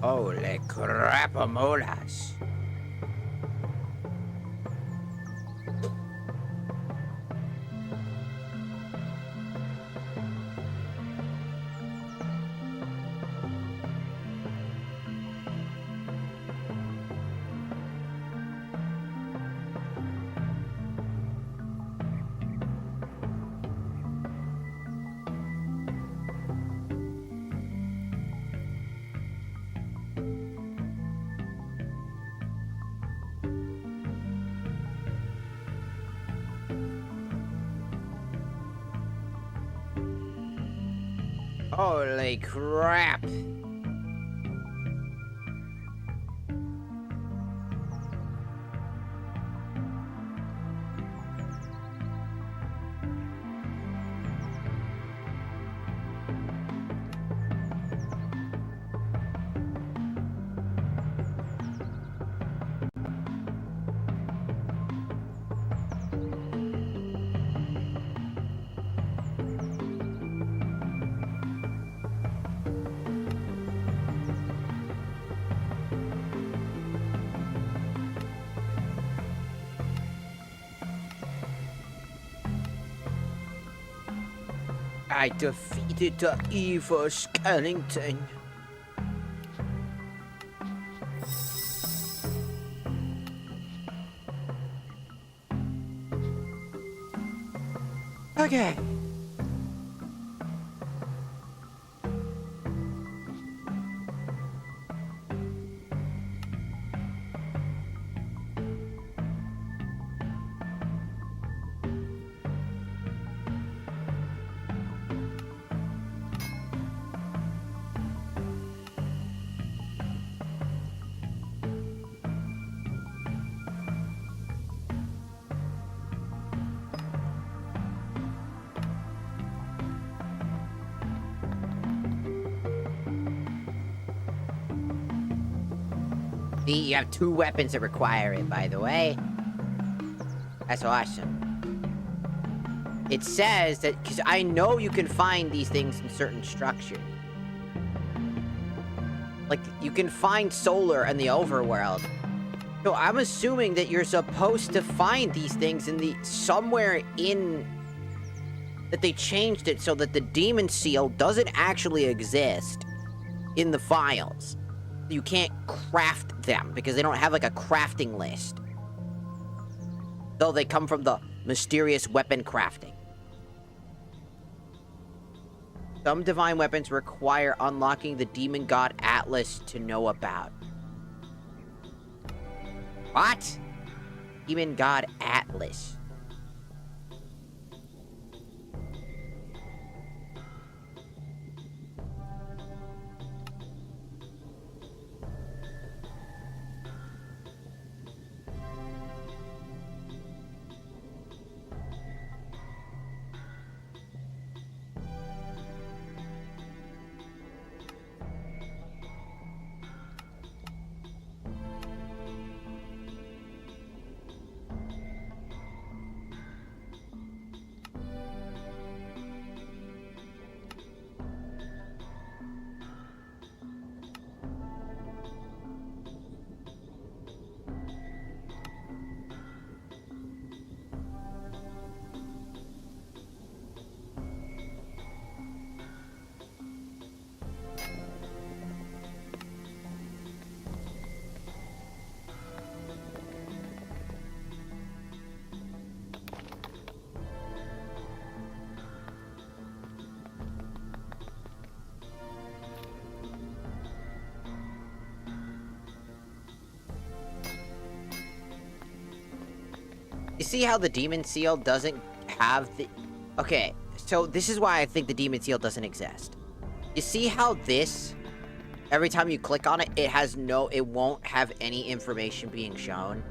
Holy crapamolas. Holy crap. I defeated the evil skeleton. Okay. See, you have 2 weapons that require it, by the way. That's awesome. It says that, because I know you can find these things in certain structures. Like, you can find solar in the overworld. So I'm assuming that you're supposed to find these things in the, somewhere in, that they changed it so that the demon seal doesn't actually exist in the files. You can't craft them because they don't have like a crafting list. Though they come from the mysterious weapon crafting. Some divine weapons require unlocking the demon god Atlas to know about. What? Demon god Atlas. You see how the demon seal doesn't have the... Okay, so this is why I think the demon seal doesn't exist. You see how this, every time you click on it, it has no... It won't have any information being shown?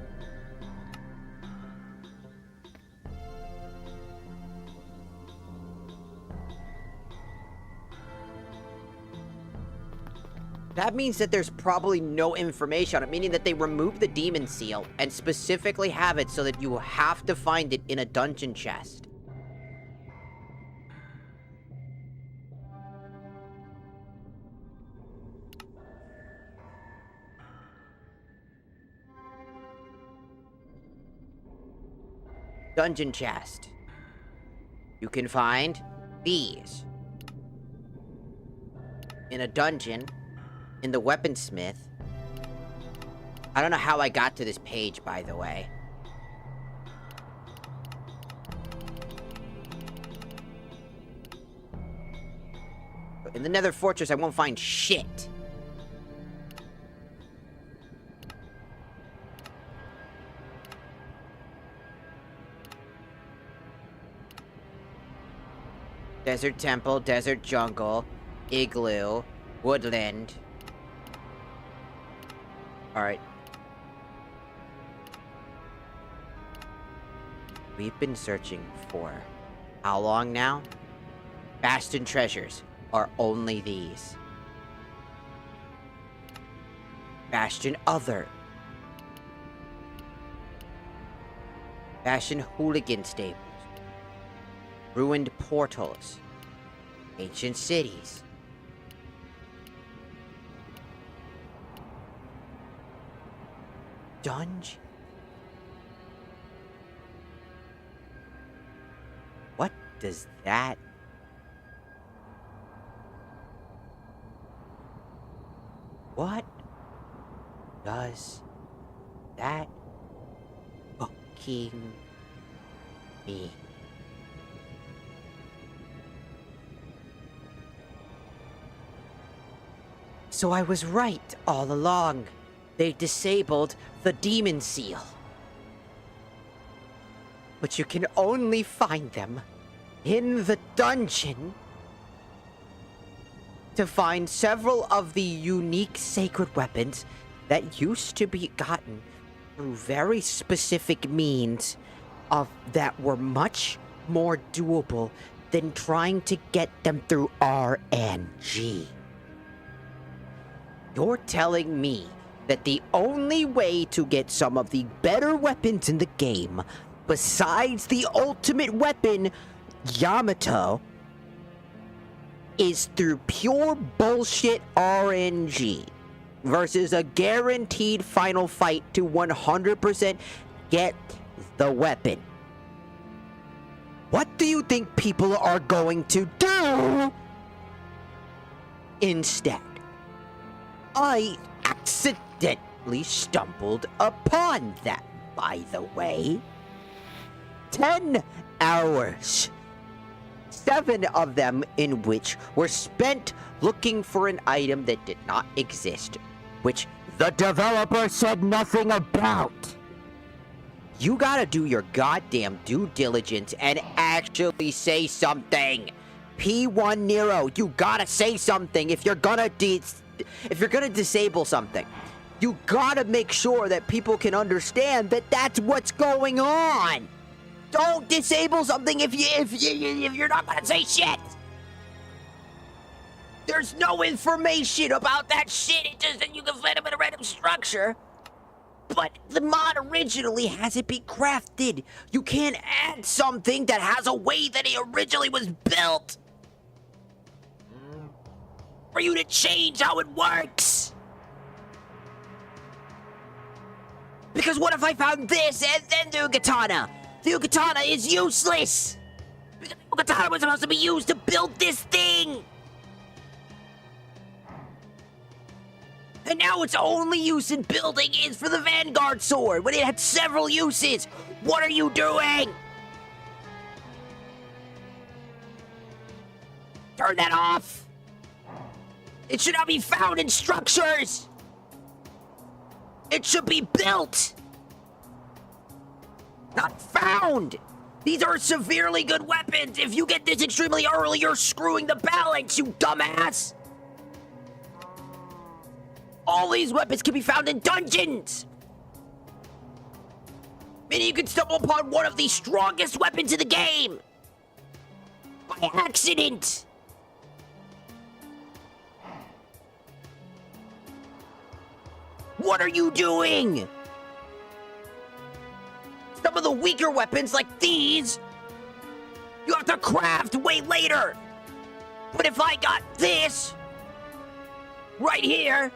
That means that there's probably no information on it, meaning that they removed the demon seal and specifically have it so that you have to find it in a dungeon chest. Dungeon chest. You can find these in a dungeon. In the weaponsmith. I don't know how I got to this page, by the way. In the Nether Fortress, I won't find shit. Desert Temple, Desert Jungle. igloo, woodland. Alright. We've been searching for how long now? Bastion treasures are only these. Bastion other. Bastion hooligan stables. Ruined portals. Ancient cities. Dungeon. What does that... What does that fucking mean? So I was right all along. They disabled the demon seal. But you can only find them in the dungeon to find several of the unique sacred weapons that used to be gotten through very specific means of that were much more doable than trying to get them through RNG. You're telling me that the only way to get some of the better weapons in the game, besides the ultimate weapon, Yamato, is through pure bullshit RNG versus a guaranteed final fight to 100% get the weapon. What do you think people are going to do instead? I accidentally stumbled upon that, by the way. 10 hours. 7 of them in which were spent looking for an item that did not exist, which the developer said nothing about. You gotta do your goddamn due diligence and actually say something. P1 Nero, you gotta say something if you're gonna disable something. You gotta make sure that people can understand that that's what's going on. Don't disable something if you're not gonna say shit. There's no information about that shit. It just that you can find them in a random structure. But the mod originally has it be crafted. You can't add something that has a way that it originally was built for you to change how it works. Because what if I found this and then the katana? The katana is useless! Because the katana was supposed to be used to build this thing! And now its only use in building is for the Vanguard sword, when it had several uses! What are you doing? Turn that off! It should not be found in structures! It should be built! Not found! These are severely good weapons! If you get this extremely early, you're screwing the balance, you dumbass! All these weapons can be found in dungeons! Meaning you can stumble upon one of the strongest weapons in the game! By accident! What are you doing? Some of the weaker weapons, like these, you have to craft way later. But if I got this, right here,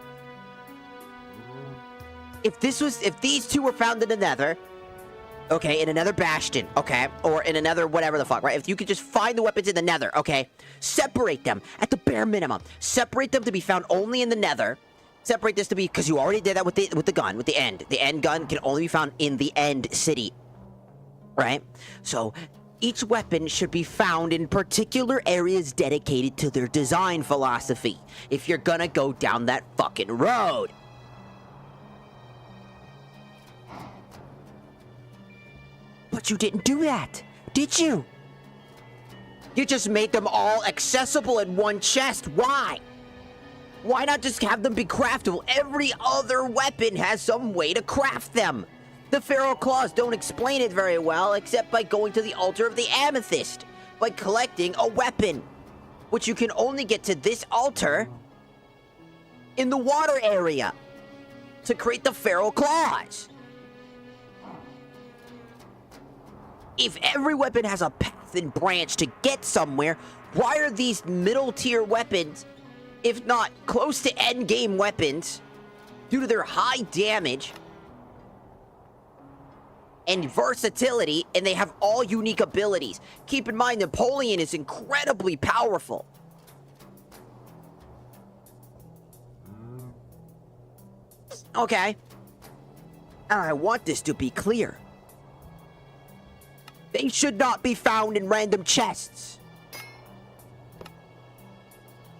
if these two were found in the nether, okay, in another bastion, okay, or in another whatever the fuck, right? If you could just find the weapons in the nether, okay, separate them at the bare minimum. Separate them to be found only in the nether. Separate this to be, because you already did that with the gun, with the end. The end gun can only be found in the end city, right? So each weapon should be found in particular areas dedicated to their design philosophy, if you're gonna go down that fucking road. But you didn't do that, did you? You just made them all accessible in one chest. Why? Why not just have them be craftable? Every other weapon has some way to craft them. The Pharaoh Claws don't explain it very well, except by going to the altar of the Amethyst, by collecting a weapon, which you can only get to this altar in the water area to create the Pharaoh Claws. If every weapon has a path and branch to get somewhere, why are these middle tier weapons, if not close to end game weapons, due to their high damage and versatility, and they have all unique abilities? Keep in mind, Napoleon is incredibly powerful. Okay. And I want this to be clear. They should not be found in random chests.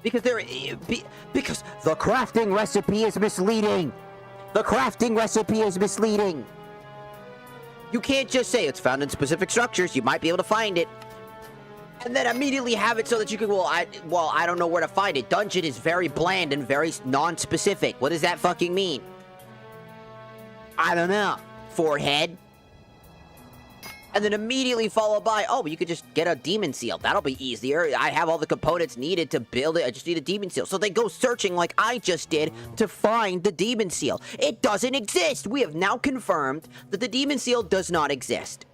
Because because the crafting recipe is misleading. The crafting recipe is misleading. You can't just say it's found in specific structures. You might be able to find it, and then immediately have it so that you can, I don't know where to find it. Dungeon is very bland and very non-specific. What does that fucking mean? I don't know. Forehead. And then immediately followed by, oh, you could just get a demon seal. That'll be easier. I have all the components needed to build it. I just need a demon seal. So they go searching like I just did to find the demon seal. It doesn't exist. We have now confirmed that the demon seal does not exist.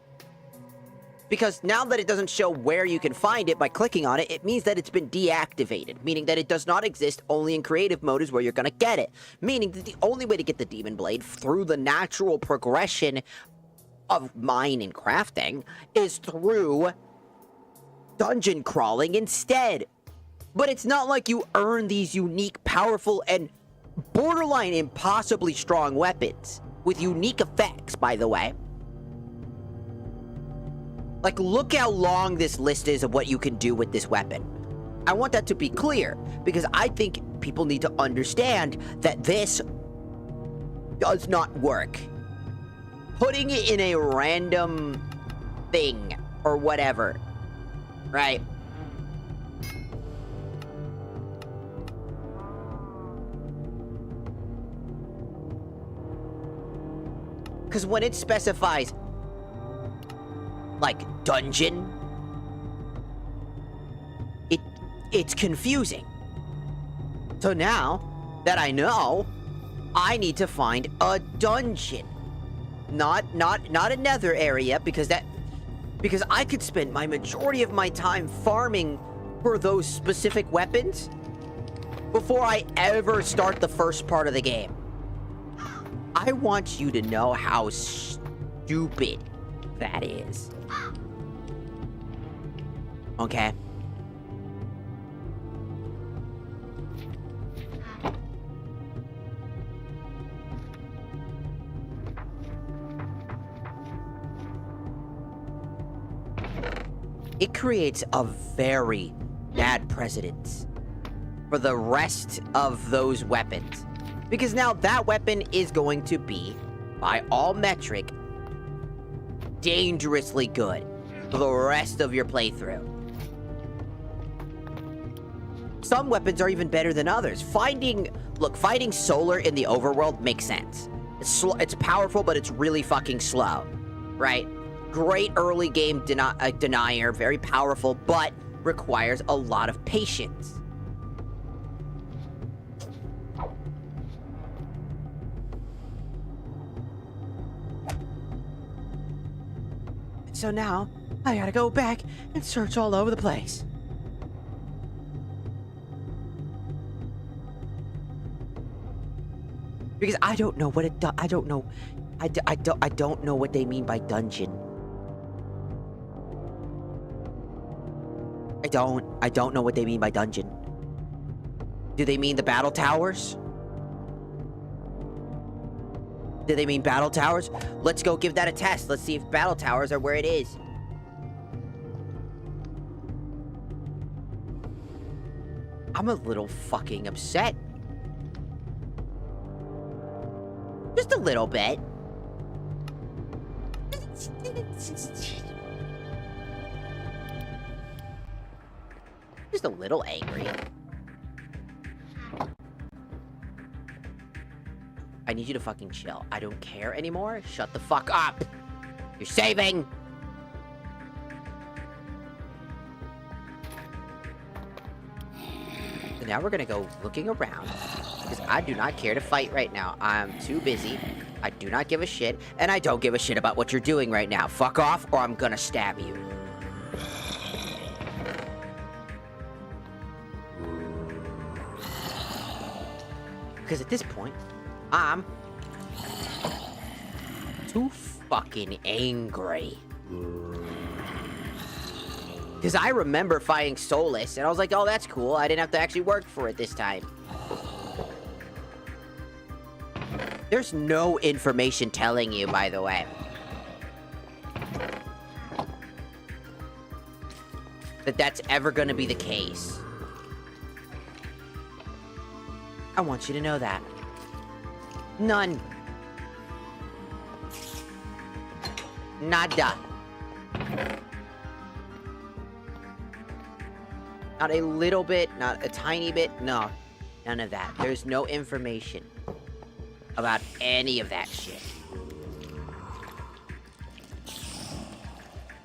Because now that it doesn't show where you can find it by clicking on it, it means that it's been deactivated. Meaning that it does not exist. Only in creative mode is where you're going to get it. Meaning that the only way to get the demon blade through the natural progression of mine and crafting is through dungeon crawling instead. But it's not like you earn these unique, powerful, and borderline impossibly strong weapons with unique effects, by the way. Like, look how long this list is of what you can do with this weapon. I want that to be clear, because I think people need to understand that this does not work. Putting it in a random thing or whatever, right? Because when it specifies, like, dungeon, it's confusing. So now that I know, I need to find a dungeon. Not another area, because I could spend my majority of my time farming for those specific weapons before I ever start the first part of the game. I want you to know how stupid that is. Okay? It creates a very bad precedent for the rest of those weapons. Because now that weapon is going to be, by all metric, dangerously good for the rest of your playthrough. Some weapons are even better than others. Fighting solar in the overworld makes sense. It's powerful, but it's really fucking slow, right? Great early game denier, very powerful, but requires a lot of patience. So now, I gotta go back and search all over the place. Because I don't know what I don't know. I don't know what they mean by dungeon. I don't know what they mean by dungeon. Do they mean the battle towers? Do they mean battle towers? Let's go give that a test. Let's see if battle towers are where it is. I'm a little fucking upset. Just a little bit. Just a little angry. I need you to fucking chill. I don't care anymore. Shut the fuck up. You're saving. So now we're gonna go looking around, because I do not care to fight right now. I'm too busy. I do not give a shit, and I don't give a shit about what you're doing right now. Fuck off, or I'm gonna stab you. Because at this point, I'm too fucking angry. Because I remember fighting Solus, and I was like, oh, that's cool. I didn't have to actually work for it this time. There's no information telling you, by the way, that that's ever going to be the case. I want you to know that. None. Nada. Not a little bit, not a tiny bit, no. None of that. There's no information about any of that shit.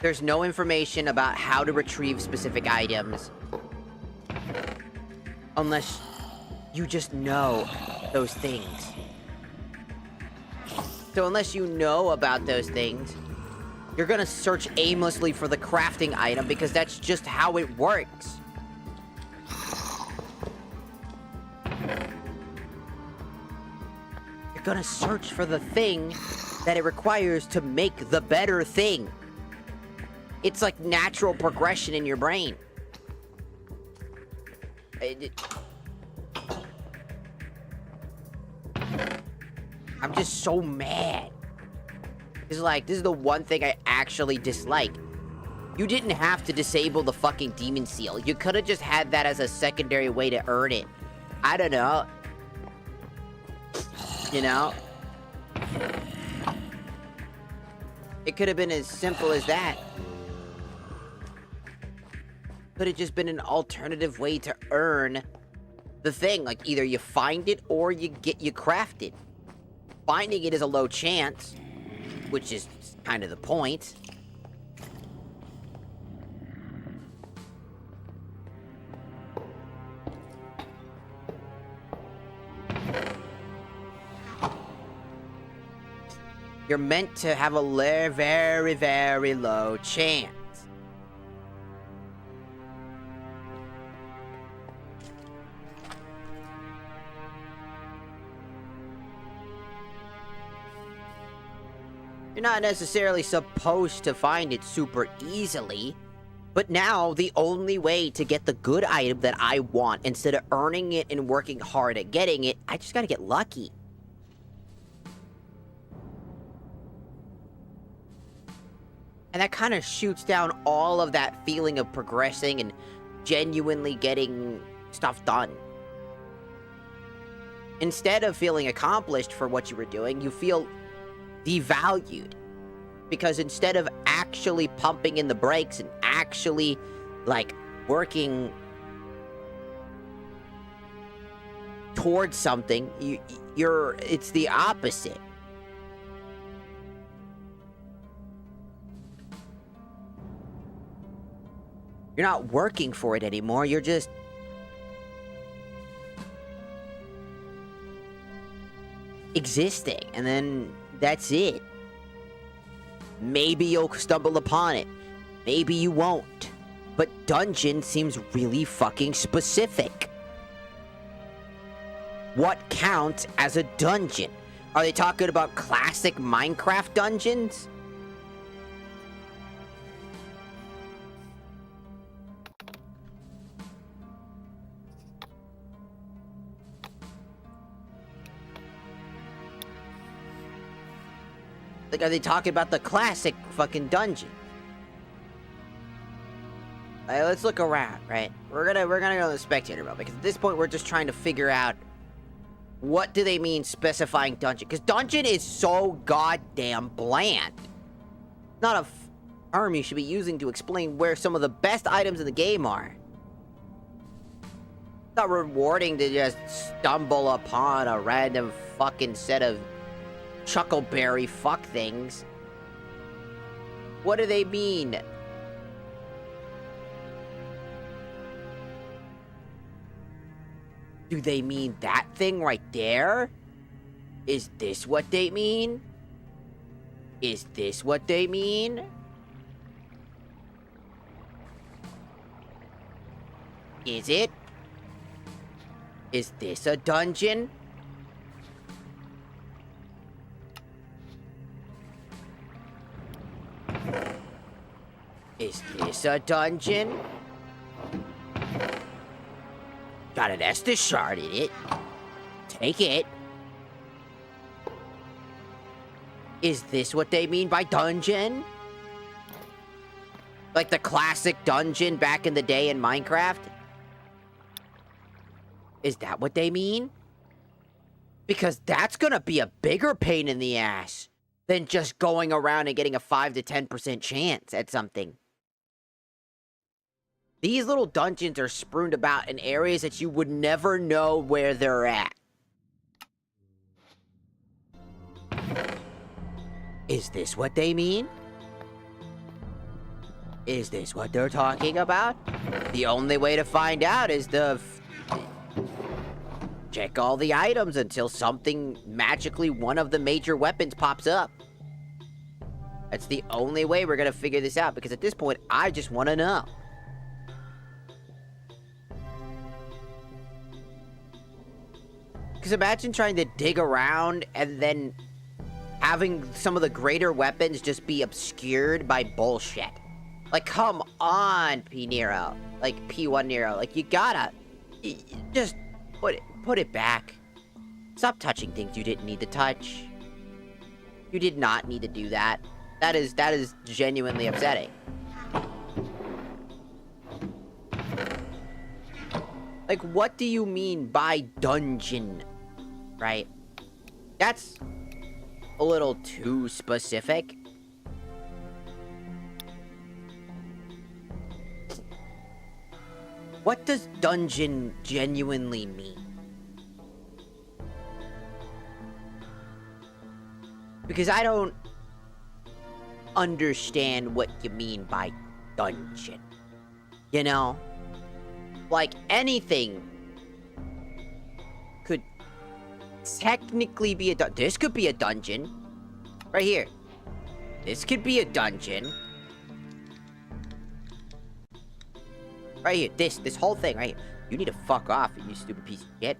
There's no information about how to retrieve specific items. Unless you just know those things. So unless you know about those things, you're gonna search aimlessly for the crafting item because that's just how it works. You're gonna search for the thing that it requires to make the better thing. It's like natural progression in your brain. I'm just so mad. It's like, this is the one thing I actually dislike. You didn't have to disable the fucking demon seal. You could have just had that as a secondary way to earn it. I don't know. You know? It could have been as simple as that. Could have just been an alternative way to earn the thing. Like, either you find it or you craft it. Finding it is a low chance, which is kind of the point. You're meant to have a very, very low chance. You're not necessarily supposed to find it super easily, but now the only way to get the good item that I want, instead of earning it and working hard at getting it, I just gotta get lucky. And that kind of shoots down all of that feeling of progressing and genuinely getting stuff done. Instead of feeling accomplished for what you were doing, you feel devalued. Because instead of actually pumping in the brakes and actually, like, working towards something, it's the opposite. You're not working for it anymore, you're just existing, and then that's it. Maybe you'll stumble upon it. Maybe you won't. But dungeon seems really fucking specific. What counts as a dungeon? Are they talking about classic Minecraft dungeons? Like, are they talking about the classic fucking dungeon? Let's look around, right? We're gonna go to the spectator mode, because at this point we're just trying to figure out what do they mean specifying dungeon? Because dungeon is so goddamn bland. Not a term you should be using to explain where some of the best items in the game are. not rewarding to just stumble upon a random fucking set of chuckleberry fuck things. What do they mean? Do they mean that thing right there? Is this what they mean? Is this what they mean? Is it? Is this a dungeon? Is this a dungeon? Got an Estus shard in it. Take it. Is this what they mean by dungeon? Like the classic dungeon back in the day in Minecraft? Is that what they mean? Because that's gonna be a bigger pain in the ass than just going around and getting a 5 to 10% chance at something. These little dungeons are strewn about in areas that you would never know where they're at. Is this what they mean? Is this what they're talking about? The only way to find out is to check all the items until something magically, one of the major weapons pops up. That's the only way we're gonna figure this out, because at this point, I just want to know. Because imagine trying to dig around and then having some of the greater weapons just be obscured by bullshit. Like, come on, P. Nero. Like, P1 Nero. Like, you gotta... just put it back. Stop touching things you didn't need to touch. You did not need to do that. That is genuinely upsetting. Like, what do you mean by dungeon? Right? That's a little too specific. What does dungeon genuinely mean? Because I don't understand what you mean by dungeon. You know? Like, anything could technically be a dungeon. This could be a dungeon. Right here. This could be a dungeon. Right here. This whole thing right here. You need to fuck off, you stupid piece of shit.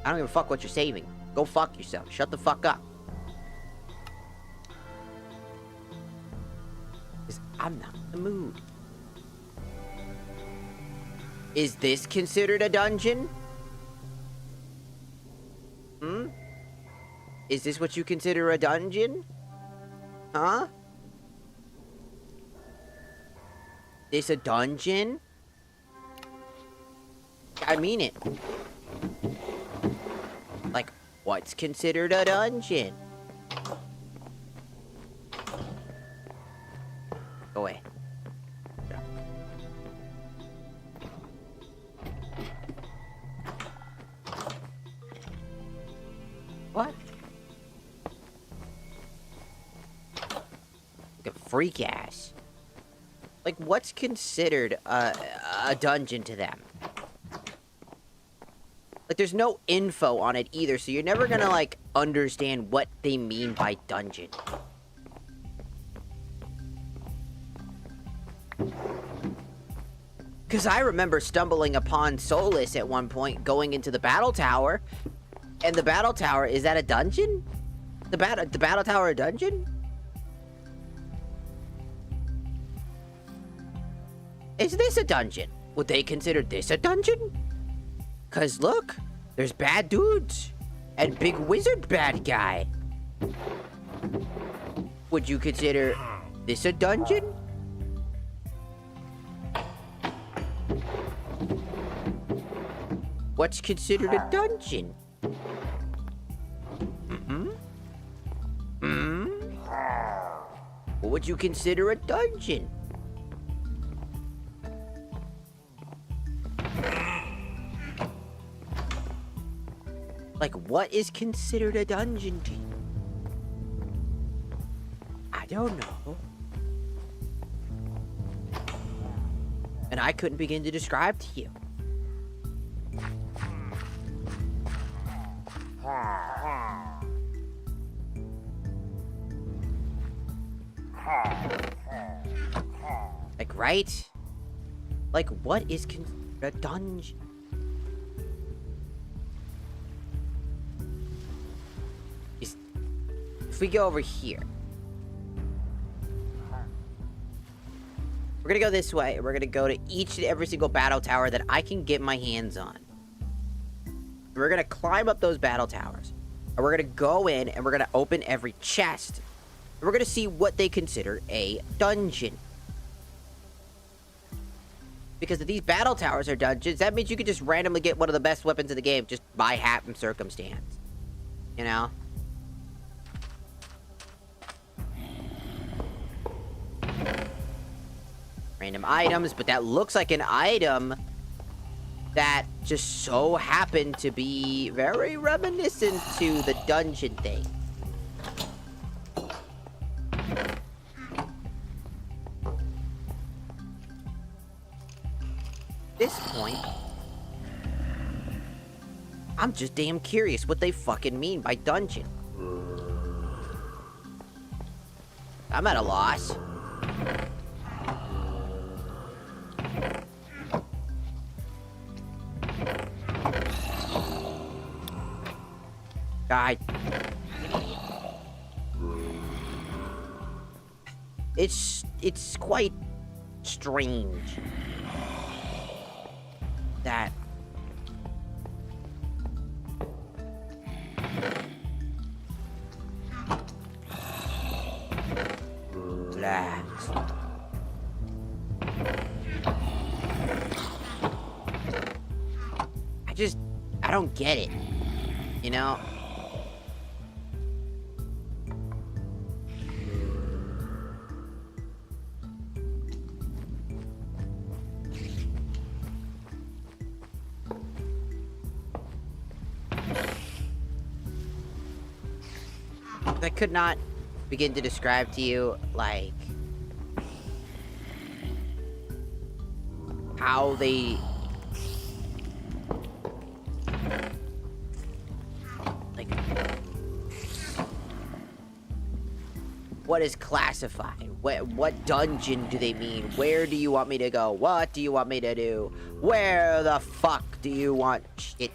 I don't give a fuck what you're saving. Go fuck yourself. Shut the fuck up. Because I'm not in the mood. Is this considered a dungeon? Hmm? Is this what you consider a dungeon? Huh? This a dungeon? I mean it. Like, what's considered a dungeon? Go away. What? Like a freak ass. Like, what's considered a dungeon to them? Like, there's no info on it either, so you're never gonna, like, understand what they mean by dungeon. Because I remember stumbling upon Solus at one point, going into the battle tower. And the battle tower, is that a dungeon? The battle tower a dungeon? Is this a dungeon? Would they consider this a dungeon? Cause look, there's bad dudes. And big wizard bad guy. Would you consider this a dungeon? What's considered a dungeon? What would you consider a dungeon? Like, what is considered a dungeon to you? I don't know. And I couldn't begin to describe to you. Like, right? Like, what is a dungeon? If we go over here. We're gonna go this way. We're gonna go to each and every single battle tower that I can get my hands on. We're gonna climb up those battle towers. And we're gonna go in and we're gonna open every chest. And we're gonna see what they consider a dungeon. Because if these battle towers are dungeons, that means you could just randomly get one of the best weapons in the game just by happen circumstance. You know? Random items, but that looks like an item that just so happened to be very reminiscent to the dungeon thing. At this point, I'm just damn curious what they fucking mean by dungeon. I'm at a loss. God. It's quite strange that relax. I don't get it, you know? I could not begin to describe to you, like, how they... like... what is classified? What dungeon do they mean? Where do you want me to go? What do you want me to do? Where the fuck do you want shit?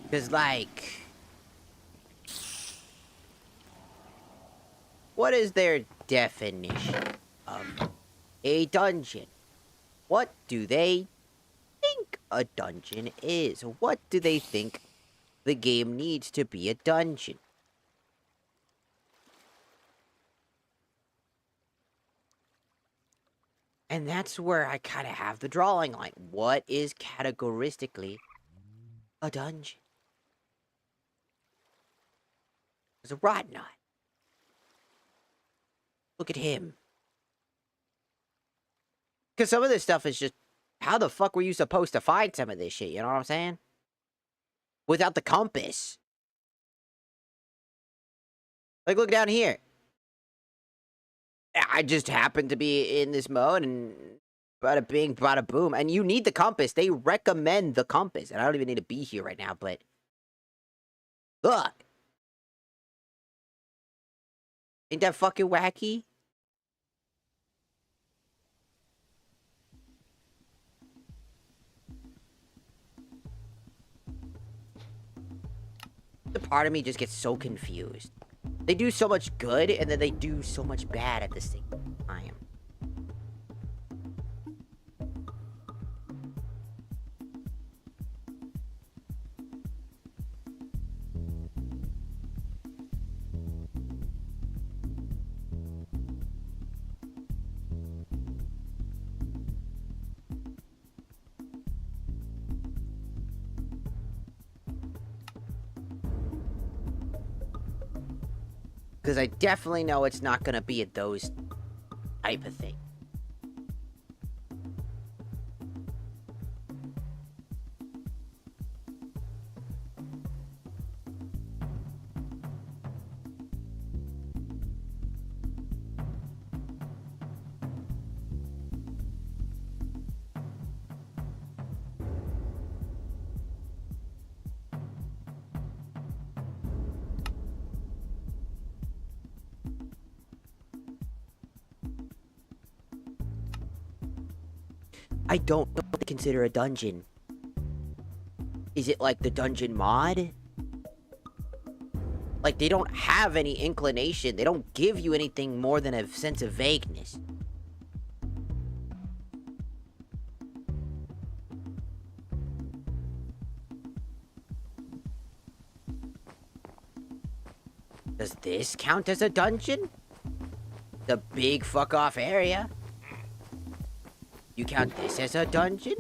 Because, like, what is their definition of a dungeon? What do they think a dungeon is? What do they think the game needs to be a dungeon? And that's where I kind of have the drawing line. What is categoristically a dungeon? There's a rot knot. Look at him. Because some of this stuff is just, how the fuck were you supposed to find some of this shit? You know what I'm saying? Without the compass. Like, look down here. I just happened to be in this mode and bada bing, bada boom. And you need the compass. They recommend the compass. And I don't even need to be here right now, but look. Ain't that fucking wacky? The part of me just gets so confused. They do so much good, and then they do so much bad at the same time. Because I definitely know it's not gonna be a those type of thing. I don't know what they consider a dungeon. Is it like the dungeon mod? Like, they don't have any inclination. They don't give you anything more than a sense of vagueness. Does this count as a dungeon? The big fuck off area? You count this as a dungeon?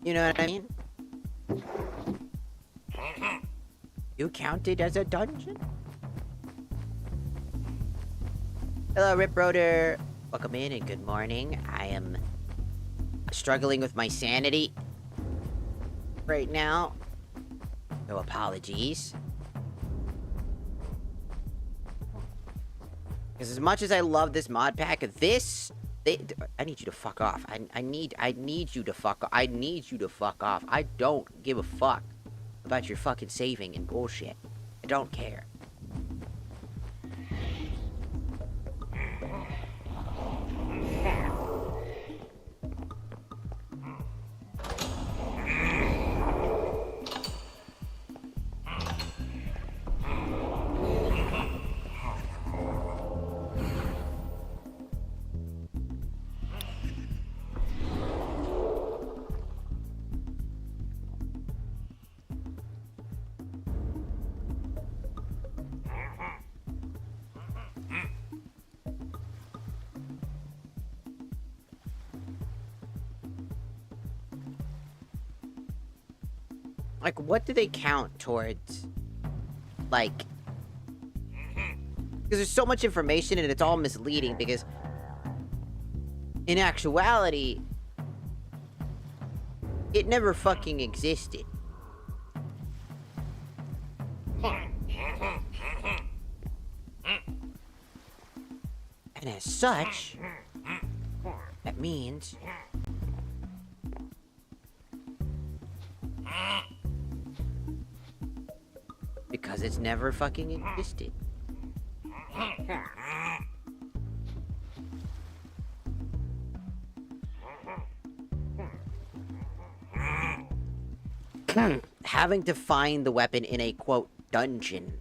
You know what I mean? You count it as a dungeon? Hello, Riproder. Welcome in and good morning. I am struggling with my sanity right now. No apologies. Because as much as I love this mod pack, I need you to fuck off. I need you to fuck off. I need you to fuck off. I don't give a fuck about your fucking saving and bullshit. I don't care. Like, what do they count towards? Like, because there's so much information and it's all misleading because in actuality, it never fucking existed. And as such, that means because it's never fucking existed. Having to find the weapon in a, quote, dungeon.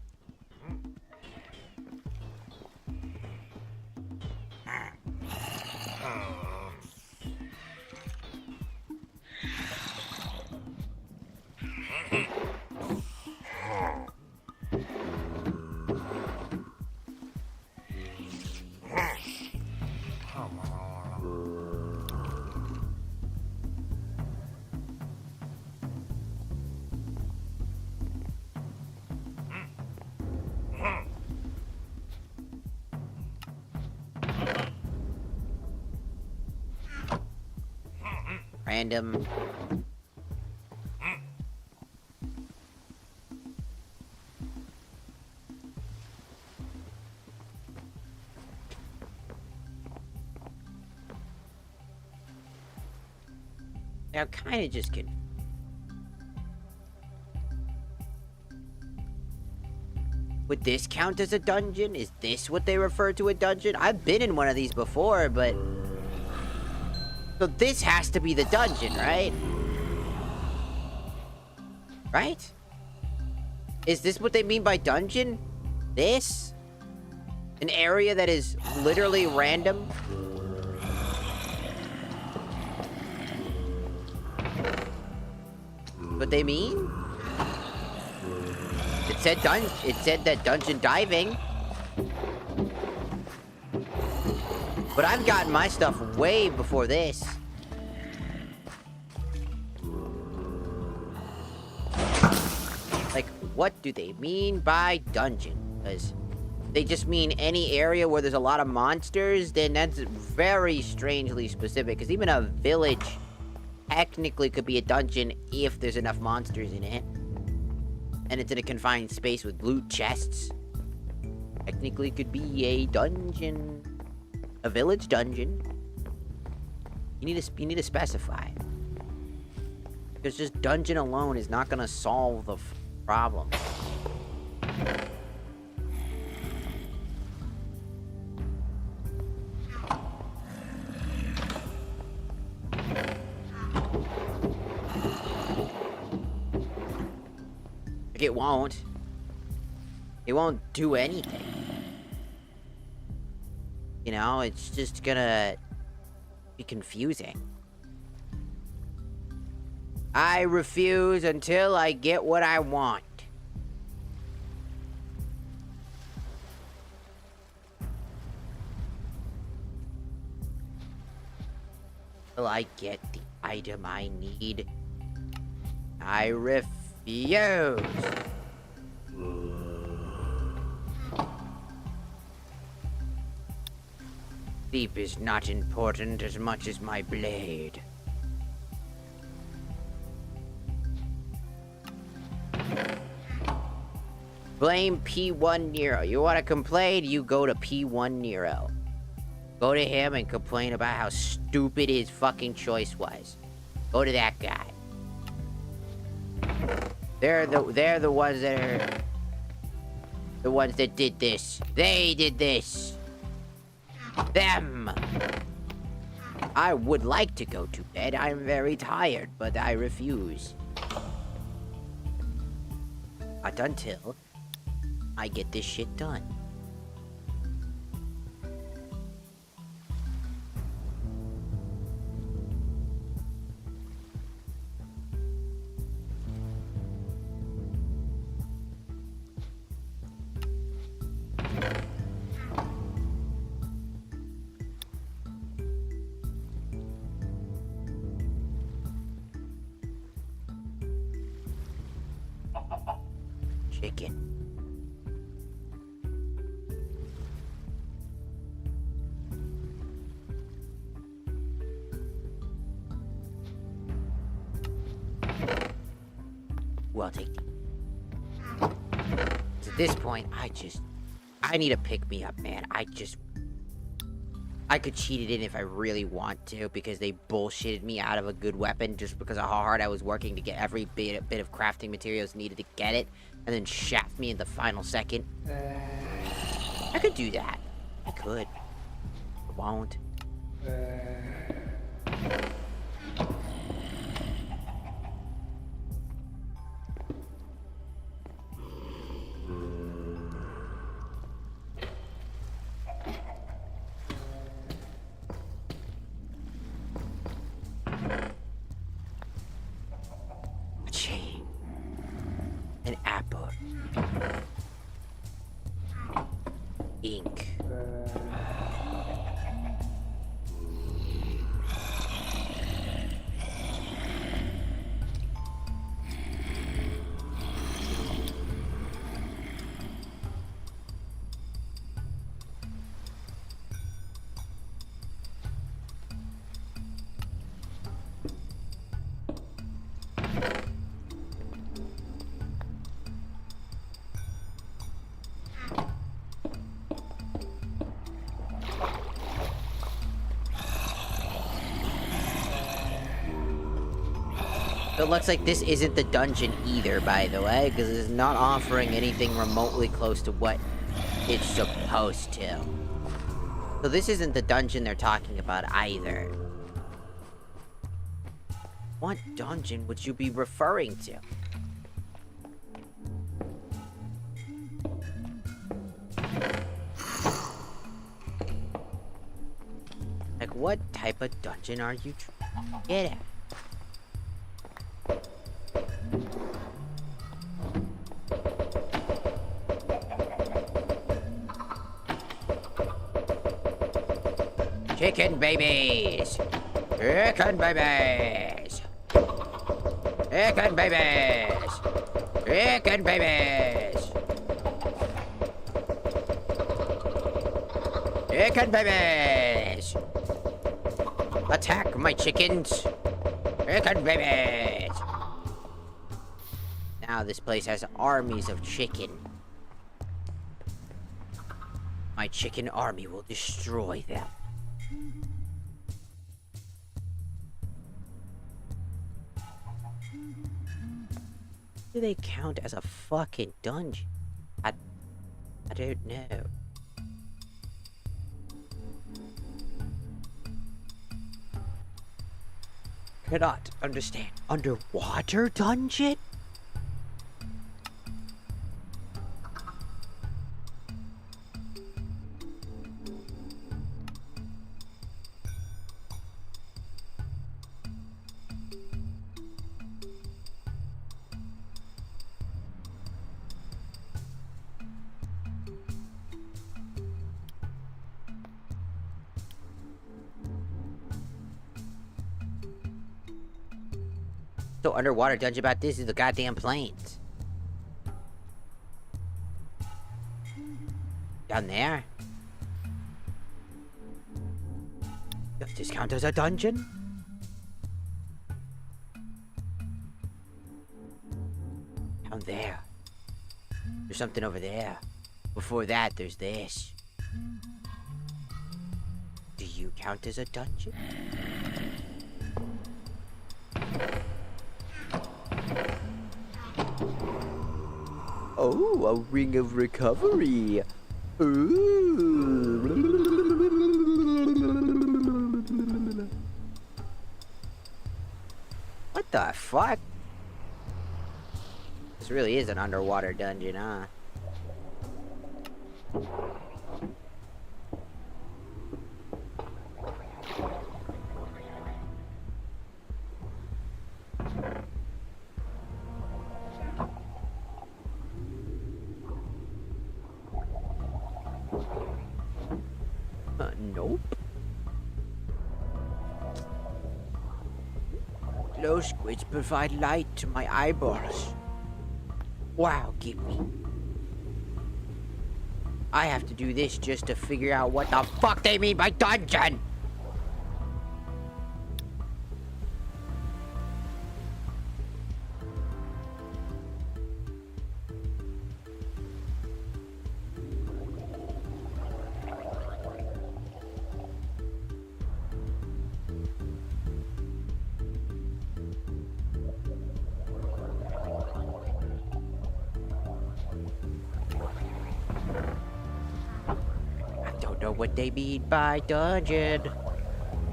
Random. I'm kind of just kidding. Would this count as a dungeon? Is this what they refer to a dungeon? I've been in one of these before, but... So this has to be the dungeon, right? Right? Is this what they mean by dungeon? This? An area that is literally random? What they mean? It said that dungeon diving. But I've gotten my stuff way before this. what do they mean by dungeon? Because they just mean any area where there's a lot of monsters, then that's very strangely specific. Because even a village technically could be a dungeon if there's enough monsters in it. And it's in a confined space with loot chests. Technically could be a dungeon. A village dungeon. You need to specify. Because just dungeon alone is not gonna solve the problem. Like it won't. It won't do anything. You know, it's just gonna be confusing. I refuse until I get what I want. Till I get the item I need. I refuse. Sleep is not important as much as my blade. Blame P1 Nero. You want to complain? You go to P1 Nero. Go to him and complain about how stupid his fucking choice was. Go to that guy. They're the ones that are the ones that did this. They did this. Them. I would like to go to bed. I'm very tired, but I refuse. Not until I get this shit done. Chicken. Well, I'll take the... At this point, I need to pick me up, man. I could cheat it in if I really want to, because they bullshitted me out of a good weapon just because of how hard I was working to get every bit of crafting materials needed to get it, and then shaft me in the final second. I could do that. I could. I won't. An apple. Ink. It looks like this isn't the dungeon either, by the way, because it's not offering anything remotely close to what it's supposed to. So this isn't the dungeon they're talking about either. What dungeon would you be referring to? Like, what type of dungeon are you trying to get at? Chicken babies! Chicken babies! Chicken babies! Chicken babies! Chicken babies! Attack my chickens! Chicken babies! Now this place has armies of chicken. My chicken army will destroy them. Do they count as a fucking dungeon? I don't know. Cannot understand. Underwater dungeon? So underwater dungeon about this is the goddamn plains. Down there? Does this count as a dungeon? Down there. There's something over there. Before that, there's this. Do you count as a dungeon? Oh, a ring of recovery. Ooh. What the fuck? This really is an underwater dungeon, huh? Nope. Glow squids provide light to my eyeballs. Wow, give me. I have to do this just to figure out what the fuck they mean by dungeon! Know what they mean by dungeon?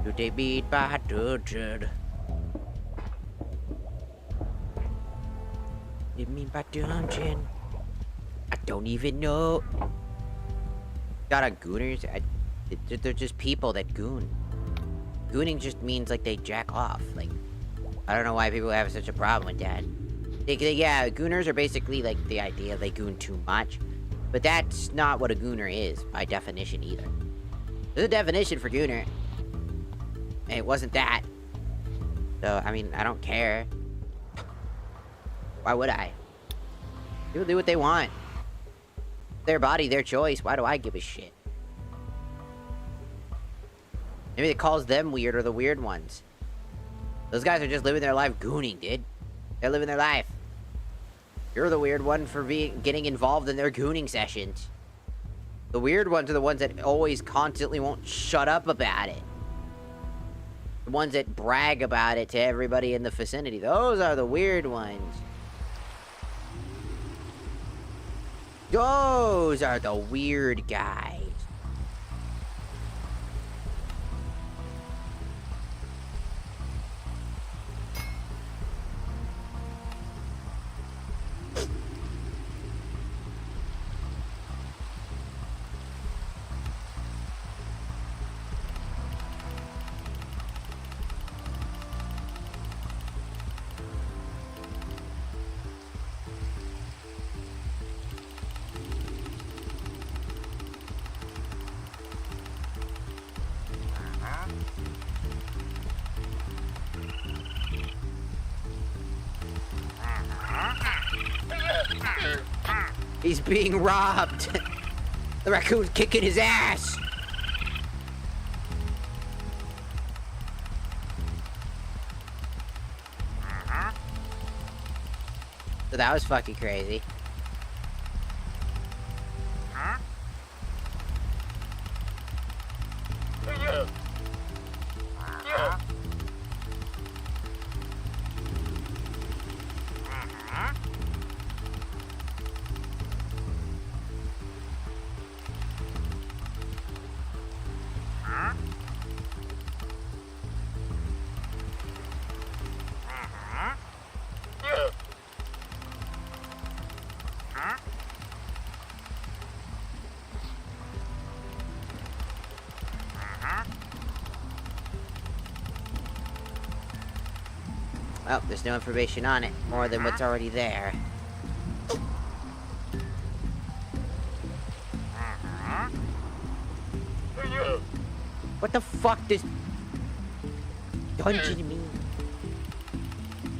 Do they mean by dungeon? They mean by dungeon? I don't even know. Got a gooners? They're just people that goon. Gooning just means like they jack off. Like, I don't know why people have such a problem with that. Yeah, gooners are basically like the idea they goon too much. But that's not what a gooner is, by definition, either. There's a definition for gooner. And it wasn't that. So, I mean, I don't care. Why would I? People do what they want. Their body, their choice. Why do I give a shit? Maybe it calls them weird or the weird ones. Those guys are just living their life gooning, dude. They're living their life. You're the weird one for getting involved in their gooning sessions. The weird ones are the ones that always constantly won't shut up about it. The ones that brag about it to everybody in the vicinity. Those are the weird ones. Those are the weird guys. He's being robbed. The raccoon's kicking his ass. So that was fucking crazy. Well, there's no information on it, more than what's already there. What the fuck does dungeon mean?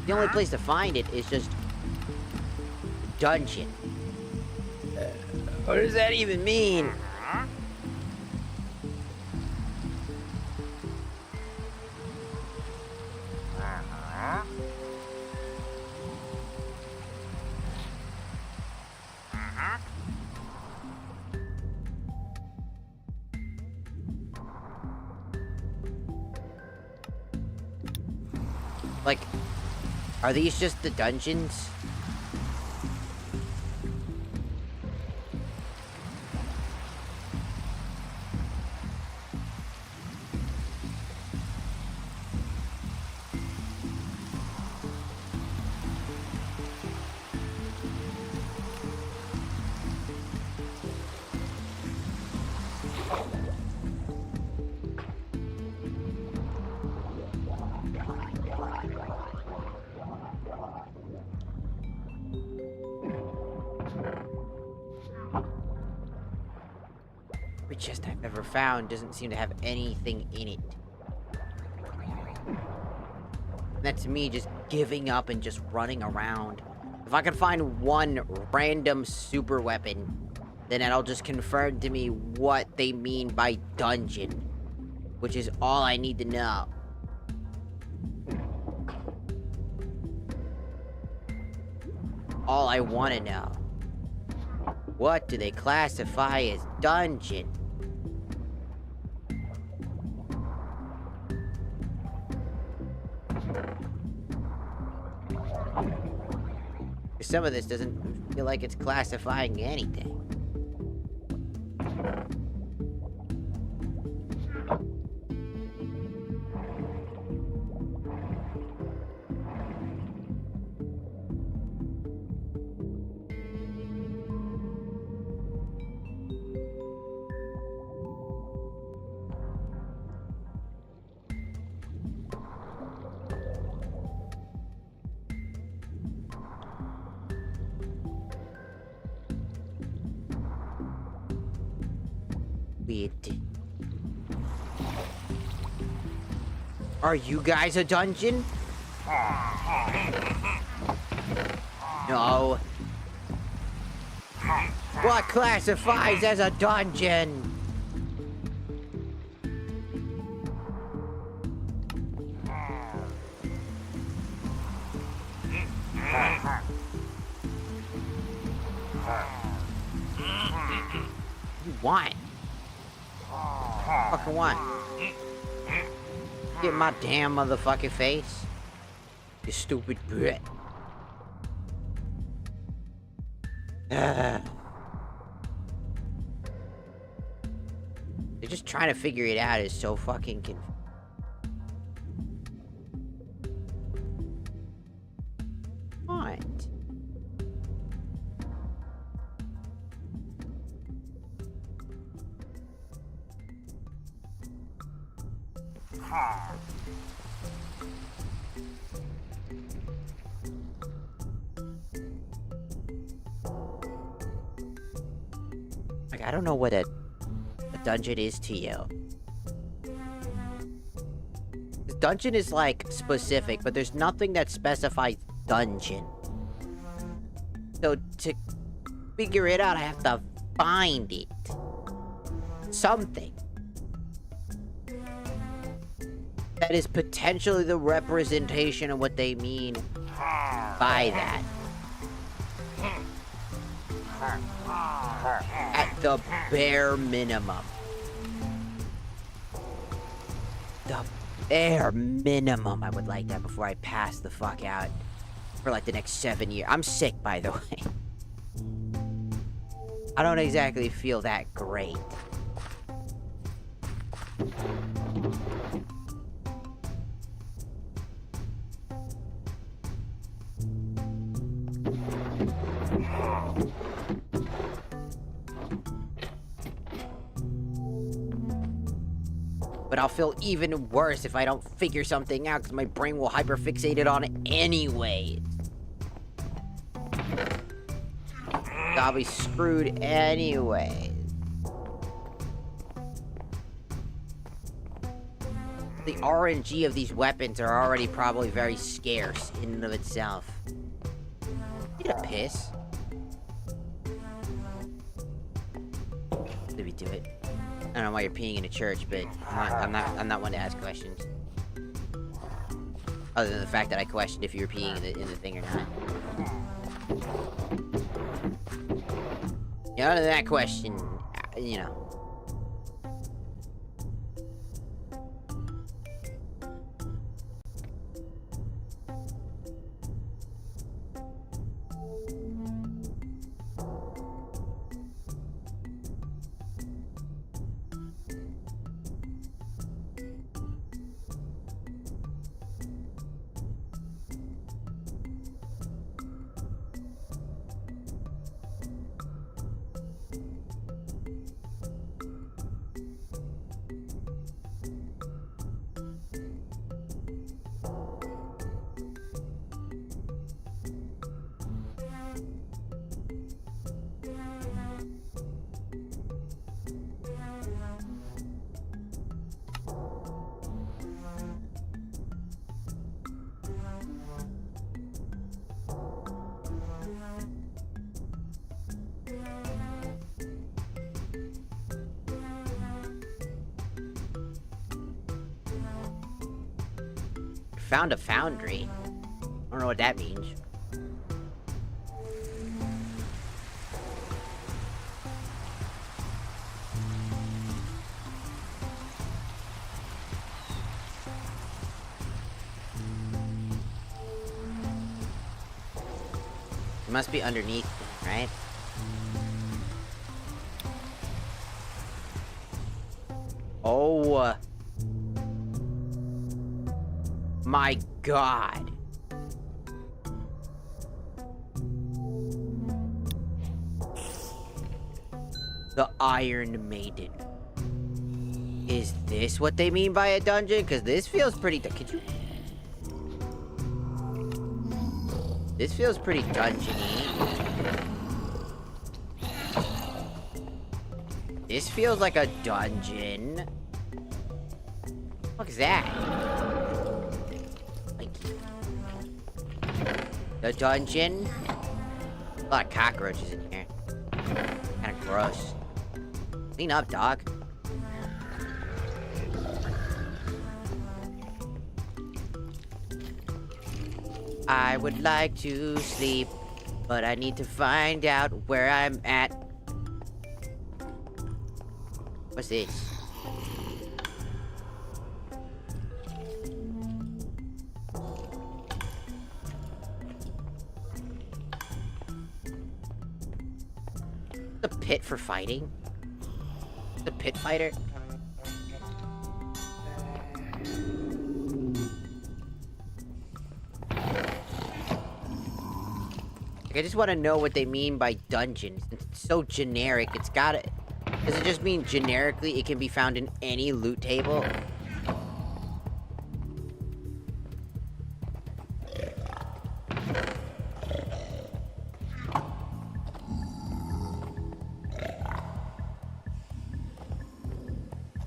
The only place to find it is just dungeon. What does that even mean? Like, are these just the dungeons? Every chest I've ever found doesn't seem to have anything in it. That's me just giving up and just running around. If I can find one random super weapon, then it'll just confirm to me what they mean by dungeon, which is all I need to know. All I want to know. What do they classify as dungeon? Some of this doesn't feel like it's classifying anything. Weird. Are you guys a dungeon? No. What classifies as a dungeon? You want? Fucking what? Get in my damn motherfucking face. You stupid brat. They're just trying to figure it out is so fucking confusing. What? Like, I don't know what a dungeon is to you. This dungeon is like specific, but there's nothing that specifies dungeon. So figure it out, I have to find it. Something that is potentially the representation of what they mean by that. At the bare minimum. The bare minimum, I would like that before I pass the fuck out for like the next 7 years. I'm sick, by the way. I don't exactly feel that great. But I'll feel even worse if I don't figure something out, because my brain will hyperfixate it on it anyway. I'll be screwed anyway. The RNG of these weapons are already probably very scarce in and of itself. You gonna piss? Let me do it. I don't know why you're peeing in a church, but I'm not one to ask questions. Other than the fact that I questioned if you were peeing in the thing or not. Yeah, other than that question, you know. Found a foundry. I don't know what that means. It must be underneath, right? Oh. My God. The Iron Maiden. Is this what they mean by a dungeon? Because this feels pretty... Could you... This feels pretty dungeon-y. This feels like a dungeon. What the fuck is that? The dungeon? A lot of cockroaches in here. Kinda gross. Clean up, dog. I would like to sleep, but I need to find out where I'm at. What's this? The pit for fighting? The pit fighter? I just want to know what they mean by dungeons. It's so generic. It's gotta... Does it just mean generically it can be found in any loot table?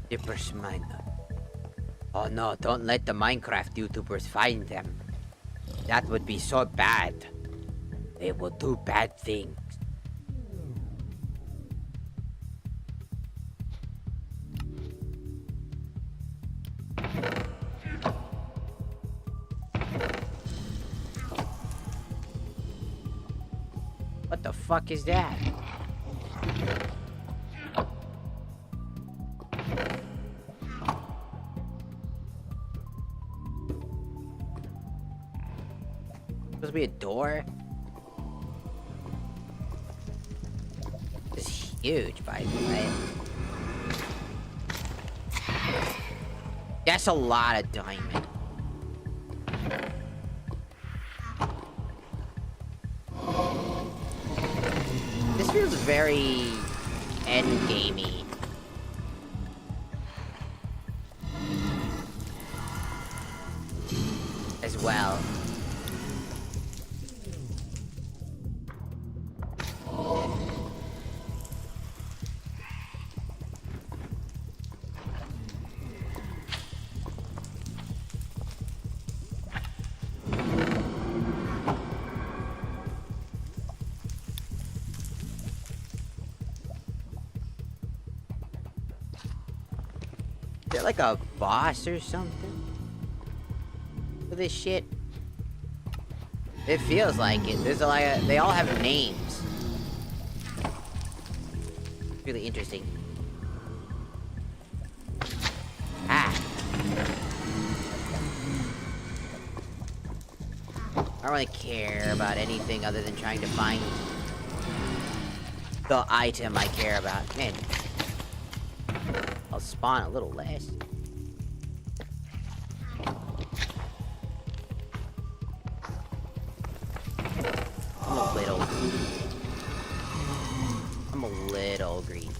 Dipper's mine. Oh no, don't let the Minecraft YouTubers find them. That would be so bad. They will do bad things. fuck is that? Supposed to be a door? This is huge, by the way. That's a lot of diamond. This feels very endgamey. As well. Is there like a boss or something for this shit? It feels like it. There's like they all have names. Really interesting. Ah. I don't really care about anything other than trying to find the item I care about. Man, I'll spawn a little less. I'm a little green.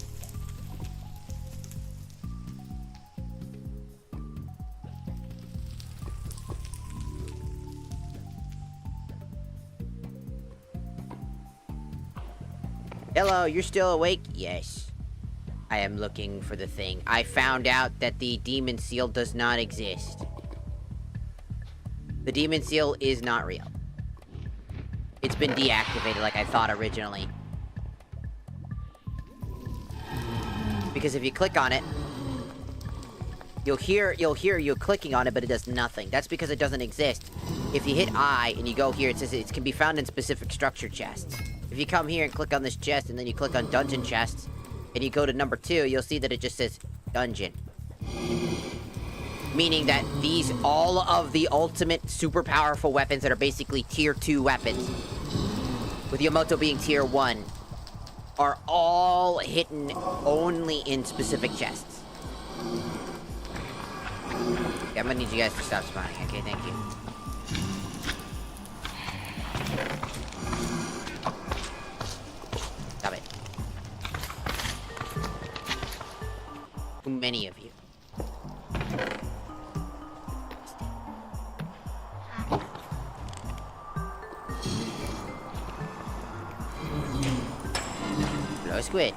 Hello, you're still awake? Yes. I am looking for the thing. I found out that the demon seal does not exist. The demon seal is not real. It's been deactivated like I thought originally. Because if you click on it, you'll hear you clicking on it, but it does nothing. That's because it doesn't exist. If you hit I and you go here, it says it can be found in specific structure chests. If you come here and click on this chest and then you click on dungeon chests and you go to number 2, you'll see that it just says dungeon. Meaning that all of the ultimate super powerful weapons that are basically tier 2 weapons, with Yamato being tier 1, are all hidden only in specific chests. Okay, I'm gonna need you guys to stop spawning. Okay, thank you. Stop it. Too many of you. Blow squid.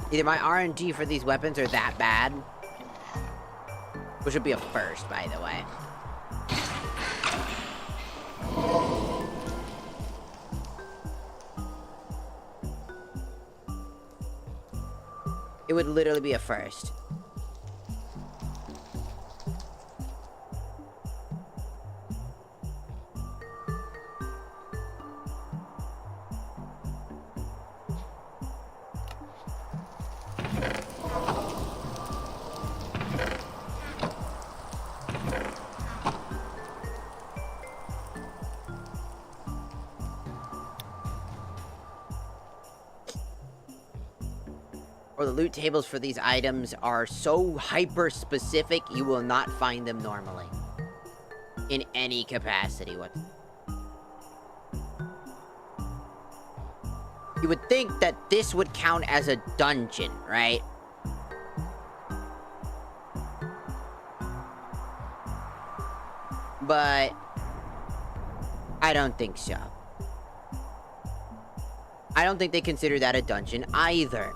Either my RNG for these weapons are that bad, which would be a first, by the way. It would literally be a first. Or the loot tables for these items are so hyper-specific, you will not find them normally. In any capacity. You would think that this would count as a dungeon, right? But I don't think so. I don't think they consider that a dungeon either.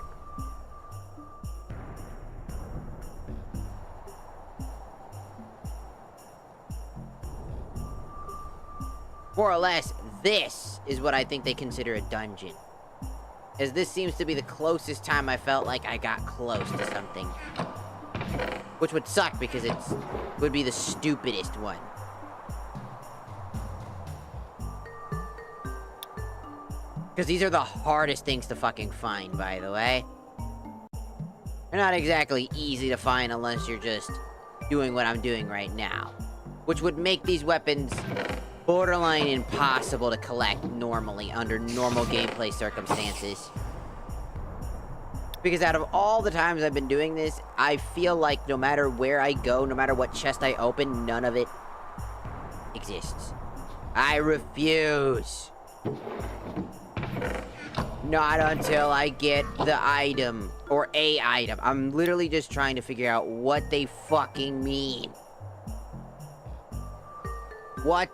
more or less, this is what I think they consider a dungeon. As this seems to be the closest time I felt like I got close to something. Which would suck because it would be the stupidest one. Because these are the hardest things to fucking find, by the way. They're not exactly easy to find unless you're just doing what I'm doing right now. Which would make these weapons borderline impossible to collect normally under normal gameplay circumstances. Because out of all the times I've been doing this, I feel like no matter where I go, no matter what chest I open, none of it exists. I refuse. Not until I get the item, or a item. I'm literally just trying to figure out what they fucking mean. What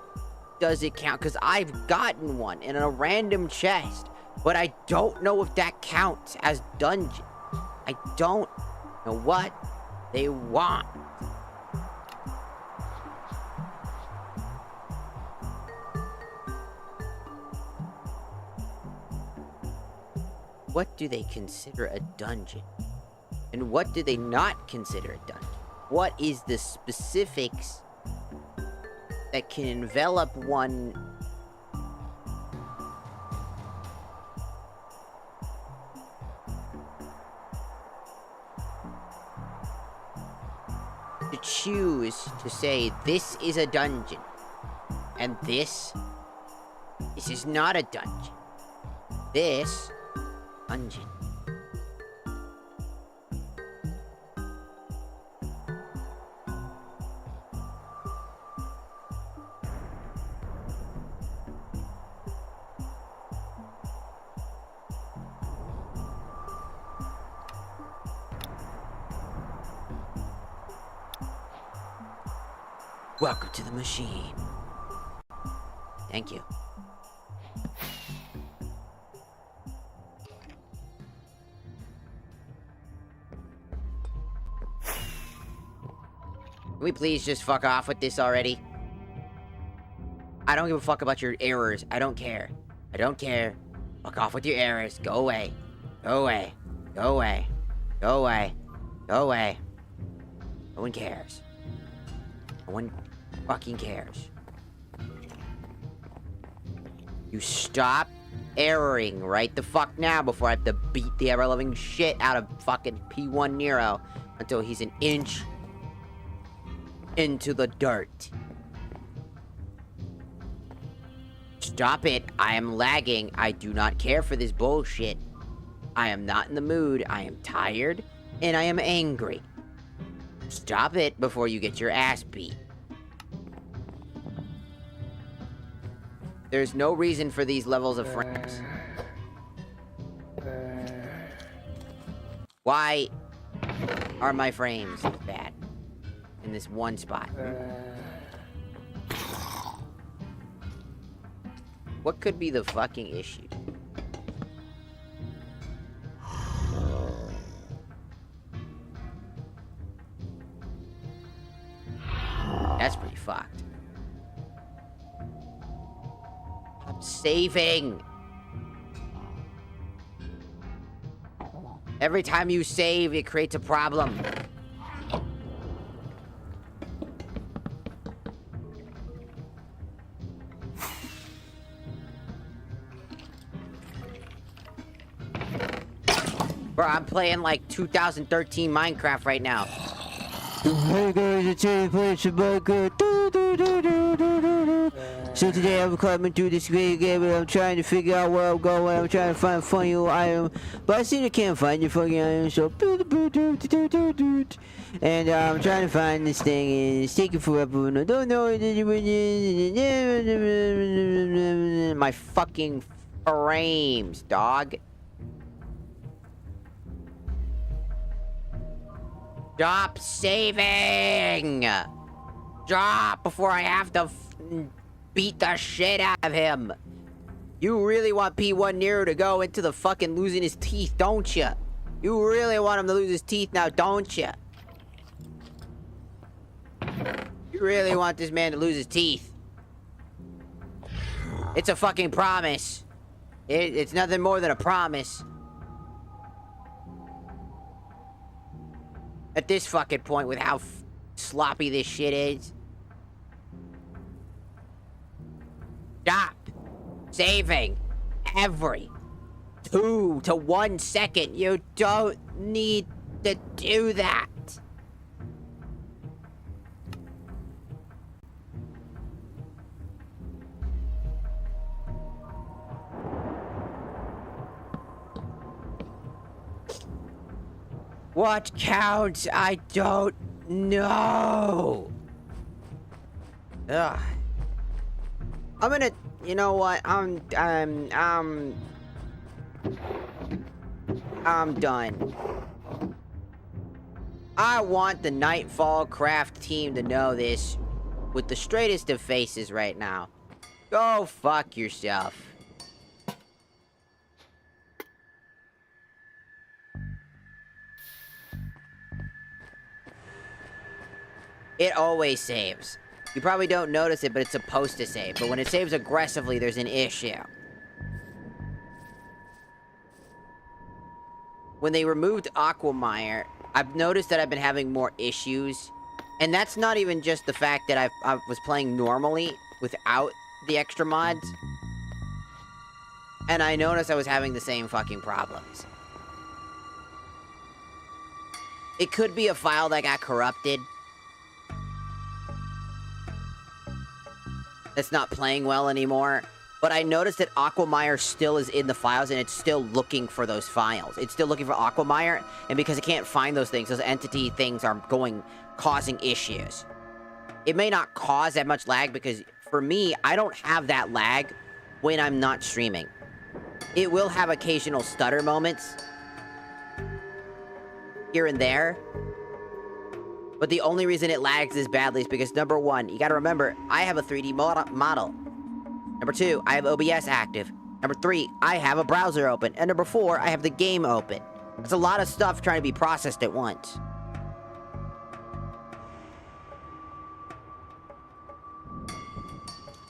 does it count? Because I've gotten one in a random chest, but I don't know if that counts as dungeon. I don't know what they want. What do they consider a dungeon? And what do they not consider a dungeon? What is the specifics that can envelop one to choose to say this is a dungeon and this is not a dungeon. This dungeon. Welcome to the machine. Thank you. Can we please just fuck off with this already? I don't give a fuck about your errors. I don't care. I don't care. Fuck off with your errors. Go away. Go away. Go away. Go away. Go away. No one cares. No one fucking cares. You stop erroring right the fuck now before I have to beat the ever-loving shit out of fucking P1 Nero until he's an inch into the dirt. Stop it. I am lagging. I do not care for this bullshit. I am not in the mood. I am tired and I am angry. Stop it before you get your ass beat. There's no reason for these levels of frames. Why are my frames bad in this one spot? What could be the fucking issue? That's pretty fucked. I'm saving. Every time you save, it creates a problem. Bro, I'm playing like 2013 Minecraft right now. Hey guys, it's a place of Minecraft. So today I'm climbing through this great game and I'm trying to figure out where I'm going. I'm trying to find a funny little item, but I see I can't find the fucking item. So and I'm trying to find this thing and it's taking forever and I don't know. My fucking frames, dog. Stop saving! Stop before I have to beat the shit out of him. You really want P1 Nero to go into the fucking losing his teeth, don't you? You really want him to lose his teeth now, don't you? You really want this man to lose his teeth. It's a fucking promise. It's nothing more than a promise. At this fucking point, with how sloppy this shit is. Stop saving every 2 to 1 second. You don't need to do that. What counts? I don't know. Ugh. I'm gonna, you know what? I'm done. I want the Nightfall Craft team to know this with the straightest of faces right now. Go fuck yourself. It always saves. You probably don't notice it, but it's supposed to save. But when it saves aggressively, there's an issue. When they removed Aquamire, I've noticed that I've been having more issues. And that's not even just the fact that I was playing normally without the extra mods. And I noticed I was having the same fucking problems. It could be a file that got corrupted. That's not playing well anymore. But I noticed that Aquamire still is in the files, and it's still looking for those files. It's still looking for Aquamire, and because it can't find those things, those entity things are causing issues. It may not cause that much lag, because for me, I don't have that lag when I'm not streaming. It will have occasional stutter moments here and there. But the only reason it lags this badly is because, number one, you gotta remember, I have a 3D model. Number two, I have OBS active. Number three, I have a browser open. And number four, I have the game open. It's a lot of stuff trying to be processed at once.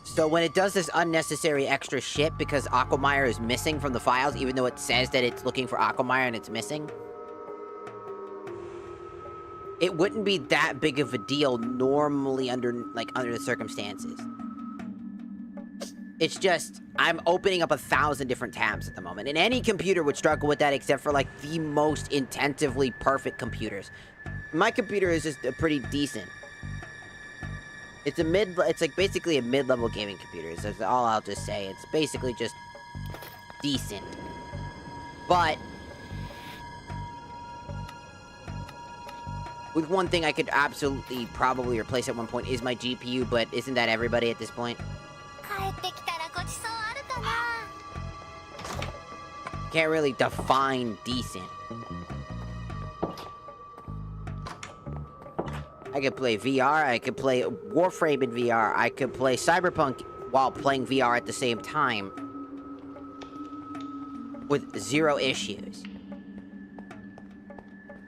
So when it does this unnecessary extra shit because Aquamire is missing from the files, even though it says that it's looking for Aquamire and it's missing, it wouldn't be that big of a deal normally under the circumstances. It's just, I'm opening up 1,000 different tabs at the moment. And any computer would struggle with that except for, like, the most intensively perfect computers. My computer is just pretty decent. It's like basically a mid-level gaming computer. That's all I'll just say. It's basically just decent. But with one thing I could absolutely probably replace at one point is my GPU, but isn't that everybody at this point? Can't really define decent. I could play VR, I could play Warframe in VR, I could play Cyberpunk while playing VR at the same time. With 0 issues.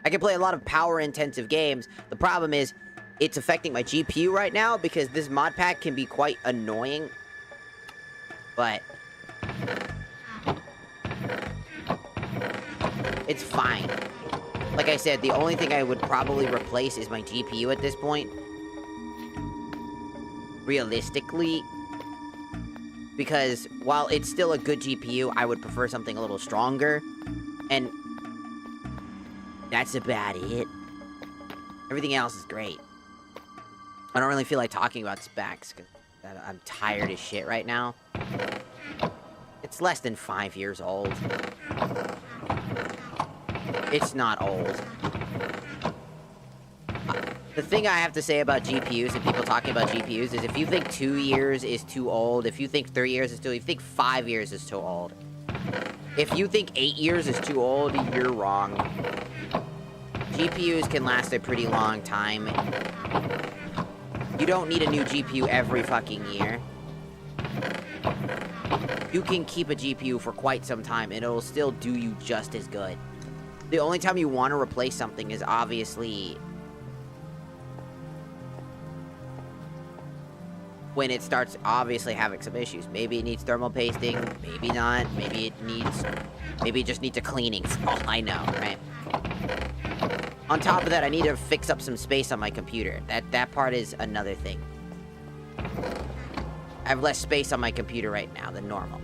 I can play a lot of power-intensive games. The problem is, it's affecting my GPU right now because this mod pack can be quite annoying. But it's fine. Like I said, the only thing I would probably replace is my GPU at this point. Realistically. Because while it's still a good GPU, I would prefer something a little stronger. And that's about it. Everything else is great. I don't really feel like talking about specs, because I'm tired as shit right now. It's less than 5 years old. It's not old. The thing I have to say about GPUs and people talking about GPUs is if you think 2 years is too old, if you think 3 years is too old, if you think 5 years is too old. If you think 8 years is too old, you're wrong. GPUs can last a pretty long time. You don't need a new GPU every fucking year. You can keep a GPU for quite some time and it'll still do you just as good. The only time you want to replace something is obviously when it starts obviously having some issues. Maybe it needs thermal pasting, maybe not, maybe it just needs a cleaning, that's all I know, right? On top of that, I need to fix up some space on my computer. That part is another thing. I have less space on my computer right now than normal.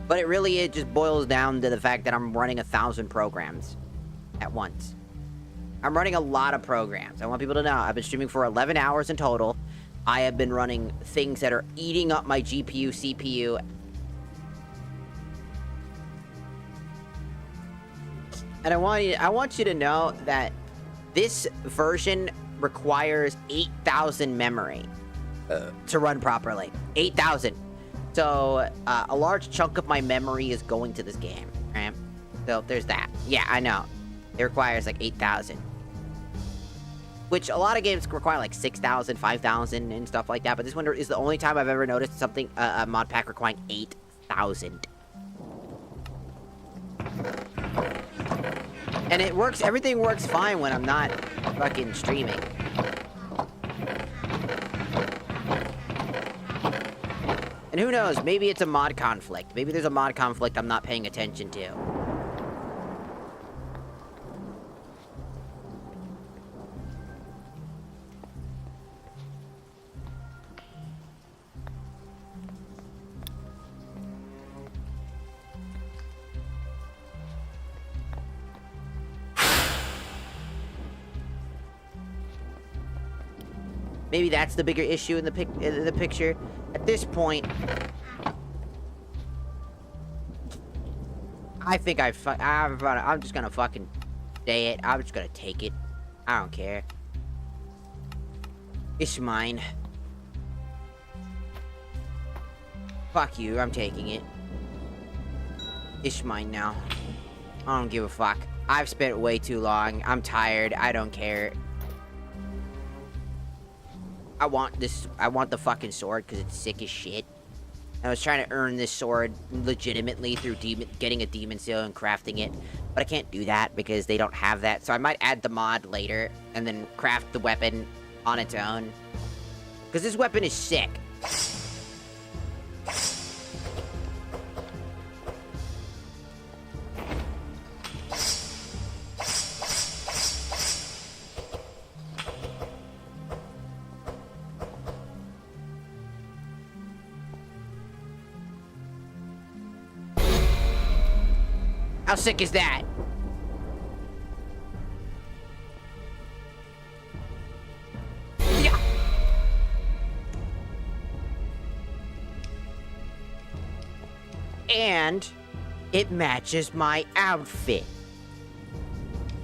But it just boils down to the fact that I'm running 1,000 programs at once. I'm running a lot of programs. I want people to know I've been streaming for 11 hours in total. I have been running things that are eating up my GPU, CPU. And I want you to know that this version requires 8,000 memory to run properly. 8,000. So, a large chunk of my memory is going to this game, right? So, there's that. Yeah, I know. It requires, like, 8,000. Which, a lot of games require, like, 6,000, 5,000, and stuff like that. But this one is the only time I've ever noticed something, a mod pack requiring 8,000. And it works, everything works fine when I'm not fucking streaming. And who knows, maybe it's a mod conflict. Maybe there's a mod conflict I'm not paying attention to. Maybe that's the bigger issue in the picture. At this point, I think I'm just gonna fucking say it. I'm just gonna take it. I don't care. It's mine. Fuck you, I'm taking it. It's mine now. I don't give a fuck. I've spent way too long. I'm tired. I don't care. I want the fucking sword because it's sick as shit. I was trying to earn this sword legitimately through getting a demon seal and crafting it. But I can't do that because they don't have that. So I might add the mod later and then craft the weapon on its own. Because this weapon is sick. How sick is that? Yeah. And it matches my outfit.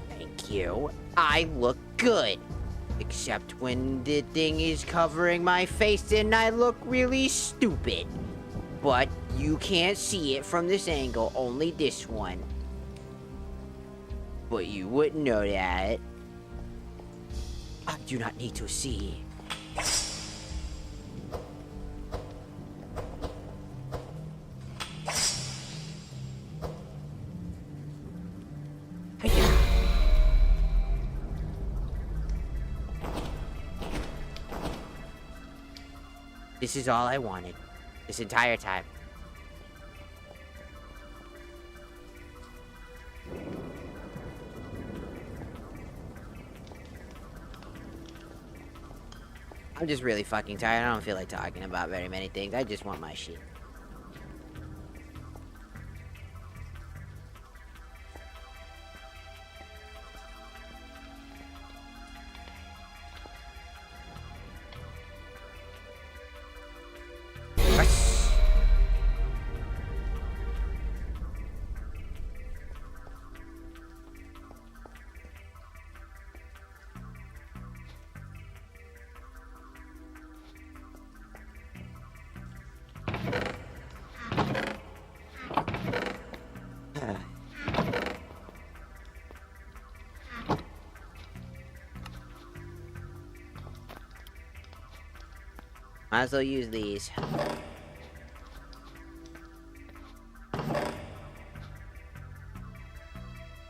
Thank you. I look good. Except when the thing is covering my face and I look really stupid. But you can't see it from this angle, only this one. But you wouldn't know that. I do not need to see. This is all I wanted. This entire time. I'm just really fucking tired. I don't feel like talking about very many things. I just want my shit. Might as well use these.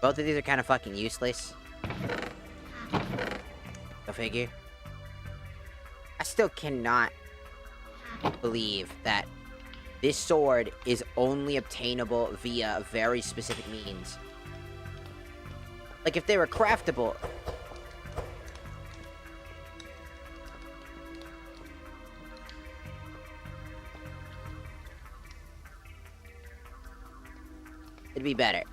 Both of these are kind of fucking useless. Go figure. still cannot believe that this sword is only obtainable via very specific means. Like, if they were craftable... it'd be better.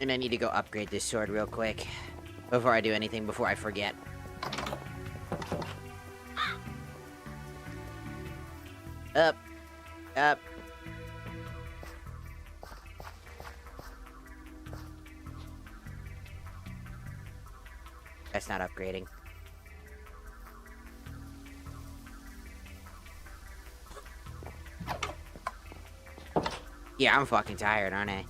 And I need to go upgrade this sword real quick. Before I do anything, before I forget. Up. Up. That's not upgrading. Yeah, I'm fucking tired, aren't I?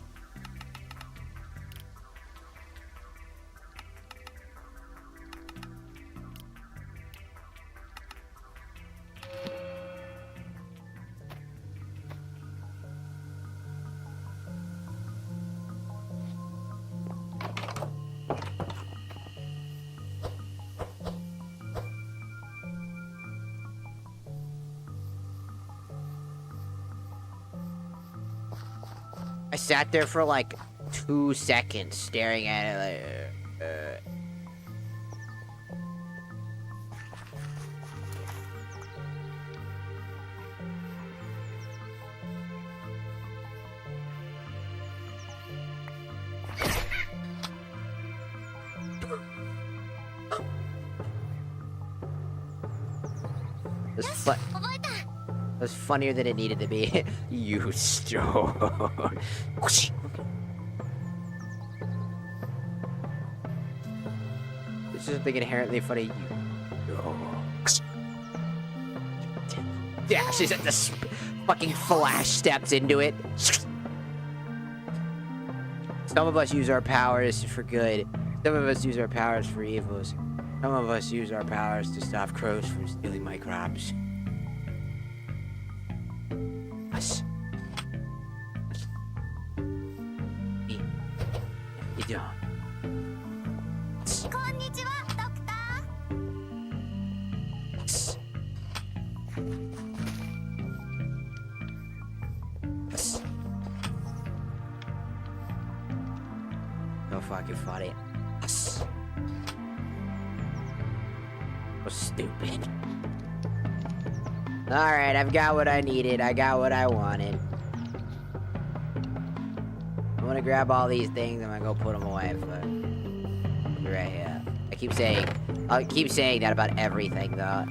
I sat there for like 2 seconds staring at it like, That's funnier than it needed to be. You stole. It's just something inherently funny. Dashes at the fucking flash steps into it. Some of us use our powers for good. Some of us use our powers for evils. Some of us use our powers to stop crows from stealing my crops. Us. You don't. So fucking funny. So stupid. Alright, I've got what I needed. I got what I wanted. I'm gonna grab all these things. I'm gonna go put them away. Right here. I'll keep saying that about everything, though.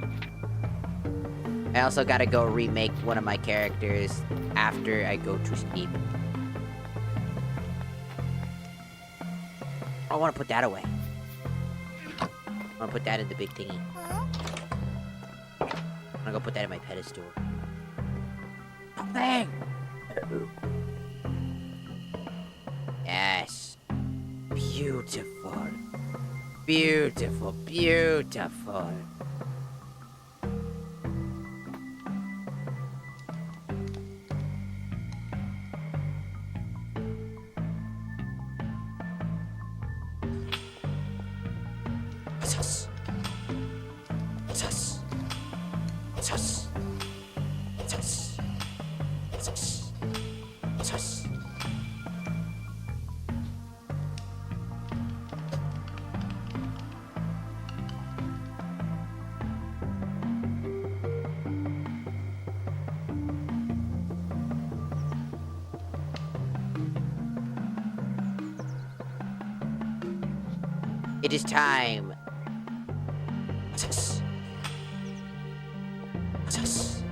I also gotta go remake one of my characters after I go to sleep. I wanna put that away. I wanna put that in the big thingy. I'm gonna go put that in my pedestal. Something! Yes. Beautiful. Beautiful, beautiful. Sus. Sus. Sus. Sus. Sus. Sus. It is time. Sus. Sus.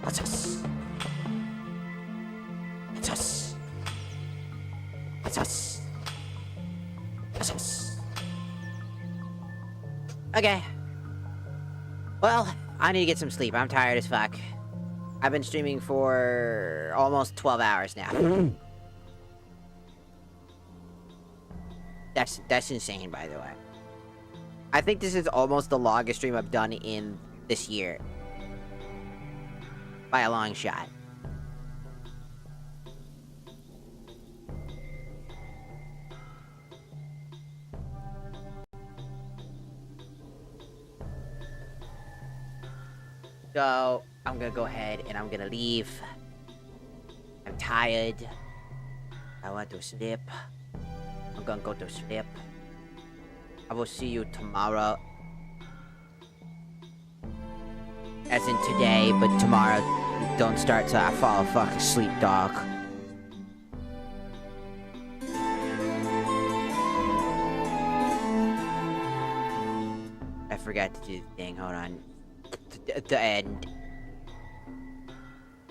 Sus. Sus. Jesus. Okay. Well, I need to get some sleep. I'm tired as fuck. I've been streaming for almost 12 hours now. That's insane, by the way. I think this is almost the longest stream I've done in this year. By a long shot. So, I'm gonna go ahead and I'm gonna leave. I'm tired. I want to sleep. I'm gonna go to sleep. I will see you tomorrow. As in today, but tomorrow don't start till I fall fucking asleep, dog. I forgot to do the thing, hold on. The end.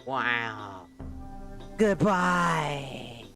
Wow. Goodbye.